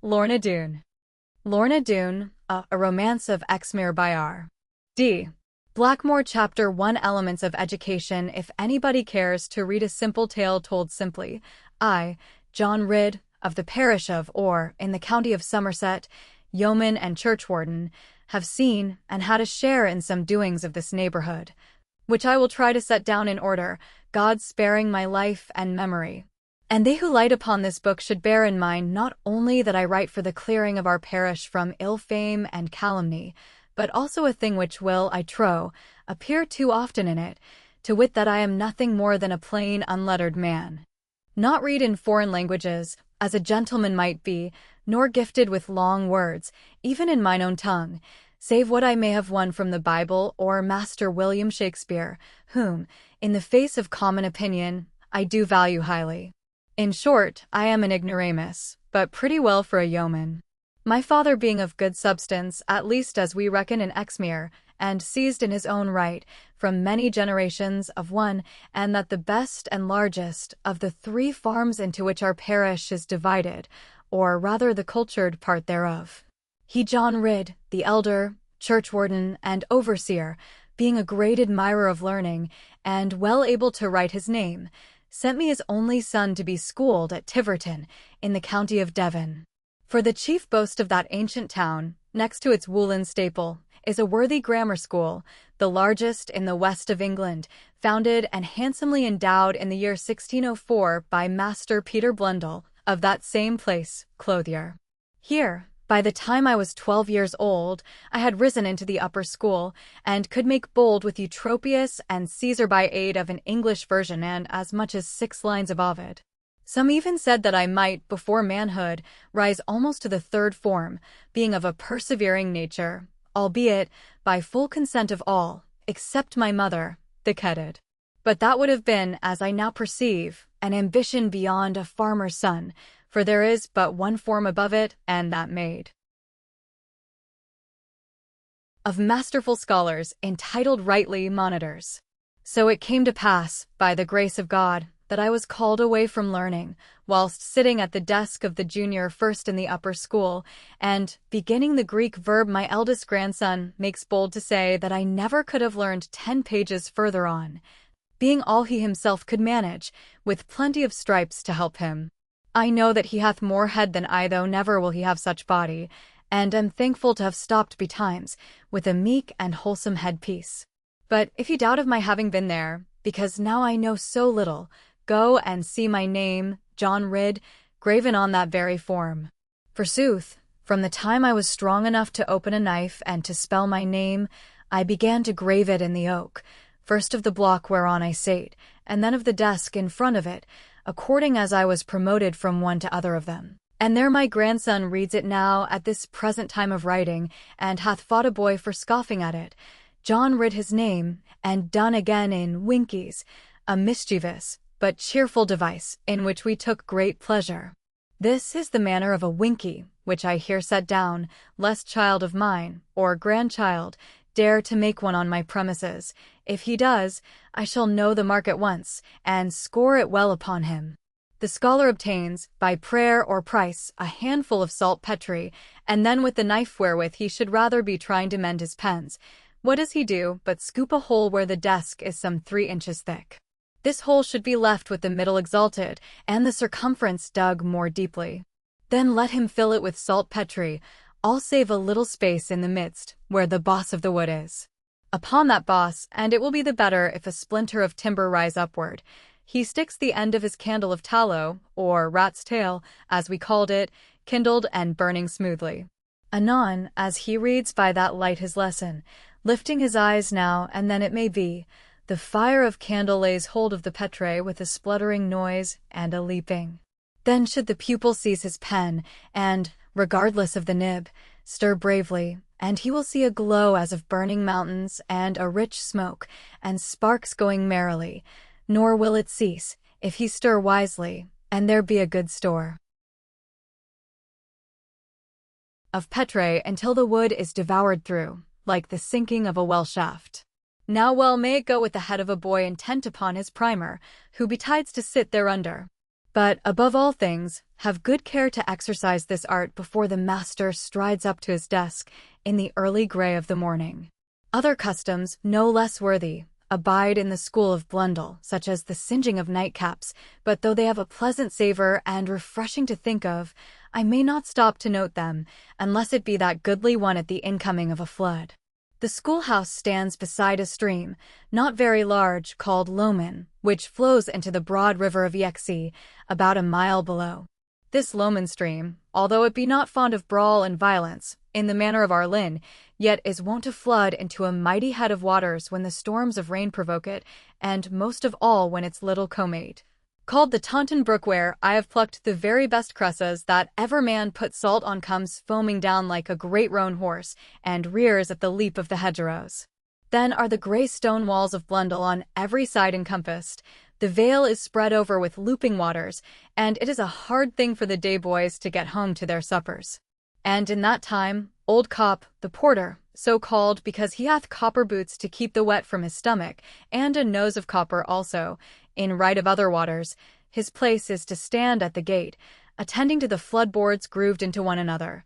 Lorna Doone. Lorna Doone, A Romance of Exmere by R. D. Blackmore. Chapter 1, Elements of Education. If anybody cares to read a simple tale told simply, I, John Ridd, of the parish of Orr, in the county of Somerset, yeoman and churchwarden, have seen and had a share in some doings of this neighborhood, which I will try to set down in order, God sparing my life and memory. And they who light upon this book should bear in mind not only that I write for the clearing of our parish from ill fame and calumny, but also a thing which will, I trow, appear too often in it, to wit that I am nothing more than a plain unlettered man, not read in foreign languages, as a gentleman might be, nor gifted with long words, even in mine own tongue, save what I may have won from the Bible or Master William Shakespeare, whom, in the face of common opinion, I do value highly. In short, I am an ignoramus, but pretty well for a yeoman. My father being of good substance, at least as we reckon in Exmere, and seized in his own right, from many generations of one, and that the best and largest of the 3 farms into which our parish is divided, or rather the cultured part thereof. He John Ridd, the elder, churchwarden, and overseer, being a great admirer of learning, and well able to write his name, sent me his only son to be schooled at Tiverton, in the county of Devon. For the chief boast of that ancient town, next to its woolen staple, is a worthy grammar school, the largest in the west of England, founded and handsomely endowed in the year 1604 by Master Peter Blundell, of that same place, clothier. Here, by the time I was 12 years old, I had risen into the upper school, and could make bold with Eutropius and Caesar by aid of an English version and as much as 6 lines of Ovid. Some even said that I might, before manhood, rise almost to the 3rd form, being of a persevering nature, albeit, by full consent of all, except my mother, thick-headed. But that would have been, as I now perceive, an ambition beyond a farmer's son, for there is but one form above it, and that made of masterful scholars, entitled rightly monitors. So it came to pass, by the grace of God, that I was called away from learning, whilst sitting at the desk of the junior first in the upper school, and, beginning the Greek verb, my eldest grandson makes bold to say that I never could have learned 10 pages further on, being all he himself could manage, with plenty of stripes to help him. I know that he hath more head than I, though never will he have such body, and am thankful to have stopped betimes, with a meek and wholesome headpiece. But if you doubt of my having been there, because now I know so little, go and see my name, John Ridd, graven on that very form. Forsooth, from the time I was strong enough to open a knife and to spell my name, I began to grave it in the oak, first of the block whereon I sate, and then of the desk in front of it, according as I was promoted from one to other of them. And there my grandson reads it now at this present time of writing, and hath fought a boy for scoffing at it. John Ridd his name, and done again in winkies, a mischievous, but cheerful device, in which we took great pleasure. This is the manner of a winky, which I here set down, lest child of mine, or grandchild, dare to make one on my premises. If he does, I shall know the mark at once, and score it well upon him. The scholar obtains, by prayer or price, a handful of saltpetre, and then with the knife wherewith he should rather be trying to mend his pens, what does he do but scoop a hole where the desk is some 3 inches thick? This hole should be left with the middle exalted, and the circumference dug more deeply. Then let him fill it with saltpetre, all save a little space in the midst, where the boss of the wood is. Upon that boss, and it will be the better if a splinter of timber rise upward, he sticks the end of his candle of tallow, or rat's tail, as we called it, kindled and burning smoothly. Anon, as he reads by that light his lesson, lifting his eyes now and then it may be, the fire of candle lays hold of the petre with a spluttering noise and a leaping. Then should the pupil seize his pen, and, regardless of the nib, stir bravely, and he will see a glow as of burning mountains, and a rich smoke, and sparks going merrily, nor will it cease, if he stir wisely, and there be a good store of petre until the wood is devoured through, like the sinking of a well shaft. Now well may it go with the head of a boy intent upon his primer, who betides to sit thereunder. But, above all things, have good care to exercise this art before the master strides up to his desk in the early gray of the morning. Other customs, no less worthy, abide in the school of Blundell, such as the singeing of nightcaps, but though they have a pleasant savor and refreshing to think of, I may not stop to note them, unless it be that goodly one at the incoming of a flood. The schoolhouse stands beside a stream, not very large, called Lomond, which flows into the broad river of Yexi, about a mile below. This Lomond stream, although it be not fond of brawl and violence, in the manner of our Lynn, yet is wont to flood into a mighty head of waters when the storms of rain provoke it, and most of all when its little co-mate, called the Taunton Brook, where I have plucked the very best cresses that ever man put salt on, comes foaming down like a great roan horse, and rears at the leap of the hedgerows. Then are the grey stone walls of Blundell on every side encompassed. The vale is spread over with looping waters, and it is a hard thing for the day boys to get home to their suppers. And in that time, old Cop, the porter, so called because he hath copper boots to keep the wet from his stomach, and a nose of copper also, in right of other waters, his place is to stand at the gate, attending to the floodboards grooved into one another,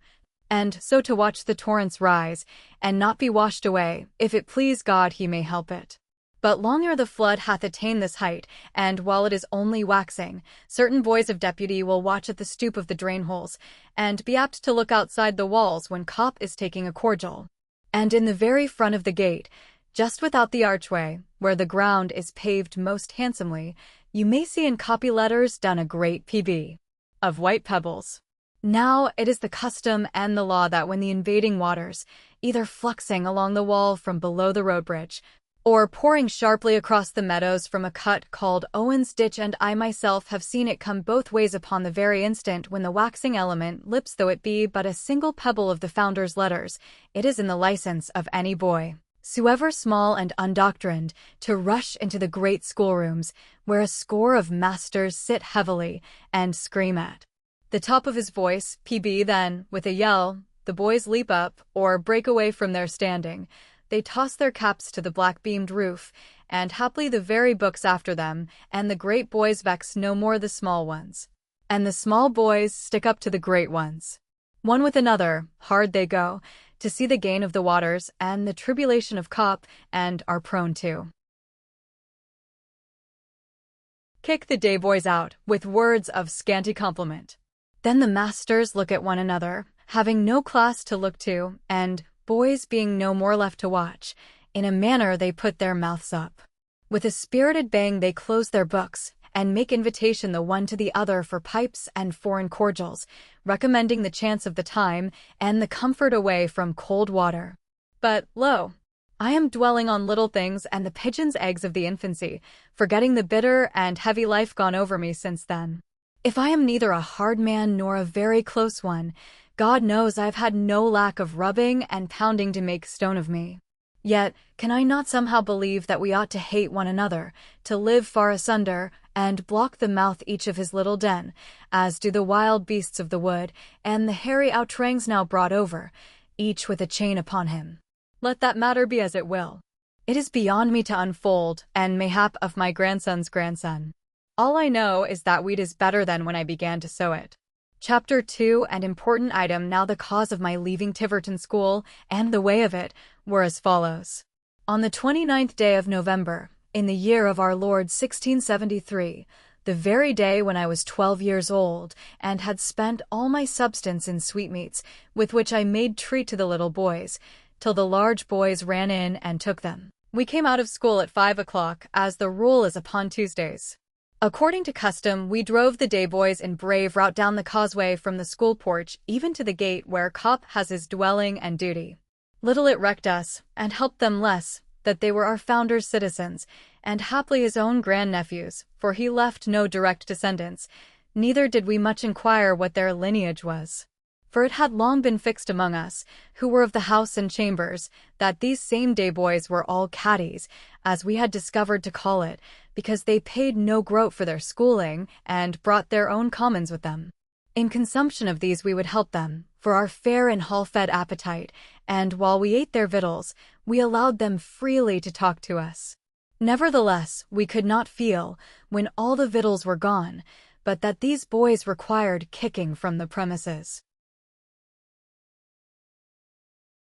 and so to watch the torrents rise, and not be washed away, if it please God he may help it. But long ere the flood hath attained this height, and while it is only waxing, certain boys of deputy will watch at the stoop of the drain-holes, and be apt to look outside the walls when Cop is taking a cordial. And in the very front of the gate, just without the archway, where the ground is paved most handsomely, you may see in copy letters done a great PB of white pebbles. Now it is the custom and the law that when the invading waters, either fluxing along the wall from below the road bridge, or pouring sharply across the meadows from a cut called Owen's Ditch, and I myself have seen it come both ways upon the very instant when the waxing element lips, though it be but a single pebble of the founder's letters, it is in the license of any boy, soever small and undoctrined, to rush into the great schoolrooms, where a score of masters sit heavily, and scream at the top of his voice, PB, then, with a yell, the boys leap up, or break away from their standing. They toss their caps to the black-beamed roof, and haply the very books after them, and the great boys vex no more the small ones. And the small boys stick up to the great ones. One with another, hard they go, to see the gain of the waters, and the tribulation of Cop, and are prone to kick the day boys out, with words of scanty compliment. Then the masters look at one another, having no class to look to, and, boys being no more left to watch, in a manner they put their mouths up. With a spirited bang they close their books, and make invitation the one to the other for pipes and foreign cordials, recommending the chance of the time, and the comfort away from cold water. But, lo! I am dwelling on little things and the pigeon's eggs of the infancy, forgetting the bitter and heavy life gone over me since then. If I am neither a hard man nor a very close one, God knows I have had no lack of rubbing and pounding to make stone of me. Yet, can I not somehow believe that we ought to hate one another, to live far asunder, and block the mouth each of his little den, as do the wild beasts of the wood, and the hairy outrangs now brought over, each with a chain upon him? Let that matter be as it will. It is beyond me to unfold, and mayhap of my grandson's grandson. All I know is that wheat is better than when I began to sow it. Chapter 2, an important item now the cause of my leaving Tiverton School, and the way of it, were as follows. On the 29th day of November, in the year of our Lord 1673, the very day when I was 12 years old, and had spent all my substance in sweetmeats, with which I made treat to the little boys, till the large boys ran in and took them. We came out of school at 5 o'clock, as the rule is upon Tuesdays. According to custom, we drove the day boys in brave rout down the causeway from the school porch even to the gate where Cop has his dwelling and duty. Little it recked us, and helped them less, that they were our founder's citizens, and haply his own grandnephews, for he left no direct descendants, neither did we much inquire what their lineage was. For it had long been fixed among us, who were of the house and chambers, that these same day boys were all caddies, as we had discovered to call it, because they paid no groat for their schooling, and brought their own commons with them. In consumption of these we would help them, for our fair and hall-fed appetite, and while we ate their victuals, we allowed them freely to talk to us. Nevertheless, we could not feel, when all the victuals were gone, but that these boys required kicking from the premises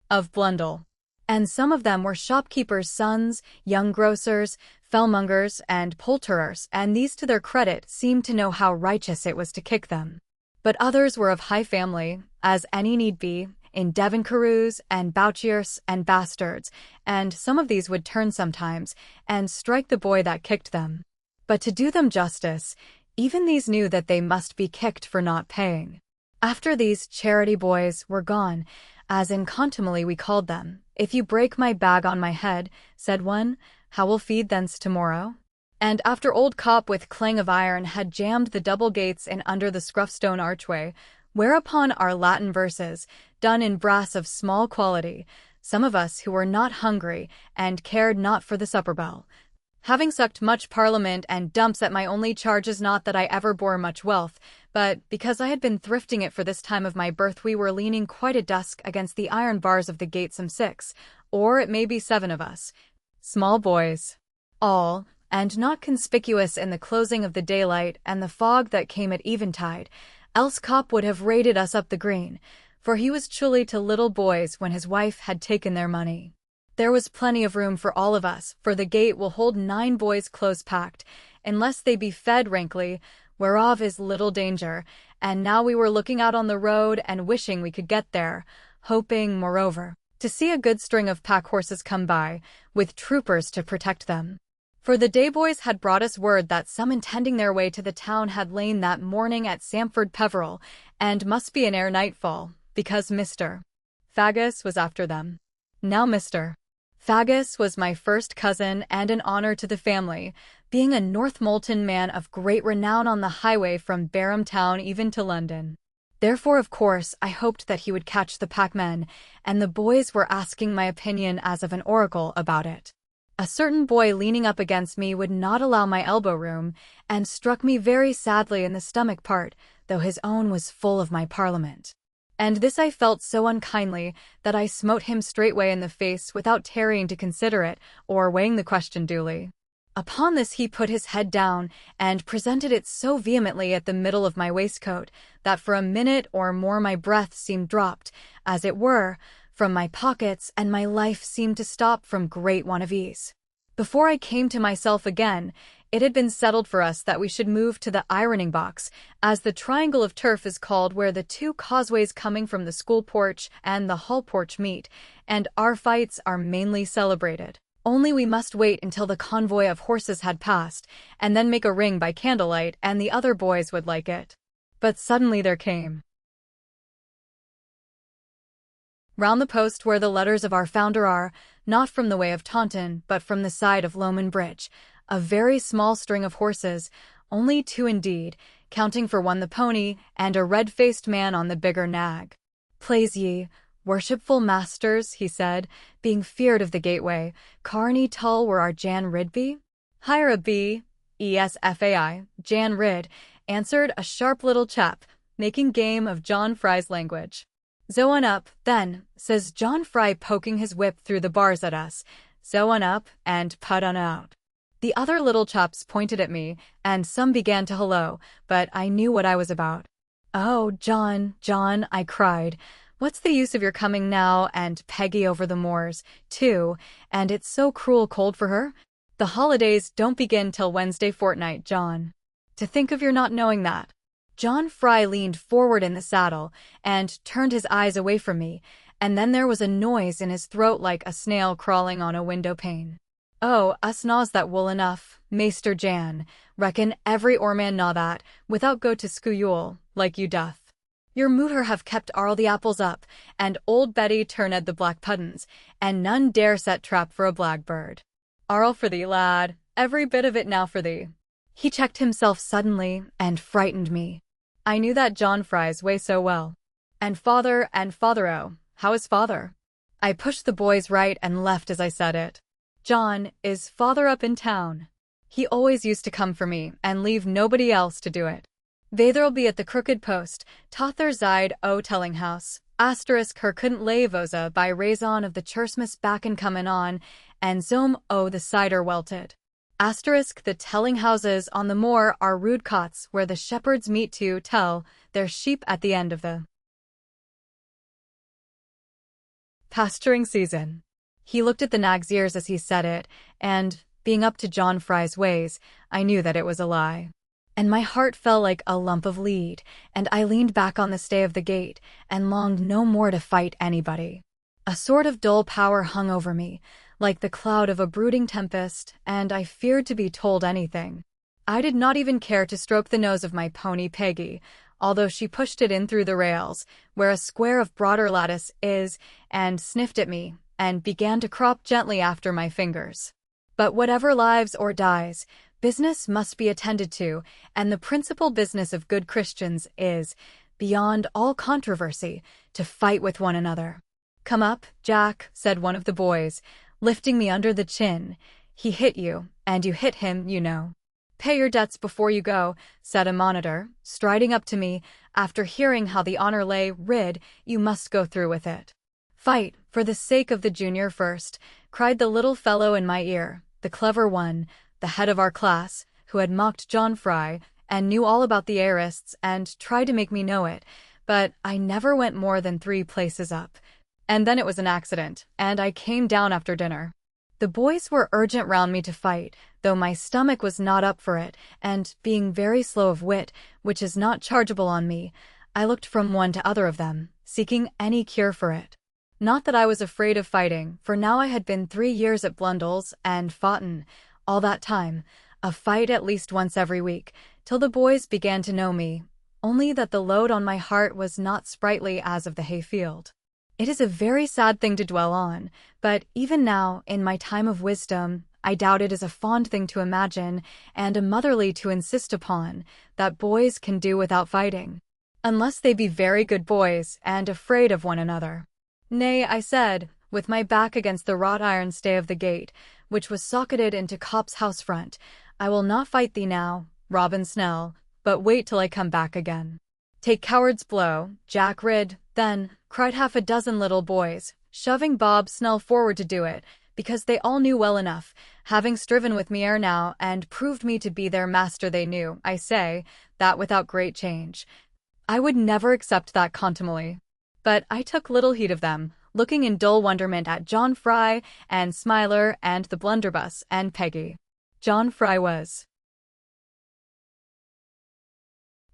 of Blundell. And some of them were shopkeepers' sons, young grocers, fellmongers, and poulterers, and these to their credit seemed to know how righteous it was to kick them. But others were of high family, as any need be, in Devoncarews and Bouchiers and bastards, and some of these would turn sometimes and strike the boy that kicked them. But to do them justice, even these knew that they must be kicked for not paying. After these charity boys were gone, as in contumely we called them, "If you break my bag on my head," said one, "how will feed thence tomorrow?" And after old Cop with clang of iron had jammed the double gates in under the scruff stone archway, whereupon our Latin verses, done in brass of small quality, some of us who were not hungry and cared not for the supper bell, having sucked much parliament and dumps at my only charge is not that I ever bore much wealth, but because I had been thrifting it for this time of my birth we were leaning quite at dusk against the iron bars of the gate, some 6, or it may be 7 of us, small boys, all, and not conspicuous in the closing of the daylight and the fog that came at eventide, else Cop would have raided us up the green, for he was truly to little boys when his wife had taken their money. There was plenty of room for all of us, for the gate will hold 9 boys close packed, unless they be fed rankly, whereof is little danger, and now we were looking out on the road and wishing we could get there, hoping, moreover, to see a good string of pack horses come by, with troopers to protect them. For the day boys had brought us word that some intending their way to the town had lain that morning at Samford Peveril, and must be in ere nightfall, because Mr. Faggus was after them. Now Mr. Faggus was my first cousin and an honor to the family, being a Northmolton man of great renown on the highway from Barham town even to London. Therefore, of course, I hoped that he would catch the packmen, and the boys were asking my opinion as of an oracle about it. A certain boy leaning up against me would not allow my elbow room, and struck me very sadly in the stomach part, though his own was full of my parliament. And this I felt so unkindly that I smote him straightway in the face without tarrying to consider it, or weighing the question duly. Upon this he put his head down, and presented it so vehemently at the middle of my waistcoat, that for a minute or more my breath seemed dropped, as it were, from my pockets, and my life seemed to stop from great want of ease. Before I came to myself again, it had been settled for us that we should move to the ironing box, as the triangle of turf is called, where the 2 causeways coming from the school porch and the hall porch meet, and our fights are mainly celebrated. Only we must wait until the convoy of horses had passed, and then make a ring by candlelight, and the other boys would like it. But suddenly there came, round the post where the letters of our founder are, not from the way of Taunton, but from the side of Lomond Bridge, a very small string of horses, only 2 indeed, counting for 1 the pony, and a red-faced man on the bigger nag. "Plaise ye, worshipful masters," he said, being feared of the gateway, "Carney Tull were our Jan Rid be?" "Hire a b, esfai, Jan Rid," answered a sharp little chap, making game of John Fry's language. "Zo on up, then," says John Fry, poking his whip through the bars at us. "Zo on up, and put on out." The other little chaps pointed at me, and some began to holloa, but I knew what I was about. "Oh, John, John," I cried, "what's the use of your coming now, and Peggy over the moors, too, and it's so cruel cold for her? The holidays don't begin till Wednesday fortnight, John. To think of your not knowing that." John Fry leaned forward in the saddle, and turned his eyes away from me, and then there was a noise in his throat like a snail crawling on a window pane. "Oh, us knaws that wool enough, Maister Jan. Reckon every orman knaw that, without go to school, like you doth. Your mooter have kept arl the apples up, and old Betty turned the black puddens, and none dare set trap for a blackbird. Arl for thee, lad, every bit of it now for thee." He checked himself suddenly, and frightened me. I knew that John Fry's way so well. And father, oh, how is father?" I pushed the boys right and left as I said it. "John, is father up in town? He always used to come for me, and leave nobody else to do it. Vather'll be at the Crooked Post, Tother Zide o Telling House, asterisk her couldn't lay vosa by raison of the Christmas back and comin' on, and zome o the cider welted. Asterisk the telling houses on the moor are rude cots where the shepherds meet to tell their sheep at the end of the pasturing season. He looked at the nag's ears as he said it, and, being up to John Fry's ways, I knew that it was a lie. And my heart fell like a lump of lead, and I leaned back on the stay of the gate, and longed no more to fight anybody. A sort of dull power hung over me, like the cloud of a brooding tempest, and I feared to be told anything. I did not even care to stroke the nose of my pony Peggy, although she pushed it in through the rails, where a square of broader lattice is, and sniffed at me, and began to crop gently after my fingers. But whatever lives or dies, business must be attended to, and the principal business of good Christians is, beyond all controversy, to fight with one another. "Come up, Jack," said one of the boys, lifting me under the chin. "He hit you, and you hit him, you know." "Pay your debts before you go," said a monitor, striding up to me. "After hearing how the honor lay rid, you must go through with it." "Fight, for the sake of the junior first," cried the little fellow in my ear, the clever one, the head of our class, who had mocked John Fry, and knew all about the heirists and tried to make me know it, but I never went more than 3 places up. And then it was an accident, and I came down after dinner. The boys were urgent round me to fight, though my stomach was not up for it, and, being very slow of wit, which is not chargeable on me, I looked from one to other of them, seeking any cure for it. Not that I was afraid of fighting, for now I had been 3 years at Blundell's, and foughten, all that time, a fight at least once every week, till the boys began to know me, only that the load on my heart was not sprightly as of the hayfield. It is a very sad thing to dwell on, but even now, in my time of wisdom, I doubt it is a fond thing to imagine, and a motherly to insist upon, that boys can do without fighting, unless they be very good boys, and afraid of one another. "Nay," I said, with my back against the wrought iron stay of the gate, which was socketed into Cop's house front, "I will not fight thee now, Robin Snell, but wait till I come back again." "Take coward's blow, Jack Rid, then," cried half a dozen little boys, shoving Bob Snell forward to do it, because they all knew well enough, having striven with me ere now, and proved me to be their master, they knew, I say, that without great change. I would never accept that contumely. But I took little heed of them, looking in dull wonderment at John Fry, and Smiler, and the blunderbuss, and Peggy. John Fry was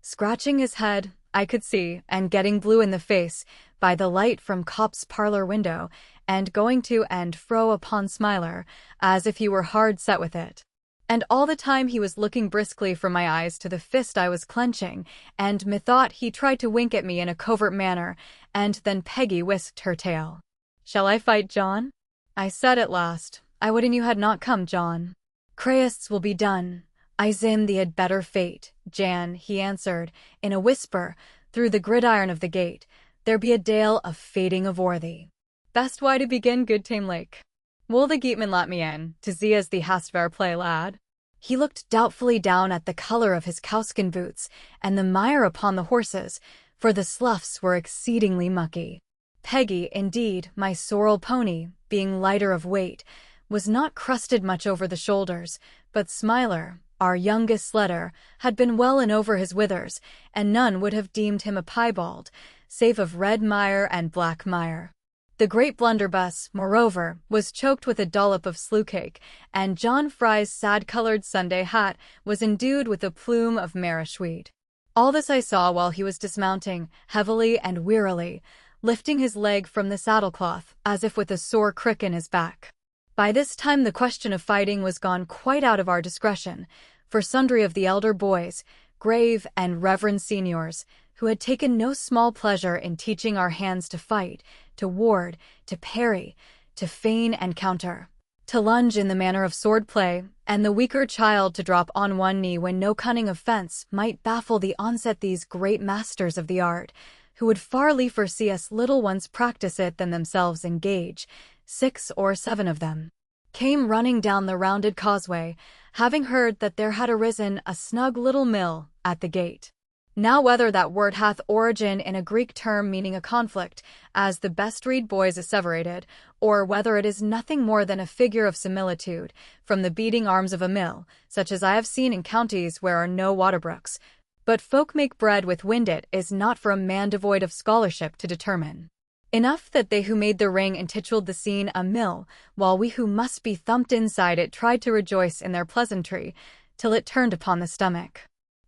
scratching his head, I could see, and getting blue in the face, by the light from Cop's parlor window, and going to and fro upon Smiler, as if he were hard set with it. And all the time he was looking briskly from my eyes to the fist I was clenching, and methought he tried to wink at me in a covert manner, and then Peggy whisked her tail. "Shall I fight, John?" I said at last. "I would you had not come, John. Craists will be done. I zim thee had better fate, Jan," he answered, in a whisper, through the gridiron of the gate. "There be a dale of fading avore thee. Best why to begin, good Tame Lake. Will the geatman let me in, to see as thee hast fair play, lad?" He looked doubtfully down at the color of his cowskin boots, and the mire upon the horses, for the sloughs were exceedingly mucky. Peggy, indeed, my sorrel pony, being lighter of weight, was not crusted much over the shoulders, but Smiler, our youngest sledder, had been well in over his withers, and none would have deemed him a piebald, save of red mire and black mire. The great blunderbuss, moreover, was choked with a dollop of sluecake, and John Fry's sad-colored Sunday hat was endued with a plume of marish-weed. All this I saw while he was dismounting, heavily and wearily, lifting his leg from the saddle-cloth, as if with a sore crick in his back. By this time the question of fighting was gone quite out of our discretion, for sundry of the elder boys, grave and reverend seniors, who had taken no small pleasure in teaching our hands to fight, to ward, to parry, to feign and counter, to lunge in the manner of sword-play, and the weaker child to drop on one knee when no cunning of fence might baffle the onset, these great masters of the art, who would far liefer see us little ones practice it than themselves engage, 6 or 7 of them, came running down the rounded causeway, having heard that there had arisen a snug little mill at the gate. Now whether that word hath origin in a Greek term meaning a conflict, as the best read boys asseverated, or whether it is nothing more than a figure of similitude, from the beating arms of a mill, such as I have seen in counties where are no waterbrooks, but folk make bread with wind, it is not for a man devoid of scholarship to determine. Enough that they who made the ring intituled the scene a mill, while we who must be thumped inside it tried to rejoice in their pleasantry, till it turned upon the stomach.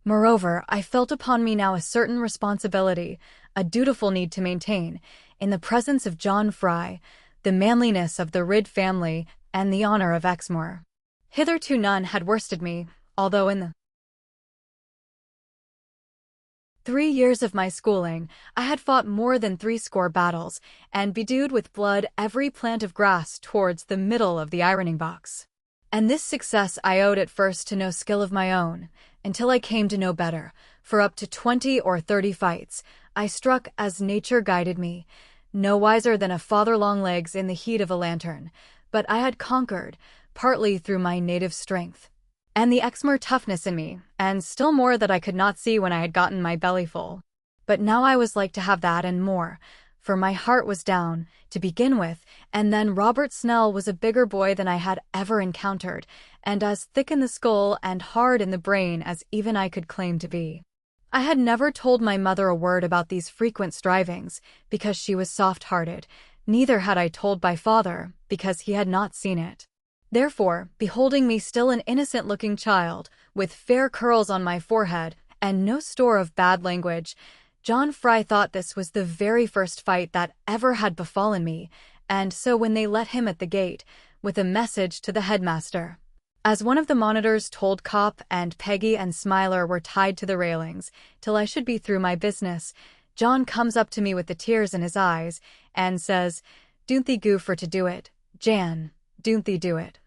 Moreover, I felt upon me now a certain responsibility, a dutiful need to maintain, in the presence of John Fry, the manliness of the Ridd family, and the honor of Exmoor. Hitherto none had worsted me, although in the 3 years of my schooling, I had fought more than 60 battles, and bedewed with blood every plant of grass towards the middle of the ironing box. And this success I owed at first to no skill of my own, until I came to know better, for up to 20 or 30 fights, I struck as nature guided me, no wiser than a father Longlegs in the heat of a lantern, but I had conquered, partly through my native strength, and the Exmoor toughness in me, and still more that I could not see when I had gotten my belly full. But now I was like to have that and more, for my heart was down, to begin with, and then Robert Snell was a bigger boy than I had ever encountered, and as thick in the skull and hard in the brain as even I could claim to be. I had never told my mother a word about these frequent strivings, because she was soft-hearted, neither had I told my father, because he had not seen it. Therefore, beholding me still an innocent-looking child, with fair curls on my forehead, and no store of bad language, John Fry thought this was the very first fight that ever had befallen me, and so when they let him at the gate, with a message to the headmaster, as one of the monitors told Cop and Peggy and Smiler were tied to the railings, till I should be through my business, John comes up to me with the tears in his eyes, and says, "Doon't thee go for to do it, Jan, doon't thee do it.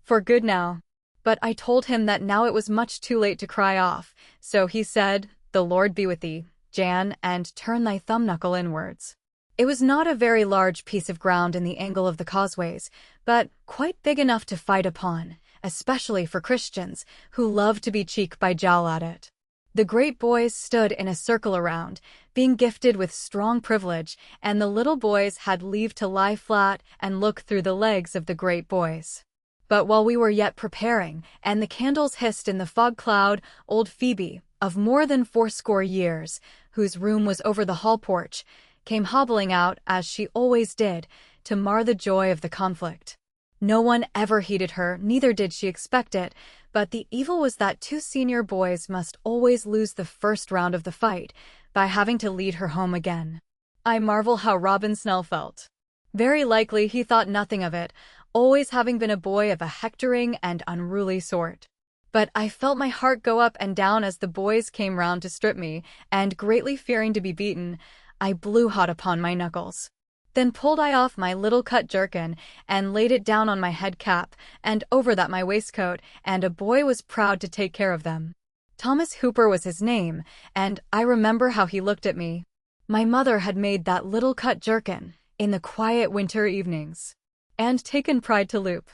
For good now." But I told him that now it was much too late to cry off, so he said, "The Lord be with thee, Jan, and turn thy thumb knuckle inwards." It was not a very large piece of ground in the angle of the causeways, but quite big enough to fight upon, especially for Christians, who love to be cheek by jowl at it. The great boys stood in a circle around, being gifted with strong privilege, and the little boys had leave to lie flat and look through the legs of the great boys. But while we were yet preparing, and the candles hissed in the fog cloud, old Phoebe, of more than 80 years, whose room was over the hall porch, came hobbling out, as she always did, to mar the joy of the conflict. No one ever heeded her, neither did she expect it, but the evil was that 2 senior boys must always lose the first round of the fight, by having to lead her home again. I marvel how Robin Snell felt. Very likely he thought nothing of it, always having been a boy of a hectoring and unruly sort. But I felt my heart go up and down as the boys came round to strip me, and greatly fearing to be beaten, I blew hot upon my knuckles. Then pulled I off my little cut jerkin, and laid it down on my head cap, and over that my waistcoat, and a boy was proud to take care of them. Thomas Hooper was his name, and I remember how he looked at me. My mother had made that little cut jerkin, in the quiet winter evenings, and taken pride to loop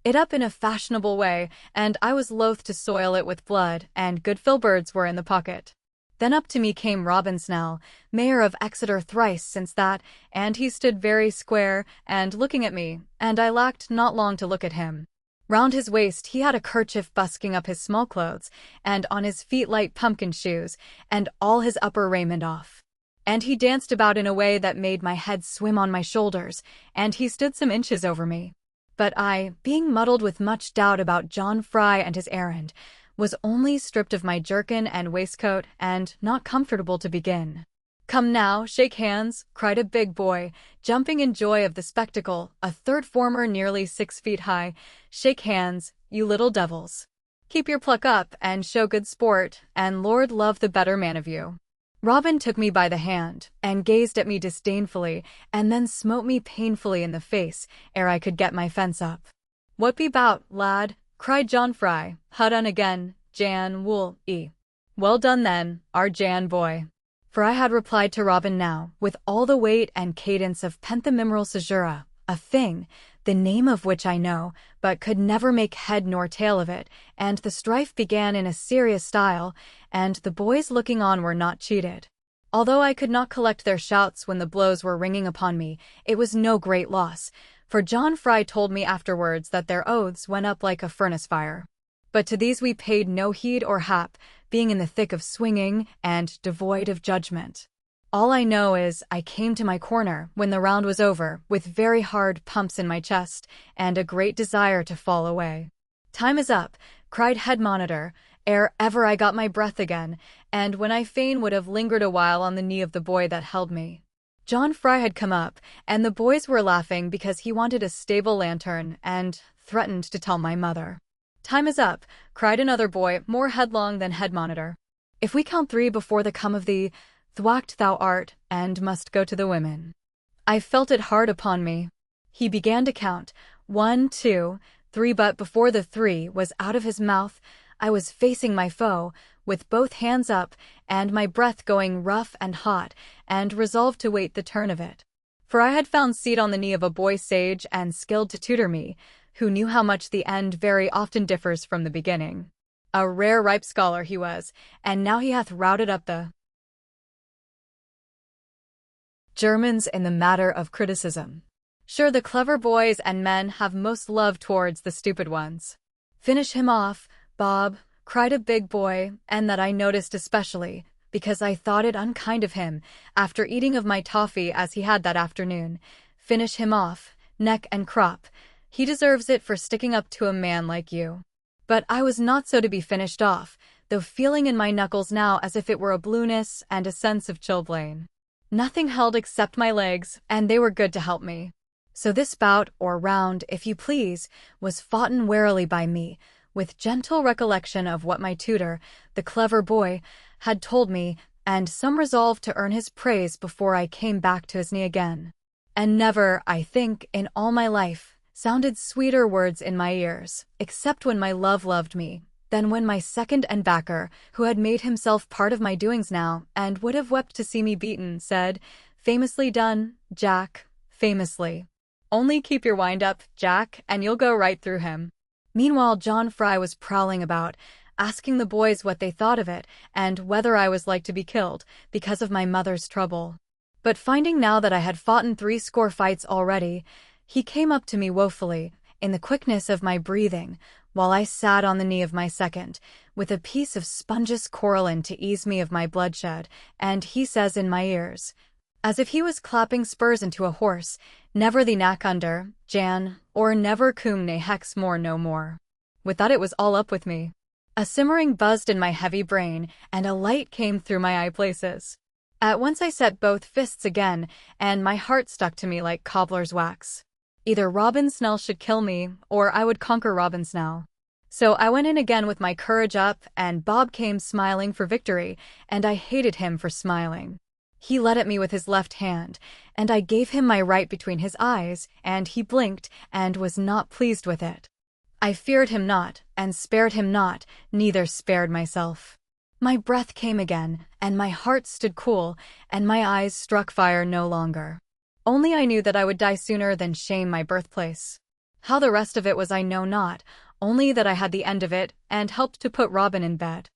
it up in a fashionable way, and I was loath to soil it with blood, and good filberds were in the pocket. Then up to me came Robin Snell, mayor of Exeter thrice since that, and he stood very square, and looking at me, and I lacked not long to look at him. Round his waist he had a kerchief busking up his small clothes, and on his feet light pumpkin shoes, and all his upper raiment off. And he danced about in a way that made my head swim on my shoulders, and he stood some inches over me. But I, being muddled with much doubt about John Fry and his errand, was only stripped of my jerkin and waistcoat, and not comfortable to begin. "Come now, shake hands," cried a big boy, jumping in joy of the spectacle, a third former nearly 6 feet high. "Shake hands, you little devils. Keep your pluck up, and show good sport, and Lord love the better man of you." Robin took me by the hand, and gazed at me disdainfully, and then smote me painfully in the face, ere I could get my fence up. "What be 'bout, lad?" cried John Fry. "Ha done again, Jan wool e. Well done then, our Jan boy." For I had replied to Robin now, with all the weight and cadence of penthemimeral caesura, a thing, the name of which I know, but could never make head nor tail of it, and the strife began in a serious style, and the boys looking on were not cheated. Although I could not collect their shouts when the blows were ringing upon me, it was no great loss, for John Fry told me afterwards that their oaths went up like a furnace fire. But to these we paid no heed or hap, being in the thick of swinging and devoid of judgment. All I know is I came to my corner when the round was over, with very hard pumps in my chest and a great desire to fall away. "Time is up," cried head monitor, ere ever I got my breath again, and when I fain would have lingered a while on the knee of the boy that held me. John Fry had come up, and the boys were laughing because he wanted a stable lantern and threatened to tell my mother. "Time is up," cried another boy, more headlong than head monitor. "If we count 3 before the come of thee, thwacked thou art, and must go to the women." I felt it hard upon me. He began to count, 1, 2, 3, but before the 3 was out of his mouth, I was facing my foe, with both hands up, and my breath going rough and hot, and resolved to wait the turn of it. For I had found seat on the knee of a boy sage and skilled to tutor me, who knew how much the end very often differs from the beginning. A rare ripe scholar he was, and now he hath routed up the Germans in the matter of criticism. Sure, the clever boys and men have most love towards the stupid ones. "Finish him off, Bob," cried a big boy, and that I noticed especially, because I thought it unkind of him, after eating of my toffee as he had that afternoon. "Finish him off, neck and crop. He deserves it for sticking up to a man like you." But I was not so to be finished off, though feeling in my knuckles now as if it were a blueness and a sense of chilblain. Nothing held except my legs, and they were good to help me. So this bout, or round, if you please, was foughten warily by me, with gentle recollection of what my tutor, the clever boy, had told me, and some resolve to earn his praise before I came back to his knee again. And never, I think, in all my life, sounded sweeter words in my ears, except when my love loved me, than when my second and backer, who had made himself part of my doings now, and would have wept to see me beaten, said, "Famously done, Jack, famously. Only keep your wind up, Jack, and you'll go right through him." Meanwhile John Fry was prowling about, asking the boys what they thought of it, and whether I was like to be killed, because of my mother's trouble. But finding now that I had fought in 60 fights already, he came up to me woefully, in the quickness of my breathing, while I sat on the knee of my second, with a piece of spongious coralline to ease me of my bloodshed, and he says in my ears, as if he was clapping spurs into a horse, "Never thee knack under, Jan, or never cum ne hex more no more." With that it was all up with me. A simmering buzzed in my heavy brain, and a light came through my eye places. At once I set both fists again, and my heart stuck to me like cobbler's wax. Either Robin Snell should kill me, or I would conquer Robin Snell. So I went in again with my courage up, and Bob came smiling for victory, and I hated him for smiling. He led at me with his left hand, and I gave him my right between his eyes, and he blinked, and was not pleased with it. I feared him not, and spared him not, neither spared myself. My breath came again, and my heart stood cool, and my eyes struck fire no longer. Only I knew that I would die sooner than shame my birthplace. How the rest of it was I know not, only that I had the end of it, and helped to put Robin in bed.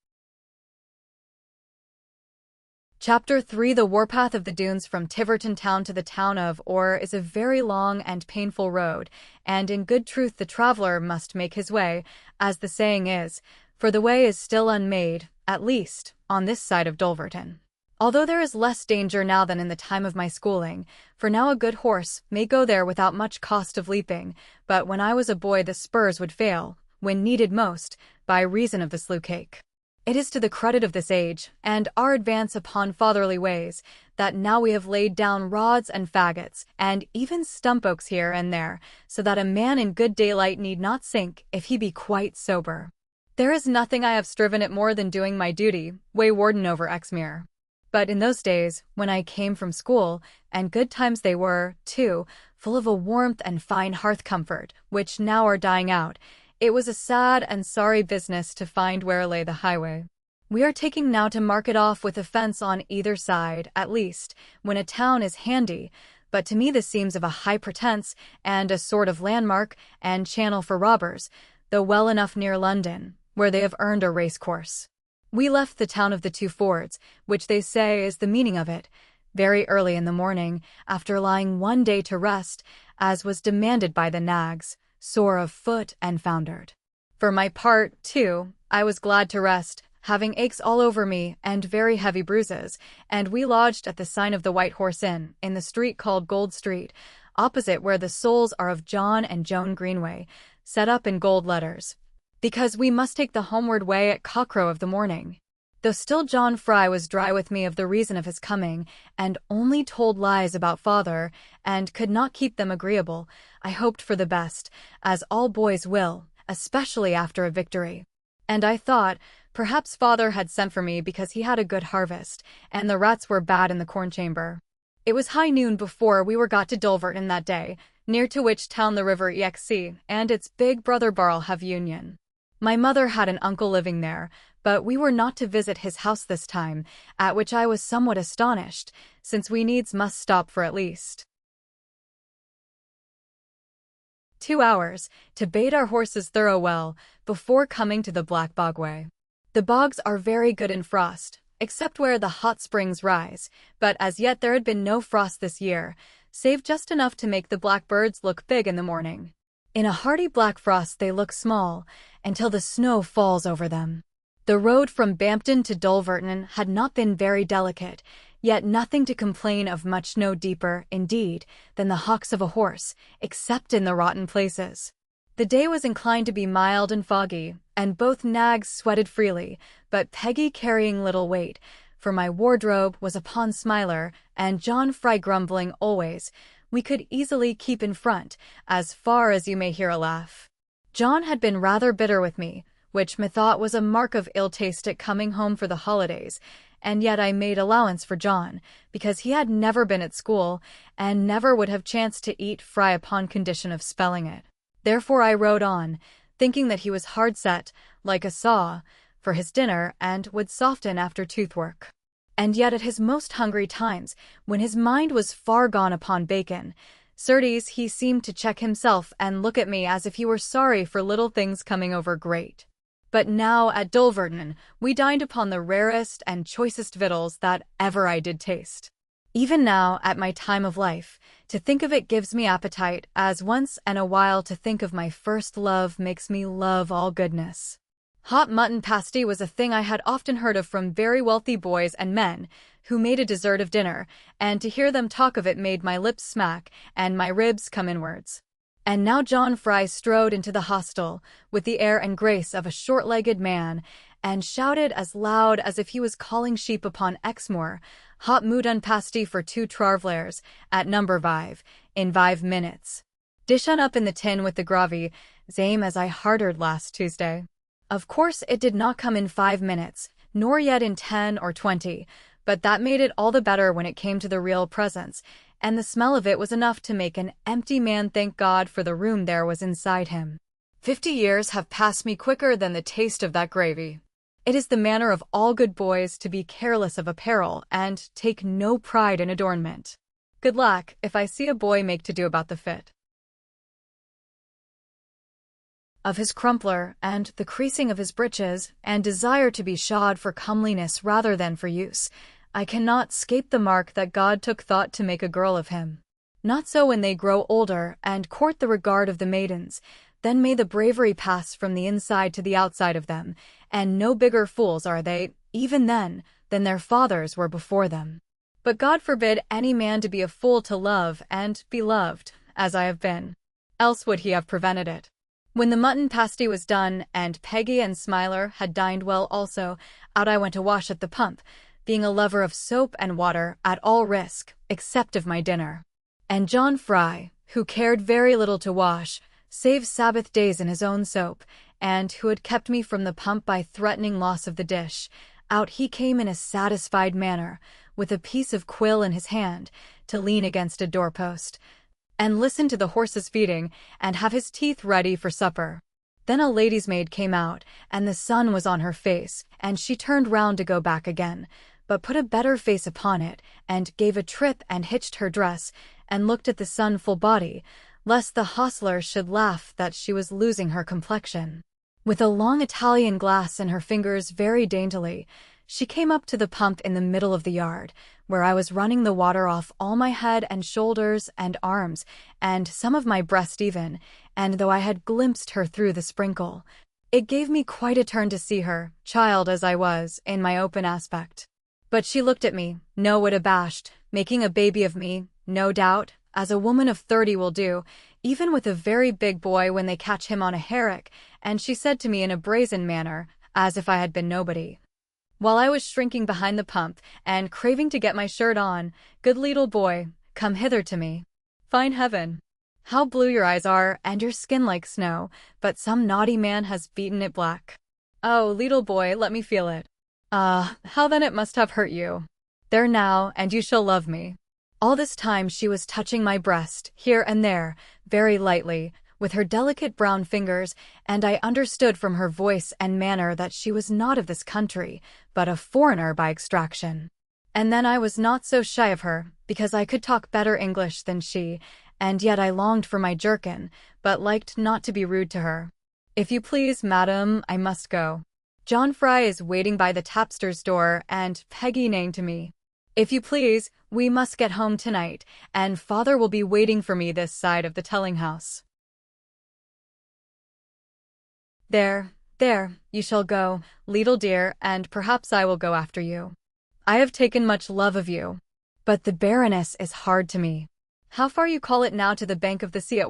Chapter 3. The warpath of the Doones from Tiverton town to the town of Orr is a very long and painful road, and in good truth the traveller must make his way, as the saying is, for the way is still unmade, at least, on this side of Dulverton. Although there is less danger now than in the time of my schooling, for now a good horse may go there without much cost of leaping, but when I was a boy the spurs would fail, when needed most, by reason of the slough cake. It is to the credit of this age, and our advance upon fatherly ways, that now we have laid down rods and faggots, and even stump oaks here and there, so that a man in good daylight need not sink if he be quite sober. There is nothing I have striven at more than doing my duty, way warden over Exmere. But in those days, when I came from school, and good times they were, too, full of a warmth and fine hearth comfort, which now are dying out, it was a sad and sorry business to find where lay the highway. We are taking now to mark it off with a fence on either side, at least, when a town is handy, but to me this seems of a high pretense and a sort of landmark and channel for robbers, though well enough near London, where they have earned a racecourse. We left the town of the two fords, which they say is the meaning of it, very early in the morning, after lying one day to rest, as was demanded by the nags, sore of foot and foundered. For my part, too, I was glad to rest, having aches all over me and very heavy bruises, and we lodged at the sign of the White Horse Inn, in the street called Gold Street, opposite where the souls are of John and Joan Greenway, set up in gold letters, because we must take the homeward way at cockcrow of the morning. Though still John Fry was dry with me of the reason of his coming, and only told lies about father, and could not keep them agreeable, I hoped for the best, as all boys will, especially after a victory. And I thought, perhaps father had sent for me because he had a good harvest, and the rats were bad in the corn chamber. It was high noon before we were got to Dulverton that day, near to which town the river Exe and its big brother Barl have union. My mother had an uncle living there, but we were not to visit his house this time, at which I was somewhat astonished, since we needs must stop for at least 2 hours, to bait our horses thorough well, before coming to the Black Bog way. The bogs are very good in frost, except where the hot springs rise, but as yet there had been no frost this year, save just enough to make the blackbirds look big in the morning. In a hearty black frost they look small, until the snow falls over them. The road from Bampton to Dulverton had not been very delicate, yet nothing to complain of, much no deeper, indeed, than the hocks of a horse, except in the rotten places. The day was inclined to be mild and foggy, and both nags sweated freely, but Peggy carrying little weight, for my wardrobe was upon Smiler, and John Fry grumbling always, we could easily keep in front, as far as you may hear a laugh. John had been rather bitter with me, which methought was a mark of ill taste at coming home for the holidays, and yet I made allowance for John, because he had never been at school, and never would have chanced to eat fry upon condition of spelling it. Therefore I rode on, thinking that he was hard set, like a saw, for his dinner, and would soften after tooth-work. And yet at his most hungry times, when his mind was far gone upon bacon, certes he seemed to check himself and look at me as if he were sorry for little things coming over great. But now at Dulverton we dined upon the rarest and choicest victuals that ever I did taste. Even now, at my time of life, to think of it gives me appetite, as once and a while to think of my first love makes me love all goodness. Hot mutton pasty was a thing I had often heard of from very wealthy boys and men, who made a dessert of dinner, and to hear them talk of it made my lips smack, and my ribs come inwards. And now John Fry strode into the hostel, with the air and grace of a short-legged man, and shouted as loud as if he was calling sheep upon Exmoor, hot mutton pasty for 2 travellers, at number 5, in 5 minutes. Dish un up in the tin with the gravy, same as I hardered last Tuesday. Of course it did not come in 5 minutes, nor yet in 10 or 20, but that made it all the better when it came to the real presents, and the smell of it was enough to make an empty man thank God for the room there was inside him. 50 years have passed me quicker than the taste of that gravy. It is the manner of all good boys to be careless of apparel and take no pride in adornment. Good lack, if I see a boy make to do about the fit of his crumpler, and the creasing of his breeches, and desire to be shod for comeliness rather than for use, I cannot 'scape the mark that God took thought to make a girl of him. Not so when they grow older, and court the regard of the maidens, then may the bravery pass from the inside to the outside of them, and no bigger fools are they, even then, than their fathers were before them. But God forbid any man to be a fool to love and be loved, as I have been. Else would he have prevented it. When the mutton pasty was done, and Peggy and Smiler had dined well also, out I went to wash at the pump, being a lover of soap and water at all risk, except of my dinner. And John Fry, who cared very little to wash, save Sabbath days in his own soap, and who had kept me from the pump by threatening loss of the dish, out he came in a satisfied manner, with a piece of quill in his hand, to lean against a doorpost, and listen to the horses feeding, and have his teeth ready for supper. Then a lady's maid came out, and the sun was on her face, and she turned round to go back again, but put a better face upon it, and gave a trip and hitched her dress, and looked at the sun full body, lest the hostler should laugh that she was losing her complexion. With a long Italian glass in her fingers very daintily, she came up to the pump in the middle of the yard, where I was running the water off all my head and shoulders and arms, and some of my breast even, and though I had glimpsed her through the sprinkle, it gave me quite a turn to see her, child as I was, in my open aspect. But she looked at me, no whit abashed, making a baby of me, no doubt, as a woman of 30 will do, even with a very big boy when they catch him on a herrick, and she said to me in a brazen manner, as if I had been nobody, while I was shrinking behind the pump, and craving to get my shirt on, "Good little boy, come hither to me. Fine heaven! How blue your eyes are, and your skin like snow, but some naughty man has beaten it black. Oh, little boy, let me feel it. Ah, how then it must have hurt you. There now, and you shall love me." All this time she was touching my breast, here and there, very lightly, with her delicate brown fingers, and I understood from her voice and manner that she was not of this country, but a foreigner by extraction. And then I was not so shy of her, because I could talk better English than she, and yet I longed for my jerkin, but liked not to be rude to her. "If you please, madam, I must go. John Fry is waiting by the tapster's door, and Peggy neighing to me. If you please, we must get home tonight, and father will be waiting for me this side of the telling house." There, you shall go, leetle dear, and perhaps I will go after you. I have taken much love of you. But the Baroness is hard to me. How far you call it now to the bank of the sea at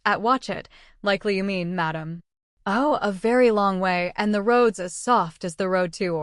at Watchet, likely you mean, madam. Oh, a very long way, and the road's as soft as the road to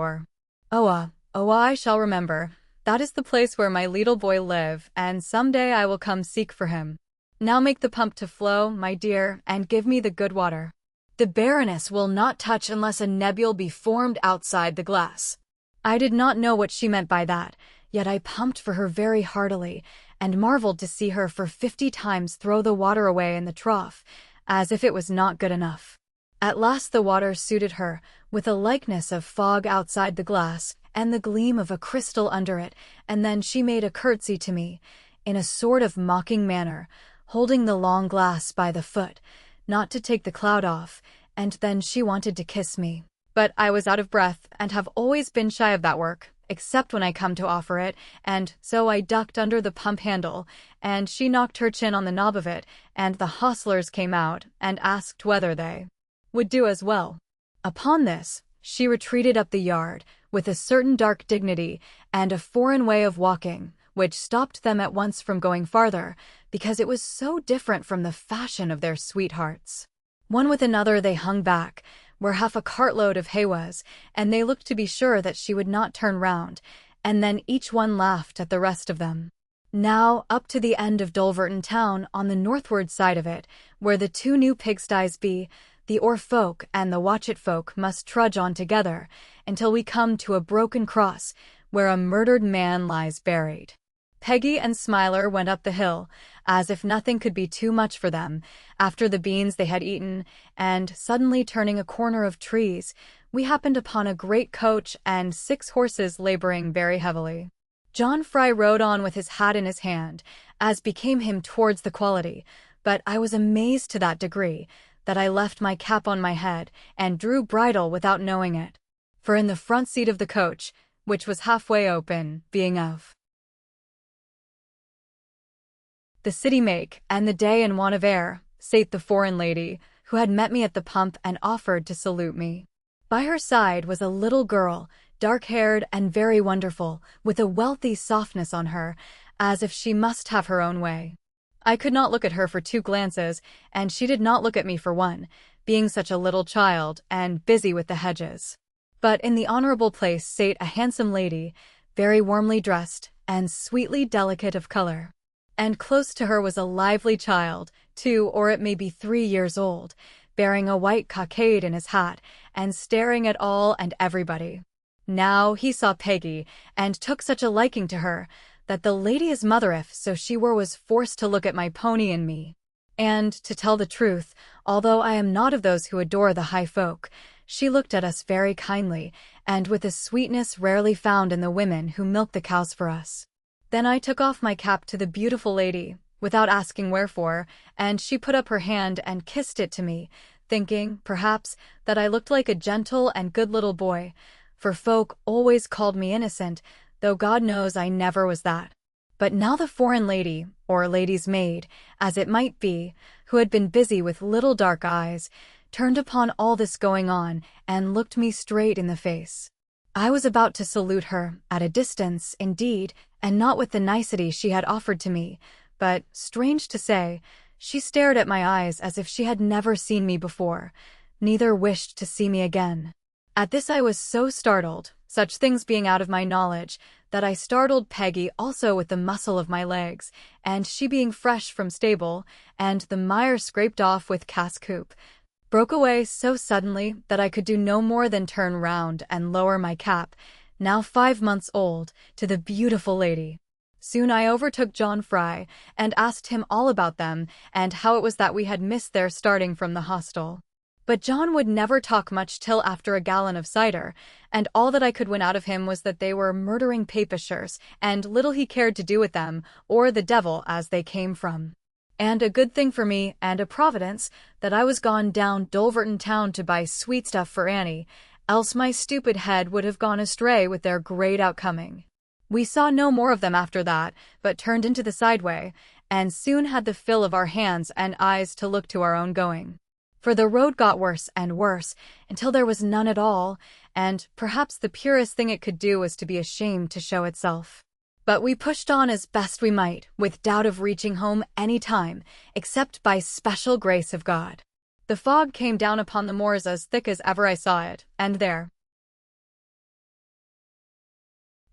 I shall remember. That is the place where my leetle boy live, and some day I will come seek for him. Now make the pump to flow, my dear, and give me the good water. The Baroness will not touch unless a nebule be formed outside the glass. I did not know what she meant by that, yet I pumped for her very heartily, and marveled to see her for 50 times throw the water away in the trough, as if it was not good enough. At last the water suited her, with a likeness of fog outside the glass, and the gleam of a crystal under it, and then she made a curtsy to me, in a sort of mocking manner, holding the long glass by the foot, not to take the cloud off, and then she wanted to kiss me. But I was out of breath, and have always been shy of that work, except when I come to offer it, and so I ducked under the pump handle, and she knocked her chin on the knob of it, and the hostlers came out, and asked whether they would do as well. Upon this, she retreated up the yard, with a certain dark dignity, and a foreign way of walking, which stopped them at once from going farther, because it was so different from the fashion of their sweethearts. One with another they hung back, where half a cartload of hay was, and they looked to be sure that she would not turn round, and then each one laughed at the rest of them. Now, up to the end of Dulverton town, on the northward side of it, where the 2 new pigsties be, the Orr folk and the Watchet folk must trudge on together, until we come to a broken cross, where a murdered man lies buried. Peggy and Smiler went up the hill, as if nothing could be too much for them, after the beans they had eaten, and, suddenly turning a corner of trees, we happened upon a great coach and 6 horses laboring very heavily. John Fry rode on with his hat in his hand, as became him towards the quality, but I was amazed to that degree, that I left my cap on my head, and drew bridle without knowing it. For in the front seat of the coach, which was halfway open, being of the city make, and the day in want of air, sate the foreign lady, who had met me at the pump and offered to salute me. By her side was a little girl, dark-haired and very wonderful, with a wealthy softness on her, as if she must have her own way. I could not look at her for 2 glances, and she did not look at me for one, being such a little child, and busy with the hedges. But in the honorable place sate a handsome lady, very warmly dressed, and sweetly delicate of color. And close to her was a lively child, 2 or it may be 3 years old, bearing a white cockade in his hat, and staring at all and everybody. Now he saw Peggy, and took such a liking to her, that the lady his mother, if so she were, was forced to look at my pony and me. And, to tell the truth, although I am not of those who adore the high folk, she looked at us very kindly, and with a sweetness rarely found in the women who milk the cows for us. Then I took off my cap to the beautiful lady, without asking wherefore, and she put up her hand and kissed it to me, thinking, perhaps, that I looked like a gentle and good little boy, for folk always called me innocent, though God knows I never was that. But now the foreign lady, or lady's maid, as it might be, who had been busy with little dark eyes, turned upon all this going on and looked me straight in the face. I was about to salute her, at a distance, indeed, and not with the nicety she had offered to me, but, strange to say, she stared at my eyes as if she had never seen me before, neither wished to see me again. At this I was so startled, such things being out of my knowledge, that I startled Peggy also with the muscle of my legs, and she being fresh from stable, and the mire scraped off with cask hoop, broke away so suddenly that I could do no more than turn round and lower my cap, now 5 months old, to the beautiful lady. Soon I overtook John Fry, and asked him all about them, and how it was that we had missed their starting from the hostel. But John would never talk much till after a gallon of cider, and all that I could win out of him was that they were murdering papishers, and little he cared to do with them, or the devil as they came from. And a good thing for me, and a providence, that I was gone down Dulverton town to buy sweet stuff for Annie, else my stupid head would have gone astray with their great outcoming. We saw no more of them after that, but turned into the sideway, and soon had the fill of our hands and eyes to look to our own going. For the road got worse and worse, until there was none at all, and perhaps the purest thing it could do was to be ashamed to show itself. But we pushed on as best we might, with doubt of reaching home any time, except by special grace of God. The fog came down upon the moors as thick as ever I saw it, and there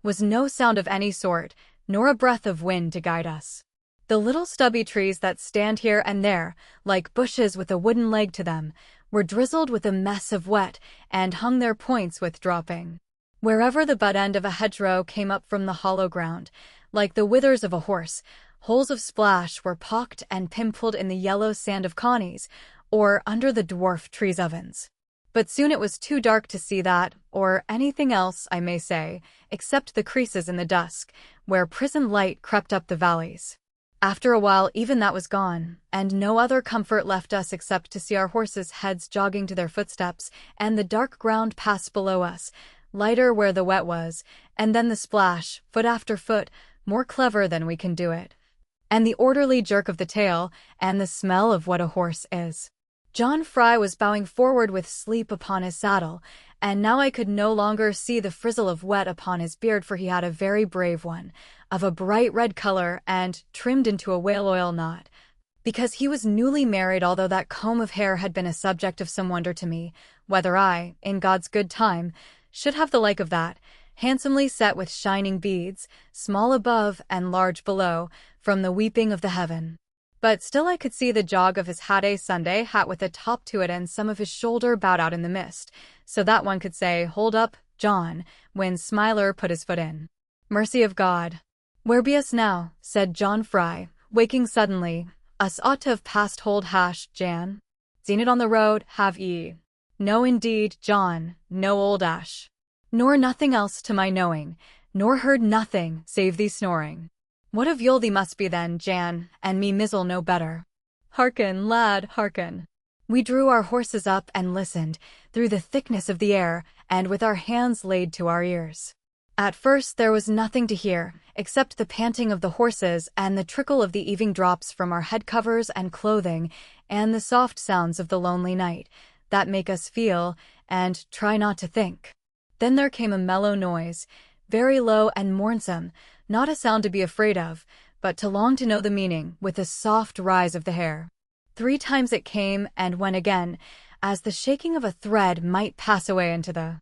was no sound of any sort, nor a breath of wind to guide us. The little stubby trees that stand here and there, like bushes with a wooden leg to them, were drizzled with a mess of wet, and hung their points with dropping. Wherever the butt end of a hedgerow came up from the hollow ground, like the withers of a horse, holes of splash were pocked and pimpled in the yellow sand of Connie's, or under the dwarf trees' ovens. But soon it was too dark to see that, or anything else, I may say, except the creases in the dusk, where prison light crept up the valleys. After a while even that was gone, and no other comfort left us except to see our horses' heads jogging to their footsteps, and the dark ground pass below us, lighter where the wet was, and then the splash, foot after foot, more clever than we can do it, and the orderly jerk of the tail, and the smell of what a horse is. John Fry was bowing forward with sleep upon his saddle, and now I could no longer see the frizzle of wet upon his beard, for he had a very brave one, of a bright red color and trimmed into a whale oil knot. Because he was newly married, although that comb of hair had been a subject of some wonder to me, whether I, in God's good time, should have the like of that, handsomely set with shining beads, small above and large below, from the weeping of the heaven. But still I could see the jog of his Sunday hat with a top to it, and some of his shoulder bowed out in the mist, so that one could say, "Hold up, John," when Smiler put his foot in. "Mercy of God! Where be us now?" said John Fry, waking suddenly. "Us ought to have passed Hold Hash, Jan. Seen it on the road, have ye?" "No indeed, John, no Old Ash. Nor nothing else to my knowing, nor heard nothing save thee snoring." "What of Yule thee must be then, Jan, and me mizzle no better." "Hearken, lad, hearken." We drew our horses up and listened, through the thickness of the air, and with our hands laid to our ears. At first there was nothing to hear, except the panting of the horses and the trickle of the evening drops from our head covers and clothing, and the soft sounds of the lonely night, that make us feel, and try not to think. Then there came a mellow noise, very low and mournsome, not a sound to be afraid of, but to long to know the meaning, with a soft rise of the hair. 3 times it came and went again, as the shaking of a thread might pass away into the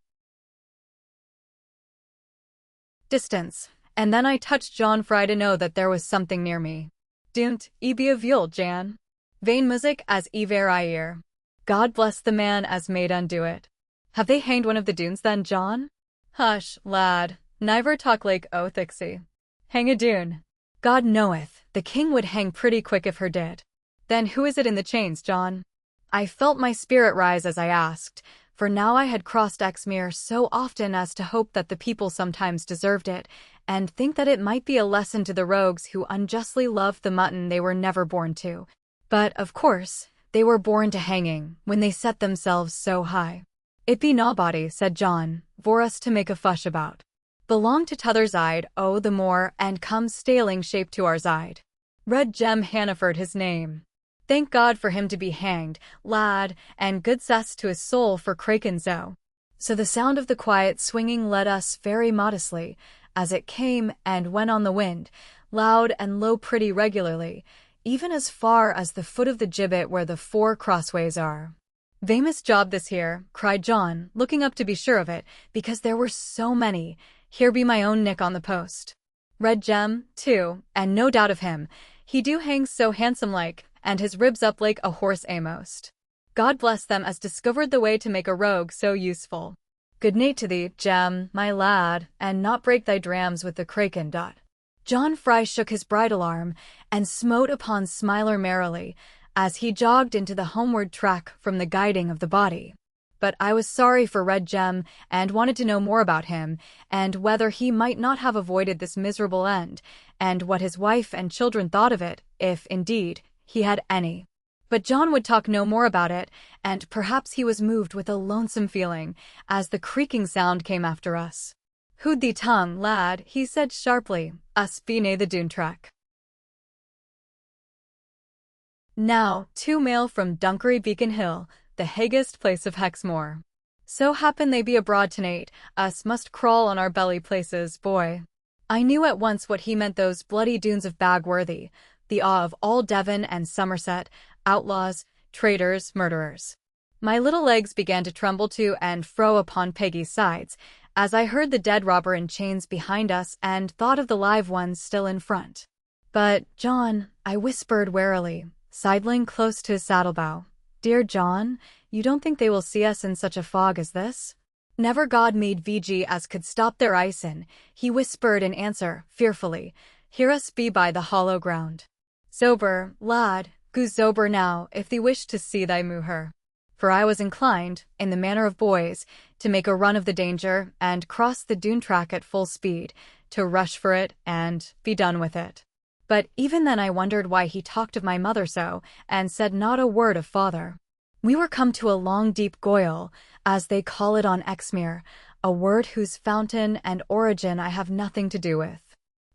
distance, and then I touched John Fry to know that there was something near me. "Don't e be of Yule, Jan. Vain music as ever I hear. God bless the man as made undo it." "Have they hanged one of the Doones then, John?" "Hush, lad, niver talk like Thixie. Hang a Doone. God knoweth, the king would hang pretty quick if her did." "Then who is it in the chains, John?" I felt my spirit rise as I asked, for now I had crossed Exmere so often as to hope that the people sometimes deserved it, and think that it might be a lesson to the rogues who unjustly loved the mutton they were never born to. But, of course, they were born to hanging, when they set themselves so high. It be nobody, said John, for us to make a fush about. Belong to t'other side, oh the more, and come staling shape to our side. Red Jem Hannaford his name. Thank God for him to be hanged, lad, and good cess to his soul for Kraken so. So the sound of the quiet swinging led us very modestly, as it came and went on the wind, loud and low pretty regularly, even as far as the foot of the gibbet where the 4 crossways are. Famous job this here, cried John, looking up to be sure of it, because there were so many. Here be my own nick on the post. Red Jem, too, and no doubt of him, he do hang so handsome-like, and his ribs up like a horse amost. God bless them as discovered the way to make a rogue so useful. Good night to thee, Jem, my lad, and not break thy drams with the Kraken. John Fry shook his bridle arm, and smote upon Smiler merrily, as he jogged into the homeward track from the guiding of the body. But I was sorry for Red Jem, and wanted to know more about him, and whether he might not have avoided this miserable end, and what his wife and children thought of it, if, indeed, he had any. But John would talk no more about it, and perhaps he was moved with a lonesome feeling, as the creaking sound came after us. Hood thee tongue, lad, he said sharply, us be nae the Doone track. Now, 2 mail from Dunkery Beacon Hill, the haggest place of Hexmoor. So happen they be abroad tonight, us must crawl on our belly places, boy. I knew at once what he meant, those bloody Doones of Bagworthy, the awe of all Devon and Somerset, outlaws, traitors, murderers. My little legs began to tremble to and fro upon Peggy's sides, as I heard the dead robber in chains behind us and thought of the live ones still in front. But, John, I whispered warily, sidling close to his saddle-bow, dear John, you don't think they will see us in such a fog as this? Never God made VG as could stop their ice in, he whispered in answer, fearfully, hear us be by the hollow ground. Sober, lad, go sober now, if thee wish to see thy mooher. For I was inclined, in the manner of boys, to make a run of the danger, and cross the Doone track at full speed, to rush for it, and be done with it. But even then I wondered why he talked of my mother so, and said not a word of father. We were come to a long deep goyle, as they call it on Exmere, a word whose fountain and origin I have nothing to do with.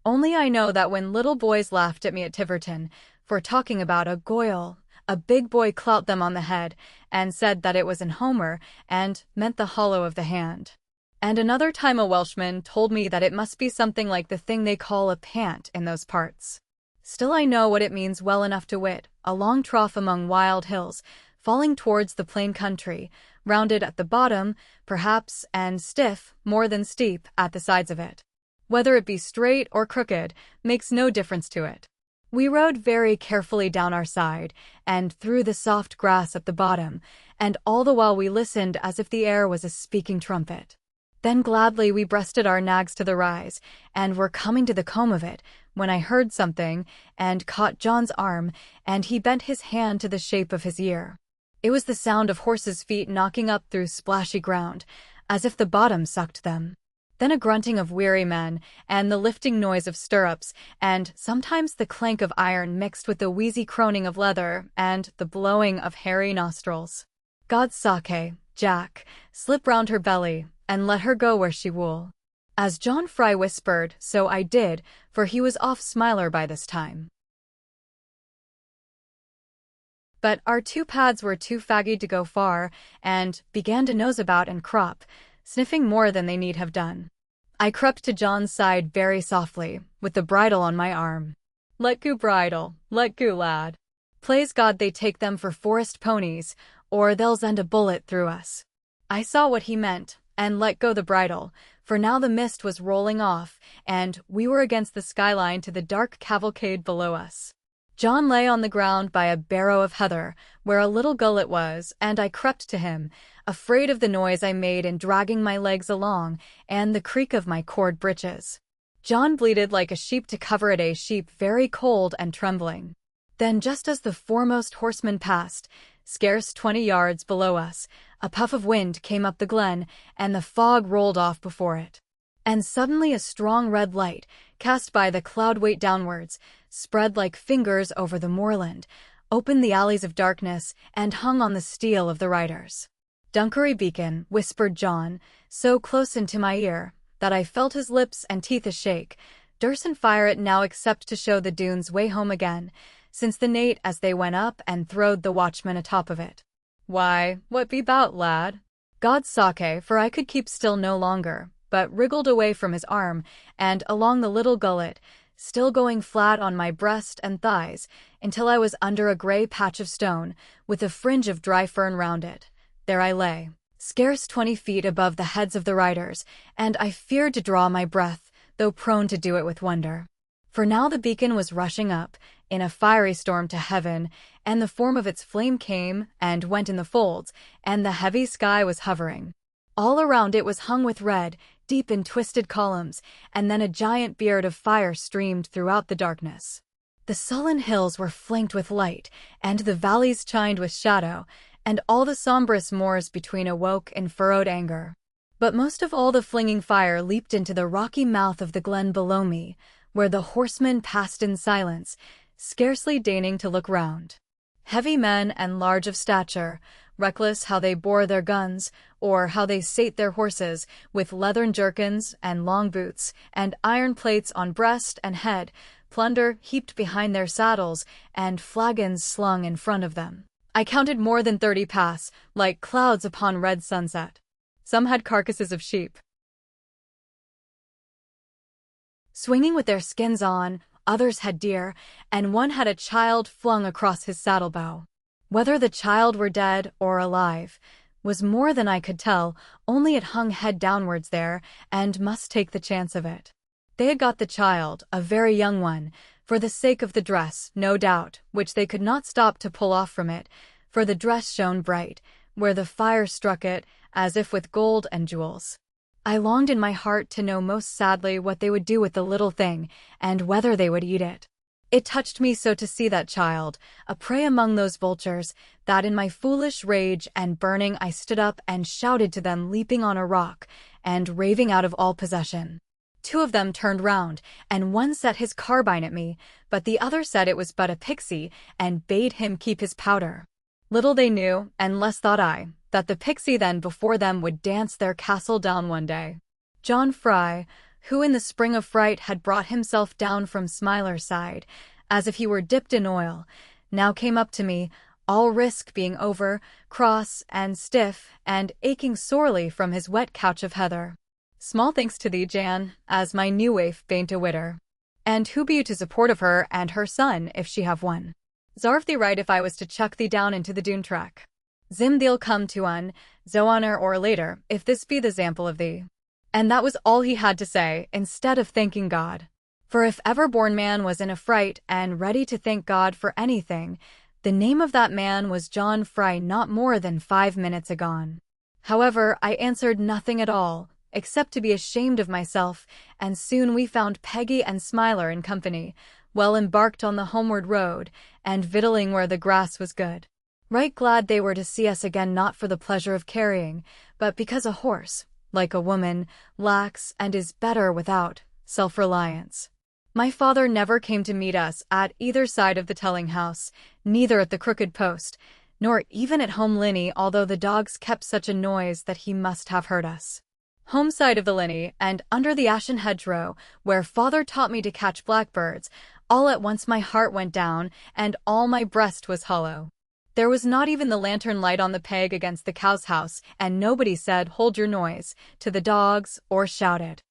Only I know that when little boys laughed at me at Tiverton, for talking about a goyle, a big boy clout them on the head, and said that it was in Homer, and meant the hollow of the hand. And another time a Welshman told me that it must be something like the thing they call a pant in those parts. Still I know what it means well enough to wit, a long trough among wild hills, falling towards the plain country, rounded at the bottom, perhaps, and stiff, more than steep, at the sides of it. Whether it be straight or crooked, makes no difference to it. We rode very carefully down our side, and through the soft grass at the bottom, and all the while we listened as if the air was a speaking trumpet. Then gladly we breasted our nags to the rise, and were coming to the comb of it, when I heard something, and caught John's arm, and he bent his hand to the shape of his ear. It was the sound of horses' feet knocking up through splashy ground, as if the bottom sucked them. Then a grunting of weary men, and the lifting noise of stirrups, and sometimes the clank of iron mixed with the wheezy croning of leather, and the blowing of hairy nostrils. God's sake, Jack, slip round her belly, and let her go where she will. As John Fry whispered, so I did, for he was off Smiler by this time. But our 2 pads were too faggy to go far, and began to nose about and crop, sniffing more than they need have done. I crept to John's side very softly, with the bridle on my arm. Let go bridle, let go lad. Plaise God they take them for forest ponies, or they'll send a bullet through us. I saw what he meant, and let go the bridle, for now the mist was rolling off, and we were against the skyline to the dark cavalcade below us. John lay on the ground by a barrow of heather, where a little gullet was, and I crept to him, afraid of the noise I made in dragging my legs along, and the creak of my cord breeches. John bleated like a sheep to cover it, a sheep very cold and trembling. Then just as the foremost horseman passed, scarce 20 yards below us, a puff of wind came up the glen, and the fog rolled off before it. And suddenly a strong red light, cast by the cloud weight downwards, spread like fingers over the moorland, opened the alleys of darkness, and hung on the steel of the riders. "Dunkery Beacon," whispered John, so close into my ear that I felt his lips and teeth a-shake. "Dursn't fire it now except to show the Doones' way home again, since the nate as they went up and throwed the watchman atop of it." "Why, what be 'bout, lad?" God sake, for I could keep still no longer, but wriggled away from his arm, and along the little gullet, still going flat on my breast and thighs, until I was under a grey patch of stone, with a fringe of dry fern round it. There I lay, scarce 20 feet above the heads of the riders, and I feared to draw my breath, though prone to do it with wonder. For now the beacon was rushing up, in a fiery storm to heaven, and the form of its flame came and went in the folds, and the heavy sky was hovering. All around it was hung with red, deep in twisted columns, and then a giant beard of fire streamed throughout the darkness. The sullen hills were flanked with light, and the valleys chined with shadow, and all the sombrous moors between awoke in furrowed anger. But most of all the flinging fire leaped into the rocky mouth of the glen below me, where the horsemen passed in silence, scarcely deigning to look round. Heavy men and large of stature, reckless how they bore their guns, or how they sate their horses, with leathern jerkins and long boots, and iron plates on breast and head, plunder heaped behind their saddles, and flagons slung in front of them. I counted more than 30 pass, like clouds upon red sunset. Some had carcasses of sheep, swinging with their skins on, others had deer, and one had a child flung across his saddlebow. Whether the child were dead or alive was more than I could tell, only it hung head downwards there, and must take the chance of it. They had got the child, a very young one, for the sake of the dress, no doubt, which they could not stop to pull off from it, for the dress shone bright, where the fire struck it, as if with gold and jewels. I longed in my heart to know most sadly what they would do with the little thing, and whether they would eat it. It touched me so to see that child, a prey among those vultures, that in my foolish rage and burning I stood up and shouted to them, leaping on a rock, and raving out of all possession. 2 of them turned round, and one set his carbine at me, but the other said it was but a pixie, and bade him keep his powder. Little they knew, and less thought I, that the pixie then before them would dance their castle down one day. John Fry, who in the spring of fright had brought himself down from Smiler's side, as if he were dipped in oil, now came up to me, all risk being over, cross and stiff, and aching sorely from his wet couch of heather. "Small thanks to thee, Jan, as my new waif bain't a widder. And who be you to support of her and her son, if she have one? Zarve thee right if I was to chuck thee down into the Doone track. Zim thee'll come to un, zoaner or later, if this be the zample of thee." And that was all he had to say, instead of thanking God. For if ever born man was in a fright and ready to thank God for anything, the name of that man was John Fry, not more than 5 minutes agone. However, I answered nothing at all, except to be ashamed of myself, and soon we found Peggy and Smiler in company, well embarked on the homeward road, and victualling where the grass was good. Right glad they were to see us again, not for the pleasure of carrying, but because a horse, like a woman, lacks and is better without self-reliance. My father never came to meet us at either side of the telling house, neither at the crooked post, nor even at home Linny, although the dogs kept such a noise that he must have heard us. Home side of the Linny, and under the ashen hedgerow, where father taught me to catch blackbirds, all at once my heart went down, and all my breast was hollow. There was not even the lantern light on the peg against the cow's house, and nobody said, "Hold your noise," to the dogs, or shouted,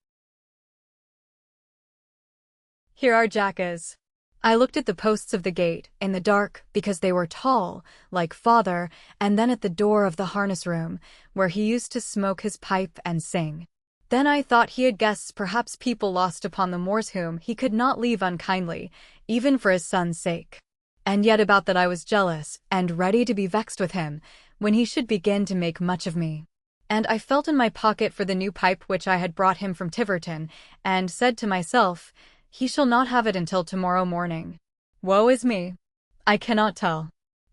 "Here are jackas." I looked at the posts of the gate, in the dark, because they were tall, like father, and then at the door of the harness room, where he used to smoke his pipe and sing. Then I thought he had guests, perhaps people lost upon the moors whom he could not leave unkindly, even for his son's sake. And yet about that I was jealous, and ready to be vexed with him, when he should begin to make much of me. And I felt in my pocket for the new pipe which I had brought him from Tiverton, and said to myself, "He shall not have it until tomorrow morning. Woe is me! I cannot tell.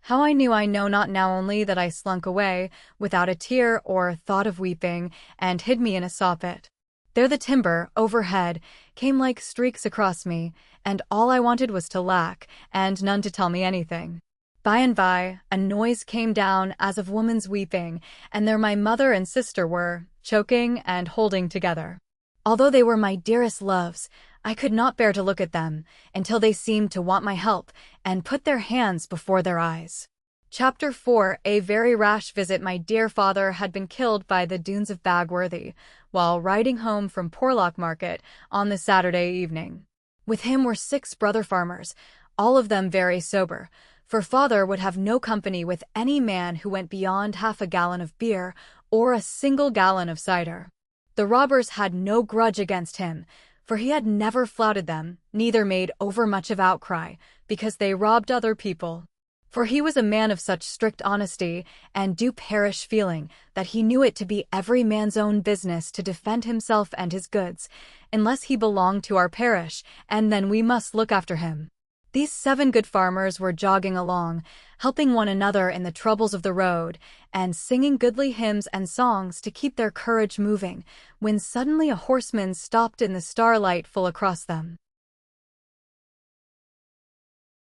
How I know not now, only that I slunk away, without a tear or thought of weeping, and hid me in a saw pit. There the timber, overhead, came like streaks across me, and all I wanted was to lack, and none to tell me anything. By and by, a noise came down as of woman's weeping, and there my mother and sister were, choking and holding together. Although they were my dearest loves, I could not bear to look at them, until they seemed to want my help, and put their hands before their eyes. Chapter 4. A very rash visit. My dear father had been killed by the Doones of Bagworthy, while riding home from Porlock Market on the Saturday evening. With him were 6 brother farmers, all of them very sober, for father would have no company with any man who went beyond half a gallon of beer or a single gallon of cider. The robbers had no grudge against him, for he had never flouted them, neither made overmuch of outcry, because they robbed other people. For he was a man of such strict honesty and due parish feeling that he knew it to be every man's own business to defend himself and his goods, unless he belonged to our parish, and then we must look after him. These 7 good farmers were jogging along, helping one another in the troubles of the road, and singing goodly hymns and songs to keep their courage moving, when suddenly a horseman stopped in the starlight full across them.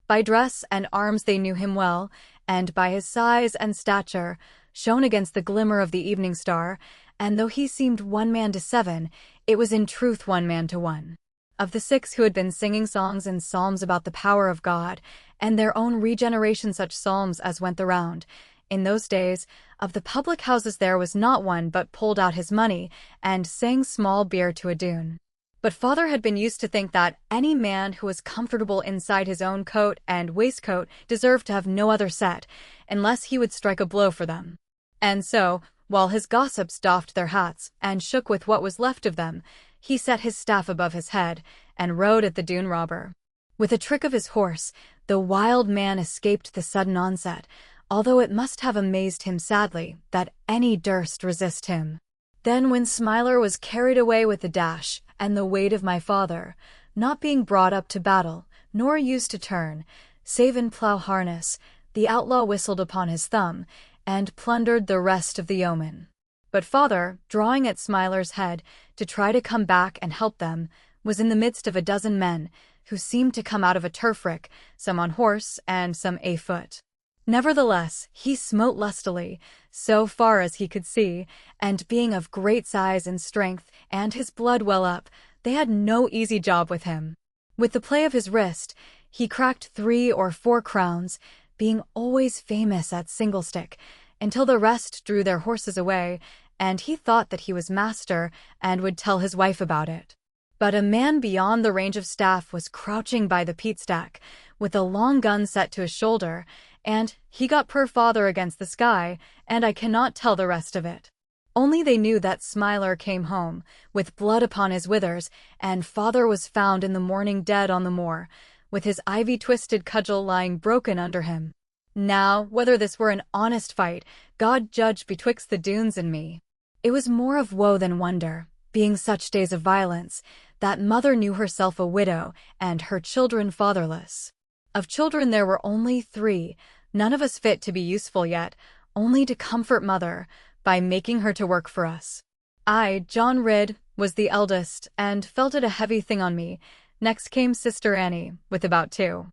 By dress and arms they knew him well, and by his size and stature, shone against the glimmer of the evening star, and though he seemed one man to 7, it was in truth one man to 1. Of the 6 who had been singing songs and psalms about the power of God, and their own regeneration, such psalms as went the round, in those days, of the public houses there was not one but pulled out his money, and sang small beer to a Doone. But father had been used to think that any man who was comfortable inside his own coat and waistcoat deserved to have no other set, unless he would strike a blow for them. And so, while his gossips doffed their hats and shook with what was left of them, he set his staff above his head and rode at the Doone robber. With a trick of his horse, the wild man escaped the sudden onset, although it must have amazed him sadly that any durst resist him. Then when Smiler was carried away with the dash and the weight of my father, not being brought up to battle, nor used to turn, save in plough harness, the outlaw whistled upon his thumb, and plundered the rest of the yeomen. But father, drawing at Smiler's head to try to come back and help them, was in the midst of a dozen men, who seemed to come out of a turf rick, some on horse and some afoot. Nevertheless, he smote lustily, so far as he could see, and being of great size and strength, and his blood well up, they had no easy job with him. With the play of his wrist, he cracked 3 or 4 crowns, being always famous at singlestick, until the rest drew their horses away, and he thought that he was master, and would tell his wife about it. But a man beyond the range of staff was crouching by the peat stack, with a long gun set to his shoulder, and he got poor father against the sky, and I cannot tell the rest of it. Only they knew that Smiler came home, with blood upon his withers, and father was found in the morning dead on the moor, with his ivy-twisted cudgel lying broken under him. Now, whether this were an honest fight, God judge betwixt the Doones and me. It was more of woe than wonder, being such days of violence, that mother knew herself a widow, and her children fatherless. Of children there were only 3, none of us fit to be useful yet, only to comfort mother, by making her to work for us. I, John Ridd, was the eldest, and felt it a heavy thing on me. Next came Sister Annie, with about 2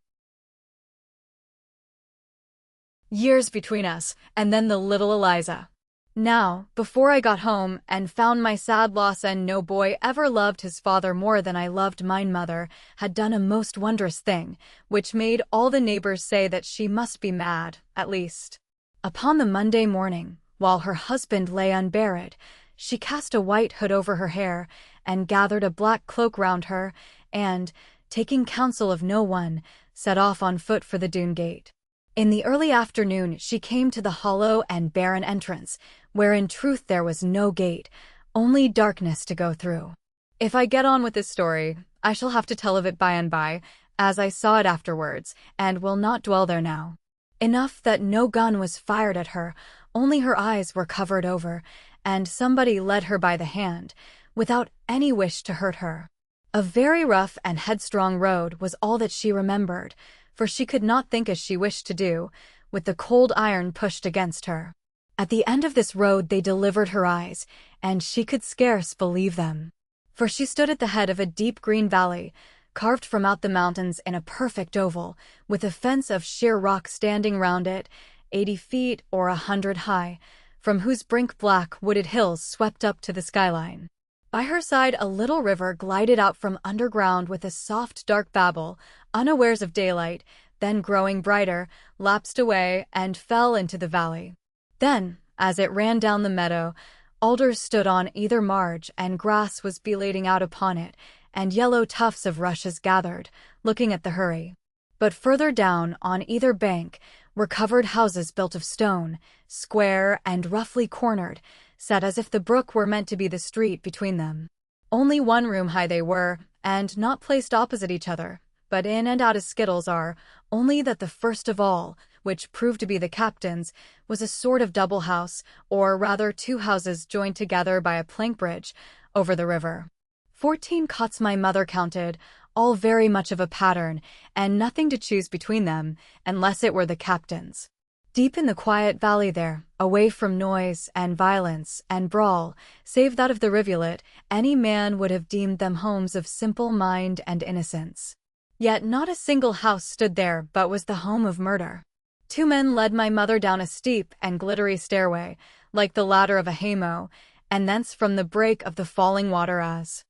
years between us, and then the little Eliza. Now, before I got home, and found my sad loss, and no boy ever loved his father more than I loved mine mother, had done a most wondrous thing, which made all the neighbors say that she must be mad, at least. Upon the Monday morning, while her husband lay unburied, she cast a white hood over her hair, and gathered a black cloak round her, and, taking counsel of no one, set off on foot for the Doone gate. In the early afternoon she came to the hollow and barren entrance, where in truth there was no gate, only darkness to go through. If I get on with this story, I shall have to tell of it by and by, as I saw it afterwards, and will not dwell there now. Enough that no gun was fired at her, only her eyes were covered over, and somebody led her by the hand, without any wish to hurt her. A very rough and headstrong road was all that she remembered, for she could not think as she wished to do, with the cold iron pushed against her. At the end of this road they delivered her eyes, and she could scarce believe them. For she stood at the head of a deep green valley, carved from out the mountains in a perfect oval, with a fence of sheer rock standing round it, 80 feet or 100 high, from whose brink black wooded hills swept up to the skyline. By her side a little river glided out from underground with a soft dark babble, unawares of daylight, then growing brighter, lapsed away and fell into the valley. Then, as it ran down the meadow, alders stood on either marge, and grass was belading out upon it, and yellow tufts of rushes gathered, looking at the hurry. But further down, on either bank, were covered houses built of stone, square and roughly cornered, set as if the brook were meant to be the street between them. Only one room high they were, and not placed opposite each other, but in and out as skittles are, only that the first of all, which proved to be the captain's, was a sort of double house, or rather 2 houses joined together by a plank bridge, over the river. 14 cots my mother counted, all very much of a pattern, and nothing to choose between them, unless it were the captain's. Deep in the quiet valley there, away from noise and violence and brawl, save that of the rivulet, any man would have deemed them homes of simple mind and innocence. Yet not a single house stood there but was the home of murder. 2 men led my mother down a steep and glittery stairway, like the ladder of a haymow, and thence from the break of the falling water as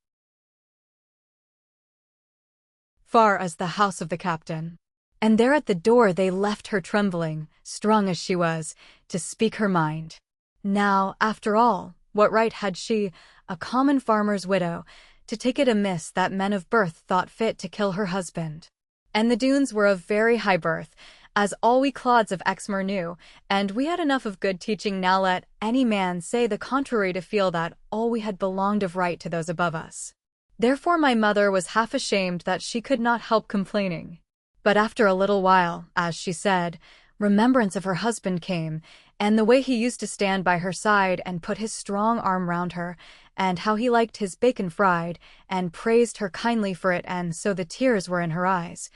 far as the house of the captain. And there at the door they left her trembling, strong as she was, to speak her mind. Now, after all, what right had she, a common farmer's widow, to take it amiss that men of birth thought fit to kill her husband? And the Doones were of very high birth, as all we clods of Exmoor knew, and we had enough of good teaching now let any man say the contrary to feel that all we had belonged of right to those above us. Therefore my mother was half ashamed that she could not help complaining. But after a little while, as she said, remembrance of her husband came, and the way he used to stand by her side and put his strong arm round her, and how he liked his bacon fried, and praised her kindly for it, and so the tears were in her eyes,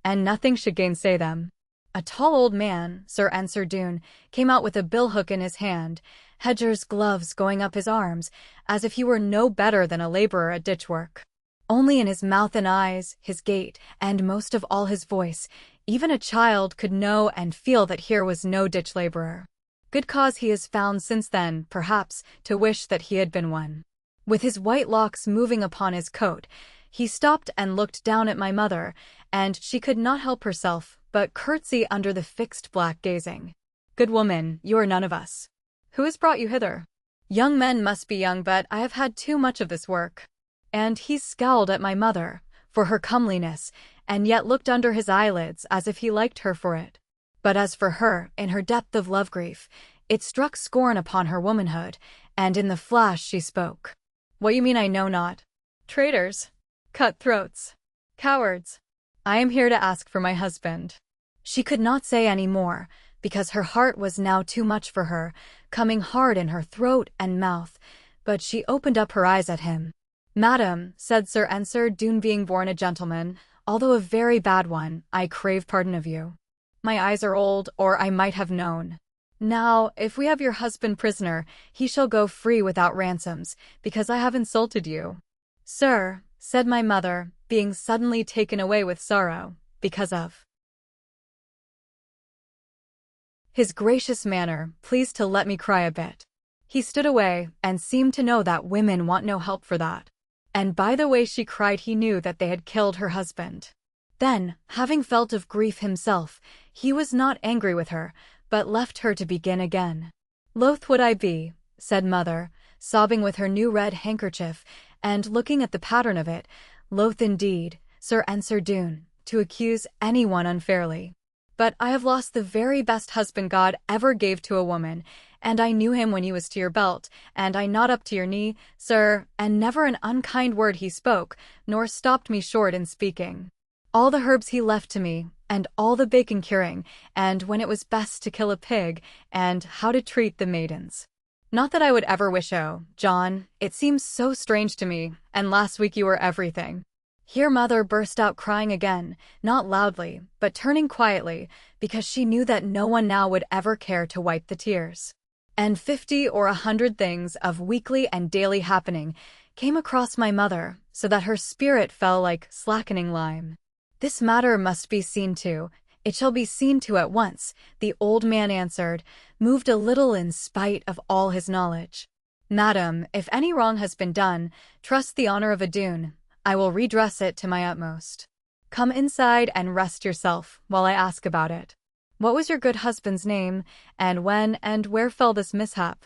and nothing should gainsay them. A tall old man, Sir Ensor Doone, came out with a bill-hook in his hand, hedger's gloves going up his arms, as if he were no better than a labourer at ditch-work. Only in his mouth and eyes, his gait, and most of all his voice, even a child could know and feel that here was no ditch labourer. Good cause he has found since then, perhaps, to wish that he had been one. With his white locks moving upon his coat, he stopped and looked down at my mother, and she could not help herself, but curtsy under the fixed black gazing. Good woman, you are none of us. Who has brought you hither? Young men must be young, but I have had too much of this work. And he scowled at my mother, for her comeliness, and yet looked under his eyelids as if he liked her for it. But as for her, in her depth of love-grief, it struck scorn upon her womanhood, and in the flash she spoke. What you mean I know not. Traitors, cutthroats, cowards. I am here to ask for my husband. She could not say any more, because her heart was now too much for her, coming hard in her throat and mouth, but she opened up her eyes at him. Madam, said Sir Ensor Doone, being born a gentleman, although a very bad one, I crave pardon of you. My eyes are old, or I might have known. Now, if we have your husband prisoner, he shall go free without ransoms, because I have insulted you. Sir, said my mother, being suddenly taken away with sorrow, because of his gracious manner, please to let me cry a bit. He stood away, and seemed to know that women want no help for that. And by the way she cried he knew that they had killed her husband. Then, having felt of grief himself, he was not angry with her, but left her to begin again. Loath would I be, said mother, sobbing with her new red handkerchief, and looking at the pattern of it, loath indeed, Sir Ensor Doone, to accuse anyone unfairly. But I have lost the very best husband God ever gave to a woman, and I knew him when he was to your belt, and I not up to your knee, sir, and never an unkind word he spoke, nor stopped me short in speaking. All the herbs he left to me, and all the bacon curing, and when it was best to kill a pig, and how to treat the maidens. Not that I would ever wish, oh, John, it seems so strange to me, and last week you were everything. Here mother burst out crying again, not loudly, but turning quietly, because she knew that no one now would ever care to wipe the tears. And 50 or 100 things of weekly and daily happening came across my mother, so that her spirit fell like slackening lime. This matter must be seen to, it shall be seen to at once, the old man answered, moved a little in spite of all his knowledge. Madam, if any wrong has been done, trust the honor of a Doone. I will redress it to my utmost. Come inside and rest yourself while I ask about it. What was your good husband's name, and when and where fell this mishap?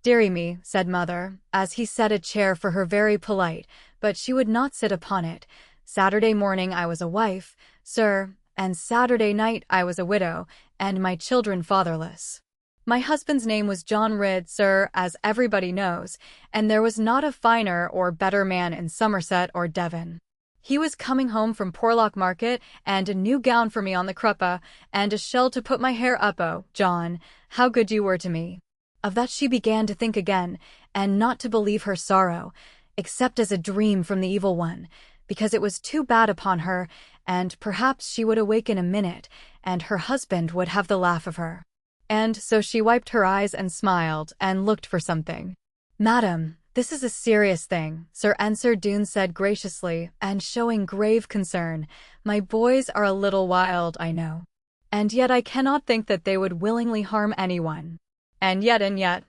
Dearie me, said mother, as he set a chair for her very polite, but she would not sit upon it. Saturday morning I was a wife, sir, and Saturday night I was a widow, and my children fatherless. My husband's name was John Ridd, sir, as everybody knows, and there was not a finer or better man in Somerset or Devon. He was coming home from Porlock Market, and a new gown for me on the cruppa, and a shell to put my hair up. Oh, John, how good you were to me. Of that she began to think again, and not to believe her sorrow, except as a dream from the evil one, because it was too bad upon her, and perhaps she would awake in a minute, and her husband would have the laugh of her. And so she wiped her eyes and smiled, and looked for something. Madam, this is a serious thing, Sir Ensor Doone said graciously, and showing grave concern. My boys are a little wild, I know. And yet I cannot think that they would willingly harm anyone. And yet.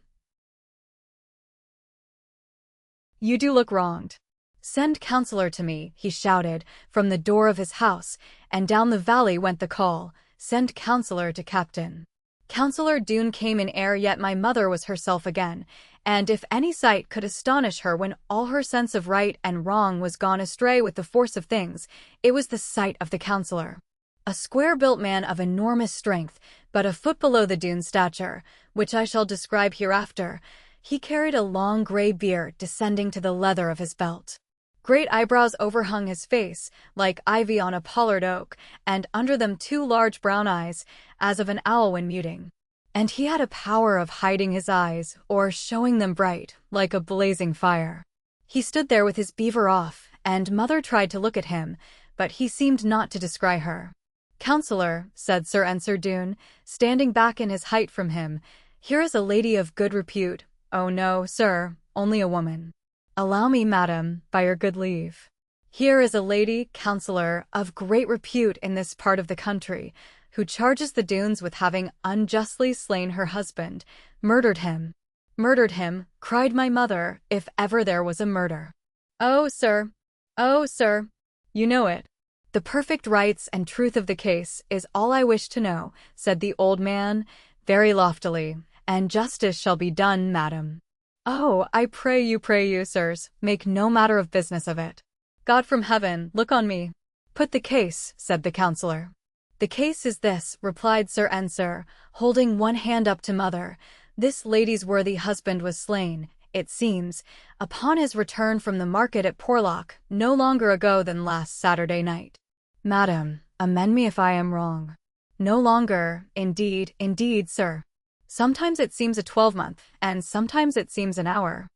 You do look wronged. Send Counselor to me, he shouted, from the door of his house, and down the valley went the call, send Counselor to Captain. Counselor Doone came in ere yet my mother was herself again, and if any sight could astonish her when all her sense of right and wrong was gone astray with the force of things, it was the sight of the Counselor. A square-built man of enormous strength, but a foot below the Doone stature, which I shall describe hereafter. He carried a long grey beard descending to the leather of his belt. Great eyebrows overhung his face, like ivy on a pollard oak, and under them 2 large brown eyes, as of an owl when muting. And he had a power of hiding his eyes, or showing them bright, like a blazing fire. He stood there with his beaver off, and mother tried to look at him, but he seemed not to descry her. Counselor, said Sir Ensor Doone, standing back in his height from him, here is a lady of good repute. Oh no, sir, only a woman. Allow me, madam, by your good leave. Here is a lady, Counselor, of great repute in this part of the country, who charges the Doones with having unjustly slain her husband, murdered him. Murdered him, cried my mother, if ever there was a murder. Oh, sir, you know it. The perfect rights and truth of the case is all I wish to know, said the old man, very loftily, and justice shall be done, madam. Oh, I pray you, sirs, make no matter of business of it. God from heaven, look on me. Put the case, said the Counselor. The case is this, replied Sir Ensor, holding one hand up to mother. This lady's worthy husband was slain, it seems, upon his return from the market at Porlock, no longer ago than last Saturday night. Madam, amend me if I am wrong. No longer, indeed, sir. Sometimes it seems a 12-month, and sometimes it seems an hour.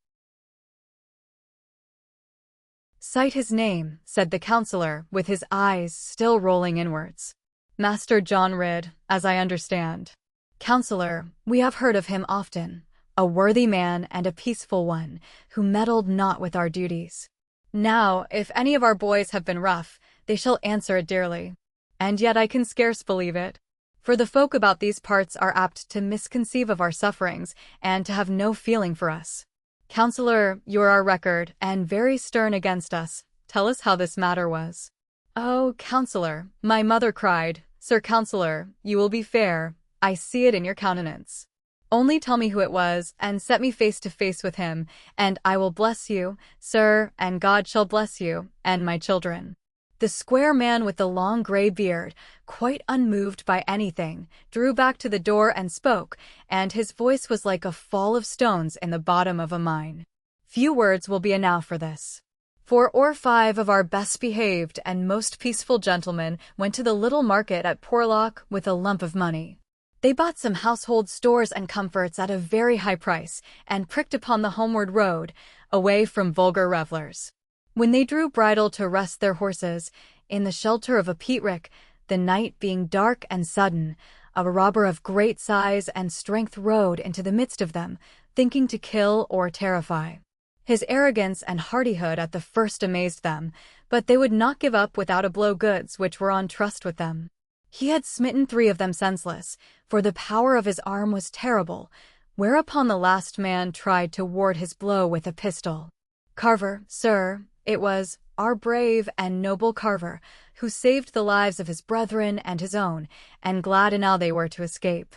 Cite his name, said the Counselor, with his eyes still rolling inwards. Master John Ridd, as I understand. Counselor, we have heard of him often, a worthy man and a peaceful one, who meddled not with our duties. Now, if any of our boys have been rough, they shall answer it dearly. And yet I can scarce believe it. For the folk about these parts are apt to misconceive of our sufferings, and to have no feeling for us. Counselor, you're our record, and very stern against us. Tell us how this matter was. Oh, Counselor, my mother cried, Sir Counselor, you will be fair, I see it in your countenance. Only tell me who it was, and set me face to face with him, and I will bless you, sir, and God shall bless you, and my children. The square man with the long grey beard, quite unmoved by anything, drew back to the door and spoke, and his voice was like a fall of stones in the bottom of a mine. Few words will be enow for this. 4 or 5 of our best behaved and most peaceful gentlemen went to the little market at Porlock with a lump of money. They bought some household stores and comforts at a very high price, and pricked upon the homeward road, away from vulgar revellers. When they drew bridle to rest their horses, in the shelter of a peat-rick, the night being dark and sudden, a robber of great size and strength rode into the midst of them, thinking to kill or terrify. His arrogance and hardihood at the first amazed them, but they would not give up without a blow goods which were on trust with them. He had smitten 3 of them senseless, for the power of his arm was terrible, whereupon the last man tried to ward his blow with a pistol. Carver, sir, it was, our brave and noble Carver, who saved the lives of his brethren and his own, and glad enow they were to escape.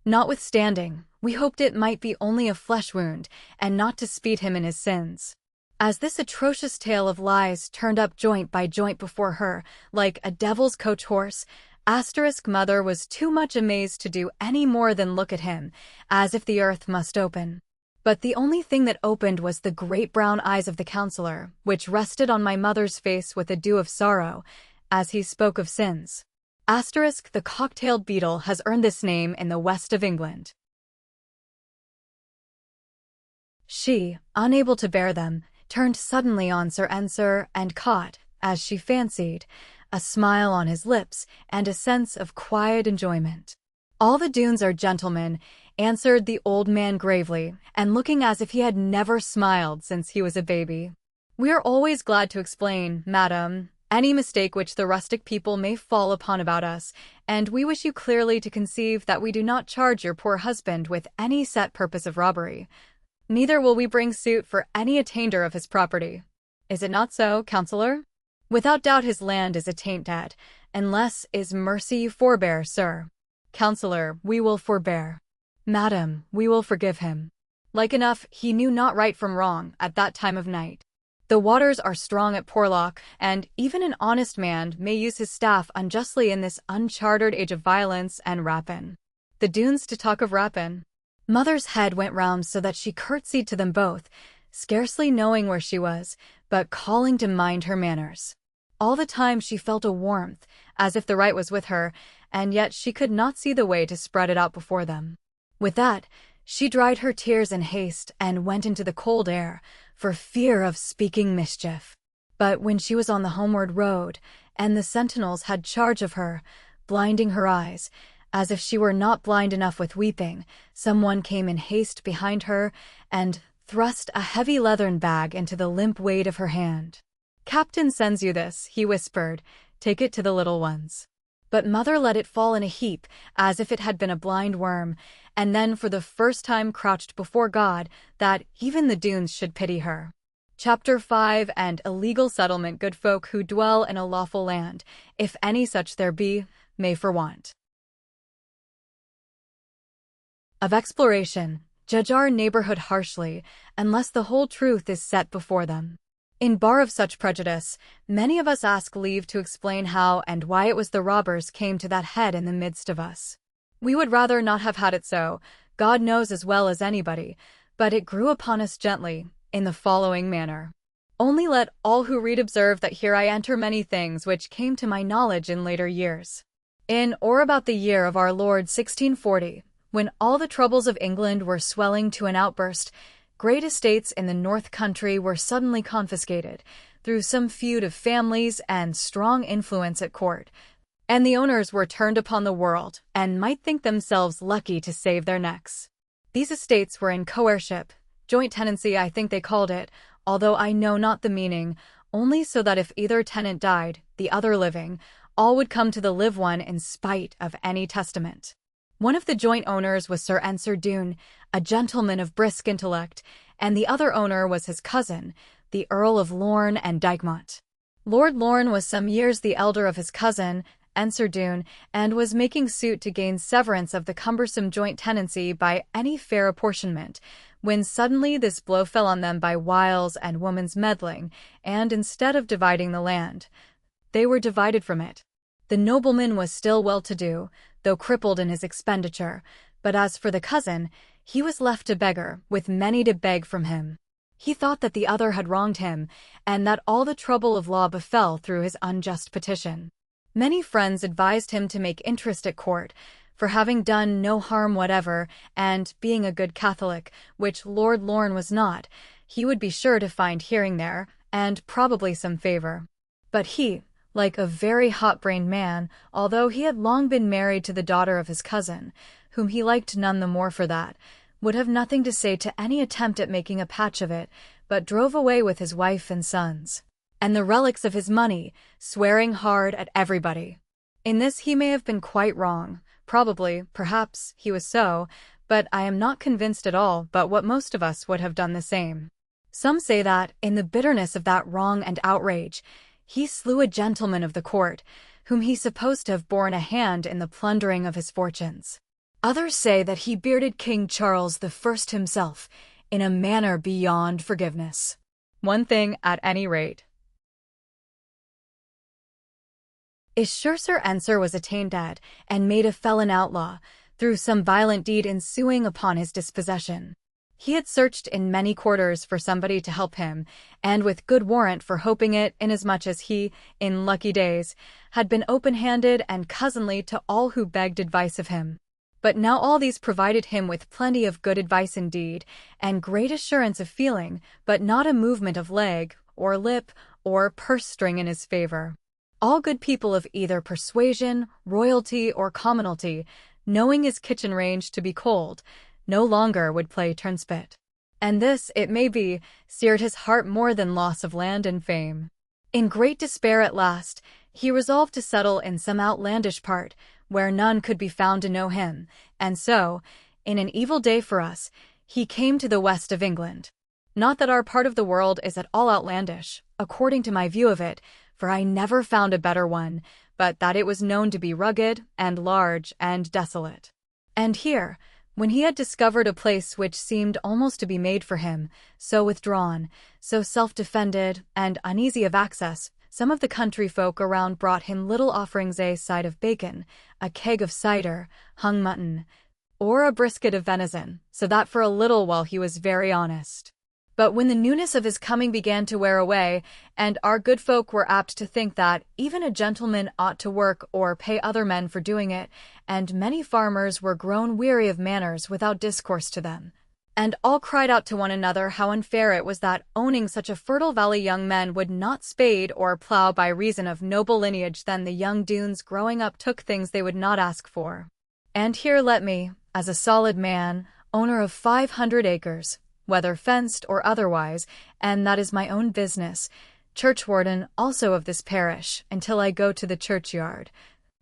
Notwithstanding, we hoped it might be only a flesh wound, and not to speed him in his sins. As this atrocious tale of lies turned up joint by joint before her, like a devil's coach horse, Mother was too much amazed to do any more than look at him, as if the earth must open. But the only thing that opened was the great brown eyes of the counselor, which rested on my mother's face with a dew of sorrow, as he spoke of sins. The cock-tailed beetle has earned this name in the west of England. She, unable to bear them, turned suddenly on Sir Ensor and caught, as she fancied, a smile on his lips and a sense of quiet enjoyment. "All the Doones are gentlemen," answered the old man gravely, and looking as if he had never smiled since he was a baby. "We are always glad to explain, madam, any mistake which the rustic people may fall upon about us, and we wish you clearly to conceive that we do not charge your poor husband with any set purpose of robbery. Neither will we bring suit for any attainder of his property. Is it not so, counsellor? Without doubt his land is attaint dead, unless is mercy you forbear, sir. Counsellor, we will forbear. Madam, we will forgive him. Like enough he knew not right from wrong at that time of night. The waters are strong at Porlock, and even an honest man may use his staff unjustly in this unchartered age of violence and rapine. The Doones to talk of rapine." Mother's head went round so that she curtsied to them both, scarcely knowing where she was, but calling to mind her manners. All the time she felt a warmth, as if the right was with her, and yet she could not see the way to spread it out before them. With that, she dried her tears in haste and went into the cold air, for fear of speaking mischief. But when she was on the homeward road, and the sentinels had charge of her, blinding her eyes, as if she were not blind enough with weeping, someone came in haste behind her, and thrust a heavy leathern bag into the limp weight of her hand. "Captain sends you this," he whispered. "Take it to the little ones." But Mother let it fall in a heap, as if it had been a blind worm, and then for the first time crouched before God, that even the Doones should pity her. Chapter 5 And illegal settlement. Good folk who dwell in a lawful land, if any such there be, may for want of exploration, judge our neighborhood harshly, unless the whole truth is set before them. In bar of such prejudice, many of us ask leave to explain how and why it was the robbers came to that head in the midst of us. We would rather not have had it so, God knows as well as anybody, but it grew upon us gently, in the following manner. Only let all who read observe that here I enter many things which came to my knowledge in later years. In or about the year of our Lord 1640, when all the troubles of England were swelling to an outburst, great estates in the north country were suddenly confiscated, through some feud of families and strong influence at court, and the owners were turned upon the world, and might think themselves lucky to save their necks. These estates were in coheirship, joint tenancy I think they called it, although I know not the meaning, only so that if either tenant died, the other living, all would come to the live one in spite of any testament. One of the joint owners was Sir Ensor Doone, a gentleman of brisk intellect, and the other owner was his cousin, the Earl of Lorne and Dykemont. Lord Lorne was some years the elder of his cousin, Ensor Doone, and was making suit to gain severance of the cumbersome joint tenancy by any fair apportionment, when suddenly this blow fell on them by wiles and woman's meddling, and instead of dividing the land, they were divided from it. The nobleman was still well-to-do, though crippled in his expenditure, but as for the cousin, he was left a beggar, with many to beg from him. He thought that the other had wronged him, and that all the trouble of law befell through his unjust petition. Many friends advised him to make interest at court, for having done no harm whatever, and being a good Catholic, which Lord Lorne was not, he would be sure to find hearing there, and probably some favor. But he, like a very hot-brained man, although he had long been married to the daughter of his cousin, whom he liked none the more for that, would have nothing to say to any attempt at making a patch of it, but drove away with his wife and sons, and the relics of his money, swearing hard at everybody. In this he may have been quite wrong. Probably, perhaps, he was so, but I am not convinced at all but what most of us would have done the same. Some say that, in the bitterness of that wrong and outrage, he slew a gentleman of the court, whom he supposed to have borne a hand in the plundering of his fortunes. Others say that he bearded King Charles I himself, in a manner beyond forgiveness. One thing, at any rate, is sure Sir Ensor was attainted dead, and made a felon outlaw, through some violent deed ensuing upon his dispossession. He had searched in many quarters for somebody to help him, and with good warrant for hoping it, inasmuch as he, in lucky days, had been open-handed and cousinly to all who begged advice of him. But now all these provided him with plenty of good advice indeed, and great assurance of feeling, but not a movement of leg, or lip, or purse-string in his favor. All good people of either persuasion, royalty, or commonalty, knowing his kitchen range to be cold, no longer would play turnspit. And this, it may be, seared his heart more than loss of land and fame. In great despair at last, he resolved to settle in some outlandish part, where none could be found to know him, and so, in an evil day for us, he came to the west of England. Not that our part of the world is at all outlandish, according to my view of it, for I never found a better one, but that it was known to be rugged, and large, and desolate. And here, when he had discovered a place which seemed almost to be made for him, so withdrawn, so self-defended, and uneasy of access, some of the country folk around brought him little offerings, a side of bacon, a keg of cider, hung mutton, or a brisket of venison, so that for a little while he was very honest. But when the newness of his coming began to wear away, and our good folk were apt to think that even a gentleman ought to work or pay other men for doing it, and many farmers were grown weary of manners without discourse to them, and all cried out to one another how unfair it was that, owning such a fertile valley, young men would not spade or plough by reason of noble lineage, then the young Doones growing up took things they would not ask for. And here let me, as a solid man, owner of 500 acres, whether fenced or otherwise, and that is my own business, churchwarden also of this parish, until I go to the churchyard,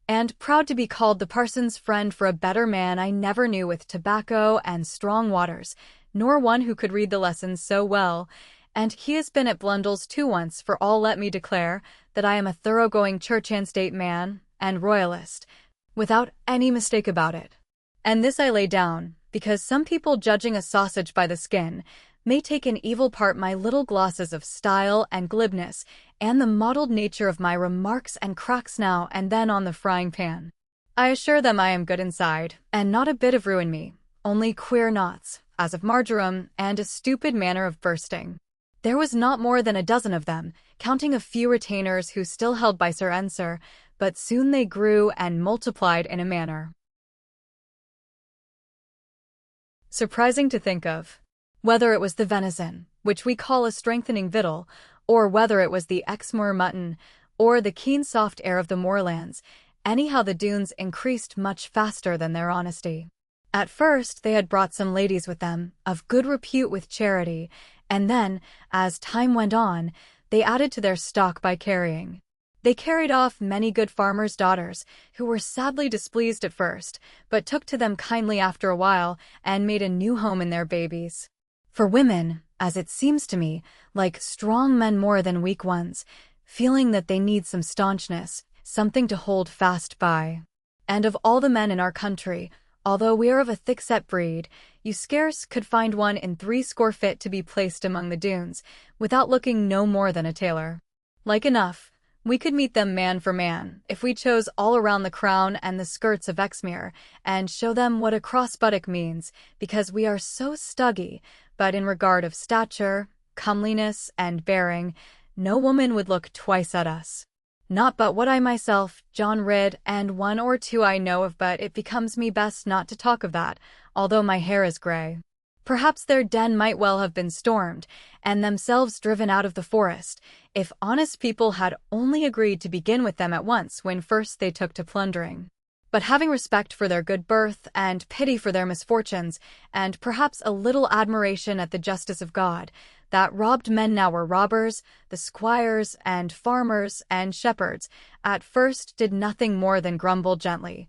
and proud to be called the parson's friend, for a better man I never knew with tobacco and strong waters, nor one who could read the lessons so well, and he has been at Blundell's too once, for all let me declare that I am a thoroughgoing church and state man, and royalist, without any mistake about it. And this I lay down, because some people, judging a sausage by the skin, may take in evil part my little glosses of style and glibness, and the mottled nature of my remarks and cracks now and then on the frying pan. I assure them I am good inside, and not a bit of ruin me, only queer knots, as of marjoram, and a stupid manner of bursting. There was not more than a dozen of them, counting a few retainers who still held by Sir Ensor, but soon they grew and multiplied in a manner surprising to think of. Whether it was the venison, which we call a strengthening victual, or whether it was the Exmoor mutton, or the keen soft air of the moorlands, anyhow the Doones increased much faster than their honesty. At first they had brought some ladies with them, of good repute with charity, and then, as time went on, they added to their stock by carrying. They carried off many good farmers' daughters, who were sadly displeased at first, but took to them kindly after a while, and made a new home in their babies. For women, as it seems to me, like strong men more than weak ones, feeling that they need some staunchness, something to hold fast by. And of all the men in our country, although we are of a thick-set breed, you scarce could find one in 80 fit to be placed among the Doones, without looking no more than a tailor. Like enough, we could meet them man for man, if we chose, all around the crown and the skirts of Exmoor, and show them what a cross-buttock means, because we are so stuggy, but in regard of stature, comeliness, and bearing, no woman would look twice at us. Not but what I myself, John Ridd, and one or two I know of, but it becomes me best not to talk of that, although my hair is grey. Perhaps their den might well have been stormed, and themselves driven out of the forest, if honest people had only agreed to begin with them at once when first they took to plundering. But having respect for their good birth, and pity for their misfortunes, and perhaps a little admiration at the justice of God, that robbed men now were robbers, the squires, and farmers, and shepherds, at first did nothing more than grumble gently,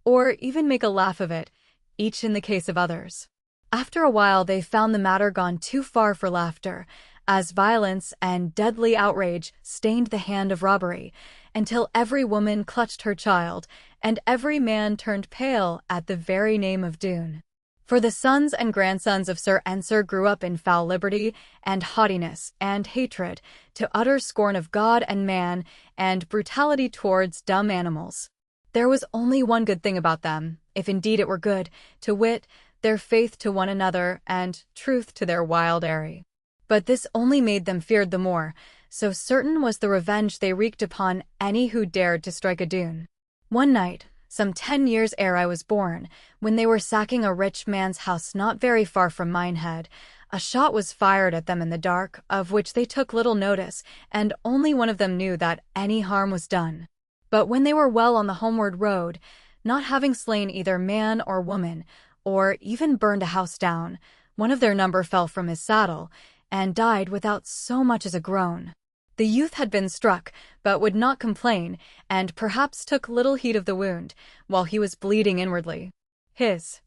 or even make a laugh of it, each in the case of others. After a while they found the matter gone too far for laughter, as violence and deadly outrage stained the hand of robbery, until every woman clutched her child, and every man turned pale at the very name of Doone. For the sons and grandsons of Sir Ensor grew up in foul liberty, and haughtiness, and hatred, to utter scorn of God and man, and brutality towards dumb animals. There was only one good thing about them, if indeed it were good, to wit, their faith to one another, and truth to their wild airy. But this only made them feared the more, so certain was the revenge they wreaked upon any who dared to strike a Doone. One night, some 10 years ere I was born, when they were sacking a rich man's house not very far from Minehead, a shot was fired at them in the dark, of which they took little notice, and only one of them knew that any harm was done. But when they were well on the homeward road, not having slain either man or woman, or even burned a house down, one of their number fell from his saddle, and died without so much as a groan. The youth had been struck, but would not complain, and perhaps took little heed of the wound, while he was bleeding inwardly. His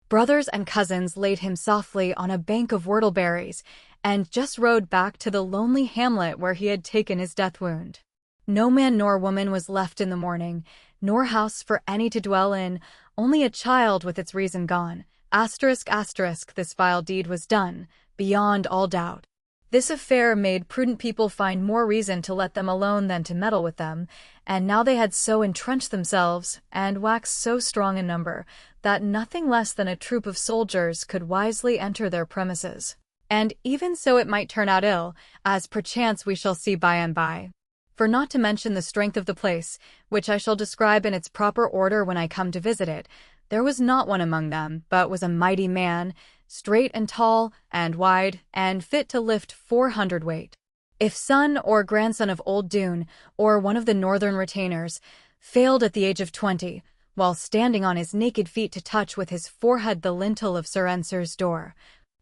brothers and cousins laid him softly on a bank of whortleberries, and just rode back to the lonely hamlet where he had taken his death wound. No man nor woman was left in the morning, nor house for any to dwell in, only a child with its reason gone. This vile deed was done, beyond all doubt. This affair made prudent people find more reason to let them alone than to meddle with them, and now they had so entrenched themselves, and waxed so strong in number, that nothing less than a troop of soldiers could wisely enter their premises. And even so it might turn out ill, as perchance we shall see by and by. For not to mention the strength of the place, which I shall describe in its proper order when I come to visit it, there was not one among them, but was a mighty man, straight and tall, and wide, and fit to lift 400 weight. If son or grandson of old Doone, or one of the northern retainers, failed at the age of 20, while standing on his naked feet to touch with his forehead the lintel of Sir Ensor's door,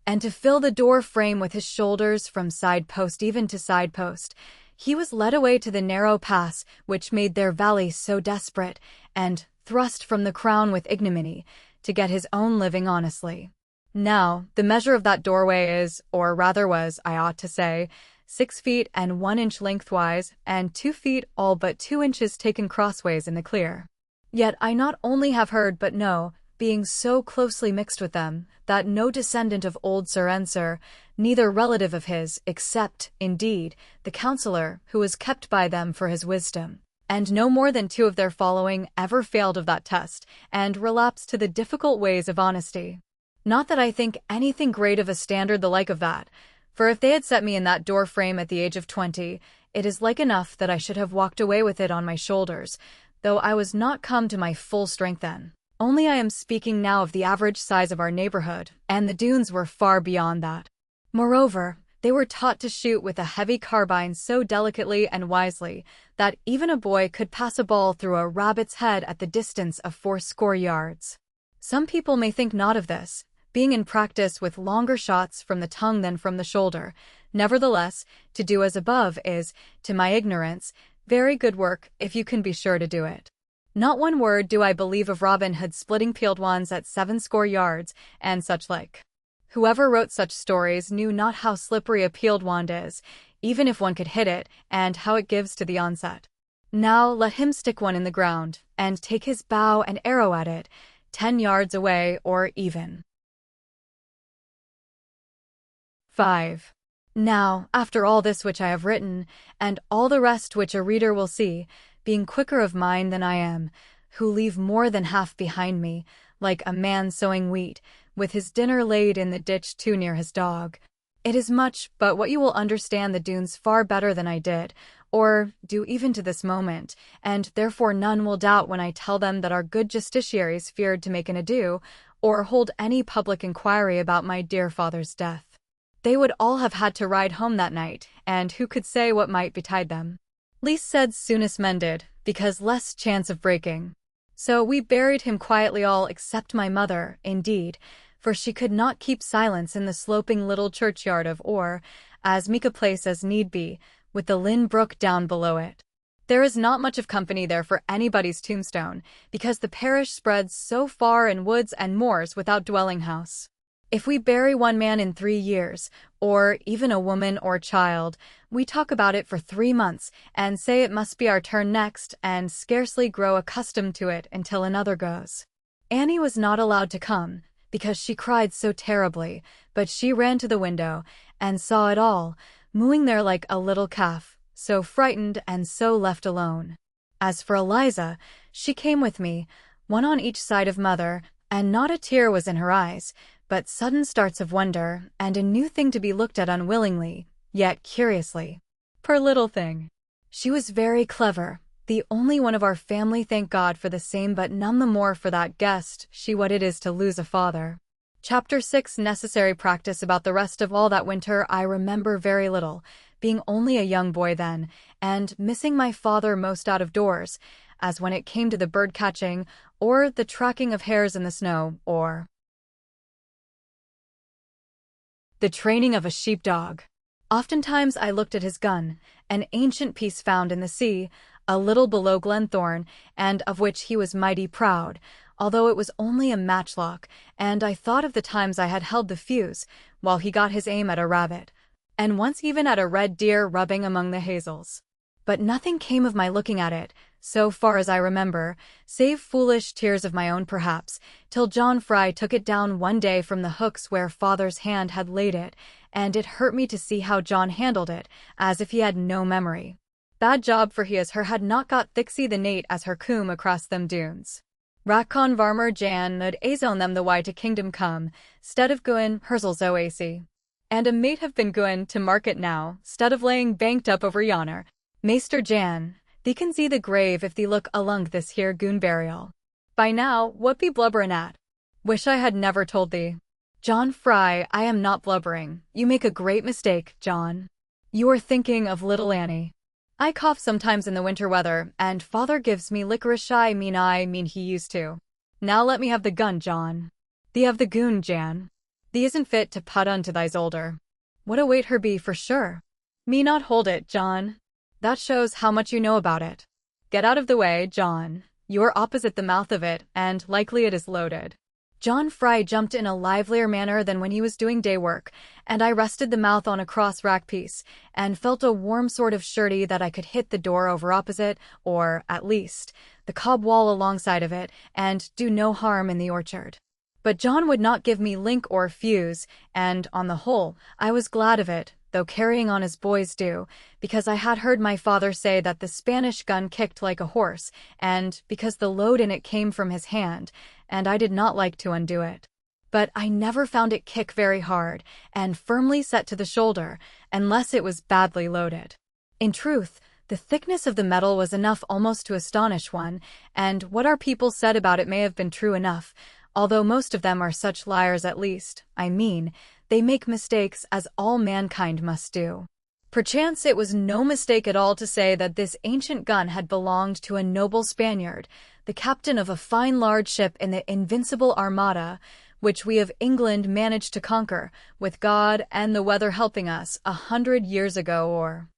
and to fill the door frame with his shoulders from side post even to side post, he was led away to the narrow pass which made their valley so desperate, and thrust from the crown with ignominy, to get his own living honestly. Now, the measure of that doorway is, or rather was, I ought to say, 6 feet and 1 inch lengthwise, and 2 feet all but 2 inches taken crossways in the clear. Yet I not only have heard but know, being so closely mixed with them, that no descendant of old Sir Ensor, neither relative of his, except, indeed, the counsellor, who was kept by them for his wisdom, and no more than 2 of their following ever failed of that test, and relapsed to the difficult ways of honesty. Not that I think anything great of a standard the like of that, for if they had set me in that door frame at the age of 20, it is like enough that I should have walked away with it on my shoulders, though I was not come to my full strength then. Only I am speaking now of the average size of our neighborhood, and the Doones were far beyond that. Moreover, they were taught to shoot with a heavy carbine so delicately and wisely that even a boy could pass a ball through a rabbit's head at the distance of 80 yards. Some people may think not of this, being in practice with longer shots from the tongue than from the shoulder. Nevertheless, to do as above is, to my ignorance, very good work if you can be sure to do it. Not one word do I believe of Robin Hood splitting peeled wands at 70 yards, and such like. Whoever wrote such stories knew not how slippery a peeled wand is, even if one could hit it, and how it gives to the onset. Now let him stick one in the ground, and take his bow and arrow at it, 10 yards away or even 5. Now, after all this which I have written, and all the rest which a reader will see, being quicker of mind than I am, who leave more than half behind me, like a man sowing wheat, with his dinner laid in the ditch too near his dog. It is much, but what you will understand the Doones far better than I did, or do even to this moment, and therefore none will doubt when I tell them that our good justiciaries feared to make an ado, or hold any public inquiry about my dear father's death. They would all have had to ride home that night, and who could say what might betide them? Least said soonest mended, because less chance of breaking. So we buried him quietly, all except my mother, indeed, for she could not keep silence in the sloping little churchyard of Or, as meek a place as need be, with the Lynn Brook down below it. There is not much of company there for anybody's tombstone, because the parish spreads so far in woods and moors without dwelling house. If we bury one man in 3 years, or even a woman or child, we talk about it for 3 months, and say it must be our turn next, and scarcely grow accustomed to it until another goes. Annie was not allowed to come, because she cried so terribly, but she ran to the window, and saw it all, mooing there like a little calf, so frightened and so left alone. As for Eliza, she came with me, one on each side of mother, and not a tear was in her eyes, but sudden starts of wonder, and a new thing to be looked at unwillingly, yet curiously. Poor little thing. She was very clever, the only one of our family, thank God for the same, but none the more for that guessed she what it is to lose a father. Chapter 6. Necessary practice. About the rest of all that winter I remember very little, being only a young boy then, and missing my father most out of doors, as when it came to the bird catching, or the tracking of hares in the snow, or the training of a sheepdog. Oftentimes I looked at his gun, an ancient piece found in the sea, a little below Glenthorne, and of which he was mighty proud, although it was only a matchlock, and I thought of the times I had held the fuse, while he got his aim at a rabbit, and once even at a red deer rubbing among the hazels. But nothing came of my looking at it, so far as I remember, save foolish tears of my own perhaps, till John Fry took it down one day from the hooks where father's hand had laid it, and it hurt me to see how John handled it, as if he had no memory. Bad job for he as her had not got thixie the nate as her coom across them dunes. Rackon varmer Jan nud azon them the way to kingdom come, stead of goin herzels oac. And a mate have been goin to market now, stead of laying banked up over yonner. Maester Jan, thee can see the grave if thee look along this here goon burial. By now, what be blubberin' at? Wish I had never told thee. John Fry, I am not blubbering. You make a great mistake, John. You are thinking of little Annie. I cough sometimes in the winter weather, and father gives me licorice. I mean he used to. Now let me have the gun, John. Thee have the goon, Jan. Thee isn't fit to put unto thy's older. What a weight her be for sure. Me not hold it, John. That shows how much you know about it. Get out of the way, John. You're opposite the mouth of it, and likely it is loaded. John Fry jumped in a livelier manner than when he was doing day work, and I rested the mouth on a cross rack piece, and felt a warm sort of surety that I could hit the door over opposite, or, at least, the cob wall alongside of it, and do no harm in the orchard. But John would not give me link or fuse, and, on the whole, I was glad of it, though carrying on as boys do, because I had heard my father say that the Spanish gun kicked like a horse, and because the load in it came from his hand, and I did not like to undo it. But I never found it kick very hard, and firmly set to the shoulder, unless it was badly loaded. In truth, the thickness of the metal was enough almost to astonish one, and what our people said about it may have been true enough, although most of them are such liars, at least, I mean, they make mistakes as all mankind must do. Perchance it was no mistake at all to say that this ancient gun had belonged to a noble Spaniard, the captain of a fine large ship in the invincible Armada, which we of England managed to conquer, with God and the weather helping us, 100 years ago or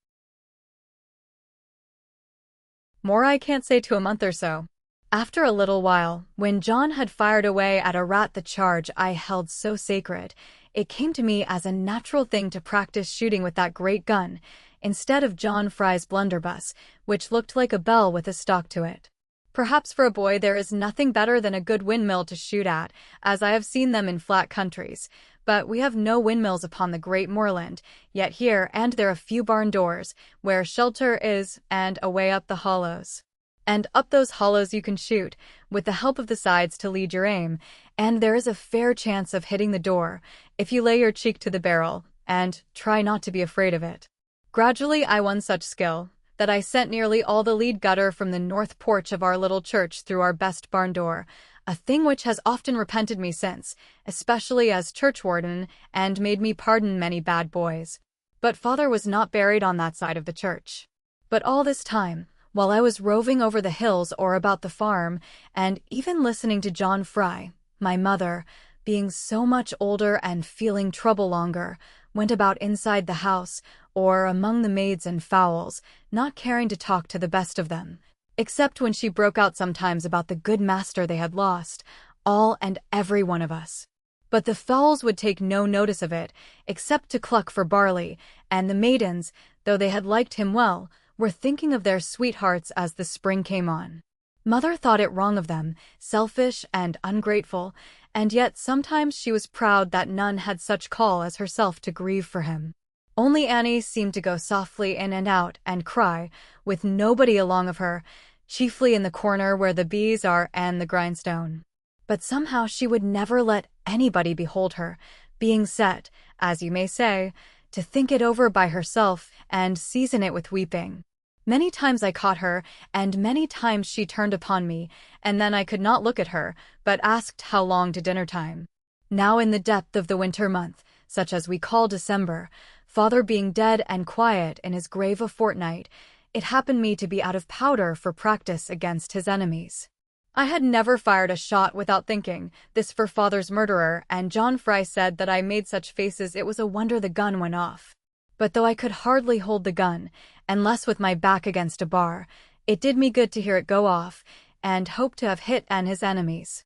more. I can't say, to a month or so. After a little while, when John had fired away at a rat the charge I held so sacred, it came to me as a natural thing to practice shooting with that great gun, instead of John Fry's blunderbuss, which looked like a bell with a stock to it. Perhaps for a boy there is nothing better than a good windmill to shoot at, as I have seen them in flat countries, but we have no windmills upon the great moorland, yet here and there a few barn doors, where shelter is, and away up the hollows. And up those hollows you can shoot, with the help of the sides to lead your aim, and there is a fair chance of hitting the door, if you lay your cheek to the barrel, and try not to be afraid of it. Gradually I won such skill, that I sent nearly all the lead gutter from the north porch of our little church through our best barn door, a thing which has often repented me since, especially as churchwarden, and made me pardon many bad boys. But father was not buried on that side of the church. But all this time, while I was roving over the hills or about the farm, and even listening to John Fry, my mother, being so much older and feeling trouble longer, went about inside the house, or among the maids and fowls, not caring to talk to the best of them, except when she broke out sometimes about the good master they had lost, all and every one of us. But the fowls would take no notice of it, except to cluck for barley, and the maidens, though they had liked him well, were thinking of their sweethearts as the spring came on. Mother thought it wrong of them, selfish and ungrateful, and yet sometimes she was proud that none had such call as herself to grieve for him. Only Annie seemed to go softly in and out and cry, with nobody along of her, chiefly in the corner where the bees are and the grindstone. But somehow she would never let anybody behold her, being set, as you may say, to think it over by herself and season it with weeping. Many times I caught her, and many times she turned upon me, and then I could not look at her, but asked how long to dinner time. Now in the depth of the winter month, such as we call December, father being dead and quiet in his grave a fortnight, it happened me to be out of powder for practice against his enemies. I had never fired a shot without thinking, this for father's murderer, and John Fry said that I made such faces it was a wonder the gun went off. But though I could hardly hold the gun, unless with my back against a bar, it did me good to hear it go off, and hope to have hit and his enemies.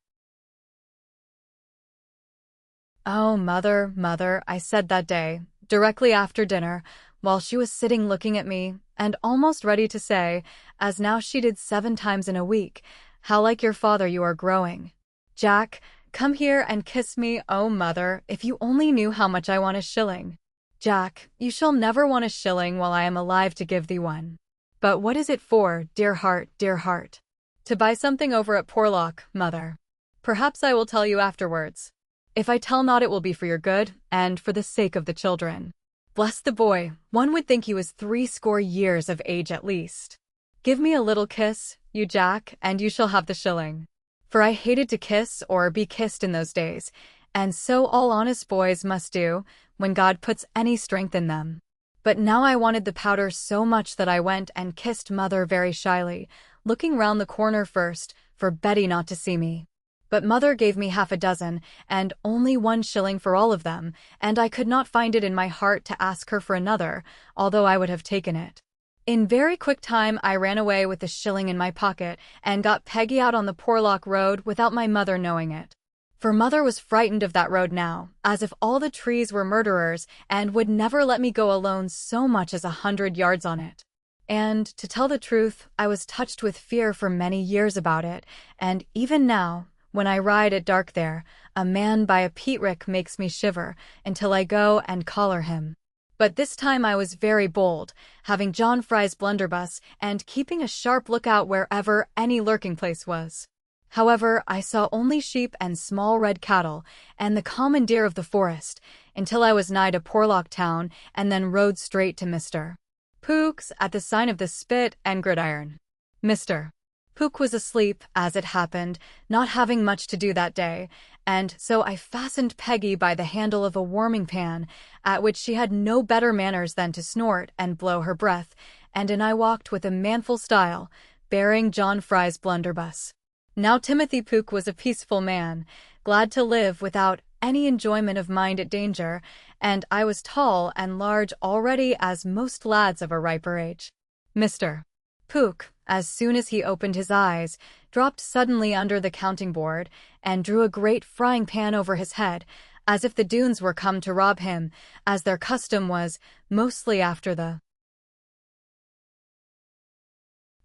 "Oh, mother, mother," I said that day, directly after dinner, while she was sitting looking at me, and almost ready to say, as now she did 7 times in a week, "How like your father you are growing. Jack, come here and kiss me. Oh, mother, if you only knew how much I want a shilling. Jack, you shall never want a shilling while I am alive to give thee one." "But what is it for, dear heart, dear heart?" "To buy something over at Porlock, mother. Perhaps I will tell you afterwards. If I tell not, it will be for your good, and for the sake of the children." Bless the boy, one would think he was 80 years of age at least. "Give me a little kiss, you Jack, and you shall have the shilling." For I hated to kiss or be kissed in those days, and so all honest boys must do, when God puts any strength in them. But now I wanted the powder so much that I went and kissed mother very shyly, looking round the corner first, for Betty not to see me. But mother gave me 6 and only 1 shilling for all of them, and I could not find it in my heart to ask her for another, although I would have taken it. In very quick time I ran away with the shilling in my pocket, and got Peggy out on the Porlock road without my mother knowing it. For mother was frightened of that road now, as if all the trees were murderers, and would never let me go alone so much as 100 yards on it. And, to tell the truth, I was touched with fear for many years about it, and even now, when I ride at dark there, a man by a peat-rick makes me shiver, until I go and collar him. But this time I was very bold, having John Fry's blunderbuss, and keeping a sharp lookout wherever any lurking place was. However, I saw only sheep and small red cattle, and the common deer of the forest, until I was nigh to Porlock town, and then rode straight to Mr. Pook's at the sign of the Spit and Gridiron. Mr. Pook was asleep, as it happened, not having much to do that day, and so I fastened Peggy by the handle of a warming pan, at which she had no better manners than to snort and blow her breath, and in I walked with a manful style, bearing John Fry's blunderbuss. Now Timothy Pook was a peaceful man, glad to live without any enjoyment of mind at danger, and I was tall and large already as most lads of a riper age. Mr. Pook, as soon as he opened his eyes, dropped suddenly under the counting-board, and drew a great frying-pan over his head, as if the Doones were come to rob him, as their custom was, mostly after the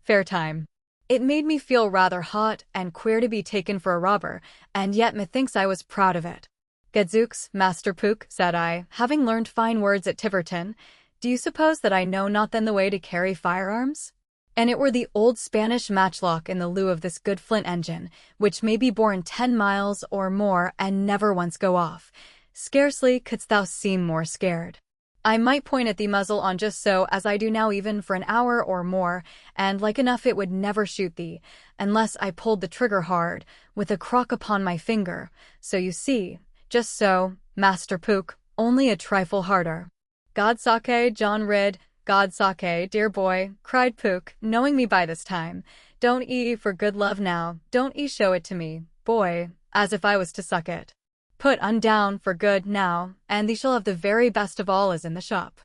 fair time. It made me feel rather hot and queer to be taken for a robber, and yet methinks I was proud of it. "Gadzooks, Master Pook," said I, having learned fine words at Tiverton, "do you suppose that I know not then the way to carry firearms? And it were the old Spanish matchlock in the lieu of this good flint engine, which may be borne 10 miles or more and never once go off. Scarcely couldst thou seem more scared." I might point at the muzzle on just so as I do now even for an hour or more, and like enough it would never shoot thee, unless I pulled the trigger hard, with a crock upon my finger. So you see, just so, Master Pook, only a trifle harder. God sake, John Ridd, God sake, dear boy, cried Pook, knowing me by this time. Don't ee for good love now, don't ee show it to me, boy, as if I was to suck it. Put un down for good now, and thee shall have the very best of all is in the shop.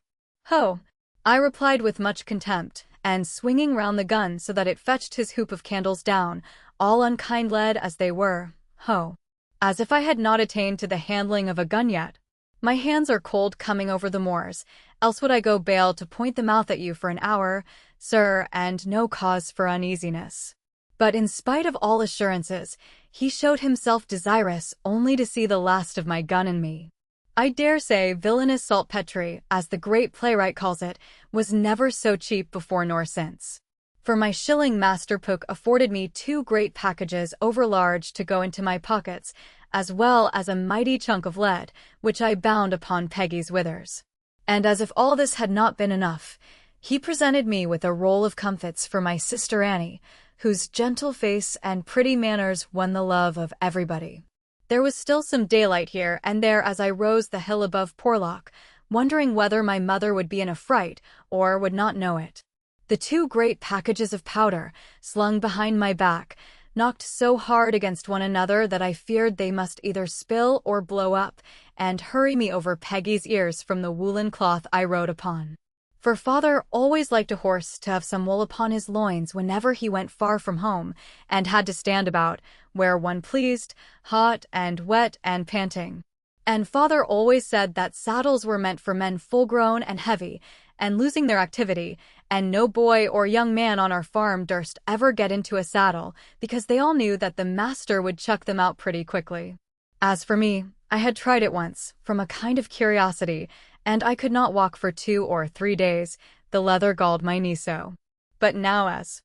Ho! I replied with much contempt, and swinging round the gun so that it fetched his hoop of candles down, all unkind lead as they were, ho! As if I had not attained to the handling of a gun yet. My hands are cold coming over the moors, else would I go bail to point the mouth at you for an hour, sir, and no cause for uneasiness. But in spite of all assurances, he showed himself desirous only to see the last of my gun and me. I dare say villainous saltpetre, as the great playwright calls it, was never so cheap before nor since. For my shilling Master Pook afforded me 2 great packages overlarge to go into my pockets, as well as a mighty chunk of lead, which I bound upon Peggy's withers. And as if all this had not been enough, he presented me with a roll of comfits for my sister Annie, whose gentle face and pretty manners won the love of everybody. There was still some daylight here and there as I rose the hill above Porlock, wondering whether my mother would be in a fright or would not know it. The 2 great packages of powder, slung behind my back, knocked so hard against one another that I feared they must either spill or blow up, and hurry me over Peggy's ears from the woolen cloth I rode upon. For father always liked a horse to have some wool upon his loins whenever he went far from home, and had to stand about, where one pleased, hot and wet and panting. And father always said that saddles were meant for men full-grown and heavy, and losing their activity, and no boy or young man on our farm durst ever get into a saddle, because they all knew that the master would chuck them out pretty quickly. As for me, I had tried it once, from a kind of curiosity, and I could not walk for 2 or 3 days, the leather galled my knee so. But now as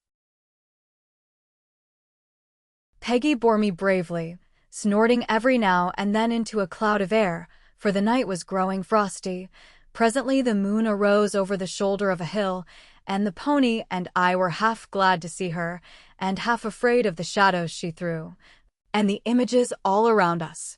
Peggy bore me bravely, snorting every now and then into a cloud of air, for the night was growing frosty. Presently the moon arose over the shoulder of a hill, and the pony and I were half glad to see her, and half afraid of the shadows she threw, and the images all around us.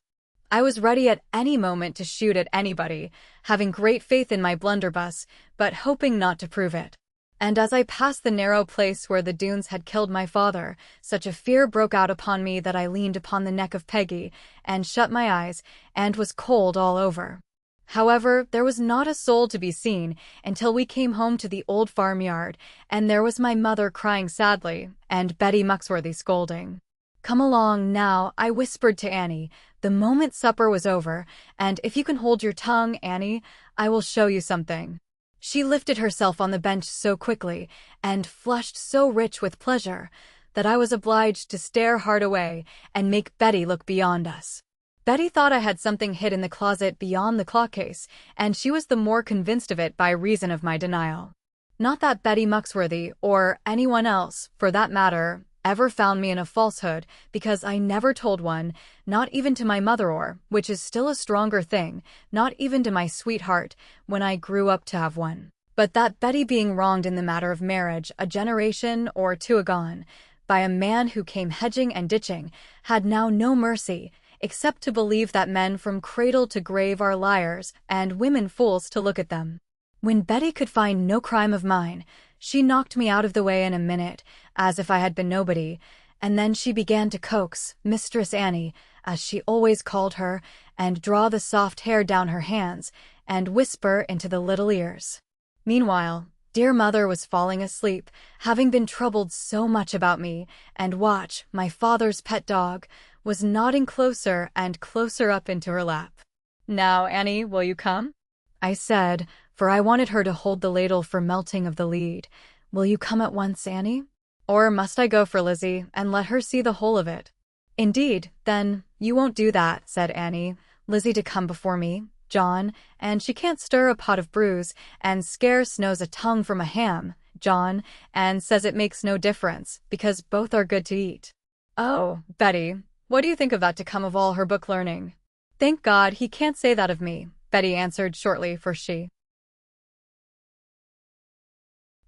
I was ready at any moment to shoot at anybody, having great faith in my blunderbuss, but hoping not to prove it. And as I passed the narrow place where the Doones had killed my father, such a fear broke out upon me that I leaned upon the neck of Peggy, and shut my eyes, and was cold all over. However, there was not a soul to be seen until we came home to the old farmyard, and there was my mother crying sadly, and Betty Muxworthy scolding. "Come along now," I whispered to Annie, the moment supper was over, "and if you can hold your tongue, Annie, I will show you something." She lifted herself on the bench so quickly, and flushed so rich with pleasure, that I was obliged to stare hard away and make Betty look beyond us. Betty thought I had something hid in the closet beyond the clock case, and she was the more convinced of it by reason of my denial. Not that Betty Muxworthy, or anyone else, for that matter, ever found me in a falsehood, because I never told one, not even to my mother or, which is still a stronger thing, not even to my sweetheart, when I grew up to have one. But that Betty being wronged in the matter of marriage a generation or 2 agone, by a man who came hedging and ditching, had now no mercy, except to believe that men from cradle to grave are liars, and women fools to look at them. When Betty could find no crime of mine, she knocked me out of the way in a minute, as if I had been nobody, and then she began to coax Mistress Annie, as she always called her, and draw the soft hair down her hands, and whisper into the little ears. Meanwhile, dear mother was falling asleep, having been troubled so much about me, and Watch, my father's pet dog, was nodding closer and closer up into her lap. "Now, Annie, will you come?" I said, for I wanted her to hold the ladle for melting of the lead. "Will you come at once, Annie? Or must I go for Lizzie, and let her see the whole of it?" "Indeed, then, you won't do that," said Annie. "Lizzie to come before me, John, and she can't stir a pot of brews, and scarce knows a tongue from a ham, John, and says it makes no difference, because both are good to eat." "Oh, Betty, what do you think of that to come of all her book learning?" "Thank God he can't say that of me," Betty answered shortly, for she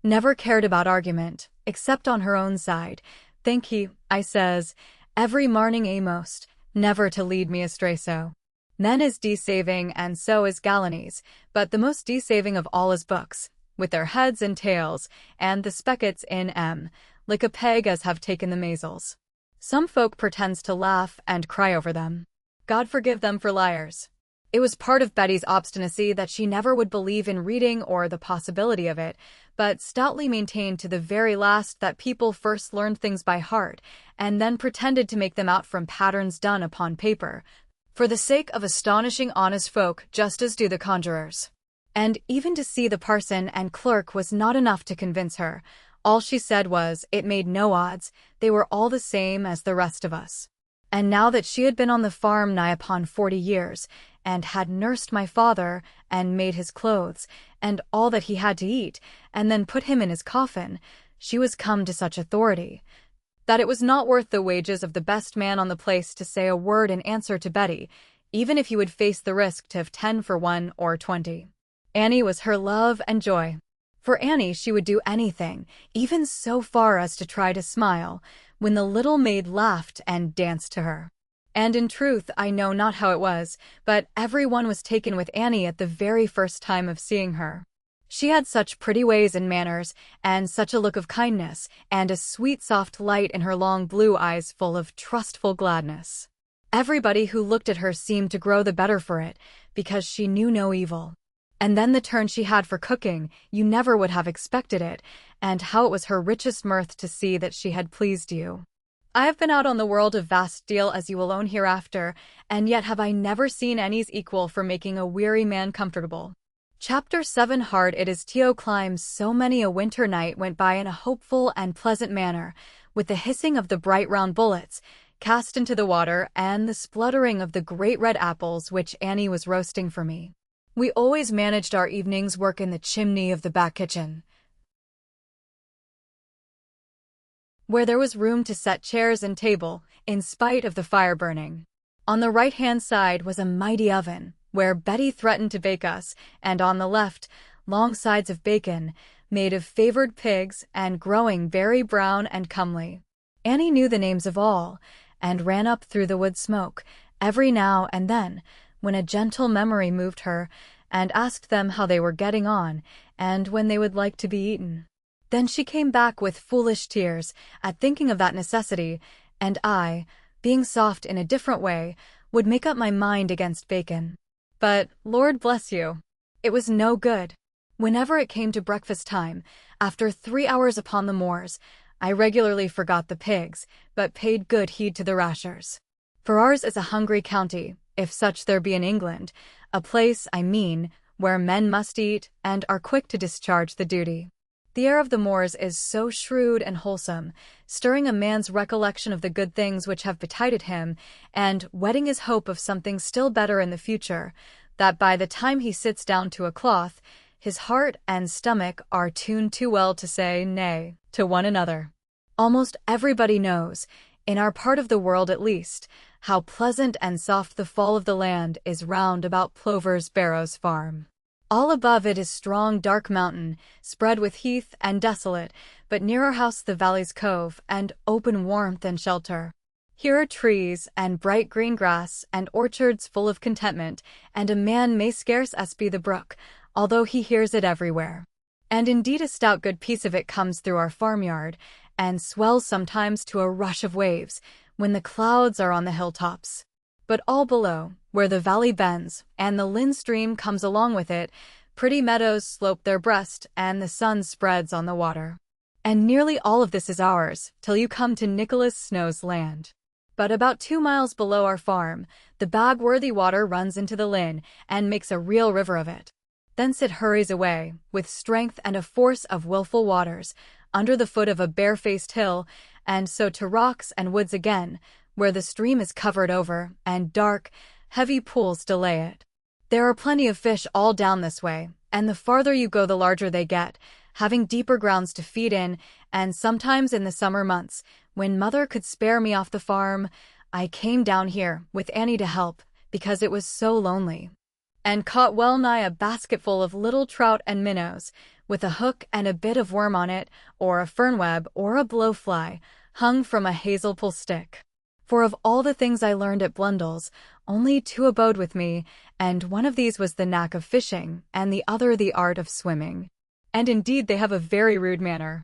Never cared about argument, except on her own side. Think he, I says, every marning amost, never to lead me astray so. Men is de-saving and so is Galenese, but the most de-saving of all is books, with their heads and tails, and the speckets in 'em, like a peg as have taken the measles. Some folk pretends to laugh and cry over them. God forgive them for liars. It was part of Betty's obstinacy that she never would believe in reading or the possibility of it, but stoutly maintained to the very last that people first learned things by heart, and then pretended to make them out from patterns done upon paper, for the sake of astonishing honest folk, just as do the conjurers. And even to see the parson and clerk was not enough to convince her. All she said was, it made no odds, they were all the same as the rest of us. And now that she had been on the farm nigh upon 40 years, and had nursed my father, and made his clothes, and all that he had to eat, and then put him in his coffin, she was come to such authority, that it was not worth the wages of the best man on the place to say a word in answer to Betty, even if he would face the risk to have 10 for 1 or 20. Annie was her love and joy. For Annie she would do anything, even so far as to try to smile, when the little maid laughed and danced to her. And in truth, I know not how it was, but every one was taken with Annie at the very first time of seeing her. She had such pretty ways and manners, and such a look of kindness, and a sweet soft light in her long blue eyes full of trustful gladness. Everybody who looked at her seemed to grow the better for it, because she knew no evil. And then the turn she had for cooking, you never would have expected it, and how it was her richest mirth to see that she had pleased you. I have been out on the world a vast deal, as you will own hereafter, and yet have I never seen Annie's equal for making a weary man comfortable. Chapter 7. Hard it is to climb. So many a winter night went by in a hopeful and pleasant manner, with the hissing of the bright round bullets cast into the water and the spluttering of the great red apples which Annie was roasting for me. We always managed our evening's work in the chimney of the back kitchen, where there was room to set chairs and table, in spite of the fire burning. On the right-hand side was a mighty oven, where Betty threatened to bake us, and on the left, long sides of bacon, made of favored pigs and growing very brown and comely. Annie knew the names of all, and ran up through the wood smoke, every now and then, when a gentle memory moved her, and asked them how they were getting on, and when they would like to be eaten. Then she came back with foolish tears at thinking of that necessity, and I, being soft in a different way, would make up my mind against bacon. But, Lord bless you, it was no good. Whenever it came to breakfast time, after 3 hours upon the moors, I regularly forgot the pigs, but paid good heed to the rashers. For ours is a hungry county, if such there be in England, a place, I mean, where men must eat and are quick to discharge the duty. The air of the moors is so shrewd and wholesome, stirring a man's recollection of the good things which have betided him, and whetting his hope of something still better in the future, that by the time he sits down to a cloth, his heart and stomach are tuned too well to say nay to one another. Almost everybody knows, in our part of the world at least, how pleasant and soft the fall of the land is round about Plover's Barrows farm. All above it is strong dark mountain, spread with heath and desolate, but near our house the valley's cove, and open warmth and shelter. Here are trees, and bright green grass, and orchards full of contentment, and a man may scarce espy the brook, although he hears it everywhere. And indeed a stout good piece of it comes through our farmyard, and swells sometimes to a rush of waves, when the clouds are on the hilltops. But all below, where the valley bends, and the Lynn stream comes along with it, pretty meadows slope their breast, and the sun spreads on the water. And nearly all of this is ours, till you come to Nicholas Snow's land. But about 2 miles below our farm, the Bagworthy water runs into the Lynn, and makes a real river of it. Thence it hurries away, with strength and a force of wilful waters, under the foot of a bare-faced hill, and so to rocks and woods again, where the stream is covered over, and dark, heavy pools delay it. There are plenty of fish all down this way, and the farther you go the larger they get, having deeper grounds to feed in, and sometimes in the summer months, when Mother could spare me off the farm, I came down here, with Annie to help, because it was so lonely. and caught well nigh a basketful of little trout and minnows, with a hook and a bit of worm on it, or a fernweb, or a blowfly, hung from a hazel-pull stick. For of all the things I learned at Blundell's, only two abode with me, and one of these was the knack of fishing, and the other the art of swimming. And indeed they have a very rude manner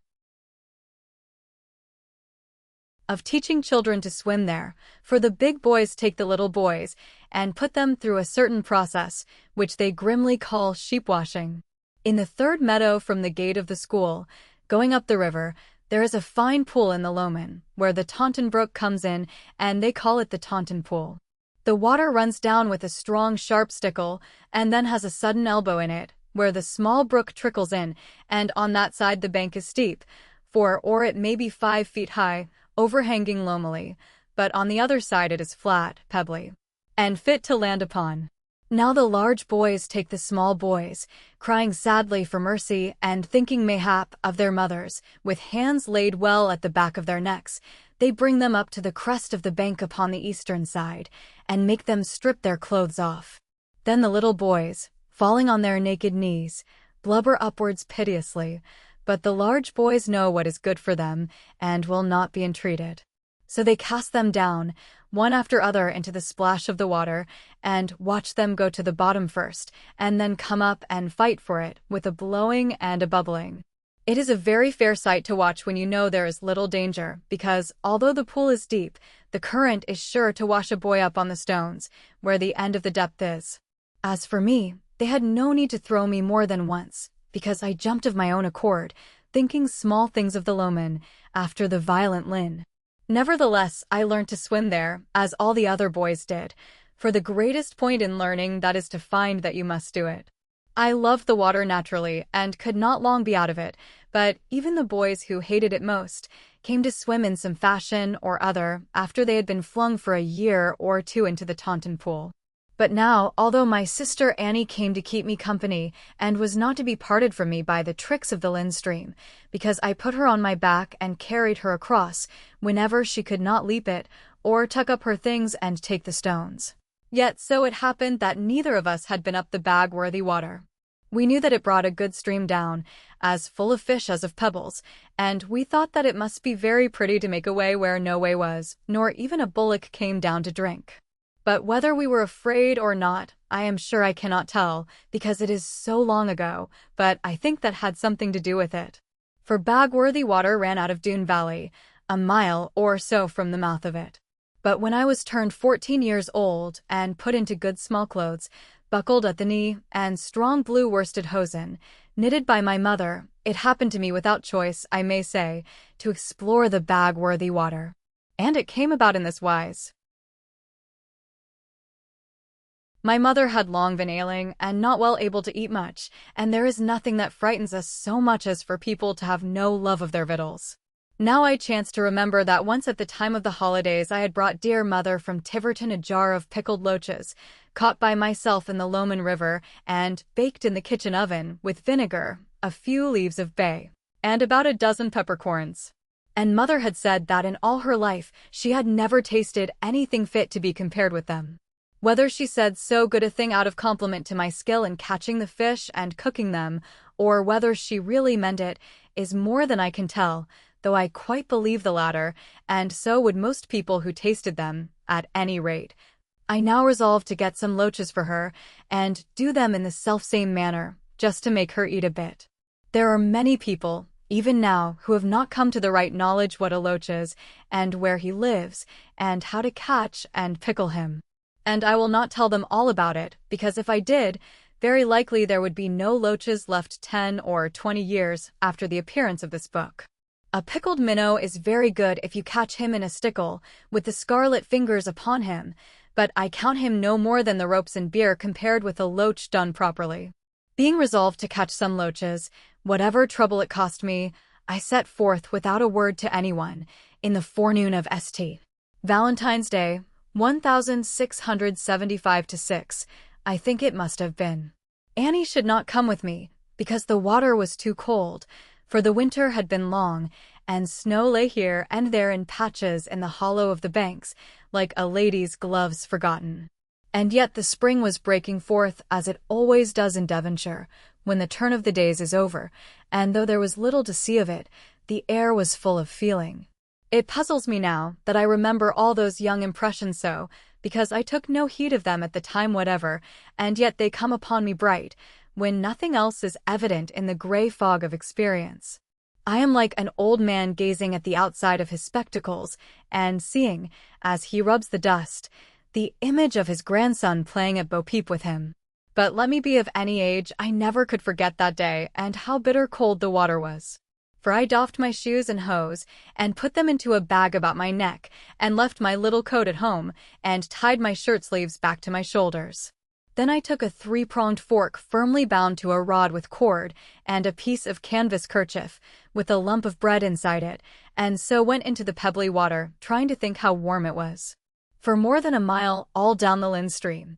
of teaching children to swim there, for the big boys take the little boys, and put them through a certain process, which they grimly call sheep-washing. In the third meadow from the gate of the school, going up the river, there is a fine pool in the Lomond, where the Taunton brook comes in, and they call it the Taunton pool. The water runs down with a strong sharp stickle, and then has a sudden elbow in it, where the small brook trickles in, and on that side the bank is steep, or it may be 5 feet high, overhanging loamily, but on the other side it is flat, pebbly, and fit to land upon. Now the large boys take the small boys, crying sadly for mercy, and thinking mayhap of their mothers, with hands laid well at the back of their necks, they bring them up to the crest of the bank upon the eastern side, and make them strip their clothes off. Then the little boys, falling on their naked knees, blubber upwards piteously, but the large boys know what is good for them, and will not be entreated. So they cast them down, one after other, into the splash of the water, and watch them go to the bottom first, and then come up and fight for it, with a blowing and a bubbling. It is a very fair sight to watch when you know there is little danger, because, although the pool is deep, the current is sure to wash a boy up on the stones, where the end of the depth is. As for me, they had no need to throw me more than once, because I jumped of my own accord, thinking small things of the Lomond, after the violent Lynn. Nevertheless, I learnt to swim there, as all the other boys did, for the greatest point in learning that is to find that you must do it. I loved the water naturally, and could not long be out of it, but even the boys who hated it most came to swim in some fashion or other after they had been flung for a year or two into the Taunton pool. But now, although my sister Annie came to keep me company, and was not to be parted from me by the tricks of the Lynn stream, because I put her on my back and carried her across, whenever she could not leap it, or tuck up her things and take the stones. Yet so it happened that neither of us had been up the Bagworthy water. We knew that it brought a good stream down, as full of fish as of pebbles, and we thought that it must be very pretty to make a way where no way was, nor even a bullock came down to drink. But whether we were afraid or not, I am sure I cannot tell, because it is so long ago, but I think that had something to do with it. For Bagworthy water ran out of Doone Valley, a mile or so from the mouth of it. But when I was turned 14 years old, and put into good small clothes, buckled at the knee, and strong blue worsted hosen, knitted by my mother, it happened to me without choice, I may say, to explore the Bagworthy water. And it came about in this wise. My mother had long been ailing, and not well able to eat much, and there is nothing that frightens us so much as for people to have no love of their victuals. Now I chance to remember that once at the time of the holidays I had brought dear mother from Tiverton a jar of pickled loaches, caught by myself in the Lomond River, and baked in the kitchen oven, with vinegar, a few leaves of bay, and about a dozen peppercorns. And mother had said that in all her life she had never tasted anything fit to be compared with them. Whether she said so good a thing out of compliment to my skill in catching the fish and cooking them, or whether she really meant it, is more than I can tell, though I quite believe the latter, and so would most people who tasted them, at any rate. I now resolved to get some loaches for her, and do them in the selfsame manner, just to make her eat a bit. There are many people, even now, who have not come to the right knowledge what a loach is, and where he lives, and how to catch and pickle him. And I will not tell them all about it, because if I did, very likely there would be no loaches left 10 or 20 years after the appearance of this book. A pickled minnow is very good if you catch him in a stickle, with the scarlet fingers upon him, but I count him no more than the ropes and beer compared with a loach done properly. Being resolved to catch some loaches, whatever trouble it cost me, I set forth without a word to anyone, in the forenoon of St. Valentine's Day, 1675–6, I think it must have been. Annie should not come with me, because the water was too cold, for the winter had been long, and snow lay here and there in patches in the hollow of the banks, like a lady's gloves forgotten. And yet the spring was breaking forth as it always does in Devonshire, when the turn of the days is over, and though there was little to see of it, the air was full of feeling. It puzzles me now that I remember all those young impressions so, because I took no heed of them at the time whatever, and yet they come upon me bright, when nothing else is evident in the grey fog of experience. I am like an old man gazing at the outside of his spectacles, and seeing, as he rubs the dust, the image of his grandson playing at bo-peep with him. But let me be of any age, I never could forget that day and how bitter cold the water was. For I doffed my shoes and hose, and put them into a bag about my neck, and left my little coat at home, and tied my shirt sleeves back to my shoulders. Then I took a 3-pronged fork firmly bound to a rod with cord, and a piece of canvas kerchief, with a lump of bread inside it, and so went into the pebbly water, trying to think how warm it was. For more than a mile, all down the Lynn stream,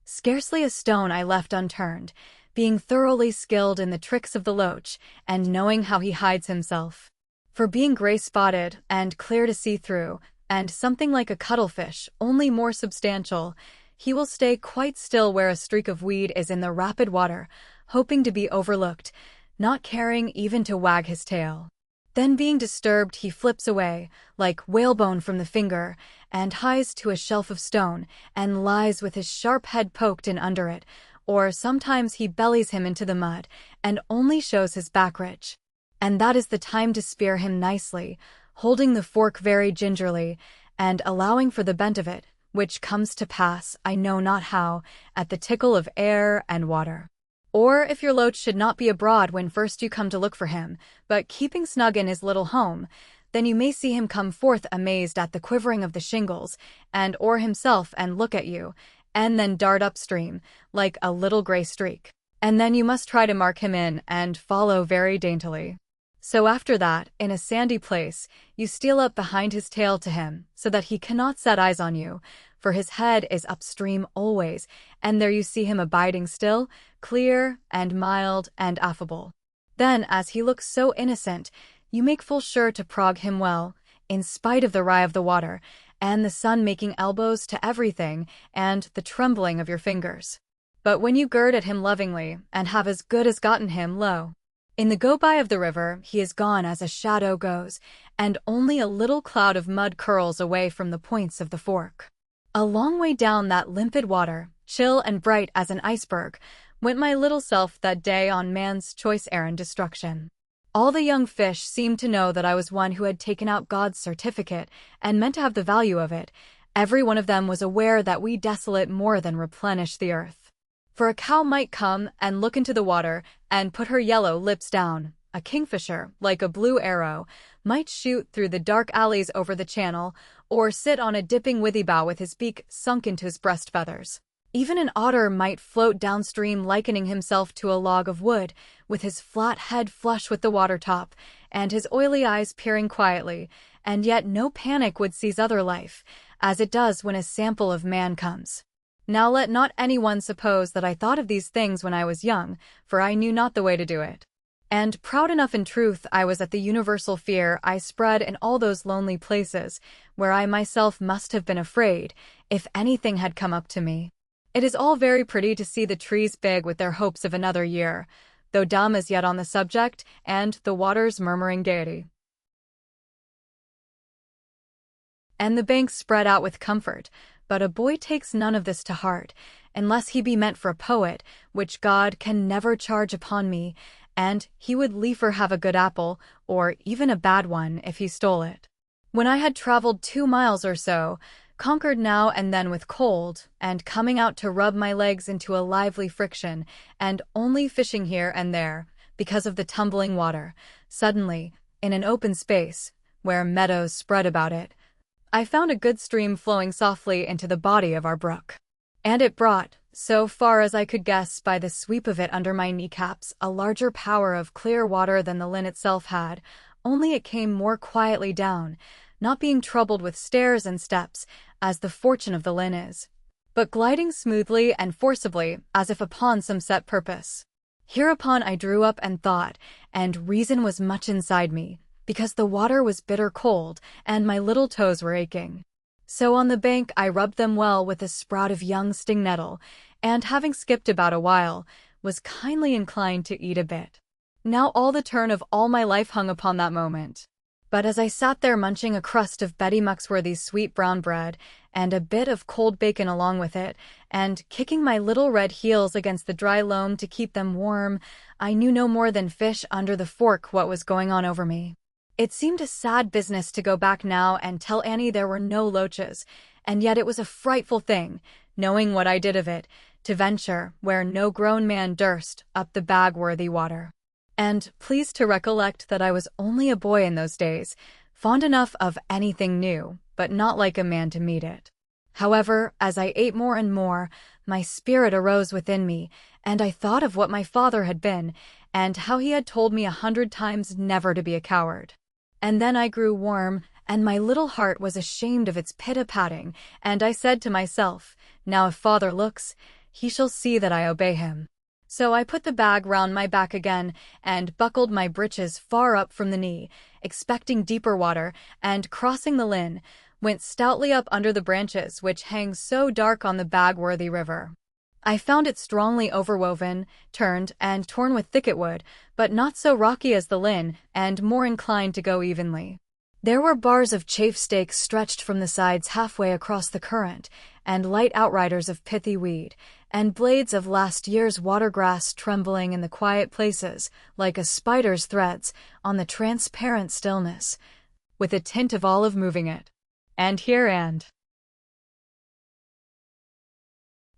scarcely a stone I left unturned, being thoroughly skilled in the tricks of the loach, and knowing how he hides himself. For being gray-spotted, and clear to see through, and something like a cuttlefish, only more substantial, he will stay quite still where a streak of weed is in the rapid water, hoping to be overlooked, not caring even to wag his tail. Then being disturbed, he flips away, like whalebone from the finger, and hies to a shelf of stone, and lies with his sharp head poked in under it, or sometimes he bellies him into the mud, and only shows his back ridge. And that is the time to spear him nicely, holding the fork very gingerly, and allowing for the bent of it, which comes to pass, I know not how, at the tickle of air and water. Or if your loach should not be abroad when first you come to look for him, but keeping snug in his little home, then you may see him come forth amazed at the quivering of the shingles, and oar himself and look at you, and then dart upstream, like a little gray streak. And then you must try to mark him in, and follow very daintily. So after that, in a sandy place, you steal up behind his tail to him, so that he cannot set eyes on you, for his head is upstream always, and there you see him abiding still, clear, and mild, and affable. Then, as he looks so innocent, you make full sure to prog him well, in spite of the wry of the water, and the sun making elbows to everything, and the trembling of your fingers. But when you gird at him lovingly, and have as good as gotten him, lo! In the go-by of the river, he is gone as a shadow goes, and only a little cloud of mud curls away from the points of the fork. A long way down that limpid water, chill and bright as an iceberg, went my little self that day on man's choice errand destruction. All the young fish seemed to know that I was one who had taken out God's certificate, and meant to have the value of it. Every one of them was aware that we desolate more than replenish the earth. For a cow might come and look into the water, and put her yellow lips down. A kingfisher, like a blue arrow, might shoot through the dark alleys over the channel, or sit on a dipping withy bough with his beak sunk into his breast feathers. Even an otter might float downstream likening himself to a log of wood, with his flat head flush with the water top, and his oily eyes peering quietly, and yet no panic would seize other life, as it does when a sample of man comes. Now let not anyone suppose that I thought of these things when I was young, for I knew not the way to do it. And proud enough in truth I was at the universal fear I spread in all those lonely places, where I myself must have been afraid, if anything had come up to me. It is all very pretty to see the trees big with their hopes of another year, though dumb as yet on the subject, and the waters murmuring gaiety, and the banks spread out with comfort. But a boy takes none of this to heart, unless he be meant for a poet, which God can never charge upon me, and he would liefer have a good apple, or even a bad one, if he stole it. When I had travelled 2 miles or so, conquered now and then with cold, and coming out to rub my legs into a lively friction, and only fishing here and there, because of the tumbling water, suddenly, in an open space, where meadows spread about it, I found a good stream flowing softly into the body of our brook. And it brought, so far as I could guess by the sweep of it under my kneecaps, a larger power of clear water than the Lynn itself had, only it came more quietly down, not being troubled with stairs and steps, as the fortune of the Lynn is, but gliding smoothly and forcibly, as if upon some set purpose. Hereupon I drew up and thought, and reason was much inside me, because the water was bitter cold, and my little toes were aching. So on the bank I rubbed them well with a sprout of young sting nettle, and having skipped about a while, was kindly inclined to eat a bit. Now all the turn of all my life hung upon that moment. But as I sat there munching a crust of Betty Muxworthy's sweet brown bread, and a bit of cold bacon along with it, and kicking my little red heels against the dry loam to keep them warm, I knew no more than fish under the fork what was going on over me. It seemed a sad business to go back now and tell Annie there were no loaches, and yet it was a frightful thing, knowing what I did of it, to venture, where no grown man durst, up the Bagworthy water. And pleased to recollect that I was only a boy in those days, fond enough of anything new, but not like a man to meet it. However, as I ate more and more, my spirit arose within me, and I thought of what my father had been, and how he had told me 100 times never to be a coward. And then I grew warm, and my little heart was ashamed of its pit-a-patting, and I said to myself, now if father looks, he shall see that I obey him. So I put the bag round my back again, and buckled my breeches far up from the knee, expecting deeper water, and crossing the Lynn, went stoutly up under the branches which hang so dark on the Bagworthy river. I found it strongly overwoven, turned, and torn with thicket wood, but not so rocky as the Lynn, and more inclined to go evenly. There were bars of chafe stakes stretched from the sides halfway across the current, and light outriders of pithy weed, and blades of last year's watergrass trembling in the quiet places, like a spider's threads, on the transparent stillness, with a tint of olive moving it. And here and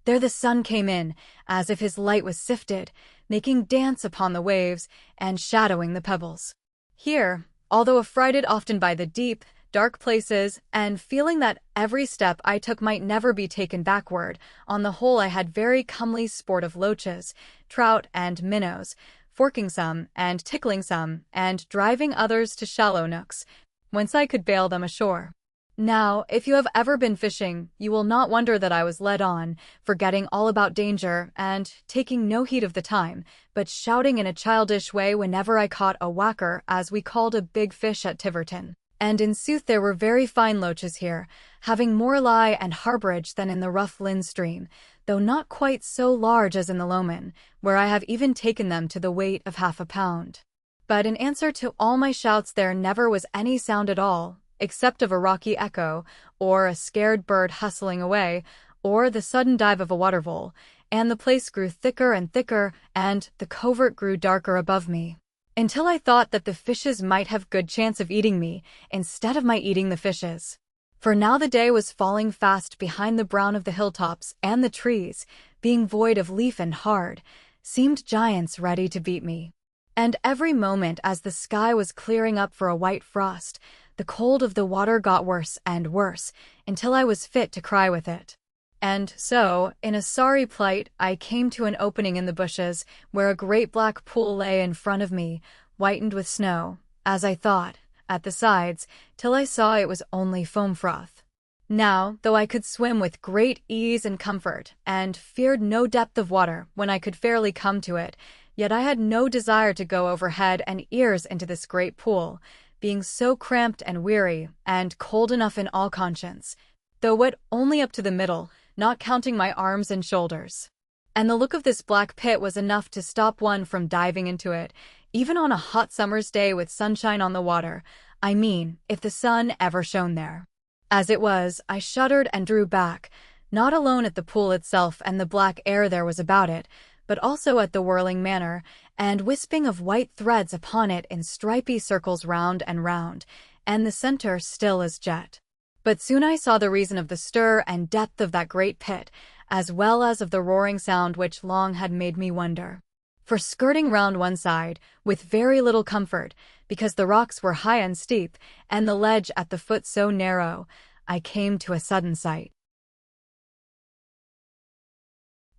there the sun came in, as if his light was sifted, making dance upon the waves, and shadowing the pebbles. Here, although affrighted often by the deep, dark places, and feeling that every step I took might never be taken backward, on the whole I had very comely sport of loaches, trout, and minnows, forking some, and tickling some, and driving others to shallow nooks, whence I could bail them ashore. Now, if you have ever been fishing, you will not wonder that I was led on, forgetting all about danger, and taking no heed of the time, but shouting in a childish way whenever I caught a whacker, as we called a big fish at Tiverton. And in sooth there were very fine loaches here, having more lie and harbourage than in the rough Lynn stream, though not quite so large as in the Lowman, where I have even taken them to the weight of half a pound. But in answer to all my shouts there never was any sound at all, except of a rocky echo, or a scared bird hustling away, or the sudden dive of a water-vole, and the place grew thicker and thicker, and the covert grew darker above me, until I thought that the fishes might have good chance of eating me, instead of my eating the fishes. For now the day was falling fast behind the brown of the hilltops, and the trees, being void of leaf and hard, seemed giants ready to beat me. And every moment as the sky was clearing up for a white frost, the cold of the water got worse and worse, until I was fit to cry with it. And so, in a sorry plight, I came to an opening in the bushes, where a great black pool lay in front of me, whitened with snow, as I thought, at the sides, till I saw it was only foam froth. Now, though I could swim with great ease and comfort, and feared no depth of water when I could fairly come to it, yet I had no desire to go over head and ears into this great pool, being so cramped and weary, and cold enough in all conscience, though wet only up to the middle, not counting my arms and shoulders. And the look of this black pit was enough to stop one from diving into it, even on a hot summer's day with sunshine on the water, I mean, if the sun ever shone there. As it was, I shuddered and drew back, not alone at the pool itself and the black air there was about it, but also at the whirling manner, and wisping of white threads upon it in stripy circles round and round, and the centre still as jet. But soon I saw the reason of the stir and depth of that great pit, as well as of the roaring sound which long had made me wonder. For skirting round one side, with very little comfort, because the rocks were high and steep, and the ledge at the foot so narrow, I came to a sudden sight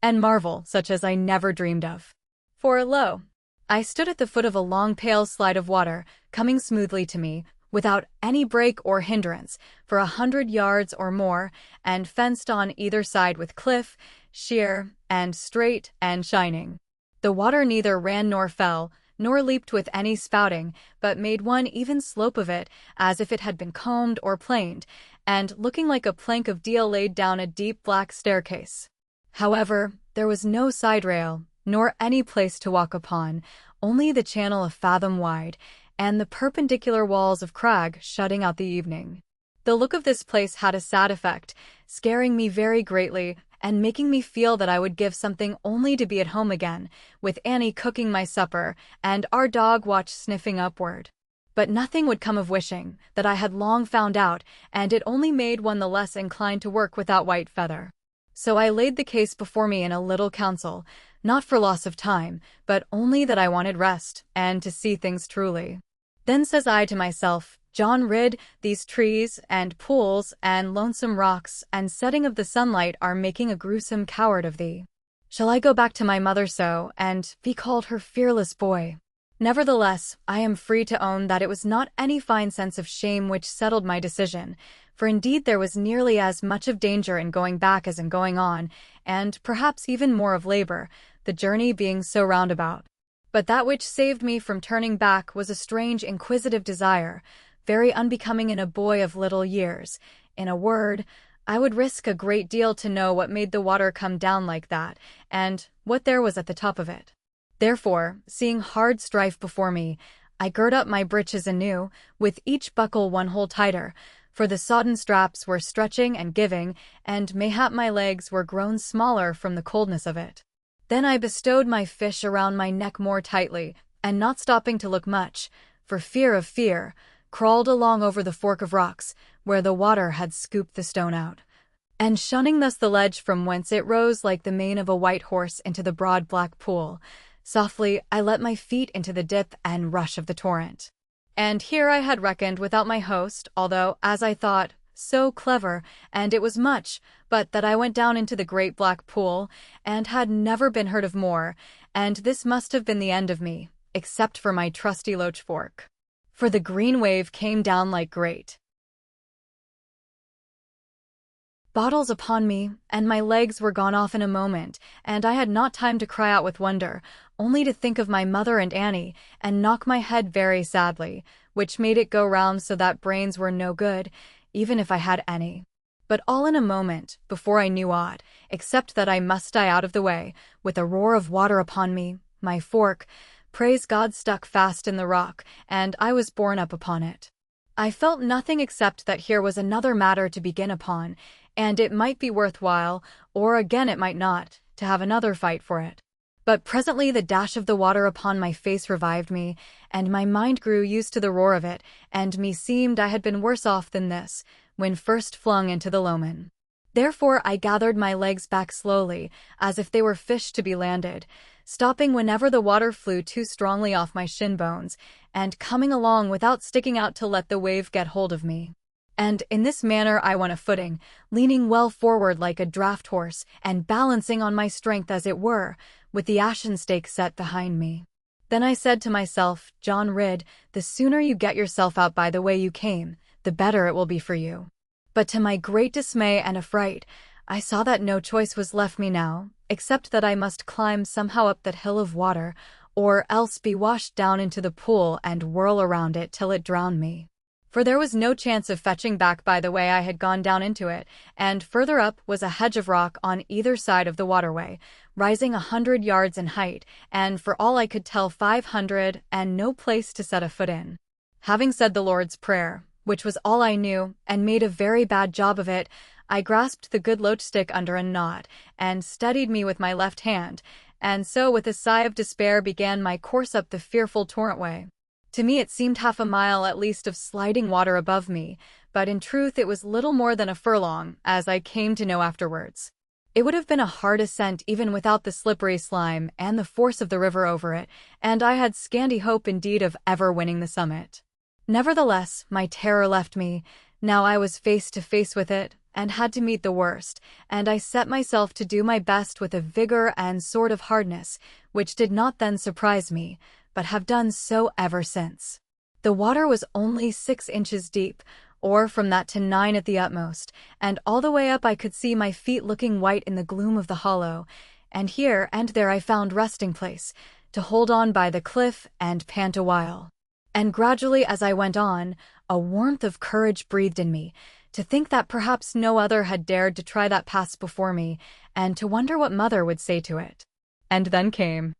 and marvel such as I never dreamed of. For lo, I stood at the foot of a long pale slide of water, coming smoothly to me, without any break or hindrance, for 100 yards or more, and fenced on either side with cliff, sheer, and straight, and shining. The water neither ran nor fell, nor leaped with any spouting, but made one even slope of it, as if it had been combed or planed, and looking like a plank of deal laid down a deep black staircase. However, there was no side rail, nor any place to walk upon, only the channel a fathom wide, and the perpendicular walls of crag shutting out the evening. The look of this place had a sad effect, scaring me very greatly, and making me feel that I would give something only to be at home again, with Annie cooking my supper, and our dog Watch sniffing upward. But nothing would come of wishing, that I had long found out, and it only made one the less inclined to work without White Feather. So I laid the case before me in a little council, not for loss of time, but only that I wanted rest, and to see things truly. Then says I to myself, John Ridd, these trees, and pools, and lonesome rocks, and setting of the sunlight are making a gruesome coward of thee. Shall I go back to my mother so, and be called her fearless boy? Nevertheless, I am free to own that it was not any fine sense of shame which settled my decision, for indeed there was nearly as much of danger in going back as in going on, and perhaps even more of labor, the journey being so roundabout. But that which saved me from turning back was a strange inquisitive desire, very unbecoming in a boy of little years. In a word, I would risk a great deal to know what made the water come down like that, and what there was at the top of it. Therefore, seeing hard strife before me, I girt up my breeches anew, with each buckle one hole tighter, for the sodden straps were stretching and giving, and mayhap my legs were grown smaller from the coldness of it. Then I bestowed my fish around my neck more tightly, and not stopping to look much, for fear of fear, crawled along over the fork of rocks, where the water had scooped the stone out. And shunning thus the ledge from whence it rose like the mane of a white horse into the broad black pool, softly I let my feet into the dip and rush of the torrent. And here I had reckoned without my host, although, as I thought, so clever, and it was much, but that I went down into the great black pool, and had never been heard of more, and this must have been the end of me, except for my trusty loach fork. For the green wave came down like great bottles upon me, and my legs were gone off in a moment, and I had not time to cry out with wonder, only to think of my mother and Annie, and knock my head very sadly, which made it go round so that brains were no good, even if I had any. But all in a moment, before I knew aught, except that I must die out of the way, with a roar of water upon me, my fork, praise God, stuck fast in the rock, and I was borne up upon it. I felt nothing except that here was another matter to begin upon, and it might be worthwhile, or again it might not, to have another fight for it. But presently the dash of the water upon my face revived me, and my mind grew used to the roar of it, and meseemed I had been worse off than this, when first flung into the Lomond. Therefore I gathered my legs back slowly, as if they were fish to be landed, stopping whenever the water flew too strongly off my shin bones, and coming along without sticking out to let the wave get hold of me. And in this manner I won a footing, leaning well forward like a draught horse, and balancing on my strength as it were, with the ashen stake set behind me. Then I said to myself, John Ridd, the sooner you get yourself out by the way you came, the better it will be for you. But to my great dismay and affright, I saw that no choice was left me now, except that I must climb somehow up that hill of water, or else be washed down into the pool and whirl around it till it drowned me. For there was no chance of fetching back by the way I had gone down into it, and further up was a hedge of rock on either side of the waterway, rising 100 yards in height, and for all I could tell 500, and no place to set a foot in. Having said the Lord's Prayer, which was all I knew, and made a very bad job of it, I grasped the good loach stick under a knot, and steadied me with my left hand, and so with a sigh of despair began my course up the fearful torrent-way. To me it seemed half a mile at least of sliding water above me, but in truth it was little more than a furlong, as I came to know afterwards. It would have been a hard ascent even without the slippery slime and the force of the river over it, and I had scanty hope indeed of ever winning the summit. Nevertheless, my terror left me. Now I was face to face with it, and had to meet the worst, and I set myself to do my best with a vigor and sort of hardness, which did not then surprise me, but have done so ever since. The water was only 6 inches deep, or from that to 9 at the utmost, and all the way up I could see my feet looking white in the gloom of the hollow, and here and there I found resting place, to hold on by the cliff and pant a while. And gradually as I went on, a warmth of courage breathed in me, to think that perhaps no other had dared to try that pass before me, and to wonder what Mother would say to it. And then came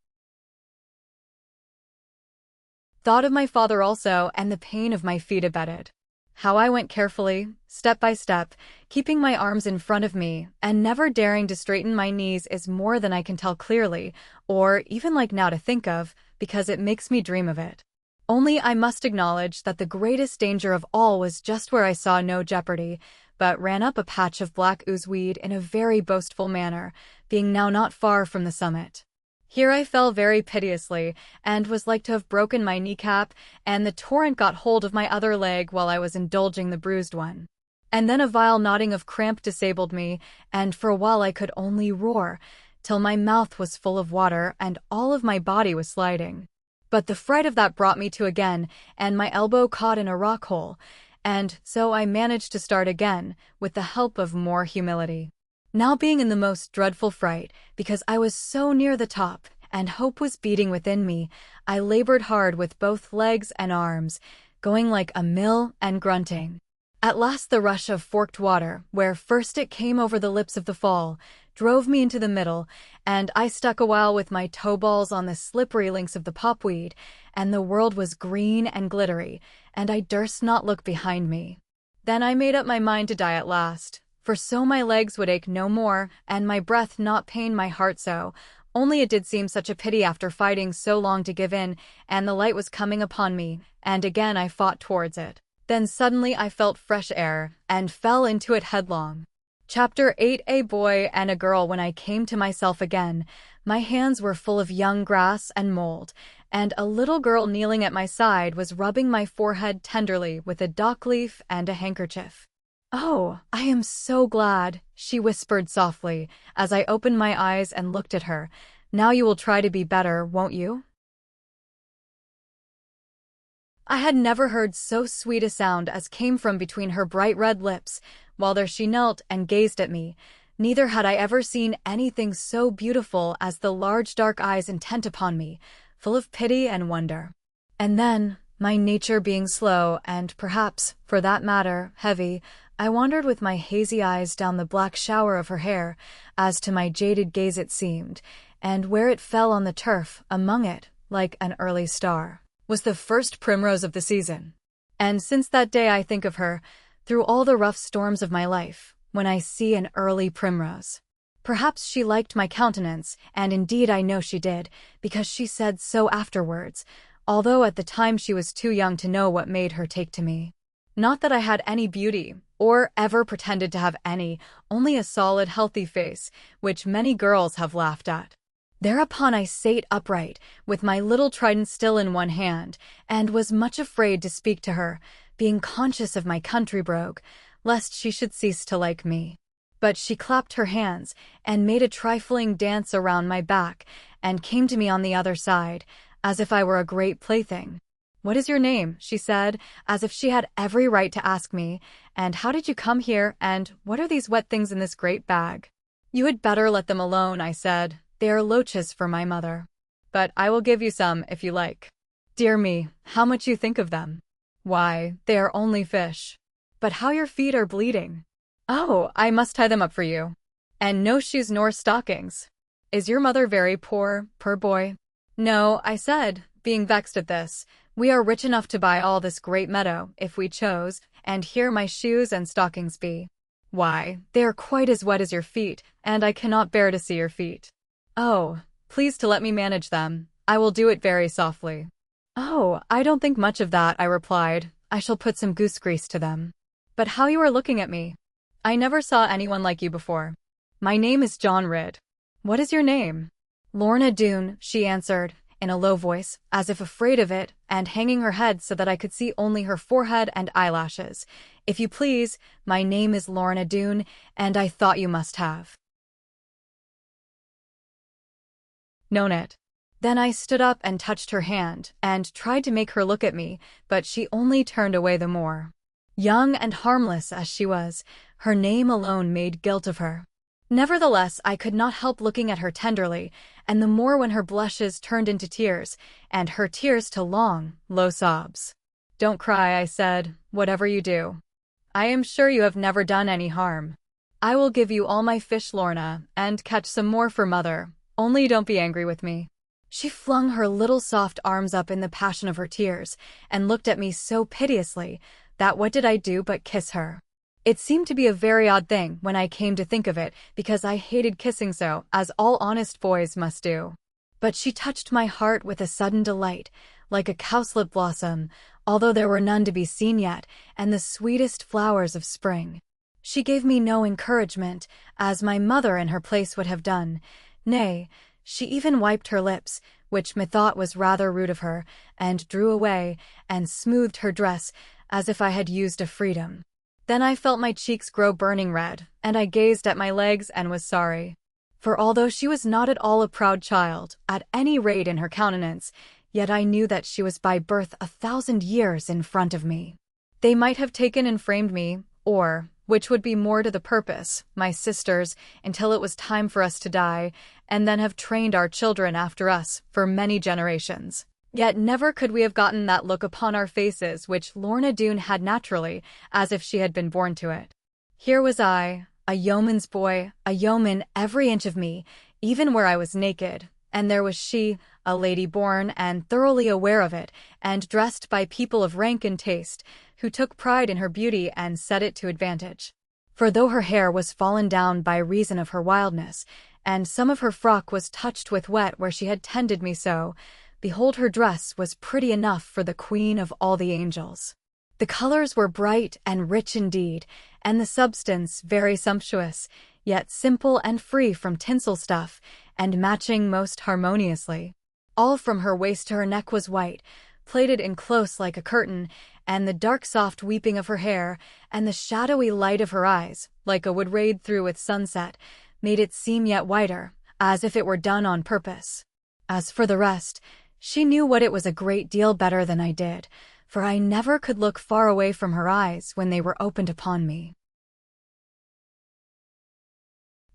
thought of my father also, and the pain of my feet abetted. How I went carefully, step by step, keeping my arms in front of me, and never daring to straighten my knees is more than I can tell clearly, or even like now to think of, because it makes me dream of it. Only I must acknowledge that the greatest danger of all was just where I saw no jeopardy, but ran up a patch of black oozeweed in a very boastful manner, being now not far from the summit. Here I fell very piteously, and was like to have broken my kneecap, and the torrent got hold of my other leg while I was indulging the bruised one. And then a vile knotting of cramp disabled me, and for a while I could only roar, till my mouth was full of water and all of my body was sliding. But the fright of that brought me to again, and my elbow caught in a rock hole, and so I managed to start again, with the help of more humility. Now being in the most dreadful fright, because I was so near the top, and hope was beating within me, I labored hard with both legs and arms, going like a mill and grunting. At last the rush of forked water, where first it came over the lips of the fall, drove me into the middle, and I stuck a while with my toe balls on the slippery links of the popweed, and the world was green and glittery, and I durst not look behind me. Then I made up my mind to die at last, for so my legs would ache no more, and my breath not pain my heart so, only it did seem such a pity after fighting so long to give in, and the light was coming upon me, and again I fought towards it. Then suddenly I felt fresh air, and fell into it headlong. Chapter 8. A boy and a girl. When I came to myself again, my hands were full of young grass and mold, and a little girl kneeling at my side was rubbing my forehead tenderly with a dock leaf and a handkerchief. "Oh, I am so glad," she whispered softly, as I opened my eyes and looked at her. "Now you will try to be better, won't you?" I had never heard so sweet a sound as came from between her bright red lips, while there she knelt and gazed at me. Neither had I ever seen anything so beautiful as the large dark eyes intent upon me, full of pity and wonder. And then, my nature being slow and perhaps, for that matter, heavy, I wandered with my hazy eyes down the black shower of her hair, as to my jaded gaze it seemed, and where it fell on the turf, among it, like an early star, was the first primrose of the season. And since that day I think of her, through all the rough storms of my life, when I see an early primrose. Perhaps she liked my countenance, and indeed I know she did, because she said so afterwards, although at the time she was too young to know what made her take to me. Not that I had any beauty, or ever pretended to have any, only a solid, healthy face, which many girls have laughed at. Thereupon I sate upright, with my little trident still in one hand, and was much afraid to speak to her, being conscious of my country brogue, lest she should cease to like me. But she clapped her hands, and made a trifling dance around my back, and came to me on the other side, as if I were a great plaything. "What is your name?" she said, as if she had every right to ask me, "and how did you come here, and what are these wet things in this great bag?" "You had better let them alone," I said. "They are loaches for my mother. But I will give you some if you like." "Dear me, how much you think of them." "Why, they are only fish." "But how your feet are bleeding." "Oh, I must tie them up for you." "And no shoes nor stockings." "Is your mother very poor boy?" "No," I said, being vexed at this. "We are rich enough to buy all this great meadow, if we chose, and here my shoes and stockings be." "Why, they are quite as wet as your feet, and I cannot bear to see your feet." "Oh, please to let me manage them. I will do it very softly." "Oh, I don't think much of that," I replied. "I shall put some goose grease to them." "But how you are looking at me! I never saw anyone like you before." "My name is John Ridd." "What is your name?" "Lorna Doone," she answered, in a low voice, as if afraid of it, and hanging her head so that I could see only her forehead and eyelashes. "If you please, my name is Lorna Doone, and I thought you must have known it." Then I stood up and touched her hand, and tried to make her look at me, but she only turned away the more. Young and harmless as she was, her name alone made guilt of her. Nevertheless, I could not help looking at her tenderly, and the more when her blushes turned into tears, and her tears to long, low sobs. "Don't cry," I said, "whatever you do. I am sure you have never done any harm. I will give you all my fish, Lorna, and catch some more for mother, only don't be angry with me." She flung her little soft arms up in the passion of her tears, and looked at me so piteously that what did I do but kiss her? It seemed to be a very odd thing when I came to think of it, because I hated kissing so, as all honest boys must do. But she touched my heart with a sudden delight, like a cowslip blossom, although there were none to be seen yet, and the sweetest flowers of spring. She gave me no encouragement, as my mother in her place would have done. Nay, she even wiped her lips, which methought was rather rude of her, and drew away, and smoothed her dress, as if I had used a freedom. Then I felt my cheeks grow burning red, and I gazed at my legs and was sorry. For although she was not at all a proud child, at any rate in her countenance, yet I knew that she was by birth 1,000 years in front of me. They might have taken and framed me, or, which would be more to the purpose, my sisters, until it was time for us to die, and then have trained our children after us for many generations. Yet never could we have gotten that look upon our faces which Lorna Doone had naturally, as if she had been born to it. Here was I, a yeoman's boy, a yeoman every inch of me, even where I was naked, and there was she, a lady born and thoroughly aware of it, and dressed by people of rank and taste, who took pride in her beauty and set it to advantage. For though her hair was fallen down by reason of her wildness, and some of her frock was touched with wet where she had tended me so, behold, her dress was pretty enough for the queen of all the angels. The colors were bright and rich indeed, and the substance very sumptuous, yet simple and free from tinsel stuff, and matching most harmoniously. All from her waist to her neck was white, plaited in close like a curtain, and the dark soft weeping of her hair, and the shadowy light of her eyes, like a wood rayed through with sunset, made it seem yet whiter, as if it were done on purpose. As for the rest, she knew what it was a great deal better than I did, for I never could look far away from her eyes when they were opened upon me.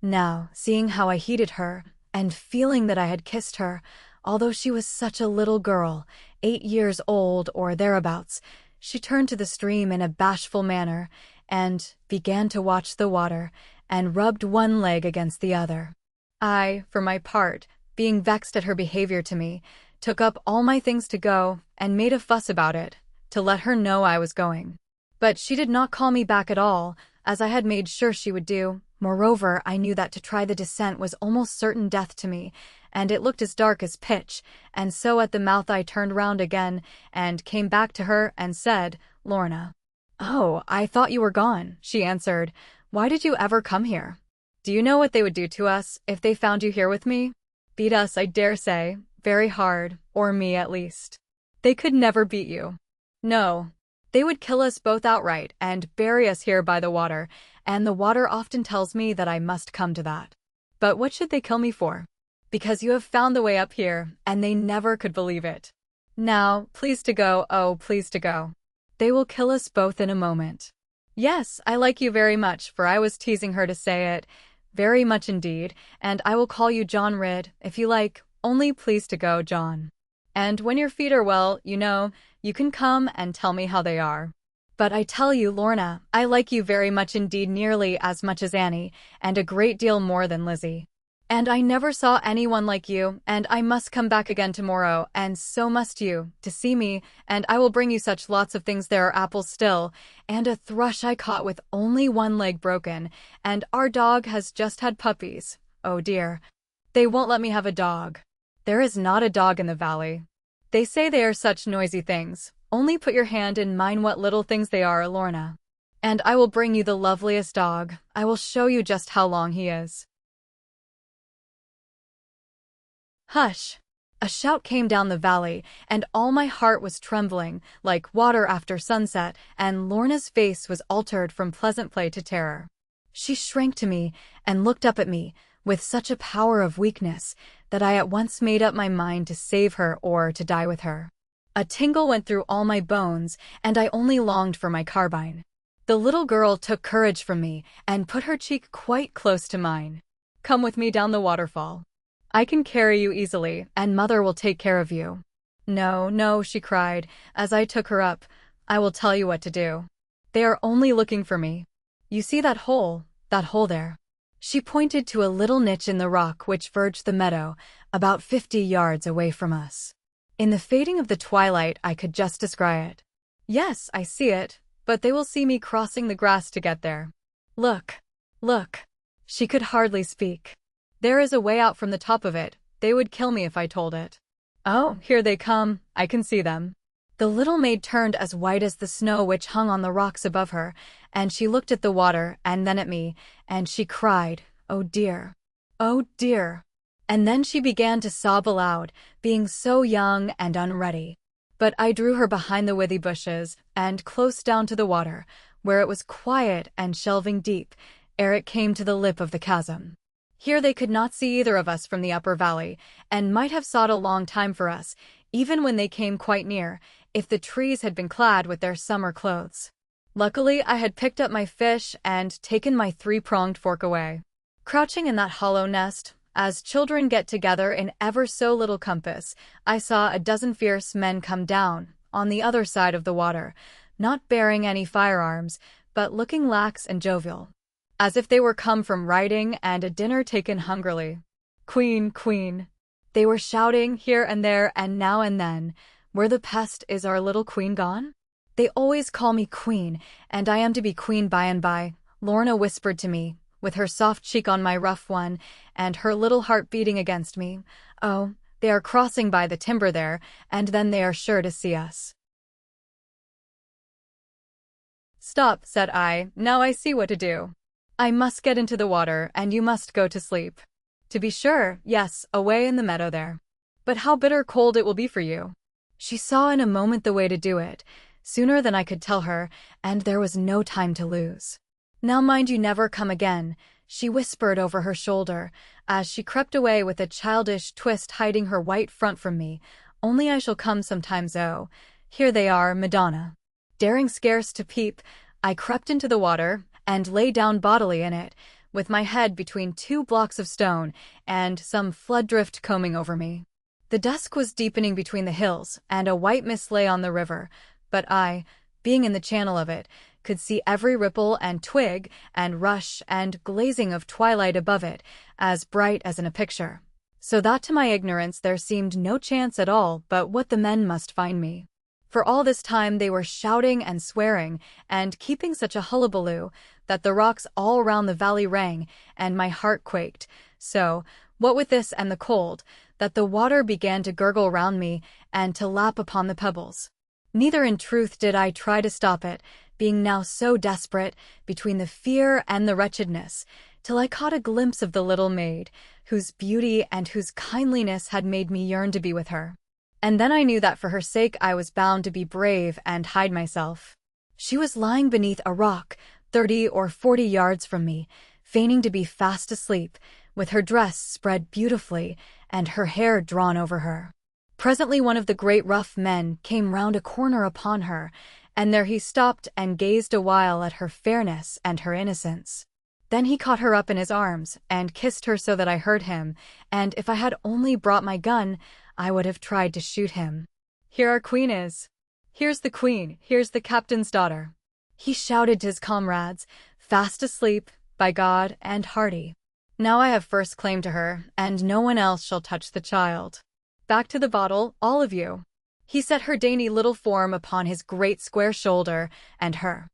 Now, seeing how I heeded her, and feeling that I had kissed her, although she was such a little girl, 8 years old or thereabouts, she turned to the stream in a bashful manner, and began to watch the water, and rubbed one leg against the other. I, for my part, being vexed at her behavior to me, took up all my things to go, and made a fuss about it, to let her know I was going. But she did not call me back at all, as I had made sure she would do. Moreover, I knew that to try the descent was almost certain death to me, and it looked as dark as pitch, and so at the mouth I turned round again, and came back to her, and said, "Lorna." "Oh, I thought you were gone," she answered. "Why did you ever come here? Do you know what they would do to us, if they found you here with me? Beat us, I dare say, very hard, or me at least. They could never beat you. No, they would kill us both outright, and bury us here by the water, and the water often tells me that I must come to that. But what should they kill me for? Because you have found the way up here, and they never could believe it. Now, please to go, oh, please to go. They will kill us both in a moment. Yes, I like you very much, for I was teasing her to say it, very much indeed, and I will call you John Ridd, if you like, only please to go, John. And when your feet are well, you know, you can come and tell me how they are. But I tell you, Lorna, I like you very much indeed, nearly as much as Annie, and a great deal more than Lizzie. And I never saw anyone like you, and I must come back again tomorrow, and so must you, to see me, and I will bring you such lots of things. There are apples still, and a thrush I caught with only one leg broken, and our dog has just had puppies. Oh dear, they won't let me have a dog. There is not a dog in the valley. They say they are such noisy things. Only put your hand in mine what little things they are, Lorna. And I will bring you the loveliest dog. I will show you just how long he is. Hush! A shout came down the valley, and all my heart was trembling, like water after sunset, and Lorna's face was altered from pleasant play to terror. She shrank to me, and looked up at me, with such a power of weakness, that I at once made up my mind to save her or to die with her. A tingle went through all my bones, and I only longed for my carbine. The little girl took courage from me and put her cheek quite close to mine. Come with me down the waterfall. I can carry you easily, and Mother will take care of you. No, no, she cried, as I took her up. I will tell you what to do. They are only looking for me. You see that hole there? She pointed to a little niche in the rock which verged the meadow, about 50 yards away from us. In the fading of the twilight, I could just descry it. Yes, I see it, but they will see me crossing the grass to get there. Look, look. She could hardly speak. There is a way out from the top of it. They would kill me if I told it. Oh, here they come. I can see them. The little maid turned as white as the snow which hung on the rocks above her, and she looked at the water and then at me, and she cried, "Oh dear! Oh dear!" And then she began to sob aloud, being so young and unready. But I drew her behind the withy bushes and close down to the water, where it was quiet and shelving deep, ere it came to the lip of the chasm. Here they could not see either of us from the upper valley, and might have sought a long time for us, even when they came quite near, if the trees had been clad with their summer clothes. Luckily, I had picked up my fish and taken my three-pronged fork away. Crouching in that hollow nest, as children get together in ever so little compass, I saw a dozen fierce men come down, on the other side of the water, not bearing any firearms, but looking lax and jovial, as if they were come from riding and a dinner taken hungrily. "Queen, Queen!" They were shouting here and there and now and then. "Where the pest is our little queen gone?" "They always call me Queen, and I am to be queen by and by," Lorna whispered to me, with her soft cheek on my rough one, and her little heart beating against me. "Oh, they are crossing by the timber there, and then they are sure to see us." "Stop," said I, "now I see what to do. I must get into the water, and you must go to sleep." "To be sure, yes, away in the meadow there. But how bitter cold it will be for you." She saw in a moment the way to do it, sooner than I could tell her, and there was no time to lose. "Now mind you never come again," she whispered over her shoulder, as she crept away with a childish twist hiding her white front from me. "Only I shall come sometimes. Oh, here they are, Madonna." Daring scarce to peep, I crept into the water, and lay down bodily in it, with my head between two blocks of stone, and some flood drift combing over me. The dusk was deepening between the hills, and a white mist lay on the river, but I, being in the channel of it, could see every ripple and twig and rush and glazing of twilight above it, as bright as in a picture. So that to my ignorance there seemed no chance at all but what the men must find me. For all this time they were shouting and swearing, and keeping such a hullabaloo, that the rocks all round the valley rang, and my heart quaked, so, what with this and the cold, that the water began to gurgle round me, and to lap upon the pebbles. Neither in truth did I try to stop it, being now so desperate, between the fear and the wretchedness, till I caught a glimpse of the little maid, whose beauty and whose kindliness had made me yearn to be with her. And then I knew that for her sake I was bound to be brave and hide myself. She was lying beneath a rock, 30 or 40 yards from me, feigning to be fast asleep, with her dress spread beautifully, and her hair drawn over her. Presently one of the great rough men came round a corner upon her, and there he stopped and gazed a while at her fairness and her innocence. Then he caught her up in his arms, and kissed her so that I heard him, and if I had only brought my gun, I would have tried to shoot him. "Here our queen is. Here's the queen, here's the captain's daughter," he shouted to his comrades, fast asleep, by God, and hearty. "Now I have first claim to her, and no one else shall touch the child. Back to the bottle, all of you." He set her dainty little form upon his great square shoulder, and her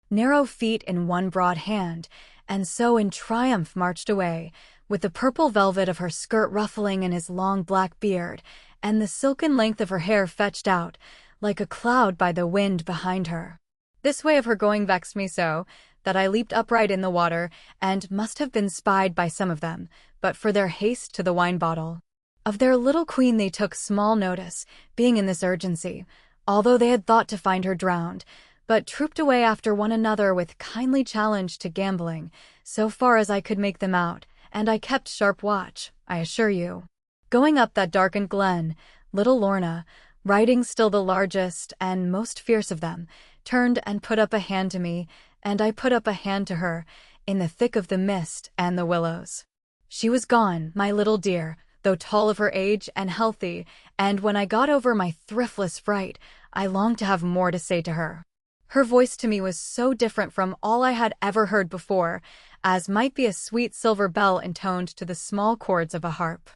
narrow feet in one broad hand, and so in triumph marched away, with the purple velvet of her skirt ruffling in his long black beard, and the silken length of her hair fetched out, like a cloud by the wind behind her. This way of her going vexed me so, that I leaped upright in the water, and must have been spied by some of them, but for their haste to the wine bottle. Of their little queen they took small notice, being in this urgency, although they had thought to find her drowned, but trooped away after one another with kindly challenge to gambling, so far as I could make them out, and I kept sharp watch, I assure you. Going up that darkened glen, little Lorna, riding still the largest and most fierce of them, turned and put up a hand to me, and I put up a hand to her, in the thick of the mist and the willows. She was gone, my little dear, though tall of her age and healthy, and when I got over my thriftless fright, I longed to have more to say to her. Her voice to me was so different from all I had ever heard before, as might be a sweet silver bell intoned to the small chords of a harp.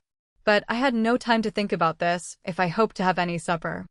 But I had no time to think about this, if I hoped to have any supper.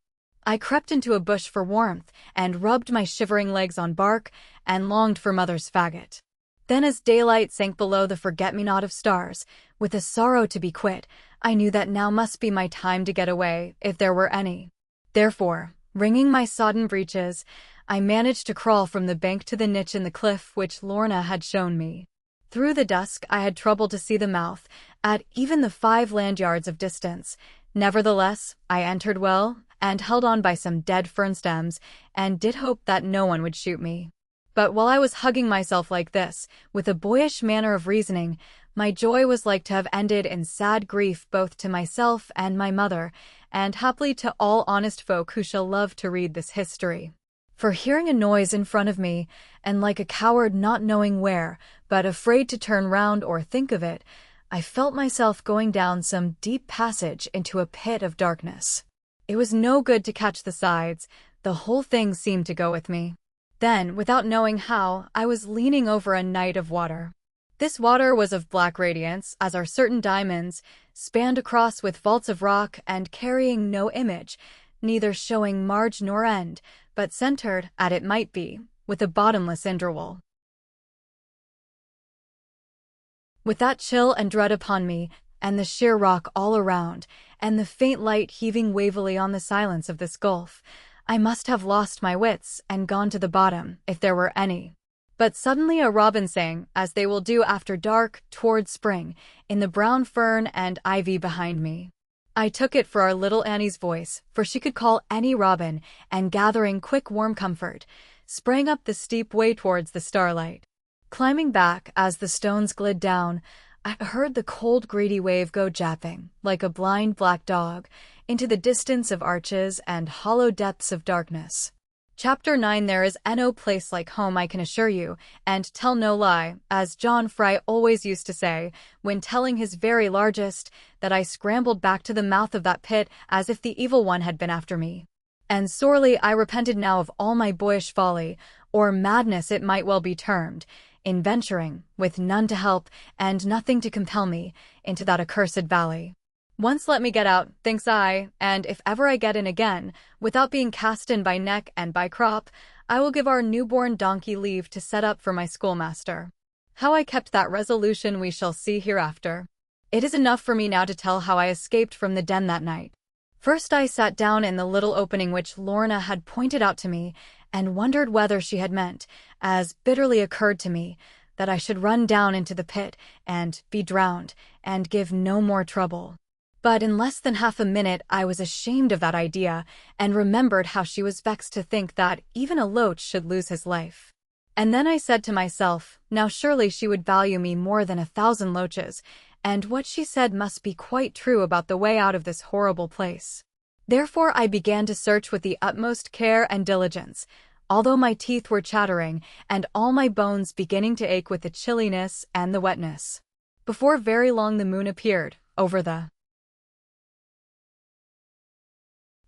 I crept into a bush for warmth, and rubbed my shivering legs on bark, and longed for Mother's faggot. Then as daylight sank below the forget-me-not of stars, with a sorrow to be quit, I knew that now must be my time to get away, if there were any. Therefore, wringing my sodden breeches, I managed to crawl from the bank to the niche in the cliff which Lorna had shown me. Through the dusk I had trouble to see the mouth, at even the 5 land yards of distance. Nevertheless, I entered well, and held on by some dead fern stems, and did hope that no one would shoot me. But while I was hugging myself like this, with a boyish manner of reasoning, my joy was like to have ended in sad grief both to myself and my mother, and haply to all honest folk who shall love to read this history. For hearing a noise in front of me, and like a coward not knowing where, but afraid to turn round or think of it, I felt myself going down some deep passage into a pit of darkness. It was no good to catch the sides, the whole thing seemed to go with me. Then, without knowing how, I was leaning over a night of water. This water was of black radiance, as are certain diamonds, spanned across with vaults of rock and carrying no image, neither showing marge nor end, but centered, as it might be, with a bottomless interval. With that chill and dread upon me, and the sheer rock all around, and the faint light heaving wavily on the silence of this gulf, I must have lost my wits and gone to the bottom, if there were any. But suddenly a robin sang, as they will do after dark, toward spring, in the brown fern and ivy behind me. I took it for our little Annie's voice, for she could call any robin, and gathering quick warm comfort, sprang up the steep way towards the starlight. Climbing back, as the stones glid down, I heard the cold greedy wave go japping, like a blind black dog, into the distance of arches and hollow depths of darkness. Chapter 9. There is no place like home, I can assure you, and tell no lie, as John Fry always used to say, when telling his very largest, that I scrambled back to the mouth of that pit as if the evil one had been after me. And sorely I repented now of all my boyish folly, or madness it might well be termed, in venturing, with none to help, and nothing to compel me, into that accursed valley. Once let me get out, thinks I, and if ever I get in again, without being cast in by neck and by crop, I will give our newborn donkey leave to set up for my schoolmaster. How I kept that resolution we shall see hereafter. It is enough for me now to tell how I escaped from the den that night. First I sat down in the little opening which Lorna had pointed out to me, and wondered whether she had meant, as bitterly occurred to me, that I should run down into the pit, and be drowned, and give no more trouble. But in less than half a minute I was ashamed of that idea, and remembered how she was vexed to think that even a loach should lose his life. And then I said to myself, now surely she would value me more than 1,000 loaches, and what she said must be quite true about the way out of this horrible place. Therefore I began to search with the utmost care and diligence, although my teeth were chattering, and all my bones beginning to ache with the chilliness and the wetness. Before very long the moon appeared, over the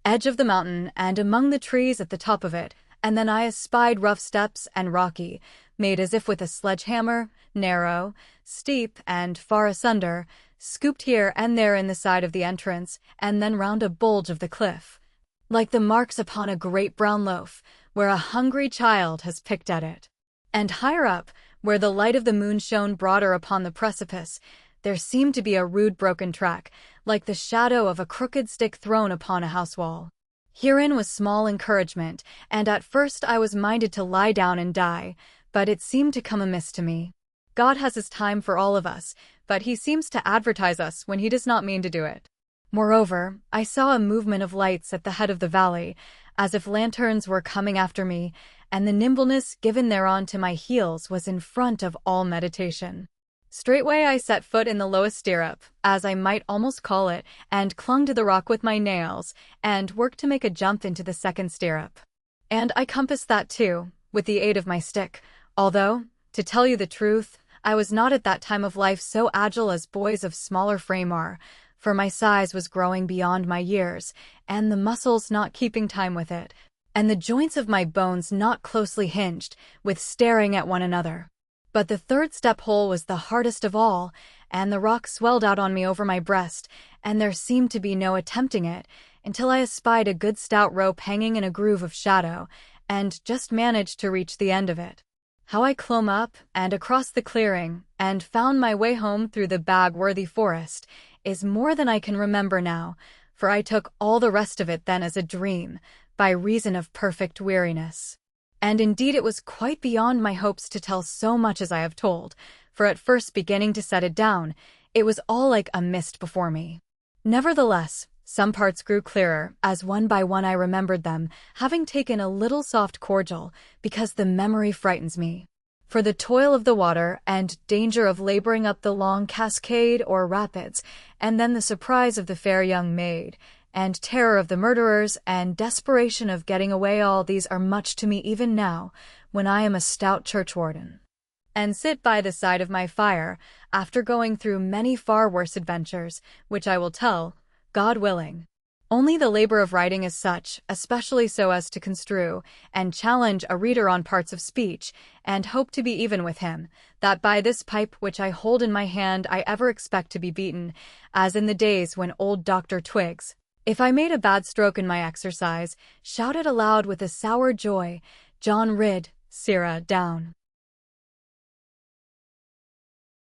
edge of the mountain and among the trees at the top of it, and then I espied rough steps and rocky, made as if with a sledgehammer, narrow, steep, and far asunder, scooped here and there in the side of the entrance, and then round a bulge of the cliff, like the marks upon a great brown loaf, where a hungry child has picked at it. And higher up, where the light of the moon shone broader upon the precipice, there seemed to be a rude broken track, like the shadow of a crooked stick thrown upon a house wall. Herein was small encouragement, and at first I was minded to lie down and die, but it seemed to come amiss to me. God has his time for all of us, but he seems to advertise us when he does not mean to do it. Moreover, I saw a movement of lights at the head of the valley, as if lanterns were coming after me, and the nimbleness given thereon to my heels was in front of all meditation. Straightway I set foot in the lowest stirrup, as I might almost call it, and clung to the rock with my nails, and worked to make a jump into the second stirrup. And I compassed that too, with the aid of my stick, although, to tell you the truth, I was not at that time of life so agile as boys of smaller frame are, for my size was growing beyond my years, and the muscles not keeping time with it, and the joints of my bones not closely hinged, with staring at one another. But the third step hole was the hardest of all, and the rock swelled out on me over my breast, and there seemed to be no attempting it, until I espied a good stout rope hanging in a groove of shadow, and just managed to reach the end of it. How I clomb up and across the clearing, and found my way home through the bag-worthy forest, is more than I can remember now, for I took all the rest of it then as a dream, by reason of perfect weariness. And indeed it was quite beyond my hopes to tell so much as I have told, for at first beginning to set it down, it was all like a mist before me. Nevertheless, some parts grew clearer, as one by one I remembered them, having taken a little soft cordial, because the memory frightens me. For the toil of the water, and danger of laboring up the long cascade or rapids, and then the surprise of the fair young maid, and terror of the murderers, and desperation of getting away, all these are much to me even now, when I am a stout churchwarden, and sit by the side of my fire, after going through many far worse adventures, which I will tell, God willing. Only the labor of writing is such, especially so as to construe, and challenge a reader on parts of speech, and hope to be even with him, that by this pipe which I hold in my hand I ever expect to be beaten, as in the days when old Dr. Twiggs, if I made a bad stroke in my exercise, shouted aloud with a sour joy, John Rid, Sirrah, down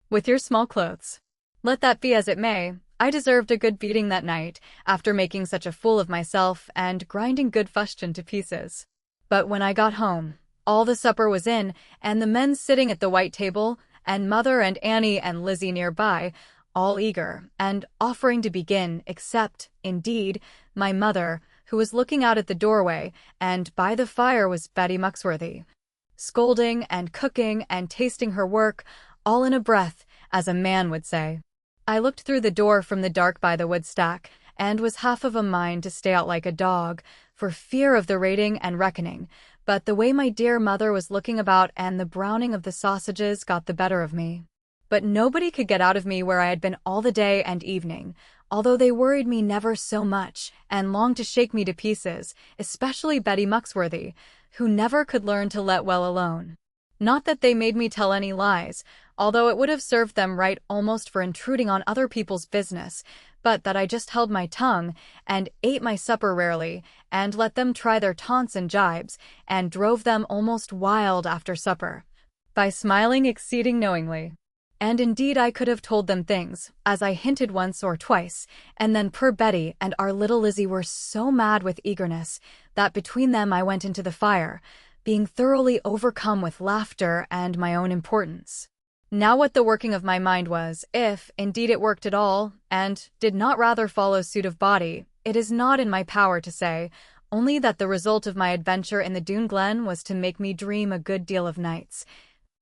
with your small clothes. Let that be as it may, I deserved a good beating that night, after making such a fool of myself and grinding good fustian to pieces. But when I got home, all the supper was in, and the men sitting at the white table, and Mother and Annie and Lizzie nearby, all eager, and offering to begin, except, indeed, my mother, who was looking out at the doorway, and by the fire was Betty Muxworthy, scolding and cooking and tasting her work, all in a breath, as a man would say. I looked through the door from the dark by the wood stack, and was half of a mind to stay out like a dog, for fear of the rating and reckoning, but the way my dear mother was looking about and the browning of the sausages got the better of me. But nobody could get out of me where I had been all the day and evening, although they worried me never so much, and longed to shake me to pieces, especially Betty Muxworthy, who never could learn to let well alone. Not that they made me tell any lies, although it would have served them right almost for intruding on other people's business, but that I just held my tongue, and ate my supper rarely, and let them try their taunts and jibes, and drove them almost wild after supper, by smiling exceeding knowingly. And indeed I could have told them things, as I hinted once or twice, and then poor Betty and our little Lizzie were so mad with eagerness, that between them I went into the fire, being thoroughly overcome with laughter and my own importance. Now what the working of my mind was, if, indeed it worked at all, and did not rather follow suit of body, it is not in my power to say, only that the result of my adventure in the Doone Glen was to make me dream a good deal of nights,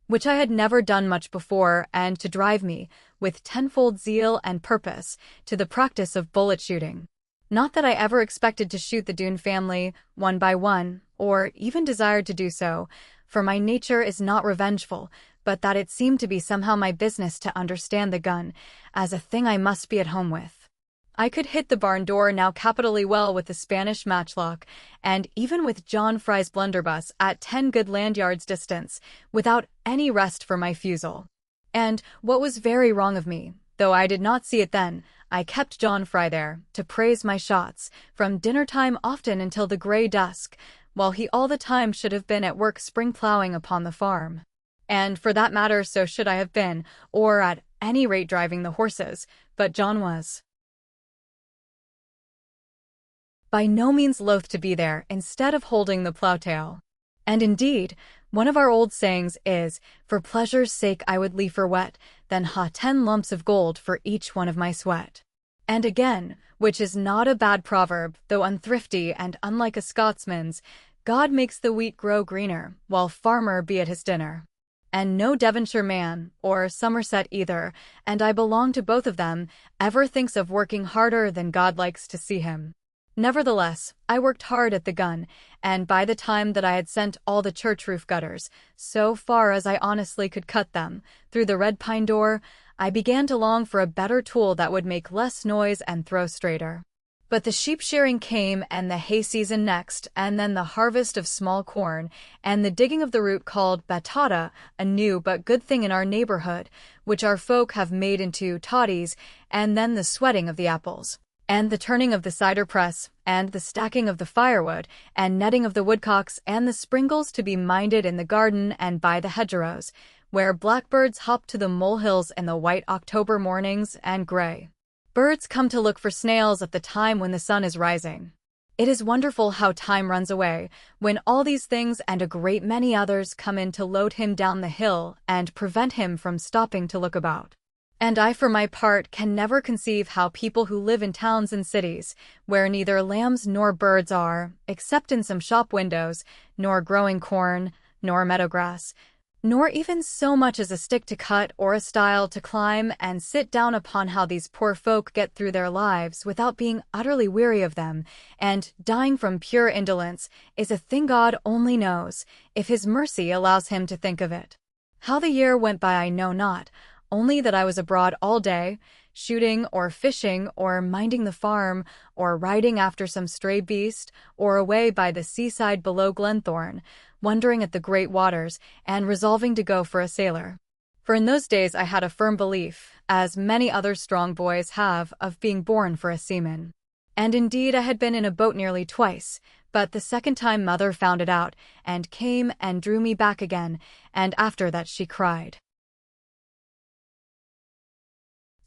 which I had never done much before, and to drive me, with tenfold zeal and purpose, to the practice of bullet shooting. Not that I ever expected to shoot the Doone family, one by one, or even desired to do so, for my nature is not revengeful, but that it seemed to be somehow my business to understand the gun, as a thing I must be at home with. I could hit the barn door now capitally well with the Spanish matchlock, and even with John Fry's blunderbuss at 10 good land yards distance, without any rest for my fusel. And, what was very wrong of me, though I did not see it then, I kept John Fry there, to praise my shots, from dinner-time often until the grey dusk, while he all the time should have been at work spring-ploughing upon the farm. And, for that matter, so should I have been, or at any rate driving the horses, but John was by no means loath to be there instead of holding the plough-tail. And indeed, one of our old sayings is, for pleasure's sake I would liefer wet, than ha 10 lumps of gold for each one of my sweat. And again, which is not a bad proverb, though unthrifty and unlike a Scotsman's, God makes the wheat grow greener, while farmer be at his dinner. and no Devonshire man, or Somerset either, and I belong to both of them, ever thinks of working harder than God likes to see him. Nevertheless, I worked hard at the gun, and by the time that I had sent all the church roof gutters, so far as I honestly could cut them, through the red pine door, I began to long for a better tool that would make less noise and throw straighter. But the sheep shearing came, and the hay season next, and then the harvest of small corn, and the digging of the root called batata, a new but good thing in our neighborhood, which our folk have made into toddies, and then the sweating of the apples, and the turning of the cider press, and the stacking of the firewood, and netting of the woodcocks, and the sprinkles to be minded in the garden and by the hedgerows, where blackbirds hop to the molehills in the white October mornings and gray birds come to look for snails at the time when the sun is rising. It is wonderful how time runs away, when all these things and a great many others come in to load him down the hill and prevent him from stopping to look about. And I, for my part, can never conceive how people who live in towns and cities, where neither lambs nor birds are, except in some shop windows, nor growing corn, nor meadow grass, nor even so much as a stick to cut or a stile to climb and sit down upon, how these poor folk get through their lives without being utterly weary of them, and dying from pure indolence, is a thing God only knows, if his mercy allows him to think of it. How the year went by I know not, only that I was abroad all day, shooting or fishing or minding the farm, or riding after some stray beast, or away by the seaside below Glenthorne, wondering at the great waters, and resolving to go for a sailor. For in those days I had a firm belief, as many other strong boys have, of being born for a seaman. And indeed I had been in a boat nearly twice, but the second time Mother found it out, and came and drew me back again, and after that she cried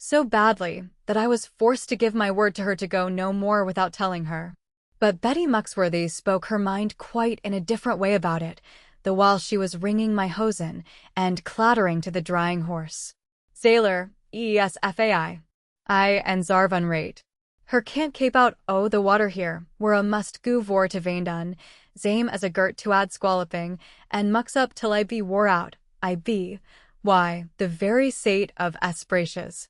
so badly that I was forced to give my word to her to go no more without telling her. But Betty Muxworthy spoke her mind quite in a different way about it, the while she was wringing my hosen and clattering to the drying horse. Sailor, ESFAI. I and Zarvan rate. Her can't cape out o' the water here, where a must go vor to Vaindun, zame as a girt to add squalloping, and mux up till I be wore out, I be, why, the very sate of aspracious.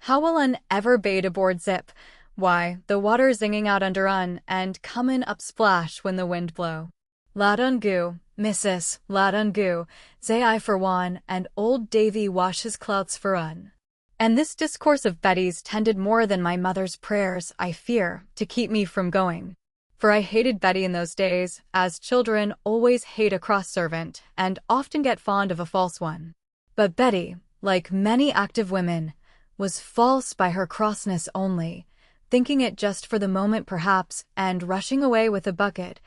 How will un ever bade aboard zip? Why, the water zinging out under un, and comin' up splash when the wind blow. Lad un goo, missus, lad un goo, zay I for one, and old Davy wash his clouts for un. And this discourse of Betty's tended more than my mother's prayers, I fear, to keep me from going. For I hated Betty in those days, as children always hate a cross servant, and often get fond of a false one. But Betty, like many active women, was false by her crossness only, thinking it just for the moment perhaps, and rushing away with a bucket,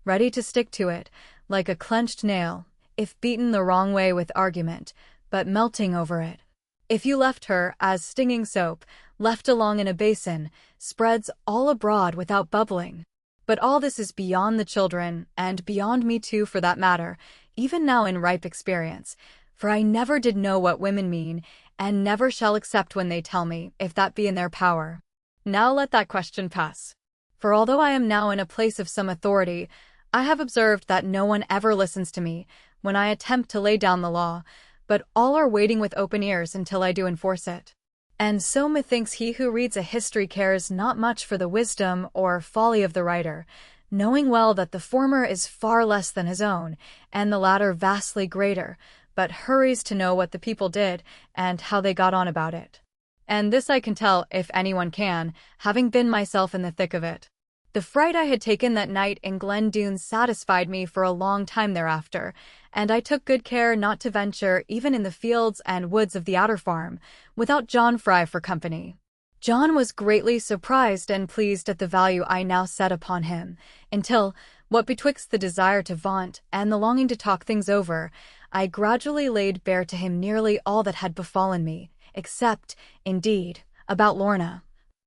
ready to stick to it, like a clenched nail, if beaten the wrong way with argument, but melting over it. If you left her, as stinging soap, left along in a basin, spreads all abroad without bubbling. But all this is beyond the children, and beyond me too for that matter, even now in ripe experience, for I never did know what women mean, and never shall accept when they tell me, if that be in their power. Now let that question pass. For although I am now in a place of some authority, I have observed that no one ever listens to me when I attempt to lay down the law, but all are waiting with open ears until I do enforce it. And so methinks he who reads a history cares not much for the wisdom or folly of the writer, knowing well that the former is far less than his own, and the latter vastly greater, but hurries to know what the people did, and how they got on about it. And this I can tell, if anyone can, having been myself in the thick of it. The fright I had taken that night in Glen Doone satisfied me for a long time thereafter, and I took good care not to venture even in the fields and woods of the outer farm, without John Fry for company. John was greatly surprised and pleased at the value I now set upon him, until, what betwixt the desire to vaunt and the longing to talk things over, I gradually laid bare to him nearly all that had befallen me, except, indeed, about Lorna,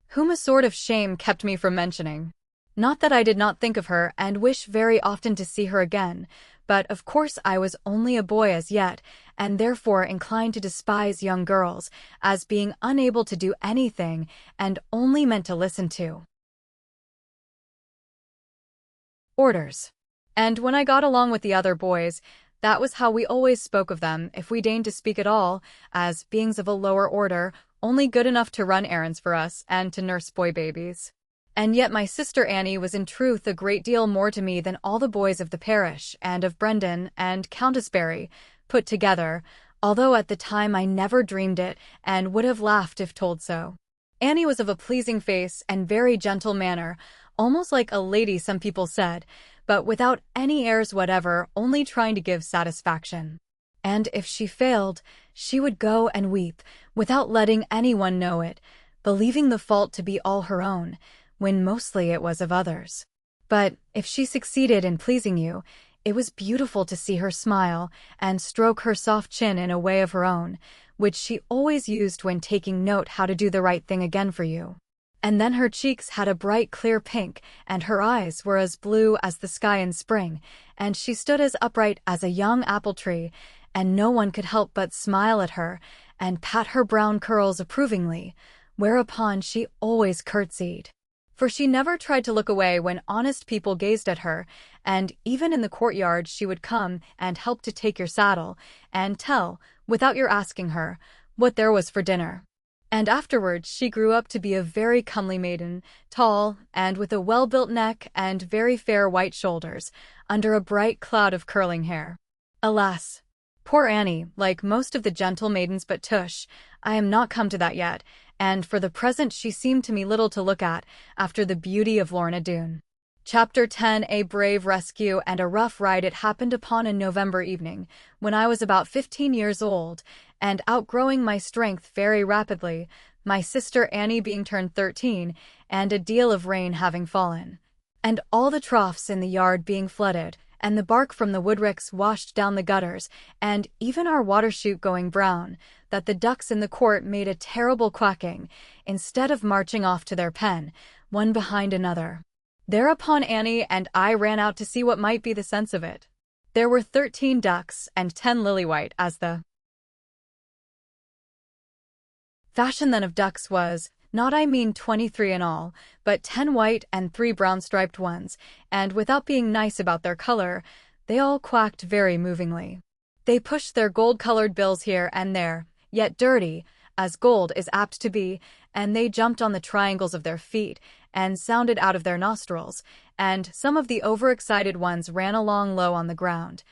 whom a sort of shame kept me from mentioning. Not that I did not think of her and wish very often to see her again, but of course I was only a boy as yet, and therefore inclined to despise young girls, as being unable to do anything, and only meant to listen to orders. And when I got along with the other boys, That was how we always spoke of them, if we deigned to speak at all, as beings of a lower order, only good enough to run errands for us and to nurse boy babies. And yet my sister Annie was in truth a great deal more to me than all the boys of the parish, and of Brendan and Countessbury, put together, although at the time I never dreamed it, and would have laughed if told so. Annie was of a pleasing face and very gentle manner, almost like a lady some people said, but without any airs whatever, only trying to give satisfaction. And if she failed, she would go and weep, without letting anyone know it, believing the fault to be all her own, when mostly it was of others. But if she succeeded in pleasing you, it was beautiful to see her smile and stroke her soft chin in a way of her own, which she always used when taking note how to do the right thing again for you. And then her cheeks had a bright clear pink, and her eyes were as blue as the sky in spring, and she stood as upright as a young apple tree, and no one could help but smile at her and pat her brown curls approvingly, whereupon she always curtsied. For she never tried to look away when honest people gazed at her, and even in the courtyard she would come and help to take your saddle, and tell, without your asking her, what there was for dinner. And afterwards she grew up to be a very comely maiden, tall, and with a well-built neck and very fair white shoulders, under a bright cloud of curling hair. Alas! Poor Annie, like most of the gentle maidens but tush, I am not come to that yet, and for the present she seemed to me little to look at, after the beauty of Lorna Doone. Chapter 10. A brave rescue and a rough ride. It happened upon a November evening, when I was about 15 years old, and outgrowing my strength very rapidly, my sister Annie being turned 13, and a deal of rain having fallen, and all the troughs in the yard being flooded, and the bark from the woodricks washed down the gutters, and even our water-chute going brown, that the ducks in the court made a terrible quacking, instead of marching off to their pen, one behind another. Thereupon Annie and I ran out to see what might be the sense of it. There were 13 ducks and 10 lily-white, as the fashion then of ducks was, not I mean 23 in all, but 10 white and 3 brown-striped ones, and without being nice about their color, they all quacked very movingly. They pushed their gold-colored bills here and there, yet dirty, as gold is apt to be, and they jumped on the triangles of their feet, and sounded out of their nostrils, and some of the overexcited ones ran along low on the ground,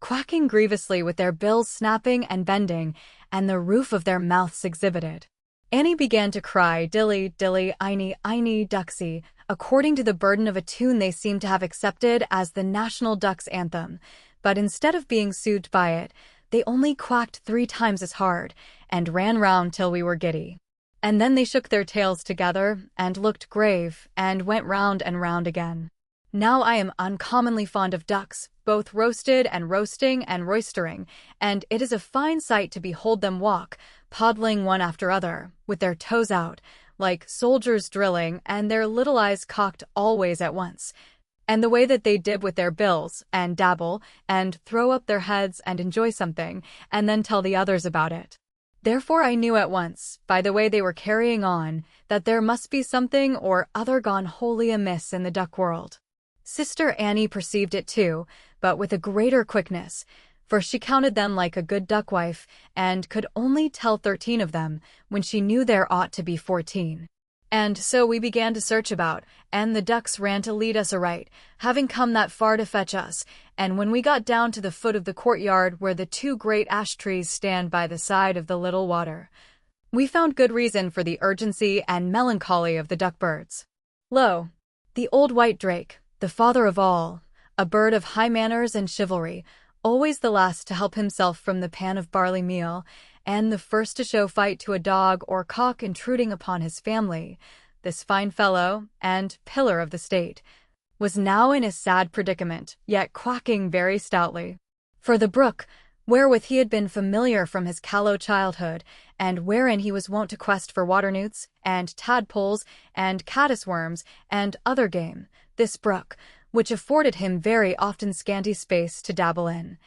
quacking grievously with their bills snapping and bending, and the roof of their mouths exhibited. Annie began to cry, dilly, dilly, iny, iny, ducksy, according to the burden of a tune they seemed to have accepted as the national duck's anthem, but instead of being soothed by it, they only quacked 3 times as hard, and ran round till we were giddy. And then they shook their tails together, and looked grave, and went round and round again. Now I am uncommonly fond of ducks, both roasted and roasting and roystering, and it is a fine sight to behold them walk, poddling one after other, with their toes out, like soldiers drilling, and their little eyes cocked always at once, and the way that they dib with their bills, and dabble, and throw up their heads and enjoy something, and then tell the others about it. Therefore I knew at once, by the way they were carrying on, that there must be something or other gone wholly amiss in the duck world. Sister Annie perceived it too, but with a greater quickness, for she counted them like a good duckwife, and could only tell 13 of them, when she knew there ought to be 14. And so we began to search about, and the ducks ran to lead us aright, having come that far to fetch us, and when we got down to the foot of the courtyard where the 2 great ash trees stand by the side of the little water, we found good reason for the urgency and melancholy of the duck-birds. Lo! The old white drake, the father of all, a bird of high manners and chivalry, always the last to help himself from the pan of barley meal, and the first to show fight to a dog or cock intruding upon his family, this fine fellow, and pillar of the state, was now in a sad predicament, yet quacking very stoutly. For the brook, wherewith he had been familiar from his callow childhood, and wherein he was wont to quest for water-newts, and tadpoles, and caddis-worms, and other game, this brook, which afforded him very often scanty space to dabble in,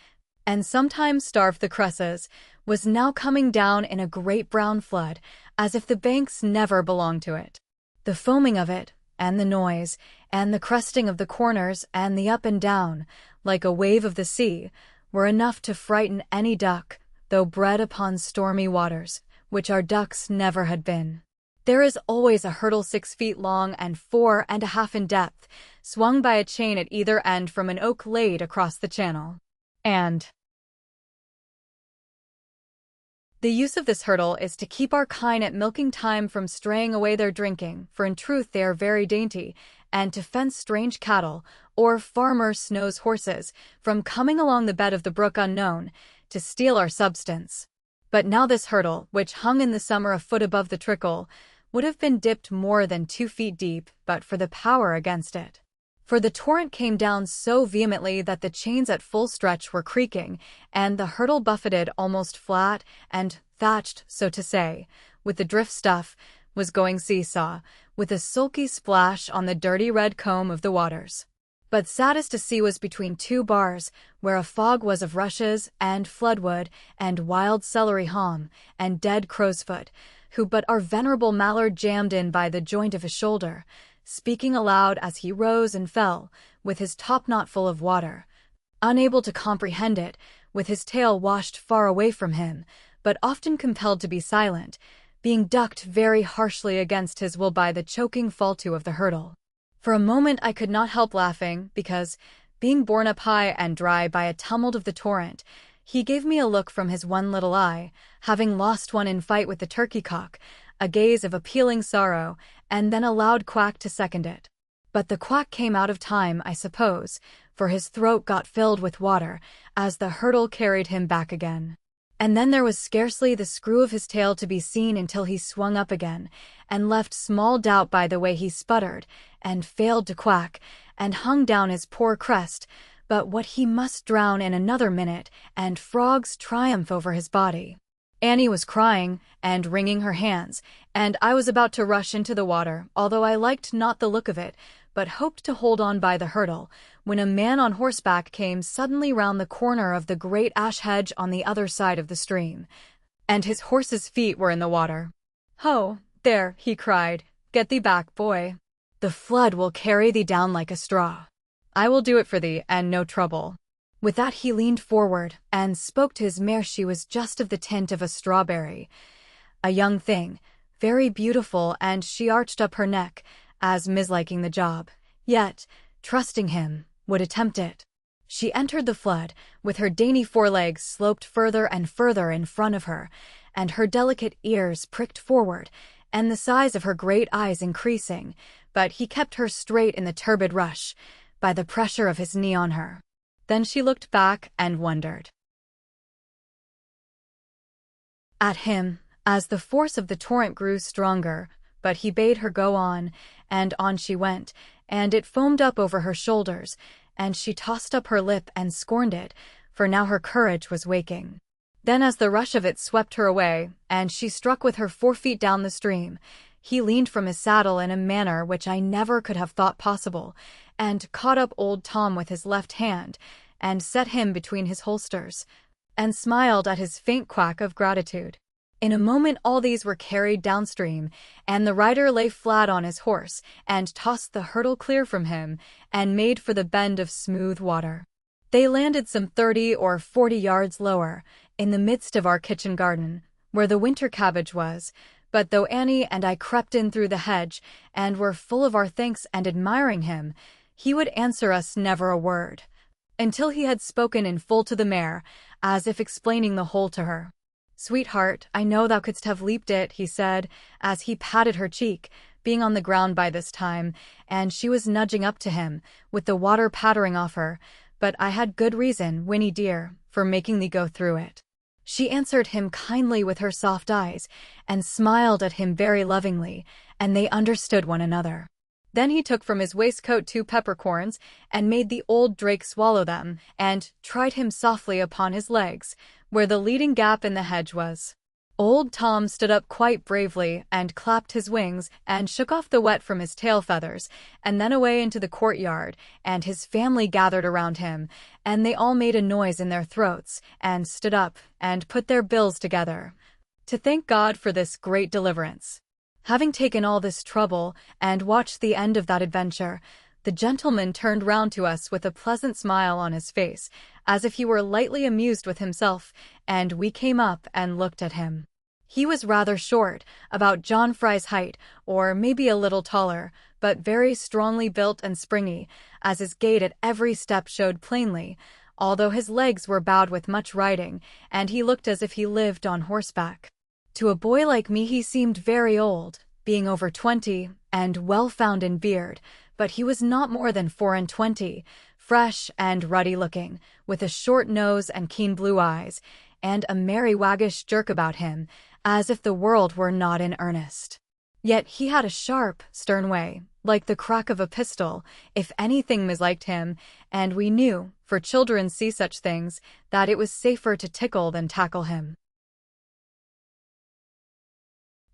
and sometimes starved the cresses, was now coming down in a great brown flood, as if the banks never belonged to it. The foaming of it, and the noise, and the cresting of the corners, and the up and down, like a wave of the sea, were enough to frighten any duck, though bred upon stormy waters, which our ducks never had been. There is always a hurdle 6 feet long and 4.5 in depth, swung by a chain at either end from an oak laid across the channel. And the use of this hurdle is to keep our kine at milking time from straying away their drinking, for in truth they are very dainty, and to fence strange cattle, or farmer Snow's horses, from coming along the bed of the brook unknown, to steal our substance. But now this hurdle, which hung in the summer a foot above the trickle, would have been dipped more than 2 feet deep but for the power against it. For the torrent came down so vehemently that the chains at full stretch were creaking, and the hurdle buffeted almost flat and thatched, so to say, with the drift stuff, was going seesaw, with a sulky splash on the dirty red comb of the waters. But saddest to see was between 2 bars, where a fog was of rushes and floodwood and wild celery haulm and dead crowsfoot, who but our venerable mallard jammed in by the joint of his shoulder, speaking aloud as he rose and fell, with his topknot full of water, unable to comprehend it, with his tail washed far away from him, but often compelled to be silent, being ducked very harshly against his will by the choking fall-to of the hurdle. For a moment I could not help laughing, because, being borne up high and dry by a tumult of the torrent, he gave me a look from his one little eye, having lost one in fight with the turkey-cock, a gaze of appealing sorrow, and then a loud quack to second it. But the quack came out of time, I suppose, for his throat got filled with water, as the hurdle carried him back again. And then there was scarcely the screw of his tail to be seen until he swung up again, and left small doubt by the way he sputtered, and failed to quack, and hung down his poor crest, but what he must drown in another minute, and frogs triumph over his body. Annie was crying and wringing her hands, and I was about to rush into the water, although I liked not the look of it, but hoped to hold on by the hurdle, when a man on horseback came suddenly round the corner of the great ash hedge on the other side of the stream, and his horse's feet were in the water. "Ho, there," he cried, "get thee back, boy. The flood will carry thee down like a straw. I will do it for thee, and no trouble." With that he leaned forward, and spoke to his mare. She was just of the tint of a strawberry, a young thing, very beautiful, and she arched up her neck, as misliking the job, yet, trusting him, would attempt it. She entered the flood, with her dainty forelegs sloped further and further in front of her, and her delicate ears pricked forward, and the size of her great eyes increasing, but he kept her straight in the turbid rush, by the pressure of his knee on her. Then she looked back and wondered at him, as the force of the torrent grew stronger, but he bade her go on, and on she went, and it foamed up over her shoulders, and she tossed up her lip and scorned it, for now her courage was waking. Then as the rush of it swept her away, and she struck with her 4 feet down the stream, he leaned from his saddle in a manner which I never could have thought possible, and caught up old Tom with his left hand, and set him between his holsters, and smiled at his faint quack of gratitude. In a moment all these were carried downstream, and the rider lay flat on his horse, and tossed the hurdle clear from him, and made for the bend of smooth water. They landed some 30 or 40 yards lower, in the midst of our kitchen garden, where the winter cabbage was, but though Annie and I crept in through the hedge, and were full of our thanks and admiring him, he would answer us never a word, until he had spoken in full to the mare, as if explaining the whole to her. "Sweetheart, I know thou couldst have leaped it," he said, as he patted her cheek, being on the ground by this time, and she was nudging up to him, with the water pattering off her, "but I had good reason, Winnie dear, for making thee go through it." She answered him kindly with her soft eyes, and smiled at him very lovingly, and they understood one another. Then he took from his waistcoat 2 peppercorns, and made the old drake swallow them, and tried him softly upon his legs, where the leading gap in the hedge was. Old Tom stood up quite bravely, and clapped his wings, and shook off the wet from his tail feathers, and then away into the courtyard, and his family gathered around him, and they all made a noise in their throats, and stood up, and put their bills together, to thank God for this great deliverance. Having taken all this trouble, and watched the end of that adventure, The gentleman turned round to us with a pleasant smile on his face, as if he were lightly amused with himself, and we came up and looked at him. He was rather short, about John Fry's height, or maybe a little taller, but very strongly built and springy, as his gait at every step showed plainly, although his legs were bowed with much riding, and he looked as if he lived on horseback. To a boy like me he seemed very old, being over 20, and well found in beard, but he was not more than 24, fresh and ruddy-looking, with a short nose and keen blue eyes, and a merry waggish jerk about him, as if the world were not in earnest. Yet he had a sharp, stern way, like the crack of a pistol, if anything misliked him, and we knew, for children see such things, that it was safer to tickle than tackle him.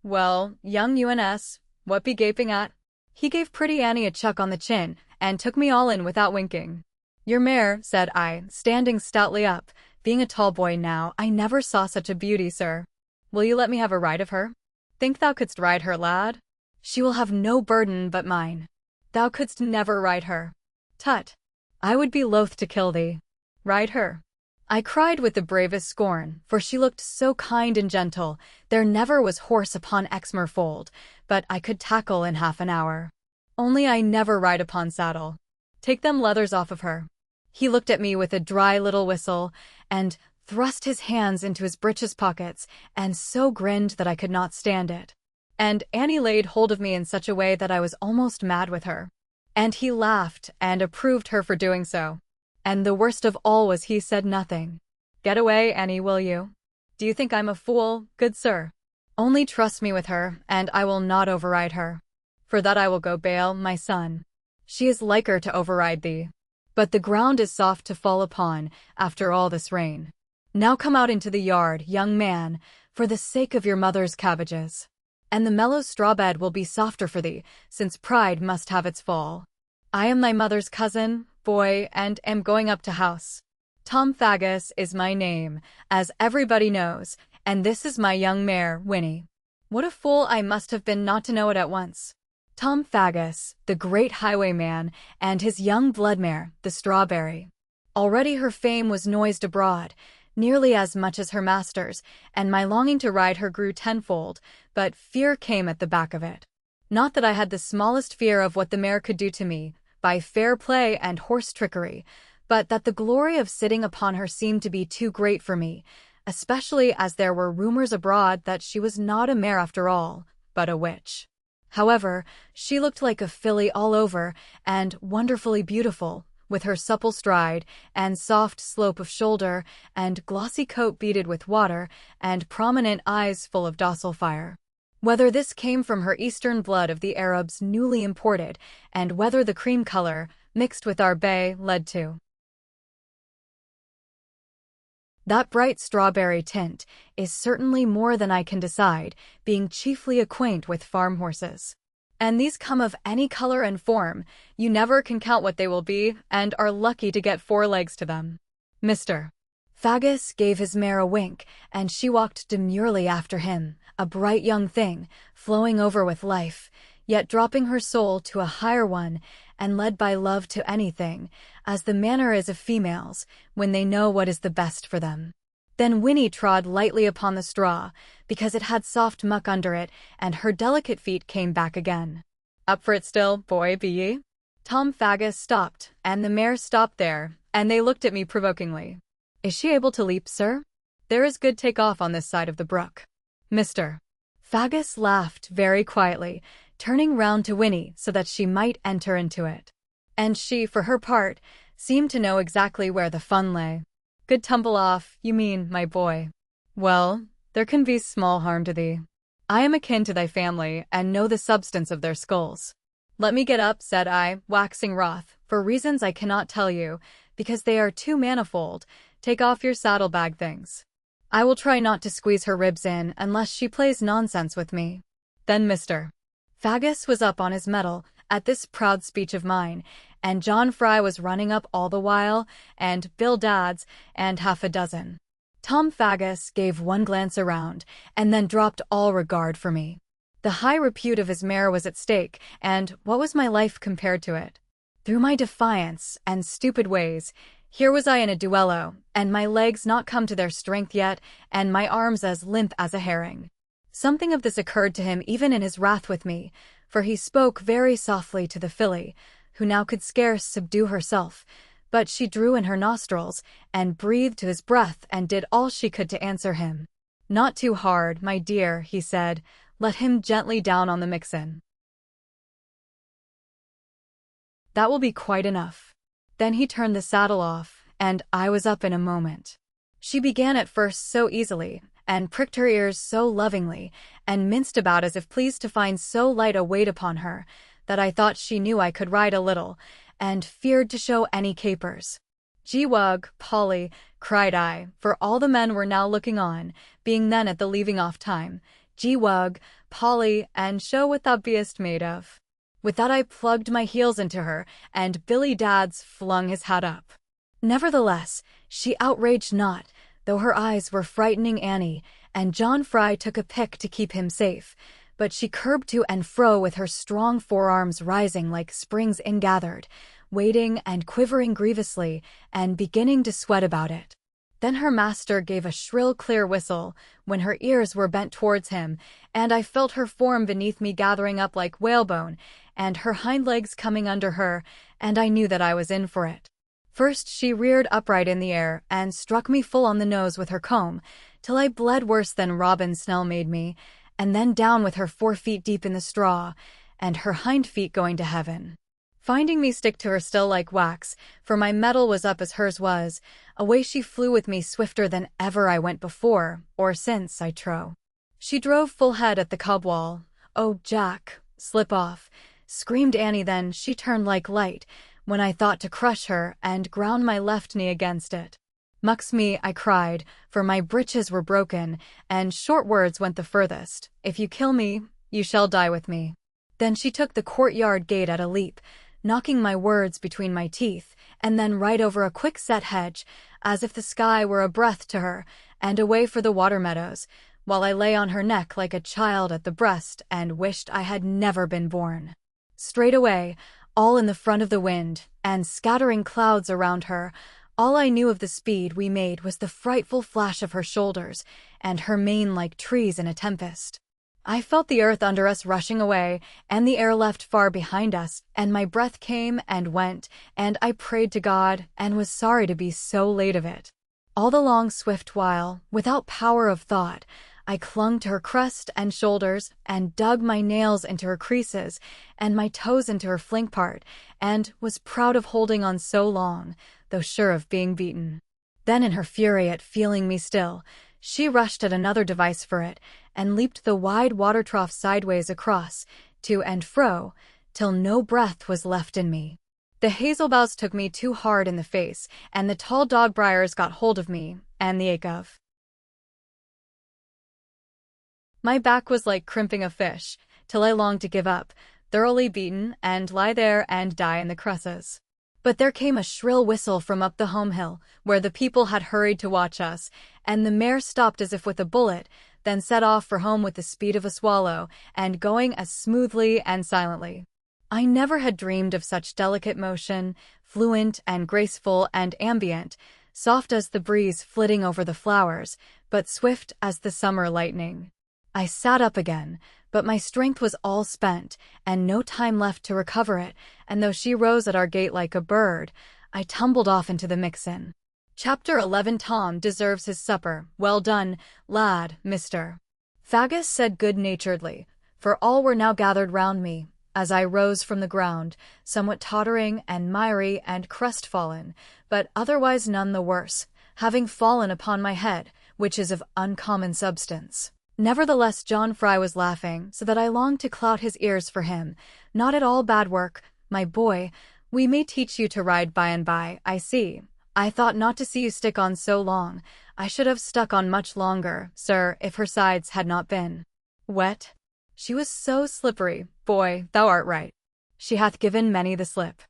"Well, young UNS, what be gaping at?" He gave pretty Annie a chuck on the chin, and took me all in without winking. "Your mare," said I, standing stoutly up. Being a tall boy now, I never saw such a beauty, sir. "Will you let me have a ride of her?" "Think thou couldst ride her, lad? She will have no burden but mine." "Thou couldst never ride her." "Tut! I would be loath to kill thee." "Ride her?" I cried with the bravest scorn, for she looked so kind and gentle. There never was horse upon Exmoor fold, but I could tackle in half an hour. Only I never ride upon saddle. "Take them leathers off of her." He looked at me with a dry little whistle, and thrust his hands into his breeches pockets, and so grinned that I could not stand it. And Annie laid hold of me in such a way that I was almost mad with her. And he laughed, and approved her for doing so. And the worst of all was he said nothing. "Get away, Annie, will you? Do you think I'm a fool, good sir? Only trust me with her, and I will not override her. For that I will go bail, my son. She is liker to override thee. But the ground is soft to fall upon, after all this rain. Now come out into the yard, young man, for the sake of your mother's cabbages. And the mellow straw bed will be softer for thee, since pride must have its fall. I am thy mother's cousin, boy, and am going up to house. Tom Faggus is my name, as everybody knows, and this is my young mare, Winnie. What a fool I must have been not to know it at once. Tom Faggus, the great highwayman, and his young blood mare, the Strawberry. Already her fame was noised abroad, nearly as much as her master's, and my longing to ride her grew tenfold, but fear came at the back of it. Not that I had the smallest fear of what the mare could do to me, by fair play and horse trickery, but that the glory of sitting upon her seemed to be too great for me, especially as there were rumors abroad that she was not a mare after all, but a witch. However, she looked like a filly all over, and wonderfully beautiful, with her supple stride, and soft slope of shoulder, and glossy coat beaded with water, and prominent eyes full of docile fire. Whether this came from her eastern blood of the Arabs newly imported, and whether the cream color, mixed with our bay, led to that bright strawberry tint, is certainly more than I can decide, being chiefly acquaint with farm horses. And these come of any color and form, you never can count what they will be, and are lucky to get 4 legs to them. Mr. Faggus gave his mare a wink, and she walked demurely after him, a bright young thing, flowing over with life, yet dropping her soul to a higher one, and led by love to anything, as the manner is of females, when they know what is the best for them. Then Winnie trod lightly upon the straw, because it had soft muck under it, and her delicate feet came back again. "Up for it still, boy, be ye?" Tom Faggus stopped, and the mare stopped there, and they looked at me provokingly. "Is she able to leap, sir? There is good take off on this side of the brook." Mr. Faggus laughed very quietly, turning round to Winnie so that she might enter into it. And she, for her part, seemed to know exactly where the fun lay. "Good tumble off, you mean, my boy. Well, there can be small harm to thee. I am akin to thy family, and know the substance of their skulls." "Let me get up," said I, waxing wroth, "for reasons I cannot tell you, because they are too manifold. Take off your saddlebag things. I will try not to squeeze her ribs in unless she plays nonsense with me." Then Mr. Faggus was up on his mettle at this proud speech of mine, and John Fry was running up all the while, and Bill Dadds, and half a dozen. Tom Faggus gave one glance around, and then dropped all regard for me. The high repute of his mare was at stake, and what was my life compared to it? Through my defiance and stupid ways, here was I in a duello, and my legs not come to their strength yet, and my arms as limp as a herring. Something of this occurred to him even in his wrath with me, for he spoke very softly to the filly, who now could scarce subdue herself, but she drew in her nostrils, and breathed to his breath and did all she could to answer him. "Not too hard, my dear," he said. "Let him gently down on the mixen. That will be quite enough." Then he turned the saddle off, and I was up in a moment. She began at first so easily, and pricked her ears so lovingly, and minced about as if pleased to find so light a weight upon her, that I thought she knew I could ride a little, and feared to show any capers. "Gee wug, Polly," cried I, for all the men were now looking on, being then at the leaving off time. "Gee wug, Polly, and show what thou beest made of." With that I plugged my heels into her, and Billy Dads flung his hat up. Nevertheless, she outraged not, though her eyes were frightening Annie, and John Fry took a pick to keep him safe, but she curbed to and fro with her strong forearms rising like springs ingathered, waiting and quivering grievously, and beginning to sweat about it. Then her master gave a shrill clear whistle, when her ears were bent towards him, and I felt her form beneath me gathering up like whalebone, and her hind legs coming under her, and I knew that I was in for it. First she reared upright in the air, and struck me full on the nose with her comb, till I bled worse than Robin Snell made me, and then down with her 4 feet deep in the straw, and her hind feet going to heaven. Finding me stick to her still like wax, for my mettle was up as hers was, away she flew with me swifter than ever I went before, or since, I trow. She drove full head at the cobwall. "Oh, Jack, slip off," screamed Annie. Then she turned like light, when I thought to crush her, and ground my left knee against it. "Mux me," I cried, for my breeches were broken, and short words went the furthest. "If you kill me, you shall die with me." Then she took the courtyard gate at a leap, knocking my words between my teeth, and then right over a quick-set hedge, as if the sky were a breath to her, and away for the water meadows, while I lay on her neck like a child at the breast and wished I had never been born. Straightway, all in the front of the wind, and scattering clouds around her, all I knew of the speed we made was the frightful flash of her shoulders, and her mane like trees in a tempest. I felt the earth under us rushing away, and the air left far behind us, and my breath came and went, and I prayed to God, and was sorry to be so late of it. All the long swift while, without power of thought, I clung to her crest and shoulders, and dug my nails into her creases, and my toes into her flank part, and was proud of holding on so long, though sure of being beaten. Then in her fury at feeling me still, she rushed at another device for it, and leaped the wide water trough sideways across, to and fro, till no breath was left in me. The hazel boughs took me too hard in the face, and the tall dog briars got hold of me, and the ache of my back was like crimping a fish, till I longed to give up, thoroughly beaten, and lie there and die in the cresses. But there came a shrill whistle from up the home hill, where the people had hurried to watch us, and the mare stopped as if with a bullet, then set off for home with the speed of a swallow, and going as smoothly and silently. I never had dreamed of such delicate motion, fluent and graceful and ambient, soft as the breeze flitting over the flowers, but swift as the summer lightning. I sat up again, but my strength was all spent, and no time left to recover it, and though she rose at our gate like a bird, I tumbled off into the mixen. Chapter 11. Tom deserves his supper. "Well done, lad, Mr. Faggus," said good-naturedly, for all were now gathered round me, as I rose from the ground, somewhat tottering and miry and crestfallen, but otherwise none the worse, having fallen upon my head, which is of uncommon substance. Nevertheless John Fry was laughing, so that I longed to clout his ears for him. "Not at all bad work, my boy. We may teach you to ride by and by, I see. I thought not to see you stick on so long. I should have stuck on much longer, sir, if her sides had not been wet. She was so slippery, boy, thou art right. She hath given many the slip.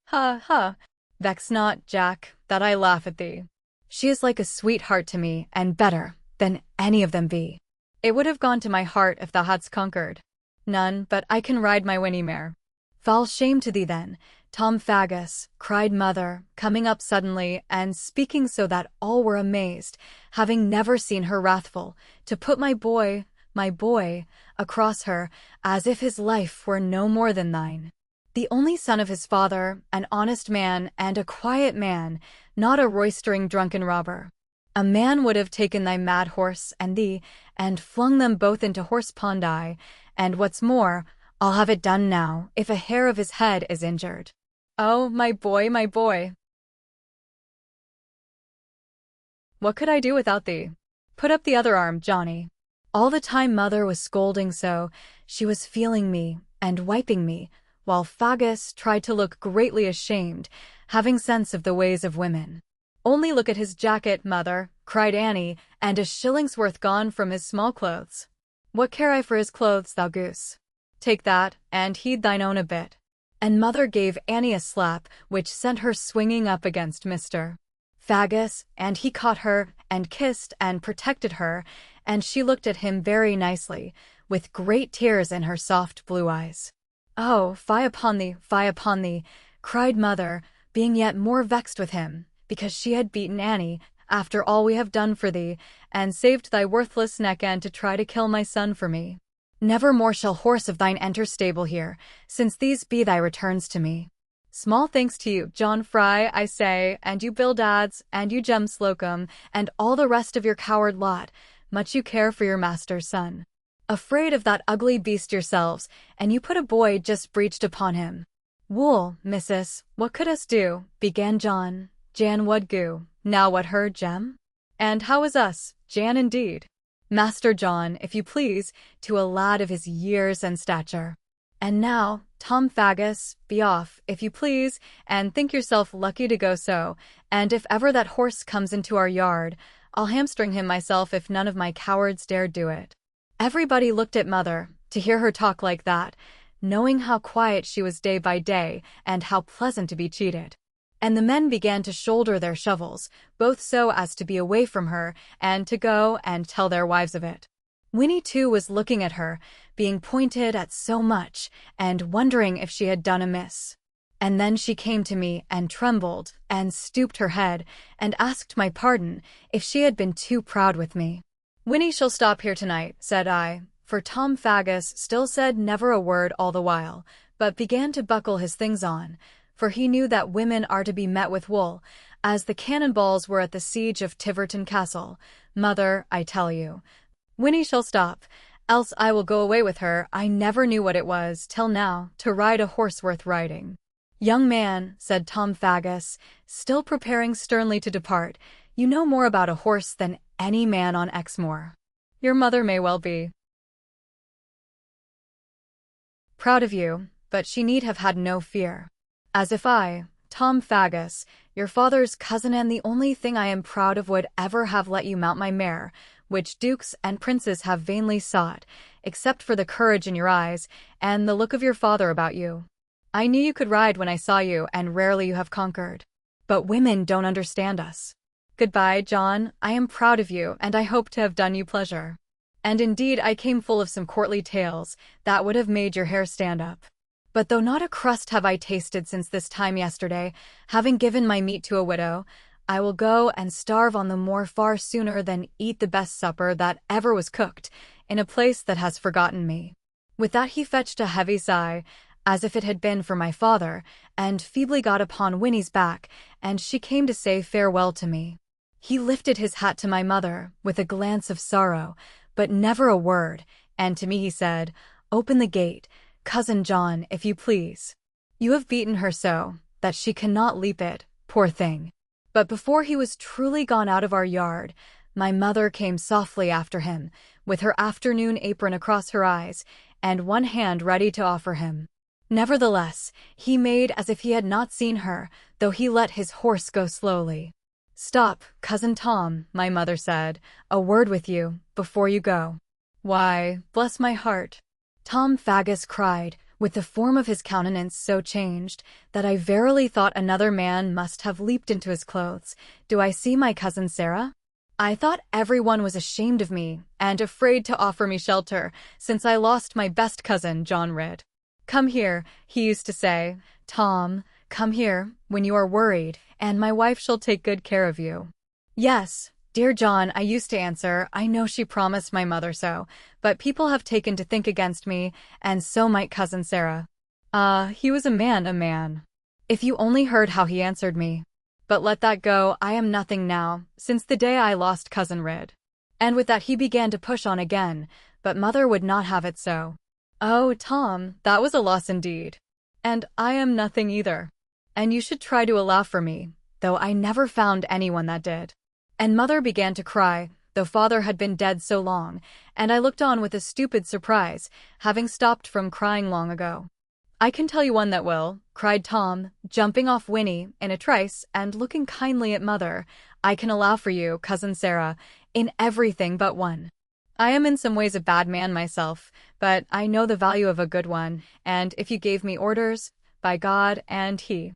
Ha, ha! Vex not, Jack, that I laugh at thee. She is like a sweetheart to me, and better than any of them be. It would have gone to my heart if thou hadst conquered. None, but I can ride my whinny mare. Foul shame to thee then, Tom Faggus, cried Mother, coming up suddenly and speaking so that all were amazed, having never seen her wrathful, to put my boy, across her, as if his life were no more than thine. The only son of his father, an honest man and a quiet man, not a roistering drunken robber. A man would have taken thy mad horse and thee, and flung them both into horse-pondi, and what's more, I'll have it done now, if a hair of his head is injured. Oh, my boy, my boy! What could I do without thee? Put up the other arm, Johnny. All the time Mother was scolding so, she was feeling me and wiping me, while Faggus tried to look greatly ashamed, having sense of the ways of women. Only look at his jacket, Mother, cried Annie, and a shilling's worth gone from his small clothes. What care I for his clothes, thou goose? Take that, and heed thine own a bit. And Mother gave Annie a slap, which sent her swinging up against Mr. Faggus, and he caught her, and kissed and protected her, and she looked at him very nicely, with great tears in her soft blue eyes. Oh, fie upon thee, cried Mother, being yet more vexed with him, because she had beaten Annie, after all we have done for thee, and saved thy worthless neck and to try to kill my son for me. Never more shall horse of thine enter stable here, since these be thy returns to me. Small thanks to you, John Fry, I say, and you Bildads, and you Jem Slocum, and all the rest of your coward lot, much you care for your master's son. Afraid of that ugly beast yourselves, and you put a boy just breached upon him. Wool, missus, what could us do? Began John. Jan would go. Now what her, Jem? And how is us, Jan indeed? Master John, if you please, to a lad of his years and stature. And now, Tom Faggus, be off, if you please, and think yourself lucky to go so, and if ever that horse comes into our yard, I'll hamstring him myself if none of my cowards dare do it. Everybody looked at Mother, to hear her talk like that, knowing how quiet she was day by day, and how pleasant to be cheated. And the men began to shoulder their shovels, both so as to be away from her, and to go and tell their wives of it. Winnie too was looking at her, being pointed at so much, and wondering if she had done amiss. And then she came to me, and trembled, and stooped her head, and asked my pardon, if she had been too proud with me. Winnie shall stop here tonight, said I, for Tom Faggus still said never a word all the while, but began to buckle his things on, for he knew that women are to be met with wool, as the cannonballs were at the siege of Tiverton Castle. Mother, I tell you, Winnie shall stop, else I will go away with her. I never knew what it was, till now, to ride a horse worth riding. Young man, said Tom Faggus, still preparing sternly to depart, you know more about a horse than any man on Exmoor. Your mother may well be proud of you, but she need have had no fear. As if I, Tom Faggus, your father's cousin and the only thing I am proud of, would ever have let you mount my mare, which dukes and princes have vainly sought, except for the courage in your eyes, and the look of your father about you. I knew you could ride when I saw you, and rarely you have conquered. But women don't understand us. Goodbye, John, I am proud of you, and I hope to have done you pleasure. And indeed I came full of some courtly tales, that would have made your hair stand up. But though not a crust have I tasted since this time yesterday, having given my meat to a widow, I will go and starve on the moor far sooner than eat the best supper that ever was cooked, in a place that has forgotten me. With that he fetched a heavy sigh, as if it had been for my father, and feebly got upon Winnie's back, and she came to say farewell to me. He lifted his hat to my mother, with a glance of sorrow, but never a word, and to me he said, Open the gate, Cousin John, if you please. You have beaten her so, that she cannot leap it, poor thing. But before he was truly gone out of our yard, my mother came softly after him, with her afternoon apron across her eyes, and one hand ready to offer him. Nevertheless, he made as if he had not seen her, though he let his horse go slowly. Stop, Cousin Tom, my mother said, a word with you, before you go. Why, bless my heart, Tom Faggus cried, with the form of his countenance so changed, that I verily thought another man must have leaped into his clothes. Do I see my cousin Sarah? I thought everyone was ashamed of me, and afraid to offer me shelter, since I lost my best cousin, John Ridd. Come here, he used to say, Tom, come here when you are worried, and my wife shall take good care of you. Yes, dear John, I used to answer, I know she promised my mother so, but people have taken to think against me, and so might Cousin Sarah. He was a man. If you only heard how he answered me. But let that go, I am nothing now, since the day I lost Cousin Rid. And with that he began to push on again, but mother would not have it so. Oh, Tom, that was a loss indeed. And I am nothing either. And you should try to allow for me, though I never found anyone that did. And mother began to cry, though father had been dead so long, and I looked on with a stupid surprise, having stopped from crying long ago. I can tell you one that will, cried Tom, jumping off Winnie in a trice and looking kindly at mother. I can allow for you, Cousin Sarah, in everything but one. I am in some ways a bad man myself, but I know the value of a good one, and if you gave me orders, by God, and he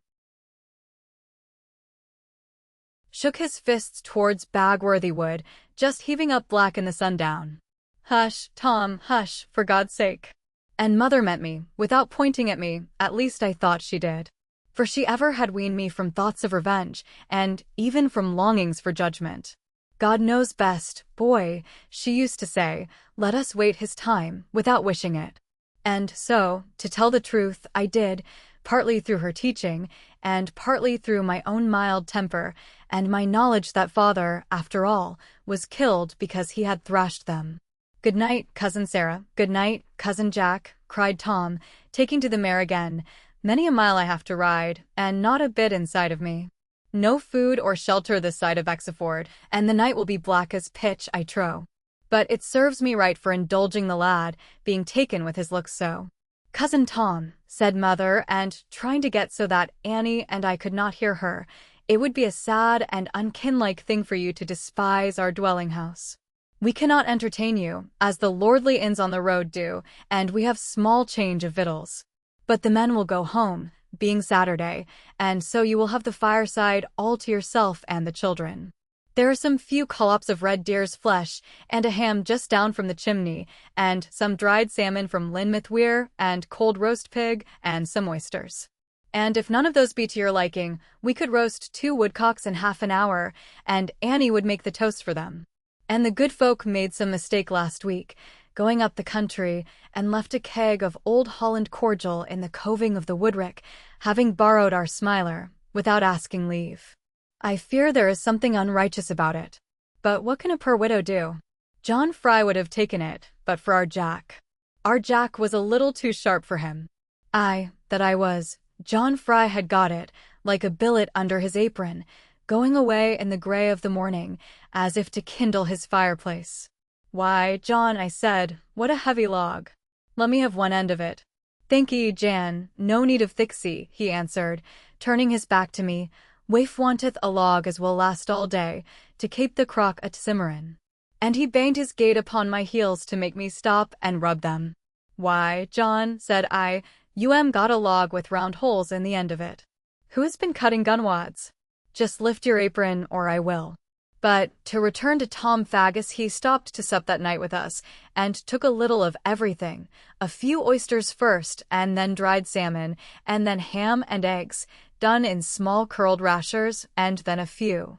shook his fists towards Bagworthy Wood, just heaving up black in the sundown. Hush, Tom, hush, for God's sake. And mother meant me, without pointing at me, at least I thought she did. For she ever had weaned me from thoughts of revenge, and even from longings for judgment. God knows best, boy, she used to say, let us wait his time, without wishing it. And so, to tell the truth, I did, partly through her teaching, and partly through my own mild temper, and my knowledge that father, after all, was killed because he had thrashed them. Good night, Cousin Sarah. Good night, Cousin Jack, cried Tom, taking to the mare again. Many a mile I have to ride, and not a bit inside of me. No food or shelter this side of Exeford, and the night will be black as pitch, I trow. But it serves me right for indulging the lad, being taken with his looks so. Cousin Tom, said mother, and trying to get so that Annie and I could not hear her, it would be a sad and unkinlike thing for you to despise our dwelling-house. We cannot entertain you, as the lordly inns on the road do, and we have small change of victuals. But the men will go home, being Saturday, and so you will have the fireside all to yourself and the children. There are some few collops of red deer's flesh, and a ham just down from the chimney, and some dried salmon from Lynmouth Weir, and cold roast pig, and some oysters. And if none of those be to your liking, we could roast 2 woodcocks in half an hour, and Annie would make the toast for them. And the good folk made some mistake last week, going up the country, and left a keg of old Holland cordial in the coving of the woodrick, having borrowed our smiler, without asking leave. I fear there is something unrighteous about it. But what can a poor widow do? John Fry would have taken it, but for our Jack. Our Jack was a little too sharp for him. That I was. John Fry had got it, like a billet under his apron, going away in the grey of the morning, as if to kindle his fireplace. Why, John, I said, what a heavy log. Let me have one end of it. Thank ye, Jan, no need of thixie, he answered, turning his back to me. Waif wanteth a log as will last all day, to kape the crock at simmerin. And he banged his gate upon my heels to make me stop and rub them. Why, John, said I, you got a log with round holes in the end of it. Who has been cutting gunwads? Just lift your apron, or I will. But, to return to Tom Faggus, he stopped to sup that night with us, and took a little of everything, a few oysters first, and then dried salmon, and then ham and eggs, done in small curled rashers, and then a few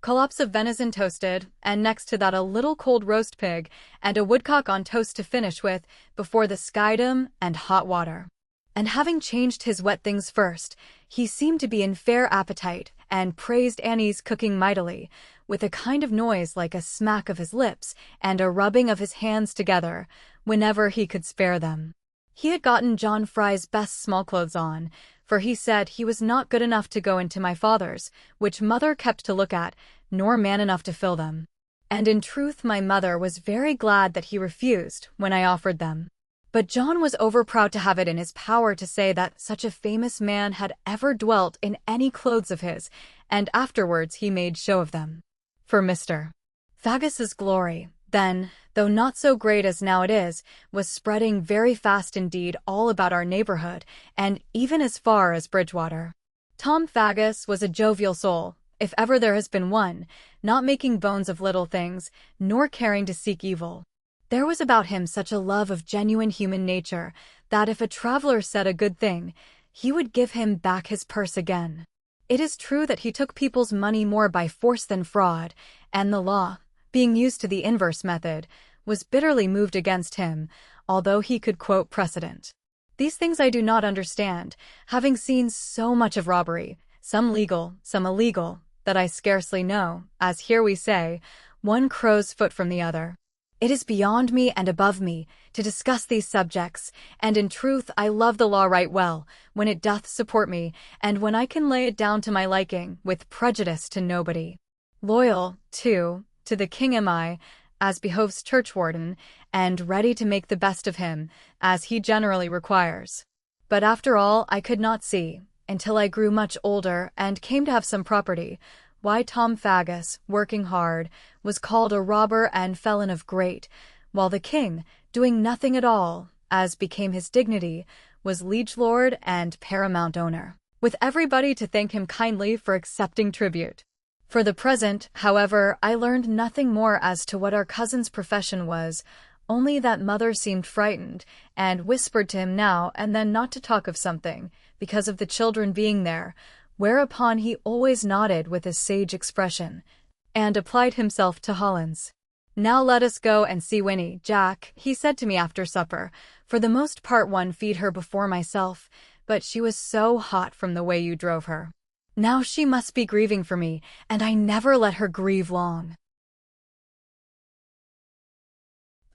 collops of venison toasted, and next to that a little cold roast pig, and a woodcock on toast to finish with, before the skydam and hot water. And having changed his wet things first, he seemed to be in fair appetite, and praised Annie's cooking mightily, with a kind of noise like a smack of his lips and a rubbing of his hands together, whenever he could spare them. He had gotten John Fry's best small clothes on, for he said he was not good enough to go into my father's, which mother kept to look at, nor man enough to fill them. And in truth my mother was very glad that he refused when I offered them. But John was over-proud to have it in his power to say that such a famous man had ever dwelt in any clothes of his, and afterwards he made show of them. For Mr. Faggus's glory, then, though not so great as now it is, was spreading very fast indeed all about our neighborhood, and even as far as Bridgewater. Tom Faggus was a jovial soul, if ever there has been one, not making bones of little things, nor caring to seek evil. There was about him such a love of genuine human nature that if a traveler said a good thing, he would give him back his purse again. It is true that he took people's money more by force than fraud, and the law, being used to the inverse method, was bitterly moved against him, although he could quote precedent. These things I do not understand, having seen so much of robbery, some legal, some illegal, that I scarcely know, as here we say, one crow's foot from the other. It is beyond me and above me to discuss these subjects, and in truth I love the law right well, when it doth support me, and when I can lay it down to my liking, with prejudice to nobody. Loyal, too, to the king am I, as behoves churchwarden, and ready to make the best of him, as he generally requires. But after all I could not see, until I grew much older and came to have some property, why Tom Faggus, working hard, was called a robber and felon of great, while the king, doing nothing at all, as became his dignity, was liege lord and paramount owner, with everybody to thank him kindly for accepting tribute. For the present, however, I learned nothing more as to what our cousin's profession was, only that mother seemed frightened, and whispered to him now and then not to talk of something, because of the children being there, whereupon he always nodded with a sage expression, and applied himself to Hollands. "Now let us go and see Winnie, Jack," he said to me after supper. "For the most part one feed her before myself, but she was so hot from the way you drove her. Now she must be grieving for me, and I never let her grieve long."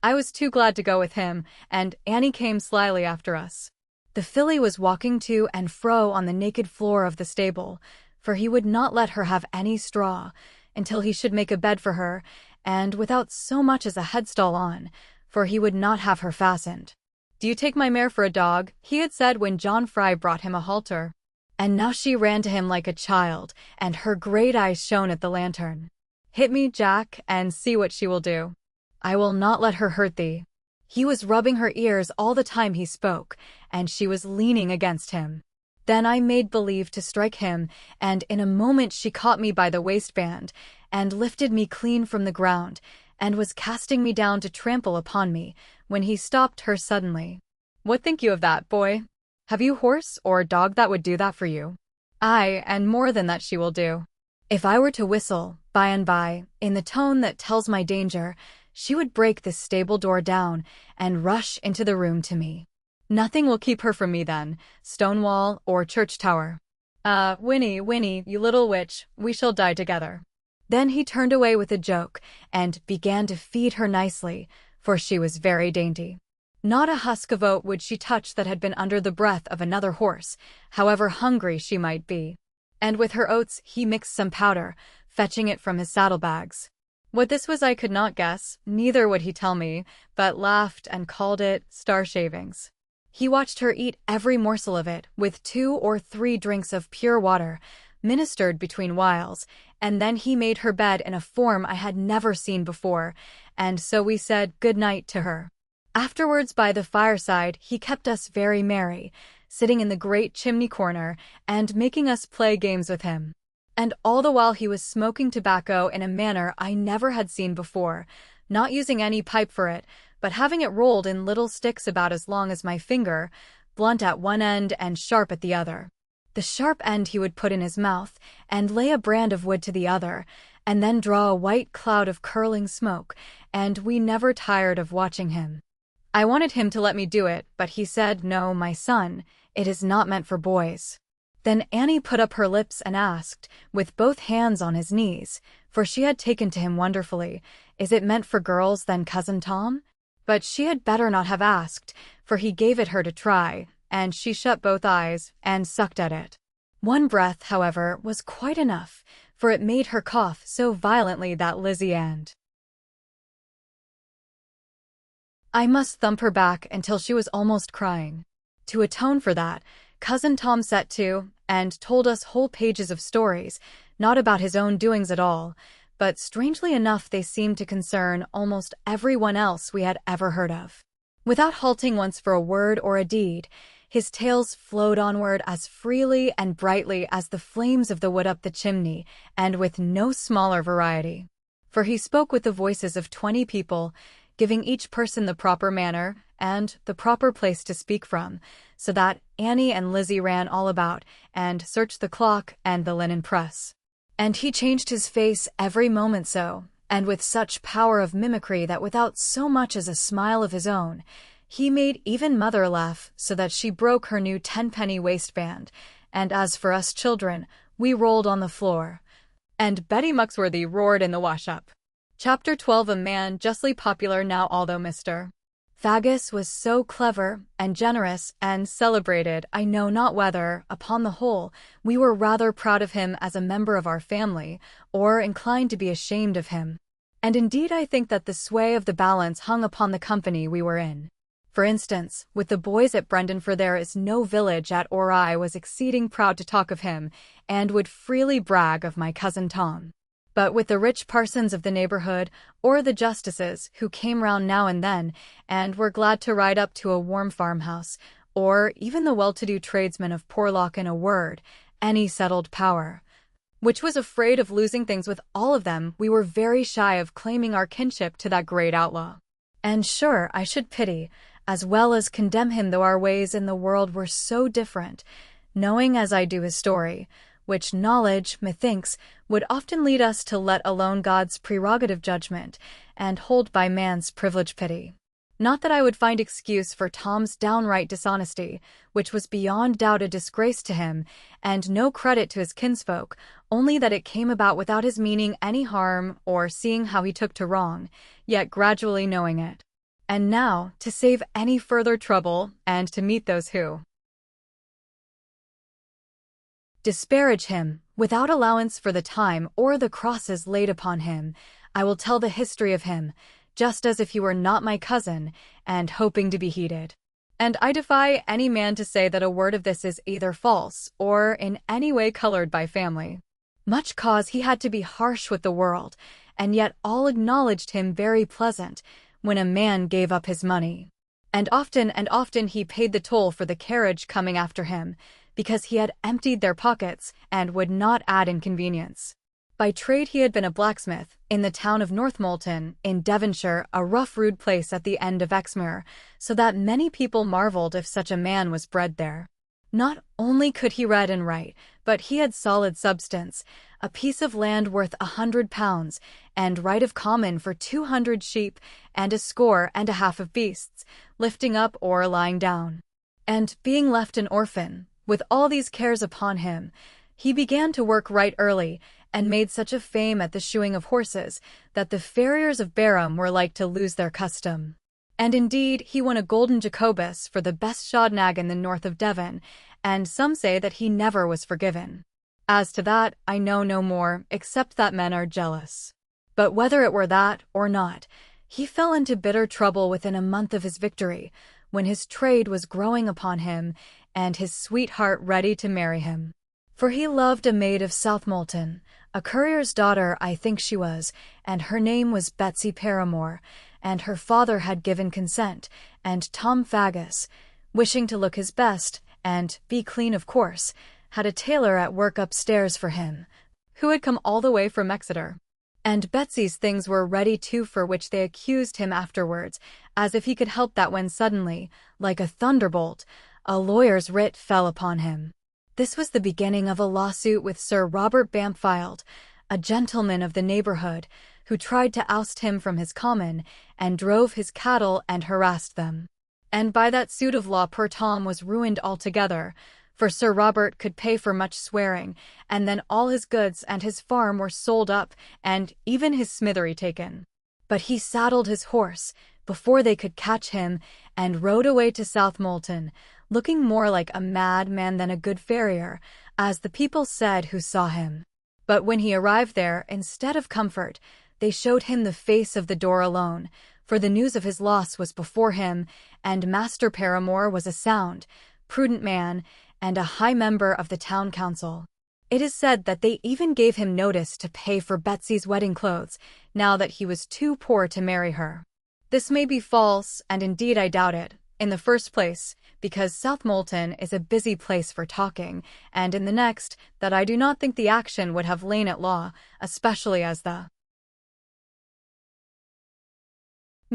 I was too glad to go with him, and Annie came slyly after us. The filly was walking to and fro on the naked floor of the stable, for he would not let her have any straw, until he should make a bed for her, and without so much as a headstall on, for he would not have her fastened. "Do you take my mare for a dog?" he had said when John Fry brought him a halter. And now she ran to him like a child, and her great eyes shone at the lantern. "Hit me, Jack, and see what she will do. I will not let her hurt thee." He was rubbing her ears all the time he spoke, and she was leaning against him. Then I made believe to strike him, and in a moment she caught me by the waistband, and lifted me clean from the ground, and was casting me down to trample upon me, when he stopped her suddenly. "What think you of that, boy? Have you horse or dog that would do that for you?" "Aye, and more than that she will do. If I were to whistle, by and by, in the tone that tells my danger, she would break this stable door down, and rush into the room to me. Nothing will keep her from me then, stone wall or church tower. Winnie, Winnie, you little witch, we shall die together." Then he turned away with a joke, and began to feed her nicely, for she was very dainty. Not a husk of oat would she touch that had been under the breath of another horse, however hungry she might be. And with her oats he mixed some powder, fetching it from his saddlebags. What this was I could not guess, neither would he tell me, but laughed and called it star shavings. He watched her eat every morsel of it, with 2 or 3 drinks of pure water, ministered between whiles, and then he made her bed in a form I had never seen before, and so we said good night to her. Afterwards by the fireside he kept us very merry, sitting in the great chimney corner, and making us play games with him. And all the while he was smoking tobacco in a manner I never had seen before, not using any pipe for it, but having it rolled in little sticks about as long as my finger, blunt at one end and sharp at the other. The sharp end he would put in his mouth, and lay a brand of wood to the other, and then draw a white cloud of curling smoke, and we never tired of watching him. I wanted him to let me do it, but he said, "No, my son, it is not meant for boys." Then Annie put up her lips and asked, with both hands on his knees, for she had taken to him wonderfully, "Is it meant for girls then, Cousin Tom?" But she had better not have asked, for he gave it her to try, and she shut both eyes and sucked at it. One breath, however, was quite enough, for it made her cough so violently that Lizzie and I must thump her back until she was almost crying. To atone for that, Cousin Tom set to, and told us whole pages of stories, not about his own doings at all, but strangely enough they seemed to concern almost everyone else we had ever heard of. Without halting once for a word or a deed, his tales flowed onward as freely and brightly as the flames of the wood up the chimney, and with no smaller variety. For he spoke with the voices of 20 people, giving each person the proper manner and the proper place to speak from, so that Annie and Lizzie ran all about and searched the clock and the linen press. And he changed his face every moment so, and with such power of mimicry that without so much as a smile of his own, he made even Mother laugh so that she broke her new 10-penny waistband, and as for us children, we rolled on the floor. And Betty Muxworthy roared in the wash-up. Chapter 12. A man justly popular now, although Mr. Faggus was so clever and generous and celebrated, I know not whether, upon the whole, we were rather proud of him as a member of our family, or inclined to be ashamed of him. And indeed I think that the sway of the balance hung upon the company we were in. For instance, with the boys at Brendan, for there is no village at or I was exceeding proud to talk of him, and would freely brag of my cousin Tom. But with the rich parsons of the neighborhood, or the justices, who came round now and then, and were glad to ride up to a warm farmhouse, or even the well-to-do tradesmen of Porlock, in a word, any settled power, which was afraid of losing things, with all of them we were very shy of claiming our kinship to that great outlaw. And sure I should pity, as well as condemn him, though our ways in the world were so different, knowing as I do his story, which knowledge, methinks, would often lead us to let alone God's prerogative judgment, and hold by man's privilege pity. Not that I would find excuse for Tom's downright dishonesty, which was beyond doubt a disgrace to him, and no credit to his kinsfolk, only that it came about without his meaning any harm or seeing how he took to wrong, yet gradually knowing it. And now, to save any further trouble, and to meet those who disparage him, without allowance for the time or the crosses laid upon him, I will tell the history of him, just as if he were not my cousin, and hoping to be heeded. And I defy any man to say that a word of this is either false, or in any way colored by family. Much cause he had to be harsh with the world, and yet all acknowledged him very pleasant, when a man gave up his money. And often he paid the toll for the carriage coming after him, because he had emptied their pockets, and would not add inconvenience. By trade he had been a blacksmith, in the town of Northmolton, in Devonshire, a rough rude place at the end of Exmoor, so that many people marvelled if such a man was bred there. Not only could he read and write, but he had solid substance, a piece of land worth £100, and right of common for 200 sheep, and 1.5 of beasts, lifting up or lying down. And being left an orphan, with all these cares upon him, he began to work right early, and made such a fame at the shoeing of horses, that the farriers of Barham were like to lose their custom. And indeed he won a golden Jacobus for the best shod nag in the north of Devon, and some say that he never was forgiven. As to that, I know no more, except that men are jealous. But whether it were that or not, he fell into bitter trouble within a month of his victory, when his trade was growing upon him, and his sweetheart ready to marry him. For he loved a maid of Southmolton, a currier's daughter I think she was, and her name was Betsy Paramore, and her father had given consent, and Tom Faggus, wishing to look his best, and be clean of course, had a tailor at work upstairs for him, who had come all the way from Exeter. And Betsy's things were ready too, for which they accused him afterwards, as if he could help that, when suddenly, like a thunderbolt, a lawyer's writ fell upon him. This was the beginning of a lawsuit with Sir Robert Bampfylde, a gentleman of the neighborhood, who tried to oust him from his common, and drove his cattle and harassed them. And by that suit of law poor Tom was ruined altogether, for Sir Robert could pay for much swearing, and then all his goods and his farm were sold up, and even his smithery taken. But he saddled his horse, before they could catch him, and rode away to Southmolton, looking more like a madman than a good farrier, as the people said who saw him. But when he arrived there, instead of comfort, they showed him the face of the door alone, for the news of his loss was before him, and Master Paramore was a sound, prudent man, and a high member of the town council. It is said that they even gave him notice to pay for Betsy's wedding clothes, now that he was too poor to marry her. This may be false, and indeed I doubt it, in the first place, because Southmolton is a busy place for talking, and in the next, that I do not think the action would have lain at law, especially as the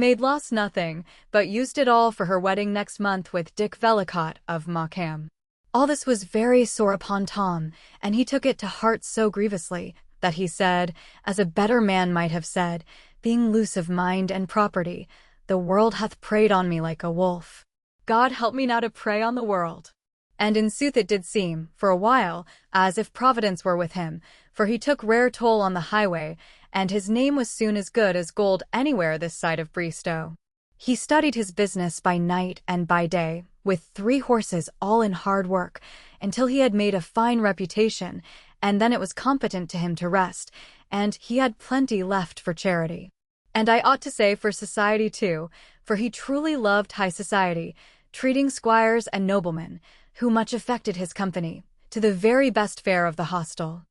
Maid lost nothing, but used it all for her wedding next month with Dick Vellicott of Mockham. All this was very sore upon Tom, and he took it to heart so grievously, that he said, as a better man might have said, being loose of mind and property, the world hath preyed on me like a wolf. God help me now to prey on the world. And in sooth it did seem, for a while, as if Providence were with him, for he took rare toll on the highway, and his name was soon as good as gold anywhere this side of Bristow. He studied his business by night and by day, with 3 horses all in hard work, until he had made a fine reputation, and then it was competent to him to rest, and he had plenty left for charity. And I ought to say for society too, for he truly loved high society, treating squires and noblemen, who much affected his company, to the very best fare of the hostel.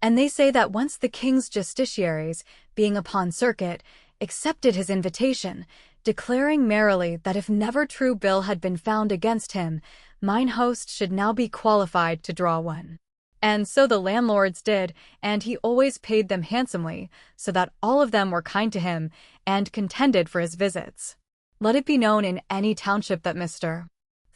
And they say that once the king's justiciaries, being upon circuit, accepted his invitation, declaring merrily that if never true bill had been found against him, mine host should now be qualified to draw one. And so the landlords did, and he always paid them handsomely, so that all of them were kind to him, and contended for his visits. Let it be known in any township that Mr.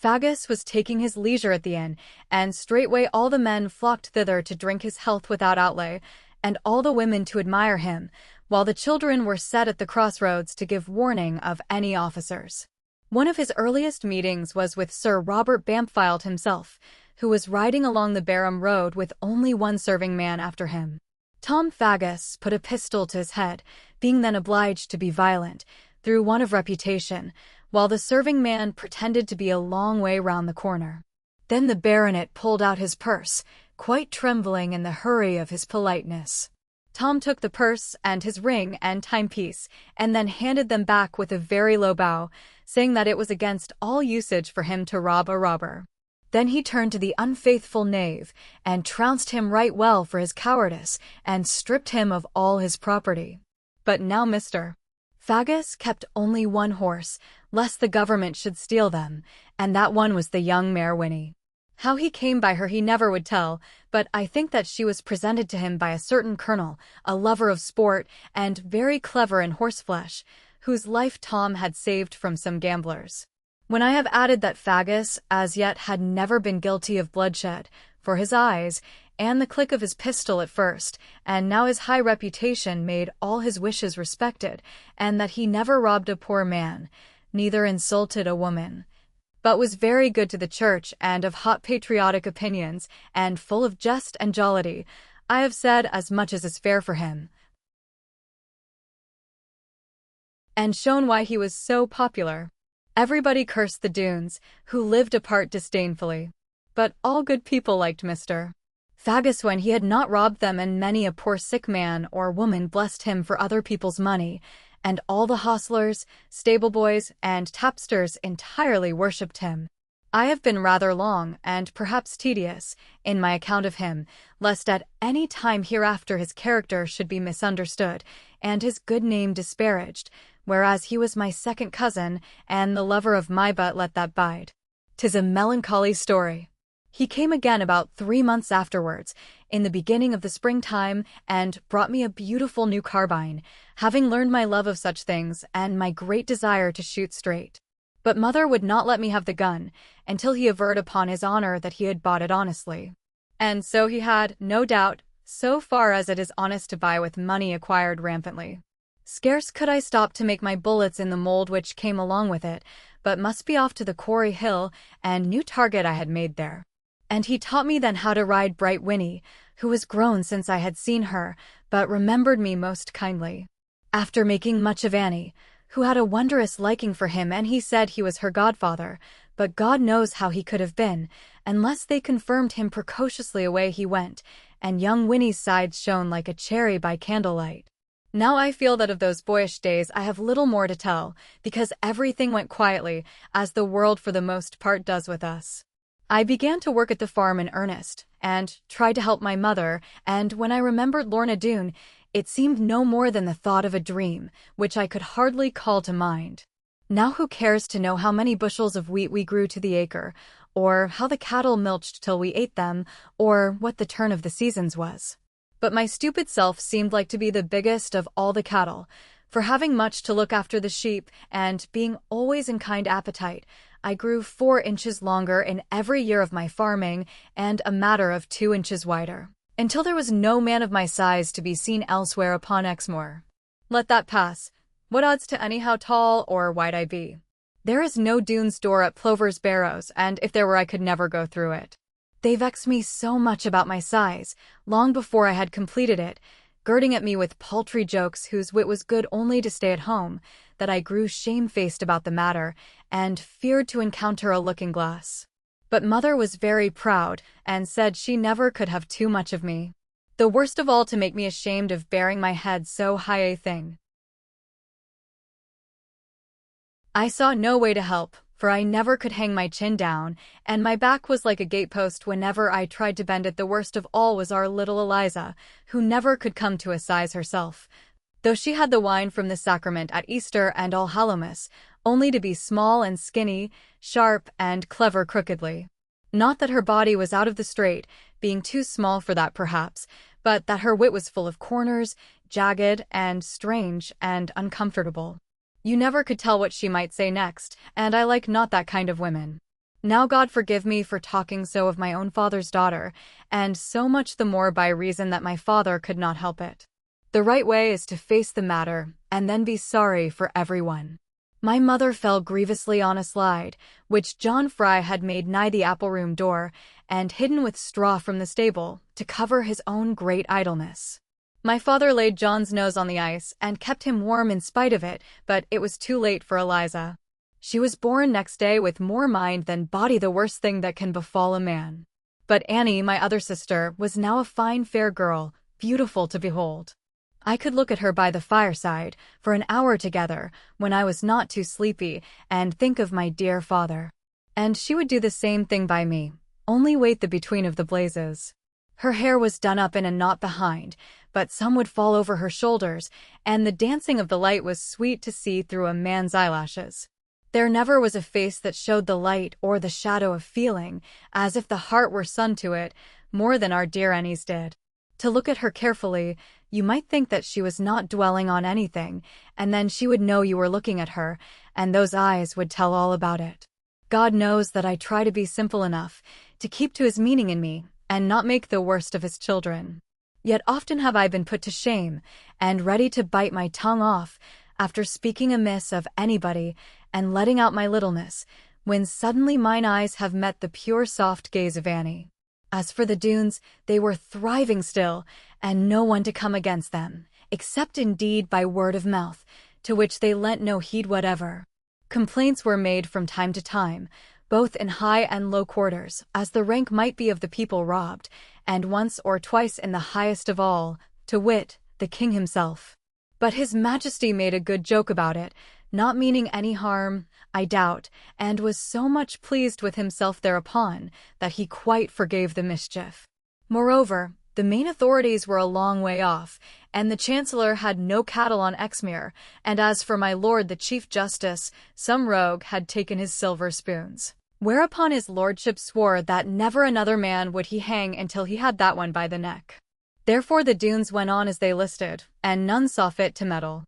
Faggus was taking his leisure at the inn, and straightway all the men flocked thither to drink his health without outlay, and all the women to admire him, while the children were set at the crossroads to give warning of any officers. One of his earliest meetings was with Sir Robert Bampfylde himself, who was riding along the Barham Road with only one serving man after him. Tom Faggus put a pistol to his head, being then obliged to be violent, through want of reputation, while the serving man pretended to be a long way round the corner. Then the baronet pulled out his purse, quite trembling in the hurry of his politeness. Tom took the purse and his ring and timepiece, and then handed them back with a very low bow, saying that it was against all usage for him to rob a robber. Then he turned to the unfaithful knave, and trounced him right well for his cowardice, and stripped him of all his property. But now Mr. Faggus kept only one horse, lest the government should steal them, and that one was the young mare Winnie. How he came by her he never would tell, but I think that she was presented to him by a certain colonel, a lover of sport, and very clever in horseflesh, whose life Tom had saved from some gamblers. When I have added that Faggus as yet had never been guilty of bloodshed, for his eyes, and the click of his pistol at first, and now his high reputation made all his wishes respected, and that he never robbed a poor man, neither insulted a woman, but was very good to the church and of hot patriotic opinions, and full of jest and jollity, I have said as much as is fair for him, and shown why he was so popular. Everybody cursed the Doones, who lived apart disdainfully. But all good people liked Mr. Faggus when he had not robbed them, and many a poor sick man or woman blessed him for other people's money, and all the hostlers, stable-boys, and tapsters entirely worshipped him. I have been rather long, and perhaps tedious, in my account of him, lest at any time hereafter his character should be misunderstood, and his good name disparaged, whereas he was my second cousin, and the lover of my but let that bide. 'Tis a melancholy story. He came again about 3 months afterwards, in the beginning of the springtime, and brought me a beautiful new carbine, having learned my love of such things, and my great desire to shoot straight. But mother would not let me have the gun, until he averred upon his honor that he had bought it honestly. And so he had, no doubt, so far as it is honest to buy with money acquired rampantly. Scarce could I stop to make my bullets in the mold which came along with it, but must be off to the Quarry Hill, and new target I had made there. And he taught me then how to ride bright Winnie, who was grown since I had seen her, but remembered me most kindly. After making much of Annie, who had a wondrous liking for him, and he said he was her godfather, but God knows how he could have been, unless they confirmed him precociously. Away he went, and young Winnie's sides shone like a cherry by candlelight. Now I feel that of those boyish days I have little more to tell, because everything went quietly, as the world for the most part does with us. I began to work at the farm in earnest, and tried to help my mother, and when I remembered Lorna Doone, it seemed no more than the thought of a dream, which I could hardly call to mind. Now who cares to know how many bushels of wheat we grew to the acre, or how the cattle milched till we ate them, or what the turn of the seasons was? But my stupid self seemed like to be the biggest of all the cattle, For having much to look after the sheep and being always in kind appetite, I grew 4 inches longer in every year of my farming and a matter of 2 inches wider, until there was no man of my size to be seen elsewhere upon Exmoor. Let that pass. What odds to any how tall or wide I be? There is no Doone's door at Plover's Barrows, and if there were I could never go through it. They vexed me so much about my size, long before I had completed it, girding at me with paltry jokes whose wit was good only to stay at home, that I grew shamefaced about the matter, and feared to encounter a looking-glass. But mother was very proud, and said she never could have too much of me. The worst of all to make me ashamed of bearing my head so high a thing. I saw no way to help, for I never could hang my chin down, and my back was like a gatepost whenever I tried to bend it. The worst of all was our little Eliza, who never could come to a size herself, though she had the wine from the sacrament at Easter and Allhallowmas, only to be small and skinny, sharp and clever crookedly. Not that her body was out of the straight, being too small for that perhaps, but that her wit was full of corners, jagged and strange and uncomfortable. You never could tell what she might say next, and I like not that kind of women. Now God forgive me for talking so of my own father's daughter, and so much the more by reason that my father could not help it. The right way is to face the matter, and then be sorry for everyone. My mother fell grievously on a slide, which John Fry had made nigh the apple-room door, and hidden with straw from the stable, to cover his own great idleness. My father laid John's nose on the ice, and kept him warm in spite of it, but it was too late for Eliza. She was born next day with more mind than body, the worst thing that can befall a man. But Annie, my other sister, was now a fine fair girl, beautiful to behold. I could look at her by the fireside, for an hour together, when I was not too sleepy, and think of my dear father. And she would do the same thing by me, only wait the between of the blazes. Her hair was done up in a knot behind, but some would fall over her shoulders, and the dancing of the light was sweet to see through a man's eyelashes. There never was a face that showed the light or the shadow of feeling, as if the heart were sun to it, more than our dear Annie's did. To look at her carefully, you might think that she was not dwelling on anything, and then she would know you were looking at her, and those eyes would tell all about it. God knows that I try to be simple enough, to keep to his meaning in me, and not make the worst of his children. Yet often have I been put to shame, and ready to bite my tongue off, after speaking amiss of anybody, and letting out my littleness, when suddenly mine eyes have met the pure soft gaze of Annie. As for the Doones, they were thriving still, and no one to come against them, except indeed by word of mouth, to which they lent no heed whatever. Complaints were made from time to time, both in high and low quarters, as the rank might be of the people robbed, and once or twice in the highest of all, to wit, the king himself. But his majesty made a good joke about it, not meaning any harm, I doubt, and was so much pleased with himself thereupon, that he quite forgave the mischief. Moreover, the main authorities were a long way off, and the chancellor had no cattle on Exmoor, and as for my lord the chief justice, some rogue had taken his silver spoons. Whereupon his lordship swore that never another man would he hang until he had that one by the neck. Therefore the Doones went on as they listed, and none saw fit to meddle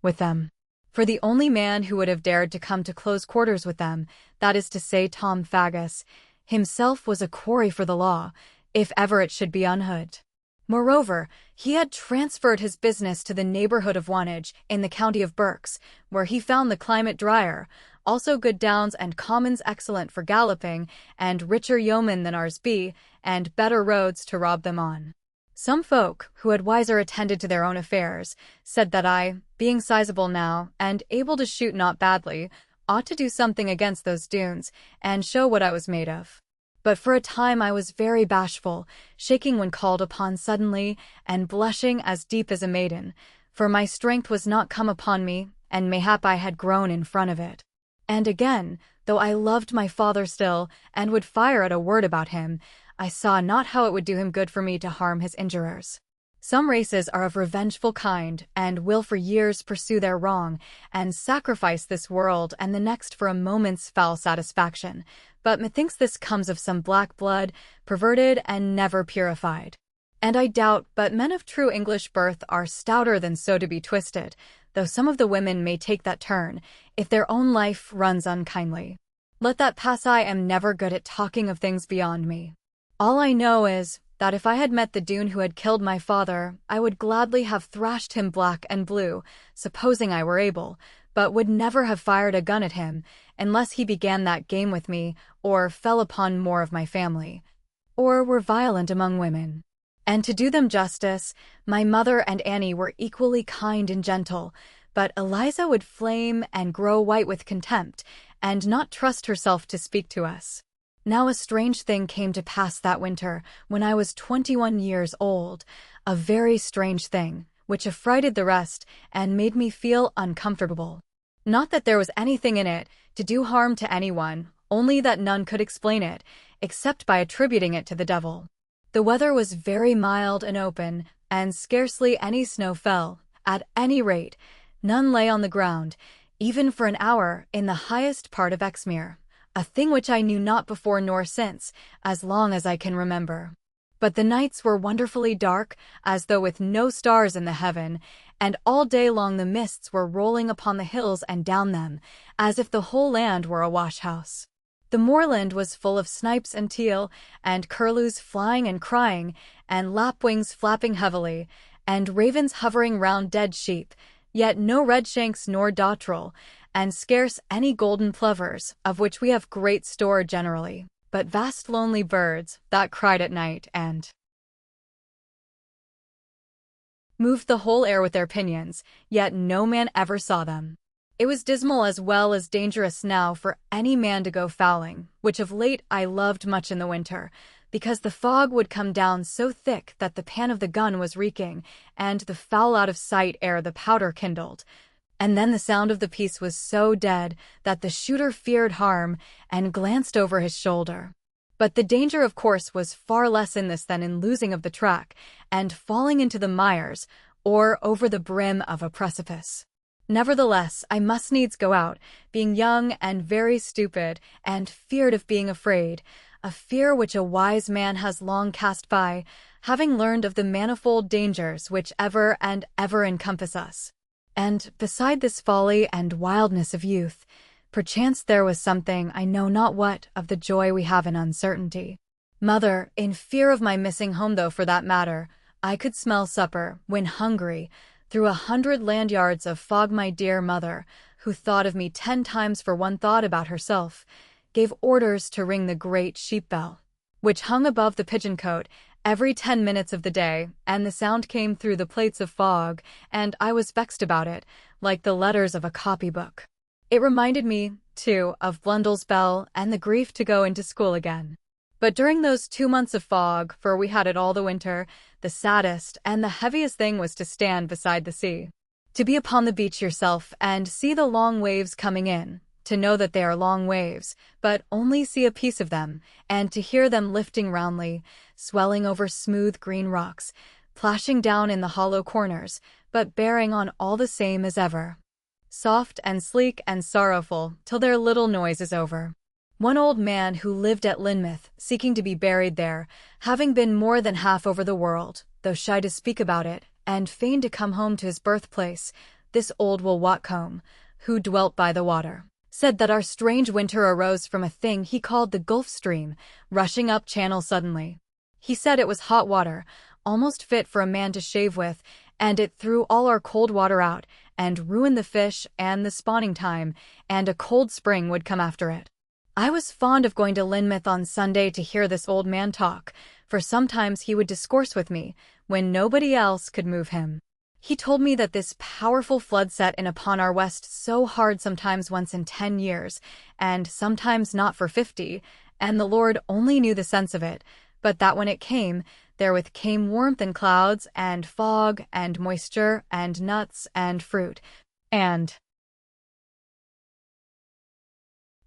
with them. For the only man who would have dared to come to close quarters with them, that is to say Tom Faggus, himself was a quarry for the law, if ever it should be unhood. Moreover, he had transferred his business to the neighbourhood of Wantage, in the county of Berks, where he found the climate drier, also good downs and commons excellent for galloping, and richer yeomen than ours be, and better roads to rob them on. Some folk, who had wiser attended to their own affairs, said that I, being sizable now, and able to shoot not badly, ought to do something against those Doones, and show what I was made of. But for a time I was very bashful, shaking when called upon suddenly, and blushing as deep as a maiden, for my strength was not come upon me, and mayhap I had grown in front of it. And again, though I loved my father still, and would fire at a word about him, I saw not how it would do him good for me to harm his injurers. Some races are of revengeful kind, and will for years pursue their wrong, and sacrifice this world and the next for a moment's foul satisfaction. But methinks this comes of some black blood, perverted and never purified. And I doubt, but men of true English birth are stouter than so to be twisted, though some of the women may take that turn, if their own life runs unkindly. Let that pass. I am never good at talking of things beyond me. All I know is that if I had met the Doone who had killed my father, I would gladly have thrashed him black and blue, supposing I were able, but would never have fired a gun at him, unless he began that game with me, or fell upon more of my family, or were violent among women. And to do them justice, my mother and Annie were equally kind and gentle, but Eliza would flame and grow white with contempt, and not trust herself to speak to us. Now a strange thing came to pass that winter, when I was 21 years old, a very strange thing, which affrighted the rest and made me feel uncomfortable. Not that there was anything in it to do harm to anyone, only that none could explain it, except by attributing it to the devil. The weather was very mild and open, and scarcely any snow fell. At any rate, none lay on the ground, even for an hour, in the highest part of Exmere, a thing which I knew not before nor since, as long as I can remember. But the nights were wonderfully dark, as though with no stars in the heaven, and all day long the mists were rolling upon the hills and down them, as if the whole land were a wash-house. The moorland was full of snipes and teal, and curlews flying and crying, and lapwings flapping heavily, and ravens hovering round dead sheep, yet no redshanks nor dotterel, and scarce any golden plovers, of which we have great store generally, but vast lonely birds, that cried at night, and moved the whole air with their pinions, yet no man ever saw them. It was dismal as well as dangerous now for any man to go fowling, which of late I loved much in the winter, because the fog would come down so thick that the pan of the gun was reeking, and the fowl out of sight ere the powder kindled. And then the sound of the piece was so dead that the shooter feared harm, and glanced over his shoulder. But the danger, of course, was far less in this than in losing of the track, and falling into the mires, or over the brim of a precipice. Nevertheless, I must needs go out, being young and very stupid, and feared of being afraid, a fear which a wise man has long cast by, having learned of the manifold dangers which ever and ever encompass us. And, beside this folly and wildness of youth, perchance there was something, I know not what, of the joy we have in uncertainty. Mother, in fear of my missing home, though for that matter, I could smell supper, when hungry, through 100 land yards of fog, my dear mother, who thought of me 10 times for one thought about herself, gave orders to ring the great sheep bell, which hung above the pigeon-cote, every 10 minutes of the day, and the sound came through the plates of fog, and I was vexed about it, like the letters of a copybook. It reminded me, too, of Blundell's bell and the grief to go into school again. But during those 2 months of fog, for we had it all the winter, the saddest and the heaviest thing was to stand beside the sea. To be upon the beach yourself and see the long waves coming in, to know that they are long waves, but only see a piece of them, and to hear them lifting roundly, swelling over smooth green rocks, plashing down in the hollow corners, but bearing on all the same as ever. Soft and sleek and sorrowful, till their little noise is over. One old man who lived at Lynmouth, seeking to be buried there, having been more than half over the world, though shy to speak about it, and fain to come home to his birthplace, this old Watcombe, who dwelt by the water, said that our strange winter arose from a thing he called the Gulf Stream, rushing up channel suddenly. He said it was hot water, almost fit for a man to shave with, and it threw all our cold water out, and ruined the fish and the spawning time, and a cold spring would come after it. I was fond of going to Lynmouth on Sunday to hear this old man talk, for sometimes he would discourse with me, when nobody else could move him. He told me that this powerful flood set in upon our west so hard sometimes once in 10 years, and sometimes not for 50, and the Lord only knew the sense of it, but that when it came, therewith came warmth and clouds, and fog, and moisture, and nuts, and fruit, and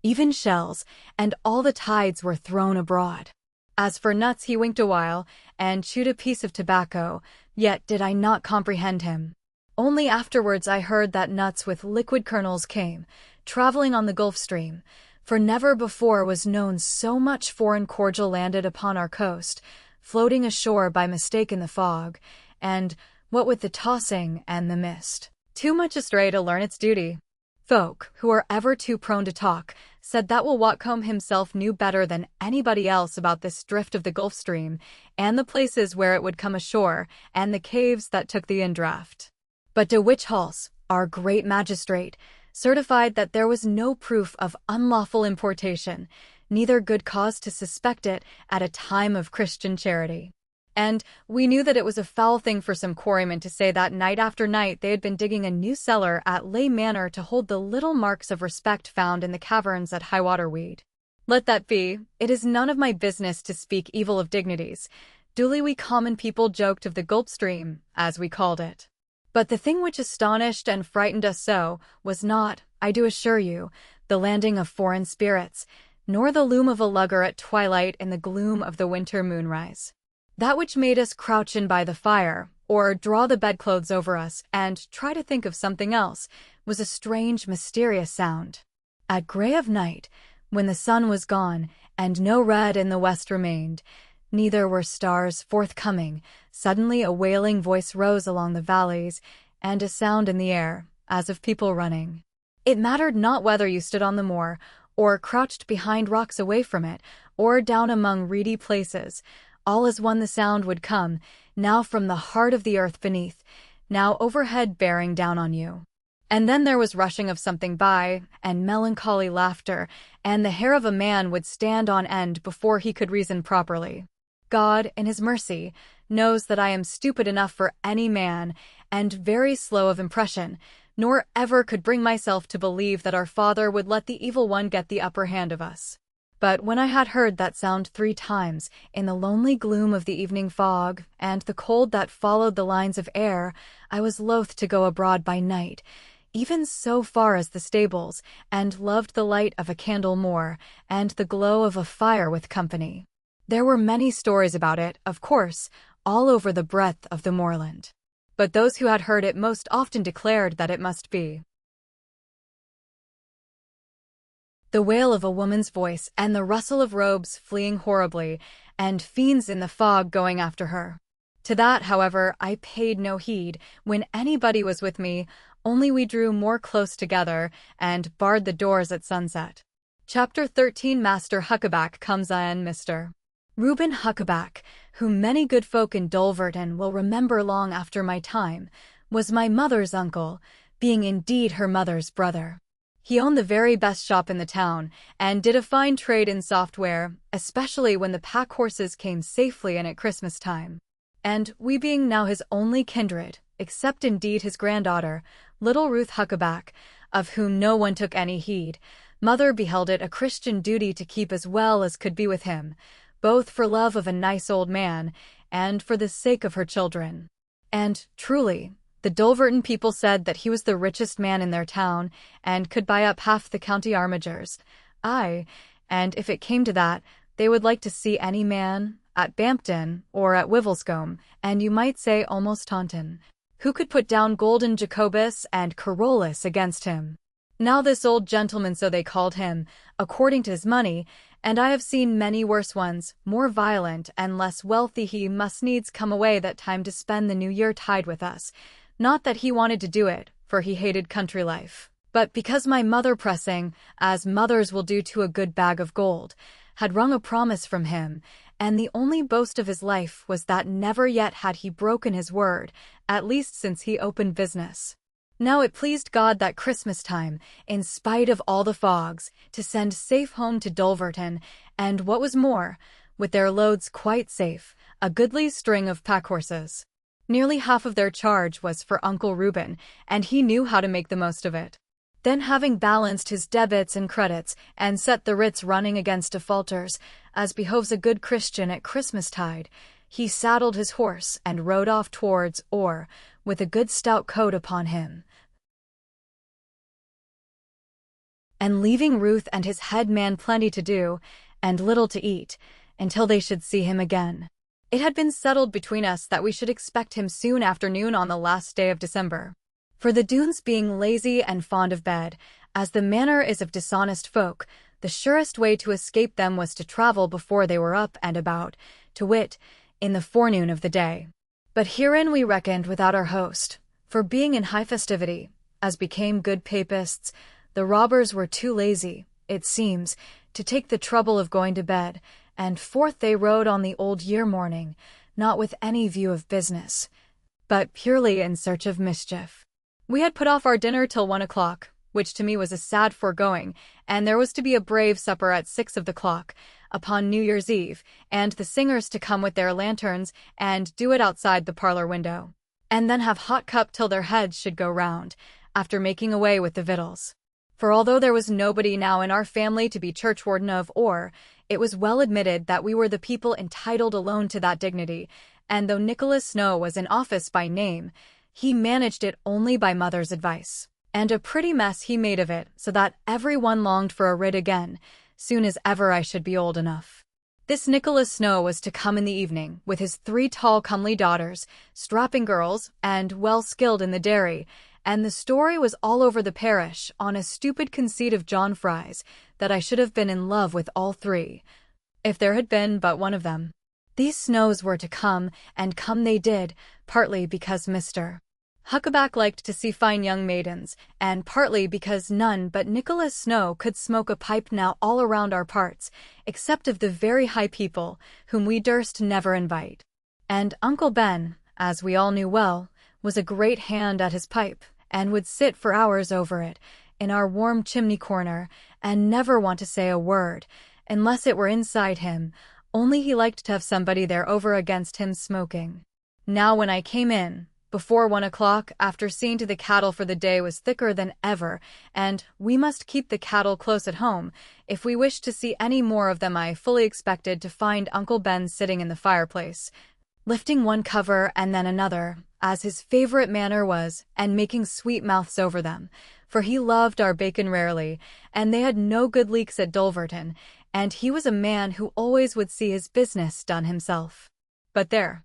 even shells, and all the tides were thrown abroad. As for nuts, he winked a while, and chewed a piece of tobacco, yet did I not comprehend him. Only afterwards I heard that nuts with liquid kernels came, travelling on the Gulf Stream, for never before was known so much foreign cordial landed upon our coast, floating ashore by mistake in the fog, and, what with the tossing and the mist, too much astray to learn its duty. Folk, who are ever too prone to talk, said that Watcombe himself knew better than anybody else about this drift of the Gulf Stream, and the places where it would come ashore, and the caves that took the indraft. But de Witchhulse, our great magistrate, certified that there was no proof of unlawful importation, neither good cause to suspect it at a time of Christian charity. And we knew that it was a foul thing for some quarrymen to say that night after night they had been digging a new cellar at Ley Manor to hold the little marks of respect found in the caverns at Highwater Weed. Let that be. It is none of my business to speak evil of dignities. Duly we common people joked of the Gulf Stream, as we called it. But the thing which astonished and frightened us so was not, I do assure you, the landing of foreign spirits, nor the loom of a lugger at twilight in the gloom of the winter moonrise. That which made us crouch in by the fire, or draw the bedclothes over us and try to think of something else, was a strange, mysterious sound. At grey of night, when the sun was gone, and no red in the west remained, neither were stars forthcoming, suddenly a wailing voice rose along the valleys, and a sound in the air, as of people running. It mattered not whether you stood on the moor, or crouched behind rocks away from it, or down among reedy places. All as one the sound would come, now from the heart of the earth beneath, now overhead bearing down on you. And then there was rushing of something by, and melancholy laughter, and the hair of a man would stand on end before he could reason properly. God, in his mercy, knows that I am stupid enough for any man, and very slow of impression, nor ever could bring myself to believe that our Father would let the evil one get the upper hand of us. But when I had heard that sound 3 times, in the lonely gloom of the evening fog, and the cold that followed the lines of air, I was loath to go abroad by night, even so far as the stables, and loved the light of a candle more, and the glow of a fire with company. There were many stories about it, of course, all over the breadth of the moorland. But those who had heard it most often declared that it must be the wail of a woman's voice, and the rustle of robes fleeing horribly, and fiends in the fog going after her. To that, however, I paid no heed when anybody was with me, only we drew more close together, and barred the doors at sunset. Chapter 13. Master Huckaback comes in. Mr. Reuben Huckaback, whom many good folk in Dulverton will remember long after my time, was my mother's uncle, being indeed her mother's brother. He owned the very best shop in the town, and did a fine trade in software, especially when the pack horses came safely in at Christmas time. And we being now his only kindred, except indeed his granddaughter, little Ruth Huckaback, of whom no one took any heed, mother beheld it a Christian duty to keep as well as could be with him, both for love of a nice old man, and for the sake of her children. And, truly, the Dulverton people said that he was the richest man in their town, and could buy up half the county armigers. Aye, and if it came to that, they would like to see any man, at Bampton, or at Wivelscombe, and you might say almost Taunton, who could put down golden Jacobus and Carolus against him. Now this old gentleman, so they called him, according to his money, and I have seen many worse ones, more violent and less wealthy, he must needs come away that time to spend the New Year tide with us. Not that he wanted to do it, for he hated country life, but because my mother, pressing, as mothers will do to a good bag of gold, had wrung a promise from him, and the only boast of his life was that never yet had he broken his word, at least since he opened business. Now it pleased God that Christmas time, in spite of all the fogs, to send safe home to Dulverton, and what was more, with their loads quite safe, a goodly string of pack-horses. Nearly half of their charge was for Uncle Reuben, and he knew how to make the most of it. Then, having balanced his debits and credits, and set the writs running against defaulters, as behoves a good Christian at Christmas-tide, he saddled his horse and rode off towards Orr, with a good stout coat upon him, and leaving Ruth and his head man plenty to do, and little to eat, until they should see him again. It had been settled between us that we should expect him soon after noon on the last day of December. For the Doones being lazy and fond of bed, as the manner is of dishonest folk, the surest way to escape them was to travel before they were up and about, to wit, in the forenoon of the day. But herein we reckoned without our host, for being in high festivity, as became good papists, the robbers were too lazy, it seems, to take the trouble of going to bed, and forth they rode on the old year morning, not with any view of business, but purely in search of mischief. We had put off our dinner till 1 o'clock, which to me was a sad foregoing, and there was to be a brave supper at 6 of the clock, upon New Year's Eve, and the singers to come with their lanterns and do it outside the parlor window, and then have hot cup till their heads should go round, after making away with the victuals. For although there was nobody now in our family to be churchwarden of, or, it was well admitted that we were the people entitled alone to that dignity, and though Nicholas Snow was in office by name, he managed it only by mother's advice. And a pretty mess he made of it, so that every one longed for a writ again, soon as ever I should be old enough. This Nicholas Snow was to come in the evening, with his 3 tall comely daughters, strapping girls, and well skilled in the dairy, and the story was all over the parish, on a stupid conceit of John Fry's, that I should have been in love with all 3, if there had been but one of them. These Snows were to come, and come they did, partly because Mr. Huckaback liked to see fine young maidens, and partly because none but Nicholas Snow could smoke a pipe now all around our parts, except of the very high people, whom we durst never invite. And Uncle Ben, as we all knew well, was a great hand at his pipe, and would sit for hours over it, in our warm chimney corner, and never want to say a word, unless it were inside him, only he liked to have somebody there over against him smoking. Now when I came in, before 1 o'clock, after seeing to the cattle for the day was thicker than ever, and we must keep the cattle close at home, if we wished to see any more of them, I fully expected to find Uncle Ben sitting in the fireplace, lifting one cover and then another, as his favorite manner was, and making sweet mouths over them, for he loved our bacon rarely, and they had no good leeks at Dulverton, and he was a man who always would see his business done himself. But there,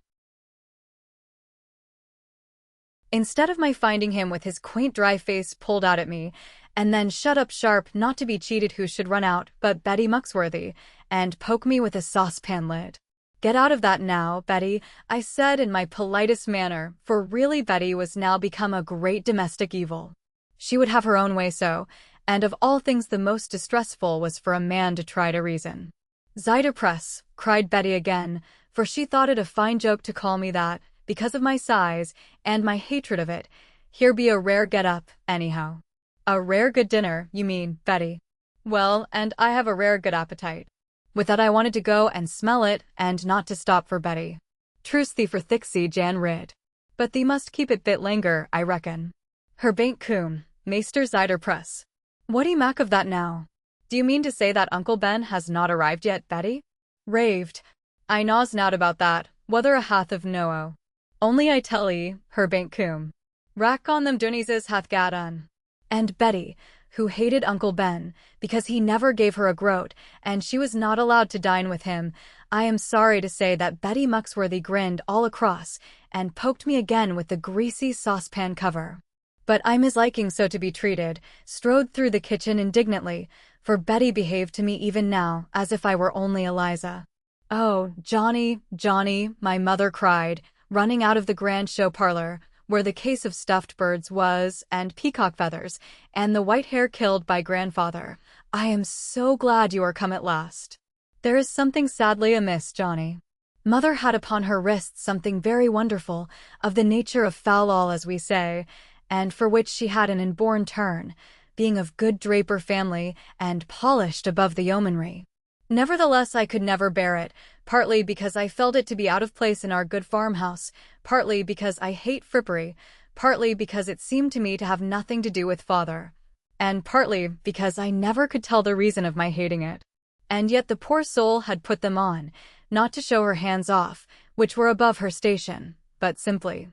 instead of my finding him with his quaint dry face pulled out at me, and then shut up sharp not to be cheated who should run out but Betty Muxworthy, and poke me with a saucepan lid. "Get out of that now, Betty," I said in my politest manner, for really Betty was now become a great domestic evil. She would have her own way so, and of all things the most distressful was for a man to try to reason. "Ziderpress," cried Betty again, for she thought it a fine joke to call me that, because of my size, and my hatred of it. "Here be a rare get-up, anyhow." "A rare good dinner, you mean, Betty." "Well, and I have a rare good appetite." With that I wanted to go and smell it, and not to stop for Betty. "Truce thee for thicksy Jan Rid. But thee must keep it bit langer, I reckon." "Her baint coom, Meester Ziderpress." "What do you mack of that now? Do you mean to say that Uncle Ben has not arrived yet, Betty?" "Raved. I knows not about that, whether a hath of no. Only I tell 'ee, her baint coom. Rack on them Dunnieses hath gat on." And Betty, who hated Uncle Ben, because he never gave her a groat, and she was not allowed to dine with him, I am sorry to say that Betty Muxworthy grinned all across, and poked me again with the greasy saucepan cover. But I misliking so to be treated, strode through the kitchen indignantly, for Betty behaved to me even now as if I were only Eliza. "Oh, Johnny, Johnny," my mother cried, running out of the grand show parlor, where the case of stuffed birds was, and peacock feathers, and the white hare killed by grandfather. "I am so glad you are come at last. There is something sadly amiss, Johnny." Mother had upon her wrists something very wonderful, of the nature of foul-all as we say, and for which she had an inborn turn, being of good draper family, and polished above the yeomanry. Nevertheless I could never bear it, partly because I felt it to be out of place in our good farmhouse, partly because I hate frippery, partly because it seemed to me to have nothing to do with father, and partly because I never could tell the reason of my hating it. And yet the poor soul had put them on, not to show her hands off, which were above her station, but simply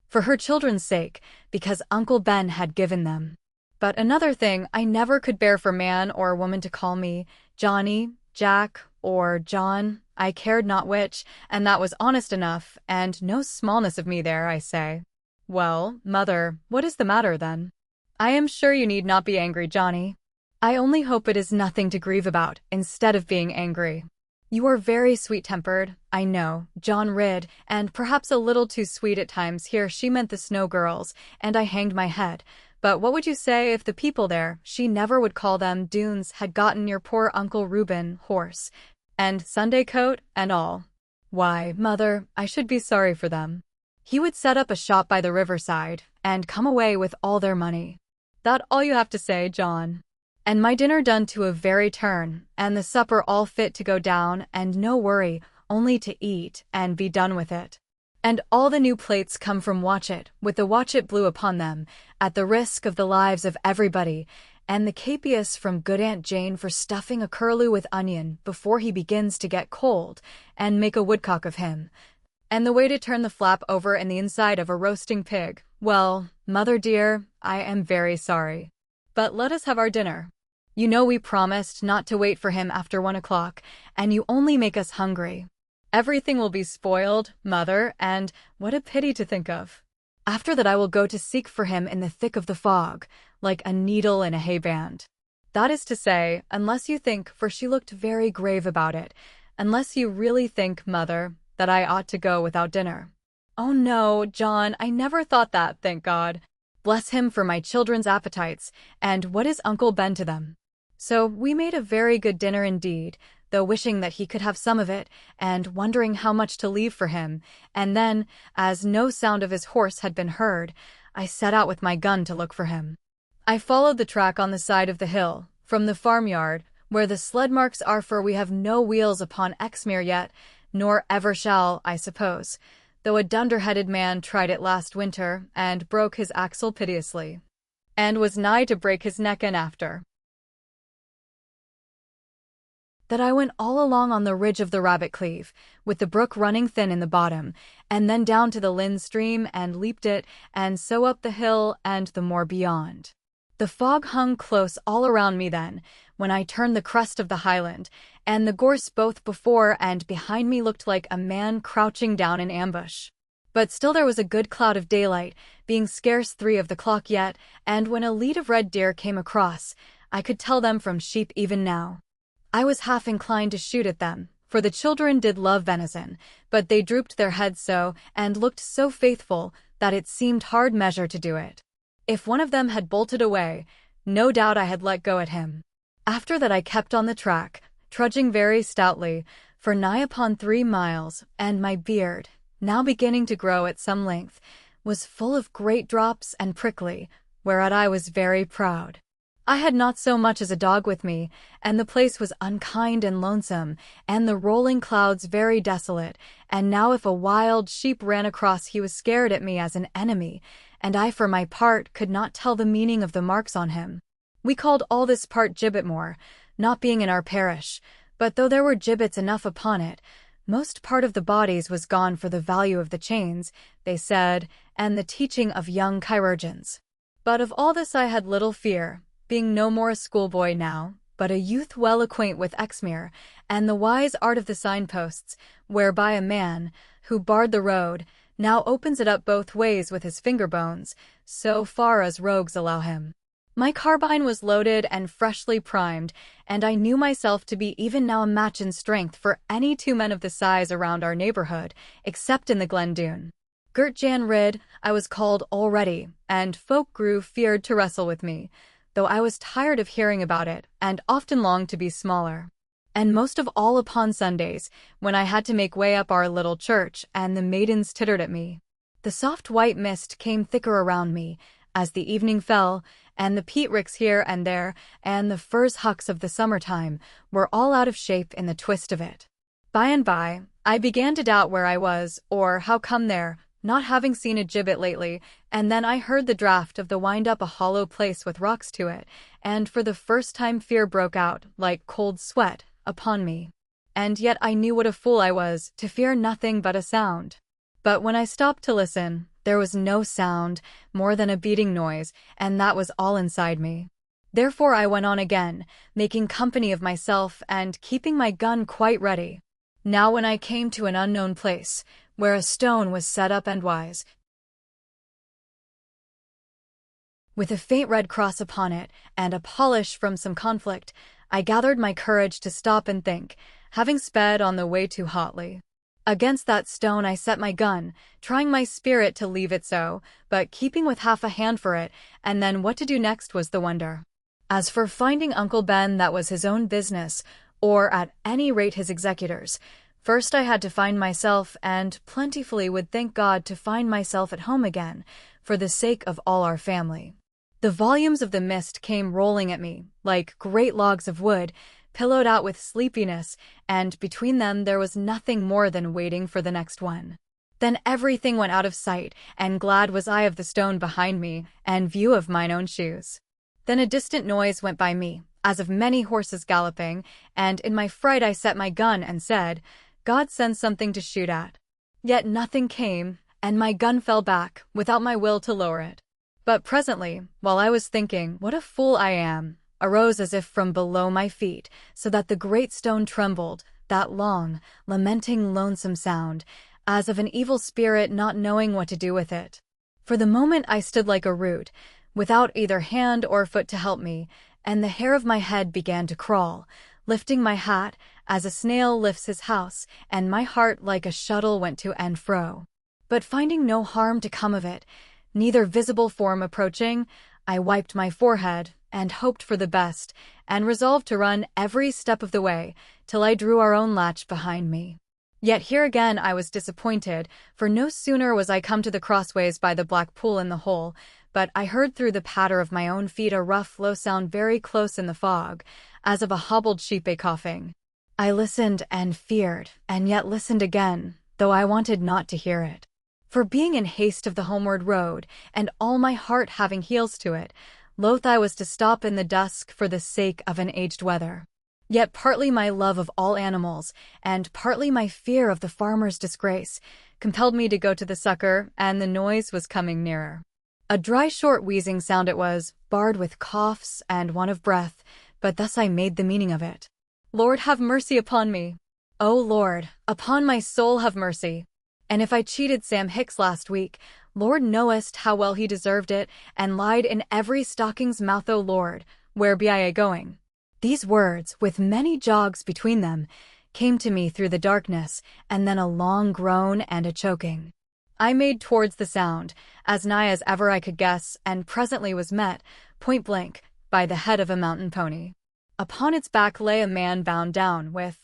for her children's sake, because Uncle Ben had given them. But another thing, I never could bear for man or woman to call me Johnny, Jack, or John, I cared not which, and that was honest enough, and no smallness of me there, I say. "Well, mother, what is the matter then?" "I am sure you need not be angry, Johnny. I only hope it is nothing to grieve about, instead of being angry." You are very sweet-tempered, I know, John Ridd, and perhaps a little too sweet at times. Here she meant the Snow Girls, and I hanged my head. But what would you say if the people there, she never would call them Doones, had gotten your poor Uncle Reuben, horse, and Sunday coat, and all? Why, mother, I should be sorry for them. He would set up a shop by the riverside, and come away with all their money. That all you have to say, John? And my dinner done to a very turn, and the supper all fit to go down, and no worry, only to eat, and be done with it. And all the new plates come from Watchet, with the Watchet blue upon them, at the risk of the lives of everybody, and the capious from good Aunt Jane for stuffing a curlew with onion before he begins to get cold, and make a woodcock of him. And the way to turn the flap over in the inside of a roasting pig. Well, mother dear, I am very sorry. But let us have our dinner. You know we promised not to wait for him after 1 o'clock, and you only make us hungry. Everything will be spoiled, mother, and what a pity to think of. After that I will go to seek for him in the thick of the fog, like a needle in a hay-band. That is to say, unless you think, for she looked very grave about it, unless you really think, mother, that I ought to go without dinner. Oh no, John, I never thought that, thank God. Bless him for my children's appetites, and what is Uncle Ben to them? So we made a very good dinner indeed, though wishing that he could have some of it, and wondering how much to leave for him, and then, as no sound of his horse had been heard, I set out with my gun to look for him. I followed the track on the side of the hill, from the farmyard, where the sled marks are, for we have no wheels upon Exmere yet, nor ever shall, I suppose, though a dunder-headed man tried it last winter, and broke his axle piteously, and was nigh to break his neck in after. That I went all along on the ridge of the Rabbit Cleave, with the brook running thin in the bottom, and then down to the Lynn stream, and leaped it, and so up the hill, and the moor beyond. The fog hung close all around me then, when I turned the crest of the highland, and the gorse both before and behind me looked like a man crouching down in ambush. But still there was a good cloud of daylight, being scarce 3 of the clock yet, and when a lead of red deer came across, I could tell them from sheep even now. I was half inclined to shoot at them, for the children did love venison, but they drooped their heads so, and looked so faithful, that it seemed hard measure to do it. If one of them had bolted away, no doubt I had let go at him. After that I kept on the track, trudging very stoutly, for nigh upon 3 miles, and my beard, now beginning to grow at some length, was full of great drops and prickly, whereat I was very proud. I had not so much as a dog with me, and the place was unkind and lonesome, and the rolling clouds very desolate, and now if a wild sheep ran across he was scared at me as an enemy, and I for my part could not tell the meaning of the marks on him. We called all this part Gibbet Moor, not being in our parish, but though there were gibbets enough upon it, most part of the bodies was gone for the value of the chains, they said, and the teaching of young chirurgeons. But of all this I had little fear, being no more a schoolboy now, but a youth well acquaint with Exmere, and the wise art of the signposts, whereby a man, who barred the road, now opens it up both ways with his finger bones, so far as rogues allow him. My carbine was loaded and freshly primed, and I knew myself to be even now a match in strength for any 2 men of the size around our neighborhood, except in the Glen Doone. Girt Jan Ridd, I was called already, and folk grew feared to wrestle with me, though I was tired of hearing about it, and often longed to be smaller. And most of all upon Sundays, when I had to make way up our little church, and the maidens tittered at me. The soft white mist came thicker around me, as the evening fell, and the peat ricks here and there, and the furze hucks of the summer-time, were all out of shape in the twist of it. By and by, I began to doubt where I was, or how come there, not having seen a gibbet lately, and then I heard the draught of the wind up a hollow place with rocks to it, and for the first time fear broke out, like cold sweat, upon me. And yet I knew what a fool I was, to fear nothing but a sound. But when I stopped to listen, there was no sound, more than a beating noise, and that was all inside me. Therefore I went on again, making company of myself, and keeping my gun quite ready. Now when I came to an unknown place, where a stone was set up endwise, with a faint red cross upon it, and a polish from some conflict, I gathered my courage to stop and think, having sped on the way too hotly. Against that stone I set my gun, trying my spirit to leave it so, but keeping with half a hand for it, and then what to do next was the wonder. As for finding Uncle Ben, that was his own business, or at any rate his executors. First I had to find myself, and plentifully would thank God to find myself at home again, for the sake of all our family. The volumes of the mist came rolling at me, like great logs of wood, pillowed out with sleepiness, and between them there was nothing more than waiting for the next one. Then everything went out of sight, and glad was I of the stone behind me, and view of mine own shoes. Then a distant noise went by me, as of many horses galloping, and in my fright I set my gun and said, God send something to shoot at. Yet nothing came, and my gun fell back, without my will to lower it. But presently, while I was thinking, what a fool I am, arose as if from below my feet, so that the great stone trembled, that long, lamenting, lonesome sound, as of an evil spirit not knowing what to do with it. For the moment I stood like a root, without either hand or foot to help me, and the hair of my head began to crawl, lifting my hat, as a snail lifts his house, and my heart like a shuttle went to and fro. But finding no harm to come of it, neither visible form approaching, I wiped my forehead, and hoped for the best, and resolved to run every step of the way, till I drew our own latch behind me. Yet here again I was disappointed, for no sooner was I come to the crossways by the black pool in the hole, but I heard through the patter of my own feet a rough, low sound very close in the fog, as of a hobbled sheep a-coughing. I listened and feared, and yet listened again, though I wanted not to hear it. For being in haste of the homeward road, and all my heart having heels to it, loath I was to stop in the dusk for the sake of an aged wether. Yet partly my love of all animals, and partly my fear of the farmer's disgrace, compelled me to go to the succor, and the noise was coming nearer. A dry, short, wheezing sound it was, barred with coughs and want of breath, but thus I made the meaning of it. Lord, have mercy upon me. O Lord, upon my soul have mercy. And if I cheated Sam Hicks last week, Lord knowest how well he deserved it, and lied in every stocking's mouth, O Lord, where be I a-going? These words, with many jogs between them, came to me through the darkness, and then a long groan and a choking. I made towards the sound, as nigh as ever I could guess, and presently was met, point blank, by the head of a mountain pony. Upon its back lay a man bound down, with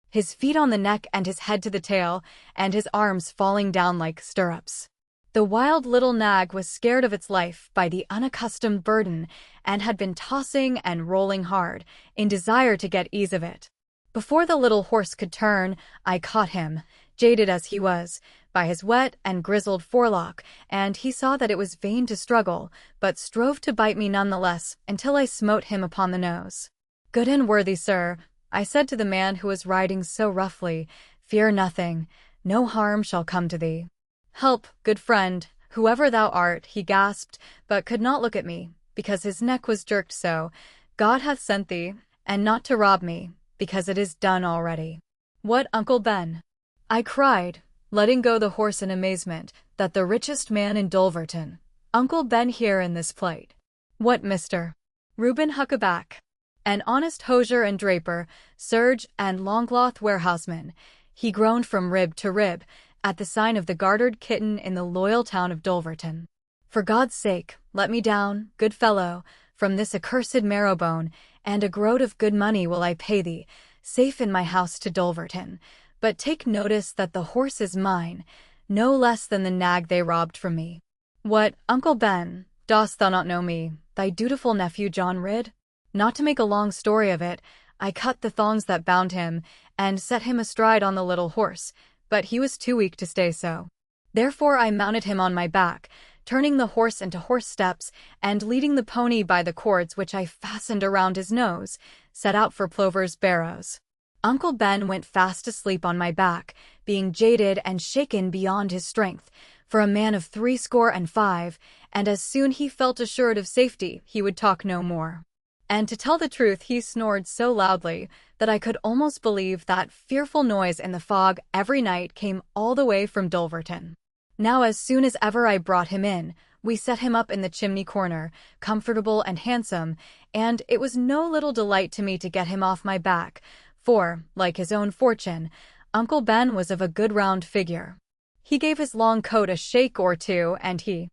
his feet on the neck and his head to the tail, and his arms falling down like stirrups. The wild little nag was scared of its life by the unaccustomed burden, and had been tossing and rolling hard, in desire to get ease of it. Before the little horse could turn, I caught him, jaded as he was, by his wet and grizzled forelock, and he saw that it was vain to struggle, but strove to bite me none the less, until I smote him upon the nose. Good and worthy sir, I said to the man who was riding so roughly, fear nothing, no harm shall come to thee. Help, good friend, whoever thou art, he gasped, but could not look at me, because his neck was jerked so. God hath sent thee, and not to rob me, because it is done already. What, Uncle Ben? I cried, letting go the horse in amazement, that the richest man in Dulverton, Uncle Ben here in this plight. What, Mr. Reuben Huckaback? An honest hosier and draper, serge and longcloth warehouseman, he groaned from rib to rib, at the sign of the gartered kitten in the loyal town of Dulverton. For God's sake, let me down, good fellow, from this accursed marrow-bone, and a groat of good money will I pay thee, safe in my house to Dulverton. But take notice that the horse is mine, no less than the nag they robbed from me. What, Uncle Ben, dost thou not know me, thy dutiful nephew John Ridd? Not to make a long story of it, I cut the thongs that bound him, and set him astride on the little horse, but he was too weak to stay so. Therefore I mounted him on my back, turning the horse into horse steps, and leading the pony by the cords which I fastened around his nose, set out for Plover's Barrows. Uncle Ben went fast asleep on my back, being jaded and shaken beyond his strength, for a man of 65, and as soon he felt assured of safety, he would talk no more. And to tell the truth, he snored so loudly that I could almost believe that fearful noise in the fog every night came all the way from Dulverton. Now as soon as ever I brought him in, We set him up in the chimney corner, comfortable and handsome, and it was no little delight to me to get him off my back, for, like his own fortune, Uncle Ben was of a good round figure. He gave his long coat a shake or two, and he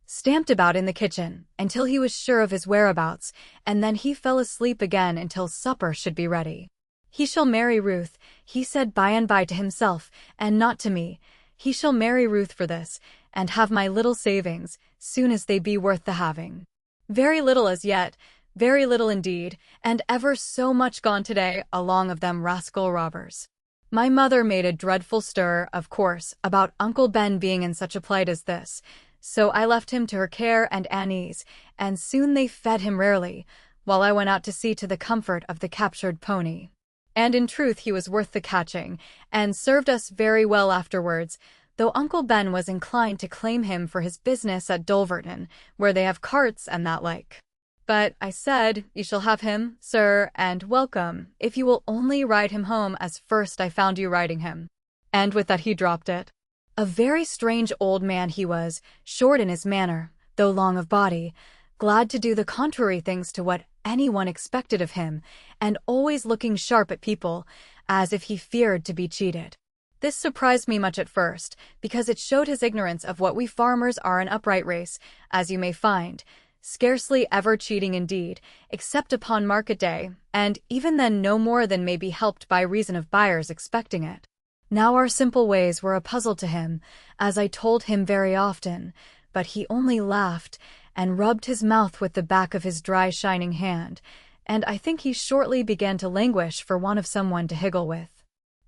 stamped about in the kitchen until he was sure of his whereabouts, and then he fell asleep again until supper should be ready. "He shall marry Ruth," he said by and by to himself, and not to me. "He shall marry Ruth for this, and have my little savings, soon as they be worth the having. Very little as yet, very little indeed, and ever so much gone today along of them rascal robbers." My mother made a dreadful stir, of course, about Uncle Ben being in such a plight as this, so I left him to her care and Annie's, and soon they fed him rarely, while I went out to see to the comfort of the captured pony. And in truth he was worth the catching, and served us very well afterwards, though Uncle Ben was inclined to claim him for his business at Dulverton, where they have carts and that like. But I said, "You shall have him, sir, and welcome, if you will only ride him home as first I found you riding him." And with that he dropped it. A very strange old man he was, short in his manner, though long of body, glad to do the contrary things to what anyone expected of him, and always looking sharp at people, as if he feared to be cheated. This surprised me much at first, because it showed his ignorance of what we farmers are an upright race, as you may find, scarcely ever cheating indeed, except upon market day, and even then no more than may be helped by reason of buyers expecting it. Now our simple ways were a puzzle to him, as I told him very often, but he only laughed, and rubbed his mouth with the back of his dry shining hand, and I think he shortly began to languish for want of someone to higgle with.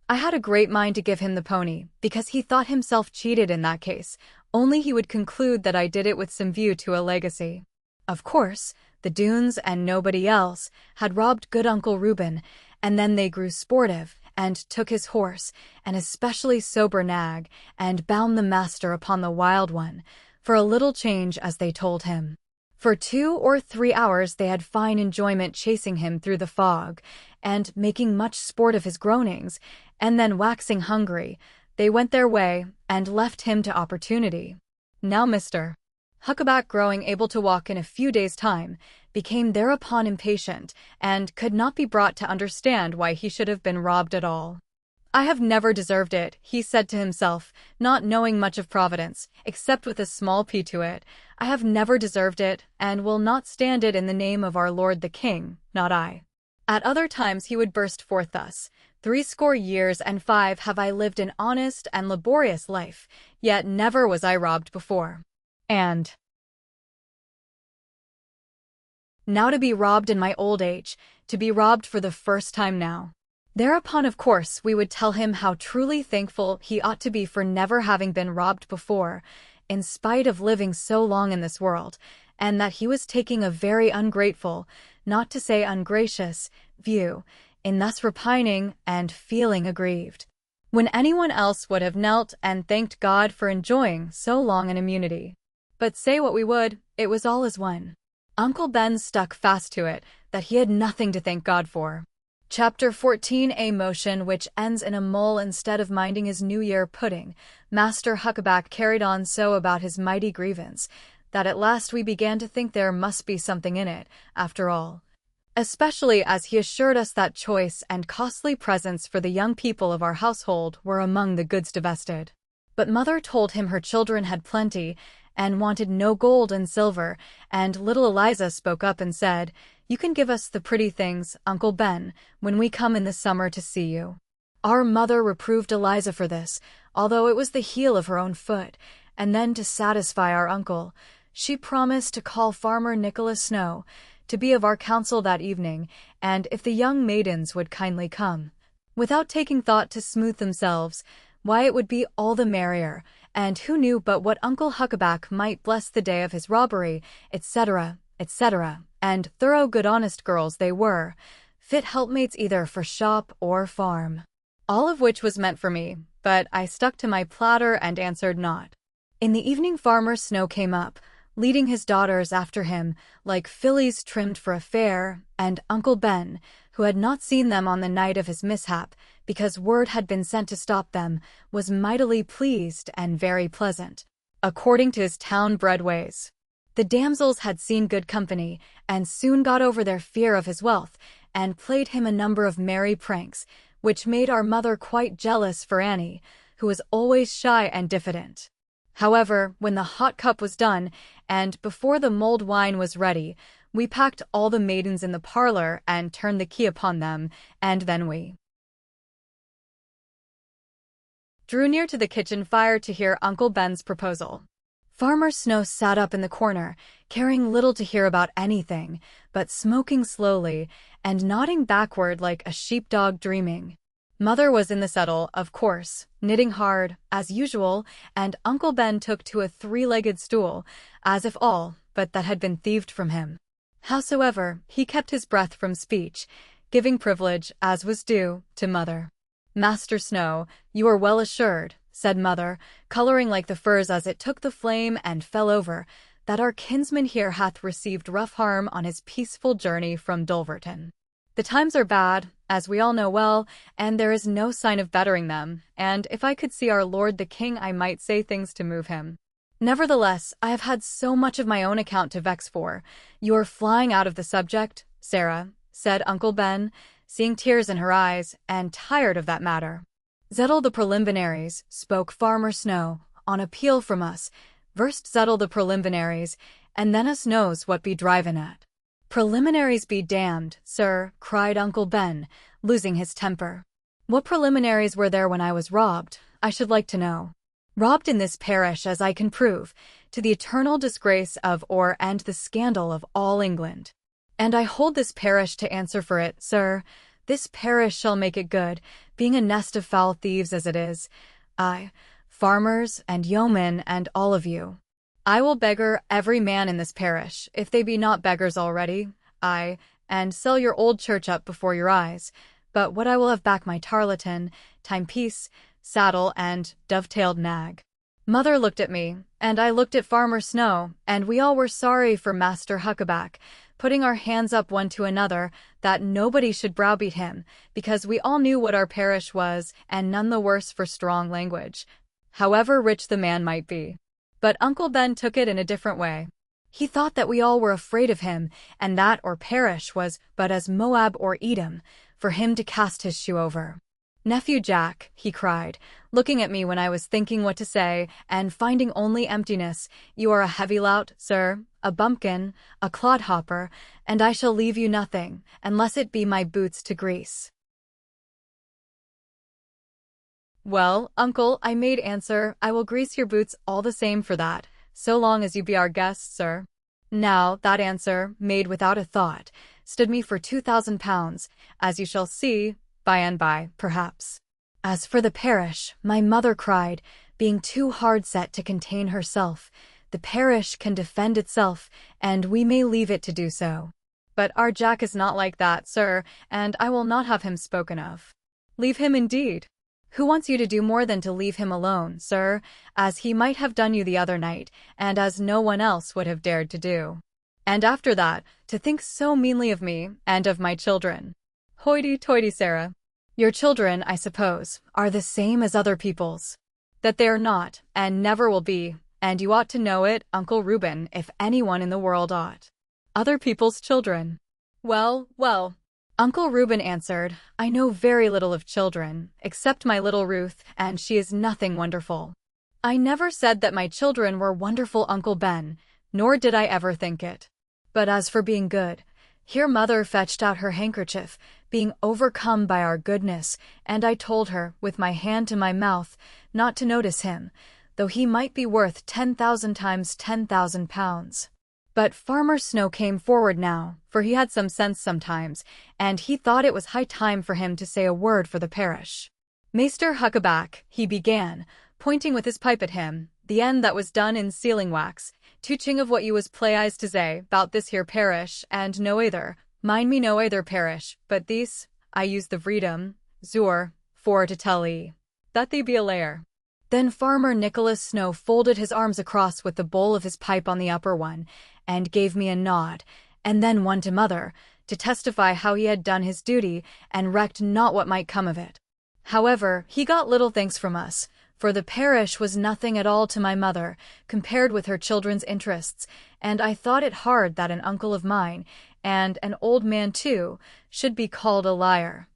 I had a great mind to give him the pony, because he thought himself cheated in that case, only he would conclude that I did it with some view to a legacy. Of course, the Doones and nobody else had robbed good Uncle Reuben, and then they grew sportive, and took his horse, an especially sober nag, and bound the master upon the wild one, for a little change as they told him. For 2 or 3 hours they had fine enjoyment chasing him through the fog, and making much sport of his groanings, and then waxing hungry, they went their way, and left him to opportunity. Now Mr. Huckaback, growing able to walk in a few days' time, became thereupon impatient, and could not be brought to understand why he should have been robbed at all. "I have never deserved it," he said to himself, not knowing much of Providence, except with a small p to it. "I have never deserved it, and will not stand it in the name of our Lord the King, not I." At other times he would burst forth thus: 'Threescore years and 5 have I lived an honest and laborious life, yet never was I robbed before. And now to be robbed in my old age, to be robbed for the first time now." Thereupon, of course, we would tell him how truly thankful he ought to be for never having been robbed before, in spite of living so long in this world, and that he was taking a very ungrateful, not to say ungracious, view, in thus repining and feeling aggrieved, when anyone else would have knelt and thanked God for enjoying so long an immunity. But say what we would, it was all as one. Uncle Ben stuck fast to it, that he had nothing to thank God for. Chapter 14. A motion which ends in a mole instead of minding his New Year pudding. Master Huckaback carried on so about his mighty grievance, that at last we began to think there must be something in it, after all. Especially as he assured us that choice and costly presents for the young people of our household were among the goods divested. But mother told him her children had plenty, and wanted no gold and silver, and little Eliza spoke up and said, "You can give us the pretty things, Uncle Ben, when we come in the summer to see you." Our mother reproved Eliza for this, although it was the heel of her own foot, and then to satisfy our uncle, she promised to call Farmer Nicholas Snow, to be of our counsel that evening, and if the young maidens would kindly come, without taking thought to smooth themselves, why it would be all the merrier, and who knew but what Uncle Huckaback might bless the day of his robbery, etc., etc., and thorough good honest girls they were, fit helpmates either for shop or farm. All of which was meant for me, but I stuck to my platter and answered not. In the evening Farmer Snow came up, leading his daughters after him, like fillies trimmed for a fair, and Uncle Ben, who had not seen them on the night of his mishap, because word had been sent to stop them, was mightily pleased and very pleasant, according to his town-bred ways. The damsels had seen good company, and soon got over their fear of his wealth, and played him a number of merry pranks, which made our mother quite jealous for Annie, who was always shy and diffident. However, when the hot cup was done, and before the mulled wine was ready, we packed all the maidens in the parlor and turned the key upon them, and then we drew near to the kitchen fire to hear Uncle Ben's proposal. Farmer Snow sat up in the corner, caring little to hear about anything, but smoking slowly and nodding backward like a sheepdog dreaming. Mother was in the settle, of course, knitting hard, as usual, and Uncle Ben took to a three-legged stool, as if all but that had been thieved from him. Howsoever, he kept his breath from speech, giving privilege, as was due, to Mother. "Master Snow, you are well assured," said Mother, coloring like the furs as it took the flame and fell over, "that our kinsman here hath received rough harm on his peaceful journey from Dulverton. The times are bad, as we all know well, and there is no sign of bettering them, and if I could see our lord the king I might say things to move him. Nevertheless, I have had so much of my own account to vex for. You are flying out of the subject, Sarah," said Uncle Ben, seeing tears in her eyes, and tired of that matter. "Zettle the preliminaries," spoke Farmer Snow, "on appeal from us. First zettle the preliminaries, and then us knows what be drivin' at." "Preliminaries be damned, sir," cried Uncle Ben, losing his temper. "What preliminaries were there when I was robbed, I should like to know? Robbed in this parish, as I can prove, to the eternal disgrace of and the scandal of all England. And I hold this parish to answer for it, sir. This parish shall make it good, being a nest of foul thieves as it is. Aye, farmers and yeomen and all of you. I will beggar every man in this parish, if they be not beggars already, aye, and sell your old church up before your eyes. But what I will have back my tarleton, timepiece, saddle, and dovetailed nag." Mother looked at me, and I looked at Farmer Snow, and we all were sorry for Master Huckaback, putting our hands up one to another, that nobody should browbeat him, because we all knew what our parish was, and none the worse for strong language, however rich the man might be. But Uncle Ben took it in a different way. He thought that we all were afraid of him, and that our parish was but as Moab or Edom, for him to cast his shoe over. "Nephew Jack," he cried, looking at me when I was thinking what to say, and finding only emptiness, "you are a heavy lout, sir, a bumpkin, a clodhopper, and I shall leave you nothing, unless it be my boots to grease." "Well, uncle," I made answer, "I will grease your boots all the same for that, so long as you be our guest, sir." Now, that answer, made without a thought, stood me for 2,000 pounds, as you shall see, by and by, perhaps. As for the parish, my mother cried, being too hard set to contain herself, "The parish can defend itself, and we may leave it to do so. But our Jack is not like that, sir, and I will not have him spoken of." "Leave him indeed. Who wants you to do more than to leave him alone, sir, as he might have done you the other night, and as no one else would have dared to do? And after that, to think so meanly of me, and of my children." "Hoity-toity, Sarah. Your children, I suppose, are the same as other people's." "That they are not, and never will be, and you ought to know it, Uncle Reuben, if anyone in the world ought. Other people's children." "Well, well," Uncle Reuben answered, "I know very little of children, except my little Ruth, and she is nothing wonderful." "I never said that my children were wonderful, Uncle Ben, nor did I ever think it. But as for being good," here Mother fetched out her handkerchief, being overcome by our goodness, and I told her, with my hand to my mouth, not to notice him, though he might be worth 10,000 times 10,000 pounds. But Farmer Snow came forward now, for he had some sense sometimes, and he thought it was high time for him to say a word for the parish. "Maester Huckaback," he began, pointing with his pipe at him, "the end that was done in sealing wax, tooching of what you was playise to say 'bout this here parish, and no either, mind me no either parish, but these, I use the vreedom, zur, for to tell 'ee, that they be a lair." Then Farmer Nicholas Snow folded his arms across with the bowl of his pipe on the upper one, and gave me a nod, and then one to Mother, to testify how he had done his duty and recked not what might come of it. However, he got little thanks from us, for the parish was nothing at all to my mother, compared with her children's interests, and I thought it hard that an uncle of mine, and an old man too, should be called a liar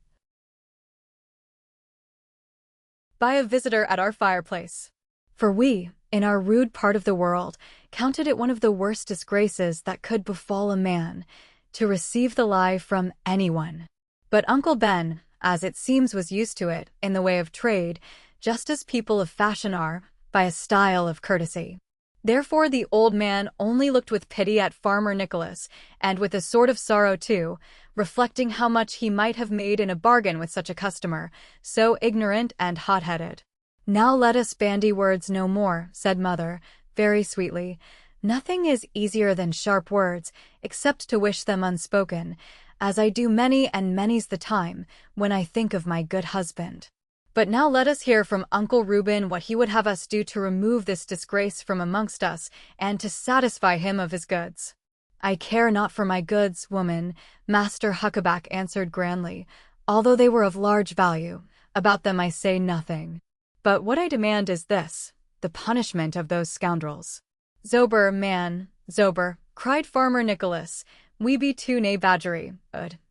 by a visitor at our fireplace. For we, in our rude part of the world, counted it one of the worst disgraces that could befall a man, to receive the lie from anyone. But Uncle Ben, as it seems, was used to it, in the way of trade, just as people of fashion are, by a style of courtesy. Therefore the old man only looked with pity at Farmer Nicholas, and with a sort of sorrow too, reflecting how much he might have made in a bargain with such a customer, so ignorant and hot-headed. "Now let us bandy words no more," said Mother, very sweetly. "Nothing is easier than sharp words, except to wish them unspoken, as I do many and many's the time, when I think of my good husband. But now let us hear from Uncle Reuben what he would have us do to remove this disgrace from amongst us, and to satisfy him of his goods." "I care not for my goods, woman," Master Huckaback answered grandly, "although they were of large value. About them I say nothing. But what I demand is this, the punishment of those scoundrels." "Zober, man, zober," cried Farmer Nicholas, "we be too nae badgery,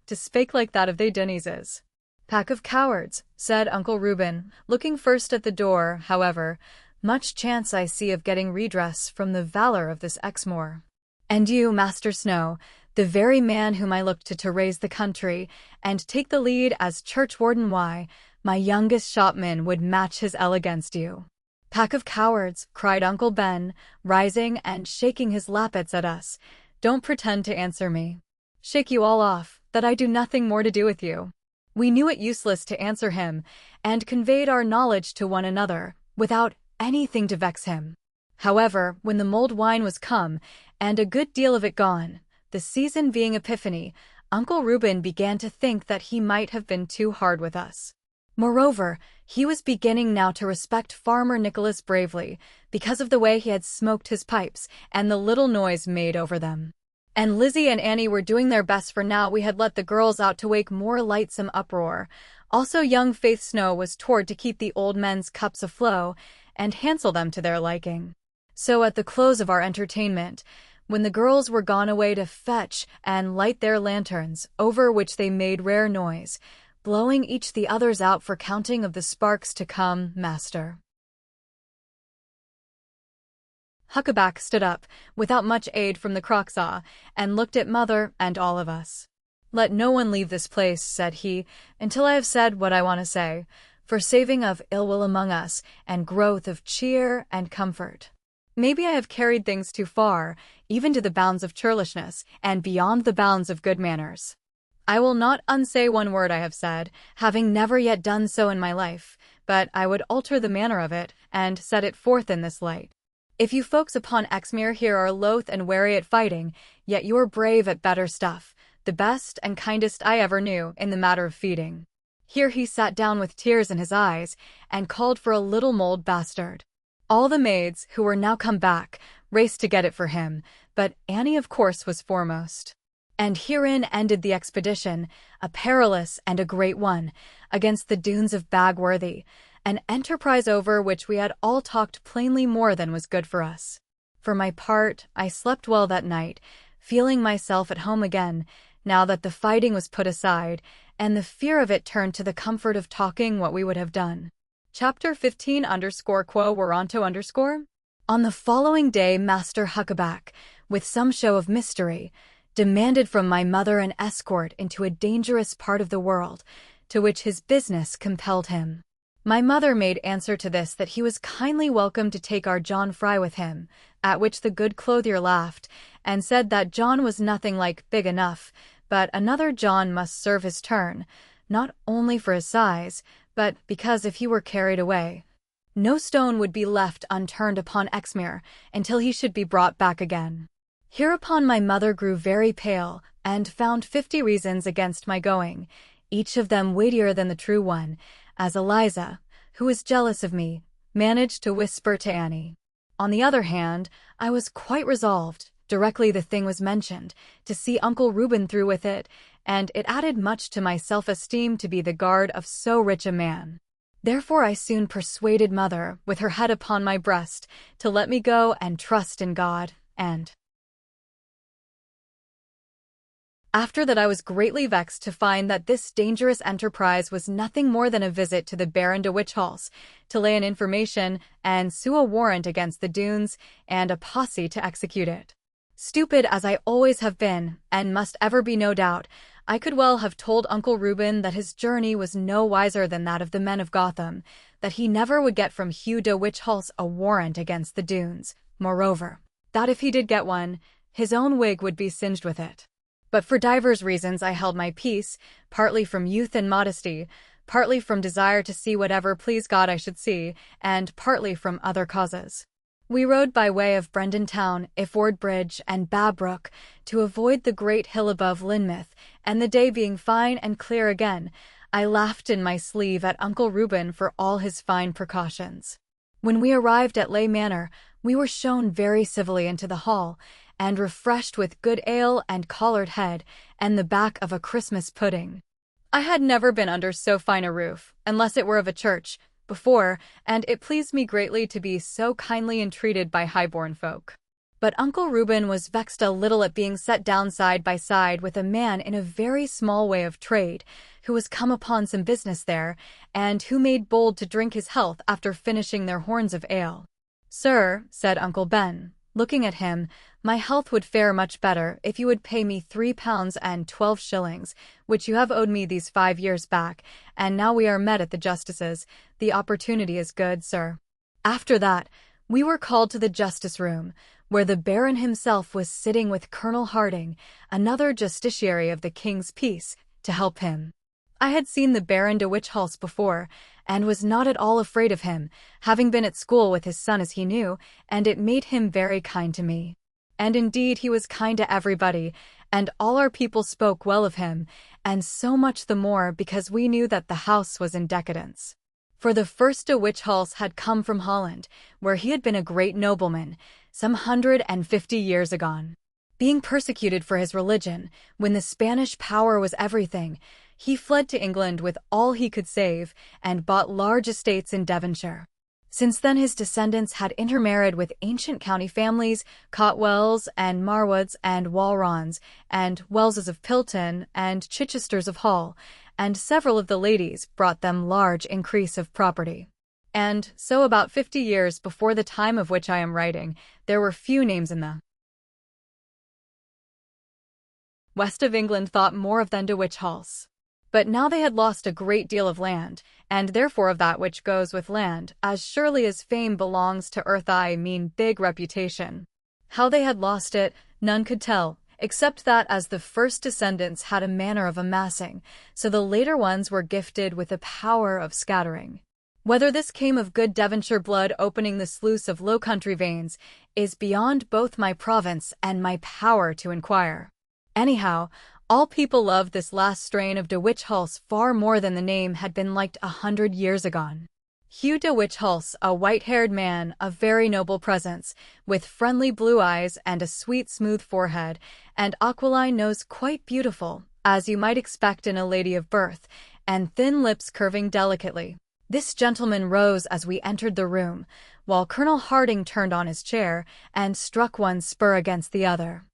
to spake like that of they Dennyses." "Pack of cowards," said Uncle Reuben, looking first at the door. "However, much chance I see of getting redress from the valor of this Exmoor. And you, Master Snow, the very man whom I looked to raise the country, and take the lead as churchwarden, why, my youngest shopman would match his ell against you." "Pack of cowards," cried Uncle Ben, rising and shaking his lappets at us. "Don't pretend to answer me. Shake you all off, that I do nothing more to do with you." We knew it useless to answer him, and conveyed our knowledge to one another, without anything to vex him. However, when the mulled wine was come, and a good deal of it gone, the season being Epiphany, Uncle Reuben began to think that he might have been too hard with us. Moreover, he was beginning now to respect Farmer Nicholas bravely, because of the way he had smoked his pipes, and the little noise made over them. And Lizzie and Annie were doing their best, for now we had let the girls out to wake more lightsome uproar. Also young Faith Snow was toward to keep the old men's cups aflow, and hansel them to their liking. So at the close of our entertainment, when the girls were gone away to fetch and light their lanterns, over which they made rare noise, blowing each the others out for counting of the sparks to come, Master Huckaback stood up, without much aid from the crocksaw, and looked at Mother and all of us. "Let no one leave this place," said he, "until I have said what I want to say, for saving of ill will among us, and growth of cheer and comfort. Maybe I have carried things too far, even to the bounds of churlishness, and beyond the bounds of good manners. I will not unsay one word I have said, having never yet done so in my life, but I would alter the manner of it, and set it forth in this light. If you folks upon Exmoor here are loath and wary at fighting, yet you're brave at better stuff, the best and kindest I ever knew in the matter of feeding." Here he sat down with tears in his eyes, and called for a little mulled bastard. All the maids, who were now come back, raced to get it for him, but Annie of course was foremost. And herein ended the expedition, a perilous and a great one, against the dunes of Bagworthy, an enterprise over which we had all talked plainly more than was good for us. For my part, I slept well that night, feeling myself at home again, now that the fighting was put aside, and the fear of it turned to the comfort of talking what we would have done. Chapter 15 _quo Waranto On the following day, Master Huckaback, with some show of mystery, demanded from my mother an escort into a dangerous part of the world, to which his business compelled him. My mother made answer to this that he was kindly welcome to take our John Fry with him, at which the good clothier laughed, and said that John was nothing like big enough, but another John must serve his turn, not only for his size, but because if he were carried away, no stone would be left unturned upon Exmoor until he should be brought back again. Hereupon my mother grew very pale, and found 50 reasons against my going, each of them weightier than the true one, as Eliza, who was jealous of me, managed to whisper to Annie. On the other hand, I was quite resolved, directly the thing was mentioned, to see Uncle Reuben through with it, and it added much to my self-esteem to be the guard of so rich a man. Therefore I soon persuaded mother, with her head upon my breast, to let me go and trust in God, and after that I was greatly vexed to find that this dangerous enterprise was nothing more than a visit to the Baron de Witchhalse, to lay an information and sue a warrant against the Doones, and a posse to execute it. Stupid as I always have been, and must ever be no doubt, I could well have told Uncle Reuben that his journey was no wiser than that of the men of Gotham, that he never would get from Hugh de Witchhalse a warrant against the Doones, moreover, that if he did get one, his own wig would be singed with it. But for divers reasons I held my peace, partly from youth and modesty, partly from desire to see whatever pleased God I should see, and partly from other causes. We rode by way of Brendon Town, Iford Bridge, and Babrook, to avoid the great hill above Lynmouth, and the day being fine and clear again, I laughed in my sleeve at Uncle Reuben for all his fine precautions. When we arrived at Leigh Manor, we were shown very civilly into the hall, and refreshed with good ale and collared head, and the back of a Christmas pudding. I had never been under so fine a roof, unless it were of a church, before, and it pleased me greatly to be so kindly entreated by high-born folk. But Uncle Reuben was vexed a little at being set down side by side with a man in a very small way of trade, who was come upon some business there, and who made bold to drink his health after finishing their horns of ale. "Sir," said Uncle Ben, looking at him, "my health would fare much better if you would pay me £3 and 12 shillings, which you have owed me these 5 years back, and now we are met at the justice's, the opportunity is good, sir." After that, we were called to the justice room, where the Baron himself was sitting with Colonel Harding, another justiciary of the King's peace, to help him. I had seen the Baron de Witchhalse before, and was not at all afraid of him, having been at school with his son as he knew, and it made him very kind to me. And indeed he was kind to everybody, and all our people spoke well of him, and so much the more because we knew that the house was in decadence. For the first de Witchhalse had come from Holland, where he had been a great nobleman, some 150 years agone. Being persecuted for his religion, when the Spanish power was everything, he fled to England with all he could save, and bought large estates in Devonshire. Since then his descendants had intermarried with ancient county families, Cotwells and Marwoods and Walrons, and Welleses of Pilton and Chichesters of Hull, and several of the ladies brought them large increase of property. And so about 50 years before the time of which I am writing, there were few names in the west of England thought more of than de Witchhalse. But now they had lost a great deal of land, and therefore of that which goes with land, as surely as fame belongs to earth, I mean big reputation. How they had lost it, none could tell, except that as the first descendants had a manner of amassing, so the later ones were gifted with a power of scattering. Whether this came of good Devonshire blood opening the sluice of low country veins, is beyond both my province and my power to inquire. Anyhow, all people loved this last strain of de Witchhalse far more than the name had been liked 100 years agone. Hugh de Witchhalse, a white-haired man of very noble presence, with friendly blue eyes and a sweet smooth forehead, and aquiline nose quite beautiful, as you might expect in a lady of birth, and thin lips curving delicately. This gentleman rose as we entered the room, while Colonel Harding turned on his chair, and struck one spur against the other.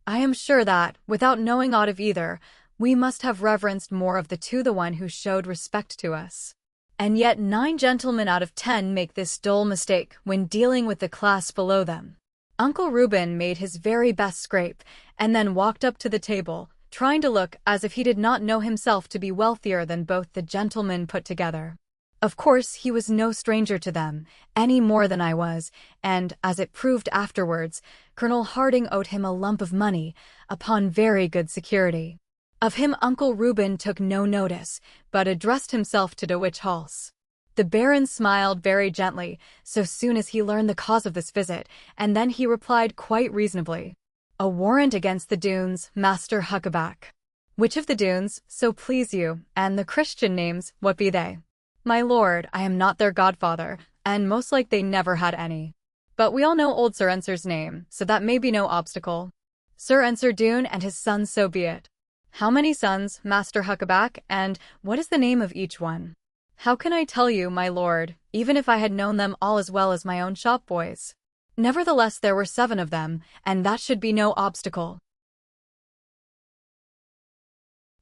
I am sure that, without knowing aught of either, we must have reverenced more of the two the one who showed respect to us. And yet 9 gentlemen out of 10 make this dull mistake when dealing with the class below them. Uncle Reuben made his very best scrape, and then walked up to the table, trying to look as if he did not know himself to be wealthier than both the gentlemen put together. Of course, he was no stranger to them, any more than I was, and, as it proved afterwards, Colonel Harding owed him a lump of money, upon very good security. Of him Uncle Reuben took no notice, but addressed himself to de Witchhalse. The Baron smiled very gently, so soon as he learned the cause of this visit, and then he replied quite reasonably, "A warrant against the Doones, Master Huckaback." "Which of the Doones, so please you, and the Christian names, what be they?" "My lord, I am not their godfather, and most like they never had any. But we all know old Sir Ensor's name, so that may be no obstacle. Sir Ensor Doone and his son, so be it." How many sons, Master Huckaback, and what is the name of each one? How can I tell you, my lord, even if I had known them all as well as my own shop boys? Nevertheless, there were 7 of them, and that should be no obstacle.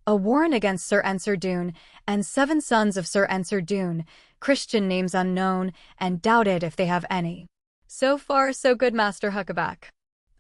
A warrant against Sir Ensor Doone, and 7 sons of Sir Ensor Doone, Christian names unknown, and doubted if they have any. So far, so good, Master Huckaback.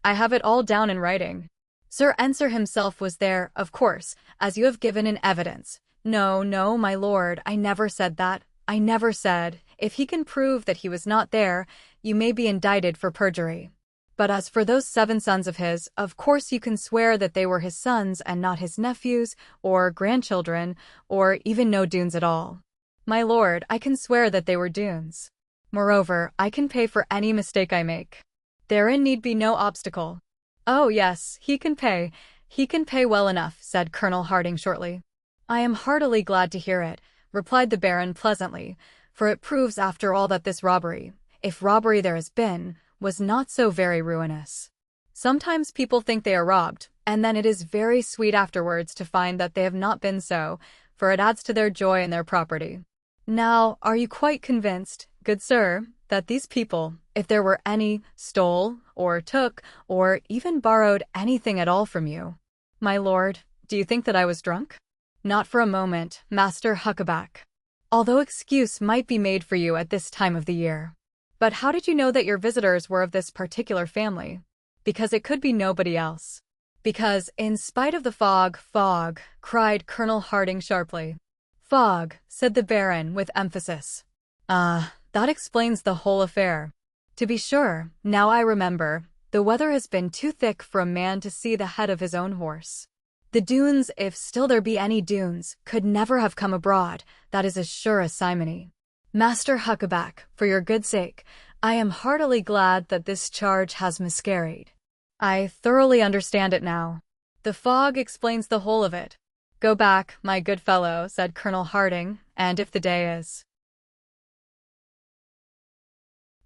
I have it all down in writing. Sir Ensor himself was there, of course, as you have given in evidence. No, no, my lord, I never said that. I never said. If he can prove that he was not there, you may be indicted for perjury. But as for those 7 sons of his, of course you can swear that they were his sons and not his nephews, or grandchildren, or even no Doones at all. My lord, I can swear that they were Doones. Moreover, I can pay for any mistake I make. Therein need be no obstacle. Oh yes, he can pay well enough, said Colonel Harding shortly. I am heartily glad to hear it, replied the Baron pleasantly, for it proves after all that this robbery, if robbery there has been, was not so very ruinous. Sometimes people think they are robbed, and then it is very sweet afterwards to find that they have not been so, for it adds to their joy in their property. Now, are you quite convinced, good sir, that these people, if there were any, stole, or took, or even borrowed anything at all from you? My lord, do you think that I was drunk? Not for a moment, Master Huckaback. Although excuse might be made for you at this time of the year. But how did you know that your visitors were of this particular family? Because it could be nobody else. Because, in spite of the fog, cried Colonel Harding sharply. Fog, said the Baron with emphasis. That explains the whole affair. To be sure, now I remember, the weather has been too thick for a man to see the head of his own horse. The Doones, if still there be any Doones, could never have come abroad, that is as sure as simony. Master Huckaback, for your good sake, I am heartily glad that this charge has miscarried. I thoroughly understand it now. The fog explains the whole of it. Go back, my good fellow, said Colonel Harding, and if the day is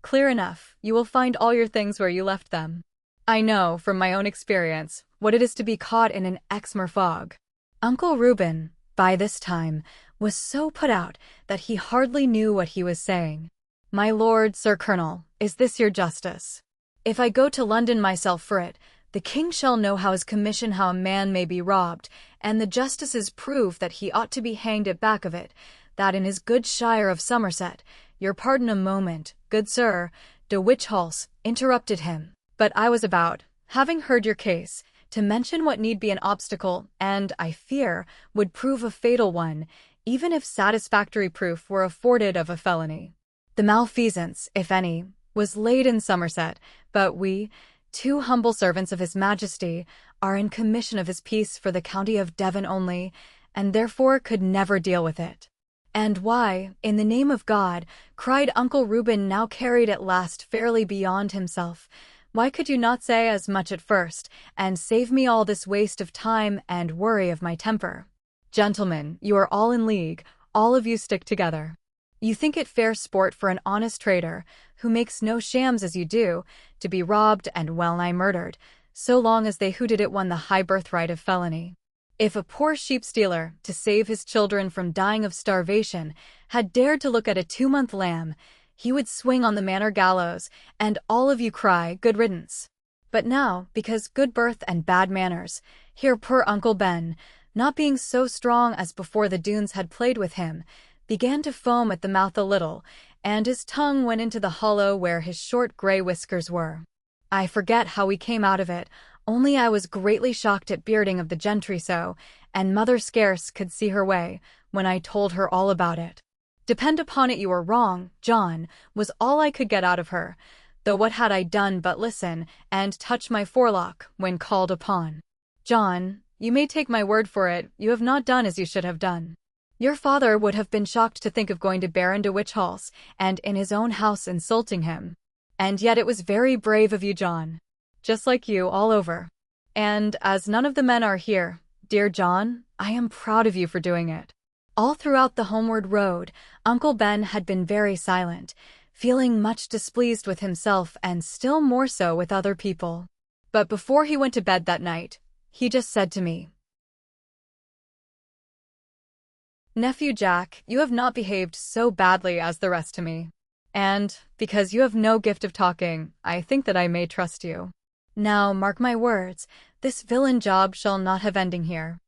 clear enough, you will find all your things where you left them. I know, from my own experience, what it is to be caught in an Exmoor fog. Uncle Reuben, by this time, was so put out that he hardly knew what he was saying. My lord, Sir Colonel, is this your justice? If I go to London myself for it, the king shall know how his commission how a man may be robbed, and the justices prove that he ought to be hanged at back of it, that in his good shire of Somerset, your pardon a moment, good sir, de Whichhalse interrupted him. But I was about, having heard your case, to mention what need be an obstacle, and, I fear, would prove a fatal one, even if satisfactory proof were afforded of a felony. The malfeasance, if any, was laid in Somerset, but we, 2 humble servants of his Majesty, are in commission of his peace for the county of Devon only, and therefore could never deal with it. And why, in the name of God, cried Uncle Reuben, now carried at last fairly beyond himself, why could you not say as much at first, and save me all this waste of time and worry of my temper? Gentlemen, you are all in league, all of you stick together. You think it fair sport for an honest trader, who makes no shams as you do, to be robbed and well-nigh murdered, so long as they who did it won the high birthright of felony. If a poor sheep-stealer, to save his children from dying of starvation, had dared to look at a 2-month lamb, he would swing on the manor gallows, and all of you cry, good riddance. But now, because good birth and bad manners, here poor Uncle Ben, not being so strong as before the Doones had played with him, began to foam at the mouth a little, and his tongue went into the hollow where his short grey whiskers were. I forget how we came out of it, only I was greatly shocked at bearding of the gentry so, and mother scarce could see her way, when I told her all about it. Depend upon it you were wrong, John, was all I could get out of her, though what had I done but listen, and touch my forelock, when called upon? John, you may take my word for it, you have not done as you should have done. Your father would have been shocked to think of going to Baron de Whichhalse, and in his own house insulting him. And yet it was very brave of you, John. Just like you, all over. And, as none of the men are here, dear John, I am proud of you for doing it. All throughout the homeward road, Uncle Ben had been very silent, feeling much displeased with himself and still more so with other people. But before he went to bed that night, he just said to me, Nephew Jack, you have not behaved so badly as the rest to me. And, because you have no gift of talking, I think that I may trust you. Now, mark my words, this villain job shall not have ending here.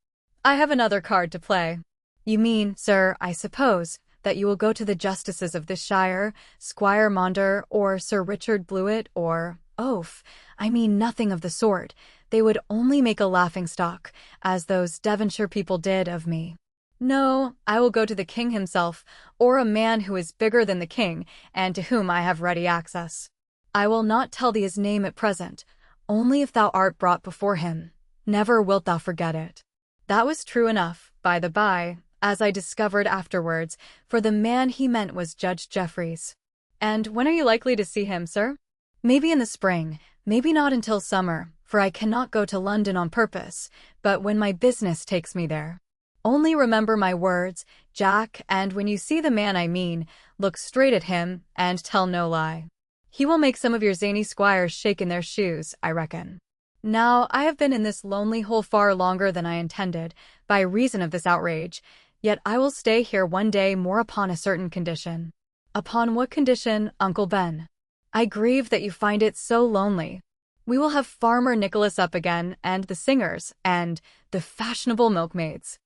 I have another card to play. You mean, sir, I suppose, that you will go to the justices of this shire, Squire Maunder, or Sir Richard Blewett, or, oaf, I mean nothing of the sort. They would only make a laughingstock, as those Devonshire people did of me. No, I will go to the king himself, or a man who is bigger than the king, and to whom I have ready access. I will not tell thee his name at present, only if thou art brought before him. Never wilt thou forget it. That was true enough, by the by, as I discovered afterwards, for the man he meant was Judge Jeffreys. And when are you likely to see him, sir? Maybe in the spring, maybe not until summer, for I cannot go to London on purpose, but when my business takes me there. Only remember my words, Jack, and when you see the man I mean, look straight at him, and tell no lie. He will make some of your zany squires shake in their shoes, I reckon. Now, I have been in this lonely hole far longer than I intended, by reason of this outrage, yet I will stay here one day more upon a certain condition. Upon what condition, Uncle Ben? I grieve that you find it so lonely. We will have Farmer Nicholas up again, and the singers, and the fashionable milkmaids.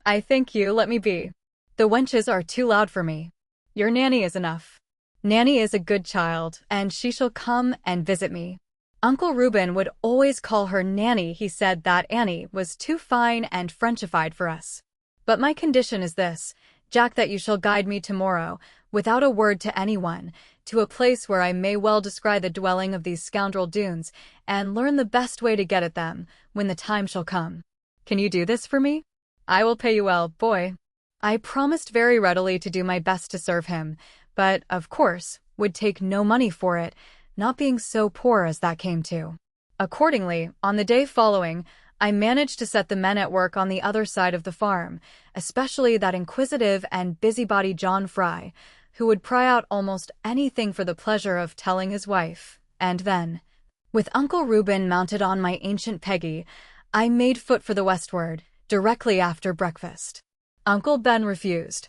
I thank you, let me be. The wenches are too loud for me. Your Nanny is enough. Nanny is a good child, and she shall come and visit me. Uncle Reuben would always call her Nanny. He said that Annie was too fine and Frenchified for us. But my condition is this, Jack, that you shall guide me tomorrow, without a word to anyone, to a place where I may well descry the dwelling of these scoundrel Doones, and learn the best way to get at them, when the time shall come. Can you do this for me? I will pay you well, boy. I promised very readily to do my best to serve him, but, of course, would take no money for it, not being so poor as that came to. Accordingly, on the day following, I managed to set the men at work on the other side of the farm, especially that inquisitive and busybody John Fry, who would pry out almost anything for the pleasure of telling his wife, and then, with Uncle Reuben mounted on my ancient Peggy, I made foot for the westward, directly after breakfast. Uncle Ben refused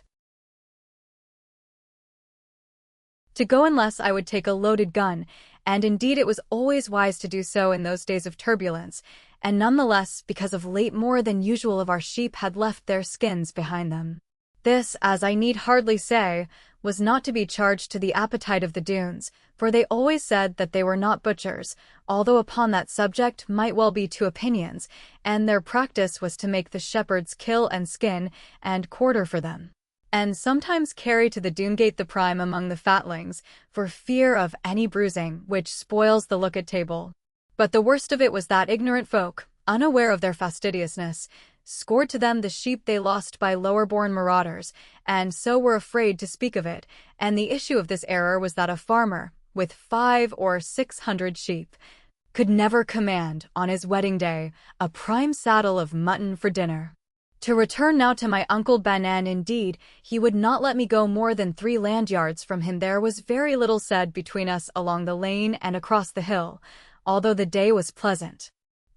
to go unless I would take a loaded gun, and indeed it was always wise to do so in those days of turbulence, and nonetheless because of late more than usual of our sheep had left their skins behind them. This, as I need hardly say, was not to be charged to the appetite of the Doones, for they always said that they were not butchers, although upon that subject might well be two opinions, and their practice was to make the shepherds kill and skin, and quarter for them, and sometimes carry to the Doonegate the prime among the fatlings, for fear of any bruising, which spoils the look at table. But the worst of it was that ignorant folk, unaware of their fastidiousness, scored to them the sheep they lost by lower-born marauders, and so were afraid to speak of it, and the issue of this error was that a farmer, with 500 or 600 sheep, could never command, on his wedding day, a prime saddle of mutton for dinner. To return now to my Uncle Ben, and indeed, he would not let me go more than 3 land yards from him. There was very little said between us along the lane and across the hill, although the day was pleasant.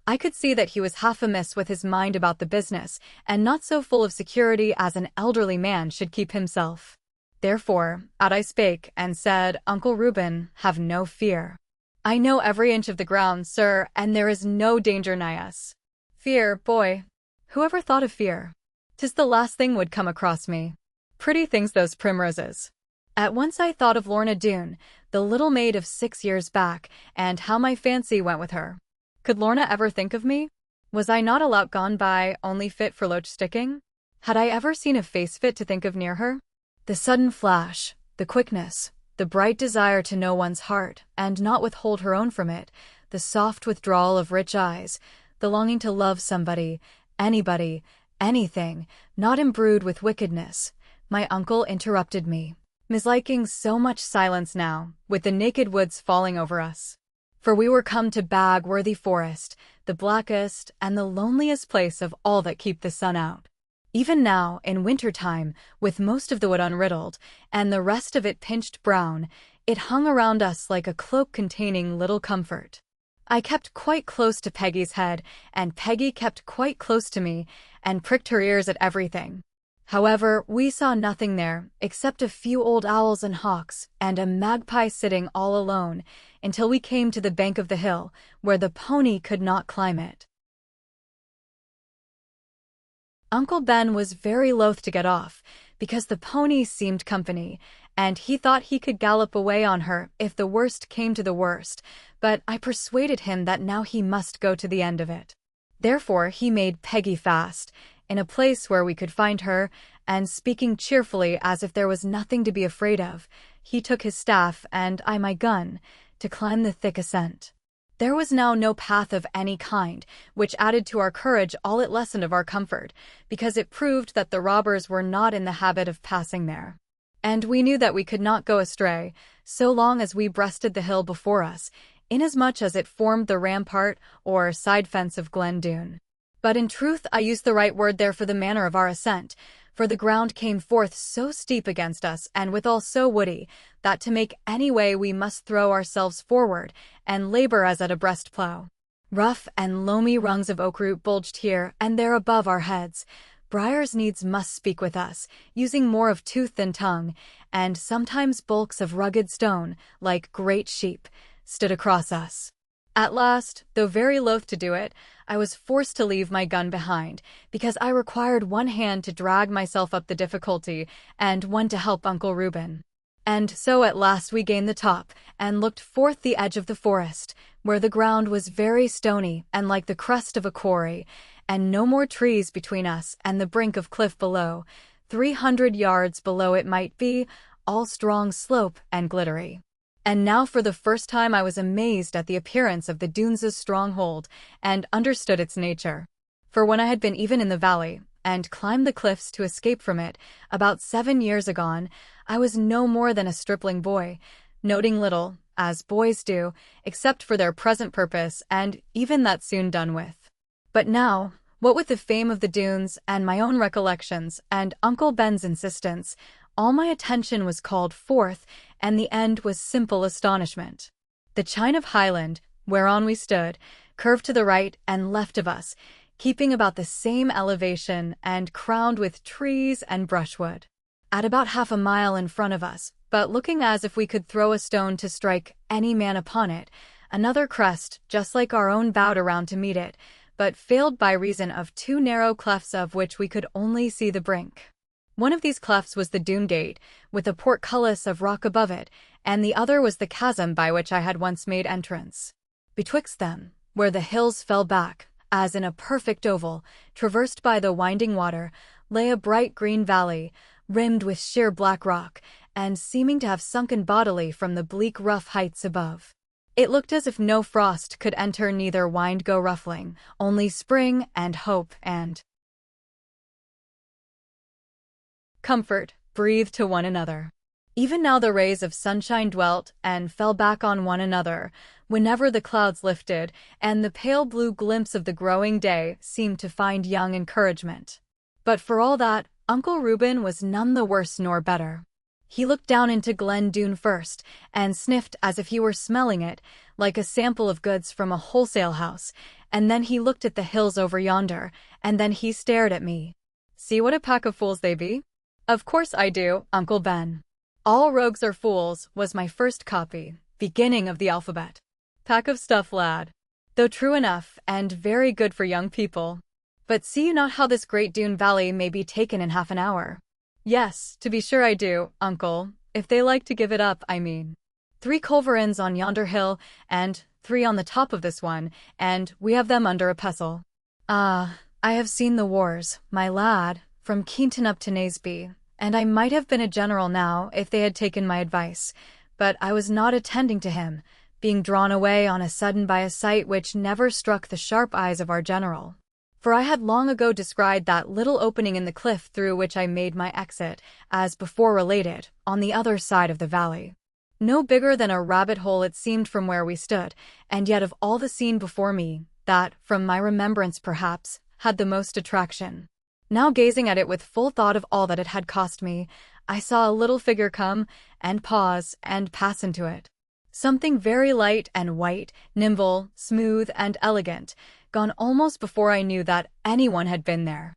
I could see that he was half amiss with his mind about the business, and not so full of security as an elderly man should keep himself. Therefore, out I spake, and said, Uncle Reuben, have no fear. I know every inch of the ground, sir, and there is no danger nigh us. Fear, boy. Whoever thought of fear? 'Tis the last thing would come across me. Pretty things those primroses. At once I thought of Lorna Doone, the little maid of 6 years back, and how my fancy went with her. Could Lorna ever think of me? Was I not a lout gone by, only fit for loach sticking? Had I ever seen a face fit to think of near her? The sudden flash, the quickness, the bright desire to know one's heart, and not withhold her own from it, the soft withdrawal of rich eyes, the longing to love somebody, anybody, anything, not imbrued with wickedness. My uncle interrupted me, misliking so much silence now, with the naked woods falling over us. For we were come to Bagworthy Forest, the blackest and the loneliest place of all that keep the sun out. Even now, in winter time, with most of the wood unriddled, and the rest of it pinched brown, it hung around us like a cloak containing little comfort. I kept quite close to Peggy's head, and Peggy kept quite close to me, and pricked her ears at everything. However, we saw nothing there, except a few old owls and hawks, and a magpie sitting all alone, until we came to the bank of the hill, where the pony could not climb it. Uncle Ben was very loath to get off, because the pony seemed company, and he thought he could gallop away on her if the worst came to the worst, but I persuaded him that now he must go to the end of it. Therefore he made Peggy fast, in a place where we could find her, and speaking cheerfully as if there was nothing to be afraid of, he took his staff and I my gun, to climb the thick ascent. There was now no path of any kind, which added to our courage all it lessened of our comfort, because it proved that the robbers were not in the habit of passing there. And we knew that we could not go astray, so long as we breasted the hill before us, inasmuch as it formed the rampart or side fence of Glen Doone. But in truth I used the right word there for the manner of our ascent, for the ground came forth so steep against us and withal so woody, that to make any way we must throw ourselves forward, and labor as at a breast-plough. Rough and loamy rungs of oak root bulged here and there above our heads. Briars needs must speak with us, using more of tooth than tongue, and sometimes bulks of rugged stone, like great sheep, stood across us. At last, though very loath to do it, I was forced to leave my gun behind, because I required one hand to drag myself up the difficulty, and one to help Uncle Reuben. And so at last we gained the top, and looked forth the edge of the forest, where the ground was very stony and like the crust of a quarry, and no more trees between us and the brink of cliff below. 300 yards below it might be, all strong slope and glittery. And now for the first time I was amazed at the appearance of the Doones' stronghold, and understood its nature. For when I had been even in the valley, and climbed the cliffs to escape from it, about 7 years agone, I was no more than a stripling boy, noting little, as boys do, except for their present purpose, and even that soon done with. But now, what with the fame of the Doones, and my own recollections, and Uncle Ben's insistence, all my attention was called forth, and the end was simple astonishment. The chine of highland, whereon we stood, curved to the right and left of us, keeping about the same elevation and crowned with trees and brushwood. At about half a mile in front of us, but looking as if we could throw a stone to strike any man upon it, another crest, just like our own, bowed around to meet it, but failed by reason of 2 narrow clefts of which we could only see the brink. One of these clefts was the Doone Gate, with a portcullis of rock above it, and the other was the chasm by which I had once made entrance. Betwixt them, where the hills fell back, as in a perfect oval, traversed by the winding water, lay a bright green valley, rimmed with sheer black rock, and seeming to have sunken bodily from the bleak rough heights above. It looked as if no frost could enter, neither wind go ruffling, only spring and hope and comfort breathed to one another. Even now the rays of sunshine dwelt and fell back on one another, whenever the clouds lifted, and the pale blue glimpse of the growing day seemed to find young encouragement. But for all that, Uncle Reuben was none the worse nor better. He looked down into Glen Doone first, and sniffed as if he were smelling it, like a sample of goods from a wholesale house, and then he looked at the hills over yonder, and then he stared at me. "See what a pack of fools they be?" "Of course I do, Uncle Ben. All rogues are fools," was my first copy, beginning of the alphabet. "Pack of stuff, lad. Though true enough, and very good for young people. But see you not how this great Doone Valley may be taken in half an hour?" "Yes, to be sure I do, uncle, if they like to give it up, I mean. 3 culverins on yonder hill, and 3 on the top of this one, and we have them under a pestle." "Ah, I have seen the wars, my lad, from Keenton up to Naseby, and I might have been a general now if they had taken my advice, but I was not attending to him, being drawn away on a sudden by a sight which never struck the sharp eyes of our general. For I had long ago descried that little opening in the cliff through which I made my exit, as before related, on the other side of the valley. No bigger than a rabbit hole it seemed from where we stood, and yet of all the scene before me, that, from my remembrance perhaps, had the most attraction. Now gazing at it with full thought of all that it had cost me, I saw a little figure come, and pause, and pass into it. Something very light and white, nimble, smooth, and elegant, gone almost before I knew that anyone had been there.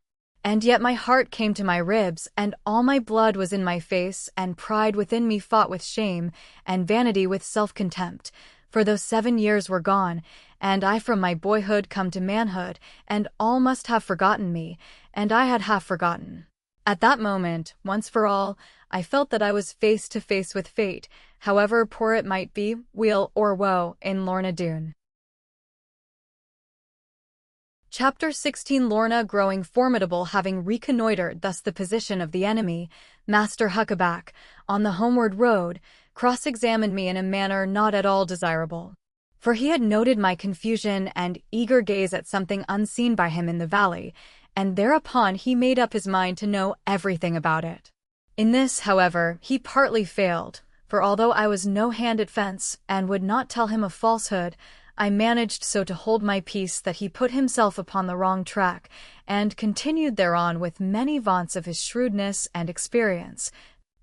And yet my heart came to my ribs, and all my blood was in my face, and pride within me fought with shame, and vanity with self-contempt. For those 7 years were gone, and I from my boyhood come to manhood, and all must have forgotten me, and I had half forgotten. At that moment, once for all, I felt that I was face to face with fate, however poor it might be, weal or woe, in Lorna Doone. Chapter 16. Lorna, growing formidable, having reconnoitered thus the position of the enemy, Master Huckaback, on the homeward road, cross-examined me in a manner not at all desirable. For he had noted my confusion and eager gaze at something unseen by him in the valley, and thereupon he made up his mind to know everything about it. In this, however, he partly failed, for although I was no hand at fence, and would not tell him a falsehood, I managed so to hold my peace that he put himself upon the wrong track, and continued thereon with many vaunts of his shrewdness and experience,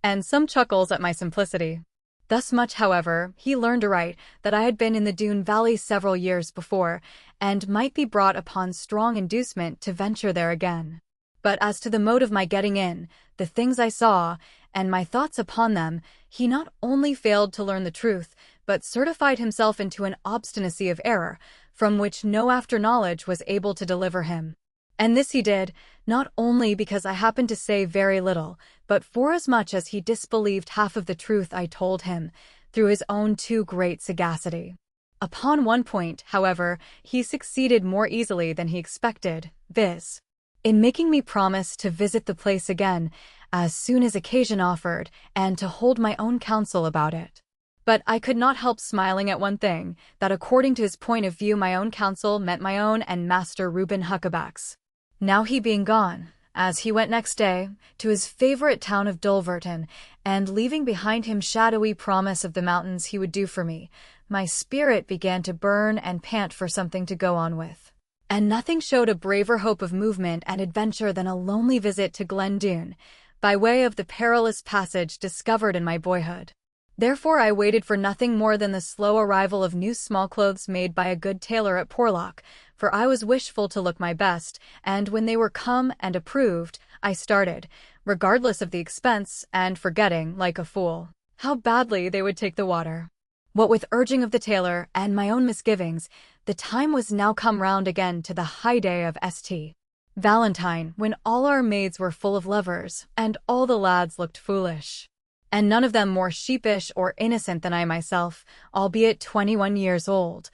and some chuckles at my simplicity. Thus much, however, he learned aright, that I had been in the Doone Valley several years before, and might be brought upon strong inducement to venture there again. But as to the mode of my getting in, the things I saw, and my thoughts upon them, he not only failed to learn the truth, but certified himself into an obstinacy of error, from which no after-knowledge was able to deliver him. And this he did, not only because I happened to say very little, but forasmuch as he disbelieved half of the truth I told him, through his own too great sagacity. Upon one point, however, he succeeded more easily than he expected, viz. in making me promise to visit the place again, as soon as occasion offered, and to hold my own counsel about it. But I could not help smiling at one thing, that according to his point of view my own counsel meant my own and Master Reuben Huckaback's. Now he being gone, as he went next day, to his favorite town of Dulverton, and leaving behind him shadowy promise of the mountains he would do for me, my spirit began to burn and pant for something to go on with. And nothing showed a braver hope of movement and adventure than a lonely visit to Glen Doone, by way of the perilous passage discovered in my boyhood. Therefore I waited for nothing more than the slow arrival of new small-clothes made by a good tailor at Porlock, for I was wishful to look my best, and when they were come and approved, I started, regardless of the expense, and forgetting, like a fool, how badly they would take the water. What with urging of the tailor, and my own misgivings, the time was now come round again to the high day of St. Valentine, when all our maids were full of lovers, and all the lads looked foolish, and none of them more sheepish or innocent than I myself, albeit 21 years old,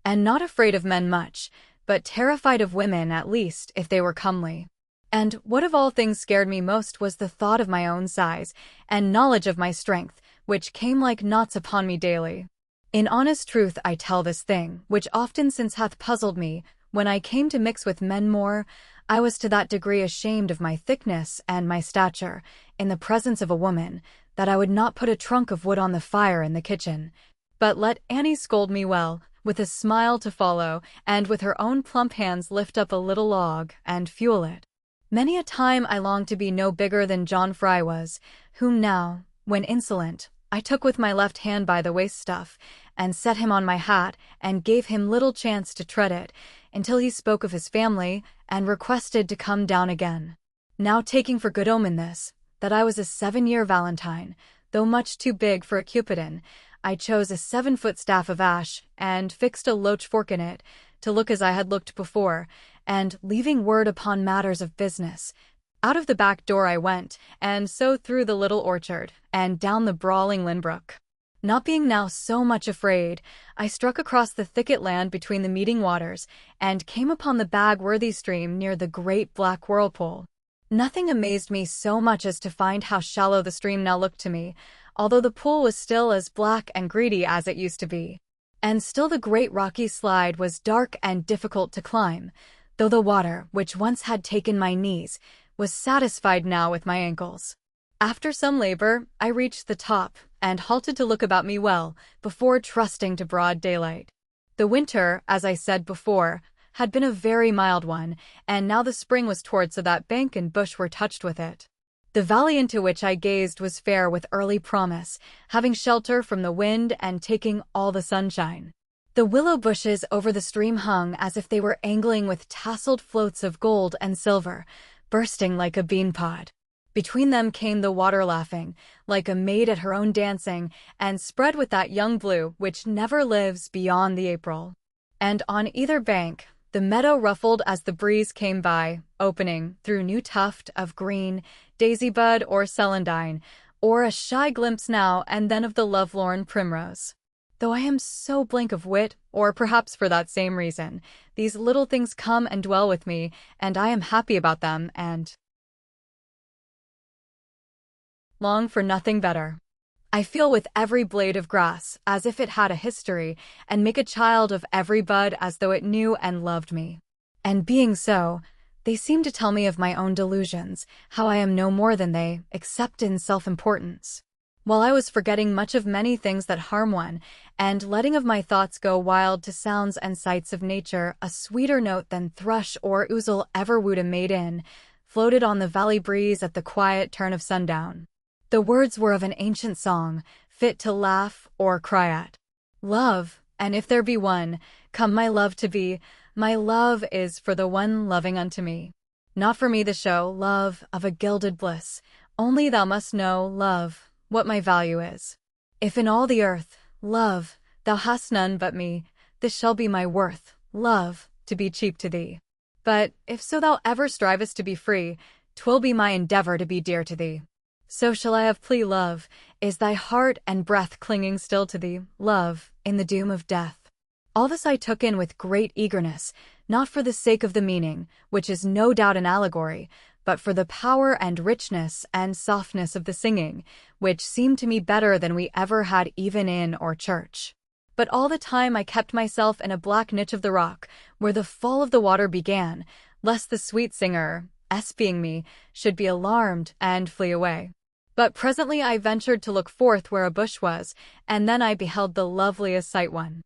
and not afraid of men much, but terrified of women at least if they were comely. And what of all things scared me most was the thought of my own size, and knowledge of my strength, which came like knots upon me daily. In honest truth I tell this thing, which often since hath puzzled me, when I came to mix with men more, I was to that degree ashamed of my thickness and my stature, in the presence of a woman, that I would not put a trunk of wood on the fire in the kitchen, but let Annie scold me well, with a smile to follow, and with her own plump hands lift up a little log, and fuel it. Many a time I longed to be no bigger than John Fry was, whom now, when insolent, I took with my left hand by the waist-stuff, and set him on my hat, and gave him little chance to tread it, until he spoke of his family, and requested to come down again. Now taking for good omen this, that I was a 7-year Valentine, though much too big for a Cupidon, I chose a 7-foot staff of ash, and fixed a loach fork in it, to look as I had looked before, and, leaving word upon matters of business, out of the back door I went, and so through the little orchard, and down the brawling Linbrook. Not being now so much afraid, I struck across the thicket land between the meeting waters, and came upon the Bagworthy stream near the great black whirlpool. Nothing amazed me so much as to find how shallow the stream now looked to me, although the pool was still as black and greedy as it used to be. And still the great rocky slide was dark and difficult to climb, though the water, which once had taken my knees, was satisfied now with my ankles. After some labor, I reached the top, and halted to look about me well, before trusting to broad daylight. The winter, as I said before, had been a very mild one, and now the spring was toward so that bank and bush were touched with it. The valley into which I gazed was fair with early promise, having shelter from the wind and taking all the sunshine. The willow bushes over the stream hung as if they were angling with tasseled floats of gold and silver, bursting like a bean pod. Between them came the water laughing, like a maid at her own dancing, and spread with that young blue which never lives beyond the April. And on either bank, the meadow ruffled as the breeze came by, opening through new tuft of green, daisy bud or celandine, or a shy glimpse now and then of the lovelorn primrose. Though I am so blank of wit, or perhaps for that same reason, these little things come and dwell with me, and I am happy about them, and long for nothing better. I feel with every blade of grass as if it had a history, and make a child of every bud as though it knew and loved me. And being so, they seem to tell me of my own delusions, how I am no more than they, except in self-importance. While I was forgetting much of many things that harm one, and letting of my thoughts go wild to sounds and sights of nature, a sweeter note than thrush or ouzel ever wooed a maid in, floated on the valley breeze at the quiet turn of sundown. The words were of an ancient song, fit to laugh or cry at. Love, and if there be one, come my love to be, my love is for the one loving unto me. Not for me the show, love, of a gilded bliss, only thou must know, love, what my value is. If in all the earth, love, thou hast none but me, this shall be my worth, love, to be cheap to thee. But, if so thou ever strivest to be free, 'twill be my endeavor to be dear to thee. So shall I have plea, love, is thy heart and breath clinging still to thee, love, in the doom of death. All this I took in with great eagerness, not for the sake of the meaning, which is no doubt an allegory, but for the power and richness and softness of the singing, which seemed to me better than we ever had even in or church. But all the time I kept myself in a black niche of the rock, where the fall of the water began, lest the sweet singer, espying me, should be alarmed and flee away. But presently I ventured to look forth where a bush was, and then I beheld the loveliest sight one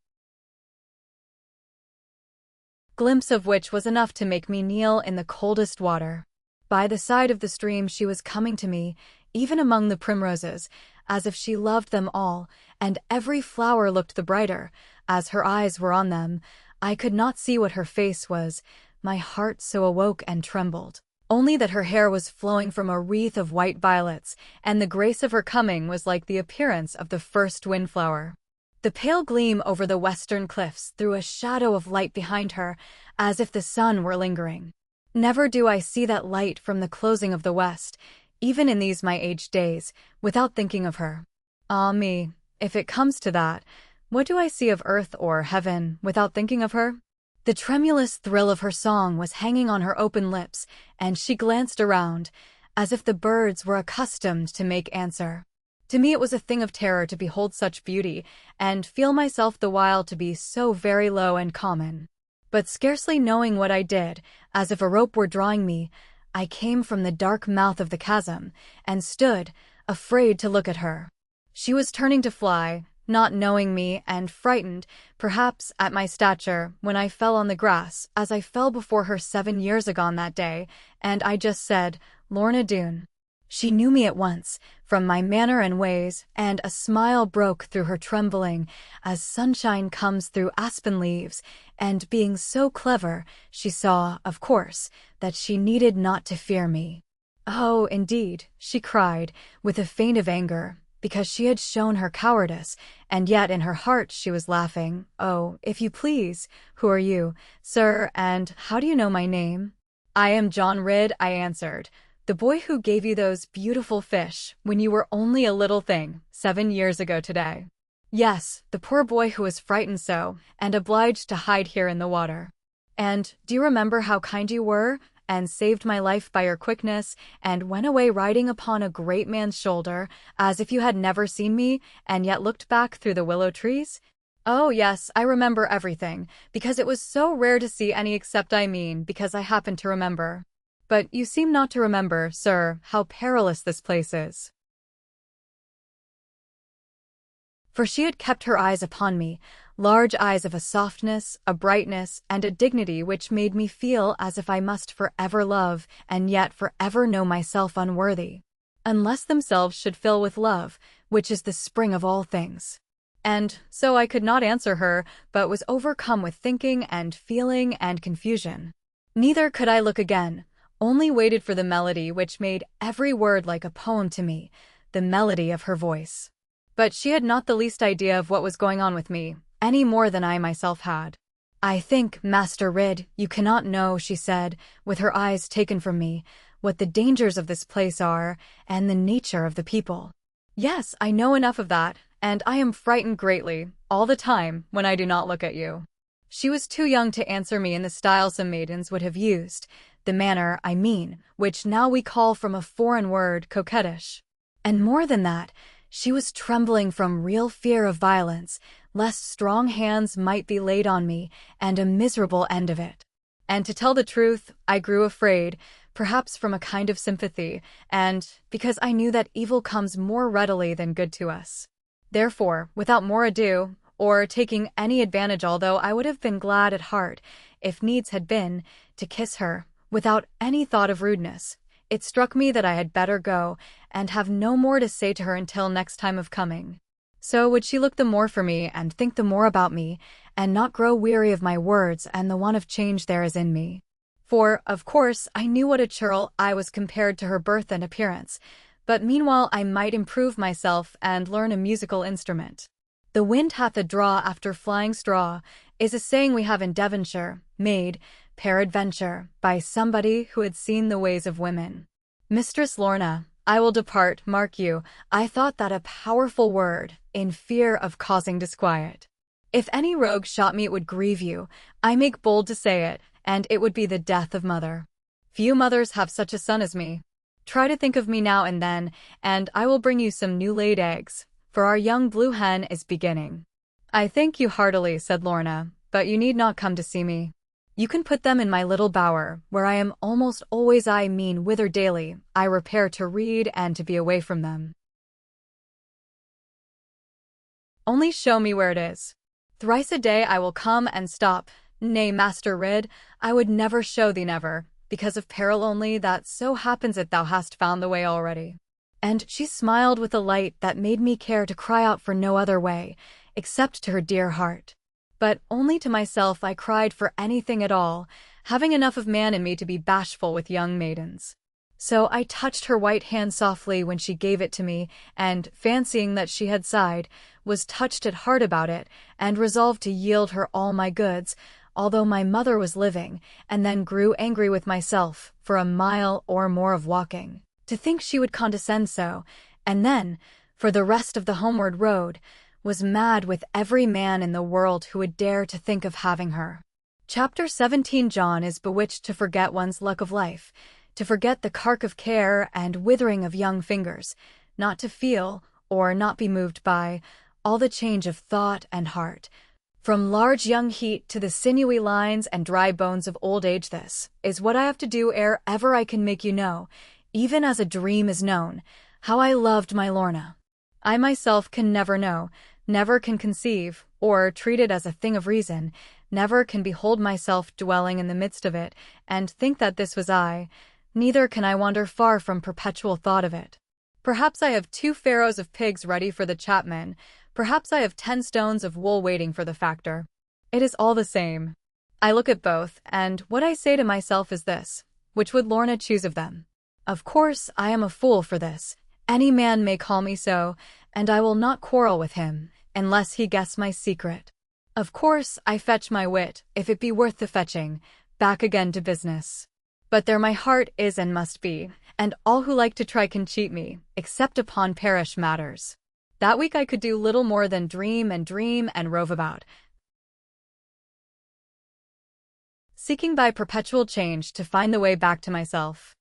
glimpse of which was enough to make me kneel in the coldest water. By the side of the stream she was coming to me, even among the primroses, as if she loved them all, and every flower looked the brighter, as her eyes were on them. I could not see what her face was, my heart so awoke and trembled. Only that her hair was flowing from a wreath of white violets, and the grace of her coming was like the appearance of the first windflower. The pale gleam over the western cliffs threw a shadow of light behind her, as if the sun were lingering. Never do I see that light from the closing of the west, even in these my aged days, without thinking of her. Ah me, if it comes to that, what do I see of earth or heaven without thinking of her? The tremulous thrill of her song was hanging on her open lips, and she glanced around, as if the birds were accustomed to make answer. To me it was a thing of terror to behold such beauty, and feel myself the while to be so very low and common. But scarcely knowing what I did, as if a rope were drawing me, I came from the dark mouth of the chasm, and stood, afraid to look at her. She was turning to fly, not knowing me, and frightened, perhaps, at my stature, when I fell on the grass, as I fell before her 7 years agone that day, and I just said, "Lorna Doone." She knew me at once, from my manner and ways, and a smile broke through her trembling, as sunshine comes through aspen leaves, and being so clever, she saw, of course, that she needed not to fear me. "Oh, indeed," she cried, with a feint of anger, because she had shown her cowardice, and yet in her heart she was laughing. "Oh, if you please, who are you, sir, and how do you know my name?" "I am John Ridd," I answered, "the boy who gave you those beautiful fish when you were only a little thing, 7 years ago today." "Yes, the poor boy who was frightened so, and obliged to hide here in the water." "And do you remember how kind you were, and saved my life by your quickness, and went away riding upon a great man's shoulder, as if you had never seen me, and yet looked back through the willow trees?" "Oh, yes, I remember everything, because it was so rare to see any except because I happened to remember. But you seem not to remember, sir, how perilous this place is." For she had kept her eyes upon me, large eyes of a softness, a brightness, and a dignity which made me feel as if I must forever love, and yet forever know myself unworthy, unless themselves should fill with love, which is the spring of all things. And so I could not answer her, but was overcome with thinking and feeling and confusion. Neither could I look again, only waited for the melody which made every word like a poem to me, the melody of her voice. But she had not the least idea of what was going on with me, any more than I myself had. "I think, Master Ridd, you cannot know," she said, with her eyes taken from me, "what the dangers of this place are, and the nature of the people." "Yes, I know enough of that, and I am frightened greatly, all the time, when I do not look at you." She was too young to answer me in the style some maidens would have used, the manner, I mean, which now we call from a foreign word coquettish. And more than that, she was trembling from real fear of violence, lest strong hands might be laid on me, and a miserable end of it. And to tell the truth, I grew afraid, perhaps from a kind of sympathy, and because I knew that evil comes more readily than good to us. Therefore, without more ado, or taking any advantage, although I would have been glad at heart, if needs had been, to kiss her, without any thought of rudeness, it struck me that I had better go, and have no more to say to her until next time of coming. So would she look the more for me, and think the more about me, and not grow weary of my words and the want of change there is in me. For, of course, I knew what a churl I was compared to her birth and appearance, but meanwhile I might improve myself and learn a musical instrument. "The wind hath a draw after flying straw," is a saying we have in Devonshire, made, peradventure, by somebody who had seen the ways of women. "Mistress Lorna, I will depart, mark you, I thought that a powerful word, in fear of causing disquiet. If any rogue shot me it would grieve you, I make bold to say it, and it would be the death of mother. Few mothers have such a son as me. Try to think of me now and then, and I will bring you some new-laid eggs, for our young blue hen is beginning." "I thank you heartily," said Lorna, "but you need not come to see me. You can put them in my little bower, where I am almost always, I mean whither daily, I repair to read and to be away from them. Only show me where it is. Thrice a day I will come and stop. Nay, Master Ridd, I would never show thee, never, because of peril only, that so happens it thou hast found the way already." And she smiled with a light that made me care to cry out for no other way, except to her dear heart. But only to myself I cried for anything at all, having enough of man in me to be bashful with young maidens. So I touched her white hand softly when she gave it to me, and, fancying that she had sighed, was touched at heart about it, and resolved to yield her all my goods, although my mother was living, and then grew angry with myself, for a mile or more of walking, to think she would condescend so, and then, for the rest of the homeward road, was mad with every man in the world who would dare to think of having her. Chapter 17. John is bewitched to forget one's luck of life, to forget the cark of care and withering of young fingers, not to feel, or not be moved by, all the change of thought and heart, from large young heat to the sinewy lines and dry bones of old age. This is what I have to do ere ever I can make you know, even as a dream is known, how I loved my Lorna. I myself can never know, never can conceive, or treat it as a thing of reason, never can behold myself dwelling in the midst of it, and think that this was I, neither can I wander far from perpetual thought of it. Perhaps I have 2 farrows of pigs ready for the chapman, perhaps I have 10 stones of wool waiting for the factor. It is all the same. I look at both, and what I say to myself is this: which would Lorna choose of them? Of course, I am a fool for this. Any man may call me so, and I will not quarrel with him, unless he guess my secret. Of course, I fetch my wit, if it be worth the fetching, back again to business. But there my heart is and must be, and all who like to try can cheat me, except upon parish matters. That week I could do little more than dream and rove about, seeking by perpetual change to find the way back to myself.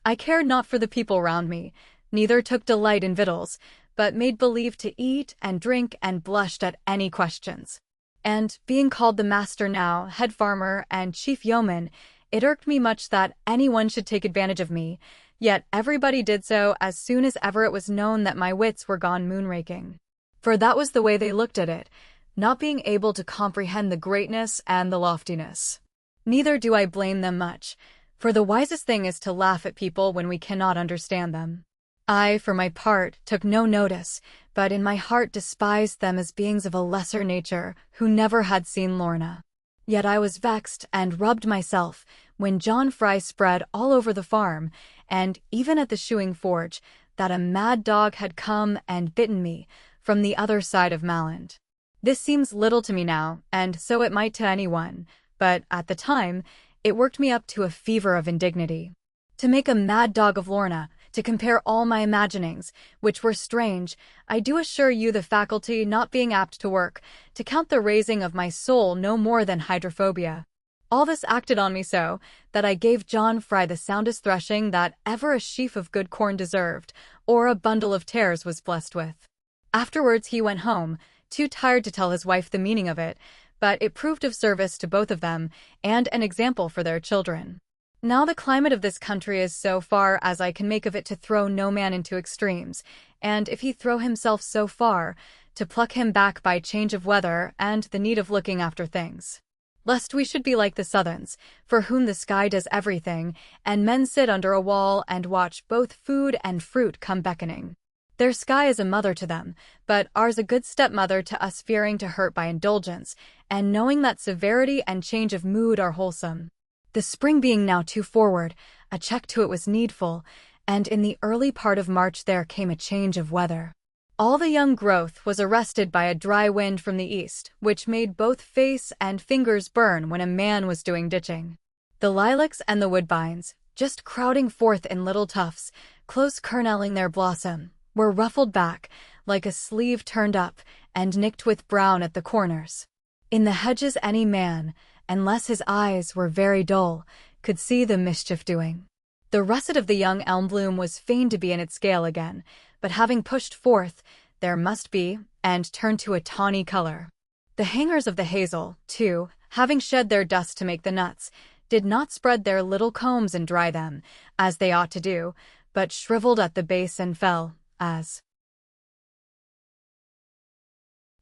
I cared not for the people round me, neither took delight in victuals, but made believe to eat and drink and blushed at any questions. And, being called the master now, head farmer, and chief yeoman, it irked me much that anyone should take advantage of me, yet everybody did so as soon as ever it was known that my wits were gone moonraking. For that was the way they looked at it, not being able to comprehend the greatness and the loftiness. Neither do I blame them much, for the wisest thing is to laugh at people when we cannot understand them. I, for my part, took no notice, but in my heart despised them as beings of a lesser nature, who never had seen Lorna. Yet I was vexed and rubbed myself when John Fry spread all over the farm, and even at the shoeing forge, that a mad dog had come and bitten me from the other side of Malland. This seems little to me now, and so it might to anyone, but at the time, it worked me up to a fever of indignity. To make a mad dog of Lorna, to compare all my imaginings, which were strange, I do assure you the faculty not being apt to work, to count the raising of my soul no more than hydrophobia. All this acted on me so, that I gave John Fry the soundest threshing that ever a sheaf of good corn deserved, or a bundle of tares was blessed with. Afterwards he went home, too tired to tell his wife the meaning of it, but it proved of service to both of them, and an example for their children. Now the climate of this country is so far as I can make of it to throw no man into extremes, and if he throw himself so far, to pluck him back by change of weather and the need of looking after things. Lest we should be like the Southerns, for whom the sky does everything, and men sit under a wall and watch both food and fruit come beckoning. Their sky is a mother to them, but ours a good stepmother to us, fearing to hurt by indulgence, and knowing that severity and change of mood are wholesome. The spring being now too forward, a check to it was needful, and in the early part of March there came a change of weather. All the young growth was arrested by a dry wind from the east, which made both face and fingers burn when a man was doing ditching. The lilacs and the woodbines, just crowding forth in little tufts, close kernelling their blossom, were ruffled back, like a sleeve turned up, and nicked with brown at the corners. In the hedges any man, unless his eyes were very dull, could see the mischief doing. The russet of the young elm bloom was fain to be in its gale again, but having pushed forth, there must be, and turned to a tawny color. The hangers of the hazel, too, having shed their dust to make the nuts, did not spread their little combs and dry them, as they ought to do, but shriveled at the base and fell, as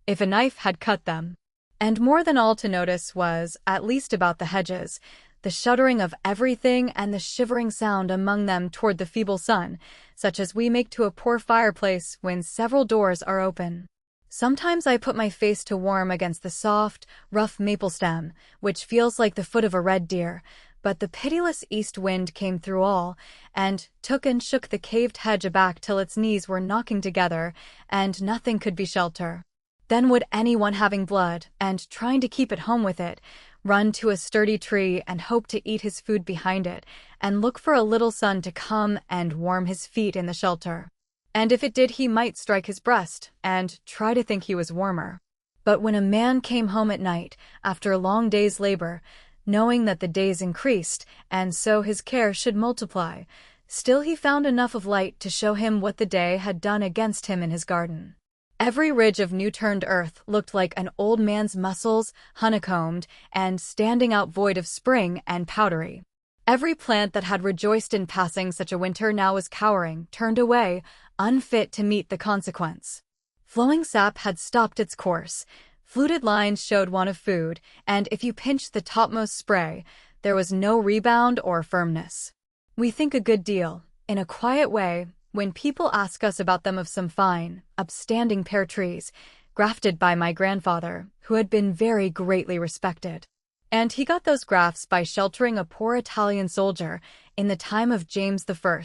if a knife had cut them. And more than all to notice was, at least about the hedges, the shuddering of everything and the shivering sound among them toward the feeble sun, such as we make to a poor fireplace when several doors are open. Sometimes I put my face to warm against the soft, rough maple stem, which feels like the foot of a red deer, but the pitiless east wind came through all, and took and shook the caved hedge aback till its knees were knocking together, and nothing could be shelter. Then would anyone having blood, and trying to keep at home with it, run to a sturdy tree and hope to eat his food behind it, and look for a little sun to come and warm his feet in the shelter. And if it did, he might strike his breast, and try to think he was warmer. But when a man came home at night, after a long day's labor, knowing that the days increased, and so his care should multiply, still he found enough of light to show him what the day had done against him in his garden. Every ridge of new-turned earth looked like an old man's muscles, honeycombed, and standing out void of spring and powdery. Every plant that had rejoiced in passing such a winter now was cowering, turned away, unfit to meet the consequence. Flowing sap had stopped its course, fluted lines showed want of food, and if you pinched the topmost spray, there was no rebound or firmness. We think a good deal, in a quiet way, when people ask us about them, of some fine, upstanding pear trees, grafted by my grandfather, who had been very greatly respected. And he got those grafts by sheltering a poor Italian soldier in the time of James I,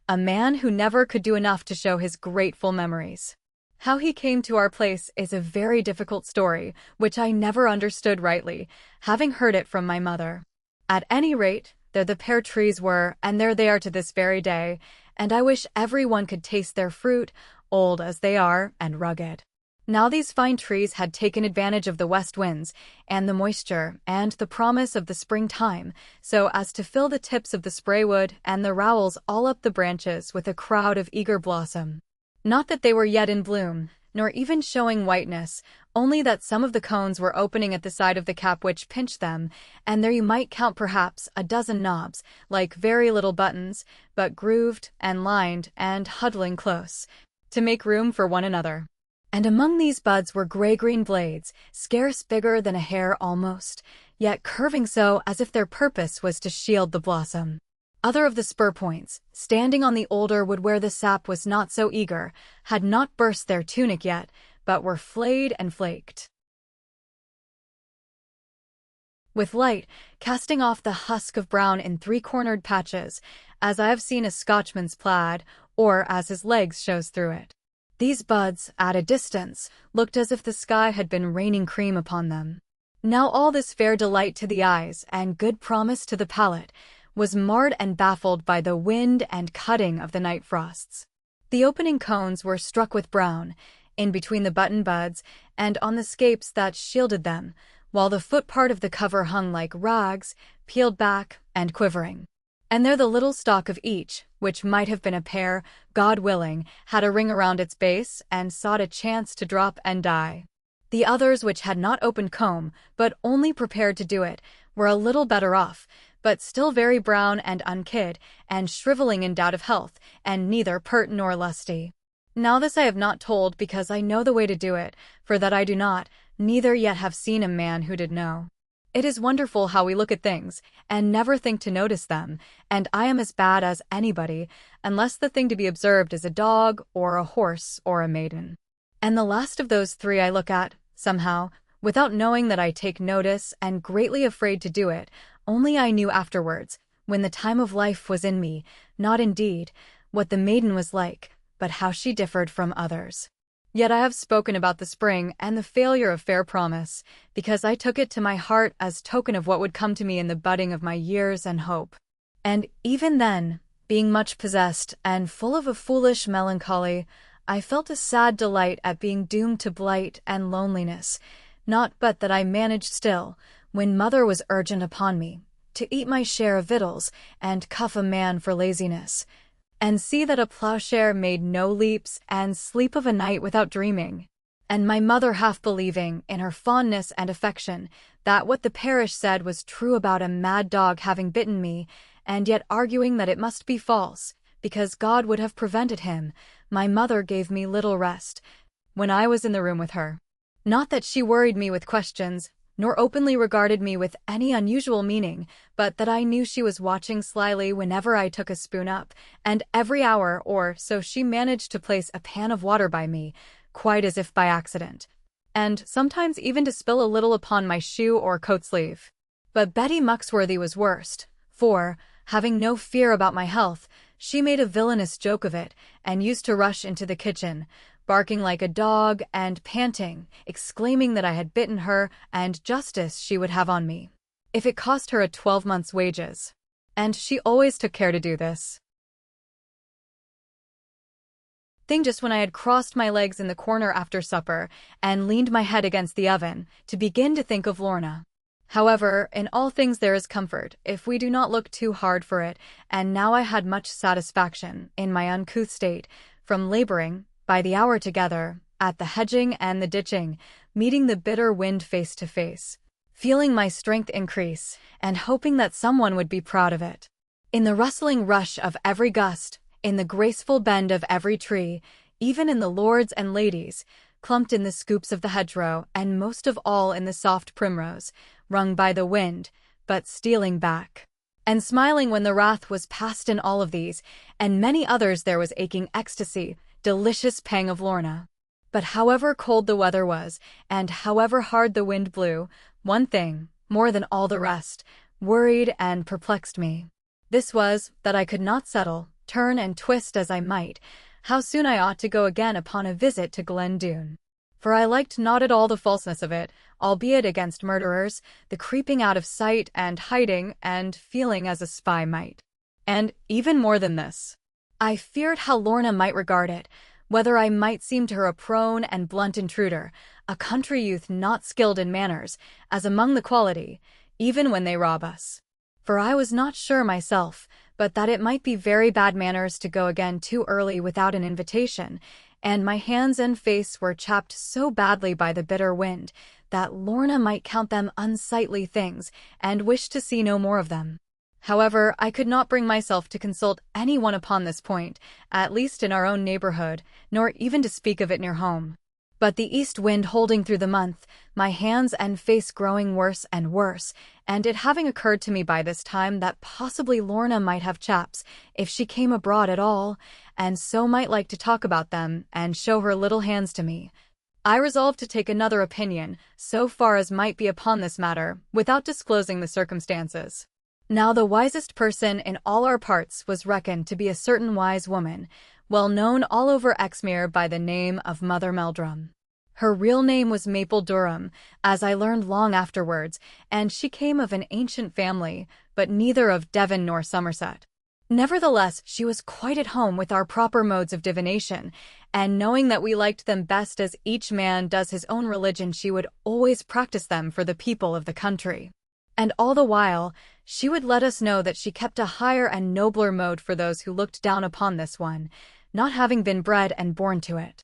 a man who never could do enough to show his grateful memories. How he came to our place is a very difficult story, which I never understood rightly, having heard it from my mother. At any rate, there the pear trees were, and there they are to this very day, and I wish every one could taste their fruit, old as they are and rugged. Now these fine trees had taken advantage of the west winds, and the moisture, and the promise of the springtime, so as to fill the tips of the spraywood and the rowels all up the branches with a crowd of eager blossom. Not that they were yet in bloom, nor even showing whiteness, only that some of the cones were opening at the side of the cap which pinched them, and there you might count perhaps a dozen knobs, like very little buttons, but grooved and lined and huddling close, to make room for one another. And among these buds were gray-green blades, scarce bigger than a hair almost, yet curving so as if their purpose was to shield the blossom. Other of the spur points, standing on the older wood where the sap was not so eager, had not burst their tunic yet, but were flayed and flaked, with light casting off the husk of brown in three-cornered patches, as I have seen a Scotchman's plaid, or as his legs shows through it. These buds, at a distance, looked as if the sky had been raining cream upon them. Now all this fair delight to the eyes and good promise to the palate was marred and baffled by the wind and cutting of the night frosts. The opening cones were struck with brown, in between the button buds and on the scapes that shielded them, while the foot part of the cover hung like rags, peeled back and quivering. And there the little stalk of each, which might have been a pear, God willing, had a ring around its base and sought a chance to drop and die. The others, which had not opened comb, but only prepared to do it, were a little better off, but still very brown and unkid, and shriveling in doubt of health, and neither pert nor lusty. Now this I have not told because I know the way to do it, for that I do not, neither yet have seen a man who did know. It is wonderful how we look at things, and never think to notice them, and I am as bad as anybody, unless the thing to be observed is a dog, or a horse, or a maiden. And the last of those three I look at, somehow, without knowing that I take notice, and greatly afraid to do it, only I knew afterwards, when the time of life was in me, not indeed what the maiden was like, but how she differed from others. Yet I have spoken about the spring and the failure of fair promise, because I took it to my heart as token of what would come to me in the budding of my years and hope. And even then, being much possessed and full of a foolish melancholy, I felt a sad delight at being doomed to blight and loneliness, not but that I managed still, when mother was urgent upon me, to eat my share of victuals and cuff a man for laziness, and see that a plowshare made no leaps and sleep of a night without dreaming. And my mother half believing, in her fondness and affection, that what the parish said was true about a mad dog having bitten me, and yet arguing that it must be false, because God would have prevented him, my mother gave me little rest, when I was in the room with her. Not that she worried me with questions, nor openly regarded me with any unusual meaning, but that I knew she was watching slyly whenever I took a spoon up, and every hour or so she managed to place a pan of water by me, quite as if by accident, and sometimes even to spill a little upon my shoe or coat sleeve. But Betty Muxworthy was worst, for, having no fear about my health, she made a villainous joke of it, and used to rush into the kitchen, barking like a dog and panting, exclaiming that I had bitten her and justice she would have on me, if it cost her a 12-month's wages. And she always took care to do this thing just when I had crossed my legs in the corner after supper and leaned my head against the oven, to begin to think of Lorna. However, in all things there is comfort, if we do not look too hard for it, and now I had much satisfaction, in my uncouth state, from laboring, by the hour together, at the hedging and the ditching, meeting the bitter wind face to face, feeling my strength increase, and hoping that someone would be proud of it. In the rustling rush of every gust, in the graceful bend of every tree, even in the lords and ladies, clumped in the scoops of the hedgerow, and most of all in the soft primrose, wrung by the wind, but stealing back, and smiling when the wrath was past in all of these, and many others there was aching ecstasy, delicious pang of Lorna. But however cold the weather was, and however hard the wind blew, one thing, more than all the rest, worried and perplexed me. This was, that I could not settle, turn and twist as I might, how soon I ought to go again upon a visit to Glen Doone. For I liked not at all the falseness of it, albeit against murderers, the creeping out of sight and hiding and feeling as a spy might. And, even more than this, I feared how Lorna might regard it, whether I might seem to her a prone and blunt intruder, a country youth not skilled in manners, as among the quality, even when they rob us. For I was not sure myself, but that it might be very bad manners to go again too early without an invitation, and my hands and face were chapped so badly by the bitter wind, that Lorna might count them unsightly things, and wish to see no more of them. However, I could not bring myself to consult any one upon this point, at least in our own neighborhood, nor even to speak of it near home. But the east wind holding through the month, my hands and face growing worse and worse, and it having occurred to me by this time that possibly Lorna might have chaps if she came abroad at all, and so might like to talk about them and show her little hands to me, I resolved to take another opinion, so far as might be upon this matter, without disclosing the circumstances. Now the wisest person in all our parts was reckoned to be a certain wise woman, well known all over Exmere by the name of Mother Meldrum. Her real name was Maple Durham, as I learned long afterwards, and she came of an ancient family, but neither of Devon nor Somerset. Nevertheless, she was quite at home with our proper modes of divination, and knowing that we liked them best as each man does his own religion, she would always practice them for the people of the country. And all the while, she would let us know that she kept a higher and nobler mode for those who looked down upon this one, not having been bred and born to it.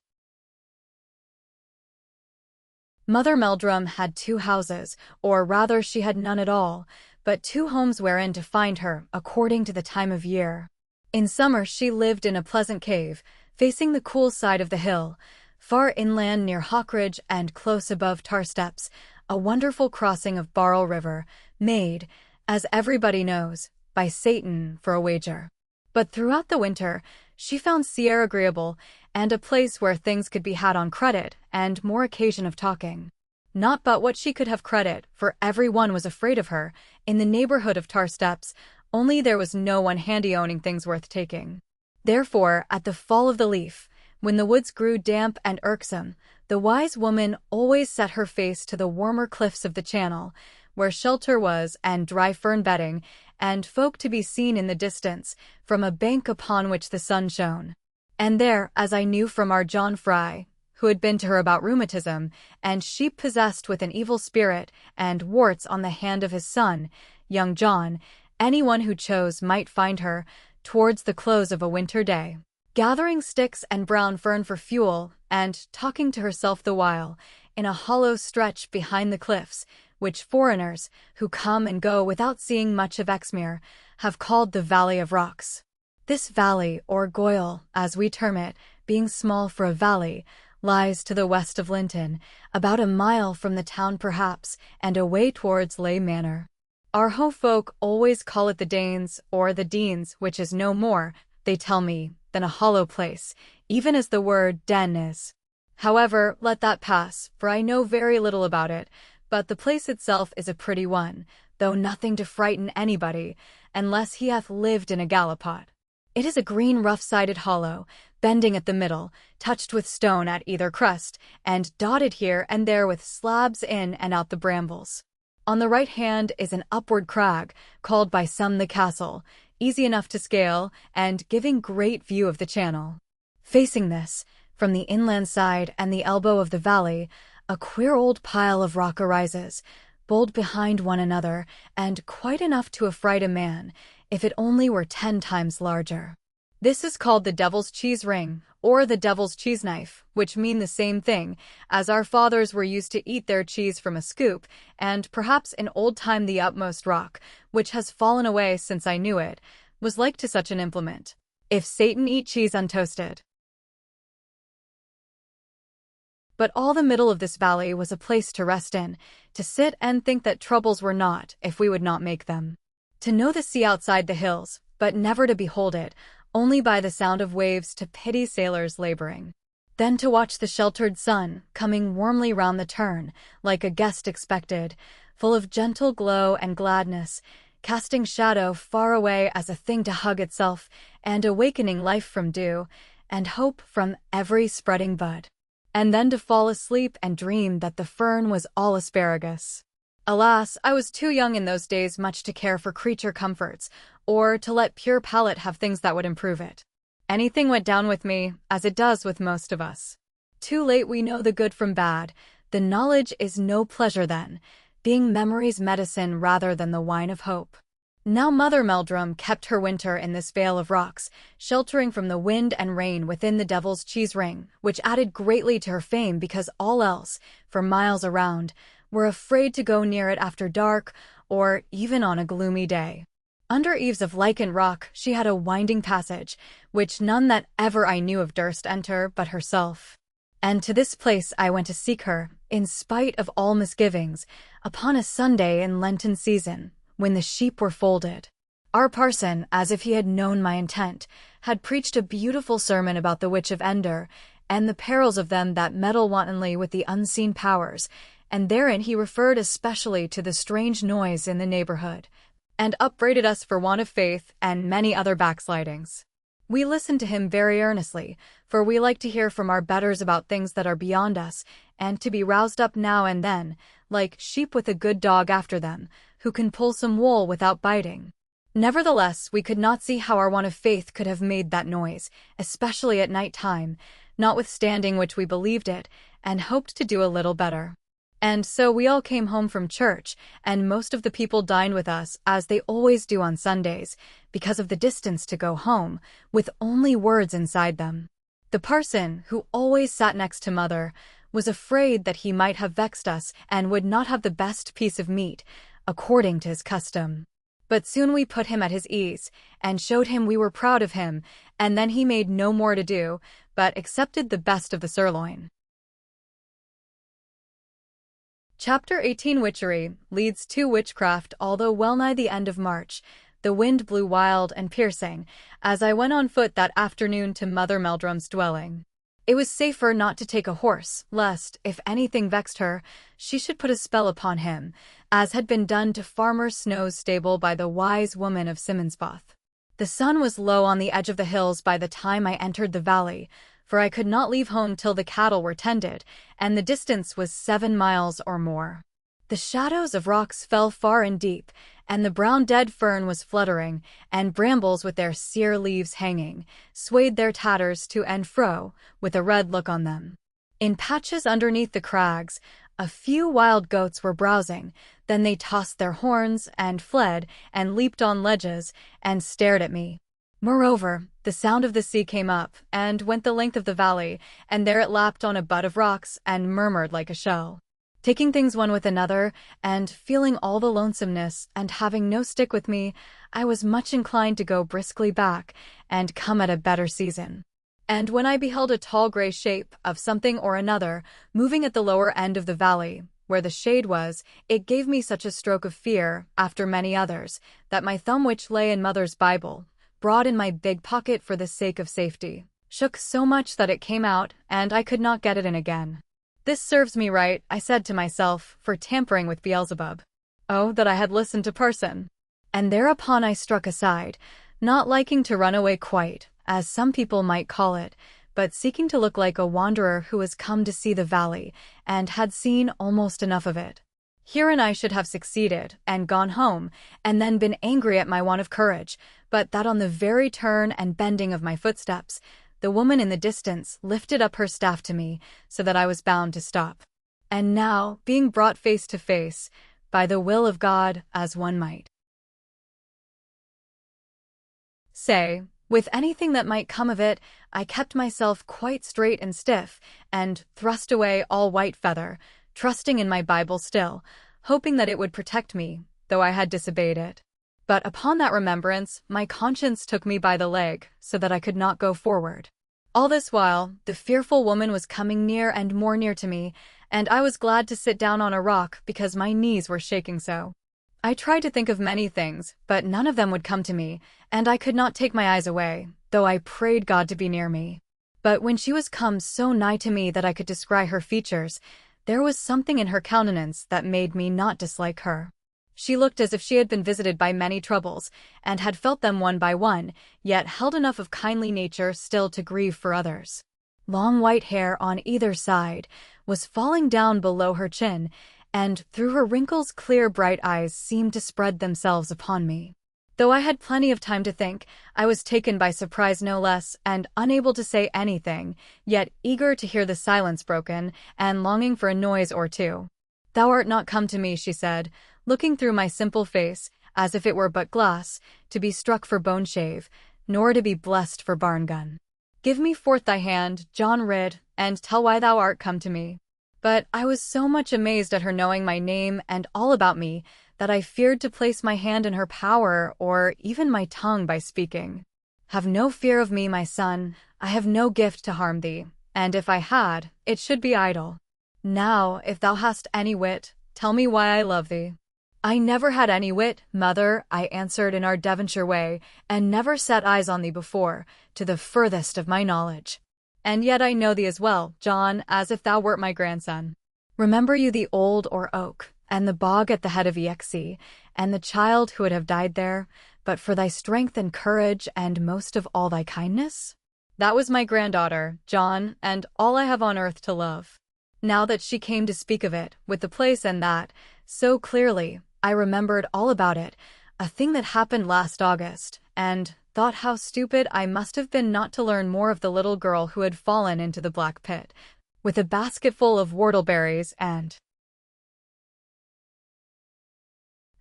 Mother Meldrum had 2 houses, or rather she had none at all, but 2 homes wherein to find her, according to the time of year. In summer she lived in a pleasant cave, facing the cool side of the hill, far inland near Hawkridge and close above Tarsteps, a wonderful crossing of Barrel River, made, as everybody knows, by Satan for a wager. But throughout the winter, she found Sierra agreeable, and a place where things could be had on credit, and more occasion of talking. Not but what she could have credit, for every one was afraid of her, in the neighborhood of Tarsteps, only there was no one handy owning things worth taking. Therefore, at the fall of the leaf, when the woods grew damp and irksome, the wise woman always set her face to the warmer cliffs of the channel, where shelter was and dry fern bedding, and folk to be seen in the distance, from a bank upon which the sun shone. And there, as I knew from our John Fry, who had been to her about rheumatism, and sheep possessed with an evil spirit, and warts on the hand of his son, young John, anyone who chose might find her, towards the close of a winter day, gathering sticks and brown fern for fuel, and talking to herself the while, in a hollow stretch behind the cliffs, which foreigners, who come and go without seeing much of Exmere, have called the Valley of Rocks. This valley, or goyle, as we term it, being small for a valley, lies to the west of Linton, about a mile from the town perhaps, and away towards Ley Manor. Our ho folk always call it the Danes, or the Deans, which is no more, they tell me, than a hollow place, even as the word den is. However, let that pass, for I know very little about it, but the place itself is a pretty one, though nothing to frighten anybody, unless he hath lived in a gallipot. It is a green rough-sided hollow, bending at the middle, touched with stone at either crest, and dotted here and there with slabs in and out the brambles. On the right hand is an upward crag, called by some the castle, easy enough to scale, and giving great view of the channel. Facing this, from the inland side and the elbow of the valley, a queer old pile of rock arises, bold behind one another, and quite enough to affright a man, if it only were 10 times larger. This is called the Devil's Cheese Ring, or the Devil's Cheese Knife, which mean the same thing, as our fathers were used to eat their cheese from a scoop, and perhaps in old time the utmost rock, which has fallen away since I knew it, was like to such an implement. If Satan eat cheese untoasted. But all the middle of this valley was a place to rest in, to sit and think that troubles were not, if we would not make them. To know the sea outside the hills, but never to behold it, only by the sound of waves to pity sailors laboring. Then to watch the sheltered sun, coming warmly round the turn, like a guest expected, full of gentle glow and gladness, casting shadow far away as a thing to hug itself, and awakening life from dew, and hope from every spreading bud. And then to fall asleep and dream that the fern was all asparagus. Alas, I was too young in those days much to care for creature comforts, or to let pure palate have things that would improve it. Anything went down with me, as it does with most of us. Too late we know the good from bad, the knowledge is no pleasure then, being memory's medicine rather than the wine of hope. Now Mother Meldrum kept her winter in this vale of rocks, sheltering from the wind and rain within the Devil's Cheese Ring, which added greatly to her fame because all else, for miles around, were afraid to go near it after dark, or even on a gloomy day. Under eaves of lichened rock she had a winding passage, which none that ever I knew of durst enter but herself. And to this place I went to seek her, in spite of all misgivings, upon a Sunday in Lenten season, when the sheep were folded. Our parson, as if he had known my intent, had preached a beautiful sermon about the witch of Endor, and the perils of them that meddle wantonly with the unseen powers, and therein he referred especially to the strange noise in the neighborhood, and upbraided us for want of faith and many other backslidings. We listened to him very earnestly, for we like to hear from our betters about things that are beyond us, and to be roused up now and then, like sheep with a good dog after them, who can pull some wool without biting. Nevertheless, we could not see how our want of faith could have made that noise, especially at night time, notwithstanding which we believed it, and hoped to do a little better. And so we all came home from church, and most of the people dined with us, as they always do on Sundays, because of the distance to go home, with only words inside them. The parson, who always sat next to Mother, was afraid that he might have vexed us and would not have the best piece of meat, according to his custom. But soon we put him at his ease, and showed him we were proud of him, and then he made no more to do, but accepted the best of the sirloin. Chapter 18 Witchery leads to witchcraft. Although well nigh the end of March, the wind blew wild and piercing, as I went on foot that afternoon to Mother Meldrum's dwelling. It was safer not to take a horse, lest, if anything vexed her, she should put a spell upon him, as had been done to Farmer Snow's stable by the wise woman of Simonsboth. The sun was low on the edge of the hills by the time I entered the valley, for I could not leave home till the cattle were tended, and the distance was 7 miles or more. The shadows of rocks fell far and deep, and the brown dead fern was fluttering, and brambles with their sere leaves hanging, swayed their tatters to and fro, with a red look on them. In patches underneath the crags, a few wild goats were browsing, then they tossed their horns, and fled, and leaped on ledges, and stared at me. Moreover, the sound of the sea came up, and went the length of the valley, and there it lapped on a butt of rocks, and murmured like a shell. Taking things one with another, and feeling all the lonesomeness, and having no stick with me, I was much inclined to go briskly back, and come at a better season. And when I beheld a tall gray shape of something or another, moving at the lower end of the valley, where the shade was, it gave me such a stroke of fear, after many others, that my thumb, which lay in Mother's Bible, brought in my big pocket for the sake of safety, shook so much that it came out, and I could not get it in again. This serves me right, I said to myself, for tampering with Beelzebub. Oh, that I had listened to parson! And thereupon I struck aside, not liking to run away quite, as some people might call it, but seeking to look like a wanderer who was come to see the valley, and had seen almost enough of it. Herein I should have succeeded, and gone home, and then been angry at my want of courage, but that on the very turn and bending of my footsteps, the woman in the distance lifted up her staff to me, so that I was bound to stop. And now, being brought face to face, by the will of God, as one might say, with anything that might come of it, I kept myself quite straight and stiff, and thrust away all white feather, trusting in my Bible still, hoping that it would protect me, though I had disobeyed it. But upon that remembrance, my conscience took me by the leg, so that I could not go forward. All this while, the fearful woman was coming near and more near to me, and I was glad to sit down on a rock because my knees were shaking so. I tried to think of many things, but none of them would come to me, and I could not take my eyes away, though I prayed God to be near me. But when she was come so nigh to me that I could descry her features, there was something in her countenance that made me not dislike her. She looked as if she had been visited by many troubles, and had felt them one by one, yet held enough of kindly nature still to grieve for others. Long white hair on either side was falling down below her chin, and through her wrinkles clear bright eyes seemed to spread themselves upon me. Though I had plenty of time to think, I was taken by surprise no less, and unable to say anything, yet eager to hear the silence broken, and longing for a noise or two. "Thou art not come to me," she said, looking through my simple face, as if it were but glass, to be struck for bone shave, nor to be blessed for barn gun. "Give me forth thy hand, John Ridd, and tell why thou art come to me." But I was so much amazed at her knowing my name and all about me, that I feared to place my hand in her power, or even my tongue by speaking. "Have no fear of me, my son. I have no gift to harm thee, and if I had, it should be idle. Now, if thou hast any wit, tell me why I love thee. I never had any wit, mother, I answered in our Devonshire way, and never set eyes on thee before, to the furthest of my knowledge. And yet I know thee as well, John, as if thou wert my grandson. Remember you the old or oak, and the bog at the head of Exe, and the child who would have died there, but for thy strength and courage, and most of all thy kindness? That was my granddaughter, John, and all I have on earth to love. Now that she came to speak of it, with the place and that, so clearly, I remembered all about it, a thing that happened last August, and thought how stupid I must have been not to learn more of the little girl who had fallen into the black pit, with a basketful of whortleberries and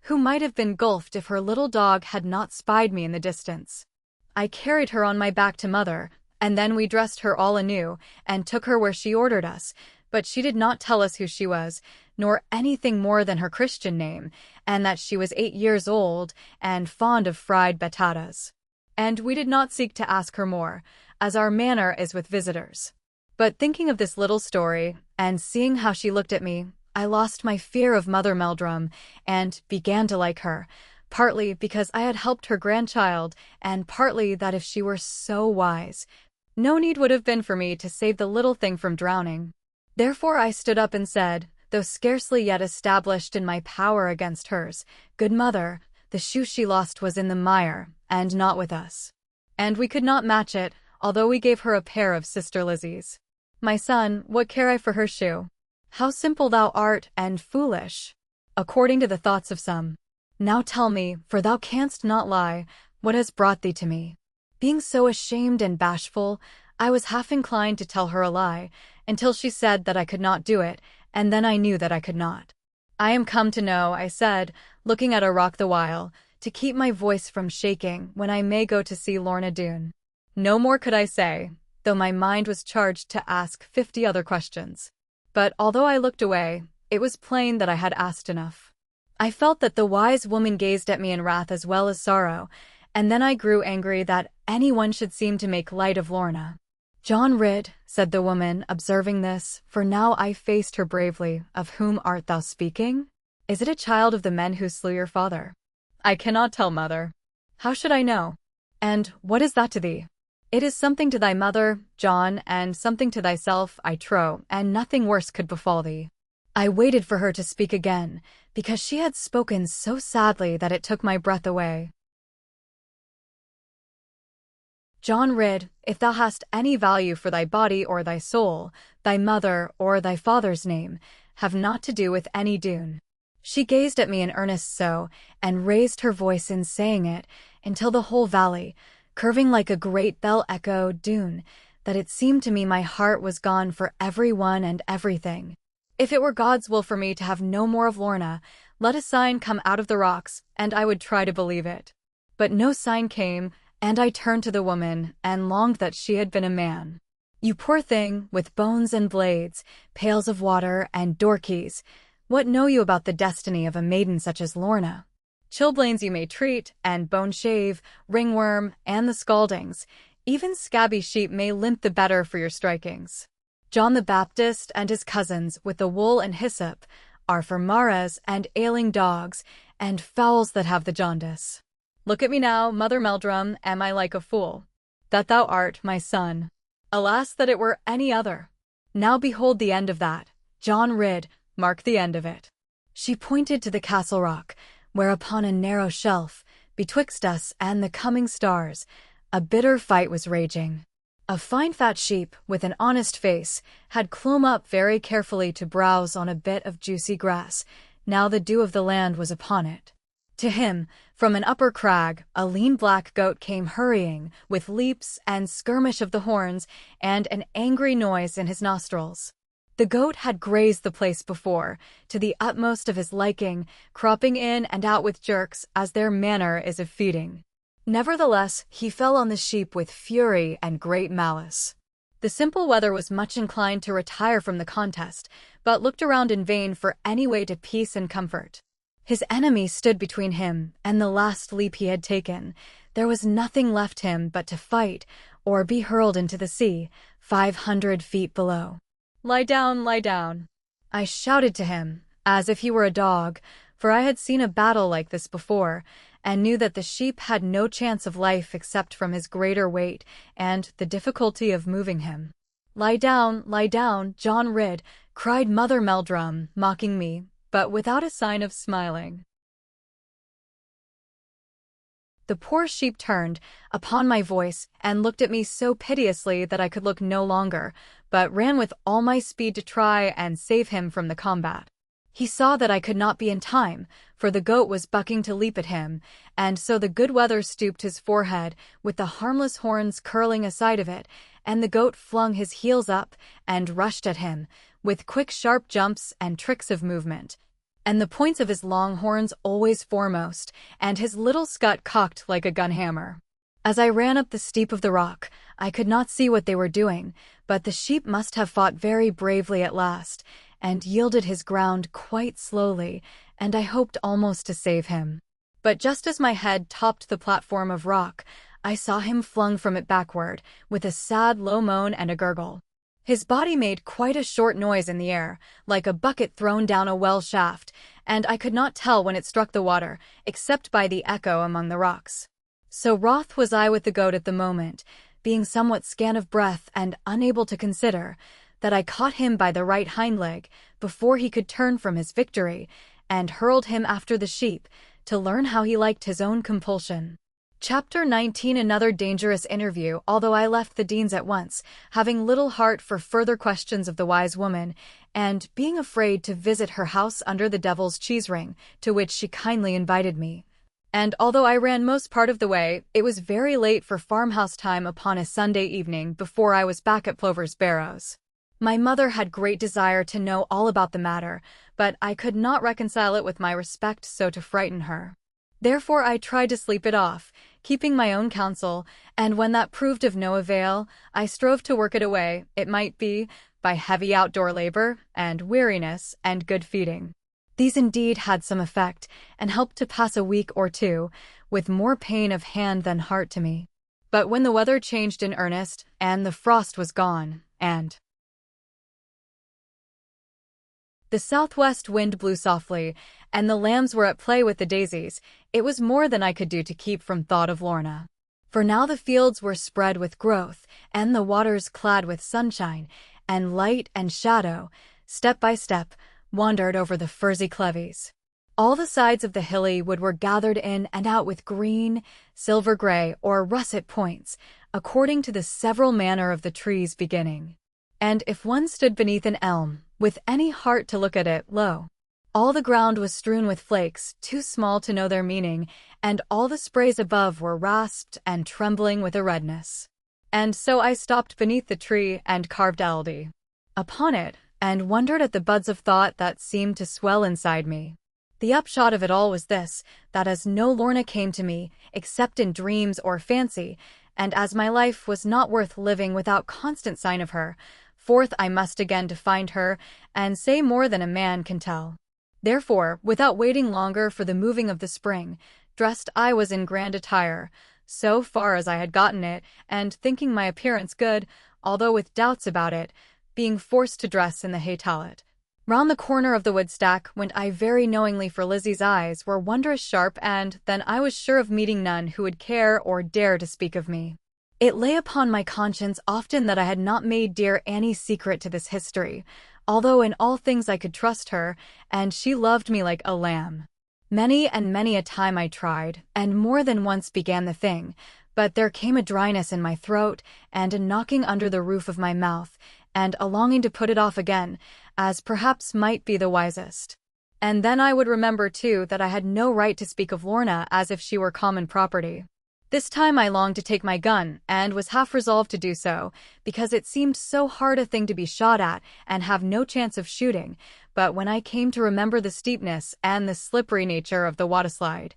who might have been gulfed if her little dog had not spied me in the distance. I carried her on my back to mother, and then we dressed her all anew, and took her where she ordered us, but she did not tell us who she was, nor anything more than her Christian name, and that she was 8 years old, and fond of fried batatas. And we did not seek to ask her more, as our manner is with visitors. But thinking of this little story, and seeing how she looked at me, I lost my fear of Mother Meldrum, and began to like her, partly because I had helped her grandchild, and partly that if she were so wise, no need would have been for me to save the little thing from drowning. Therefore I stood up and said, though scarcely yet established in my power against hers, "Good mother, the shoe she lost was in the mire, and not with us. And we could not match it, although we gave her a pair of Sister Lizzie's. My son, what care I for her shoe? How simple thou art, and foolish, according to the thoughts of some. Now tell me, for thou canst not lie, what has brought thee to me." Being so ashamed and bashful, I was half inclined to tell her a lie, until she said that I could not do it, and then I knew that I could not. "I am come to know," I said, looking at a rock the while, "to keep my voice from shaking when I may go to see Lorna Doone." No more could I say, though my mind was charged to ask 50 other questions. But although I looked away, it was plain that I had asked enough. I felt that the wise woman gazed at me in wrath as well as sorrow, and then I grew angry that anyone should seem to make light of Lorna. "John Ridd," said the woman, observing this, for now I faced her bravely, "of whom art thou speaking? Is it a child of the men who slew your father?" "I cannot tell, mother." "How should I know? And what is that to thee?" "It is something to thy mother, John, and something to thyself, I trow, and nothing worse could befall thee." I waited for her to speak again, because she had spoken so sadly that it took my breath away. "John Ridd, if thou hast any value for thy body or thy soul, thy mother or thy father's name, have naught to do with any Doone." She gazed at me in earnest so, and raised her voice in saying it, until the whole valley, curving like a great bell echoed Doone, that it seemed to me my heart was gone for every one and everything. If it were God's will for me to have no more of Lorna, let a sign come out of the rocks, and I would try to believe it. But no sign came, and I turned to the woman, and longed that she had been a man. "You poor thing, with bones and blades, pails of water, and door-keys, what know you about the destiny of a maiden such as Lorna? Chilblains you may treat, and bone-shave, ringworm, and the scaldings. Even scabby sheep may limp the better for your strikings. John the Baptist and his cousins, with the wool and hyssop, are for maras and ailing dogs, and fowls that have the jaundice. Look at me now, Mother Meldrum, am I like a fool? That thou art, my son. Alas, that it were any other. Now behold the end of that. John Ridd, mark the end of it." She pointed to the castle rock, where upon a narrow shelf, betwixt us and the coming stars, a bitter fight was raging. A fine fat sheep, with an honest face, had clomb up very carefully to browse on a bit of juicy grass, now the dew of the land was upon it. To him, from an upper crag, a lean black goat came hurrying, with leaps and skirmish of the horns, and an angry noise in his nostrils. The goat had grazed the place before, to the utmost of his liking, cropping in and out with jerks, as their manner is of feeding. Nevertheless, he fell on the sheep with fury and great malice. The simple wether was much inclined to retire from the contest, but looked around in vain for any way to peace and comfort. His enemy stood between him and the last leap he had taken. There was nothing left him but to fight, or be hurled into the sea, 500 feet below. "Lie down, lie down," I shouted to him, as if he were a dog, for I had seen a battle like this before, and knew that the sheep had no chance of life except from his greater weight and the difficulty of moving him. Lie down, John Ridd," cried Mother Meldrum, mocking me, but without a sign of smiling. The poor sheep turned upon my voice and looked at me so piteously that I could look no longer, but ran with all my speed to try and save him from the combat. He saw that I could not be in time, for the goat was bucking to leap at him, and so the good weather stooped his forehead, with the harmless horns curling aside of it, and the goat flung his heels up and rushed at him, with quick sharp jumps and tricks of movement, and the points of his long horns always foremost, and his little scut cocked like a gun hammer. As I ran up the steep of the rock, I could not see what they were doing, but the sheep must have fought very bravely at last, and yielded his ground quite slowly, and I hoped almost to save him. But just as my head topped the platform of rock, I saw him flung from it backward, with a sad low moan and a gurgle. His body made quite a short noise in the air, like a bucket thrown down a well shaft, and I could not tell when it struck the water, except by the echo among the rocks. So wroth was I with the goat at the moment, being somewhat scant of breath and unable to consider, that I caught him by the right hind leg before he could turn from his victory, and hurled him after the sheep, to learn how he liked his own compulsion. Chapter 19. Another dangerous interview. Although I left the Deans at once, having little heart for further questions of the wise woman, and being afraid to visit her house under the Devil's Cheese Ring, to which she kindly invited me. And although I ran most part of the way, it was very late for farmhouse time upon a Sunday evening before I was back at Plover's Barrows. My mother had great desire to know all about the matter, but I could not reconcile it with my respect so to frighten her. Therefore I tried to sleep it off, keeping my own counsel, and when that proved of no avail, I strove to work it away, it might be, by heavy outdoor labor, and weariness, and good feeding. These indeed had some effect, and helped to pass a week or two, with more pain of hand than heart to me. But when the weather changed in earnest, and the frost was gone, and the southwest wind blew softly, and the lambs were at play with the daisies, it was more than I could do to keep from thought of Lorna. For now the fields were spread with growth, and the waters clad with sunshine, and light and shadow, step by step, wandered over the furzy clevies. All the sides of the hilly wood were gathered in and out with green, silver-gray, or russet points, according to the several manner of the trees beginning. And if one stood beneath an elm, with any heart to look at it, lo, all the ground was strewn with flakes, too small to know their meaning, and all the sprays above were rasped and trembling with a redness. And so I stopped beneath the tree and carved LD upon it, and wondered at the buds of thought that seemed to swell inside me. The upshot of it all was this, that as no Lorna came to me, except in dreams or fancy, and as my life was not worth living without constant sign of her, forth I must again to find her, and say more than a man can tell. Therefore, without waiting longer for the moving of the spring, dressed I was in grand attire, so far as I had gotten it, and thinking my appearance good, although with doubts about it, being forced to dress in the hay tallet. Round the corner of the woodstack went I very knowingly, for Lizzie's eyes were wondrous sharp, and then I was sure of meeting none who would care or dare to speak of me. It lay upon my conscience often that I had not made dear Annie secret to this history, although in all things I could trust her, and she loved me like a lamb. Many and many a time I tried, and more than once began the thing, but there came a dryness in my throat, and a knocking under the roof of my mouth, and a longing to put it off again, as perhaps might be the wisest. And then I would remember, too, that I had no right to speak of Lorna as if she were common property. This time I longed to take my gun, and was half resolved to do so, because it seemed so hard a thing to be shot at, and have no chance of shooting, but when I came to remember the steepness and the slippery nature of the waterslide,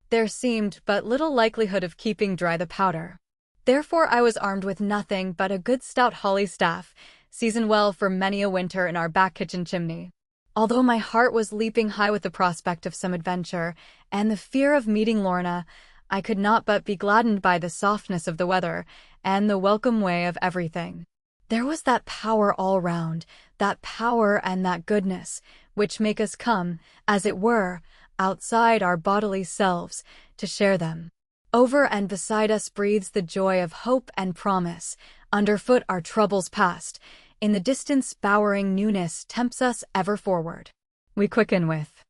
there seemed but little likelihood of keeping dry the powder. Therefore I was armed with nothing but a good stout holly staff, seasoned well for many a winter in our back kitchen chimney. Although my heart was leaping high with the prospect of some adventure, and the fear of meeting Lorna, I could not but be gladdened by the softness of the weather, and the welcome way of everything. There was that power all round, that power and that goodness, which make us come, as it were, outside our bodily selves, to share them. Over and beside us breathes the joy of hope and promise. Underfoot our troubles past. In the distance bowering newness tempts us ever forward. We quicken with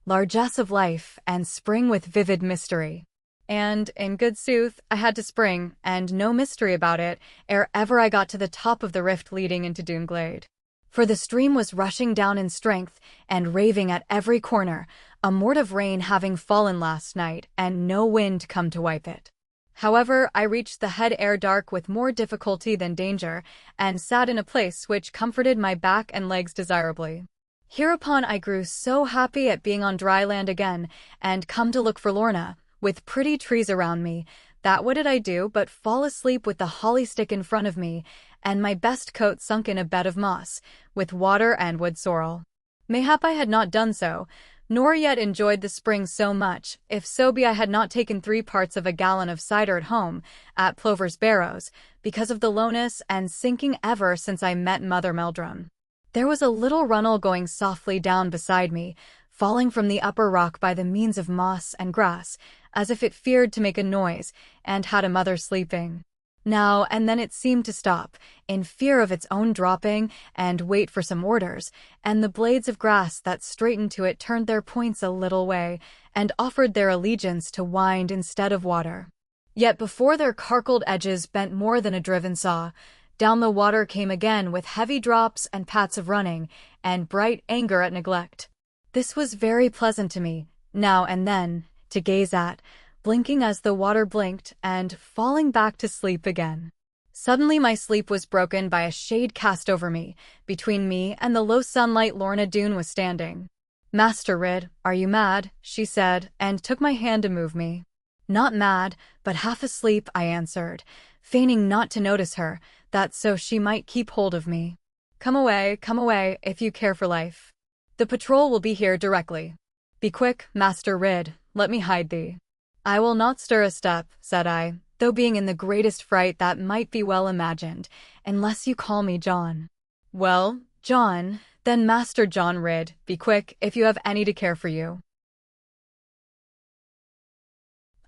largesse of life and spring with vivid mystery. And, in good sooth, I had to spring, and no mystery about it, ere ever I got to the top of the rift leading into Doone Glade. For the stream was rushing down in strength, and raving at every corner, a mort of rain having fallen last night, and no wind come to wipe it. However, I reached the head ere dark with more difficulty than danger, and sat in a place which comforted my back and legs desirably. Hereupon I grew so happy at being on dry land again, and come to look for Lorna, with pretty trees around me, that what did I do but fall asleep with the holly stick in front of me, and my best coat sunk in a bed of moss, with water and wood sorrel. Mayhap I had not done so, nor yet enjoyed the spring so much, if so be I had not taken 3 parts of a gallon of cider at home, at Plover's Barrows, because of the lowness and sinking ever since I met Mother Meldrum. There was a little runnel going softly down beside me, falling from the upper rock by the means of moss and grass, as if it feared to make a noise, and had a mother sleeping. Now and then it seemed to stop, in fear of its own dropping, and wait for some orders, and the blades of grass that straightened to it turned their points a little way, and offered their allegiance to wind instead of water. Yet before their carkled edges bent more than a driven saw, down the water came again with heavy drops and pats of running, and bright anger at neglect. This was very pleasant to me, now and then, to gaze at, blinking as the water blinked, and falling back to sleep again. Suddenly my sleep was broken by a shade cast over me. Between me and the low sunlight Lorna Doone was standing. "Master Ridd, are you mad?" she said, and took my hand to move me. "Not mad, but half asleep," I answered, feigning not to notice her, that so she might keep hold of me. Come away, if you care for life. The patrol will be here directly. Be quick, Master Ridd, let me hide thee." "I will not stir a step," said I, though being in the greatest fright that might be well imagined, "unless you call me John." "Well, John, then Master John Ridd, be quick if you have any to care for you."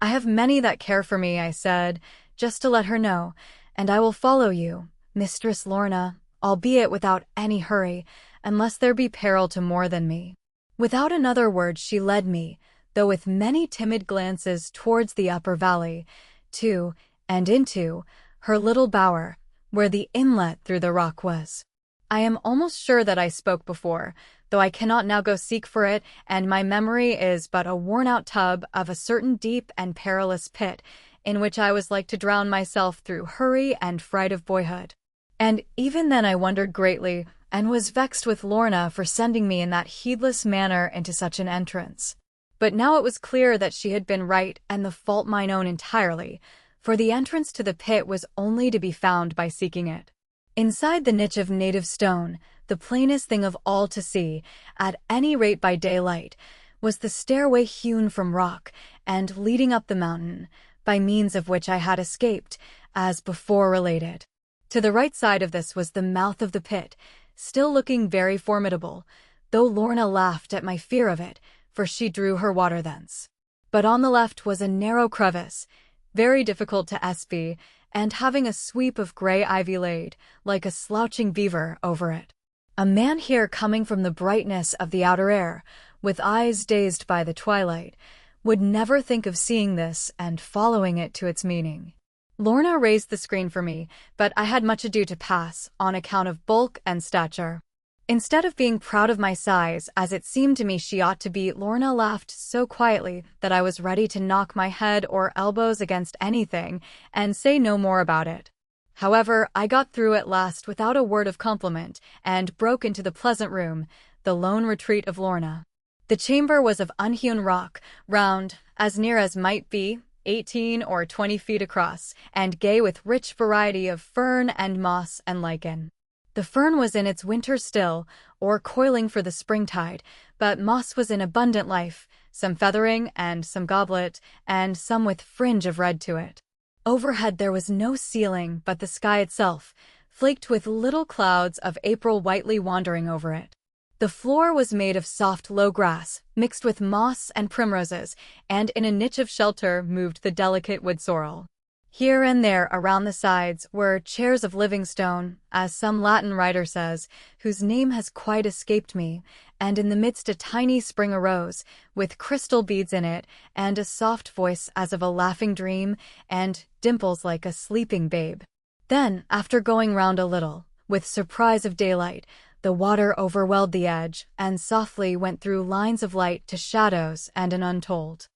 "I have many that care for me," I said, just to let her know, "and I will follow you, Mistress Lorna, albeit without any hurry, unless there be peril to more than me." Without another word she led me, though with many timid glances towards the upper valley, to, and into, her little bower, where the inlet through the rock was. I am almost sure that I spoke before, though I cannot now go seek for it, and my memory is but a worn-out tub of a certain deep and perilous pit, in which I was like to drown myself through hurry and fright of boyhood. And even then I wondered greatly, and was vexed with Lorna for sending me in that heedless manner into such an entrance. But now it was clear that she had been right and the fault mine own entirely, for the entrance to the pit was only to be found by seeking it. Inside the niche of native stone, the plainest thing of all to see, at any rate by daylight, was the stairway hewn from rock and leading up the mountain, by means of which I had escaped, as before related. To the right side of this was the mouth of the pit, still looking very formidable, though Lorna laughed at my fear of it, for she drew her water thence. But on the left was a narrow crevice, very difficult to espy, and having a sweep of grey ivy laid, like a slouching beaver, over it. A man here coming from the brightness of the outer air, with eyes dazed by the twilight, would never think of seeing this and following it to its meaning. Lorna raised the screen for me, but I had much ado to pass, on account of bulk and stature. Instead of being proud of my size, as it seemed to me she ought to be, Lorna laughed so quietly that I was ready to knock my head or elbows against anything, and say no more about it. However, I got through at last without a word of compliment, and broke into the pleasant room, the lone retreat of Lorna. The chamber was of unhewn rock, round, as near as might be, 18 or 20 feet across, and gay with rich variety of fern and moss and lichen. The fern was in its winter still, or coiling for the springtide, but moss was in abundant life, some feathering and some goblet, and some with fringe of red to it. Overhead there was no ceiling but the sky itself, flaked with little clouds of April whitely wandering over it. The floor was made of soft low grass, mixed with moss and primroses, and in a niche of shelter moved the delicate wood sorrel. Here and there around the sides were chairs of living stone, as some Latin writer says, whose name has quite escaped me, and in the midst a tiny spring arose, with crystal beads in it, and a soft voice as of a laughing dream, and dimples like a sleeping babe. Then, after going round a little, with surprise of daylight, the water overwhelmed the edge, and softly went through lines of light to shadows and an untold.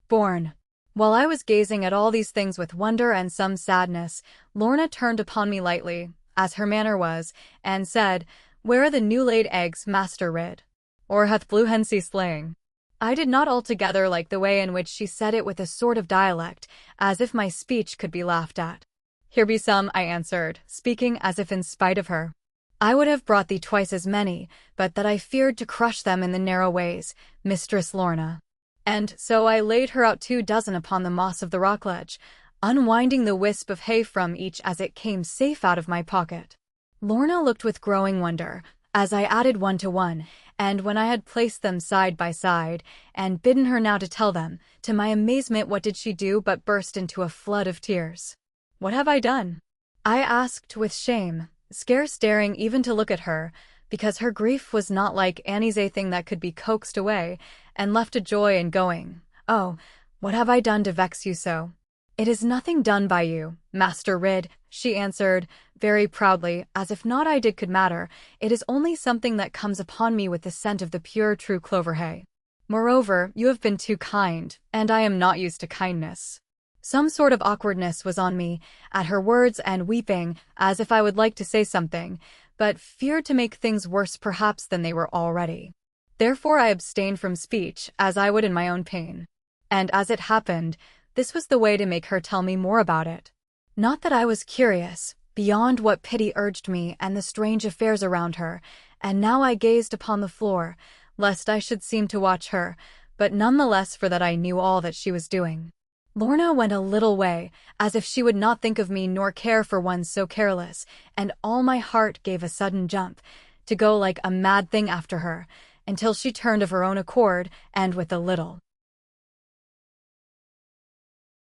Born. While I was gazing at all these things with wonder and some sadness, Lorna turned upon me lightly, as her manner was, and said, "Where are the new-laid eggs, Master Ridd? Or hath blue hen ceased laying?" I did not altogether like the way in which she said it with a sort of dialect, as if my speech could be laughed at. "Here be some," I answered, speaking as if in spite of her. "I would have brought thee twice as many, but that I feared to crush them in the narrow ways, Mistress Lorna." And so I laid her out 24 upon the moss of the rock ledge, unwinding the wisp of hay from each as it came safe out of my pocket. Lorna looked with growing wonder, as I added 1 to 1, and when I had placed them side by side, and bidden her now to tell them, to my amazement what did she do but burst into a flood of tears. "What have I done?" I asked with shame, scarce daring even to look at her, because her grief was not like Annie's a thing that could be coaxed away, and left a joy in going. "Oh, what have I done to vex you so?" "It is nothing done by you, Master Ridd," she answered, very proudly, as if naught I did could matter. "It is only something that comes upon me with the scent of the pure true clover hay. Moreover, you have been too kind, and I am not used to kindness." Some sort of awkwardness was on me, at her words, and weeping, as if I would like to say something, but feared to make things worse perhaps than they were already. Therefore I abstained from speech, as I would in my own pain. And as it happened, this was the way to make her tell me more about it. Not that I was curious, beyond what pity urged me and the strange affairs around her, and now I gazed upon the floor, lest I should seem to watch her, but none the less for that I knew all that she was doing. Lorna went a little way, as if she would not think of me nor care for one so careless, and all my heart gave a sudden jump, to go like a mad thing after her, until she turned of her own accord, and with a little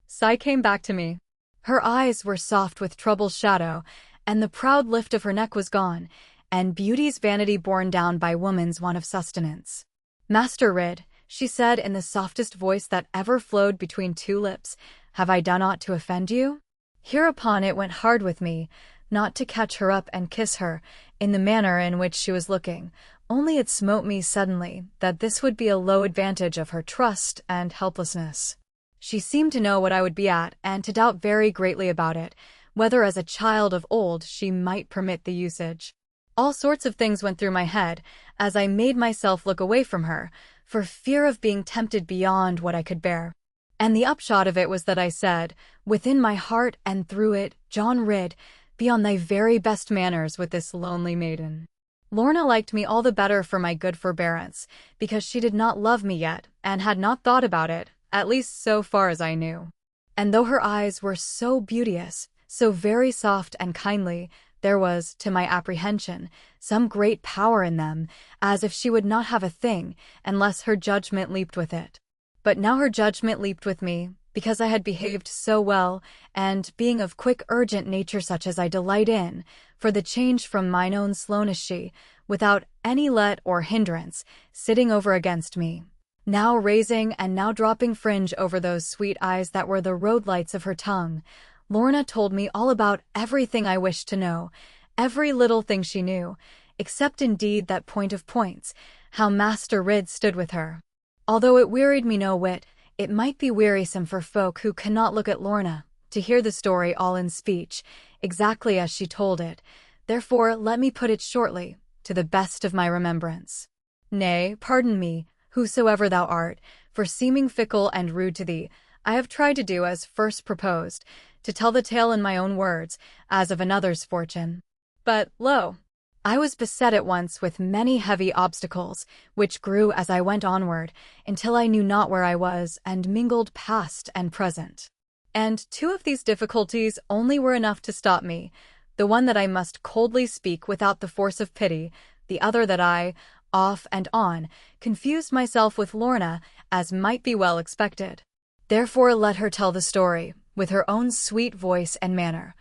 sigh came back to me. Her eyes were soft with trouble's shadow, and the proud lift of her neck was gone, and beauty's vanity borne down by woman's want of sustenance. "Master Ridd," she said in the softest voice that ever flowed between two lips, "have I done aught to offend you?" Hereupon it went hard with me, not to catch her up and kiss her, in the manner in which she was looking, only it smote me suddenly that this would be a low advantage of her trust and helplessness. She seemed to know what I would be at, and to doubt very greatly about it, whether as a child of old she might permit the usage. All sorts of things went through my head, as I made myself look away from her, for fear of being tempted beyond what I could bear. And the upshot of it was that I said, within my heart and through it, "John Ridd, be on thy very best manners with this lonely maiden." Lorna liked me all the better for my good forbearance, because she did not love me yet, and had not thought about it, at least so far as I knew. And though her eyes were so beauteous, so very soft and kindly, there was, to my apprehension, some great power in them, as if she would not have a thing, unless her judgment leaped with it. But now her judgment leaped with me, because I had behaved so well, and, being of quick urgent nature such as I delight in, for the change from mine own slowness she, without any let or hindrance, sitting over against me, now raising and now dropping fringe over those sweet eyes that were the road lights of her tongue, Lorna told me all about everything I wished to know, every little thing she knew, except indeed that point of points, how Master Ridd stood with her. Although it wearied me no whit, it might be wearisome for folk who cannot look at Lorna, to hear the story all in speech, exactly as she told it. Therefore let me put it shortly, to the best of my remembrance. Nay, pardon me, whosoever thou art, for seeming fickle and rude to thee. I have tried to do as first proposed, to tell the tale in my own words, as of another's fortune. But, lo! I was beset at once with many heavy obstacles, which grew as I went onward, until I knew not where I was, and mingled past and present. And two of these difficulties only were enough to stop me, the one that I must coldly speak without the force of pity, the other that I, off and on, confused myself with Lorna, as might be well expected. Therefore let her tell the story, with her own sweet voice and manner.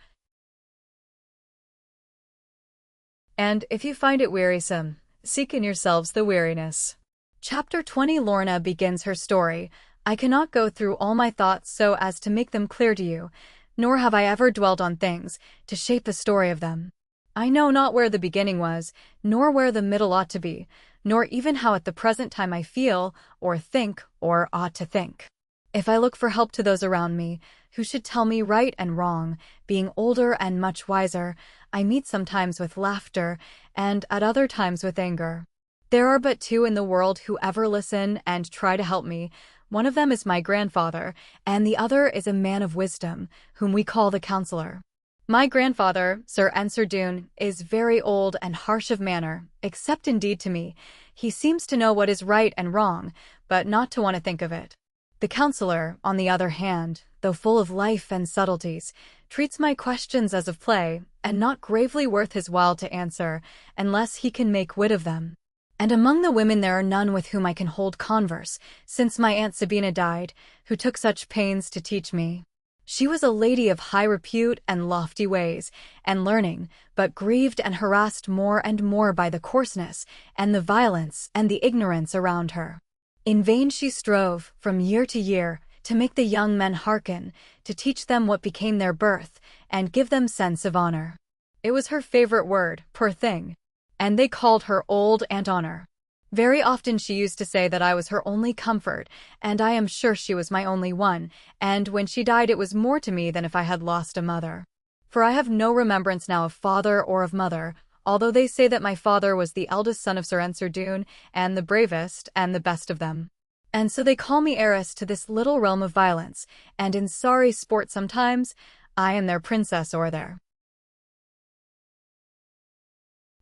And if you find it wearisome, seek in yourselves the weariness. Chapter 20. Lorna begins her story. I cannot go through all my thoughts so as to make them clear to you, nor have I ever dwelt on things, to shape a story of them. I know not where the beginning was, nor where the middle ought to be, nor even how at the present time I feel, or think, or ought to think. If I look for help to those around me, who should tell me right and wrong, being older and much wiser, I meet sometimes with laughter, and at other times with anger. There are but two in the world who ever listen and try to help me. One of them is my grandfather, and the other is a man of wisdom, whom we call the counselor. My grandfather, Sir Doone, is very old and harsh of manner, except indeed to me. He seems to know what is right and wrong, but not to want to think of it. The counselor, on the other hand, though full of life and subtleties, treats my questions as of play, and not gravely worth his while to answer, unless he can make wit of them. And among the women there are none with whom I can hold converse, since my Aunt Sabina died, who took such pains to teach me. She was a lady of high repute and lofty ways, and learning, but grieved and harassed more and more by the coarseness, and the violence, and the ignorance around her. In vain she strove, from year to year, to make the young men hearken, to teach them what became their birth, and give them sense of honor. It was her favorite word, poor thing. And they called her Old Aunt Honor. Very often she used to say that I was her only comfort, and I am sure she was my only one, and when she died it was more to me than if I had lost a mother. For I have no remembrance now of father or of mother, although they say that my father was the eldest son of Sir Doone, and the bravest and the best of them. And so they call me heiress to this little realm of violence, and in sorry sport sometimes, I am their princess or their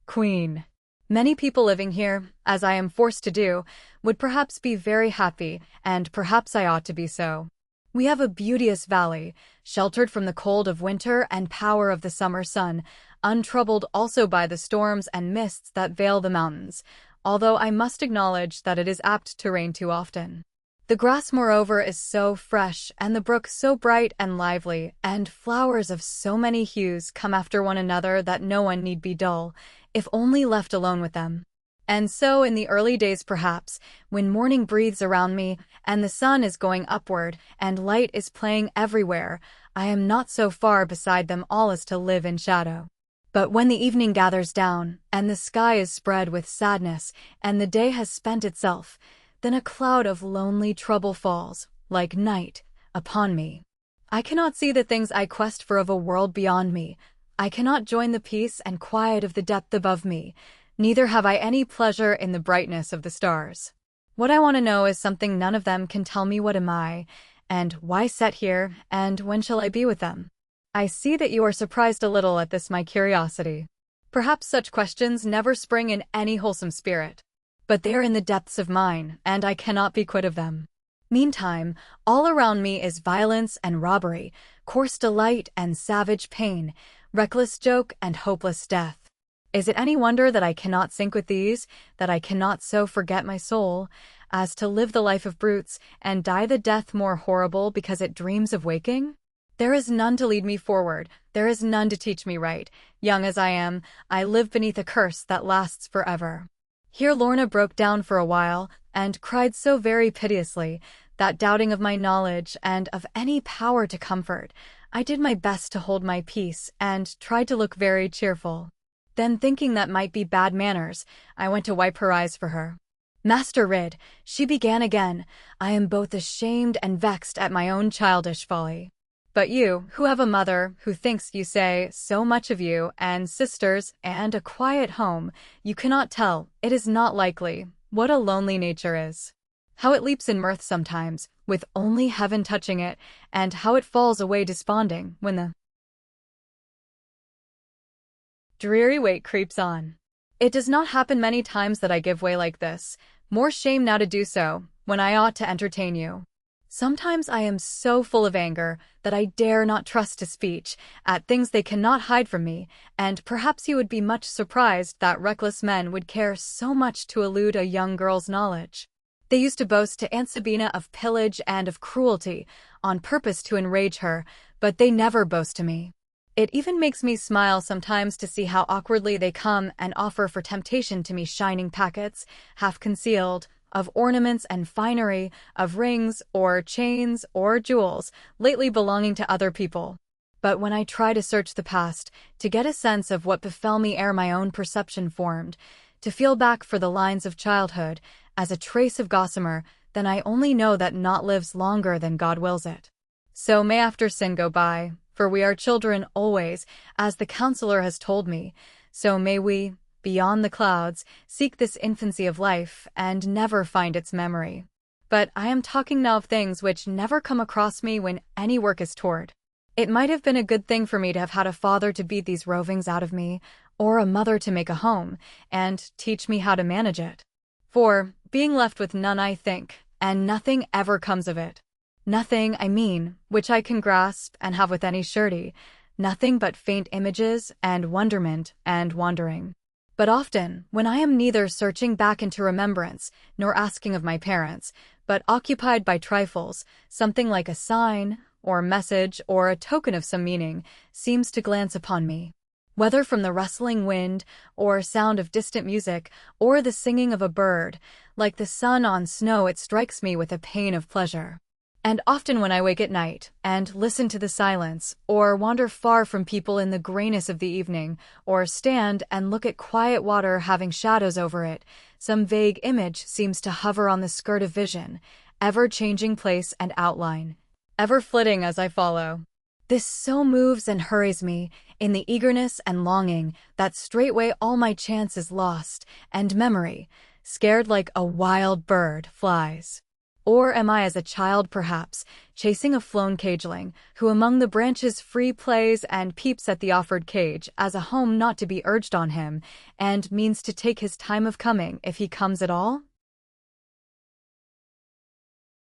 queen. Many people living here, as I am forced to do, would perhaps be very happy, and perhaps I ought to be so. We have a beauteous valley, sheltered from the cold of winter and power of the summer sun, untroubled also by the storms and mists that veil the mountains, although I must acknowledge that it is apt to rain too often. The grass, moreover, is so fresh, and the brook so bright and lively, and flowers of so many hues come after one another that no one need be dull, if only left alone with them. And so in the early days perhaps, when morning breathes around me, and the sun is going upward, and light is playing everywhere, I am not so far beside them all as to live in shadow. But when the evening gathers down, and the sky is spread with sadness, and the day has spent itself, then a cloud of lonely trouble falls, like night, upon me. I cannot see the things I quest for of a world beyond me. I cannot join the peace and quiet of the depth above me, neither have I any pleasure in the brightness of the stars. What I want to know is something none of them can tell me. What am I, and why set here, and when shall I be with them? I see that you are surprised a little at this my curiosity. Perhaps such questions never spring in any wholesome spirit. But they are in the depths of mine, and I cannot be quit of them. Meantime, all around me is violence and robbery, coarse delight and savage pain, reckless joke and hopeless death. Is it any wonder that I cannot sink with these, that I cannot so forget my soul, as to live the life of brutes, and die the death more horrible because it dreams of waking? There is none to lead me forward, there is none to teach me right. Young as I am, I live beneath a curse that lasts forever. Here Lorna broke down for a while, and cried so very piteously, that doubting of my knowledge and of any power to comfort, I did my best to hold my peace, and tried to look very cheerful. Then thinking that might be bad manners, I went to wipe her eyes for her. Master Ridd, she began again, I am both ashamed and vexed at my own childish folly. But you, who have a mother, who thinks, you say, so much of you, and sisters, and a quiet home, you cannot tell, it is not likely, what a lonely nature is. How it leaps in mirth sometimes, with only heaven touching it, and how it falls away desponding, when the dreary weight creeps on. It does not happen many times that I give way like this. More shame now to do so, when I ought to entertain you. Sometimes I am so full of anger that I dare not trust to speech at things they cannot hide from me, and perhaps you would be much surprised that reckless men would care so much to elude a young girl's knowledge. They used to boast to Aunt Sabina of pillage and of cruelty, on purpose to enrage her, but they never boast to me. It even makes me smile sometimes to see how awkwardly they come and offer for temptation to me shining packets, half concealed, of ornaments and finery, of rings or chains or jewels, lately belonging to other people. But when I try to search the past, to get a sense of what befell me ere my own perception formed, to feel back for the lines of childhood, as a trace of gossamer, then I only know that naught lives longer than God wills it. So may after sin go by, for we are children always, as the counselor has told me, so may we, beyond the clouds, seek this infancy of life, and never find its memory. But I am talking now of things which never come across me when any work is toward. It might have been a good thing for me to have had a father to beat these rovings out of me, or a mother to make a home, and teach me how to manage it. For, being left with none I think, and nothing ever comes of it. Nothing, I mean, which I can grasp and have with any surety, nothing but faint images and wonderment and wandering. But often, when I am neither searching back into remembrance, nor asking of my parents, but occupied by trifles, something like a sign, or message, or a token of some meaning, seems to glance upon me. Whether from the rustling wind, or sound of distant music, or the singing of a bird, like the sun on snow it strikes me with a pain of pleasure. And often when I wake at night, and listen to the silence, or wander far from people in the grayness of the evening, or stand and look at quiet water having shadows over it, some vague image seems to hover on the skirt of vision, ever changing place and outline, ever flitting as I follow. This so moves and hurries me, in the eagerness and longing, that straightway all my chance is lost, and memory, scared like a wild bird, flies. Or am I as a child perhaps, chasing a flown cageling, who among the branches free plays and peeps at the offered cage as a home not to be urged on him, and means to take his time of coming if he comes at all?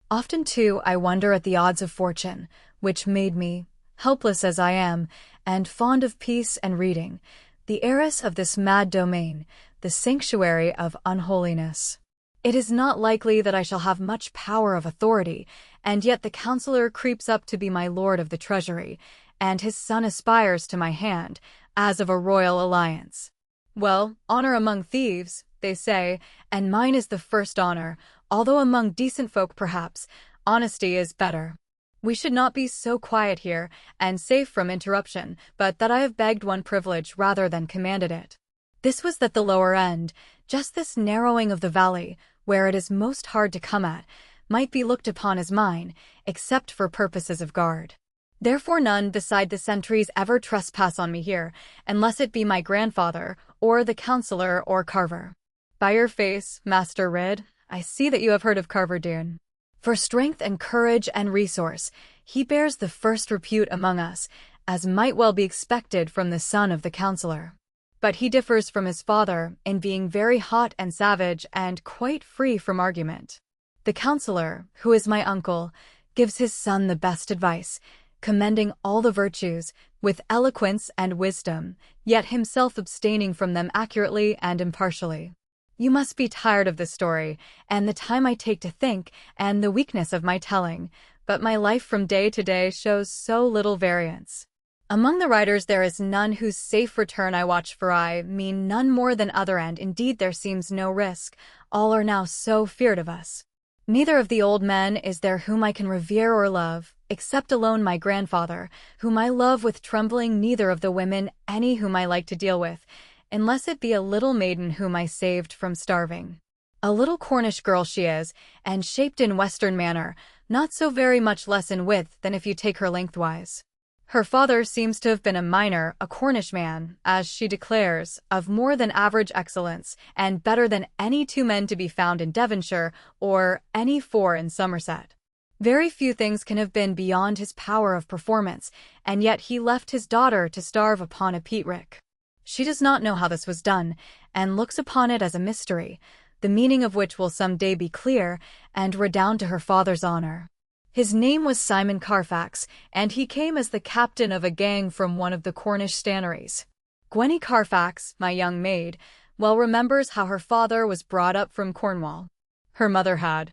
Often too I wonder at the odds of fortune, which made me, helpless as I am, and fond of peace and reading, the heiress of this mad domain, the sanctuary of unholiness. It is not likely that I shall have much power of authority, and yet the counselor creeps up to be my lord of the treasury, and his son aspires to my hand, as of a royal alliance. Well, honor among thieves, they say, and mine is the first honor, although among decent folk perhaps, honesty is better. We should not be so quiet here, and safe from interruption, but that I have begged one privilege rather than commanded it. This was that the lower end, just this narrowing of the valley, where it is most hard to come at, might be looked upon as mine, except for purposes of guard. Therefore none beside the sentries ever trespass on me here, unless it be my grandfather, or the counselor or carver. By your face, Master Ridd, I see that you have heard of Carver Doone. For strength and courage and resource, he bears the first repute among us, as might well be expected from the son of the counselor. But he differs from his father in being very hot and savage and quite free from argument. The counselor, who is my uncle, gives his son the best advice, commending all the virtues, with eloquence and wisdom, yet himself abstaining from them accurately and impartially. You must be tired of this story, and the time I take to think, and the weakness of my telling, but my life from day to day shows so little variance. Among the writers there is none whose safe return I watch for. I mean none more than other, and indeed there seems no risk, all are now so feared of us. Neither of the old men is there whom I can revere or love, except alone my grandfather, whom I love with trembling, neither of the women any whom I like to deal with, unless it be a little maiden whom I saved from starving. A little Cornish girl she is, and shaped in western manner, not so very much less in width than if you take her lengthwise. Her father seems to have been a miner, a Cornish man, as she declares, of more than average excellence, and better than any two men to be found in Devonshire, or any four in Somerset. Very few things can have been beyond his power of performance, and yet he left his daughter to starve upon a peat rick. She does not know how this was done, and looks upon it as a mystery, the meaning of which will some day be clear and redound to her father's honor. His name was Simon Carfax, and he came as the captain of a gang from one of the Cornish stannaries. Gwenny Carfax, my young maid, well remembers how her father was brought up from Cornwall. Her mother had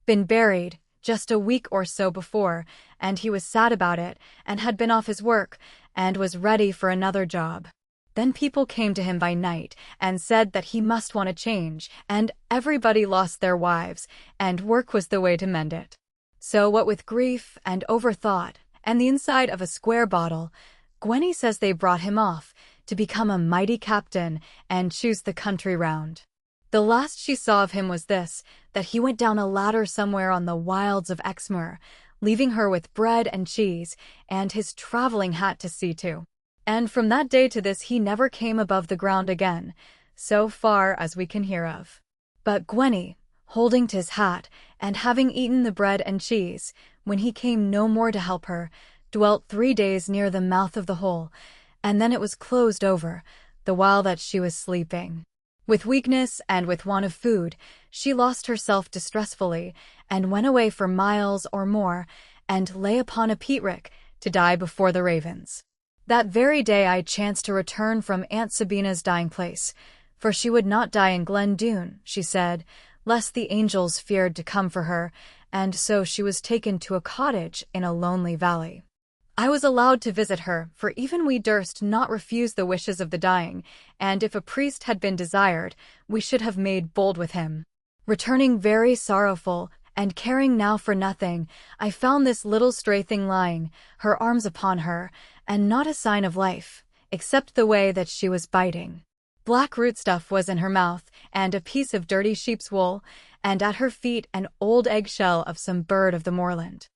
been buried just a week or so before, and he was sad about it, and had been off his work, and was ready for another job. Then people came to him by night, and said that he must want a change, and everybody lost their wives, and work was the way to mend it. So what with grief, and overthought, and the inside of a square bottle, Gwenny says they brought him off, to become a mighty captain, and choose the country round. The last she saw of him was this, that he went down a ladder somewhere on the wilds of Exmoor, leaving her with bread and cheese, and his travelling hat to see to. And from that day to this he never came above the ground again, so far as we can hear of. But Gwenny, holding to his hat, and having eaten the bread and cheese, when he came no more to help her, dwelt 3 days near the mouth of the hole, and then it was closed over, the while that she was sleeping. With weakness and with want of food, she lost herself distressfully, and went away for miles or more, and lay upon a peat-rick to die before the ravens. That very day I chanced to return from Aunt Sabina's dying place, for she would not die in Glen Doone, she said, lest the angels feared to come for her, and so she was taken to a cottage in a lonely valley. I was allowed to visit her, for even we durst not refuse the wishes of the dying, and if a priest had been desired, we should have made bold with him. Returning very sorrowful, and caring now for nothing, I found this little stray thing lying, her arms upon her, and not a sign of life, except the way that she was biting. Black rootstuff was in her mouth, and a piece of dirty sheep's wool, and at her feet an old eggshell of some bird of the moorland.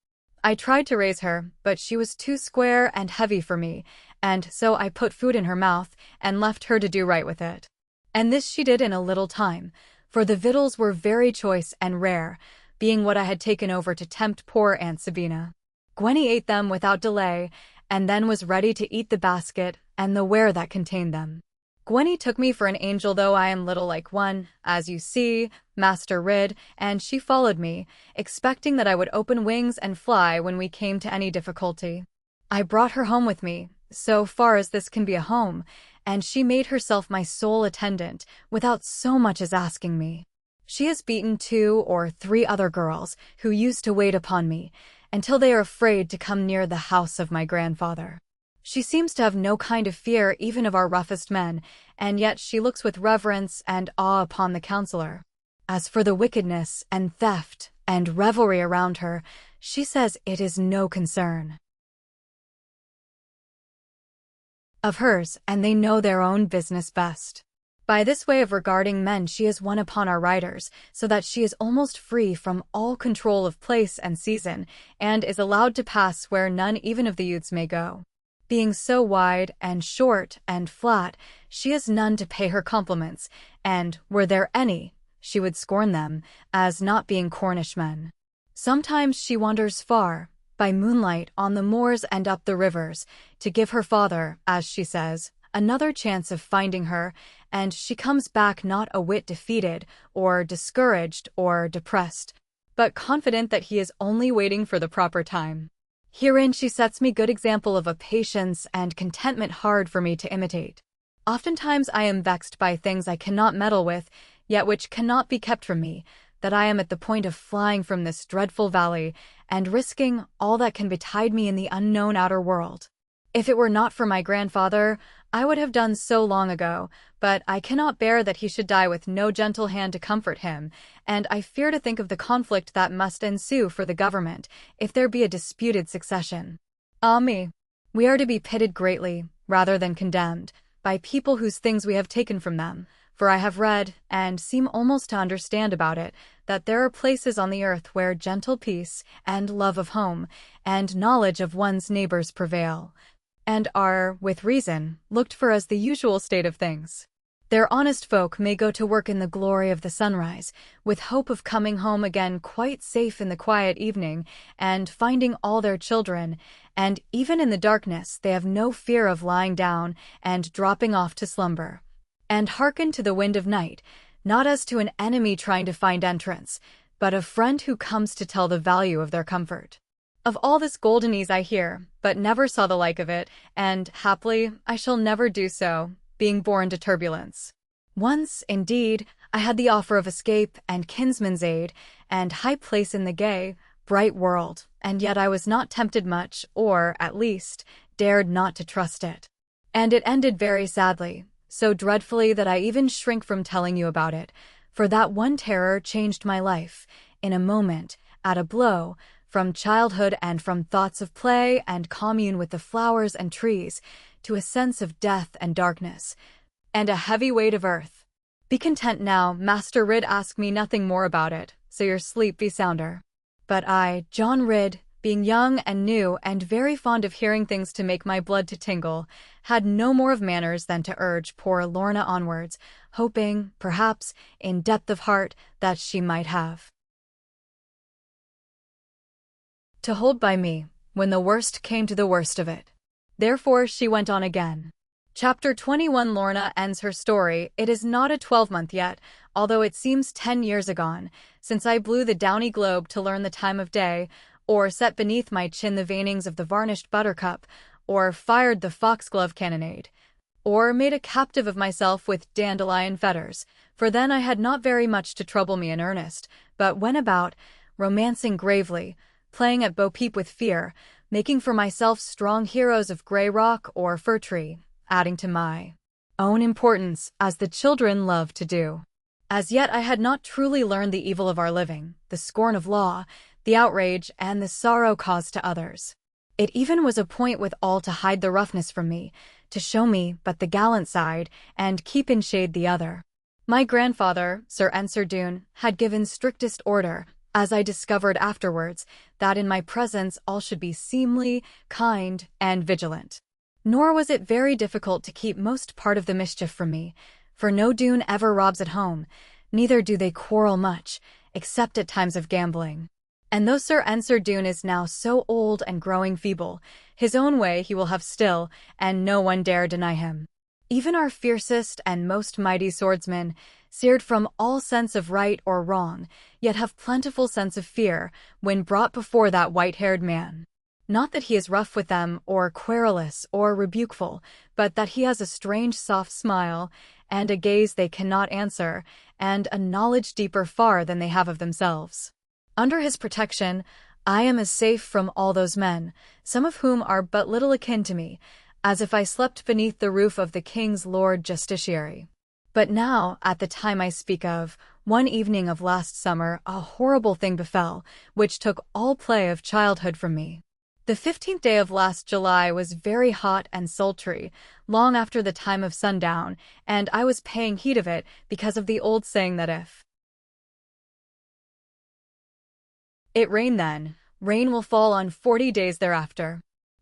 I tried to raise her, but she was too square and heavy for me, and so I put food in her mouth, and left her to do right with it. And this she did in a little time, for the victuals were very choice and rare, being what I had taken over to tempt poor Aunt Sabina. Gwenny ate them without delay, and then was ready to eat the basket and the ware that contained them. Gwenny took me for an angel, though I am little like one, as you see, Master Ridd, and she followed me, expecting that I would open wings and fly when we came to any difficulty. I brought her home with me, so far as this can be a home, and she made herself my sole attendant, without so much as asking me. She has beaten 2 or 3 other girls, who used to wait upon me, until they are afraid to come near the house of my grandfather. She seems to have no kind of fear even of our roughest men, and yet she looks with reverence and awe upon the counselor. As for the wickedness and theft and revelry around her, she says it is no concern of hers, and they know their own business best. By this way of regarding men she is one upon our riders, so that she is almost free from all control of place and season, and is allowed to pass where none even of the youths may go. Being so wide and short and flat, she has none to pay her compliments, and, were there any, she would scorn them, as not being Cornish men. Sometimes she wanders far, by moonlight on the moors and up the rivers, to give her father, as she says, another chance of finding her, and she comes back not a whit defeated, or discouraged, or depressed, but confident that he is only waiting for the proper time. Herein she sets me good example of a patience and contentment hard for me to imitate. Oftentimes I am vexed by things I cannot meddle with, yet which cannot be kept from me, that I am at the point of flying from this dreadful valley, and risking all that can betide me in the unknown outer world. If it were not for my grandfather, I would have done so long ago, but I cannot bear that he should die with no gentle hand to comfort him, and I fear to think of the conflict that must ensue for the government, if there be a disputed succession. Ah me! We are to be pitied greatly, rather than condemned, by people whose things we have taken from them, for I have read, and seem almost to understand about it, that there are places on the earth where gentle peace, and love of home, and knowledge of one's neighbors prevail, and are, with reason, looked for as the usual state of things. Their honest folk may go to work in the glory of the sunrise, with hope of coming home again quite safe in the quiet evening, and finding all their children, and even in the darkness they have no fear of lying down and dropping off to slumber. And hearken to the wind of night, not as to an enemy trying to find entrance, but a friend who comes to tell the value of their comfort. Of all this golden ease I hear, but never saw the like of it, and, haply, I shall never do so, being born to turbulence. Once, indeed, I had the offer of escape and kinsman's aid, and high place in the gay, bright world, and yet I was not tempted much, or, at least, dared not to trust it. And it ended very sadly, so dreadfully that I even shrink from telling you about it, for that one terror changed my life, in a moment, at a blow, from childhood and from thoughts of play and commune with the flowers and trees, to a sense of death and darkness, and a heavy weight of earth. Be content now, Master Ridd, ask me nothing more about it, so your sleep be sounder. But I, John Ridd, being young and new and very fond of hearing things to make my blood to tingle, had no more of manners than to urge poor Lorna onwards, hoping, perhaps, in depth of heart, that she might have to hold by me, when the worst came to the worst of it. Therefore she went on again. Chapter 21. Lorna ends her story. It is not a 12-month yet, although it seems 10 years agone, since I blew the downy globe to learn the time of day, or set beneath my chin the veinings of the varnished buttercup, or fired the foxglove cannonade, or made a captive of myself with dandelion fetters, for then I had not very much to trouble me in earnest, but went about, romancing gravely, playing at bo-peep with fear, making for myself strong heroes of grey rock or fir tree, adding to my own importance, as the children love to do. As yet I had not truly learned the evil of our living, the scorn of law, the outrage, and the sorrow caused to others. It even was a point with all to hide the roughness from me, to show me but the gallant side, and keep in shade the other. My grandfather, Sir Ensor Doone, had given strictest order, as I discovered afterwards, that in my presence all should be seemly, kind, and vigilant. Nor was it very difficult to keep most part of the mischief from me, for no Doone ever robs at home, neither do they quarrel much, except at times of gambling. And though Sir Ensor Doone is now so old and growing feeble, his own way he will have still, and no one dare deny him. Even our fiercest and most mighty swordsmen, seared from all sense of right or wrong, yet have plentiful sense of fear, when brought before that white-haired man. Not that he is rough with them, or querulous, or rebukeful, but that he has a strange soft smile, and a gaze they cannot answer, and a knowledge deeper far than they have of themselves. Under his protection, I am as safe from all those men, some of whom are but little akin to me, as if I slept beneath the roof of the king's Lord Justiciary. But now, at the time I speak of, one evening of last summer, a horrible thing befell, which took all play of childhood from me. The 15th day of last July was very hot and sultry, long after the time of sundown, and I was paying heed of it because of the old saying that if it rain then, rain will fall on 40 days thereafter.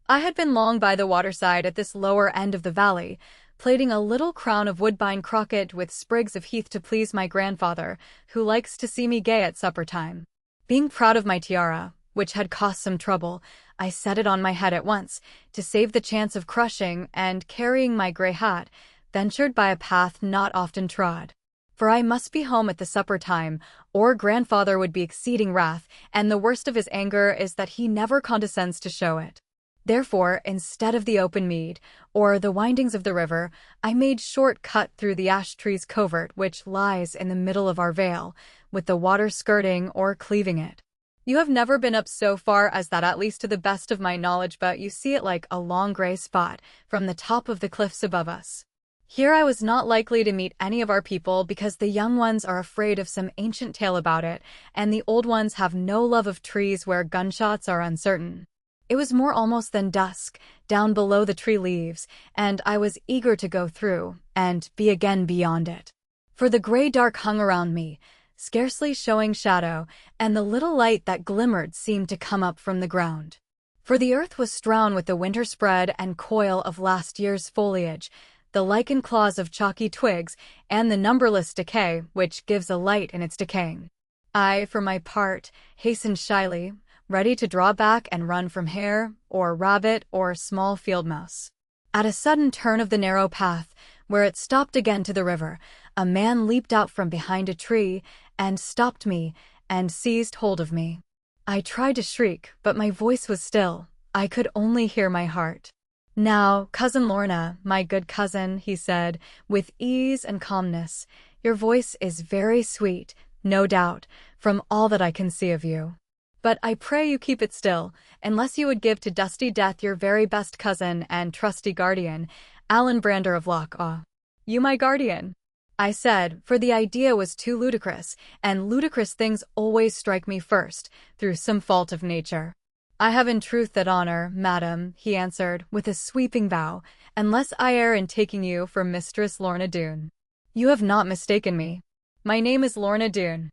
I had been long by the waterside at this lower end of the valley, plaiting a little crown of woodbine crocket with sprigs of heath to please my grandfather, who likes to see me gay at supper time. Being proud of my tiara, which had cost some trouble, I set it on my head at once, to save the chance of crushing, and carrying my grey hat, ventured by a path not often trod. For I must be home at the supper time, or grandfather would be exceeding wrath, and the worst of his anger is that he never condescends to show it. Therefore, instead of the open mead, or the windings of the river, I made short cut through the ash tree's covert which lies in the middle of our vale, with the water skirting or cleaving it. You have never been up so far as that, at least to the best of my knowledge, but you see it like a long grey spot from the top of the cliffs above us. Here I was not likely to meet any of our people because the young ones are afraid of some ancient tale about it, and the old ones have no love of trees where gunshots are uncertain. It was more almost than dusk, down below the tree leaves, and I was eager to go through, and be again beyond it. For the grey dark hung around me, scarcely showing shadow, and the little light that glimmered seemed to come up from the ground. For the earth was strewn with the winter spread and coil of last year's foliage, the lichen claws of chalky twigs, and the numberless decay which gives a light in its decaying. I, for my part, hastened shyly, ready to draw back and run from hare, or rabbit, or small field mouse. At a sudden turn of the narrow path, where it stopped again to the river, a man leaped out from behind a tree, and stopped me, and seized hold of me. I tried to shriek, but my voice was still. I could only hear my heart. "Now, Cousin Lorna, my good cousin," he said, with ease and calmness, "your voice is very sweet, no doubt, from all that I can see of you. But I pray you keep it still, unless you would give to dusty death your very best cousin and trusty guardian, Allan Brander of Loch Awe." "You my guardian?" I said, for the idea was too ludicrous, and ludicrous things always strike me first, through some fault of nature. "I have in truth that honor, madam," he answered, with a sweeping bow, "unless I err in taking you for Mistress Lorna Doone." "You have not mistaken me. My name is Lorna Doone."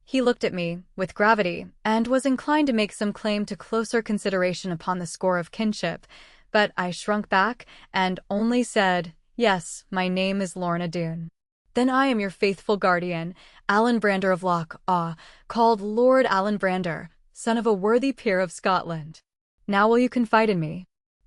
He looked at me, with gravity, and was inclined to make some claim to closer consideration upon the score of kinship, but I shrunk back, and only said, "Yes, my name is Lorna Doone." "Then I am your faithful guardian, Allan Brander of Loch Awe, called Lord Allan Brander, son of a worthy peer of Scotland. Now will you confide in me?"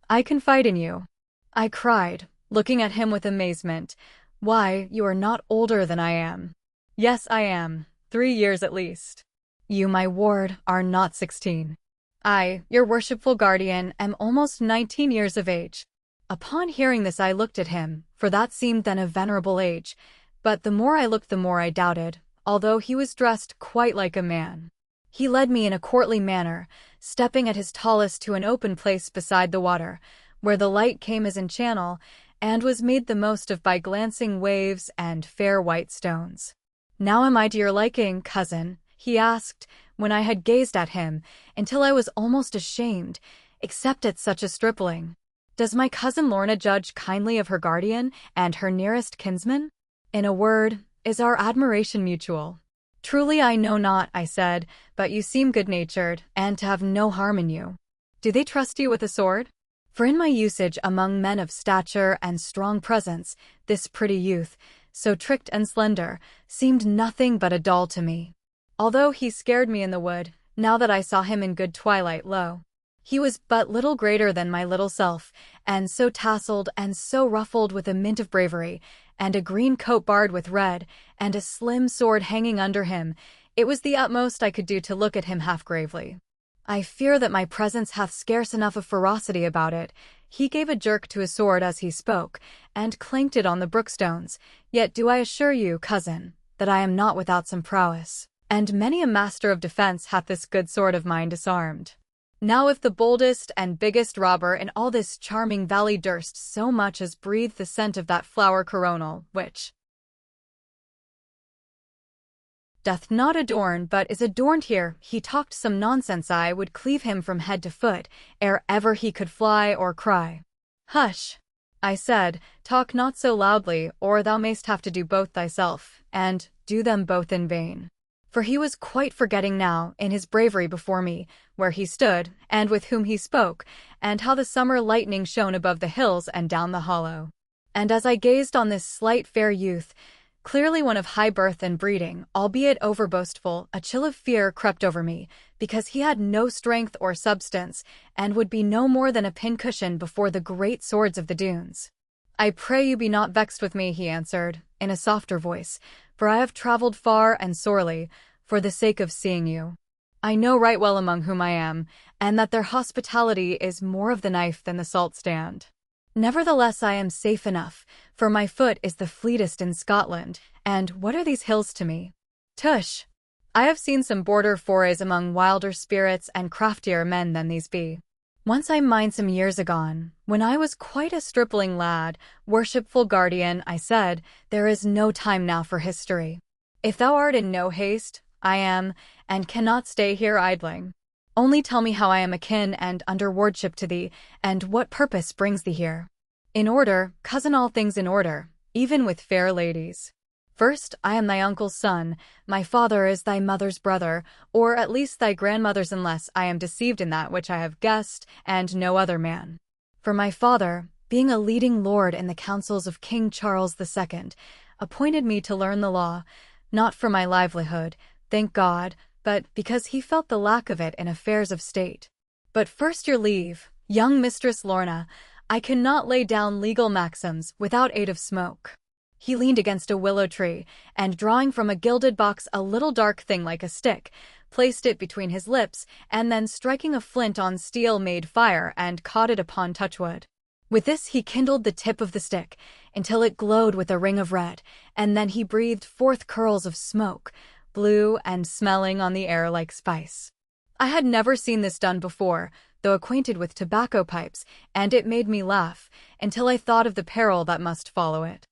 "I confide in you," I cried, looking at him with amazement. "Why, you are not older than I am." "Yes, I am. 3 years at least." "You, my ward, are not 16. I, your worshipful guardian, am almost 19 years of age." Upon hearing this I looked at him, for that seemed then a venerable age, but the more I looked the more I doubted, although he was dressed quite like a man. He led me in a courtly manner, stepping at his tallest to an open place beside the water, where the light came as in channel, and was made the most of by glancing waves and fair white stones. "Now am I to your liking, cousin?" he asked, when I had gazed at him, until I was almost ashamed, except at such a stripling. "Does my cousin Lorna judge kindly of her guardian and her nearest kinsman? In a word, is our admiration mutual?" "Truly I know not," I said, "but you seem good-natured, and to have no harm in you. Do they trust you with a sword?" For in my usage among men of stature and strong presence, this pretty youth, so tricked and slender, seemed nothing but a doll to me. Although he scared me in the wood, now that I saw him in good twilight, lo! He was but little greater than my little self, and so tasseled and so ruffled with a mint of bravery, and a green coat barred with red, and a slim sword hanging under him, it was the utmost I could do to look at him half gravely. "I fear that my presence hath scarce enough of ferocity about it." He gave a jerk to his sword as he spoke, and clanked it on the brookstones. "Yet do I assure you, cousin, that I am not without some prowess, and many a master of defence hath this good sword of mine disarmed. Now if the boldest and biggest robber in all this charming valley durst so much as breathe the scent of that flower coronal, which doth not adorn but is adorned here, he talked some nonsense, I would cleave him from head to foot, ere ever he could fly or cry." "Hush," I said, "talk not so loudly, or thou mayst have to do both thyself, and do them both in vain." For he was quite forgetting now, in his bravery before me, where he stood, and with whom he spoke, and how the summer lightning shone above the hills and down the hollow. And as I gazed on this slight fair youth, clearly one of high birth and breeding, albeit over-boastful, a chill of fear crept over me, because he had no strength or substance, and would be no more than a pincushion before the great swords of the dunes. "I pray you be not vexed with me," he answered, in a softer voice, "for I have travelled far and sorely, for the sake of seeing you. I know right well among whom I am, and that their hospitality is more of the knife than the salt stand. Nevertheless I am safe enough, for my foot is the fleetest in Scotland, and what are these hills to me? Tush! I have seen some border forays among wilder spirits and craftier men than these be. Once I mind some years agone, when I was quite a stripling lad, worshipful guardian, I said, there is no time now for history. If thou art in no haste, I am, and cannot stay here idling. Only tell me how I am akin and under wardship to thee, and what purpose brings thee here. In order, cousin, all things in order, even with fair ladies. First, I am thy uncle's son, my father is thy mother's brother, or at least thy grandmother's, unless I am deceived in that which I have guessed, and no other man. For my father, being a leading lord in the councils of King Charles II, appointed me to learn the law, not for my livelihood, thank God, but because he felt the lack of it in affairs of state. But first your leave, young Mistress Lorna, I cannot lay down legal maxims without aid of smoke. He leaned against a willow tree, and drawing from a gilded box a little dark thing like a stick, placed it between his lips, and then striking a flint on steel made fire and caught it upon touchwood. With this he kindled the tip of the stick, until it glowed with a ring of red, and then he breathed forth curls of smoke, blue and smelling on the air like spice. I had never seen this done before, though acquainted with tobacco pipes, and it made me laugh, until I thought of the peril that must follow it.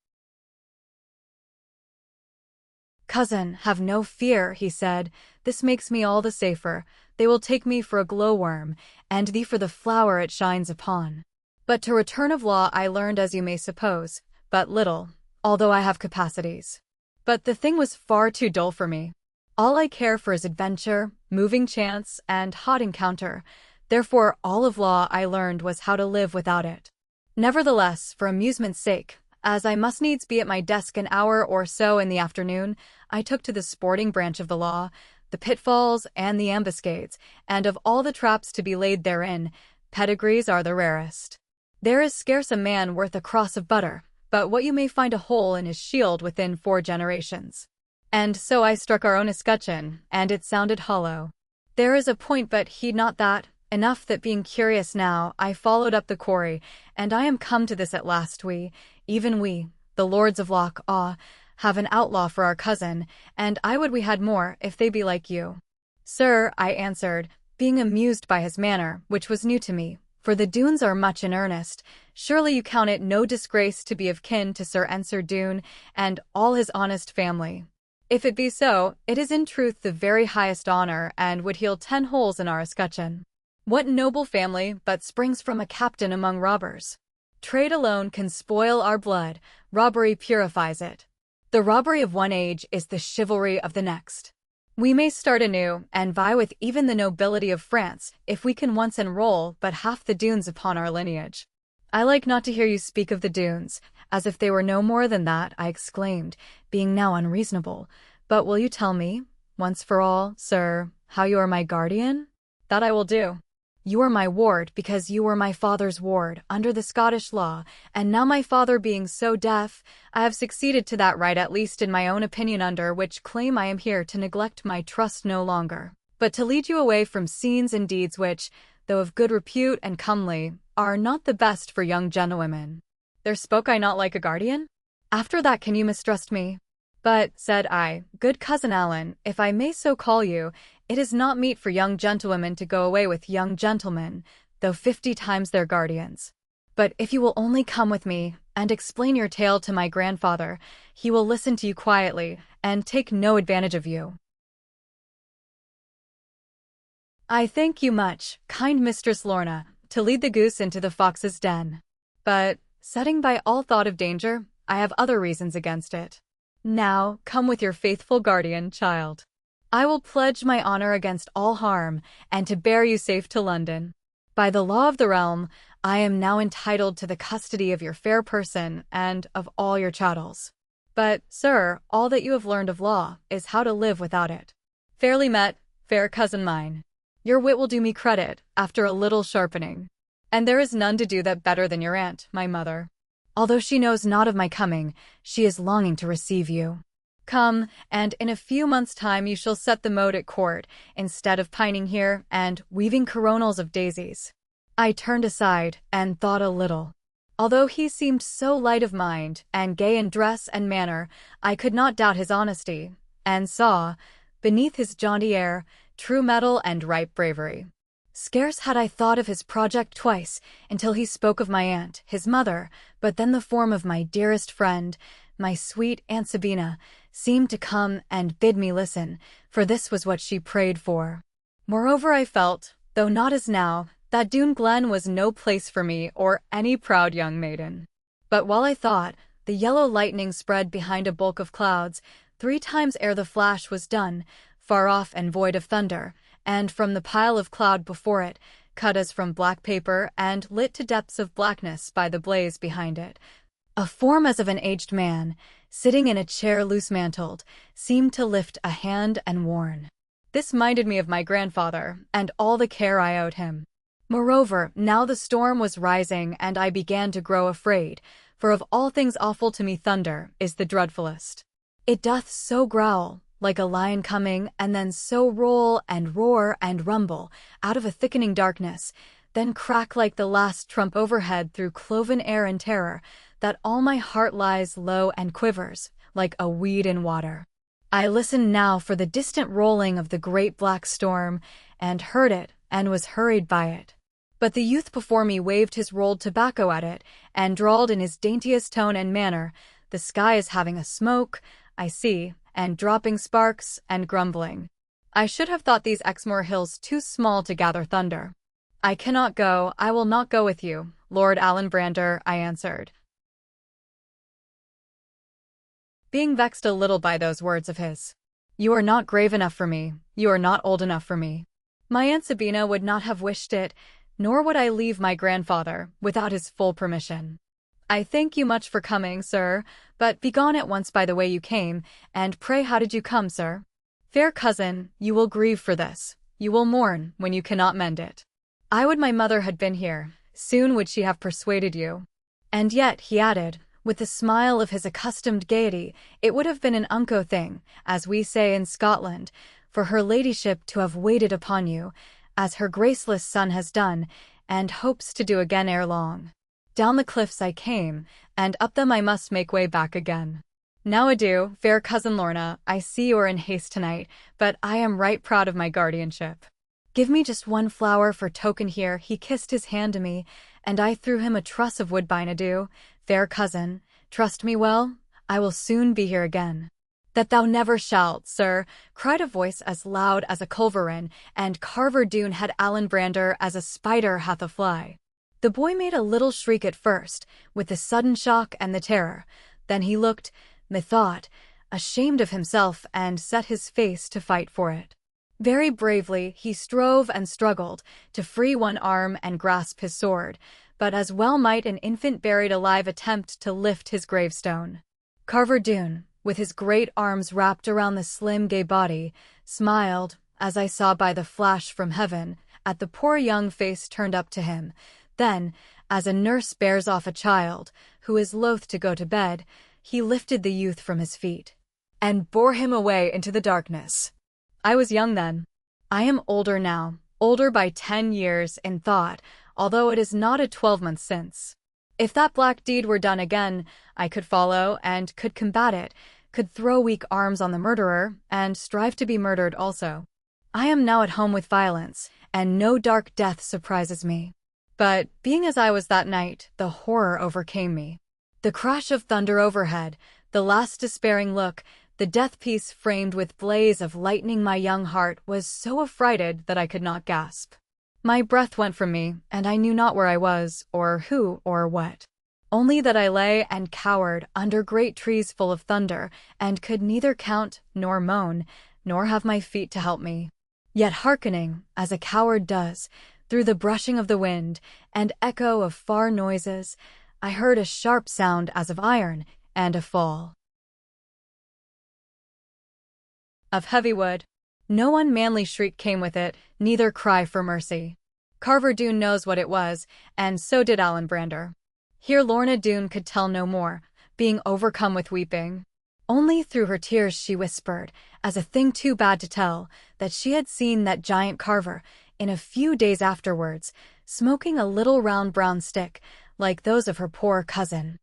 "Cousin, have no fear," he said. "This makes me all the safer. They will take me for a glowworm, and thee for the flower it shines upon." But to return of law I learned, as you may suppose, but little, although I have capacities. But the thing was far too dull for me. All I care for is adventure, moving chance, and hot encounter. Therefore all of law I learned was how to live without it. Nevertheless, for amusement's sake, as I must needs be at my desk an hour or so in the afternoon, I took to the sporting branch of the law, the pitfalls and the ambuscades, and of all the traps to be laid therein, pedigrees are the rarest. There is scarce a man worth a cross of butter, but what you may find a hole in his shield within 4 generations. And so I struck our own escutcheon, and it sounded hollow. There is a point, but heed not that. Enough that being curious now, I followed up the quarry, and I am come to this at last. Even we, the lords of Loch Awe, have an outlaw for our cousin, and I would we had more, if they be like you. Sir, I answered, being amused by his manner, which was new to me, for the Doones are much in earnest. Surely you count it no disgrace to be of kin to Sir Ensor Doone and all his honest family. If it be so, it is in truth the very highest honor, and would heal 10 holes in our escutcheon. What noble family but springs from a captain among robbers? Trade alone can spoil our blood, robbery purifies it. The robbery of one age is the chivalry of the next. We may start anew, and vie with even the nobility of France, if we can once enroll but half the Doones upon our lineage. I like not to hear you speak of the Doones, as if they were no more than that, I exclaimed, being now unreasonable. But will you tell me, once for all, sir, how you are my guardian? That I will do. You are my ward because you were my father's ward under the Scottish law, and now my father being so deaf, I have succeeded to that right, at least in my own opinion, under which claim I am here to neglect my trust no longer, but to lead you away from scenes and deeds which, though of good repute and comely, are not the best for young gentlewomen. There spoke I not like a guardian? After that can you mistrust me? But, said I, good cousin Allen, if I may so call you, it is not meet for young gentlewomen to go away with young gentlemen, though 50 times their guardians. But if you will only come with me, and explain your tale to my grandfather, he will listen to you quietly, and take no advantage of you. I thank you much, kind Mistress Lorna, to lead the goose into the fox's den. But, setting by all thought of danger, I have other reasons against it. Now, come with your faithful guardian, child. I will pledge my honor against all harm, and to bear you safe to London. By the law of the realm, I am now entitled to the custody of your fair person, and of all your chattels. But, sir, all that you have learned of law is how to live without it. Fairly met, fair cousin mine. Your wit will do me credit, after a little sharpening. And there is none to do that better than your aunt, my mother. Although she knows not of my coming, she is longing to receive you. Come, and in a few months' time you shall set the mode at court, instead of pining here, and weaving coronals of daisies. I turned aside, and thought a little. Although he seemed so light of mind, and gay in dress and manner, I could not doubt his honesty, and saw, beneath his jaunty air, true mettle and ripe bravery. Scarce had I thought of his project twice, until he spoke of my aunt, his mother, but then the form of my dearest friend, my sweet Aunt Sabina, seemed to come and bid me listen, for this was what she prayed for. Moreover, I felt, though not as now, that Doone Glen was no place for me or any proud young maiden. But while I thought, the yellow lightning spread behind a bulk of clouds, 3 times ere the flash was done, far off and void of thunder, and from the pile of cloud before it, cut as from black paper and lit to depths of blackness by the blaze behind it. A form as of an aged man, sitting in a chair loose-mantled, seemed to lift a hand and warn. This minded me of my grandfather, and all the care I owed him. Moreover, now the storm was rising, and I began to grow afraid, for of all things awful to me thunder is the dreadfulest. It doth so growl, like a lion coming, and then so roll and roar and rumble, out of a thickening darkness, then crack like the last trump overhead through cloven air and terror, that all my heart lies low and quivers, like a weed in water. I listened now for the distant rolling of the great black storm, and heard it, and was hurried by it. But the youth before me waved his rolled tobacco at it, and drawled in his daintiest tone and manner, "The sky is having a smoke, I see, and dropping sparks, and grumbling." I should have thought these Exmoor hills too small to gather thunder. "I cannot go, I will not go with you, Lord Allenbrander," I answered, being vexed a little by those words of his. "You are not grave enough for me, you are not old enough for me." My Aunt Sabina would not have wished it, nor would I leave my grandfather without his full permission. "I thank you much for coming, sir, but begone at once by the way you came, and pray how did you come, sir? Fair cousin, you will grieve for this, you will mourn when you cannot mend it. I would my mother had been here, soon would she have persuaded you. And yet," he added, with the smile of his accustomed gaiety, "it would have been an unco thing, as we say in Scotland, for her ladyship to have waited upon you, as her graceless son has done, and hopes to do again ere long. Down the cliffs I came, and up them I must make way back again. Now adieu, fair cousin Lorna, I see you are in haste tonight, but I am right proud of my guardianship. Give me just one flower for token." Here he kissed his hand to me, and I threw him a truss of woodbine. "Adieu, fair cousin, trust me well, I will soon be here again." "That thou never shalt, sir," cried a voice as loud as a culverin, and Carver Doone had Allenbrander as a spider hath a fly. The boy made a little shriek at first, with the sudden shock and the terror. Then he looked, methought, ashamed of himself, and set his face to fight for it. Very bravely he strove and struggled to free one arm and grasp his sword, but as well might an infant buried alive attempt to lift his gravestone. Carver Doone, with his great arms wrapped around the slim gay body, smiled, as I saw by the flash from heaven, at the poor young face turned up to him. Then, as a nurse bears off a child, who is loath to go to bed, he lifted the youth from his feet, and bore him away into the darkness. I was young then. I am older now, older by 10 years in thought, although it is not a 12-month since. If that black deed were done again, I could follow and could combat it, could throw weak arms on the murderer, and strive to be murdered also. I am now at home with violence, and no dark death surprises me. But, being as I was that night, the horror overcame me. The crash of thunder overhead, the last despairing look, the death piece framed with blaze of lightning, my young heart was so affrighted that I could not gasp. My breath went from me, and I knew not where I was, or who, or what. Only that I lay and cowered under great trees full of thunder, and could neither count, nor moan, nor have my feet to help me. Yet hearkening, as a coward does, through the brushing of the wind, and echo of far noises, I heard a sharp sound as of iron, and a fall of heavy wood. No unmanly shriek came with it, neither cry for mercy. Carver Doone knows what it was, and so did Allenbrander. Here Lorna Doone could tell no more, being overcome with weeping. Only through her tears she whispered, as a thing too bad to tell, that she had seen that giant Carver, in a few days afterwards, smoking a little round brown stick, like those of her poor cousin.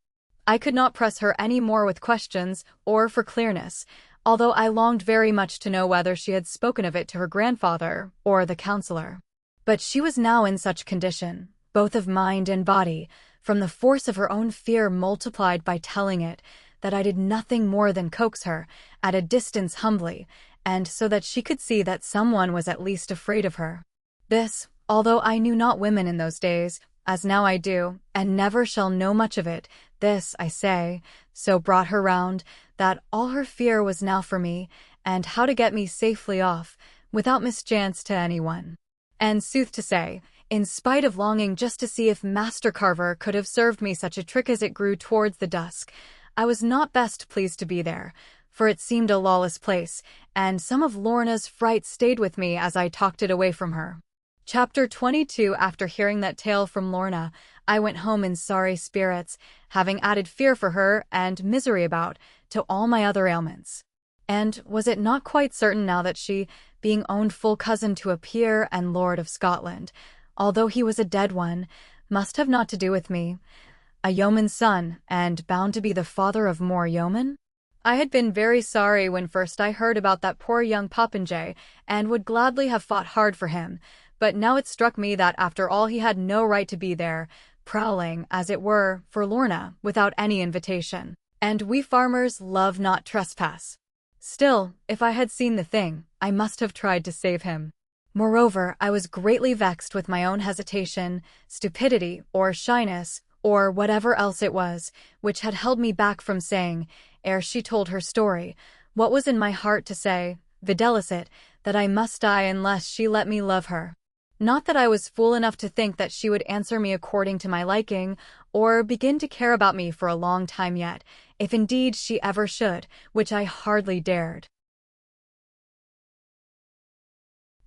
I could not press her any more with questions, or for clearness, although I longed very much to know whether she had spoken of it to her grandfather or the counsellor. But she was now in such condition, both of mind and body, from the force of her own fear multiplied by telling it, that I did nothing more than coax her, at a distance humbly, and so that she could see that someone was at least afraid of her. This, although I knew not women in those days, as now I do, and never shall know much of it, this, I say, so brought her round, that all her fear was now for me, and how to get me safely off, without mischance to anyone. And sooth to say, in spite of longing just to see if Master Carver could have served me such a trick as it grew towards the dusk. I was not best pleased to be there, for it seemed a lawless place, and some of Lorna's fright stayed with me as I talked it away from her. Chapter 22. After hearing that tale from Lorna, I went home in sorry spirits, having added fear for her and misery about to all my other ailments. And was it not quite certain now that she, being owned full cousin to a peer and lord of Scotland, although he was a dead one, must have naught to do with me, a yeoman's son, and bound to be the father of more yeomen? I had been very sorry when first I heard about that poor young popinjay, and would gladly have fought hard for him, but now it struck me that after all he had no right to be there, prowling, as it were, for Lorna, without any invitation. And we farmers love not trespass. Still, if I had seen the thing, I must have tried to save him. Moreover, I was greatly vexed with my own hesitation, stupidity, or shyness, or whatever else it was, which had held me back from saying, ere she told her story, what was in my heart to say, videlicet, that I must die unless she let me love her. Not that I was fool enough to think that she would answer me according to my liking, or begin to care about me for a long time yet, if indeed she ever should, which I hardly dared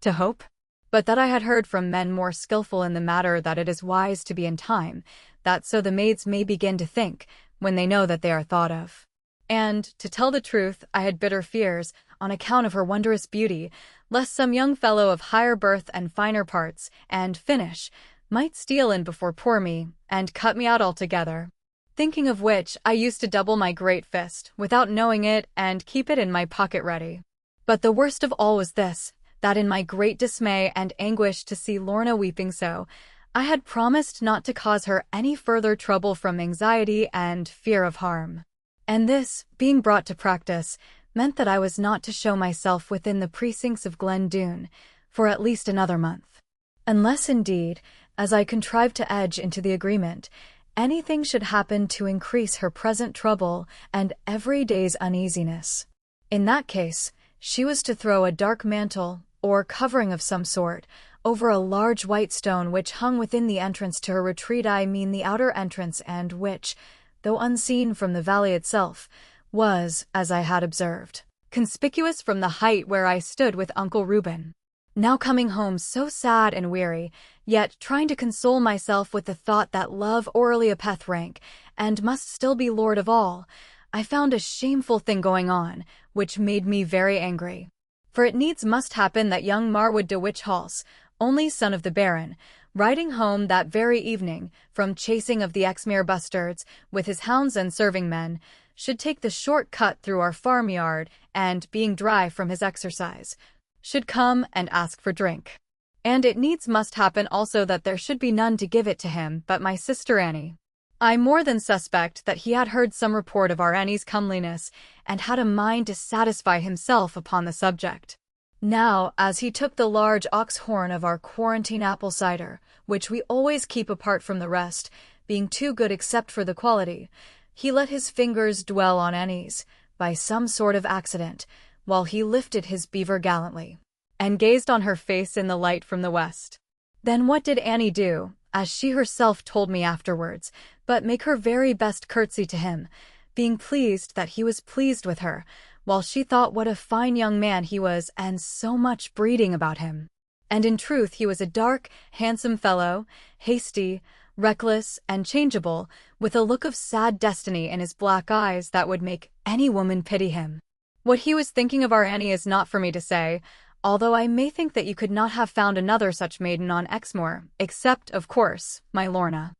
to hope, but that I had heard from men more skilful in the matter that it is wise to be in time, that so the maids may begin to think, when they know that they are thought of. And, to tell the truth, I had bitter fears, on account of her wondrous beauty, lest some young fellow of higher birth and finer parts, and finish, might steal in before poor me, and cut me out altogether. Thinking of which, I used to double my great fist, without knowing it, and keep it in my pocket ready. But the worst of all was this, that in my great dismay and anguish to see Lorna weeping so, I had promised not to cause her any further trouble from anxiety and fear of harm. And this, being brought to practice, meant that I was not to show myself within the precincts of Glen Doone for at least another month. Unless, indeed, as I contrived to edge into the agreement, anything should happen to increase her present trouble and every day's uneasiness. In that case, she was to throw a dark mantle, or covering of some sort, over a large white stone which hung within the entrance to her retreat, I mean the outer entrance, and which, though unseen from the valley itself, was, as I had observed, conspicuous from the height where I stood with Uncle Reuben. Now coming home so sad and weary, yet trying to console myself with the thought that love o'erleapeth rank, and must still be lord of all, I found a shameful thing going on, which made me very angry. For it needs must happen that young Marwood de Witchhalse, only son of the Baron, riding home that very evening from chasing of the Exmere bustards with his hounds and serving men, should take the short cut through our farmyard, and, being dry from his exercise, should come and ask for drink. And it needs must happen also that there should be none to give it to him but my sister Annie. I more than suspect that he had heard some report of our Annie's comeliness, and had a mind to satisfy himself upon the subject. Now, as he took the large ox horn of our quarantine apple cider, which we always keep apart from the rest, being too good except for the quality, he let his fingers dwell on Annie's, by some sort of accident, while he lifted his beaver gallantly, and gazed on her face in the light from the west. Then what did Annie do, as she herself told me afterwards, but make her very best curtsy to him, being pleased that he was pleased with her, while she thought what a fine young man he was and so much breeding about him. And in truth he was a dark, handsome fellow, hasty, reckless, and changeable, with a look of sad destiny in his black eyes that would make any woman pity him. What he was thinking of our Annie is not for me to say, although I may think that you could not have found another such maiden on Exmoor, except, of course, my Lorna.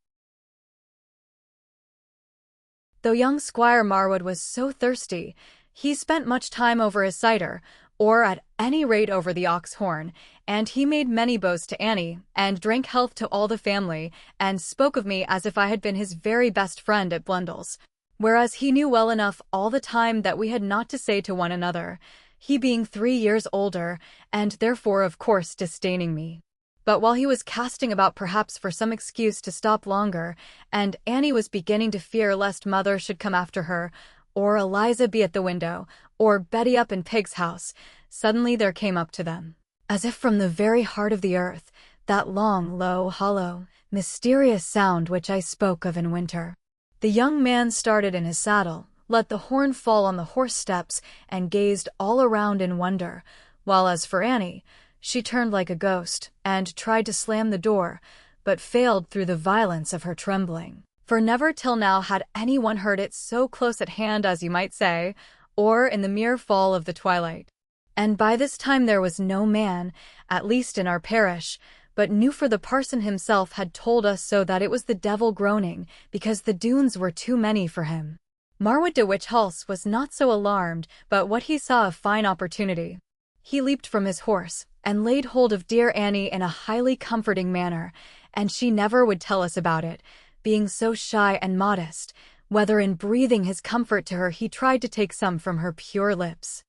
Though young Squire Marwood was so thirsty, he spent much time over his cider, or at any rate over the ox horn, and he made many boasts to Annie, and drank health to all the family, and spoke of me as if I had been his very best friend at Blundell's, whereas he knew well enough all the time that we had naught to say to one another, he being 3 years older, and therefore of course disdaining me. But while he was casting about perhaps for some excuse to stop longer, and Annie was beginning to fear lest mother should come after her, or Eliza be at the window, or Betty up in Pig's house, suddenly there came up to them, as if from the very heart of the earth, that long, low, hollow, mysterious sound which I spoke of in winter. The young man started in his saddle, let the horn fall on the horse steps, and gazed all around in wonder, while as for Annie, she turned like a ghost, and tried to slam the door, but failed through the violence of her trembling. For never till now had anyone heard it so close at hand, as you might say, or in the mere fall of the twilight. And by this time there was no man, at least in our parish, but knew, for the parson himself had told us so, that it was the devil groaning, because the Doones were too many for him. Marwood de Witchhulse was not so alarmed, but what he saw a fine opportunity. He leaped from his horse, and laid hold of dear Annie in a highly comforting manner, and she never would tell us about it, being so shy and modest, whether in breathing his comfort to her he tried to take some from her pure lips.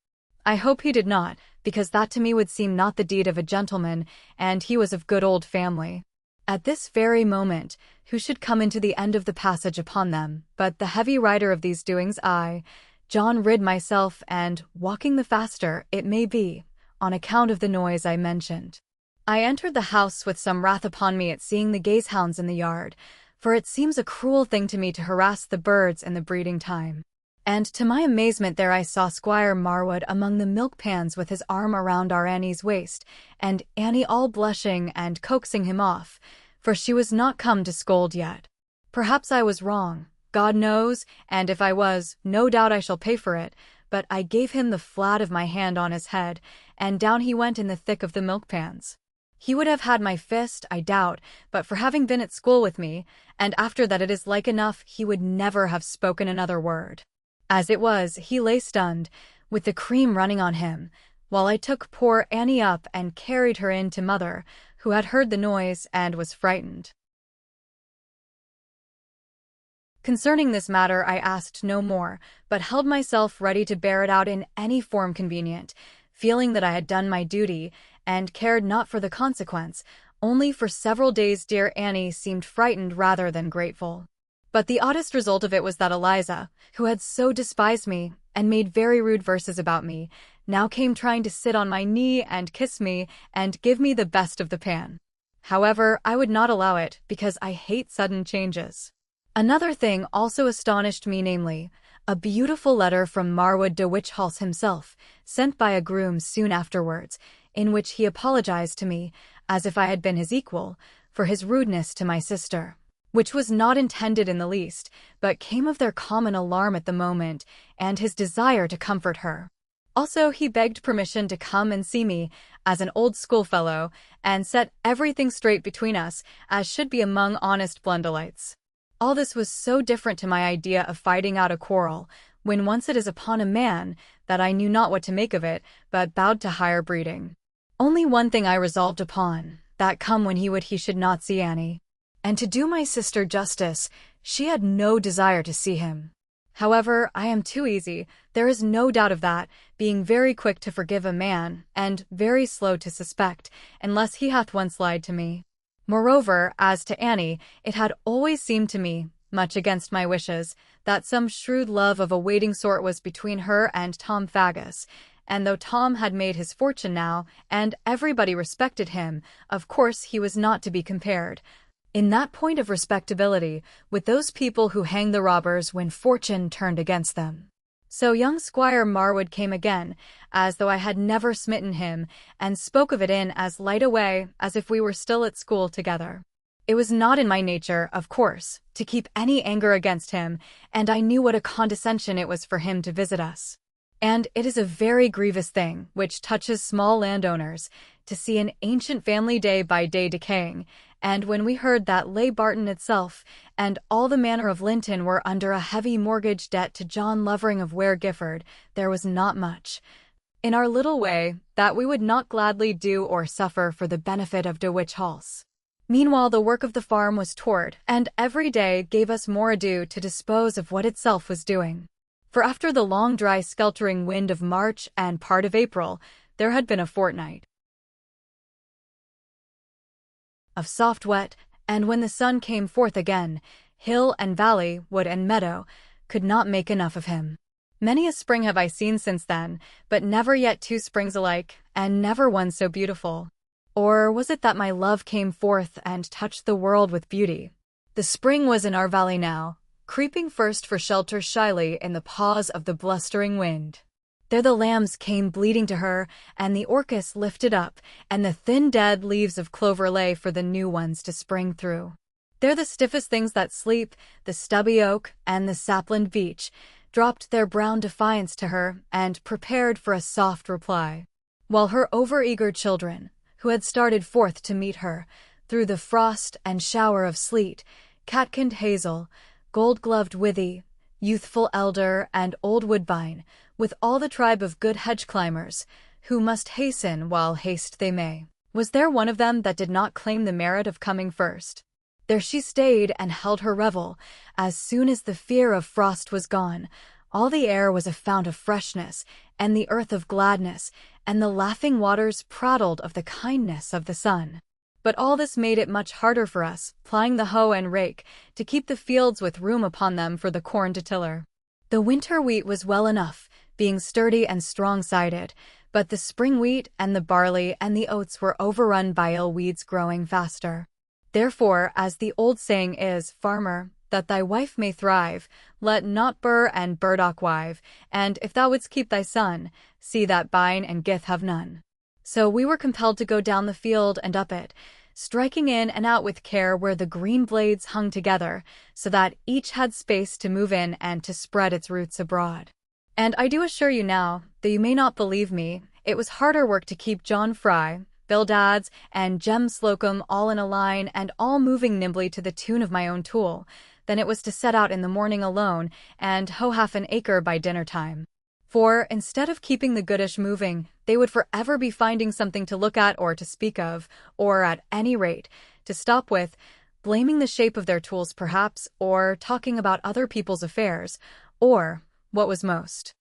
I hope he did not, because that to me would seem not the deed of a gentleman, and he was of good old family. At this very moment, who should come into the end of the passage upon them, but the heavy rider of these doings, I, John Ridd myself, and, walking the faster, it may be, on account of the noise I mentioned. I entered the house with some wrath upon me at seeing the gazehounds in the yard, for it seems a cruel thing to me to harass the birds in the breeding time. And to my amazement there I saw Squire Marwood among the milk pans with his arm around our Annie's waist, and Annie all blushing and coaxing him off, for she was not come to scold yet. Perhaps I was wrong, God knows, and if I was, no doubt I shall pay for it, but I gave him the flat of my hand on his head, and down he went in the thick of the milk pans. He would have had my fist, I doubt, but for having been at school with me, and after that it is like enough he would never have spoken another word. As it was, he lay stunned, with the cream running on him, while I took poor Annie up and carried her in to mother, who had heard the noise and was frightened. Concerning this matter I asked no more, but held myself ready to bear it out in any form convenient, feeling that I had done my duty, and cared not for the consequence. Only for several days dear Annie seemed frightened rather than grateful. But the oddest result of it was that Eliza, who had so despised me, and made very rude verses about me, now came trying to sit on my knee and kiss me, and give me the best of the pan. However, I would not allow it, because I hate sudden changes. Another thing also astonished me, namely, a beautiful letter from Marwood de Witchhulse himself, sent by a groom soon afterwards, in which he apologized to me, as if I had been his equal, for his rudeness to my sister, which was not intended in the least, but came of their common alarm at the moment, and his desire to comfort her. Also he begged permission to come and see me, as an old schoolfellow, and set everything straight between us, as should be among honest Blundelites. All this was so different to my idea of fighting out a quarrel, when once it is upon a man, that I knew not what to make of it, but bowed to higher breeding. Only one thing I resolved upon, that come when he should not see Annie. And to do my sister justice, she had no desire to see him. However, I am too easy, there is no doubt of that, being very quick to forgive a man, and very slow to suspect, unless he hath once lied to me. Moreover, as to Annie, it had always seemed to me, much against my wishes, that some shrewd love of a waiting sort was between her and Tom Faggus, and though Tom had made his fortune now, and everybody respected him, of course he was not to be compared, in that point of respectability, with those people who hang the robbers when fortune turned against them. So young Squire Marwood came again, as though I had never smitten him, and spoke of it in as light a way as if we were still at school together. It was not in my nature, of course, to keep any anger against him, and I knew what a condescension it was for him to visit us. And it is a very grievous thing, which touches small landowners, to see an ancient family day by day decaying, and when we heard that Lay Barton itself, and all the manor of Linton were under a heavy mortgage debt to John Lovering of Ware Gifford, there was not much, in our little way, that we would not gladly do or suffer for the benefit of de Witchhulse. Meanwhile the work of the farm was toward, and every day gave us more ado to dispose of what itself was doing. For after the long dry sweltering wind of March and part of April, there had been a fortnight of soft wet, and when the sun came forth again, hill and valley, wood and meadow, could not make enough of him. Many a spring have I seen since then, but never yet two springs alike, and never one so beautiful. Or was it that my love came forth and touched the world with beauty? The spring was in our valley now, creeping first for shelter shyly in the paws of the blustering wind. There the lambs came bleating to her, and the orchis lifted up, and the thin dead leaves of clover lay for the new ones to spring through. There the stiffest things that sleep, the stubby oak and the sapland beech, dropped their brown defiance to her and prepared for a soft reply. While her overeager children, who had started forth to meet her, through the frost and shower of sleet, catkined hazel, gold-gloved withy, youthful elder, and old woodbine, with all the tribe of good hedge-climbers, who must hasten while haste they may. Was there one of them that did not claim the merit of coming first? There she stayed and held her revel. As soon as the fear of frost was gone, all the air was a fount of freshness, and the earth of gladness, and the laughing waters prattled of the kindness of the sun. But all this made it much harder for us, plying the hoe and rake, to keep the fields with room upon them for the corn to tiller. The winter wheat was well enough, being sturdy and strong-sided, but the spring wheat and the barley and the oats were overrun by ill weeds growing faster. Therefore, as the old saying is, farmer, that thy wife may thrive, let not burr and burdock wive, and if thou wouldst keep thy son, see that bine and gith have none. So we were compelled to go down the field and up it, striking in and out with care where the green blades hung together, so that each had space to move in and to spread its roots abroad. And I do assure you now, though you may not believe me, it was harder work to keep John Fry, Bildad's, and Jem Slocum all in a line and all moving nimbly to the tune of my own tool, than it was to set out in the morning alone and hoe half an acre by dinner-time. For, instead of keeping the goodish moving, they would forever be finding something to look at or to speak of, or, at any rate, to stop with, blaming the shape of their tools perhaps, or talking about other people's affairs, or, what was most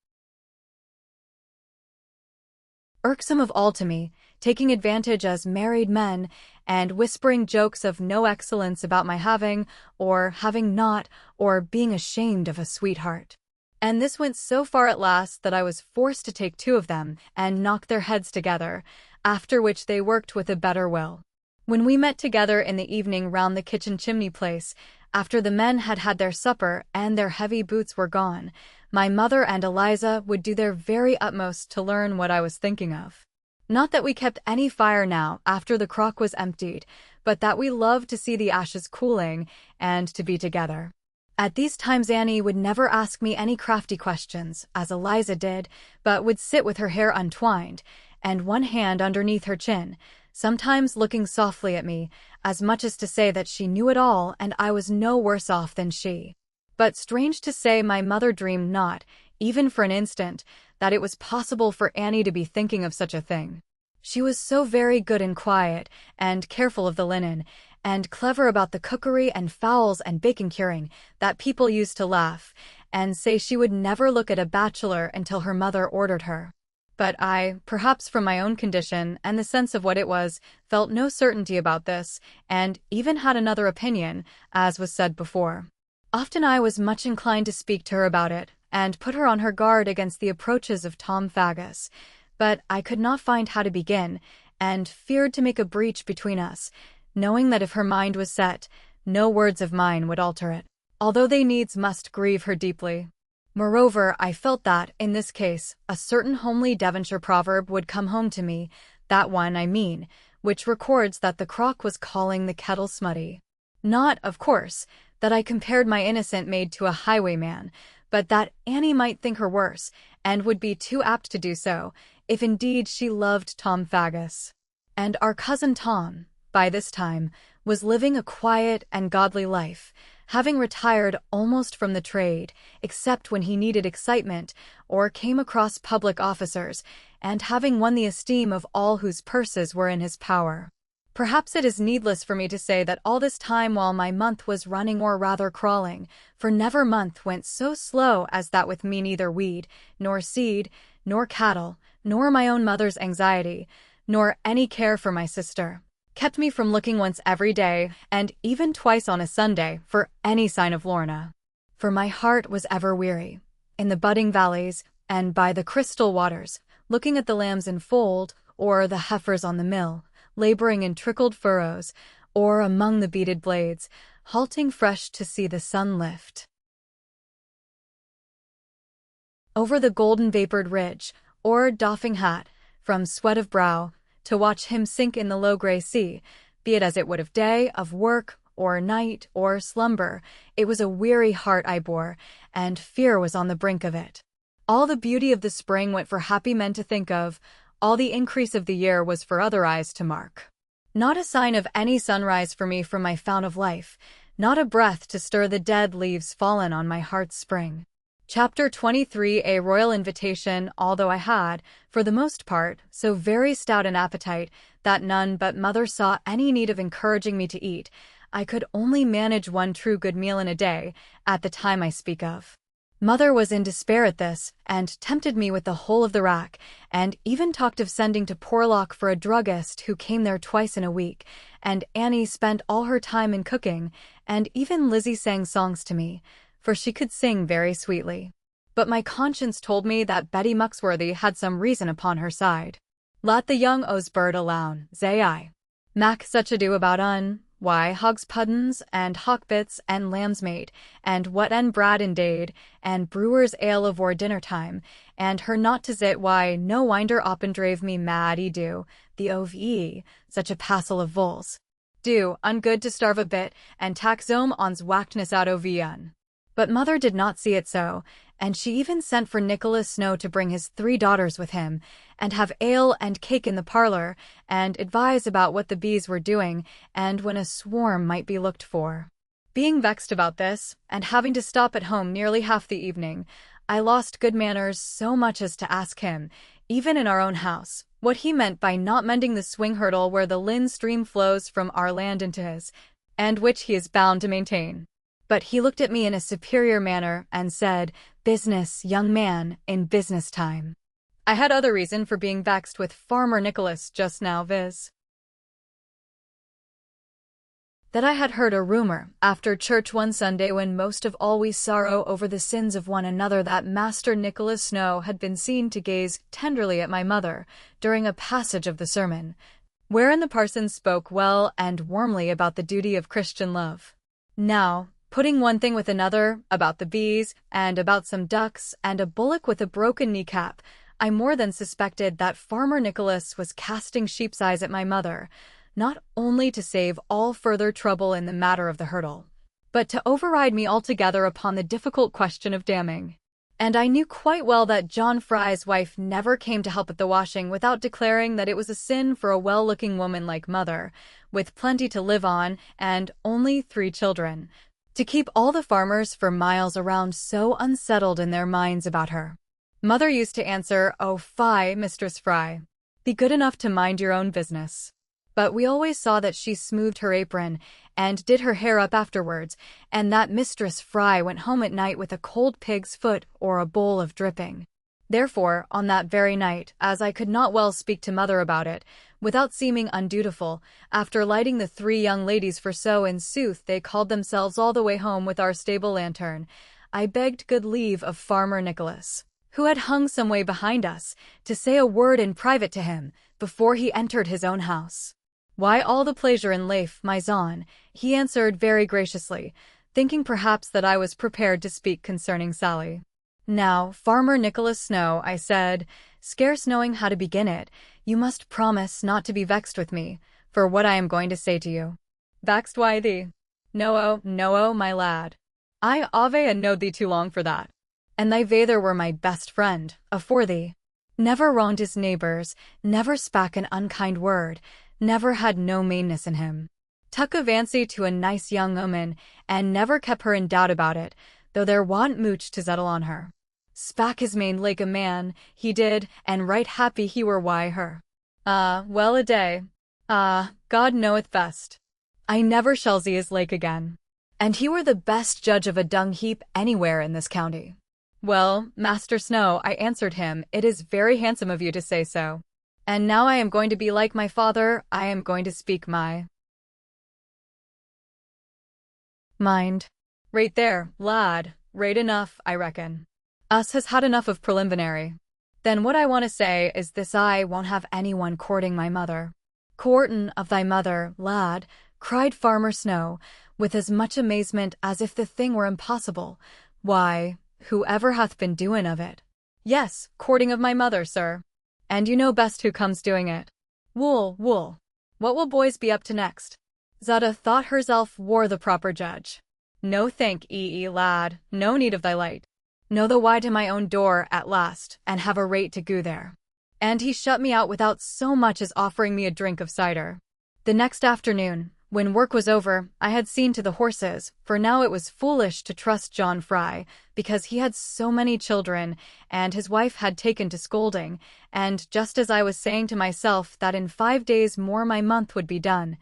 irksome of all to me, taking advantage as married men, and whispering jokes of no excellence about my having, or having not, or being ashamed of a sweetheart. And this went so far at last that I was forced to take two of them and knock their heads together, after which they worked with a better will. When we met together in the evening round the kitchen chimney-place, after the men had had their supper and their heavy boots were gone, my mother and Eliza would do their very utmost to learn what I was thinking of. Not that we kept any fire now after the crock was emptied, but that we loved to see the ashes cooling and to be together. At these times Annie would never ask me any crafty questions, as Eliza did, but would sit with her hair untwined, and one hand underneath her chin, sometimes looking softly at me, as much as to say that she knew it all and I was no worse off than she. But strange to say, my mother dreamed not, even for an instant, that it was possible for Annie to be thinking of such a thing. She was so very good and quiet, and careful of the linen, and clever about the cookery and fowls and bacon-curing, that people used to laugh, and say she would never look at a bachelor until her mother ordered her. But I, perhaps from my own condition and the sense of what it was, felt no certainty about this, and even had another opinion, as was said before. Often I was much inclined to speak to her about it, and put her on her guard against the approaches of Tom Faggus, but I could not find how to begin, and feared to make a breach between us, knowing that if her mind was set, no words of mine would alter it, although they needs must grieve her deeply. Moreover, I felt that, in this case, a certain homely Devonshire proverb would come home to me, that one, I mean, which records that the crock was calling the kettle smutty. Not, of course, that I compared my innocent maid to a highwayman, but that Annie might think her worse, and would be too apt to do so, if indeed she loved Tom Faggus. And our cousin Tom, by this time, was living a quiet and godly life, having retired almost from the trade, except when he needed excitement or came across public officers, and having won the esteem of all whose purses were in his power. Perhaps it is needless for me to say that all this time while my month was running or rather crawling, for never month went so slow as that with me neither weed, nor seed, nor cattle, nor my own mother's anxiety, nor any care for my sister, kept me from looking once every day, and even twice on a Sunday, for any sign of Lorna. For my heart was ever weary, in the budding valleys, and by the crystal waters, looking at the lambs in fold, or the heifers on the mill, laboring in trickled furrows, or among the beaded blades, halting fresh to see the sun lift over the golden vapored ridge, or doffing hat, from sweat of brow, to watch him sink in the low gray sea, be it as it would of day, of work, or night, or slumber. It was a weary heart I bore, and fear was on the brink of it. All the beauty of the spring went for happy men to think of, all the increase of the year was for other eyes to mark. Not a sign of any sunrise for me from my fount of life, not a breath to stir the dead leaves fallen on my heart's spring. Chapter 23. A royal invitation, although I had, for the most part, so very stout an appetite that none but mother saw any need of encouraging me to eat. I could only manage one true good meal in a day, at the time I speak of. Mother was in despair at this, and tempted me with the whole of the rack, and even talked of sending to Porlock for a druggist who came there twice in a week, and Annie spent all her time in cooking, and even Lizzie sang songs to me, for she could sing very sweetly. But my conscience told me that Betty Muxworthy had some reason upon her side. Let the young Osbird alone, say I. Mac such ado about why hogs puddens, and hawkbits, and lamb's mate, and what en brad and dade, and brewer's ale avore dinner time, and her not to zit why no winder oppen drave me mad do, the ove such a passel of voles. Do, ungood to starve a bit, and tax ons whackness out of But mother did not see it so, and she even sent for Nicholas Snow to bring his 3 daughters with him, and have ale and cake in the parlor, and advise about what the bees were doing, and when a swarm might be looked for. Being vexed about this, and having to stop at home nearly half the evening, I lost good manners so much as to ask him, even in our own house, what he meant by not mending the swing hurdle where the Lynn stream flows from our land into his, and which he is bound to maintain. But he looked at me in a superior manner and said, "Business, young man, in business time." I had other reason for being vexed with Farmer Nicholas just now, viz. that I had heard a rumor, after church one Sunday when most of all we sorrow over the sins of one another, that Master Nicholas Snow had been seen to gaze tenderly at my mother during a passage of the sermon, wherein the parson spoke well and warmly about the duty of Christian love. Now, putting one thing with another, about the bees, and about some ducks, and a bullock with a broken kneecap, I more than suspected that Farmer Nicholas was casting sheep's eyes at my mother, not only to save all further trouble in the matter of the hurdle, but to override me altogether upon the difficult question of damming. And I knew quite well that John Fry's wife never came to help at the washing without declaring that it was a sin for a well-looking woman like mother, with plenty to live on and only 3 children, to keep all the farmers for miles around so unsettled in their minds about her. Mother used to answer, "Oh, fie, Mistress Fry. Be good enough to mind your own business." But we always saw that she smoothed her apron and did her hair up afterwards, and that Mistress Fry went home at night with a cold pig's foot or a bowl of dripping. Therefore, on that very night, as I could not well speak to mother about it, without seeming undutiful, after lighting the 3 young ladies, for so in sooth they called themselves, all the way home with our stable lantern, I begged good leave of Farmer Nicholas, who had hung some way behind us, to say a word in private to him, before he entered his own house. "Why, all the pleasure in life, my son," he answered very graciously, thinking perhaps that I was prepared to speak concerning Sally. "Now, Farmer Nicholas Snow," I said, scarce knowing how to begin it, "you must promise not to be vexed with me, for what I am going to say to you." "Vexed, why thee?" No, my lad. I ave and knowed thee too long for that. And thy vather were my best friend, afore thee. Never wronged his neighbours, never spak an unkind word, never had no meanness in him. Tuck a fancy to a nice young woman, and never kept her in doubt about it, though there wa'n't mooch to settle on her. Spak his main like a man, he did, and right happy he were wy her. Well a day. God knoweth best. I never shall see his lake again. And he were the best judge of a dung heap anywhere in this county. "Well, Master Snow," I answered him, "it is very handsome of you to say so. And now I am going to be like my father, I am going to speak my mind. Right there, lad, right enough, I reckon. Us has had enough of preliminary. Then what I want to say is this: I won't have anyone courting my mother. "Courtin' of thy mother, lad," cried Farmer Snow, with as much amazement as if the thing were impossible. "Why, whoever hath been doin' of it?" "Yes, courting of my mother, sir. And you know best who comes doing it." "Wool, wool. What will boys be up to next?" Zutta thought herself wore the proper judge. "No thank ee, lad, no need of thy light. Know the why to my own door at last, and have a rate to go there." And he shut me out without so much as offering me a drink of cider. The next afternoon, when work was over, I had seen to the horses, for now it was foolish to trust John Fry, because he had so many children, and his wife had taken to scolding, and just as I was saying to myself that in 5 days more my month would be done,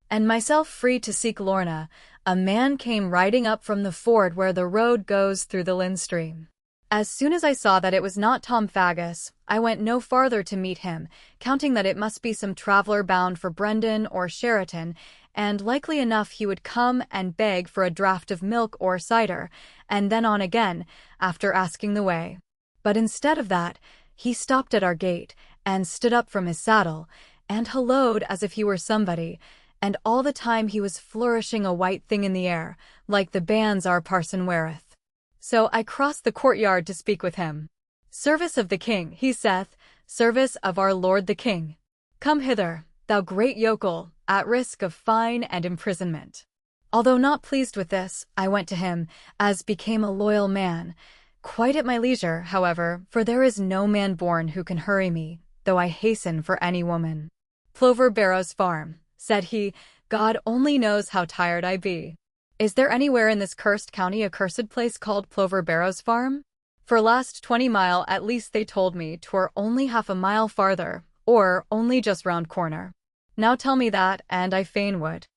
and myself free to seek Lorna, a man came riding up from the ford where the road goes through the Lynn stream. As soon as I saw that it was not Tom Faggus, I went no farther to meet him, counting that it must be some traveller bound for Brendan or Sheraton, and likely enough he would come and beg for a draught of milk or cider, and then on again, after asking the way. But instead of that, he stopped at our gate, and stood up from his saddle, and hallooed as if he were somebody, and all the time he was flourishing a white thing in the air, like the bands our parson weareth. So I crossed the courtyard to speak with him. "Service of the king," he saith, "service of our lord the king. Come hither, thou great yokel, at risk of fine and imprisonment." Although not pleased with this, I went to him, as became a loyal man. Quite at my leisure, however, for there is no man born who can hurry me, though I hasten for any woman. "Plover Barrows Farm," said he, "God only knows how tired I be. Is there anywhere in this cursed county a cursed place called Plover Barrows Farm? For last 20 mile at least they told me 'twere only half a mile farther, or only just round corner. Now tell me that, and I fain would.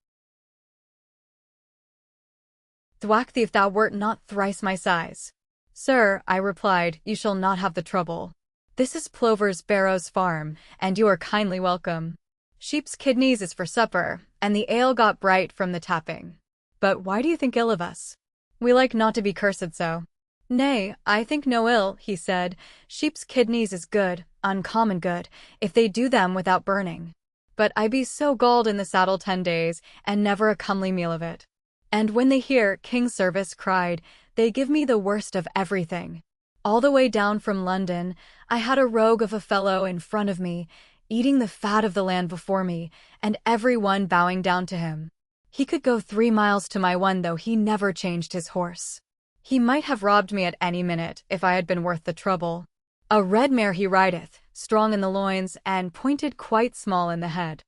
Thwack thee if thou wert not thrice my size." "Sir," I replied, "you shall not have the trouble. This is Plover's Barrows Farm, and you are kindly welcome. Sheep's kidneys is for supper, and the ale got bright from the tapping. But why do you think ill of us? We like not to be cursed so." "Nay, I think no ill," he said. "Sheep's kidneys is good, uncommon good, if they do them without burning. But I be so galled in the saddle 10 days, and never a comely meal of it. And when they hear King's service cried, they give me the worst of everything. All the way down from London, I had a rogue of a fellow in front of me, eating the fat of the land before me, and every one bowing down to him. He could go 3 miles to my one, though he never changed his horse. He might have robbed me at any minute, if I had been worth the trouble. A red mare he rideth, strong in the loins, and pointed quite small in the head.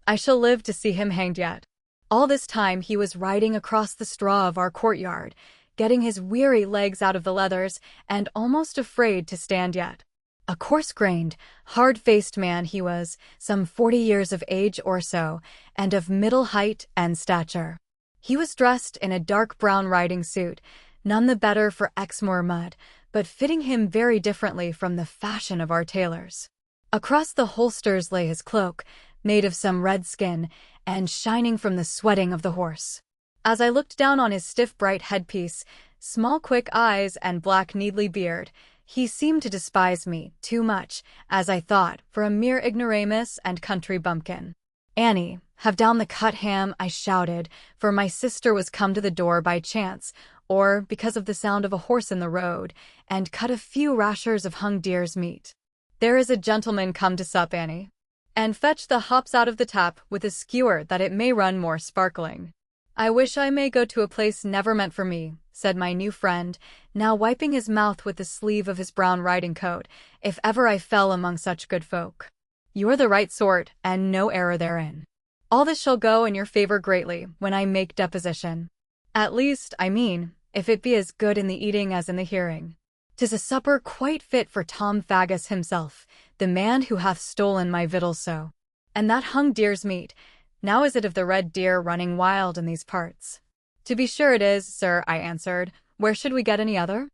I shall live to see him hanged yet." All this time he was riding across the straw of our courtyard, getting his weary legs out of the leathers, and almost afraid to stand yet. A coarse-grained, hard-faced man he was, some 40 years of age or so, and of middle height and stature. He was dressed in a dark brown riding suit, none the better for Exmoor mud, but fitting him very differently from the fashion of our tailors. Across the holsters lay his cloak, made of some red skin, and shining from the sweating of the horse. As I looked down on his stiff bright headpiece, small quick eyes, and black needly beard, he seemed to despise me too much, as I thought, for a mere ignoramus and country bumpkin. "Annie, have down the cut ham," I shouted, for my sister was come to the door by chance, or because of the sound of a horse in the road, and cut a few rashers of hung deer's meat. "There is a gentleman come to sup, Annie. And fetch the hops out of the tap with a skewer that it may run more sparkling." "I wish I may go to a place never meant for me," said my new friend, now wiping his mouth with the sleeve of his brown riding coat, "if ever I fell among such good folk. You're the right sort, and no error therein. All this shall go in your favor greatly when I make deposition. At least, I mean, if it be as good in the eating as in the hearing. 'Tis a supper quite fit for Tom Faggus himself, the man who hath stolen my victuals so. And that hung deer's meat, now is it of the red deer running wild in these parts?" "To be sure it is, sir," I answered. "Where should we get any other?"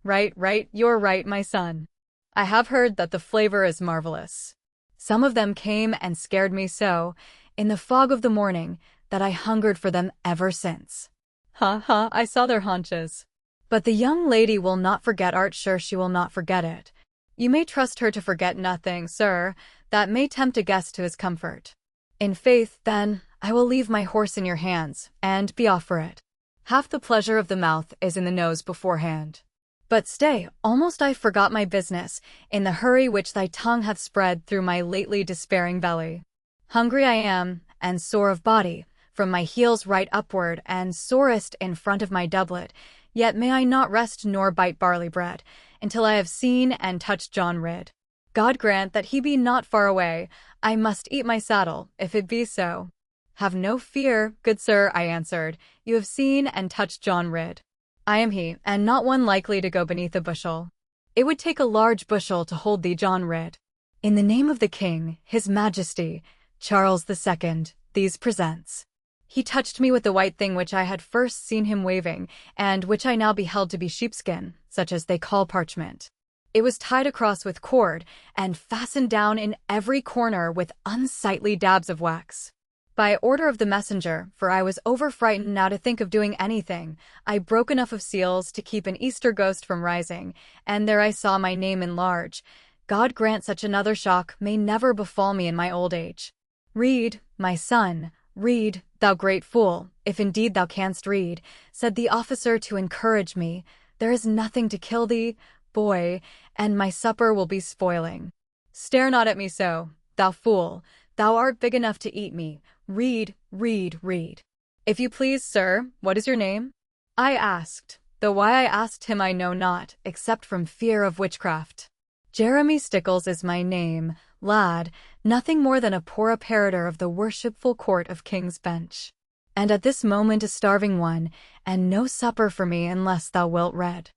Right, you're right, my son. I have heard that the flavor is marvelous. Some of them came and scared me so, in the fog of the morning, that I hungered for them ever since. Ha ha, I saw their haunches. But the young lady will not forget, art sure she will not forget it. You may trust her to forget nothing, sir, that may tempt a guest to his comfort. In faith, then, I will leave my horse in your hands, and be off for it. Half the pleasure of the mouth is in the nose beforehand. But stay, almost I forgot my business, in the hurry which thy tongue hath spread through my lately despairing belly. Hungry I am, and sore of body, from my heels right upward, and sorest in front of my doublet, yet may I not rest nor bite barley bread, until I have seen and touched John Ridd. God grant that he be not far away. I must eat my saddle, if it be so. Have no fear, good sir, I answered. You have seen and touched John Ridd. I am he, and not one likely to go beneath a bushel. It would take a large bushel to hold thee, John Ridd. In the name of the King, His Majesty, Charles II, these presents. He touched me with the white thing which I had first seen him waving, and which I now beheld to be sheepskin, such as they call parchment. It was tied across with cord, and fastened down in every corner with unsightly dabs of wax. By order of the messenger, for I was over-frightened now to think of doing anything, I broke enough of seals to keep an Easter ghost from rising, and there I saw my name in large. God grant such another shock may never befall me in my old age. Read, my son, read, thou great fool, if indeed thou canst read, said the officer to encourage me. There is nothing to kill thee, boy, and my supper will be spoiling. Stare not at me so, thou fool, thou art big enough to eat me. Read, read, read. If you please, sir, what is your name? I asked, though why I asked him I know not, except from fear of witchcraft. Jeremy Stickles is my name, lad, nothing more than a poor apparitor of the worshipful court of King's Bench. And at this moment a starving one, and no supper for me unless thou wilt read.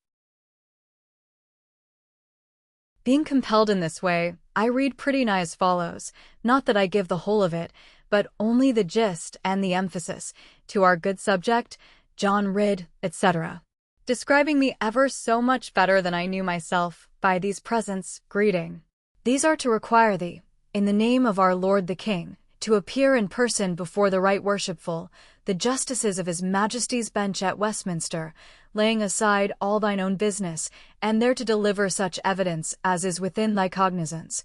Being compelled in this way, I read pretty nigh as follows, not that I give the whole of it, but only the gist and the emphasis, to our good subject, John Ridd, etc., describing me ever so much better than I knew myself, by these presents, greeting. These are to require thee, in the name of our Lord the King, to appear in person before the right worshipful, the justices of His Majesty's bench at Westminster, laying aside all thine own business, and there to deliver such evidence as is within thy cognizance,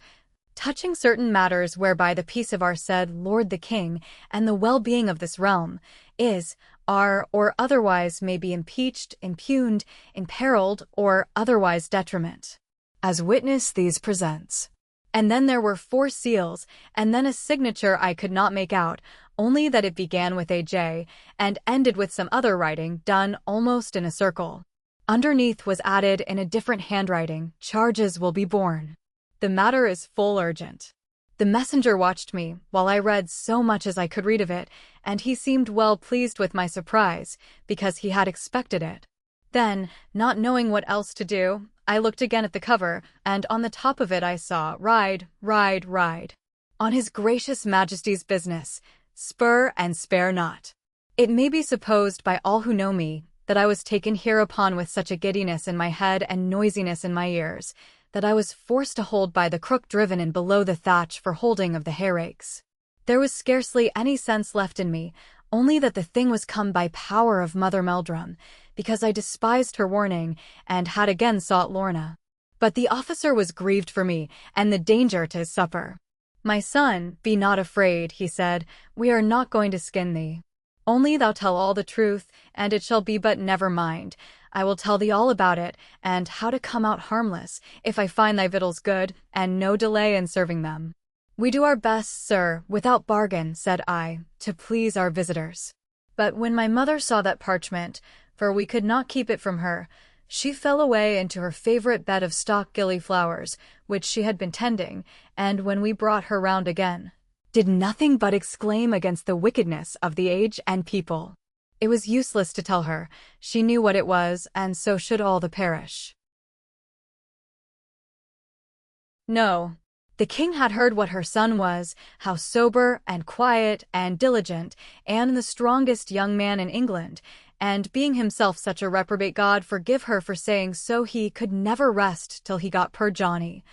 touching certain matters whereby the peace of our said Lord the King, and the well-being of this realm, is, are, or otherwise may be impeached, impugned, imperiled, or otherwise detriment. As witness these presents. And then there were 4 seals, and then a signature I could not make out, only that it began with a J, and ended with some other writing done almost in a circle. Underneath was added in a different handwriting, charges will be borne. The matter is full urgent. The messenger watched me, while I read so much as I could read of it, and he seemed well pleased with my surprise, because he had expected it. Then, not knowing what else to do, I looked again at the cover, and on the top of it I saw, Ride, ride, ride. On His Gracious Majesty's business, spur and spare not. It may be supposed by all who know me, that I was taken hereupon with such a giddiness in my head and noisiness in my ears, that I was forced to hold by the crook driven in below the thatch for holding of the hayrakes. There was scarcely any sense left in me, only that the thing was come by power of Mother Meldrum, because I despised her warning, and had again sought Lorna. But the officer was grieved for me, and the danger to his supper. My son, be not afraid, he said, we are not going to skin thee. Only thou tell all the truth, and it shall be but never mind. I will tell thee all about it, and how to come out harmless, if I find thy victuals good, and no delay in serving them. We do our best, sir, without bargain, said I, to please our visitors. But when my mother saw that parchment, for we could not keep it from her, she fell away into her favorite bed of stock gillyflowers, which she had been tending, and when we brought her round again, did nothing but exclaim against the wickedness of the age and people. It was useless to tell her. She knew what it was, and so should all the parish. No. The king had heard what her son was, how sober and quiet and diligent, and the strongest young man in England, and being himself such a reprobate, God forgive her for saying so, he could never rest till he got poor Johnny,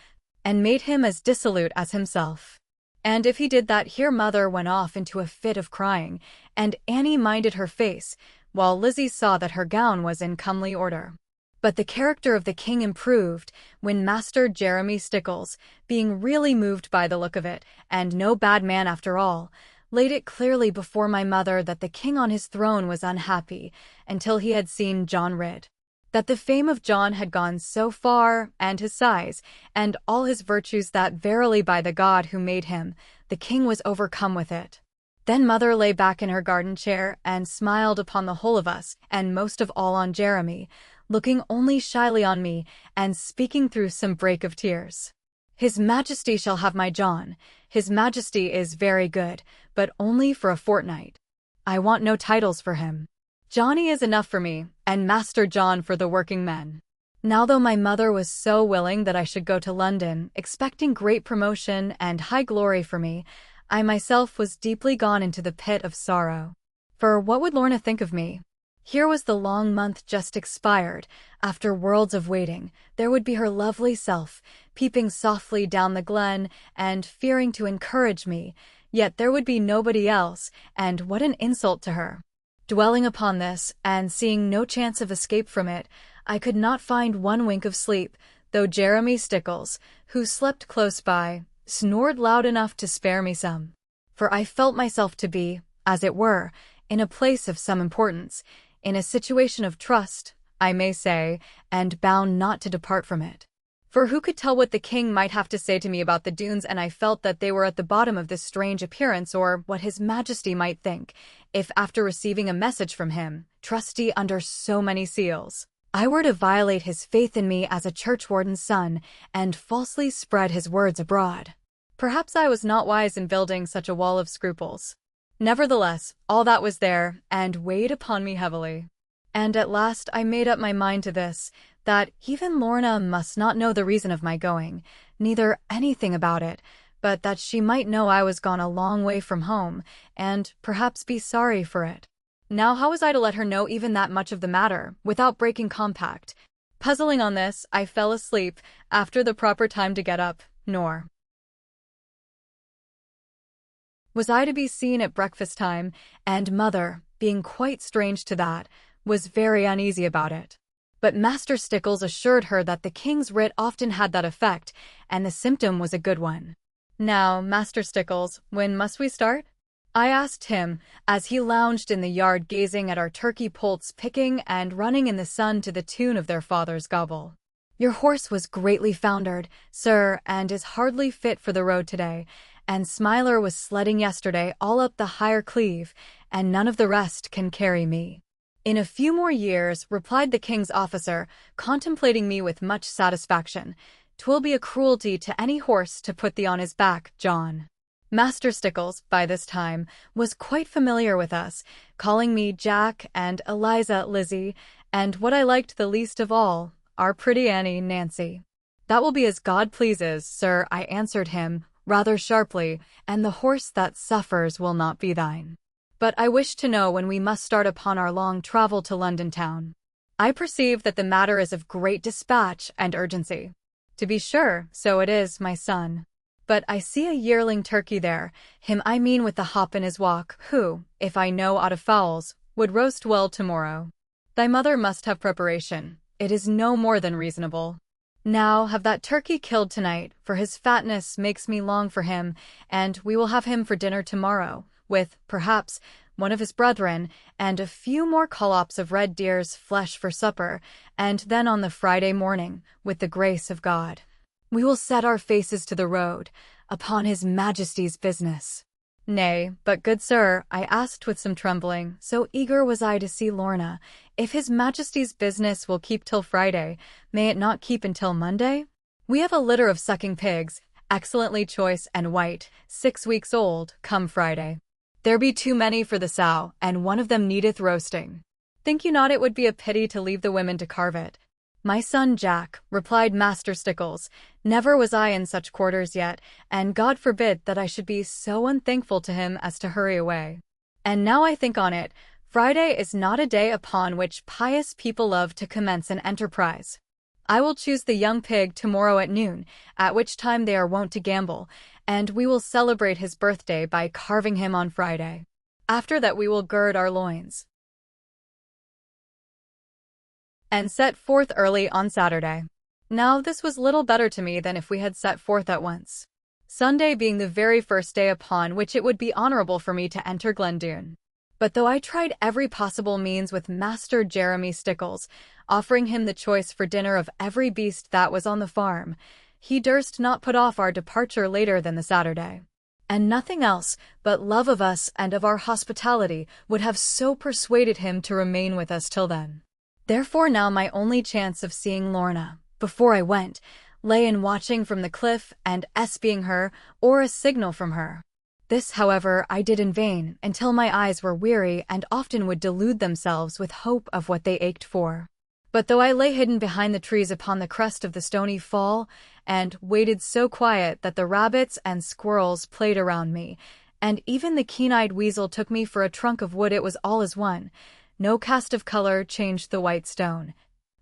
and made him as dissolute as himself. And if he did that, here mother went off into a fit of crying, and Annie minded her face, while Lizzie saw that her gown was in comely order. But the character of the king improved when Master Jeremy Stickles, being really moved by the look of it, and no bad man after all, laid it clearly before my mother that the king on his throne was unhappy until he had seen John rid. That the fame of John had gone so far, and his size, and all his virtues, that verily by the God who made him, the king was overcome with it. Then mother lay back in her garden chair and smiled upon the whole of us, and most of all on Jeremy, looking only shyly on me, and speaking through some break of tears. His Majesty shall have my John. His Majesty is very good, but only for a fortnight. I want no titles for him. Johnny is enough for me, and Master John for the working men. Now though my mother was so willing that I should go to London, expecting great promotion and high glory for me, I myself was deeply gone into the pit of sorrow. For what would Lorna think of me? Here was the long month just expired. After worlds of waiting, there would be her lovely self, peeping softly down the glen and fearing to encourage me, yet there would be nobody else, and what an insult to her. Dwelling upon this, and seeing no chance of escape from it, I could not find one wink of sleep, though Jeremy Stickles, who slept close by, snored loud enough to spare me some. For I felt myself to be, as it were, in a place of some importance, in a situation of trust, I may say, and bound not to depart from it. For who could tell what the king might have to say to me about the Doones, and I felt that they were at the bottom of this strange appearance, or what his Majesty might think, if after receiving a message from him, trustee under so many seals, I were to violate his faith in me as a churchwarden's son, and falsely spread his words abroad. Perhaps I was not wise in building such a wall of scruples. Nevertheless, all that was there, and weighed upon me heavily. And at last I made up my mind to this, that even Lorna must not know the reason of my going, neither anything about it, but that she might know I was gone a long way from home, and perhaps be sorry for it. Now how was I to let her know even that much of the matter, without breaking compact? Puzzling on this, I fell asleep, after the proper time to get up, nor was I to be seen at breakfast time, and mother, being quite strange to that, was very uneasy about it. But Master Stickles assured her that the king's writ often had that effect, and the symptom was a good one. Now, Master Stickles, when must we start? I asked him, as he lounged in the yard gazing at our turkey poults picking and running in the sun to the tune of their father's gobble. Your horse was greatly foundered, sir, and is hardly fit for the road today, and Smiler was sledding yesterday all up the higher cleve, and none of the rest can carry me. In a few more years, replied the king's officer, contemplating me with much satisfaction, 'twill be a cruelty to any horse to put thee on his back, John. Master Stickles, by this time, was quite familiar with us, calling me Jack and Eliza Lizzie, and what I liked the least of all, our pretty Annie Nancy. That will be as God pleases, sir, I answered him, rather sharply, and the horse that suffers will not be thine. But I wish to know when we must start upon our long travel to London town. I perceive that the matter is of great dispatch and urgency. To be sure, so it is, my son. But I see a yearling turkey there, him I mean with the hop in his walk, who, if I know aught of fowls, would roast well tomorrow. Thy mother must have preparation. It is no more than reasonable. Now have that turkey killed tonight, for his fatness makes me long for him, and we will have him for dinner tomorrow, with, perhaps, one of his brethren, and a few more collops of red deer's flesh for supper, and then on the Friday morning, with the grace of God, we will set our faces to the road, upon his Majesty's business. Nay, but good sir, I asked with some trembling, so eager was I to see Lorna, if his Majesty's business will keep till Friday, may it not keep until Monday? We have a litter of sucking pigs, excellently choice and white, 6 weeks old, come Friday. There be too many for the sow, and one of them needeth roasting. Think you not it would be a pity to leave the women to carve it? My son Jack, replied Master Stickles, never was I in such quarters yet, and God forbid that I should be so unthankful to him as to hurry away. And now I think on it, Friday is not a day upon which pious people love to commence an enterprise. I will choose the young pig tomorrow at noon, at which time they are wont to gambol, and we will celebrate his birthday by carving him on Friday. After that we will gird our loins. and set forth early on Saturday. Now this was little better to me than if we had set forth at once, Sunday being the very first day upon which it would be honorable for me to enter Doone. But though I tried every possible means with Master Jeremy Stickles, offering him the choice for dinner of every beast that was on the farm, he durst not put off our departure later than the Saturday. And nothing else but love of us and of our hospitality would have so persuaded him to remain with us till then. Therefore now my only chance of seeing Lorna, before I went, lay in watching from the cliff and espying her, or a signal from her. This, however, I did in vain, until my eyes were weary and often would delude themselves with hope of what they ached for. But though I lay hidden behind the trees upon the crest of the stony fall, and waited so quiet that the rabbits and squirrels played around me, and even the keen-eyed weasel took me for a trunk of wood, it was all as one. No cast of color changed the white stone,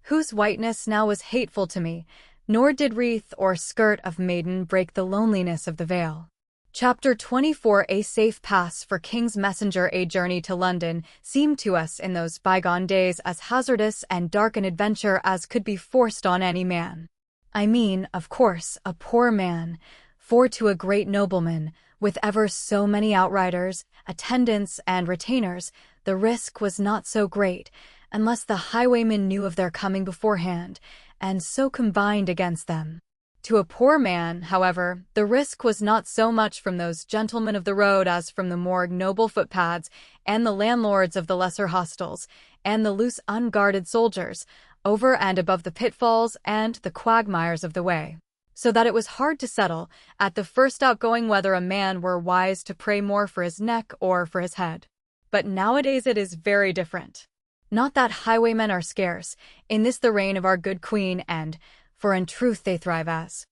whose whiteness now was hateful to me, nor did wreath or skirt of maiden break the loneliness of the vale. Chapter 24. A safe pass for King's Messenger. A journey to London seemed to us in those bygone days as hazardous and dark an adventure as could be forced on any man. I mean, of course, a poor man, for to a great nobleman, with ever so many outriders, attendants, and retainers, the risk was not so great, unless the highwaymen knew of their coming beforehand, and so combined against them. To a poor man, however, the risk was not so much from those gentlemen of the road as from the more ignoble footpads, and the landlords of the lesser hostels, and the loose unguarded soldiers, over and above the pitfalls and the quagmires of the way. So that it was hard to settle, at the first outgoing, whether a man were wise to pray more for his neck or for his head. But nowadays it is very different. Not that highwaymen are scarce, in this the reign of our good queen, and, for in truth they thrive as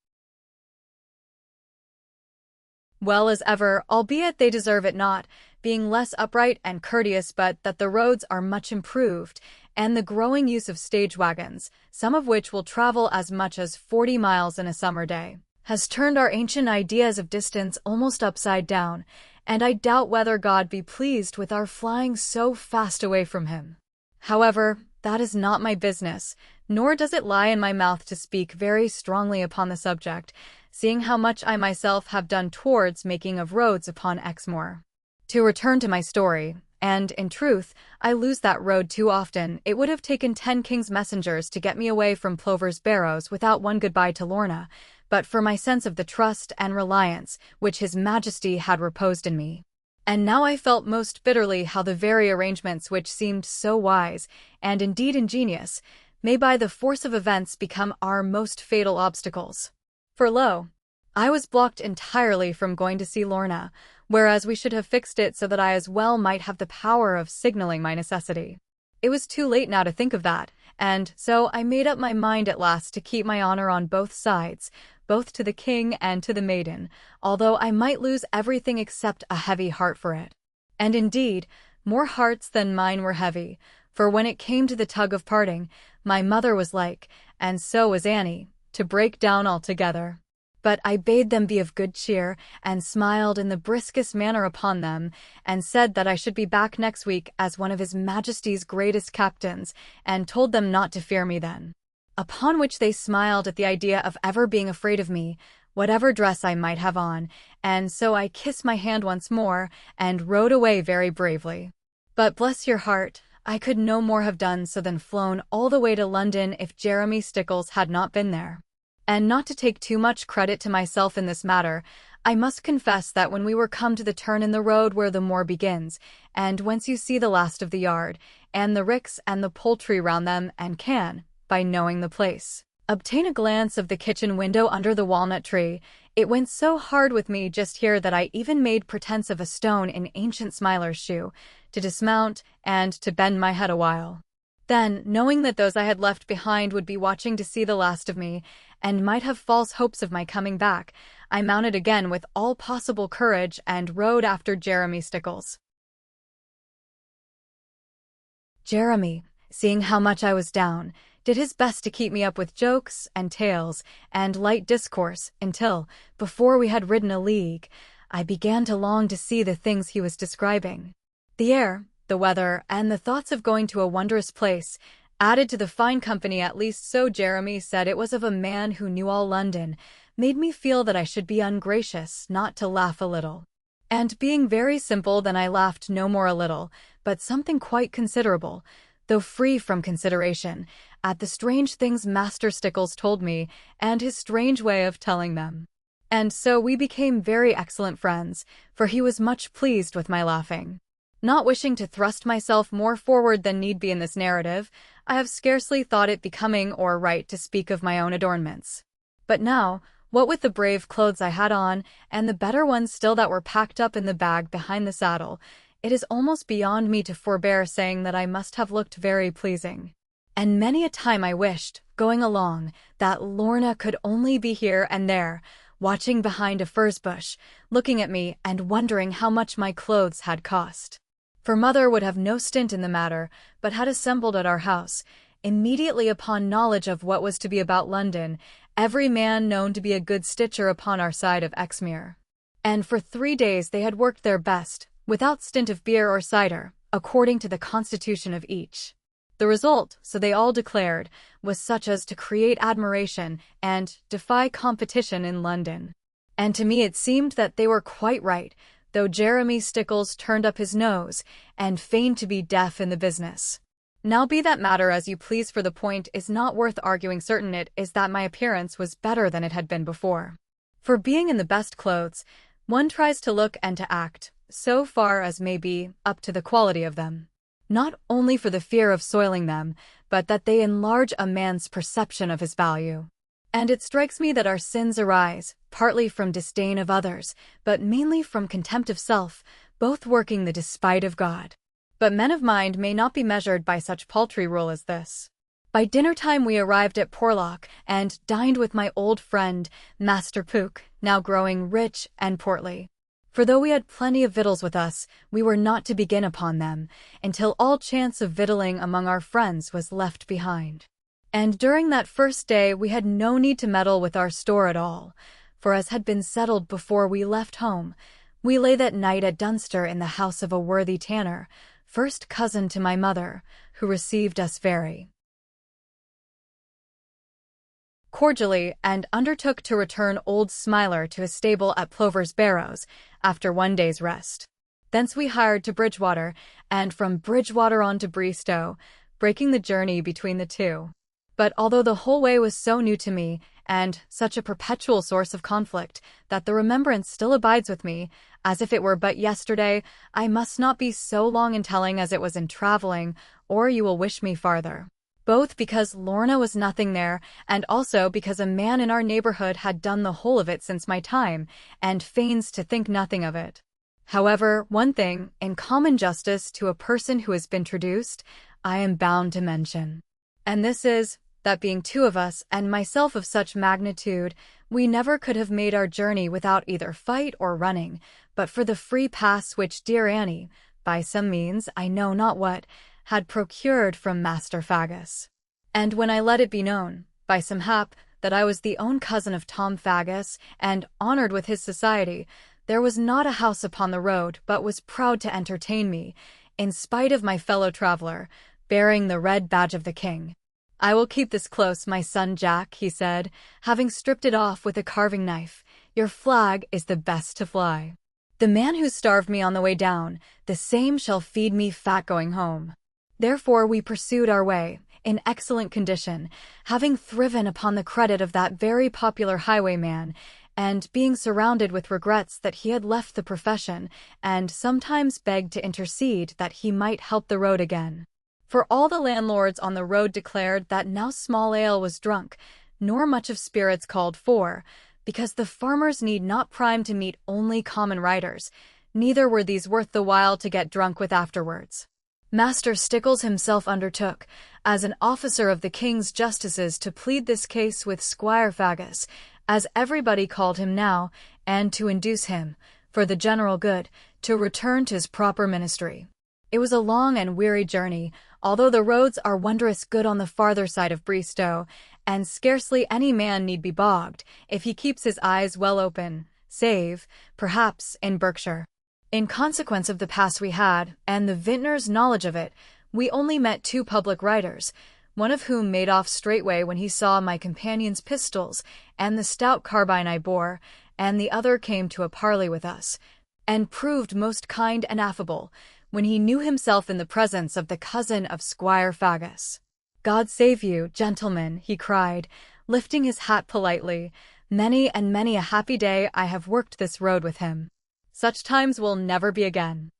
well as ever, albeit they deserve it not, being less upright and courteous, but that the roads are much improved, and the growing use of stage wagons, some of which will travel as much as 40 miles in a summer day, has turned our ancient ideas of distance almost upside down, and I doubt whether God be pleased with our flying so fast away from him. However, that is not my business, nor does it lie in my mouth to speak very strongly upon the subject, seeing how much I myself have done towards making of roads upon Exmoor. To return to my story, and, in truth, I lose that road too often, it would have taken 10 king's messengers to get me away from Plover's Barrows without one goodbye to Lorna, but for my sense of the trust and reliance which his majesty had reposed in me. And now I felt most bitterly how the very arrangements which seemed so wise, and indeed ingenious, may by the force of events become our most fatal obstacles. For lo, I was blocked entirely from going to see Lorna, whereas we should have fixed it so that I as well might have the power of signaling my necessity. It was too late now to think of that, and so I made up my mind at last to keep my honor on both sides, both to the king and to the maiden, although I might lose everything except a heavy heart for it. And indeed, more hearts than mine were heavy, for when it came to the tug of parting, my mother was like, and so was Annie, to break down altogether. But I bade them be of good cheer, and smiled in the briskest manner upon them, and said that I should be back next week as one of his majesty's greatest captains, and told them not to fear me then. Upon which they smiled at the idea of ever being afraid of me, whatever dress I might have on, and so I kissed my hand once more, and rode away very bravely. But bless your heart, I could no more have done so than flown all the way to London if Jeremy Stickles had not been there. And not to take too much credit to myself in this matter, I must confess that when we were come to the turn in the road where the moor begins, and whence you see the last of the yard, and the ricks and the poultry round them, and can, by knowing the place, obtain a glance of the kitchen window under the walnut tree, it went so hard with me just here that I even made pretence of a stone in ancient Smiler's shoe, to dismount, and to bend my head awhile. Then, knowing that those I had left behind would be watching to see the last of me, and might have false hopes of my coming back, I mounted again with all possible courage and rode after Jeremy Stickles. Jeremy, seeing how much I was down, did his best to keep me up with jokes and tales and light discourse until, before we had ridden a league, I began to long to see the things he was describing. The air, the weather, and the thoughts of going to a wondrous place, added to the fine company, at least so Jeremy said it was, of a man who knew all London, made me feel that I should be ungracious not to laugh a little. And being very simple, then I laughed no more a little, but something quite considerable, though free from consideration, at the strange things Master Stickles told me, and his strange way of telling them. And so we became very excellent friends, for he was much pleased with my laughing. Not wishing to thrust myself more forward than need be in this narrative, I have scarcely thought it becoming or right to speak of my own adornments. But now, what with the brave clothes I had on, and the better ones still that were packed up in the bag behind the saddle, it is almost beyond me to forbear saying that I must have looked very pleasing. And many a time I wished, going along, that Lorna could only be here and there, watching behind a furze bush, looking at me and wondering how much my clothes had cost. For mother would have no stint in the matter, but had assembled at our house, immediately upon knowledge of what was to be about London, every man known to be a good stitcher upon our side of Exmere. And for 3 days they had worked their best, without stint of beer or cider, according to the constitution of each. The result, so they all declared, was such as to create admiration and defy competition in London. And to me it seemed that they were quite right, though Jeremy Stickles turned up his nose and feigned to be deaf in the business. Now be that matter as you please, for the point is not worth arguing. Certain it is that my appearance was better than it had been before. For being in the best clothes, one tries to look and to act, so far as may be, up to the quality of them. Not only for the fear of soiling them, but that they enlarge a man's perception of his value. And it strikes me that our sins arise, partly from disdain of others, but mainly from contempt of self, both working the despite of God. But men of mind may not be measured by such paltry rule as this. By dinner-time we arrived at Porlock, and dined with my old friend, Master Pook, now growing rich and portly. For though we had plenty of victuals with us, we were not to begin upon them, until all chance of victualling among our friends was left behind. And during that first day we had no need to meddle with our store at all, for as had been settled before we left home, we lay that night at Dunster in the house of a worthy tanner, first cousin to my mother, who received us very cordially, and undertook to return old Smiler to his stable at Plover's Barrows, after 1 day's rest. Thence we hired to Bridgewater, and from Bridgewater on to Bristow, breaking the journey between the two. But although the whole way was so new to me, and such a perpetual source of conflict, that the remembrance still abides with me, as if it were but yesterday, I must not be so long in telling as it was in travelling, or you will wish me farther. Both because Lorna was nothing there, and also because a man in our neighborhood had done the whole of it since my time, and feigns to think nothing of it. However, one thing, in common justice to a person who has been traduced, I am bound to mention. And this is, that being two of us, and myself of such magnitude, we never could have made our journey without either fight or running, but for the free pass which dear Annie, by some means, I know not what, had procured from Master Faggus. And when I let it be known, by some hap, that I was the own cousin of Tom Faggus, and honoured with his society, there was not a house upon the road but was proud to entertain me, in spite of my fellow-traveller, bearing the red badge of the king. "I will keep this close, my son Jack," he said, having stripped it off with a carving knife. "Your flag is the best to fly. The man who starved me on the way down, the same shall feed me fat going home." Therefore we pursued our way, in excellent condition, having thriven upon the credit of that very popular highwayman, and being surrounded with regrets that he had left the profession, and sometimes begged to intercede that he might help the road again. For all the landlords on the road declared that now small ale was drunk, nor much of spirits called for, because the farmers need not prime to meet only common riders, neither were these worth the while to get drunk with afterwards. Master Stickles himself undertook, as an officer of the King's Justices, to plead this case with Squire Faggus, as everybody called him now, and to induce him, for the general good, to return to his proper ministry. It was a long and weary journey, although the roads are wondrous good on the farther side of Bristow, and scarcely any man need be bogged, if he keeps his eyes well open, save, perhaps, in Berkshire. In consequence of the pass we had, and the vintner's knowledge of it, we only met 2 public riders, one of whom made off straightway when he saw my companion's pistols and the stout carbine I bore, and the other came to a parley with us, and proved most kind and affable, when he knew himself in the presence of the cousin of Squire Faggus. "God save you, gentlemen," he cried, lifting his hat politely. "Many and many a happy day I have worked this road with him. Such times will never be again.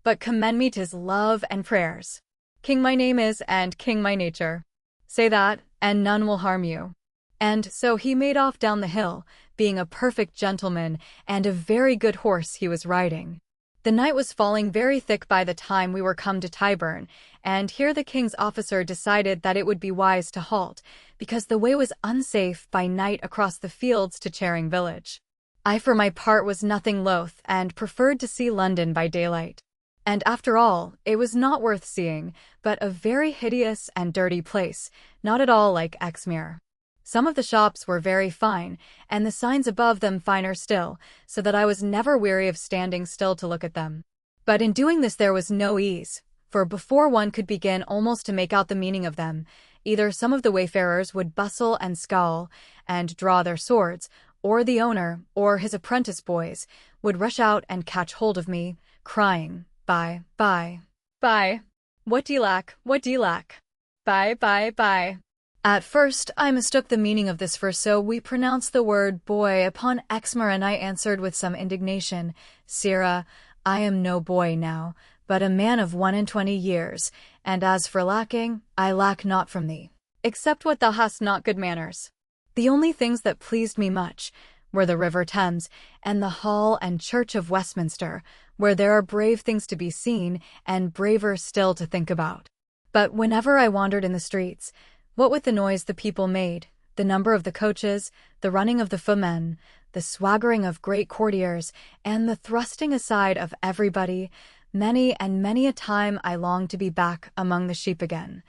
But commend me to his love and prayers. King my name is, and king my nature. Say that, and none will harm you." And so he made off down the hill, being a perfect gentleman, and a very good horse he was riding. The night was falling very thick by the time we were come to Tyburn, and here the king's officer decided that it would be wise to halt, because the way was unsafe by night across the fields to Charing village. I for my part was nothing loath, and preferred to see London by daylight. And after all, it was not worth seeing, but a very hideous and dirty place, not at all like Exmere. Some of the shops were very fine, and the signs above them finer still, so that I was never weary of standing still to look at them. But in doing this there was no ease, for before one could begin almost to make out the meaning of them, either some of the wayfarers would bustle and scowl, and draw their swords, or the owner, or his apprentice boys, would rush out and catch hold of me, crying, "Buy, buy, buy! What d'ye lack, what d'ye lack? Buy, buy, buy!" At first I mistook the meaning of this, for so we pronounced the word boy upon Exmere, and I answered with some indignation, "Sirrah, I am no boy now, but a man of 21 years, and as for lacking, I lack not from thee, except what thou hast not good manners." The only things that pleased me much were the River Thames, and the Hall and Church of Westminster, where there are brave things to be seen, and braver still to think about. But whenever I wandered in the streets, what with the noise the people made, the number of the coaches, the running of the footmen, the swaggering of great courtiers, and the thrusting aside of everybody, many and many a time I longed to be back among the sheep again,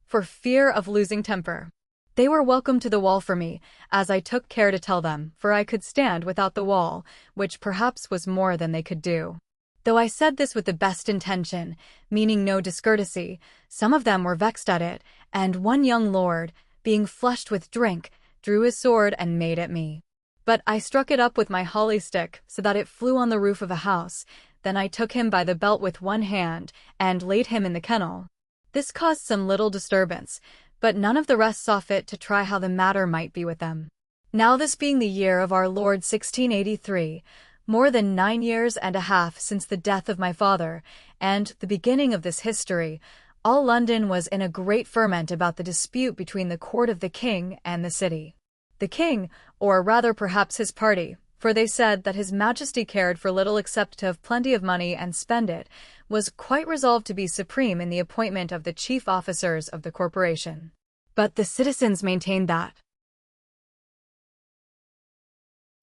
for fear of losing temper. They were welcome to the wall for me, as I took care to tell them, for I could stand without the wall, which perhaps was more than they could do. Though I said this with the best intention, meaning no discourtesy, some of them were vexed at it, and one young lord, being flushed with drink, drew his sword and made at me. But I struck it up with my holly stick, so that it flew on the roof of a house. Then I took him by the belt with one hand, and laid him in the kennel. This caused some little disturbance, but none of the rest saw fit to try how the matter might be with them. Now this being the year of our Lord 1683, more than 9 years and a half since the death of my father, and the beginning of this history, all London was in a great ferment about the dispute between the court of the king and the city. The king, or rather perhaps his party, for they said that his majesty cared for little except to have plenty of money and spend it, was quite resolved to be supreme in the appointment of the chief officers of the corporation. But the citizens maintained that,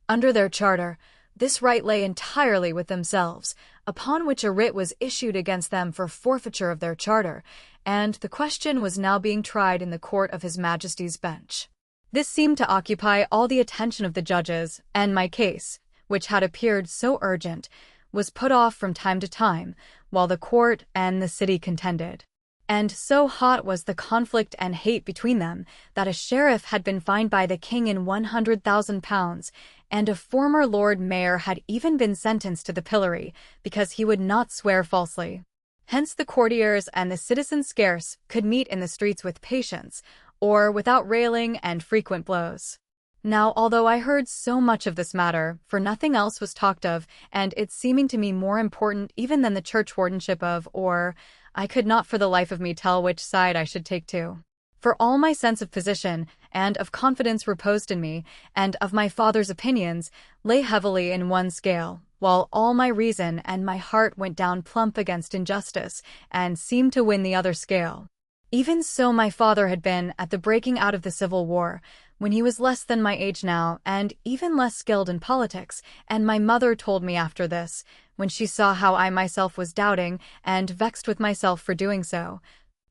under their charter, this right lay entirely with themselves, upon which a writ was issued against them for forfeiture of their charter, and the question was now being tried in the court of His Majesty's bench. This seemed to occupy all the attention of the judges, and my case, which had appeared so urgent, was put off from time to time, while the court and the city contended. And so hot was the conflict and hate between them, that a sheriff had been fined by the king in £100,000, and a former Lord Mayor had even been sentenced to the pillory, because he would not swear falsely. Hence the courtiers and the citizens scarce could meet in the streets with patience, or without railing and frequent blows. Now, although I heard so much of this matter, for nothing else was talked of, and it seeming to me more important even than the churchwardenship of, or I could not for the life of me tell which side I should take to. For all my sense of position, and of confidence reposed in me, and of my father's opinions, lay heavily in one scale, while all my reason and my heart went down plump against injustice, and seemed to win the other scale. Even so my father had been at the breaking out of the Civil War, when he was less than my age now, and even less skilled in politics, and my mother told me after this, when she saw how I myself was doubting, and vexed with myself for doing so,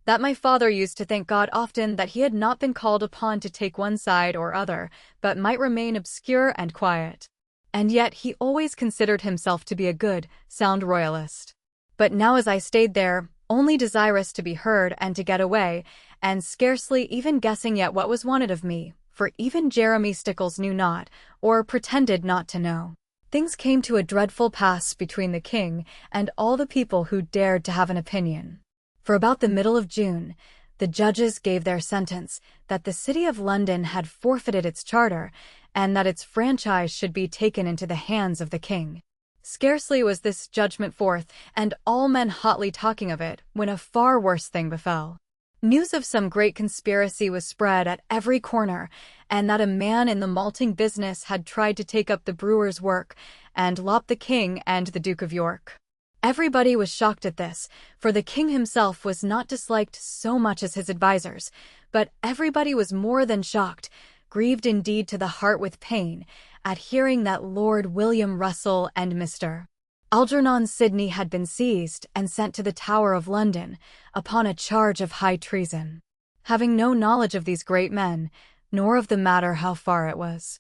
that my father used to thank God often that he had not been called upon to take one side or other, but might remain obscure and quiet. And yet he always considered himself to be a good, sound royalist. But now as I stayed there, only desirous to be heard and to get away, and scarcely even guessing yet what was wanted of me, for even Jeremy Stickles knew not, or pretended not to know. Things came to a dreadful pass between the king and all the people who dared to have an opinion. For about the middle of June, the judges gave their sentence that the city of London had forfeited its charter, and that its franchise should be taken into the hands of the king. Scarcely was this judgment forth, and all men hotly talking of it, when a far worse thing befell. News of some great conspiracy was spread at every corner, and that a man in the malting business had tried to take up the brewer's work, and lop the king and the Duke of York. Everybody was shocked at this, for the king himself was not disliked so much as his advisers, but everybody was more than shocked, grieved indeed to the heart with pain, at hearing that Lord William Russell and Mr. Algernon Sidney had been seized and sent to the Tower of London upon a charge of high treason, having no knowledge of these great men, nor of the matter how far it was.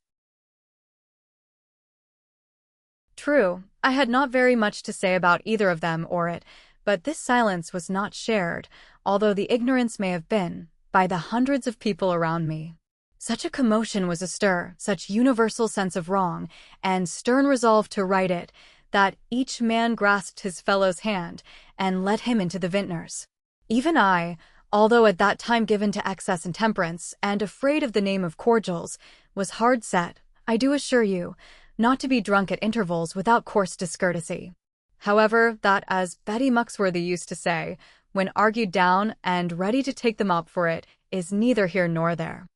True, I had not very much to say about either of them or it, but this silence was not shared, although the ignorance may have been, by the hundreds of people around me. Such a commotion was astir, such universal sense of wrong, and stern resolve to right it, that each man grasped his fellow's hand, and led him into the vintners. Even I, although at that time given to excess and temperance, and afraid of the name of cordials, was hard set, I do assure you, not to be drunk at intervals without coarse discourtesy. However, that, as Betty Muxworthy used to say, when argued down and ready to take them up for it, is neither here nor there.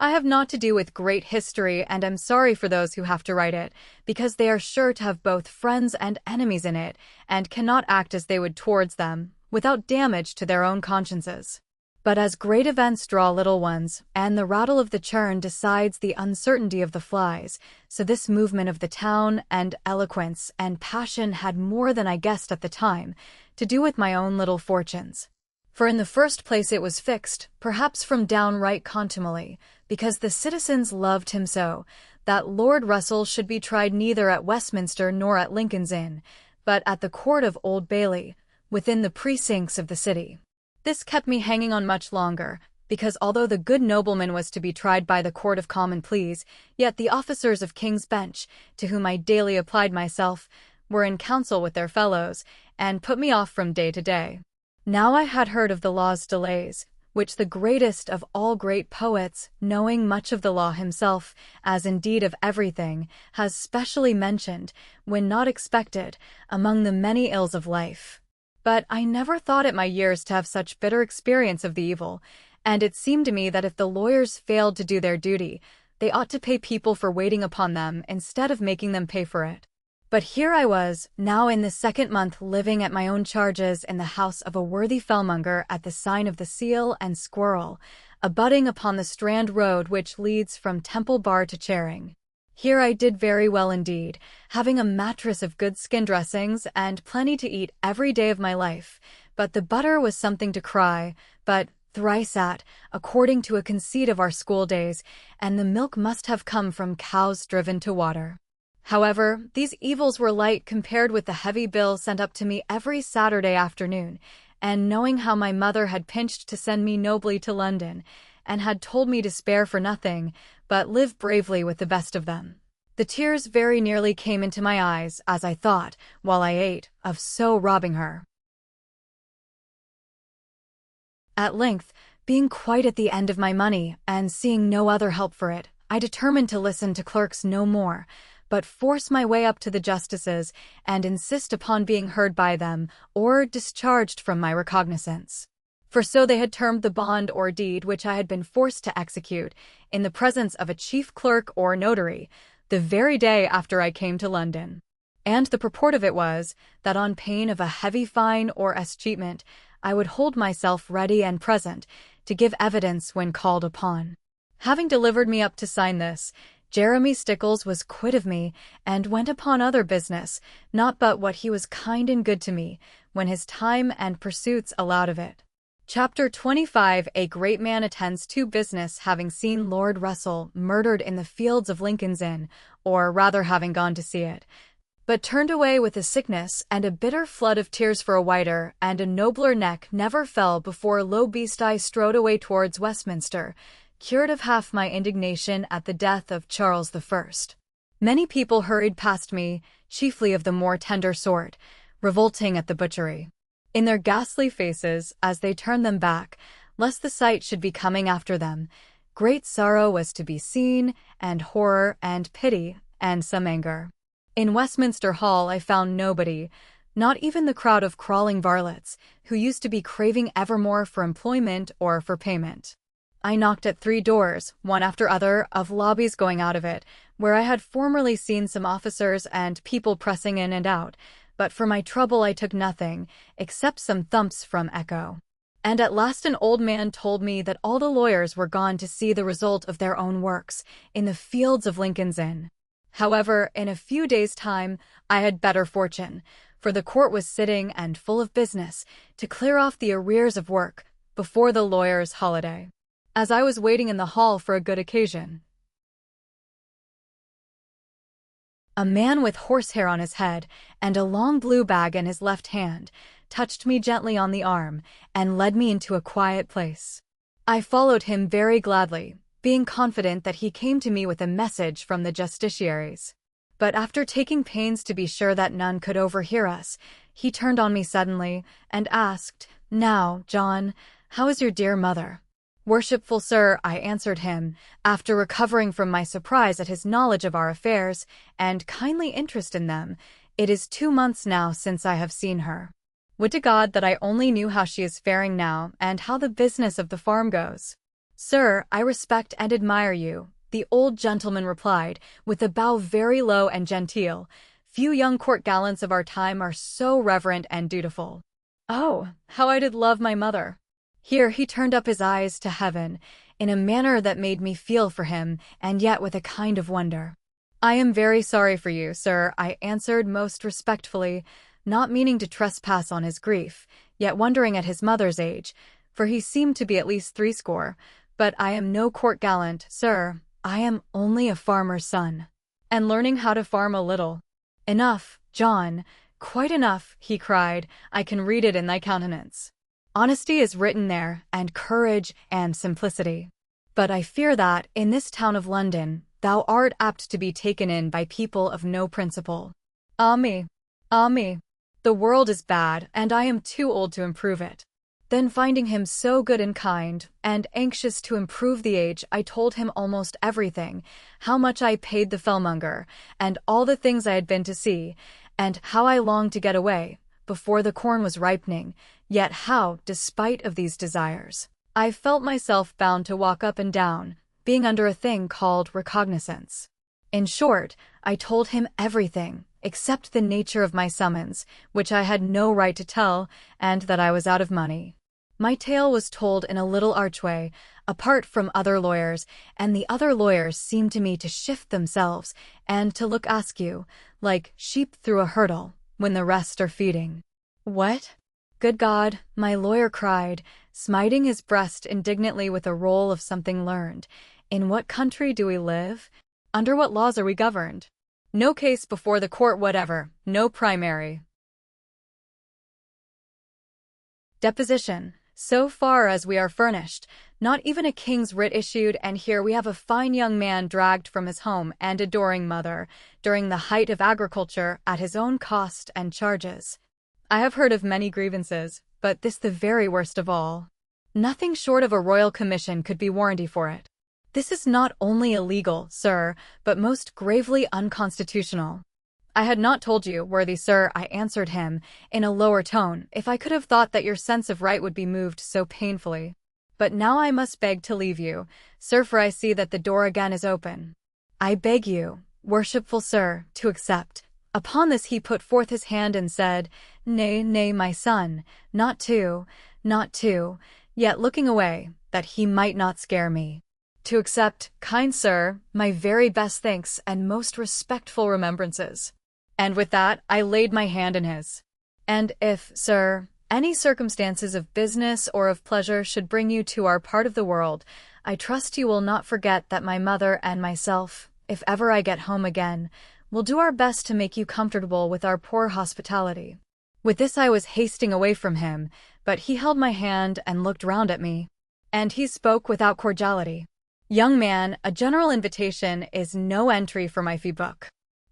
I have not to do with great history, and am sorry for those who have to write it, because they are sure to have both friends and enemies in it, and cannot act as they would towards them, without damage to their own consciences. But as great events draw little ones, and the rattle of the churn decides the uncertainty of the flies, so this movement of the town, and eloquence, and passion had more than I guessed at the time, to do with my own little fortunes. For in the first place it was fixed, perhaps from downright contumely, because the citizens loved him so, that Lord Russell should be tried neither at Westminster nor at Lincoln's Inn, but at the court of Old Bailey, within the precincts of the city. This kept me hanging on much longer, because although the good nobleman was to be tried by the Court of Common Pleas, yet the officers of King's Bench, to whom I daily applied myself, were in council with their fellows, and put me off from day to day. Now I had heard of the law's delays, which the greatest of all great poets, knowing much of the law himself, as indeed of everything, has specially mentioned, when not expected, among the many ills of life. But I never thought at my years to have such bitter experience of the evil, and it seemed to me that if the lawyers failed to do their duty, they ought to pay people for waiting upon them instead of making them pay for it. But here I was, now in the second month living at my own charges in the house of a worthy fellmonger at the sign of the Seal and Squirrel, abutting upon the Strand Road which leads from Temple Bar to Charing. Here I did very well indeed, having a mattress of good skin dressings and plenty to eat every day of my life, but the butter was something to cry, but thrice at, according to a conceit of our school days, and the milk must have come from cows driven to water. However, these evils were light compared with the heavy bill sent up to me every Saturday afternoon, and knowing how my mother had pinched to send me nobly to London, and had told me to spare for nothing, but live bravely with the best of them, the tears very nearly came into my eyes, as I thought, while I ate, of so robbing her. At length, being quite at the end of my money, and seeing no other help for it, I determined to listen to clerks no more, but force my way up to the justices, and insist upon being heard by them, or discharged from my recognizance. For so they had termed the bond or deed which I had been forced to execute, in the presence of a chief clerk or notary, the very day after I came to London. And the purport of it was, that on pain of a heavy fine or escheatment, I would hold myself ready and present, to give evidence when called upon. Having delivered me up to sign this, Jeremy Stickles was quit of me, and went upon other business, not but what he was kind and good to me, when his time and pursuits allowed of it. Chapter 25. A great man attends to business, having seen Lord Russell murdered in the fields of Lincoln's Inn, or rather having gone to see it. but turned away with a sickness and a bitter flood of tears for a whiter and a nobler neck never fell before low beast I strode away towards Westminster, cured of half my indignation at the death of Charles I. Many people hurried past me, chiefly of the more tender sort, revolting at the butchery. In their ghastly faces, as they turned them back, lest the sight should be coming after them, great sorrow was to be seen, and horror, and pity, and some anger. In Westminster Hall I found nobody, not even the crowd of crawling varlets, who used to be craving evermore for employment or for payment. I knocked at 3 doors, one after other, of lobbies going out of it, where I had formerly seen some officers and people pressing in and out, but for my trouble I took nothing, except some thumps from echo. And at last an old man told me that all the lawyers were gone to see the result of their own works, in the fields of Lincoln's Inn. However, in a few days' time, I had better fortune, for the court was sitting and full of business, to clear off the arrears of work, before the lawyers' holiday. As I was waiting in the hall for a good occasion, a man with horsehair on his head, and a long blue bag in his left hand, touched me gently on the arm, and led me into a quiet place. I followed him very gladly, being confident that he came to me with a message from the justiciaries. But after taking pains to be sure that none could overhear us, he turned on me suddenly, and asked, "Now, John, how is your dear mother?" "Worshipful sir," I answered him, after recovering from my surprise at his knowledge of our affairs, and kindly interest in them, "it is 2 months now since I have seen her. Would to God that I only knew how she is faring now, and how the business of the farm goes." "Sir, I respect and admire you," the old gentleman replied, with a bow very low and genteel. "Few young court gallants of our time are so reverent and dutiful. Oh, how I did love my mother!" Here he turned up his eyes to heaven, in a manner that made me feel for him, and yet with a kind of wonder. "I am very sorry for you, sir," I answered most respectfully, not meaning to trespass on his grief, yet wondering at his mother's age, for he seemed to be at least 60, "but I am no court gallant, sir. I am only a farmer's son, and learning how to farm a little." "Enough, John, quite enough," he cried, "I can read it in thy countenance. Honesty is written there, and courage, and simplicity. But I fear that, in this town of London, thou art apt to be taken in by people of no principle. Ah me! Ah me! The world is bad, and I am too old to improve it." Then finding him so good and kind, and anxious to improve the age, I told him almost everything, how much I paid the fellmonger, and all the things I had been to see, and how I longed to get away, before the corn was ripening, yet how, despite of these desires, I felt myself bound to walk up and down, being under a thing called recognizance. In short, I told him everything, except the nature of my summons, which I had no right to tell, and that I was out of money. My tale was told in a little archway, apart from other lawyers, and the other lawyers seemed to me to shift themselves, and to look askew, like sheep through a hurdle, when the rest are feeding. "What? Good God," my lawyer cried, smiting his breast indignantly with a roll of something learned, "in what country do we live? Under what laws are we governed? No case before the court whatever, no primary deposition. So far as we are furnished, not even a king's writ issued, and here we have a fine young man dragged from his home and adoring mother, during the height of agriculture, at his own cost and charges. I have heard of many grievances, but this the very worst of all. Nothing short of a royal commission could be warranty for it. This is not only illegal, sir, but most gravely unconstitutional." "I had not told you, worthy sir," I answered him, in a lower tone, "if I could have thought that your sense of right would be moved so painfully. But now I must beg to leave you, sir, for I see that the door again is open. I beg you, worshipful sir, to accept." Upon this he put forth his hand and said, "Nay, nay, my son, not to, not to," yet looking away, that he might not scare me. "To accept, kind sir, my very best thanks and most respectful remembrances." And with that, I laid my hand in his. "And if, sir, any circumstances of business or of pleasure should bring you to our part of the world, I trust you will not forget that my mother and myself, if ever I get home again, We'll do our best to make you comfortable with our poor hospitality." With this I was hasting away from him, but he held my hand and looked round at me. And he spoke without cordiality. "Young man, a general invitation is no entry for my fee book.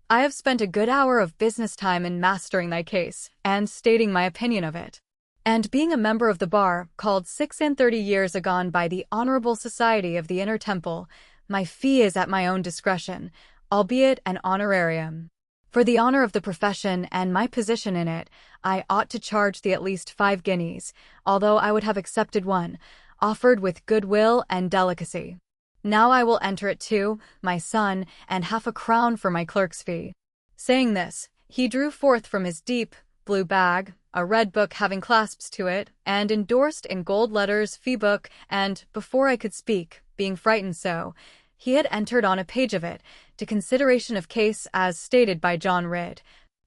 I have spent a good hour of business time in mastering thy case, and stating my opinion of it. And being a member of the bar, called 36 years agone by the Honorable Society of the Inner Temple, my fee is at my own discretion, albeit an honorarium. For the honor of the profession and my position in it, I ought to charge thee at least 5 guineas, although I would have accepted one, offered with good will and delicacy. Now I will enter it too, my son, and 1/2 crown for my clerk's fee." Saying this, he drew forth from his deep, blue bag a red book having clasps to it, and endorsed in gold letters fee book, and, before I could speak, being frightened so, he had entered on a page of it, to consideration of case as stated by John Ridd,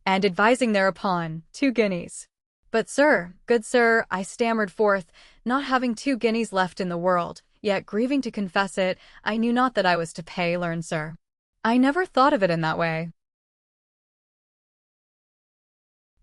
and advising thereupon 2 guineas. "But sir, good sir," I stammered forth, not having 2 guineas left in the world, yet grieving to confess it, I knew not that I was to pay, learned sir. I never thought of it in that way.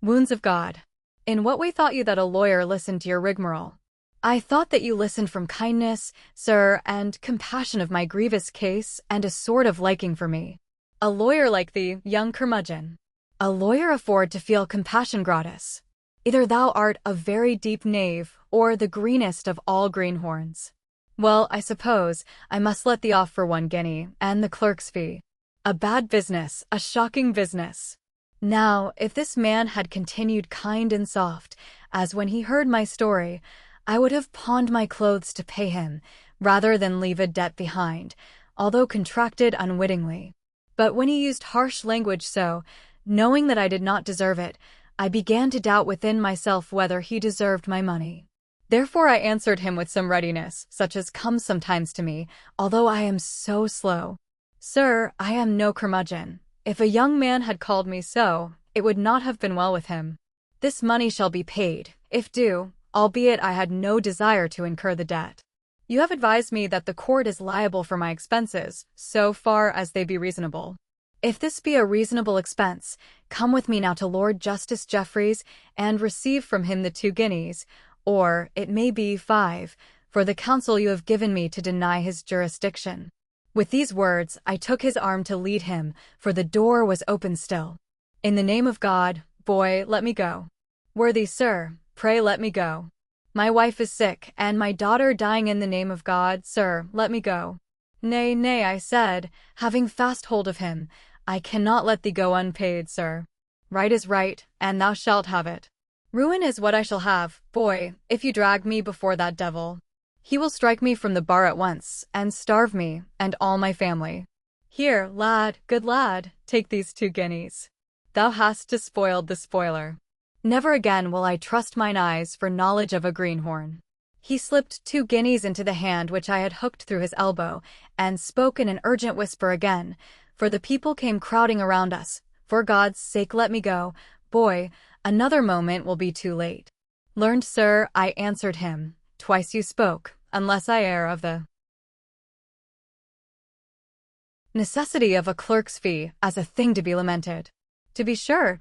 Wounds of God. In what way thought you that a lawyer listened to your rigmarole? I thought that you listened from kindness, sir, and compassion of my grievous case, and a sort of liking for me. A lawyer like thee, young curmudgeon. A lawyer afford to feel compassion gratis. Either thou art a very deep knave, or the greenest of all greenhorns. Well, I suppose I must let thee off for 1 guinea, and the clerk's fee. A bad business, a shocking business. Now, if this man had continued kind and soft, as when he heard my story, I would have pawned my clothes to pay him, rather than leave a debt behind, although contracted unwittingly. But when he used harsh language so, knowing that I did not deserve it, I began to doubt within myself whether he deserved my money. Therefore I answered him with some readiness, such as comes sometimes to me, although I am so slow. "Sir, I am no curmudgeon. If a young man had called me so, it would not have been well with him. This money shall be paid, if due, albeit I had no desire to incur the debt. You have advised me that the court is liable for my expenses, so far as they be reasonable. If this be a reasonable expense, come with me now to Lord Justice Jeffreys, and receive from him the 2 guineas, or it may be 5, for the counsel you have given me to deny his jurisdiction." With these words, I took his arm to lead him, for the door was open still. "In the name of God, boy, let me go." "Worthy sir, pray let me go. My wife is sick, and my daughter dying. In the name of God, sir, let me go." "Nay, nay," I said, having fast hold of him, "I cannot let thee go unpaid, sir. Right is right, and thou shalt have it. Ruin is what I shall have, boy, if you drag me before that devil. He will strike me from the bar at once, and starve me, and all my family. Here, lad, good lad, take these 2 guineas. Thou hast despoiled the spoiler. Never again will I trust mine eyes for knowledge of a greenhorn." He slipped 2 guineas into the hand which I had hooked through his elbow, and spoke in an urgent whisper again, for the people came crowding around us. "For God's sake let me go, boy, another moment will be too late." "Learned sir," I answered him, "twice you spoke, unless I err, of the necessity of a clerk's fee as a thing to be lamented. To be sure,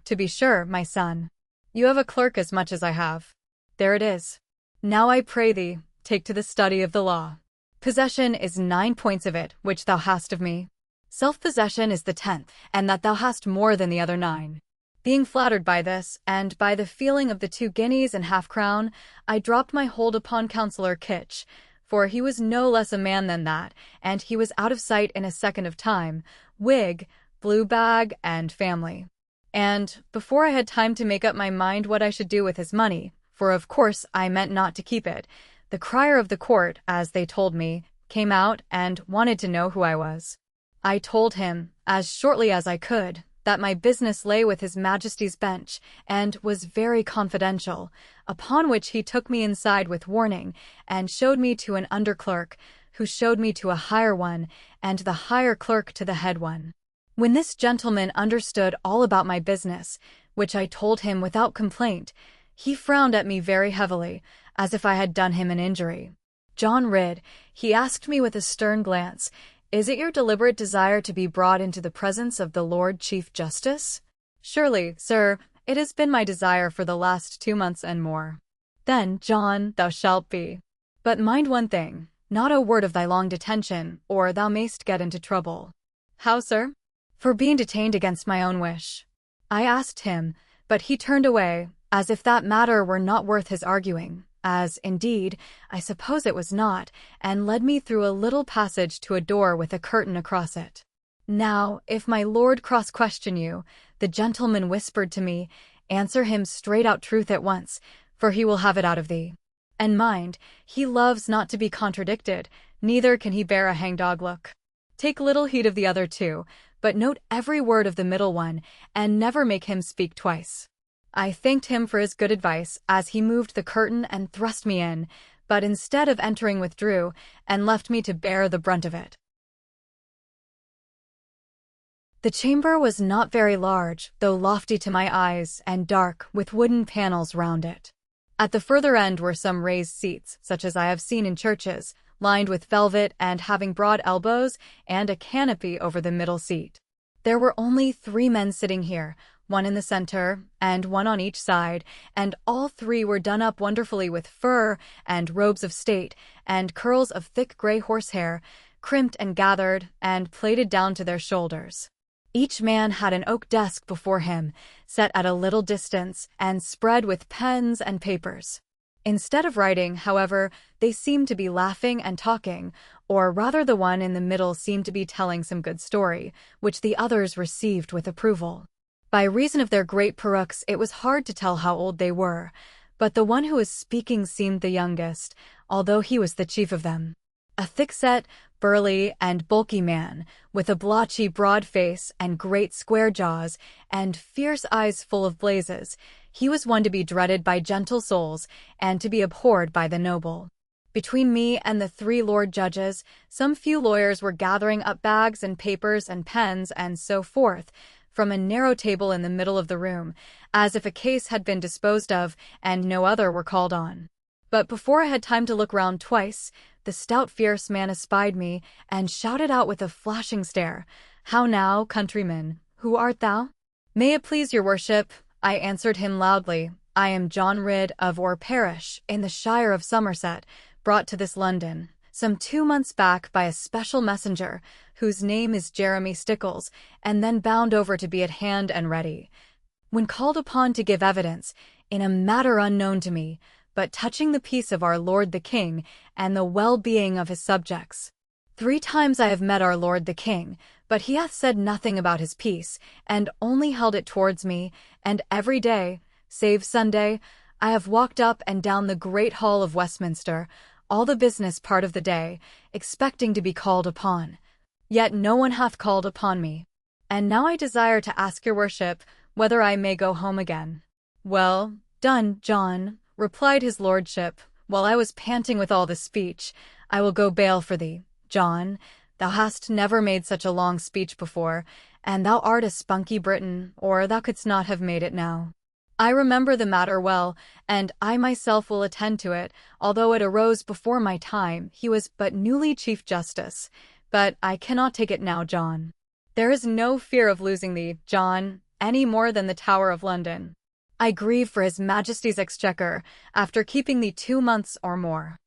my son. You have a clerk as much as I have. There it is. Now I pray thee, take to the study of the law. Possession is 9 points of it, which thou hast of me. Self-possession is the 10th, and that thou hast more than the other 9. Being flattered by this, and by the feeling of the 2 guineas and 1/2 crown, I dropped my hold upon Councillor Kitch, for he was no less a man than that, and he was out of sight in a second of time, wig, blue bag, and family. And, before I had time to make up my mind what I should do with his money, for of course I meant not to keep it, the crier of the court, as they told me, came out and wanted to know who I was. I told him, as shortly as I could, that my business lay with His Majesty's bench, and was very confidential, upon which he took me inside with warning, and showed me to an under-clerk, who showed me to a higher one, and the higher clerk to the head one. When this gentleman understood all about my business, which I told him without complaint, he frowned at me very heavily, as if I had done him an injury. "John Ridd," he asked me with a stern glance, Is it your deliberate desire to be brought into the presence of the Lord Chief Justice? Surely, sir, it has been my desire for the last 2 months and more. Then, John, thou shalt be. But mind one thing, not a word of thy long detention, or thou mayst get into trouble. How, sir? For being detained against my own wish. I asked him, but he turned away, as if that matter were not worth his arguing, as, indeed, I suppose it was not, and led me through a little passage to a door with a curtain across it. Now, if my lord cross-question you, the gentleman whispered to me, answer him straight-out truth at once, for he will have it out of thee. And mind, he loves not to be contradicted, neither can he bear a hangdog look. Take little heed of the other two, but note every word of the middle one, and never make him speak twice. I thanked him for his good advice as he moved the curtain and thrust me in, but instead of entering withdrew, and left me to bear the brunt of it. The chamber was not very large, though lofty to my eyes, and dark, with wooden panels round it. At the further end were some raised seats, such as I have seen in churches, lined with velvet and having broad elbows, and a canopy over the middle seat. There were only 3 men sitting here, one in the center, and one on each side, and all 3 were done up wonderfully with fur, and robes of state, and curls of thick gray horsehair, crimped and gathered, and plaited down to their shoulders. Each man had an oak desk before him, set at a little distance, and spread with pens and papers. Instead of writing, however, they seemed to be laughing and talking, or rather the one in the middle seemed to be telling some good story, which the others received with approval. By reason of their great perukes, it was hard to tell how old they were, but the one who was speaking seemed the youngest, although he was the chief of them. A thick-set, burly, and bulky man, with a blotchy, broad face and great square jaws, and fierce eyes full of blazes, he was one to be dreaded by gentle souls, and to be abhorred by the noble. Between me and the 3 lord judges, some few lawyers were gathering up bags and papers and pens and so forth, from a narrow table in the middle of the room, as if a case had been disposed of, and no other were called on. But before I had time to look round twice, the stout fierce man espied me, and shouted out with a flashing stare, "How now, countryman, who art thou?" "May it please your worship," I answered him loudly, "I am John Ridd of Orr parish, in the shire of Somerset, brought to this London, some 2 months back by a special messenger, whose name is Jeremy Stickles, and then bound over to be at hand and ready, when called upon to give evidence, in a matter unknown to me, but touching the peace of our Lord the King, and the well-being of his subjects. 3 times I have met our Lord the King, but he hath said nothing about his peace, and only held it towards me, and every day, save Sunday, I have walked up and down the great hall of Westminster, all the business part of the day, expecting to be called upon. Yet no one hath called upon me. And now I desire to ask your worship whether I may go home again." "Well done, John," replied his lordship, while I was panting with all this speech. "I will go bail for thee, John. Thou hast never made such a long speech before, and thou art a spunky Briton, or thou couldst not have made it now. I remember the matter well, and I myself will attend to it, although it arose before my time. He was but newly Chief Justice, but I cannot take it now, John. There is no fear of losing thee, John, any more than the Tower of London. I grieve for his Majesty's exchequer, after keeping thee 2 months or more."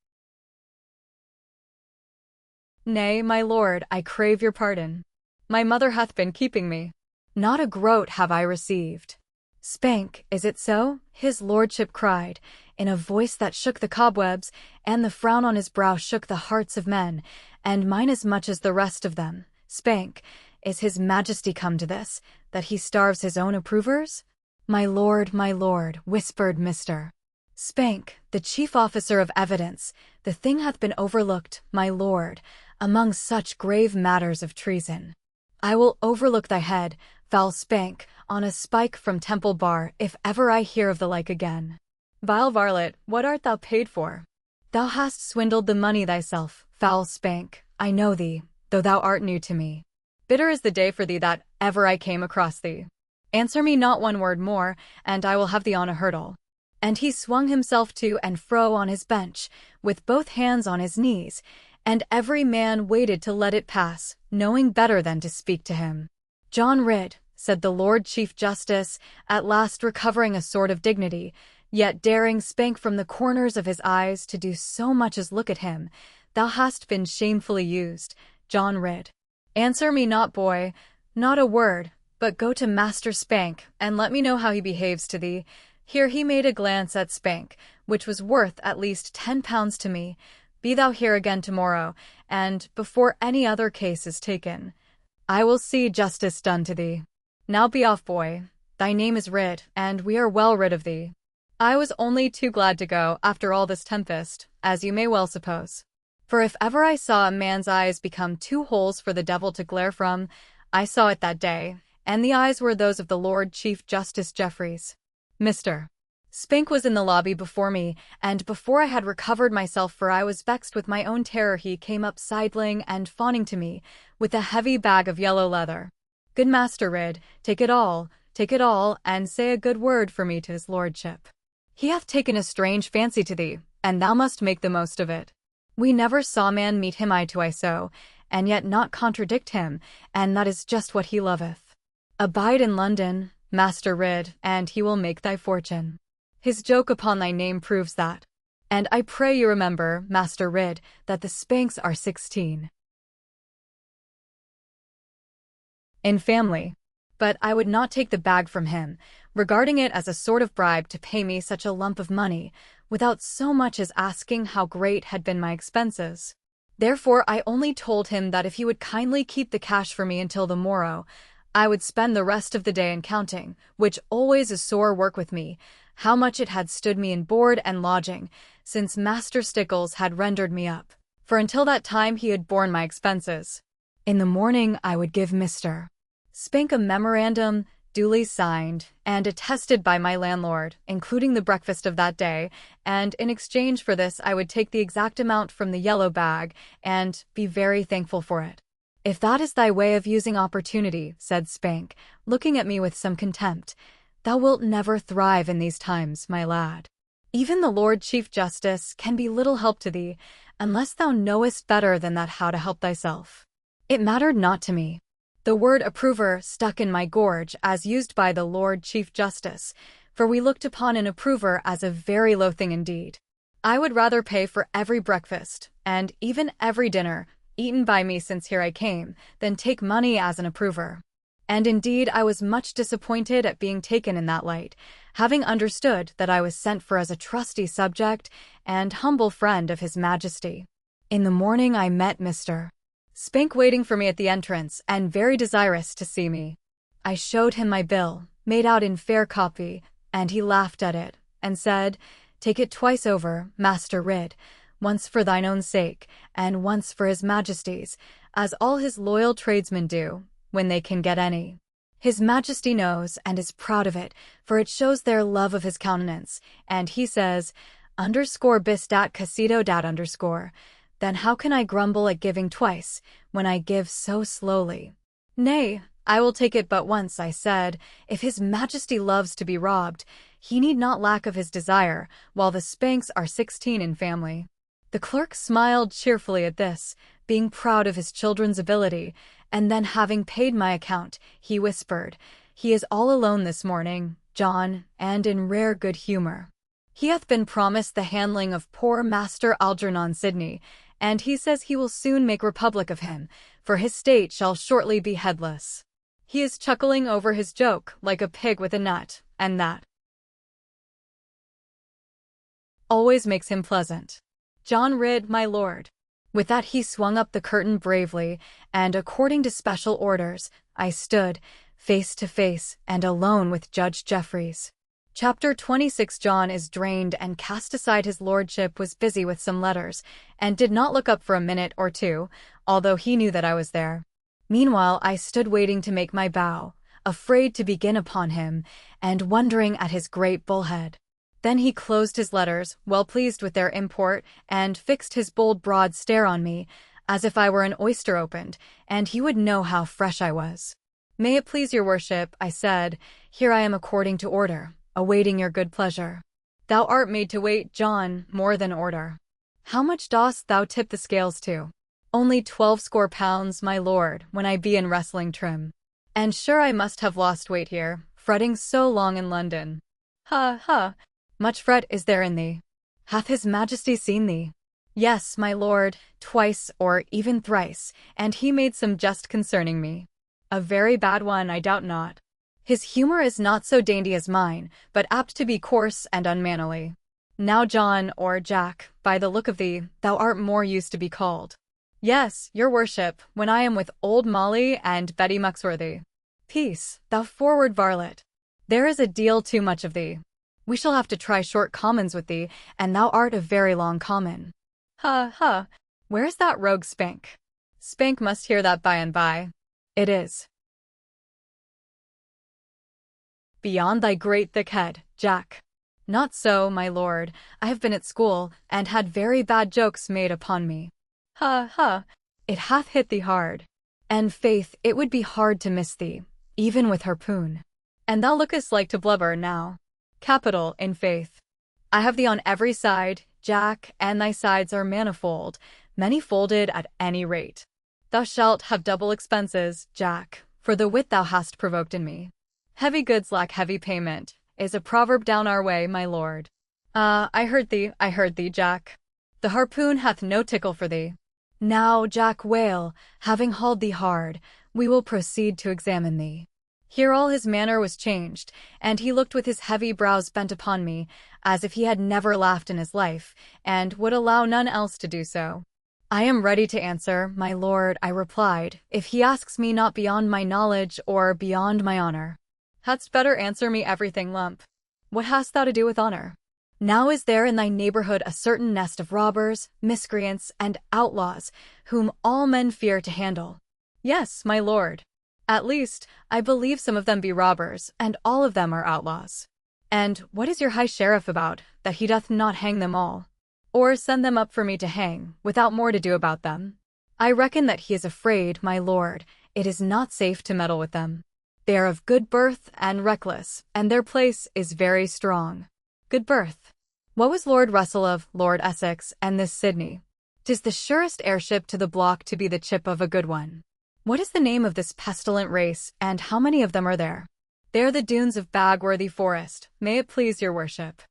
"Nay, my lord, I crave your pardon. My mother hath been keeping me. Not a groat have I received." "Spank, is it so?" his lordship cried, in a voice that shook the cobwebs, and the frown on his brow shook the hearts of men, and mine as much as the rest of them. "Spank, is his Majesty come to this, that he starves his own approvers?" my lord," whispered Mr. Spank, the chief officer of evidence, "the thing hath been overlooked, my lord, among such grave matters of treason. I will overlook thy head, foul Spank, on a spike from Temple Bar, if ever I hear of the like again. Vile varlet, what art thou paid for? Thou hast swindled the money thyself, foul Spank, I know thee, though thou art new to me. Bitter is the day for thee that ever I came across thee. Answer me not one word more, and I will have thee on a hurdle." And he swung himself to and fro on his bench, with both hands on his knees, And every man waited to let it pass, knowing better than to speak to him. "John Ridd," said the Lord Chief Justice, at last recovering a sort of dignity, yet daring Spank from the corners of his eyes to do so much as look at him, "thou hast been shamefully used, John Ridd. Answer me not, boy, not a word, but go to Master Spank, and let me know how he behaves to thee." Here he made a glance at Spank, which was worth at least £10 to me. "Be thou here again tomorrow, and before any other case is taken, I will see justice done to thee. Now be off, boy. Thy name is Ridd, and we are well rid of thee." I was only too glad to go after all this tempest, as you may well suppose. For if ever I saw a man's eyes become two holes for the devil to glare from, I saw it that day, and the eyes were those of the Lord Chief Justice Jeffreys. Mr. Spank was in the lobby before me, and before I had recovered myself, for I was vexed with my own terror, he came up sidling and fawning to me, with a heavy bag of yellow leather. "Good Master Ridd, take it all, and say a good word for me to his lordship. He hath taken a strange fancy to thee, and thou must make the most of it. We never saw man meet him eye to eye so, and yet not contradict him, and that is just what he loveth. Abide in London, Master Ridd, and he will make thy fortune. His joke upon thy name proves that. And I pray you remember, Master Ridd, that the Spanks are 16 in family." But I would not take the bag from him, regarding it as a sort of bribe to pay me such a lump of money, without so much as asking how great had been my expenses. Therefore I only told him that if he would kindly keep the cash for me until the morrow, I would spend the rest of the day in counting, which always is sore work with me, how much it had stood me in board and lodging, since Master Stickles had rendered me up, for until that time he had borne my expenses. In the morning I would give Mr. Spank a memorandum, duly signed and attested by my landlord, including the breakfast of that day, and in exchange for this I would take the exact amount from the yellow bag, and be very thankful for it. "If that is thy way of using opportunity," said Spank, looking at me with some contempt, "thou wilt never thrive in these times, my lad. Even the Lord Chief Justice can be little help to thee, unless thou knowest better than that how to help thyself." It mattered not to me. The word approver stuck in my gorge as used by the Lord Chief Justice, for we looked upon an approver as a very low thing indeed. I would rather pay for every breakfast, and even every dinner, eaten by me since here I came, than take money as an approver. And indeed I was much disappointed at being taken in that light, having understood that I was sent for as a trusty subject and humble friend of His Majesty. In the morning I met Mr. Spank waiting for me at the entrance and very desirous to see me. I showed him my bill, made out in fair copy, and he laughed at it, and said, "Take it twice over, Master Ridd, once for thine own sake, and once for His Majesty's, as all his loyal tradesmen do, when they can get any. His Majesty knows and is proud of it, for it shows their love of his countenance, and he says, _bis dat casito dat _. Then how can I grumble at giving twice, when I give so slowly? Nay, I will take it but once, I said. If His Majesty loves to be robbed, he need not lack of his desire, while the Spanks are 16 in family." The clerk smiled cheerfully at this, being proud of his children's ability, and then having paid my account, he whispered, "He is all alone this morning, John, and in rare good humor. He hath been promised the handling of poor Master Algernon Sidney, and he says he will soon make republic of him, for his state shall shortly be headless. He is chuckling over his joke like a pig with a nut, and that always makes him pleasant. John Ridd, my lord." With that he swung up the curtain bravely, and according to special orders, I stood, face to face and alone with Judge Jeffreys. Chapter 26. John is drained and cast aside. His lordship was busy with some letters, and did not look up for a minute or two, although he knew that I was there. Meanwhile I stood waiting to make my bow, afraid to begin upon him, and wondering at his great bullhead. Then he closed his letters, well pleased with their import, and fixed his bold broad stare on me, as if I were an oyster opened, and he would know how fresh I was. "May it please your worship," I said, "here I am according to order, awaiting your good pleasure." "Thou art made to wait, John, more than order. How much dost thou tip the scales to?" Only 12 score pounds, my lord, when I be in wrestling trim. And sure I must have lost weight here, fretting so long in London. Ha, ha, much fret is there in thee. Hath his majesty seen thee? Yes, my lord, twice or even thrice, and he made some jest concerning me. A very bad one, I doubt not. His humour is not so dainty as mine, but apt to be coarse and unmannerly. Now John, or Jack, by the look of thee, thou art more used to be called. Yes, your worship, when I am with old Molly and Betty Muxworthy. Peace, thou forward varlet. There is a deal too much of thee. We shall have to try short commons with thee, and thou art a very long common. Ha, ha, where's that rogue Spank? Spank must hear that by and by. It is. Beyond thy great thick head, Jack. Not so, my lord, I have been at school, and had very bad jokes made upon me. Ha, ha, it hath hit thee hard. And faith, it would be hard to miss thee, even with harpoon. And thou lookest like to blubber now. Capital, in faith. I have thee on every side, Jack, and thy sides are manifold, many-folded at any rate. Thou shalt have double expenses, Jack, for the wit thou hast provoked in me. Heavy goods lack heavy payment, is a proverb down our way, my lord. I heard thee, Jack. The harpoon hath no tickle for thee. Now, Jack Whale, having hauled thee hard, we will proceed to examine thee. Here all his manner was changed, and he looked with his heavy brows bent upon me, as if he had never laughed in his life, and would allow none else to do so. I am ready to answer, my lord, I replied, if he asks me not beyond my knowledge or beyond my honor. Hadst better answer me everything, lump. What hast thou to do with honor? Now is there in thy neighborhood a certain nest of robbers, miscreants, and outlaws, whom all men fear to handle? Yes, my lord. At least, I believe some of them be robbers, and all of them are outlaws. And what is your high sheriff about, that he doth not hang them all? Or send them up for me to hang, without more to do about them? I reckon that he is afraid, my lord, it is not safe to meddle with them. They are of good birth and reckless, and their place is very strong. Good birth. What was Lord Russell of, Lord Essex, and this Sydney? 'Tis the surest airship to the block to be the chip of a good one. What is the name of this pestilent race, and how many of them are there? They are the Doones of Bagworthy Forest, may it please your worship.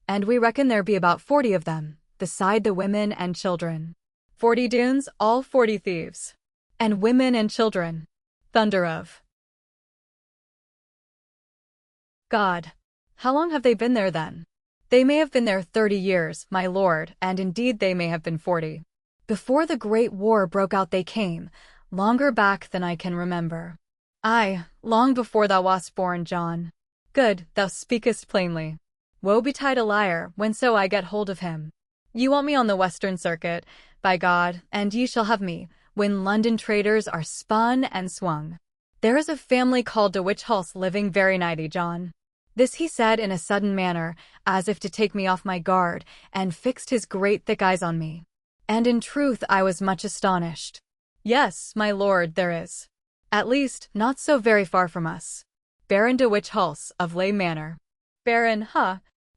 And we reckon there be about 40 of them, beside the women and children. 40 Doones, all 40 thieves. And women and children. Thunder of God. How long have they been there then? They may have been there 30 years, my lord, and indeed they may have been 40. Before the Great War broke out they came, longer back than I can remember. Aye, long before thou wast born, John. Good, thou speakest plainly. Woe betide a liar, whenso I get hold of him. You want me on the Western Circuit, by God, and ye shall have me, when London traders are spun and swung. There is a family called de Witchhulse living very nigh thee, John. This he said in a sudden manner, as if to take me off my guard, and fixed his great thick eyes on me. And in truth I was much astonished. Yes, my lord, there is. At least, not so very far from us. Baron de Witchhulse, of Lay Manor. Baron,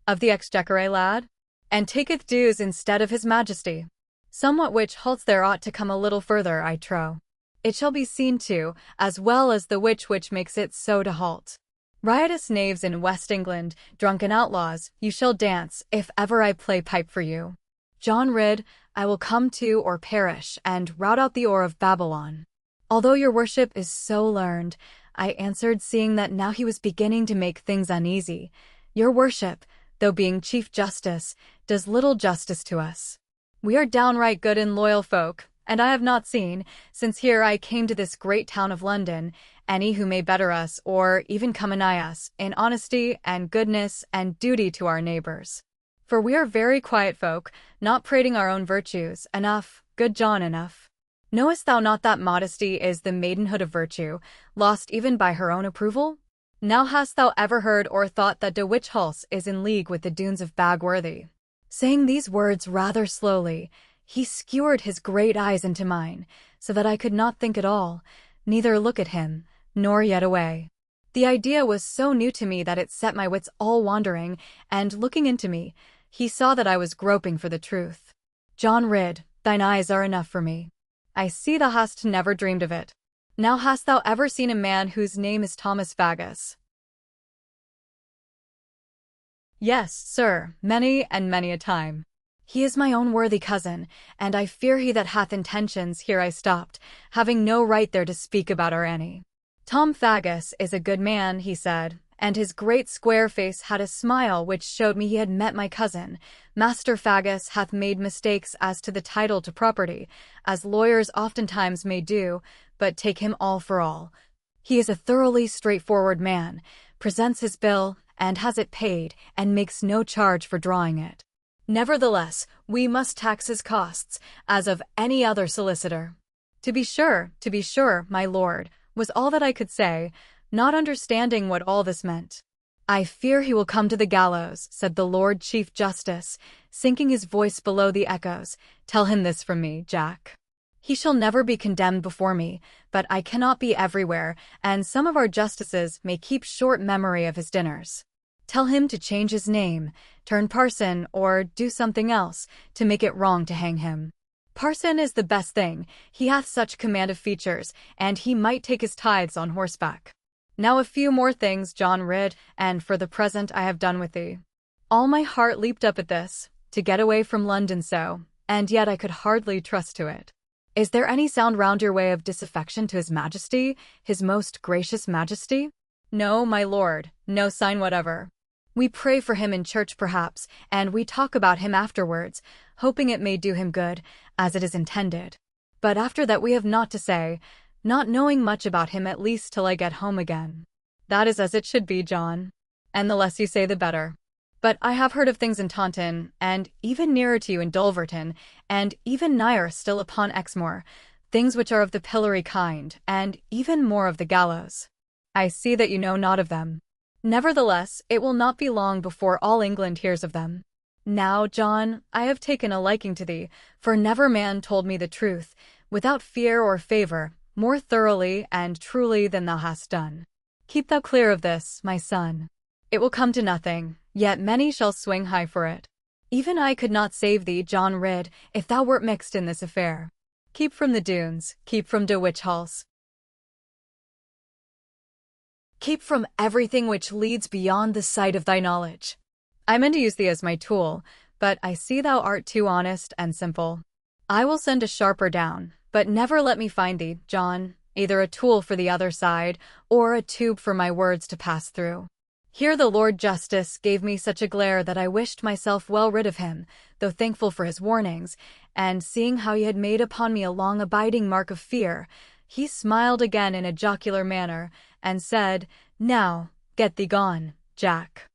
of the Exchequer, lad? And taketh dues instead of his majesty. Somewhat which there ought to come a little further, I trow. It shall be seen to, as well as the which makes it so to halt. Riotous knaves in West England, drunken outlaws, you shall dance, if ever I play pipe for you. John Ridd, I will come to or perish, and rout out the ore of Babylon. Although your worship is so learned, I answered, seeing that now he was beginning to make things uneasy, your worship, though being Chief Justice, does little justice to us. We are downright good and loyal folk, and I have not seen, since here I came to this great town of London, any who may better us or even come anigh us in honesty and goodness and duty to our neighbors. For we are very quiet folk, not prating our own virtues, enough, good John, enough. Knowest thou not that modesty is the maidenhood of virtue, lost even by her own approval? Now hast thou ever heard or thought that de Witchhulse is in league with the Doones of Bagworthy? Saying these words rather slowly, he skewered his great eyes into mine, so that I could not think at all, neither look at him, nor yet away. The idea was so new to me that it set my wits all wandering, and looking into me, he saw that I was groping for the truth. John Ridd, thine eyes are enough for me. I see thou hast never dreamed of it. Now hast thou ever seen a man whose name is Thomas Faggus? Yes, sir, many and many a time. He is my own worthy cousin, and I fear he that hath intentions. Here I stopped, having no right there to speak about our Annie. Tom Faggus is a good man, he said, and his great square face had a smile which showed me he had met my cousin. Master Faggus hath made mistakes as to the title to property, as lawyers oftentimes may do, but take him all for all. He is a thoroughly straightforward man, presents his bill, and has it paid, and makes no charge for drawing it. Nevertheless, we must tax his costs, as of any other solicitor. To be sure, my lord, was all that I could say, not understanding what all this meant. I fear he will come to the gallows, said the Lord Chief Justice, sinking his voice below the echoes. Tell him this from me, Jack. He shall never be condemned before me, but I cannot be everywhere, and some of our justices may keep short memory of his dinners. Tell him to change his name, turn parson, or do something else, to make it wrong to hang him. Parson is the best thing, he hath such command of features, and he might take his tithes on horseback. Now a few more things, John Ridd, and for the present I have done with thee. All my heart leaped up at this, to get away from London so, and yet I could hardly trust to it. Is there any sound round your way of disaffection to his majesty, his most gracious majesty? No, my lord, no sign whatever. We pray for him in church perhaps, and we talk about him afterwards, hoping it may do him good, as it is intended. But after that we have naught to say, not knowing much about him at least till I get home again. That is as it should be, John. And the less you say the better. But I have heard of things in Taunton, and even nearer to you in Dulverton, and even nigher still upon Exmoor, things which are of the pillory kind, and even more of the gallows. I see that you know naught of them. Nevertheless, it will not be long before all England hears of them. Now, John, I have taken a liking to thee, for never man told me the truth, without fear or favour, more thoroughly and truly than thou hast done. Keep thou clear of this, my son. It will come to nothing, yet many shall swing high for it. Even I could not save thee, John Ridd, if thou wert mixed in this affair. Keep from the Doones, keep from de witch halls. Keep from everything which leads beyond the sight of thy knowledge. I meant to use thee as my tool, but I see thou art too honest and simple. I will send a sharper down, but never let me find thee, John, either a tool for the other side, or a tube for my words to pass through. Here the Lord Justice gave me such a glare that I wished myself well rid of him, though thankful for his warnings, and seeing how he had made upon me a long abiding mark of fear, he smiled again in a jocular manner, and said, Now, get thee gone, Jack.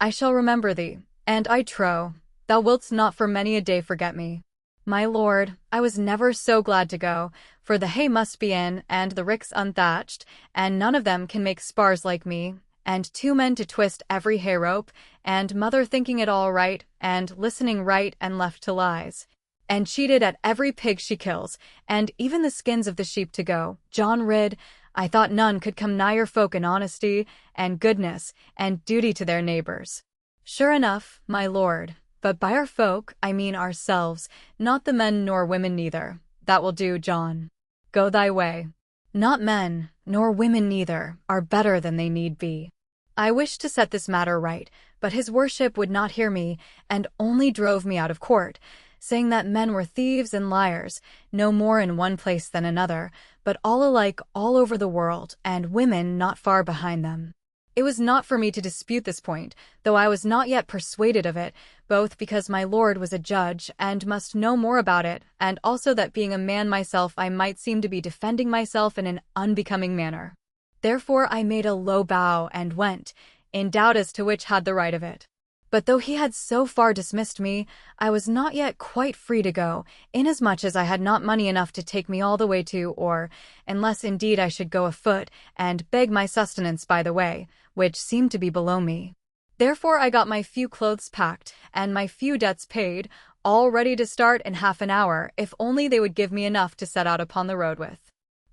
I shall remember thee, and I trow, thou wilt not for many a day forget me. My lord, I was never so glad to go, for the hay must be in, and the ricks unthatched, and none of them can make spars like me, and 2 men to twist every hay rope, and mother thinking it all right, and listening right and left to lies, and cheated at every pig she kills, and even the skins of the sheep to go. John Ridd, I thought none could come nigher folk in honesty, and goodness, and duty to their neighbours. Sure enough, my lord, but by our folk, I mean ourselves, not the men nor women neither. That will do, John. Go thy way. Not men, nor women neither, are better than they need be. I wished to set this matter right, but his worship would not hear me, and only drove me out of court, saying that men were thieves and liars, no more in one place than another, but all alike all over the world, and women not far behind them. It was not for me to dispute this point, though I was not yet persuaded of it, both because my lord was a judge and must know more about it, and also that being a man myself I might seem to be defending myself in an unbecoming manner. Therefore I made a low bow and went, in doubt as to which had the right of it. But though he had so far dismissed me, I was not yet quite free to go, inasmuch as I had not money enough to take me all the way to, or, unless indeed I should go afoot, and beg my sustenance by the way, which seemed to be below me. Therefore I got my few clothes packed, and my few debts paid, all ready to start in half an hour, if only they would give me enough to set out upon the road with.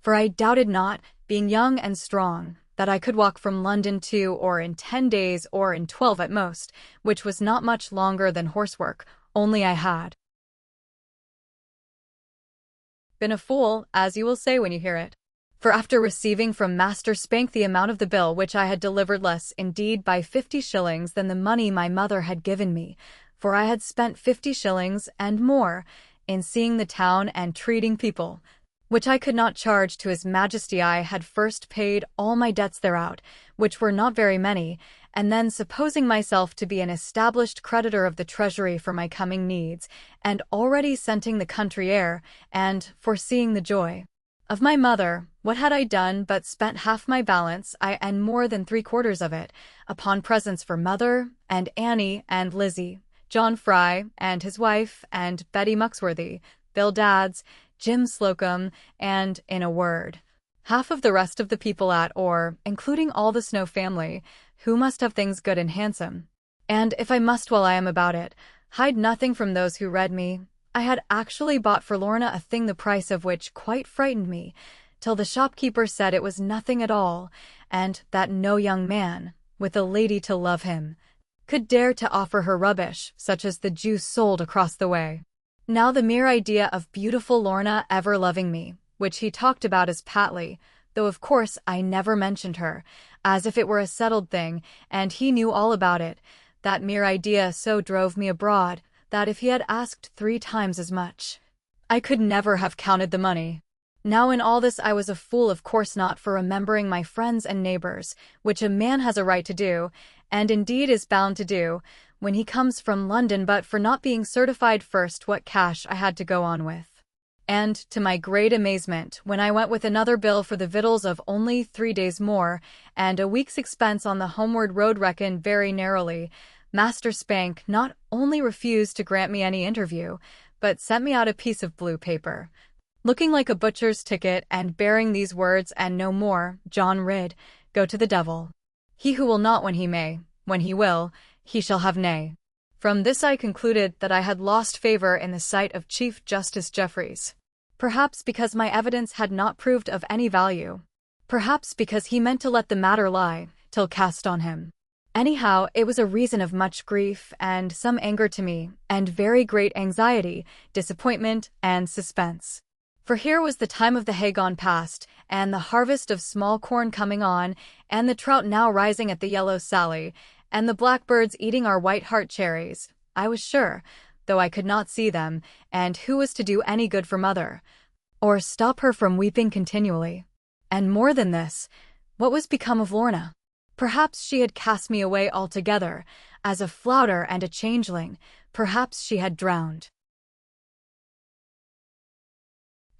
For I doubted not, being young and strong, that I could walk from London to, or in 10 days, or in 12 at most, which was not much longer than horsework, only I had been a fool, as you will say when you hear it. For after receiving from Master Spank the amount of the bill which I had delivered less indeed by 50 shillings than the money my mother had given me, for I had spent 50 shillings and more in seeing the town and treating people, which I could not charge to his majesty. I had first paid all my debts thereout, which were not very many, and then supposing myself to be an established creditor of the treasury for my coming needs, and already scenting the country air, and foreseeing the joy of my mother, what had I done but spent half my balance, and more than 3/4 of it, upon presents for mother, and Annie, and Lizzie, John Fry, and his wife, and Betty Muxworthy, Bill Dadds, Jim Slocum, and, in a word, half of the rest of the people at or, including all the Snow family, who must have things good and handsome. And if I must while I am about it, hide nothing from those who read me, I had actually bought for Lorna a thing the price of which quite frightened me, till the shopkeeper said it was nothing at all, and that no young man, with a lady to love him, could dare to offer her rubbish, such as the Jew sold across the way. Now the mere idea of beautiful Lorna ever loving me, which he talked about as Patly, though of course I never mentioned her, as if it were a settled thing, and he knew all about it, that mere idea so drove me abroad, that if he had asked 3 times as much, I could never have counted the money. Now in all this I was a fool, of course not for remembering my friends and neighbors, which a man has a right to do, and indeed is bound to do, when he comes from London, but for not being certified first what cash I had to go on with. And, to my great amazement, when I went with another bill for the victuals of only 3 days more, and a week's expense on the homeward road reckoned very narrowly, Master Spank not only refused to grant me any interview, but sent me out a piece of blue paper, looking like a butcher's ticket, and bearing these words and no more: John Ridd, go to the devil. He who will not when he may, when he will, he shall have nay. From this I concluded that I had lost favor in the sight of Chief Justice Jeffreys. Perhaps because my evidence had not proved of any value. Perhaps because he meant to let the matter lie, till cast on him. Anyhow, it was a reason of much grief and some anger to me, and very great anxiety, disappointment, and suspense. For here was the time of the hay gone past, and the harvest of small corn coming on, and the trout now rising at the Yellow Sally, and the blackbirds eating our white heart cherries, I was sure, though I could not see them, and who was to do any good for mother, or stop her from weeping continually. And more than this, what was become of Lorna? Perhaps she had cast me away altogether, as a flouter and a changeling. Perhaps she had drowned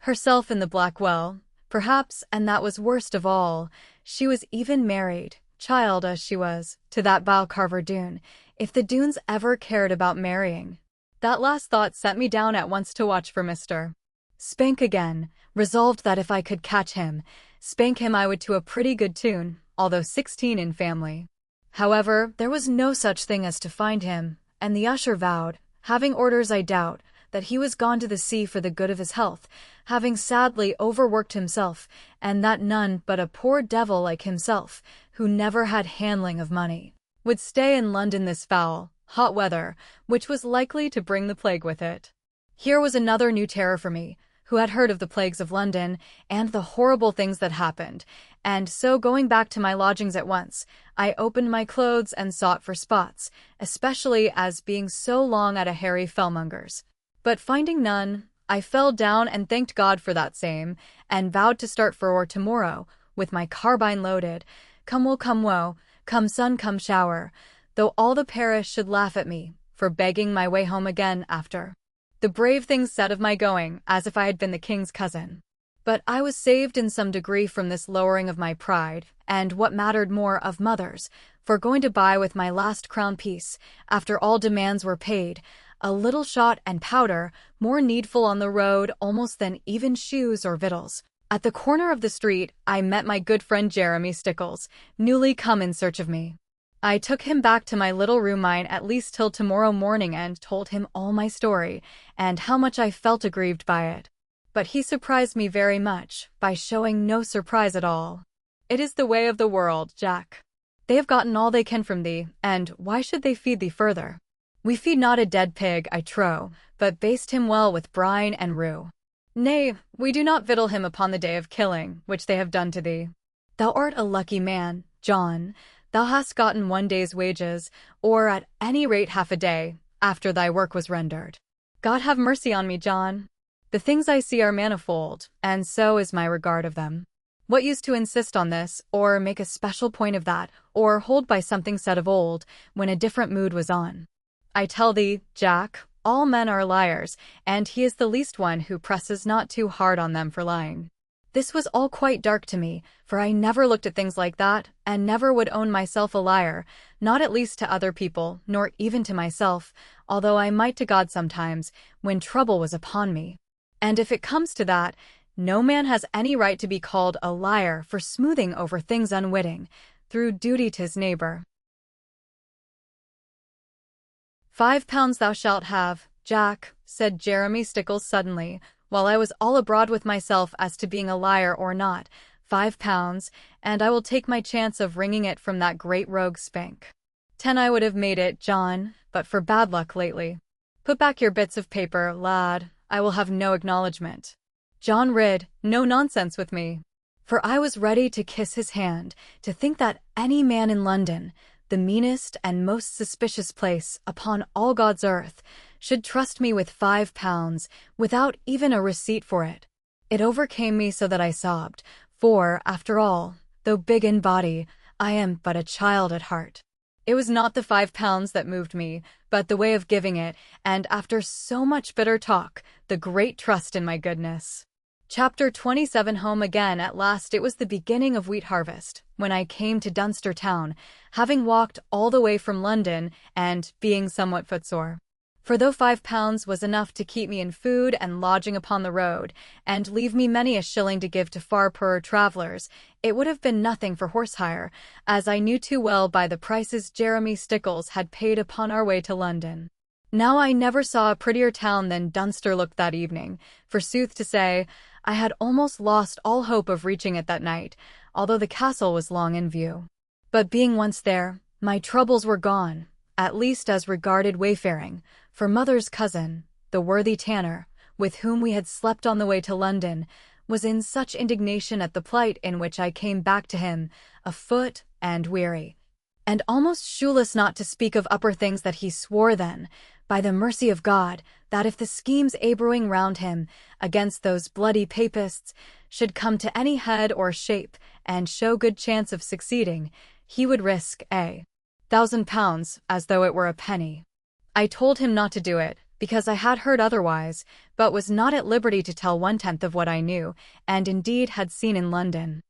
herself in the black well. Perhaps, and that was worst of all, she was even married, child as she was, to that vile Carver Doone, if the Doones ever cared about marrying. That last thought set me down at once to watch for Mr. Spank again, resolved that if I could catch him, spank him I would to a pretty good tune, although 16 in family. However, there was no such thing as to find him, and the usher vowed, having orders I doubt, that he was gone to the sea for the good of his health, having sadly overworked himself, and that none but a poor devil like himself, who never had handling of money, would stay in London this foul, hot weather, which was likely to bring the plague with it. Here was another new terror for me, who had heard of the plagues of London, and the horrible things that happened, and so going back to my lodgings at once, I opened my clothes and sought for spots, especially as being so long at a Harry Fellmonger's. But finding none, I fell down and thanked God for that same, and vowed to start for tomorrow, with my carbine loaded, come will come woe, come sun come shower, though all the parish should laugh at me, for begging my way home again after the brave things said of my going, as if I had been the king's cousin. But I was saved in some degree from this lowering of my pride, and what mattered more, of mother's, for going to buy with my last crown piece, after all demands were paid, a little shot and powder, more needful on the road almost than even shoes or victuals. At the corner of the street, I met my good friend Jeremy Stickles, newly come in search of me. I took him back to my little room, mine at least till tomorrow morning, and told him all my story, and how much I felt aggrieved by it. But he surprised me very much, by showing no surprise at all. It is the way of the world, Jack. They have gotten all they can from thee, and why should they feed thee further? We feed not a dead pig, I trow, but baste him well with brine and rue. Nay, we do not victual him upon the day of killing, which they have done to thee. Thou art a lucky man, John. Thou hast gotten 1 day's wages, or at any rate half a day, after thy work was rendered. God have mercy on me, John. The things I see are manifold, and so is my regard of them. What use to insist on this, or make a special point of that, or hold by something said of old, when a different mood was on? I tell thee, Jack, all men are liars, and he is the least one who presses not too hard on them for lying. This was all quite dark to me, for I never looked at things like that, and never would own myself a liar, not at least to other people, nor even to myself, although I might to God sometimes, when trouble was upon me. And if it comes to that, no man has any right to be called a liar for smoothing over things unwitting, through duty to his neighbor. £5 thou shalt have, Jack, said Jeremy Stickles suddenly, while I was all abroad with myself as to being a liar or not. £5, and I will take my chance of wringing it from that great rogue Spank. 10 I would have made it, John, but for bad luck lately. Put back your bits of paper, lad. I will have no acknowledgement. John rid, no nonsense with me. For I was ready to kiss his hand, to think that any man in London, the meanest and most suspicious place upon all God's earth, should trust me with £5, without even a receipt for it. It overcame me so that I sobbed, for, after all, though big in body, I am but a child at heart. It was not the £5 that moved me, but the way of giving it, and after so much bitter talk, the great trust in my goodness. Chapter 27. Home again at last. It was the beginning of wheat harvest, when I came to Dunster town, having walked all the way from London, and being somewhat footsore. For though £5 was enough to keep me in food and lodging upon the road, and leave me many a shilling to give to far poorer travellers, it would have been nothing for horse hire, as I knew too well by the prices Jeremy Stickles had paid upon our way to London. Now I never saw a prettier town than Dunster looked that evening. For sooth to say, I had almost lost all hope of reaching it that night, although the castle was long in view. But being once there, my troubles were gone, at least as regarded wayfaring, for mother's cousin, the worthy tanner, with whom we had slept on the way to London, was in such indignation at the plight in which I came back to him, afoot and weary, and almost shoeless, not to speak of upper things, that he swore then, by the mercy of God, that if the schemes abrewing round him against those bloody papists should come to any head or shape, and show good chance of succeeding, he would risk £1,000 as though it were a penny. I told him not to do it, because I had heard otherwise, but was not at liberty to tell 1/10 of what I knew, and indeed had seen in London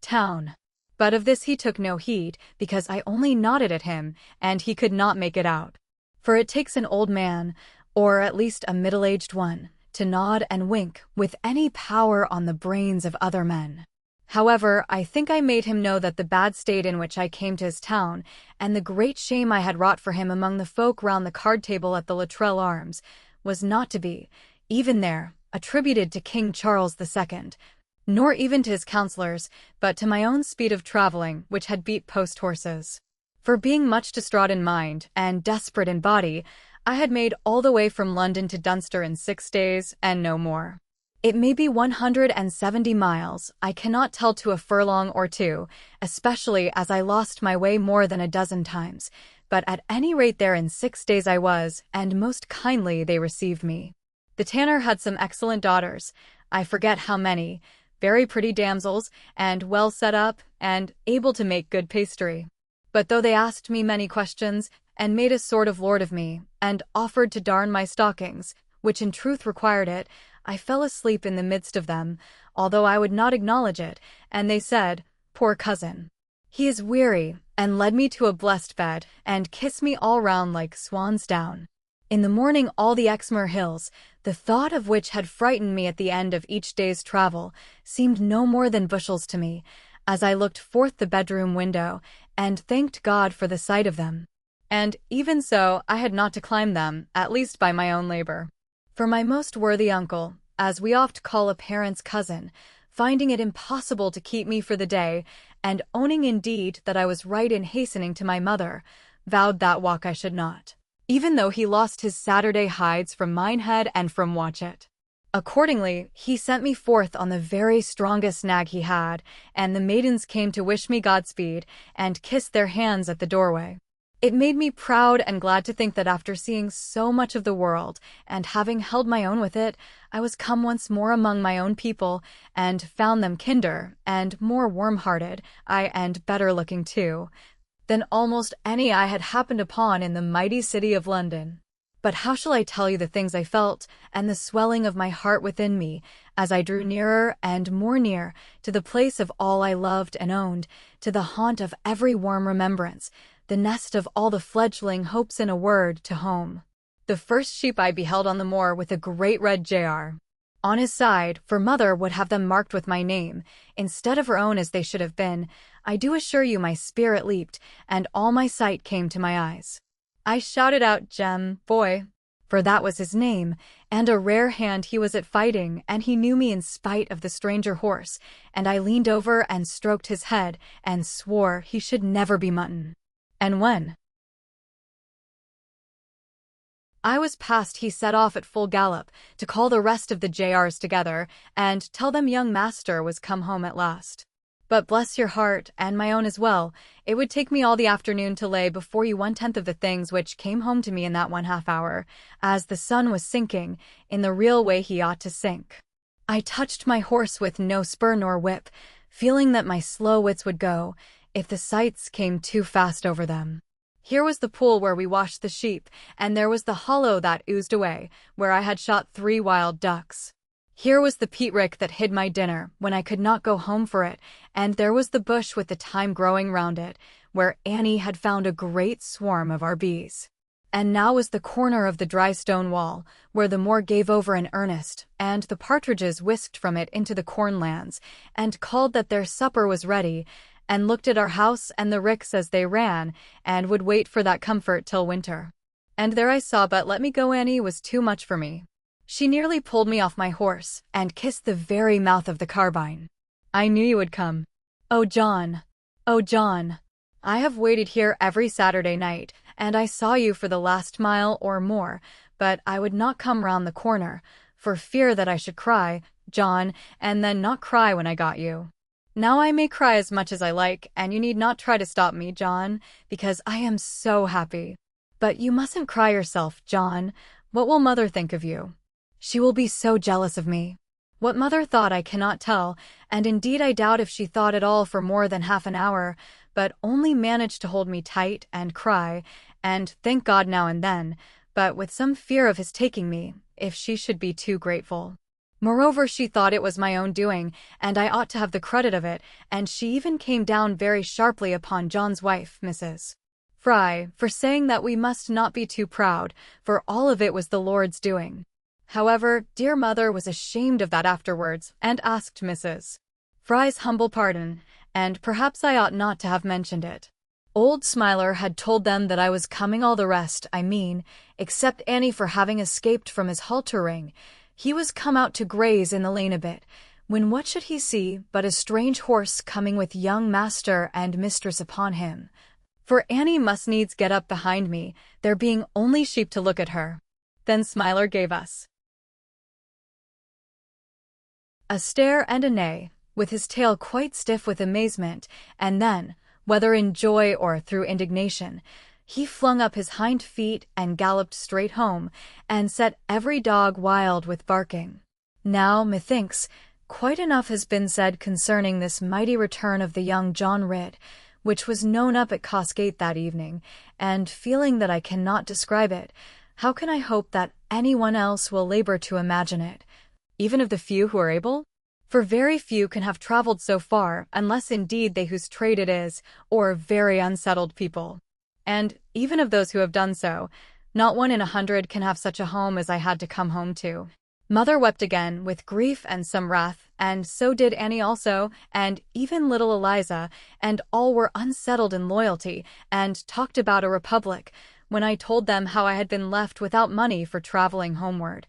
town. But of this he took no heed, because I only nodded at him, and he could not make it out. For it takes an old man, or at least a middle-aged one, to nod and wink with any power on the brains of other men. However, I think I made him know that the bad state in which I came to his town, and the great shame I had wrought for him among the folk round the card-table at the Luttrell Arms, was not to be, even there, attributed to King Charles II, nor even to his councillors, but to my own speed of travelling, which had beat post-horses. For being much distraught in mind, and desperate in body, I had made all the way from London to Dunster in 6 days, and no more. It may be 170 miles, I cannot tell to a furlong or two, especially as I lost my way more than a dozen times, but at any rate there in 6 days I was, and most kindly they received me. The tanner had some excellent daughters, I forget how many, very pretty damsels, and well set up, and able to make good pastry. But though they asked me many questions, and made a sort of lord of me, and offered to darn my stockings, which in truth required it, I fell asleep in the midst of them, although I would not acknowledge it, and they said, "Poor cousin, he is weary," and led me to a blessed bed, and kissed me all round like swan's down. In the morning all the Exmoor hills, the thought of which had frightened me at the end of each day's travel, seemed no more than bushels to me, as I looked forth the bedroom window, and thanked God for the sight of them. And even so, I had not to climb them, at least by my own labour. For my most worthy uncle, as we oft call a parent's cousin, finding it impossible to keep me for the day, and owning indeed that I was right in hastening to my mother, vowed that walk I should not even though he lost his Saturday hides from Minehead and from Watchet. Accordingly, he sent me forth on the very strongest nag he had, and the maidens came to wish me Godspeed and kissed their hands at the doorway. It made me proud and glad to think that after seeing so much of the world and having held my own with it, I was come once more among my own people and found them kinder and more warm-hearted, and better-looking too, than almost any I had happened upon in the mighty city of London. But how shall I tell you the things I felt and the swelling of my heart within me as I drew nearer and more near to the place of all I loved and owned, to the haunt of every warm remembrance, the nest of all the fledgling hopes, in a word, to home. The first sheep I beheld on the moor with a great red JR on his side, for mother would have them marked with my name, instead of her own as they should have been, I do assure you my spirit leaped, and all my sight came to my eyes. I shouted out, "Jem, boy," for that was his name, and a rare hand he was at fighting, and he knew me in spite of the stranger horse, and I leaned over and stroked his head, and swore he should never be mutton. And when I was past, he set off at full gallop to call the rest of the JRs together and tell them young master was come home at last. But bless your heart, and my own as well, it would take me all the afternoon to lay before you 1/10 of the things which came home to me in that 1/2 hour, as the sun was sinking in the real way he ought to sink. I touched my horse with no spur nor whip, feeling that my slow wits would go if the sights came too fast over them. Here was the pool where we washed the sheep, and there was the hollow that oozed away, where I had shot 3 wild ducks. Here was the peat rick that hid my dinner when I could not go home for it, and there was the bush with the thyme growing round it, where Annie had found a great swarm of our bees. And now was the corner of the dry stone wall, where the moor gave over in earnest, and the partridges whisked from it into the cornlands, and called that their supper was ready, and looked at our house and the ricks as they ran, and would wait for that comfort till winter. And there I saw, but let me go, Annie was too much for me. She nearly pulled me off my horse, and kissed the very mouth of the carbine. I knew you would come. Oh, John! Oh, John! I have waited here every Saturday night, and I saw you for the last mile or more, but I would not come round the corner, for fear that I should cry, John, and then not cry when I got you. Now I may cry as much as I like, and you need not try to stop me, John, because I am so happy. But you mustn't cry yourself, John. What will mother think of you? She will be so jealous of me. What mother thought I cannot tell, and indeed I doubt if she thought at all for more than half an hour, but only managed to hold me tight and cry, and thank God now and then, but with some fear of his taking me, if she should be too grateful. Moreover, she thought it was my own doing, and I ought to have the credit of it, and she even came down very sharply upon John's wife, Mrs. Fry, for saying that we must not be too proud, for all of it was the Lord's doing. However, dear mother was ashamed of that afterwards, and asked Mrs. Fry's humble pardon, and perhaps I ought not to have mentioned it. Old Smiler had told them that I was coming, all the rest, I mean, except Annie for having escaped from his halter ring. He was come out to graze in the lane a bit, when what should he see but a strange horse coming with young master and mistress upon him. For Annie must needs get up behind me, there being only sheep to look at her. Then Smiler gave us a stare and a neigh, with his tail quite stiff with amazement, and then, whether in joy or through indignation, he flung up his hind feet and galloped straight home, and set every dog wild with barking. Now, methinks, quite enough has been said concerning this mighty return of the young John Ridd, which was known up at Cosgate that evening, and feeling that I cannot describe it, how can I hope that anyone else will labor to imagine it, even of the few who are able? For very few can have travelled so far, unless indeed they whose trade it is, or very unsettled people. And, even of those who have done so, not 1 in 100 can have such a home as I had to come home to. Mother wept again, with grief and some wrath, and so did Annie also, and even little Eliza, and all were unsettled in loyalty, and talked about a republic, when I told them how I had been left without money for travelling homeward,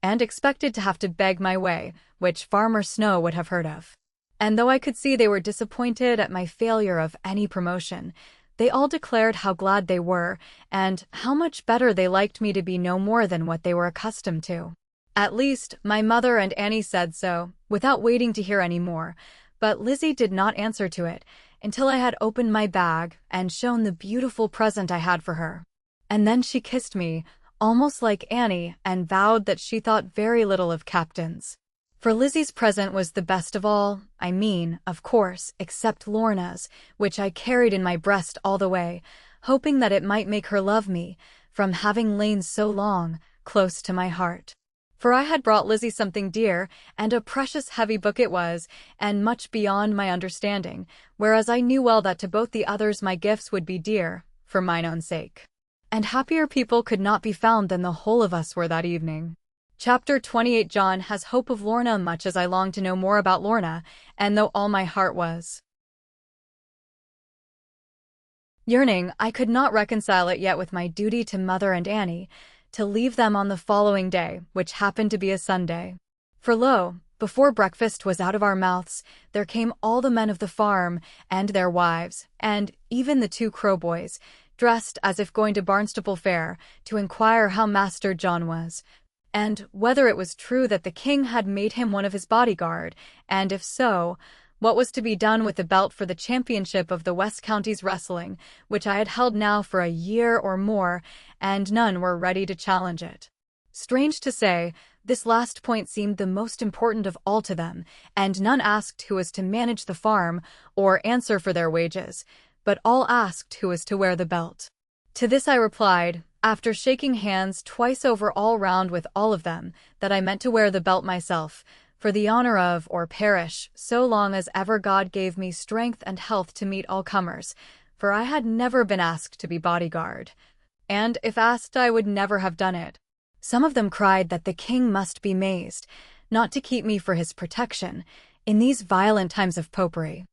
and expected to have to beg my way, which Farmer Snow would have heard of. And though I could see they were disappointed at my failure of any promotion, They all declared how glad they were, and how much better they liked me to be no more than what they were accustomed to. At least, my mother and Annie said so, without waiting to hear any more, but Lizzie did not answer to it, until I had opened my bag and shown the beautiful present I had for her. And then she kissed me, almost like Annie, and vowed that she thought very little of captains. For Lizzie's present was the best of all, I mean, of course, except Lorna's, which I carried in my breast all the way, hoping that it might make her love me, from having lain so long, close to my heart. For I had brought Lizzie something dear, and a precious heavy book it was, and much beyond my understanding, whereas I knew well that to both the others my gifts would be dear, for mine own sake. And happier people could not be found than the whole of us were that evening. Chapter 28. John has hope of Lorna. Much as I longed to know more about Lorna, and though all my heart was yearning, I could not reconcile it yet with my duty to Mother and Annie, to leave them on the following day, which happened to be a Sunday. For lo, before breakfast was out of our mouths, there came all the men of the farm, and their wives, and even the 2 crow boys, dressed as if going to Barnstaple Fair, to inquire how Master John was, and whether it was true that the king had made him one of his bodyguard, and if so, what was to be done with the belt for the championship of the West Counties wrestling, which I had held now for a year or more, and none were ready to challenge it. Strange to say, this last point seemed the most important of all to them, and none asked who was to manage the farm, or answer for their wages, but all asked who was to wear the belt. To this I replied, after shaking hands twice over all round with all of them, that I meant to wear the belt myself, for the honor of, or perish, so long as ever God gave me strength and health to meet all comers, for I had never been asked to be bodyguard, and if asked I would never have done it. Some of them cried that the king must be mazed, not to keep me for his protection, in these violent times of popery.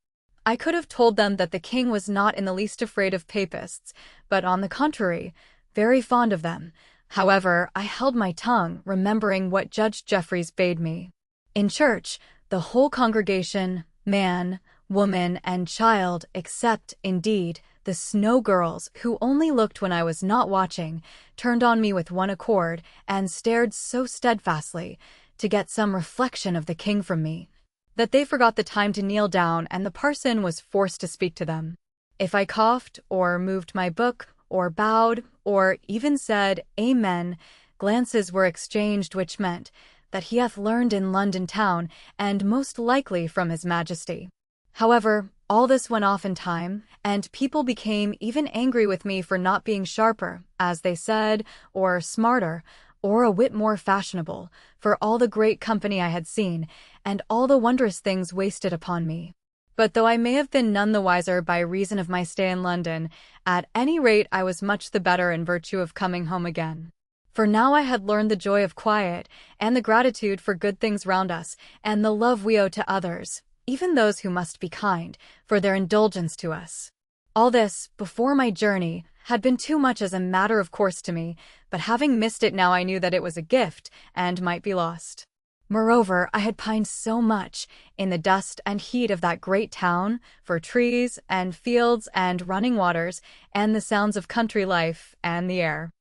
I could have told them that the king was not in the least afraid of papists, but on the contrary, very fond of them. However, I held my tongue, remembering what Judge Jeffreys bade me. In church, the whole congregation, man, woman, and child, except, indeed, the Snow girls, who only looked when I was not watching, turned on me with one accord, and stared so steadfastly, to get some reflection of the king from me, that they forgot the time to kneel down, and the parson was forced to speak to them. If I coughed, or moved my book, or bowed, or even said, Amen, glances were exchanged which meant that he hath learned in London town, and most likely from his majesty. However, all this went off in time, and people became even angry with me for not being sharper, as they said, or smarter, or a whit more fashionable, for all the great company I had seen, and all the wondrous things wasted upon me. But though I may have been none the wiser by reason of my stay in London, at any rate I was much the better in virtue of coming home again. For now I had learned the joy of quiet, and the gratitude for good things round us, and the love we owe to others, even those who must be kind, for their indulgence to us. All this, before my journey, had been too much as a matter of course to me, but having missed it now I knew that it was a gift, and might be lost. Moreover, I had pined so much, in the dust and heat of that great town, for trees, and fields, and running waters, and the sounds of country life, and the air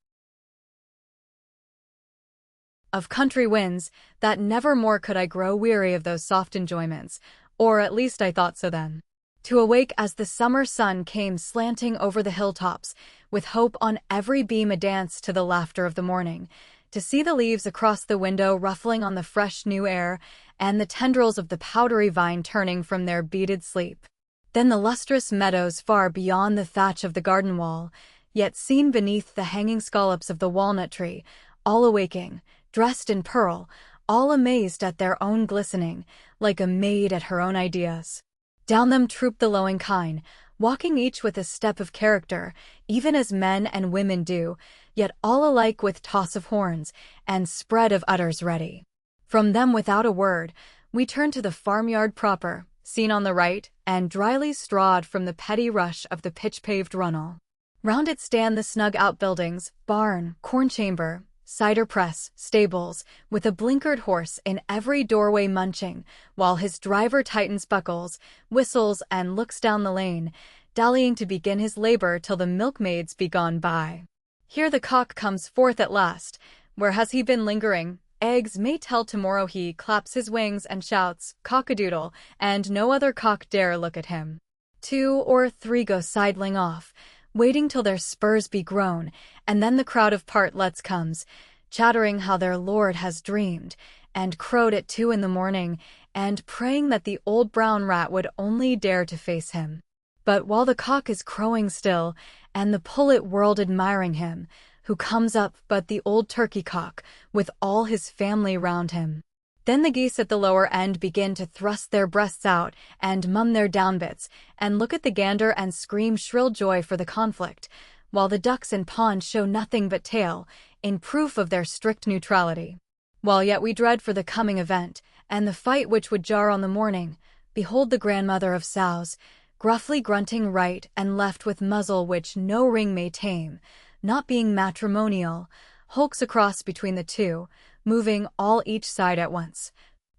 of country winds, that never more could I grow weary of those soft enjoyments, or at least I thought so then. To awake as the summer sun came slanting over the hilltops, with hope on every beam a dance to the laughter of the morning, to see the leaves across the window ruffling on the fresh new air, and the tendrils of the powdery vine turning from their beaded sleep. Then the lustrous meadows far beyond the thatch of the garden wall, yet seen beneath the hanging scallops of the walnut tree, all awaking, dressed in pearl, all amazed at their own glistening, like a maid at her own ideas. Down them trooped the lowing kine, walking each with a step of character, even as men and women do, yet all alike with toss of horns, and spread of udders ready. From them without a word, we turned to the farmyard proper, seen on the right, and dryly strawed from the petty rush of the pitch-paved runnel. Round it stand the snug outbuildings, barn, corn-chamber, cider press, stables, with a blinkered horse in every doorway munching, while his driver tightens buckles, whistles, and looks down the lane, dallying to begin his labor till the milkmaids be gone by. Here the cock comes forth at last. Where has he been lingering? Eggs may tell tomorrow he claps his wings and shouts, cock-a-doodle, and no other cock dare look at him. 2 or 3 go sidling off, waiting till their spurs be grown, and then the crowd of partlets comes, chattering how their lord has dreamed, and crowed at 2 in the morning, and praying that the old brown rat would only dare to face him. But while the cock is crowing still, and the pullet world admiring him, who comes up but the old turkey cock, with all his family round him? Then the geese at the lower end begin to thrust their breasts out, and mum their downbits, and look at the gander and scream shrill joy for the conflict, while the ducks in pond show nothing but tail, in proof of their strict neutrality. While yet we dread for the coming event, and the fight which would jar on the morning, behold the grandmother of sows, gruffly grunting right and left with muzzle which no ring may tame, not being matrimonial, hulks across between the two, moving all each side at once,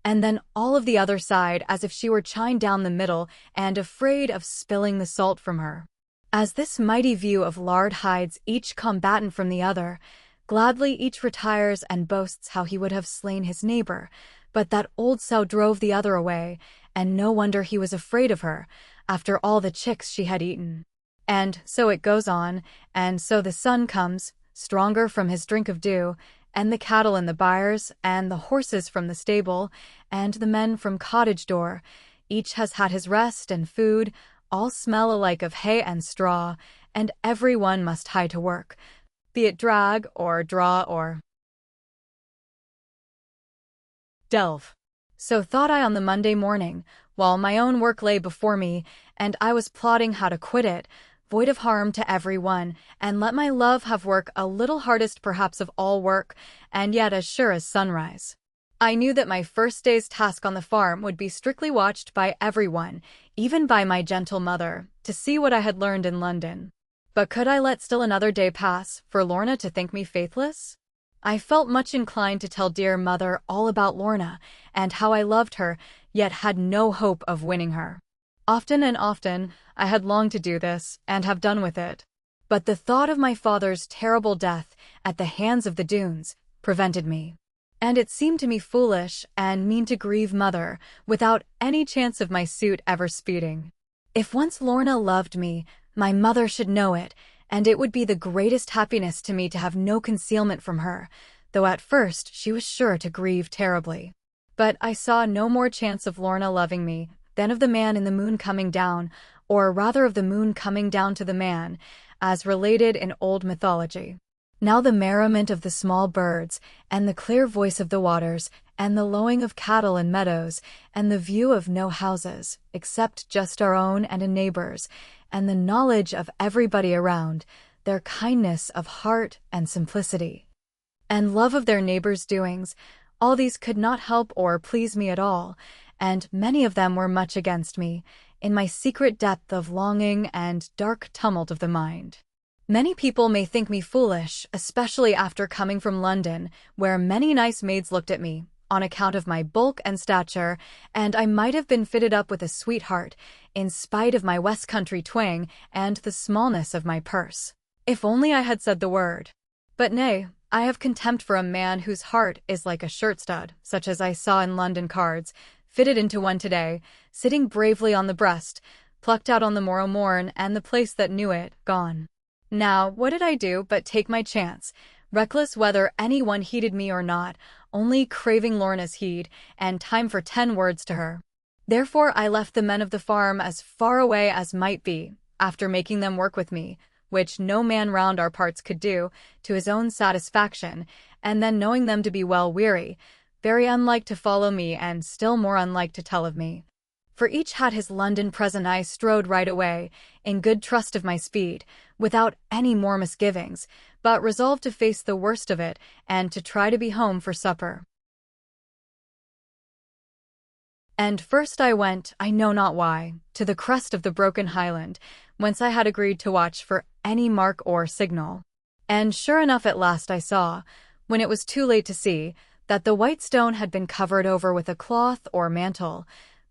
and then all of the other side as if she were chained down the middle and afraid of spilling the salt from her. As this mighty view of lard hides each combatant from the other, gladly each retires and boasts how he would have slain his neighbor, but that old sow drove the other away, and no wonder he was afraid of her, after all the chicks she had eaten. And so it goes on, and so the sun comes, stronger from his drink of dew, and the cattle in the byres, and the horses from the stable, and the men from cottage door, each has had his rest and food, all smell alike of hay and straw, and every one must hie to work, be it drag or draw or delve. So thought I on the Monday morning, while my own work lay before me, and I was plotting how to quit it, void of harm to every one, and let my love have work a little hardest perhaps of all work, and yet as sure as sunrise. I knew that my first day's task on the farm would be strictly watched by every one, even by my gentle mother, to see what I had learned in London. But could I let still another day pass, for Lorna to think me faithless? I felt much inclined to tell dear mother all about Lorna, and how I loved her, yet had no hope of winning her. Often and often I had longed to do this, and have done with it. But the thought of my father's terrible death at the hands of the Doones prevented me. And it seemed to me foolish and mean to grieve mother, without any chance of my suit ever speeding. If once Lorna loved me, my mother should know it, and it would be the greatest happiness to me to have no concealment from her, though at first she was sure to grieve terribly. But I saw no more chance of Lorna loving me than of the man in the moon coming down, or rather of the moon coming down to the man, as related in old mythology. Now the merriment of the small birds, and the clear voice of the waters, and the lowing of cattle in meadows, and the view of no houses, except just our own and a neighbor's, and the knowledge of everybody around, their kindness of heart and simplicity, and love of their neighbors' doings, all these could not help or please me at all, and many of them were much against me, in my secret depth of longing and dark tumult of the mind. Many people may think me foolish, especially after coming from London, where many nice maids looked at me, on account of my bulk and stature, and I might have been fitted up with a sweetheart, in spite of my West Country twang and the smallness of my purse. If only I had said the word. But nay, I have contempt for a man whose heart is like a shirt-stud, such as I saw in London cards, fitted into one today, sitting bravely on the breast, plucked out on the morrow morn, and the place that knew it, gone. Now, what did I do but take my chance, reckless whether any one heeded me or not, only craving Lorna's heed, and time for 10 words to her. Therefore I left the men of the farm as far away as might be, after making them work with me, which no man round our parts could do, to his own satisfaction, and then knowing them to be well weary, very unlike to follow me and still more unlike to tell of me. For each had his London present, I strode right away, in good trust of my speed, without any more misgivings, but resolved to face the worst of it, and to try to be home for supper. And first I went, I know not why, to the crest of the broken highland, whence I had agreed to watch for any mark or signal. And sure enough at last I saw, when it was too late to see, that the white stone had been covered over with a cloth or mantle,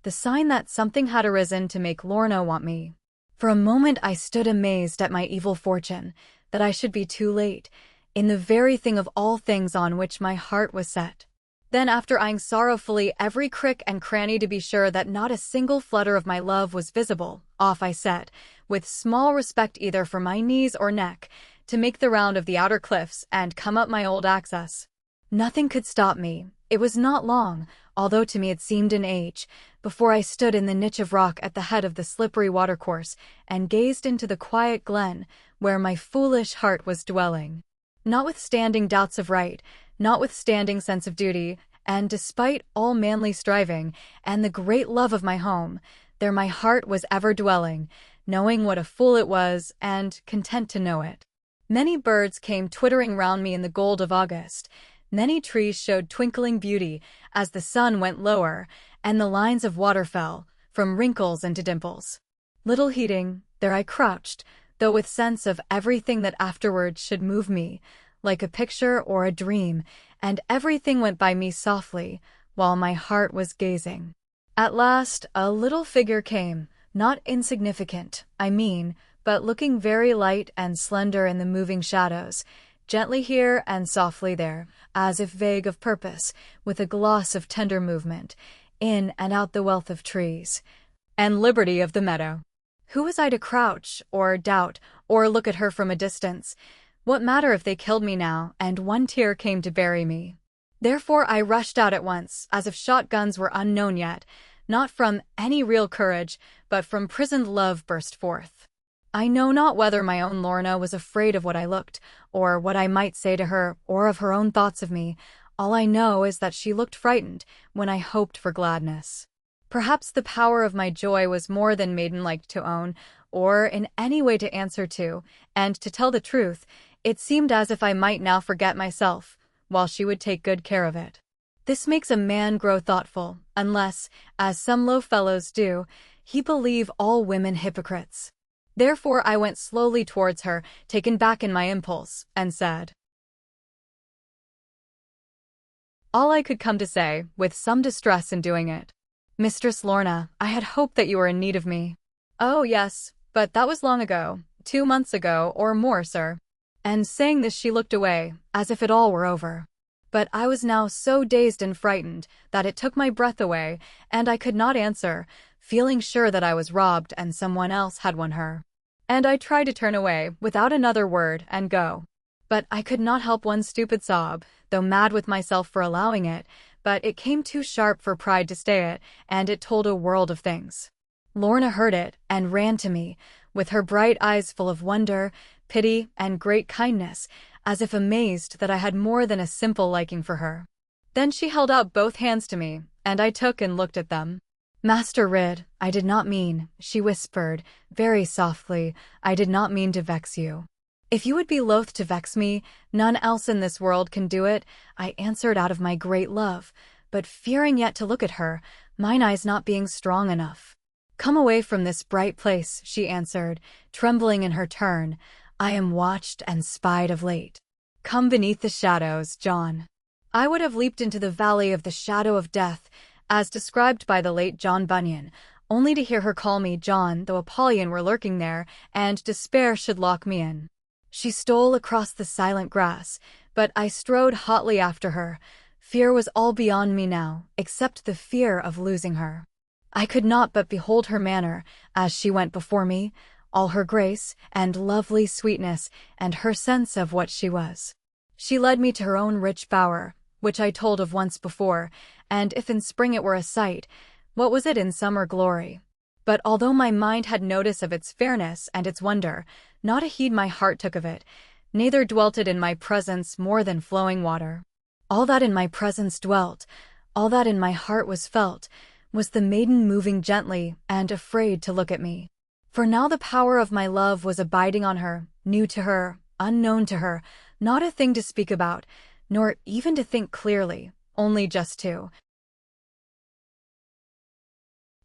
the sign that something had arisen to make Lorna want me. For a moment I stood amazed at my evil fortune, that I should be too late, in the very thing of all things on which my heart was set. Then, after eyeing sorrowfully every crick and cranny to be sure that not a single flutter of my love was visible, off I set, with small respect either for my knees or neck, to make the round of the outer cliffs and come up my old access. Nothing could stop me. It was not long, although to me it seemed an age, before I stood in the niche of rock at the head of the slippery watercourse and gazed into the quiet glen where my foolish heart was dwelling. Notwithstanding doubts of right, notwithstanding sense of duty, and despite all manly striving, and the great love of my home, there my heart was ever dwelling, knowing what a fool it was, and content to know it. Many birds came twittering round me in the gold of August. Many trees showed twinkling beauty as the sun went lower, and the lines of water fell, from wrinkles into dimples. Little heeding, there I crouched, though with sense of everything that afterwards should move me, like a picture or a dream, and everything went by me softly, while my heart was gazing. At last, a little figure came, not insignificant, I mean, but looking very light and slender in the moving shadows, gently here and softly there, as if vague of purpose, with a gloss of tender movement, in and out the wealth of trees, and liberty of the meadow. Who was I to crouch, or doubt, or look at her from a distance? What matter if they killed me now, and one tear came to bury me? Therefore I rushed out at once, as if shotguns were unknown yet, not from any real courage, but from prisoned love burst forth. I know not whether my own Lorna was afraid of what I looked, or what I might say to her, or of her own thoughts of me. All I know is that she looked frightened when I hoped for gladness. Perhaps the power of my joy was more than maiden-like to own, or in any way to answer to, and to tell the truth, it seemed as if I might now forget myself, while she would take good care of it. This makes a man grow thoughtful, unless, as some low fellows do, he believe all women hypocrites. Therefore I went slowly towards her, taken back in my impulse, and said all I could come to say, with some distress in doing it. "Mistress Lorna, I had hoped that you were in need of me." "Oh, yes, but that was long ago, 2 months ago, or more, sir." And saying this she looked away, as if it all were over. But I was now so dazed and frightened that it took my breath away, and I could not answer, feeling sure that I was robbed and someone else had won her. And I tried to turn away, without another word, and go. But I could not help one stupid sob, though mad with myself for allowing it, but it came too sharp for pride to stay it, and it told a world of things. Lorna heard it, and ran to me, with her bright eyes full of wonder, pity, and great kindness, as if amazed that I had more than a simple liking for her. Then she held out both hands to me, and I took and looked at them. "Master Ridd, I did not mean," she whispered, very softly, "I did not mean to vex you." "If you would be loath to vex me, none else in this world can do it," I answered out of my great love, but fearing yet to look at her, mine eyes not being strong enough. "Come away from this bright place," she answered, trembling in her turn. "I am watched and spied of late. Come beneath the shadows, John." I would have leaped into the valley of the shadow of death, as described by the late John Bunyan, only to hear her call me John, though Apollyon were lurking there, and despair should lock me in. She stole across the silent grass, but I strode hotly after her. Fear was all beyond me now, except the fear of losing her. I could not but behold her manner, as she went before me, all her grace, and lovely sweetness, and her sense of what she was. She led me to her own rich bower, which I told of once before, and if in spring it were a sight, what was it in summer glory? But although my mind had notice of its fairness and its wonder, not a heed my heart took of it, neither dwelt it in my presence more than flowing water. All that in my presence dwelt, all that in my heart was felt, was the maiden moving gently and afraid to look at me. For now the power of my love was abiding on her, new to her, unknown to her, not a thing to speak about, nor even to think clearly, only just to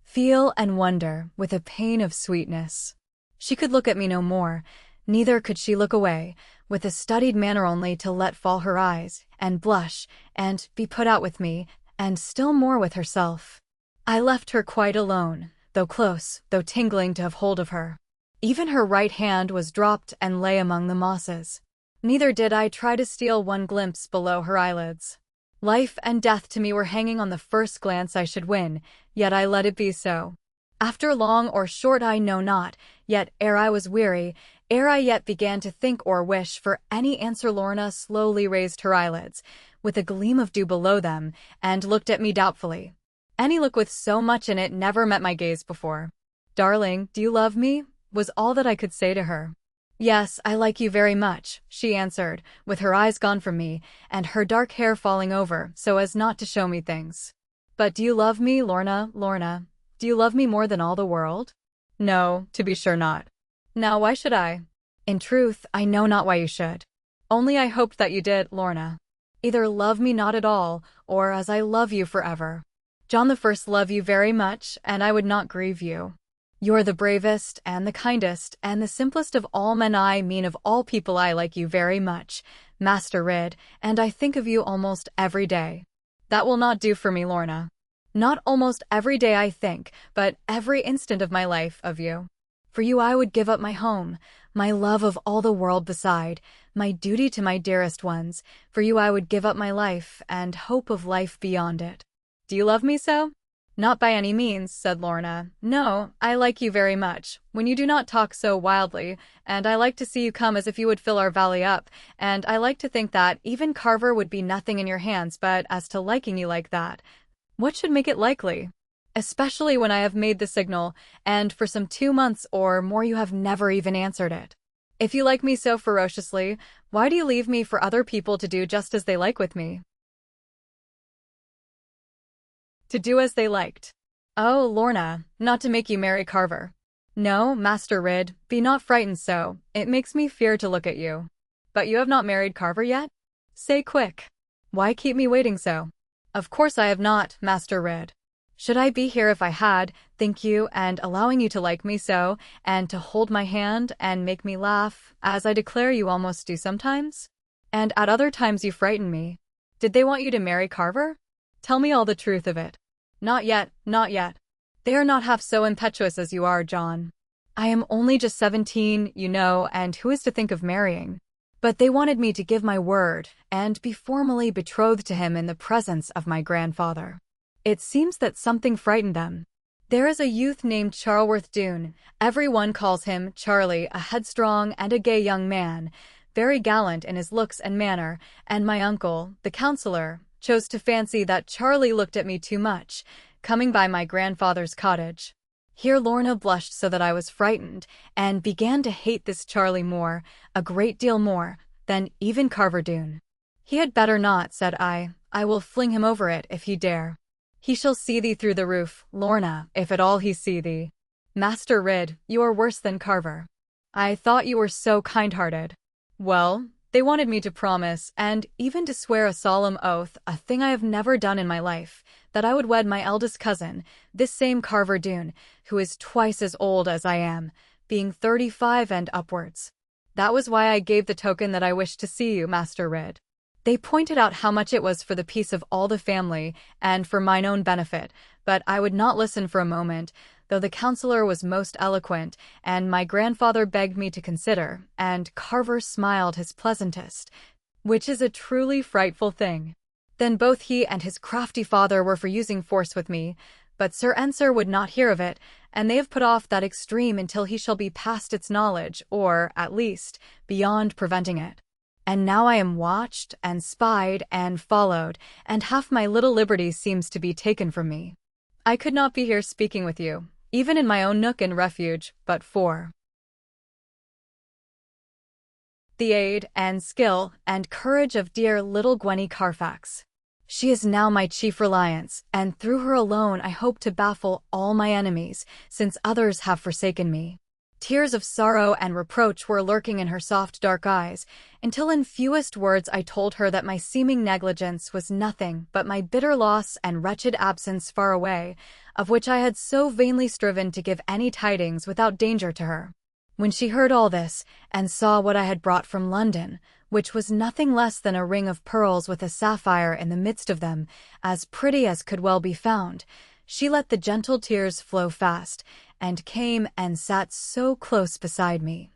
feel and wonder with a pain of sweetness. She could look at me no more, neither could she look away, with a studied manner only to let fall her eyes, and blush, and be put out with me, and still more with herself. I left her quite alone, though close, though tingling to have hold of her. Even her right hand was dropped and lay among the mosses. Neither did I try to steal one glimpse below her eyelids. Life and death to me were hanging on the first glance I should win, yet I let it be so. After long or short I know not, yet ere I was weary, ere I yet began to think or wish for any answer, Lorna slowly raised her eyelids, with a gleam of dew below them, and looked at me doubtfully. Any look with so much in it never met my gaze before. "Darling, do you love me?" was all that I could say to her. "Yes, I like you very much," she answered, with her eyes gone from me, and her dark hair falling over, so as not to show me things. "But do you love me, Lorna, Lorna? Do you love me more than all the world?" "No, to be sure not." "Now why should I?" "In truth, I know not why you should. Only I hoped that you did, Lorna. Either love me not at all, or as I love you forever. John the First love you very much, and I would not grieve you. You're the bravest, and the kindest, and the simplest of all men, I mean of all people. I like you very much, Master Ridd, and I think of you almost every day." "That will not do for me, Lorna." "Not almost every day I think, but every instant of my life, of you. For you I would give up my home, my love of all the world beside, my duty to my dearest ones. For you I would give up my life, and hope of life beyond it." "Do you love me so?" "Not by any means," said Lorna. "No, I like you very much, when you do not talk so wildly, and I like to see you come as if you would fill our valley up, and I like to think that even Carver would be nothing in your hands. But as to liking you like that, what should make it likely? Especially when I have made the signal, and for some 2 months or more you have never even answered it. If you like me so ferociously, why do you leave me for other people to do just as they like with me?" To do as they liked. "Oh, Lorna, not to make you marry Carver." "No, Master Ridd, be not frightened so, it makes me fear to look at you." "But you have not married Carver yet? Say quick. Why keep me waiting so?" "Of course I have not, Master Ridd. Should I be here if I had, think you, and allowing you to like me so, and to hold my hand, and make me laugh, as I declare you almost do sometimes? And at other times you frighten me. Did they want you to marry Carver? Tell me all the truth of it." "Not yet, not yet. They are not half so impetuous as you are, John. I am only just 17, you know, and who is to think of marrying? But they wanted me to give my word, and be formally betrothed to him in the presence of my grandfather. It seems that something frightened them. There is a youth named Charlworth Doone, everyone calls him Charlie, a headstrong and a gay young man, very gallant in his looks and manner, and my uncle, the councillor, chose to fancy that Charlie looked at me too much, coming by my grandfather's cottage." Here Lorna blushed so that I was frightened, and began to hate this Charlie more, a great deal more, than even Carver Doone. "He had better not," said I. "I will fling him over it if he dare. He shall see thee through the roof, Lorna, if at all he see thee. Master Ridd, you are worse than Carver. I thought you were so kind-hearted." "Well, they wanted me to promise, and even to swear a solemn oath, a thing I have never done in my life, that I would wed my eldest cousin, this same Carver Doone, who is twice as old as I am, being 35 and upwards. That was why I gave the token that I wished to see you, Master Ridd. They pointed out how much it was for the peace of all the family, and for mine own benefit, but I would not listen for a moment, though the councillor was most eloquent, and my grandfather begged me to consider, and Carver smiled his pleasantest, which is a truly frightful thing. Then both he and his crafty father were for using force with me, but Sir Ensor would not hear of it, and they have put off that extreme until he shall be past its knowledge, or, at least, beyond preventing it. And now I am watched, and spied, and followed, and half my little liberty seems to be taken from me. I could not be here speaking with you, even in my own nook and refuge, but for the aid, and skill, and courage of dear little Gwenny Carfax. She is now my chief reliance, and through her alone I hope to baffle all my enemies, since others have forsaken me." Tears of sorrow and reproach were lurking in her soft dark eyes, until in fewest words I told her that my seeming negligence was nothing but my bitter loss and wretched absence far away, of which I had so vainly striven to give any tidings without danger to her. When she heard all this, and saw what I had brought from London, which was nothing less than a ring of pearls with a sapphire in the midst of them, as pretty as could well be found, she let the gentle tears flow fast, and came and sat so close beside me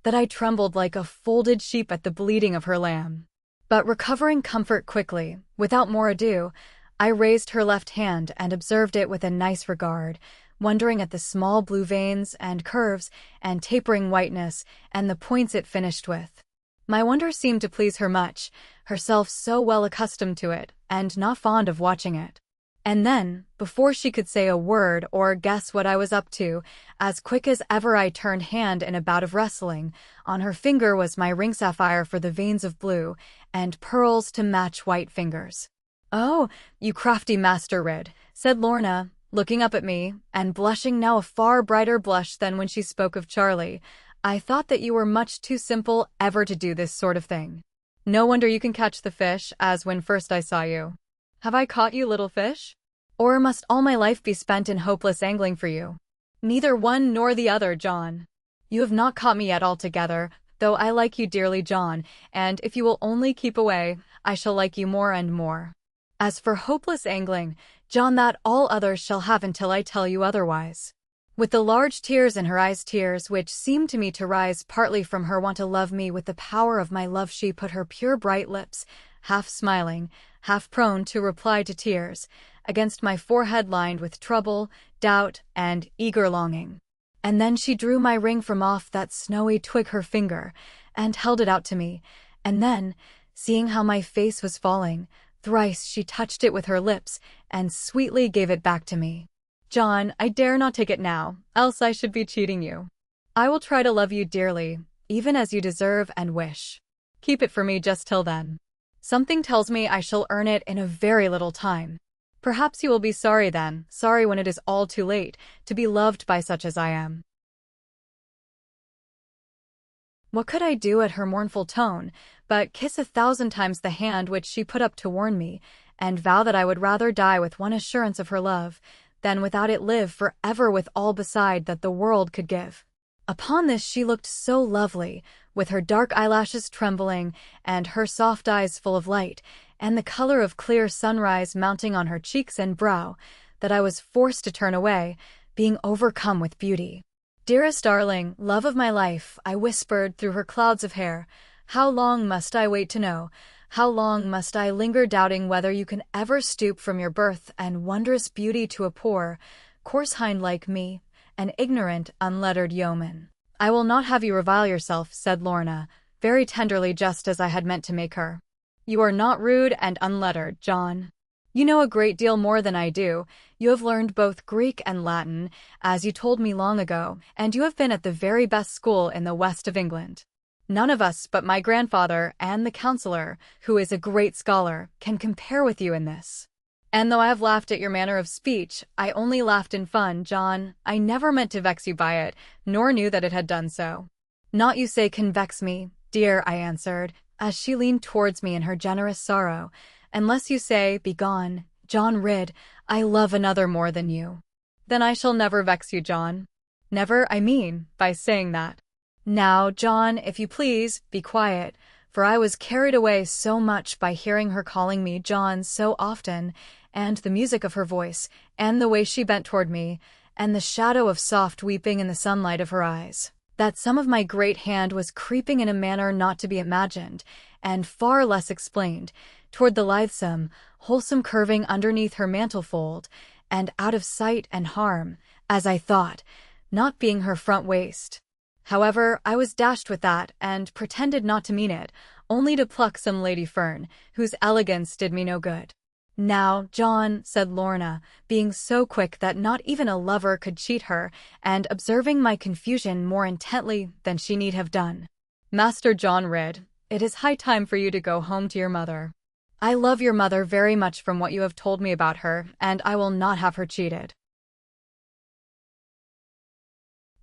that I trembled like a folded sheep at the bleating of her lamb. But recovering comfort quickly, without more ado, I raised her left hand and observed it with a nice regard, wondering at the small blue veins and curves and tapering whiteness and the points it finished with. My wonder seemed to please her much, herself so well accustomed to it, and not fond of watching it. And then, before she could say a word or guess what I was up to, as quick as ever I turned hand in a bout of wrestling. On her finger was my ring sapphire for the veins of blue, and pearls to match white fingers. "Oh, you crafty master Rid," said Lorna, looking up at me, and blushing now a far brighter blush than when she spoke of Charlie. "I thought that you were much too simple ever to do this sort of thing. No wonder you can catch the fish, as when first I saw you. Have I caught you, little fish? Or must all my life be spent in hopeless angling for you?" "Neither one nor the other, John. You have not caught me yet altogether, though I like you dearly, John, and if you will only keep away, I shall like you more and more. As for hopeless angling, John, that all others shall have until I tell you otherwise." With the large tears in her eyes, tears which seemed to me to rise partly from her want to love me with the power of my love, she put her pure bright lips, half smiling, half prone to reply to tears, against my forehead lined with trouble, doubt, and eager longing. And then she drew my ring from off that snowy twig her finger, and held it out to me, and then, seeing how my face was falling, thrice she touched it with her lips, and sweetly gave it back to me. "John, I dare not take it now, else I should be cheating you. I will try to love you dearly, even as you deserve and wish. Keep it for me just till then. Something tells me I shall earn it in a very little time. Perhaps you will be sorry then, sorry when it is all too late, to be loved by such as I am." What could I do at her mournful tone, but kiss 1,000 times the hand which she put up to warn me, and vow that I would rather die with one assurance of her love, than without it live for ever with all beside that the world could give. Upon this she looked so lovely, with her dark eyelashes trembling, and her soft eyes full of light, and the color of clear sunrise mounting on her cheeks and brow, that I was forced to turn away, being overcome with beauty. "Dearest darling, love of my life," I whispered through her clouds of hair, "how long must I wait to know? How long must I linger doubting whether you can ever stoop from your birth and wondrous beauty to a poor, coarse hind like me, an ignorant, unlettered yeoman?" "I will not have you revile yourself," said Lorna, very tenderly, just as I had meant to make her. "You are not rude and unlettered, John. You know a great deal more than I do. You have learned both Greek and Latin, as you told me long ago, and you have been at the very best school in the west of England. None of us but my grandfather and the counsellor, who is a great scholar, can compare with you in this. And though I have laughed at your manner of speech, I only laughed in fun, John. I never meant to vex you by it, nor knew that it had done so." "Naught you say can vex me, dear," I answered, as she leaned towards me in her generous sorrow, "unless you say, 'Begone, John Rid, I love another more than you.'" "Then I shall never vex you, John. Never, I mean, by saying that. Now, John, if you please, be quiet," for I was carried away so much by hearing her calling me John so often, and the music of her voice, and the way she bent toward me, and the shadow of soft weeping in the sunlight of her eyes, that some of my great hand was creeping in a manner not to be imagined, and far less explained, toward the lithesome, wholesome curving underneath her mantle-fold, and out of sight and harm, as I thought, not being her front waist. However, I was dashed with that, and pretended not to mean it, only to pluck some lady fern, whose elegance did me no good. "Now, John," said Lorna, being so quick that not even a lover could cheat her, and observing my confusion more intently than she need have done. "Master John Rid, it is high time for you to go home to your mother. I love your mother very much from what you have told me about her, and I will not have her cheated."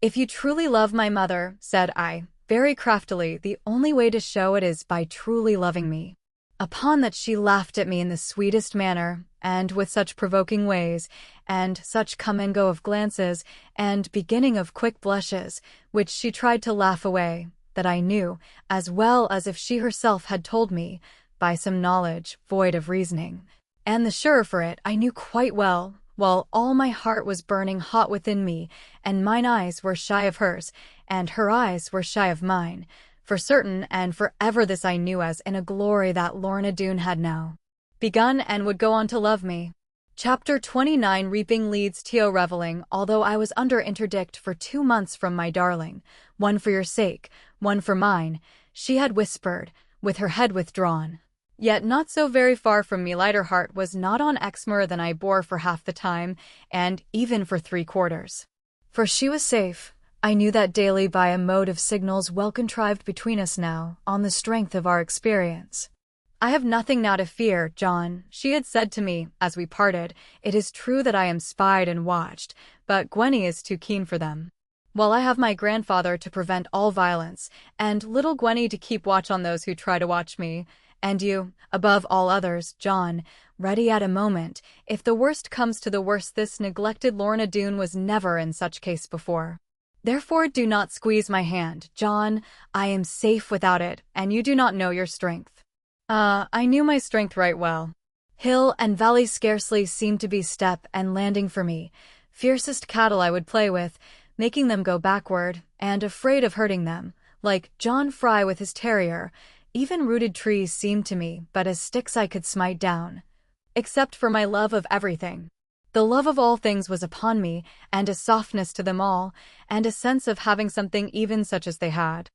"If you truly love my mother," said I, very craftily, "the only way to show it is by truly loving me." Upon that she laughed at me in the sweetest manner, and with such provoking ways, and such come and go of glances, and beginning of quick blushes, which she tried to laugh away, that I knew, as well as if she herself had told me, by some knowledge void of reasoning. And the surer for it, I knew quite well, while all my heart was burning hot within me, and mine eyes were shy of hers, and her eyes were shy of mine. For certain and forever this I knew as in a glory that Lorna Doone had now begun and would go on to love me. Chapter 29. Reaping leads to reveling. Although I was under interdict for 2 months from my darling, one for your sake, one for mine, she had whispered, with her head withdrawn. Yet not so very far from me, lighter heart was not on Exmoor than I bore for half the time, and even for 3/4. For she was safe. I knew that daily by a mode of signals well contrived between us now, on the strength of our experience. I have nothing now to fear, John, she had said to me, as we parted. It is true that I am spied and watched, but Gwenny is too keen for them. While I have my grandfather to prevent all violence, and little Gwenny to keep watch on those who try to watch me, and you, above all others, John, ready at a moment, if the worst comes to the worst. This neglected Lorna Doone was never in such case before. Therefore do not squeeze my hand, John. I am safe without it, and you do not know your strength. I knew my strength right well. Hill and valley scarcely seemed to be step and landing for me. Fiercest cattle I would play with, making them go backward, and afraid of hurting them, like John Fry with his terrier. Even rooted trees seemed to me but as sticks I could smite down. Except for my love of everything. The love of all things was upon me, and a softness to them all, and a sense of having something even such as they had.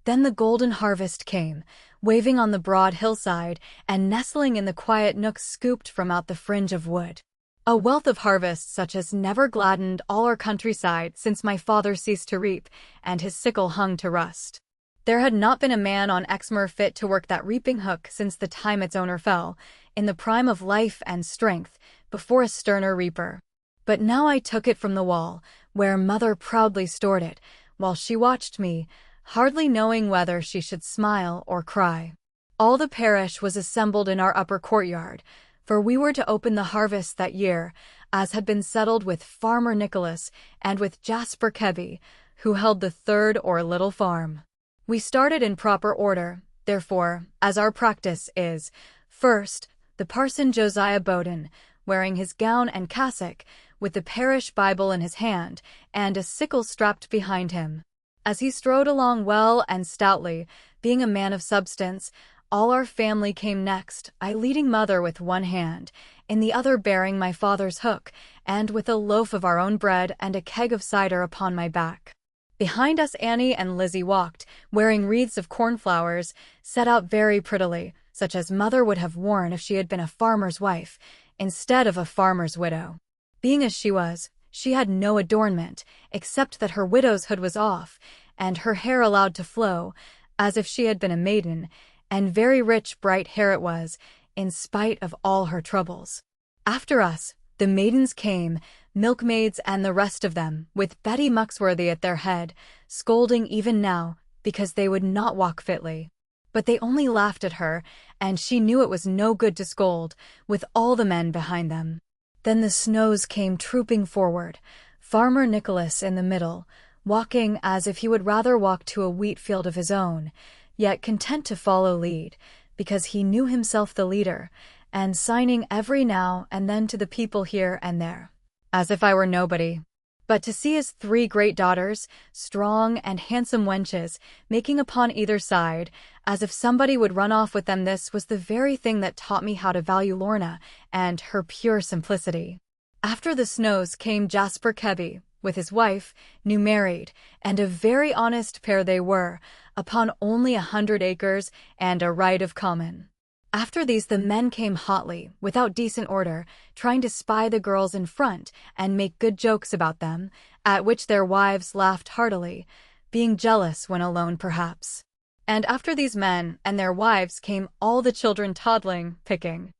Then the golden harvest came, waving on the broad hillside, and nestling in the quiet nooks scooped from out the fringe of wood. A wealth of harvest such as never gladdened all our countryside since my father ceased to reap, and his sickle hung to rust. There had not been a man on Exmoor fit to work that reaping hook since the time its owner fell, in the prime of life and strength, before a sterner reaper. But now I took it from the wall, where mother proudly stored it, while she watched me, hardly knowing whether she should smile or cry. All the parish was assembled in our upper courtyard, for we were to open the harvest that year, as had been settled with Farmer Nicholas and with Jasper Kebby, who held the third or little farm. We started in proper order, therefore, as our practice is. First, the parson Josiah Bowden, wearing his gown and cassock, with the parish Bible in his hand, and a sickle strapped behind him. As he strode along well and stoutly, being a man of substance, all our family came next, I leading mother with one hand, in the other bearing my father's hook, and with a loaf of our own bread and a keg of cider upon my back. Behind us Annie and Lizzie walked, wearing wreaths of cornflowers, set out very prettily, such as mother would have worn if she had been a farmer's wife, instead of a farmer's widow. Being as she was, she had no adornment, except that her widow's hood was off, and her hair allowed to flow, as if she had been a maiden, and very rich bright hair it was, in spite of all her troubles. After us, the maidens came, milkmaids and the rest of them, with Betty Muxworthy at their head, scolding even now, because they would not walk fitly. But they only laughed at her, and she knew it was no good to scold, with all the men behind them. Then the Snows came trooping forward, Farmer Nicholas in the middle, walking as if he would rather walk to a wheat field of his own, yet content to follow lead, because he knew himself the leader, and signing every now and then to the people here and there, as if I were nobody. But to see his 3 great daughters, strong and handsome wenches, making upon either side, as if somebody would run off with them, this was the very thing that taught me how to value Lorna and her pure simplicity. After the Snows came Jasper Kebby, with his wife, new married, and a very honest pair they were, upon only 100 acres and a right of common. After these the men came hotly, without decent order, trying to spy the girls in front and make good jokes about them, at which their wives laughed heartily, being jealous when alone perhaps. And after these men and their wives came all the children toddling, picking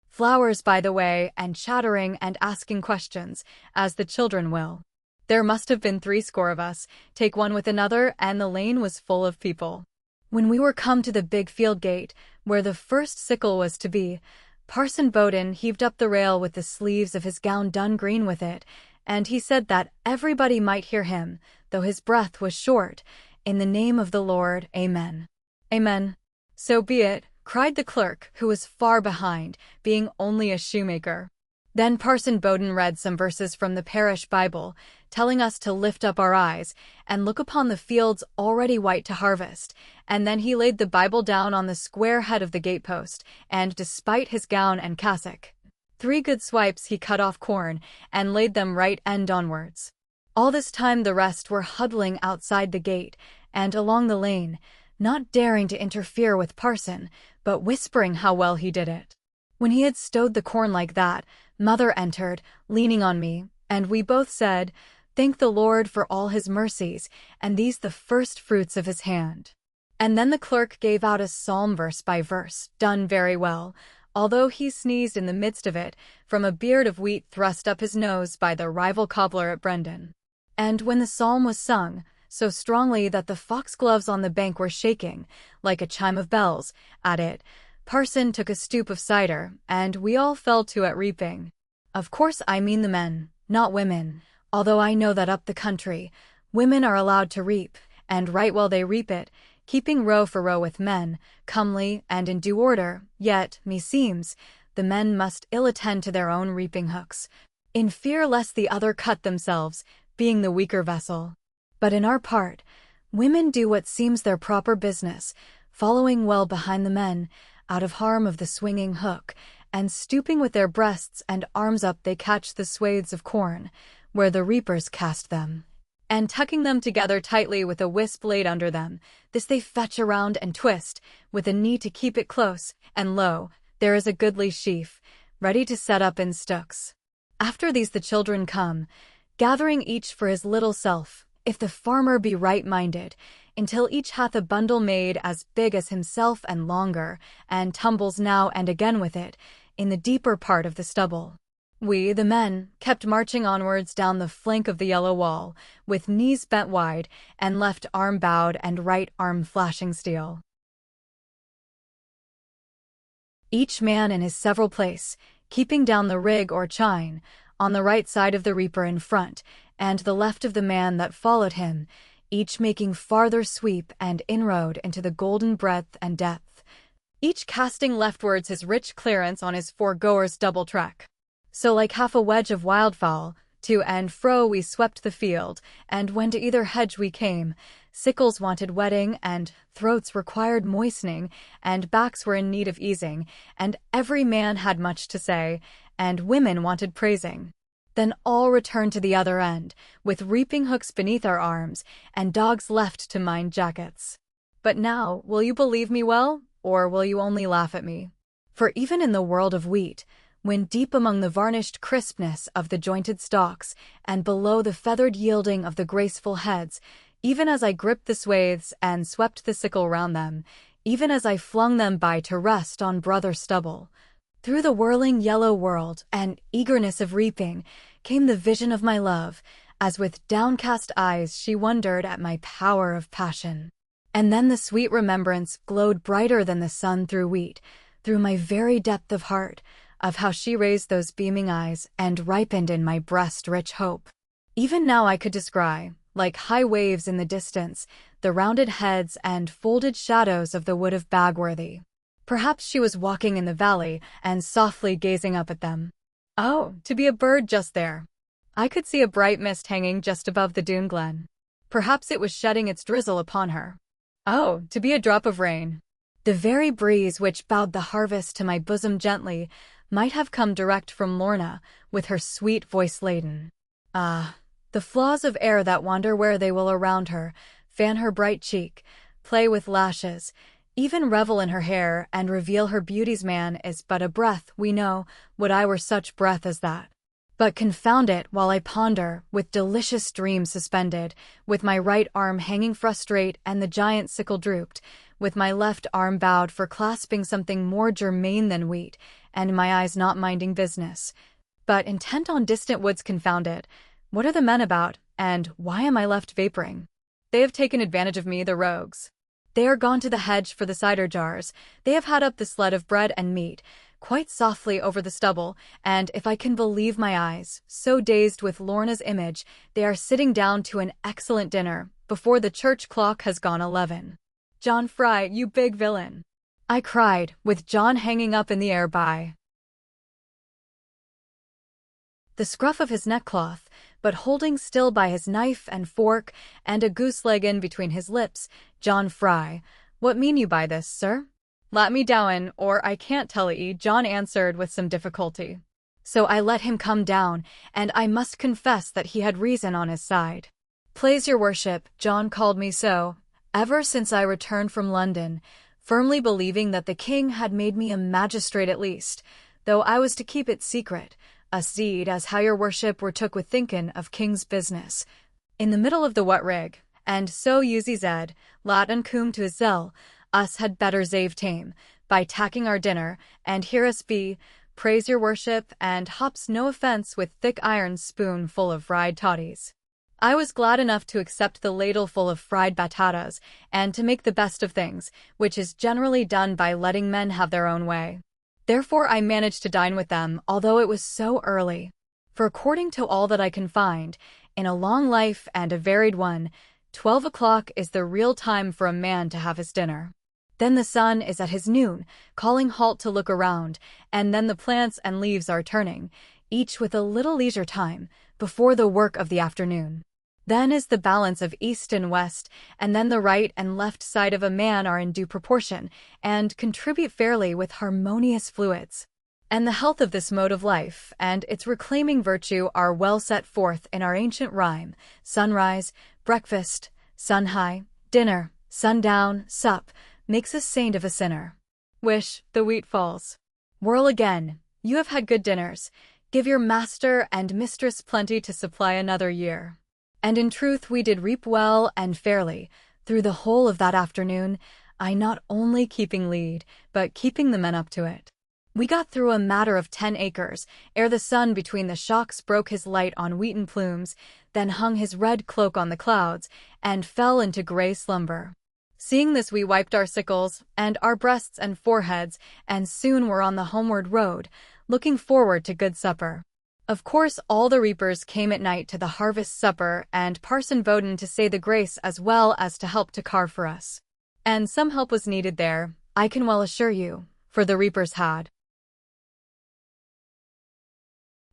flowers by the way, and chattering and asking questions, as the children will. There must have been 60 of us, take one with another, and the lane was full of people. When we were come to the big field gate, where the first sickle was to be, Parson Bowden heaved up the rail with the sleeves of his gown done green with it, and he said that everybody might hear him, though his breath was short, "In the name of the Lord, Amen." Amen. So be it, cried the clerk, who was far behind, being only a shoemaker. Then Parson Bowden read some verses from the parish Bible, telling us to lift up our eyes and look upon the fields already white to harvest, and then he laid the Bible down on the square head of the gatepost, and despite his gown and cassock, 3 good swipes he cut off corn, and laid them right end onwards. All this time the rest were huddling outside the gate, and along the lane, not daring to interfere with Parson, but whispering how well he did it. When he had stowed the corn like that, Mother entered, leaning on me, and we both said, "Thank the Lord for all his mercies, and these the first fruits of his hand." And then the clerk gave out a psalm verse by verse, done very well, although he sneezed in the midst of it, from a beard of wheat thrust up his nose by the rival cobbler at Brendan. And when the psalm was sung, so strongly that the foxgloves on the bank were shaking, like a chime of bells, at it, Parson took a stoop of cider, and we all fell to at reaping. Of course I mean the men, not women, although I know that up the country, women are allowed to reap, and right well they reap it, keeping row for row with men, comely and in due order, yet, meseems, the men must ill attend to their own reaping hooks, in fear lest the other cut themselves, being the weaker vessel. But in our part, women do what seems their proper business, following well behind the men, out of harm of the swinging hook, and stooping with their breasts and arms up they catch the swathes of corn, where the reapers cast them, and tucking them together tightly with a wisp laid under them, this they fetch around and twist, with a knee to keep it close, and lo, there is a goodly sheaf, ready to set up in stooks. After these the children come, gathering each for his little self, if the farmer be right-minded, until each hath a bundle made as big as himself and longer, and tumbles now and again with it, in the deeper part of the stubble. We, the men, kept marching onwards down the flank of the yellow wall, with knees bent wide, and left arm bowed and right arm flashing steel. Each man in his several place, keeping down the rig or chine, on the right side of the reaper in front, and the left of the man that followed him, each making farther sweep and inroad into the golden breadth and depth, each casting leftwards his rich clearance on his foregoer's double track. So like half a wedge of wildfowl, to and fro we swept the field, and when to either hedge we came, sickles wanted wetting, and throats required moistening, and backs were in need of easing, and every man had much to say, and women wanted praising. Then all returned to the other end, with reaping hooks beneath our arms, and dogs left to mind jackets. But now, will you believe me well, or will you only laugh at me? For even in the world of wheat, when deep among the varnished crispness of the jointed stalks, and below the feathered yielding of the graceful heads, even as I gripped the swathes and swept the sickle round them, even as I flung them by to rest on brother stubble, through the whirling yellow world and eagerness of reaping came the vision of my love, as with downcast eyes she wondered at my power of passion. And then the sweet remembrance glowed brighter than the sun through wheat, through my very depth of heart, of how she raised those beaming eyes and ripened in my breast rich hope. Even now I could descry, like high waves in the distance, the rounded heads and folded shadows of the wood of Bagworthy. Perhaps she was walking in the valley and softly gazing up at them. Oh, to be a bird just there! I could see a bright mist hanging just above the Doone glen. Perhaps it was shedding its drizzle upon her. Oh, to be a drop of rain! The very breeze which bowed the harvest to my bosom gently might have come direct from Lorna, with her sweet voice laden. Ah, the flaws of air that wander where they will around her, fan her bright cheek, play with lashes, even revel in her hair and reveal her beauty's man is but a breath, we know, would I were such breath as that. But confound it while I ponder, with delicious dreams suspended, with my right arm hanging frustrate and the giant sickle drooped, with my left arm bowed for clasping something more germane than wheat, and my eyes not minding business, but intent on distant woods. Confound it, what are the men about, and why am I left vaporing? They have taken advantage of me, the rogues. They are gone to the hedge for the cider jars, they have had up the sled of bread and meat, quite softly over the stubble, and, if I can believe my eyes, so dazed with Lorna's image, they are sitting down to an excellent dinner, before the church clock has gone 11. John Fry, you big villain! I cried, with John hanging up in the air by the scruff of his neckcloth, but holding still by his knife and fork, and a goose leg in between his lips. John Fry, what mean you by this, sir? Let me down, or I can't tell ye, John answered with some difficulty. So I let him come down, and I must confess that he had reason on his side. Plaise your worship, John called me so, ever since I returned from London, firmly believing that the king had made me a magistrate at least, though I was to keep it secret, a seed as how your worship were took with thinkin' of king's business. In the middle of the what rig, and so Yuzy zed, lat and coom to his zell, us had better zave tame, by tacking our dinner, and here us be, praise your worship, and hops no offence with thick iron spoon full of fried toddies. I was glad enough to accept the ladle full of fried batatas, and to make the best of things, which is generally done by letting men have their own way. Therefore I managed to dine with them, although it was so early. For according to all that I can find, in a long life and a varied one, 12 o'clock is the real time for a man to have his dinner. Then the sun is at his noon, calling halt to look around, and then the plants and leaves are turning, each with a little leisure time, before the work of the afternoon. Then is the balance of east and west, and then the right and left side of a man are in due proportion, and contribute fairly with harmonious fluids. And the health of this mode of life, and its reclaiming virtue are well set forth in our ancient rhyme, sunrise, breakfast, sun high, dinner, sundown, sup, makes a saint of a sinner. Wish, the wheat falls. Whirl again, you have had good dinners, give your master and mistress plenty to supply another year. And in truth we did reap well and fairly, through the whole of that afternoon, I not only keeping lead, but keeping the men up to it. We got through a matter of 10 acres, ere the sun between the shocks broke his light on wheaten plumes, then hung his red cloak on the clouds, and fell into grey slumber. Seeing this we wiped our sickles, and our breasts and foreheads, and soon were on the homeward road, looking forward to good supper. Of course all the reapers came at night to the harvest supper, and Parson Bowden to say the grace as well as to help to carve for us. And some help was needed there, I can well assure you, for the reapers had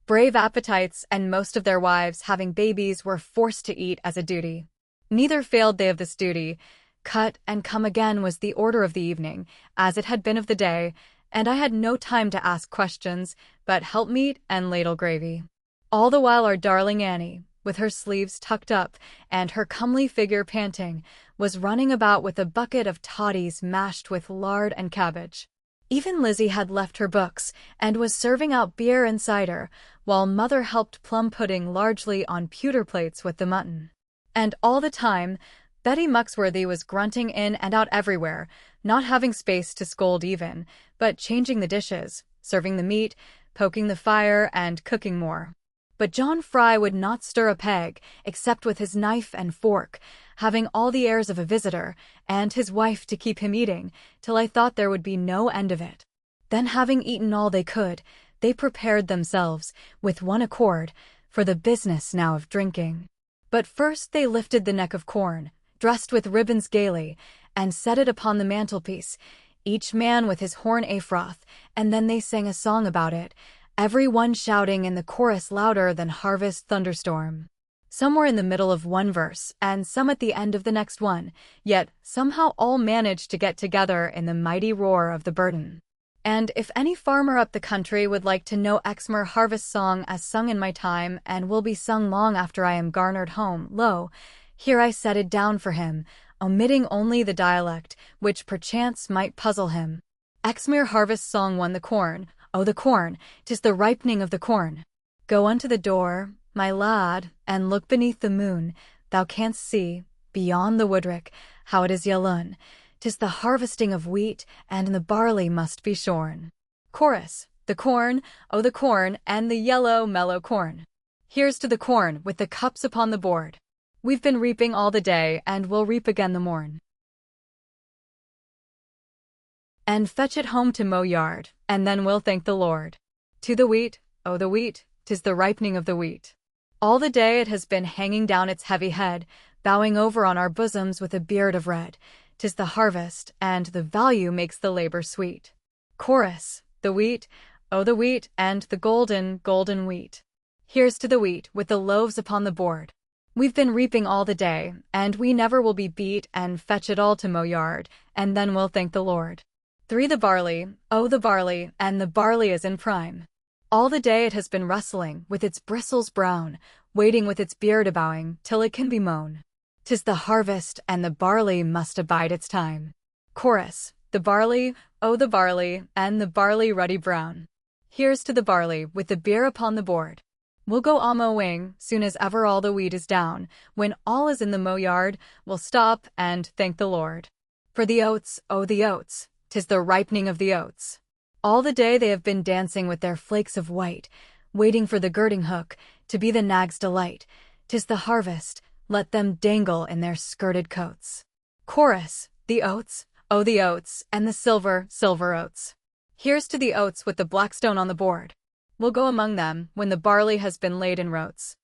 brave appetites, and most of their wives having babies were forced to eat as a duty. Neither failed they of this duty. Cut and come again was the order of the evening, as it had been of the day, and I had no time to ask questions, but helpmeat and ladle gravy. All the while our darling Annie, with her sleeves tucked up, and her comely figure panting, was running about with a bucket of toddies mashed with lard and cabbage. Even Lizzie had left her books, and was serving out beer and cider, while Mother helped plum pudding largely on pewter plates with the mutton. And all the time, Betty Muxworthy was grunting in and out everywhere, not having space to scold even, but changing the dishes, serving the meat, poking the fire, and cooking more. But John Fry would not stir a peg, except with his knife and fork, having all the airs of a visitor, and his wife to keep him eating, till I thought there would be no end of it. Then having eaten all they could, they prepared themselves, with one accord, for the business now of drinking. But first they lifted the neck of corn, dressed with ribbons gaily, and set it upon the mantelpiece, each man with his horn afroth, and then they sang a song about it, every one shouting in the chorus louder than harvest thunderstorm. Some were in the middle of one verse, and some at the end of the next one, yet somehow all managed to get together in the mighty roar of the burden. And if any farmer up the country would like to know Exmoor harvest song as sung in my time, and will be sung long after I am garnered home, lo, here I set it down for him, omitting only the dialect, which perchance might puzzle him. Exmoor harvest song won the corn, oh the corn, 'tis the ripening of the corn. Go unto the door, my lad, and look beneath the moon, thou canst see, beyond the woodrick, how it is yellow'n. 'Tis the harvesting of wheat, and the barley must be shorn. Chorus, the corn, oh the corn, and the yellow mellow corn. Here's to the corn, with the cups upon the board. We've been reaping all the day, and we'll reap again the morn. And fetch it home to mow yard, and then we'll thank the Lord. To the wheat, oh the wheat, 'tis the ripening of the wheat. All the day it has been hanging down its heavy head, bowing over on our bosoms with a beard of red. 'tis the harvest, and the value makes the labor sweet. Chorus, the wheat, oh the wheat, and the golden, golden wheat. Here's to the wheat with the loaves upon the board. We've been reaping all the day, and we never will be beat, and fetch it all to mow yard, and then we'll thank the Lord. 3. The barley, oh the barley, and the barley is in prime. All the day it has been rustling, with its bristles brown, waiting with its beard a bowing, till it can be mown. 'Tis the harvest, and the barley must abide its time. Chorus, the barley, oh the barley, and the barley ruddy brown. Here's to the barley, with the beer upon the board. We'll go a mowing, soon as ever all the wheat is down. When all is in the mow yard, we'll stop and thank the Lord. For the oats, oh the oats, 'tis the ripening of the oats. All the day they have been dancing with their flakes of white, waiting for the girding hook, to be the nag's delight. 'Tis the harvest, let them dangle in their skirted coats. Chorus, the oats, oh the oats, and the silver, silver oats. Here's to the oats with the blackstone on the board. We'll go among them when the barley has been laid in rotes.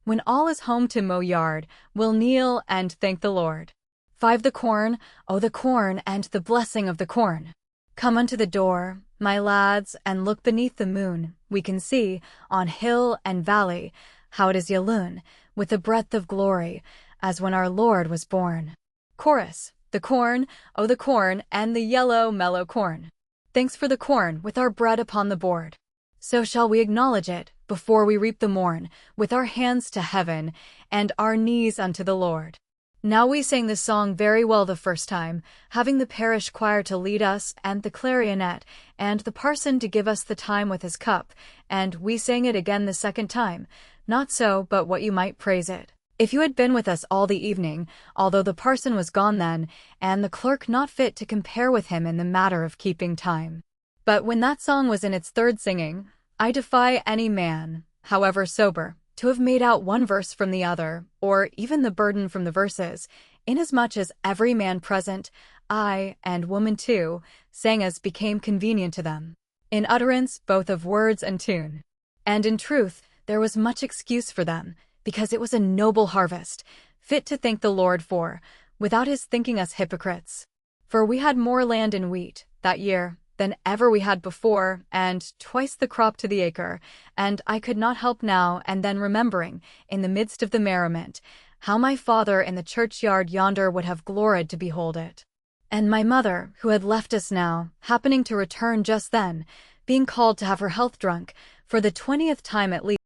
When all is home to mow yard, we'll kneel and thank the Lord. 5. The corn, oh the corn, and the blessing of the corn. Come unto the door, my lads, and look beneath the moon. We can see, on hill and valley, how it is yalloon, with the breadth of glory, as when our Lord was born. Chorus, the corn, oh the corn, and the yellow, mellow corn. Thanks for the corn, with our bread upon the board. So shall we acknowledge it, before we reap the morn, with our hands to heaven, and our knees unto the Lord. Now we sang this song very well the first time, having the parish choir to lead us, and the clarionet, and the parson to give us the time with his cup, and we sang it again the second time, not so but what you might praise it. If you had been with us all the evening, although the parson was gone then, and the clerk not fit to compare with him in the matter of keeping time. But when that song was in its third singing, I defy any man, however sober, to have made out one verse from the other, or even the burden from the verses, inasmuch as every man present, I, and woman too, sang as became convenient to them, in utterance both of words and tune. And in truth, there was much excuse for them, because it was a noble harvest, fit to thank the Lord for, without his thinking us hypocrites. For we had more land in wheat, that year, than ever we had before, and twice the crop to the acre, and I could not help now and then remembering, in the midst of the merriment, how my father in the churchyard yonder would have gloried to behold it. And my mother, who had left us now, happening to return just then, being called to have her health drunk, for the 20th time at least,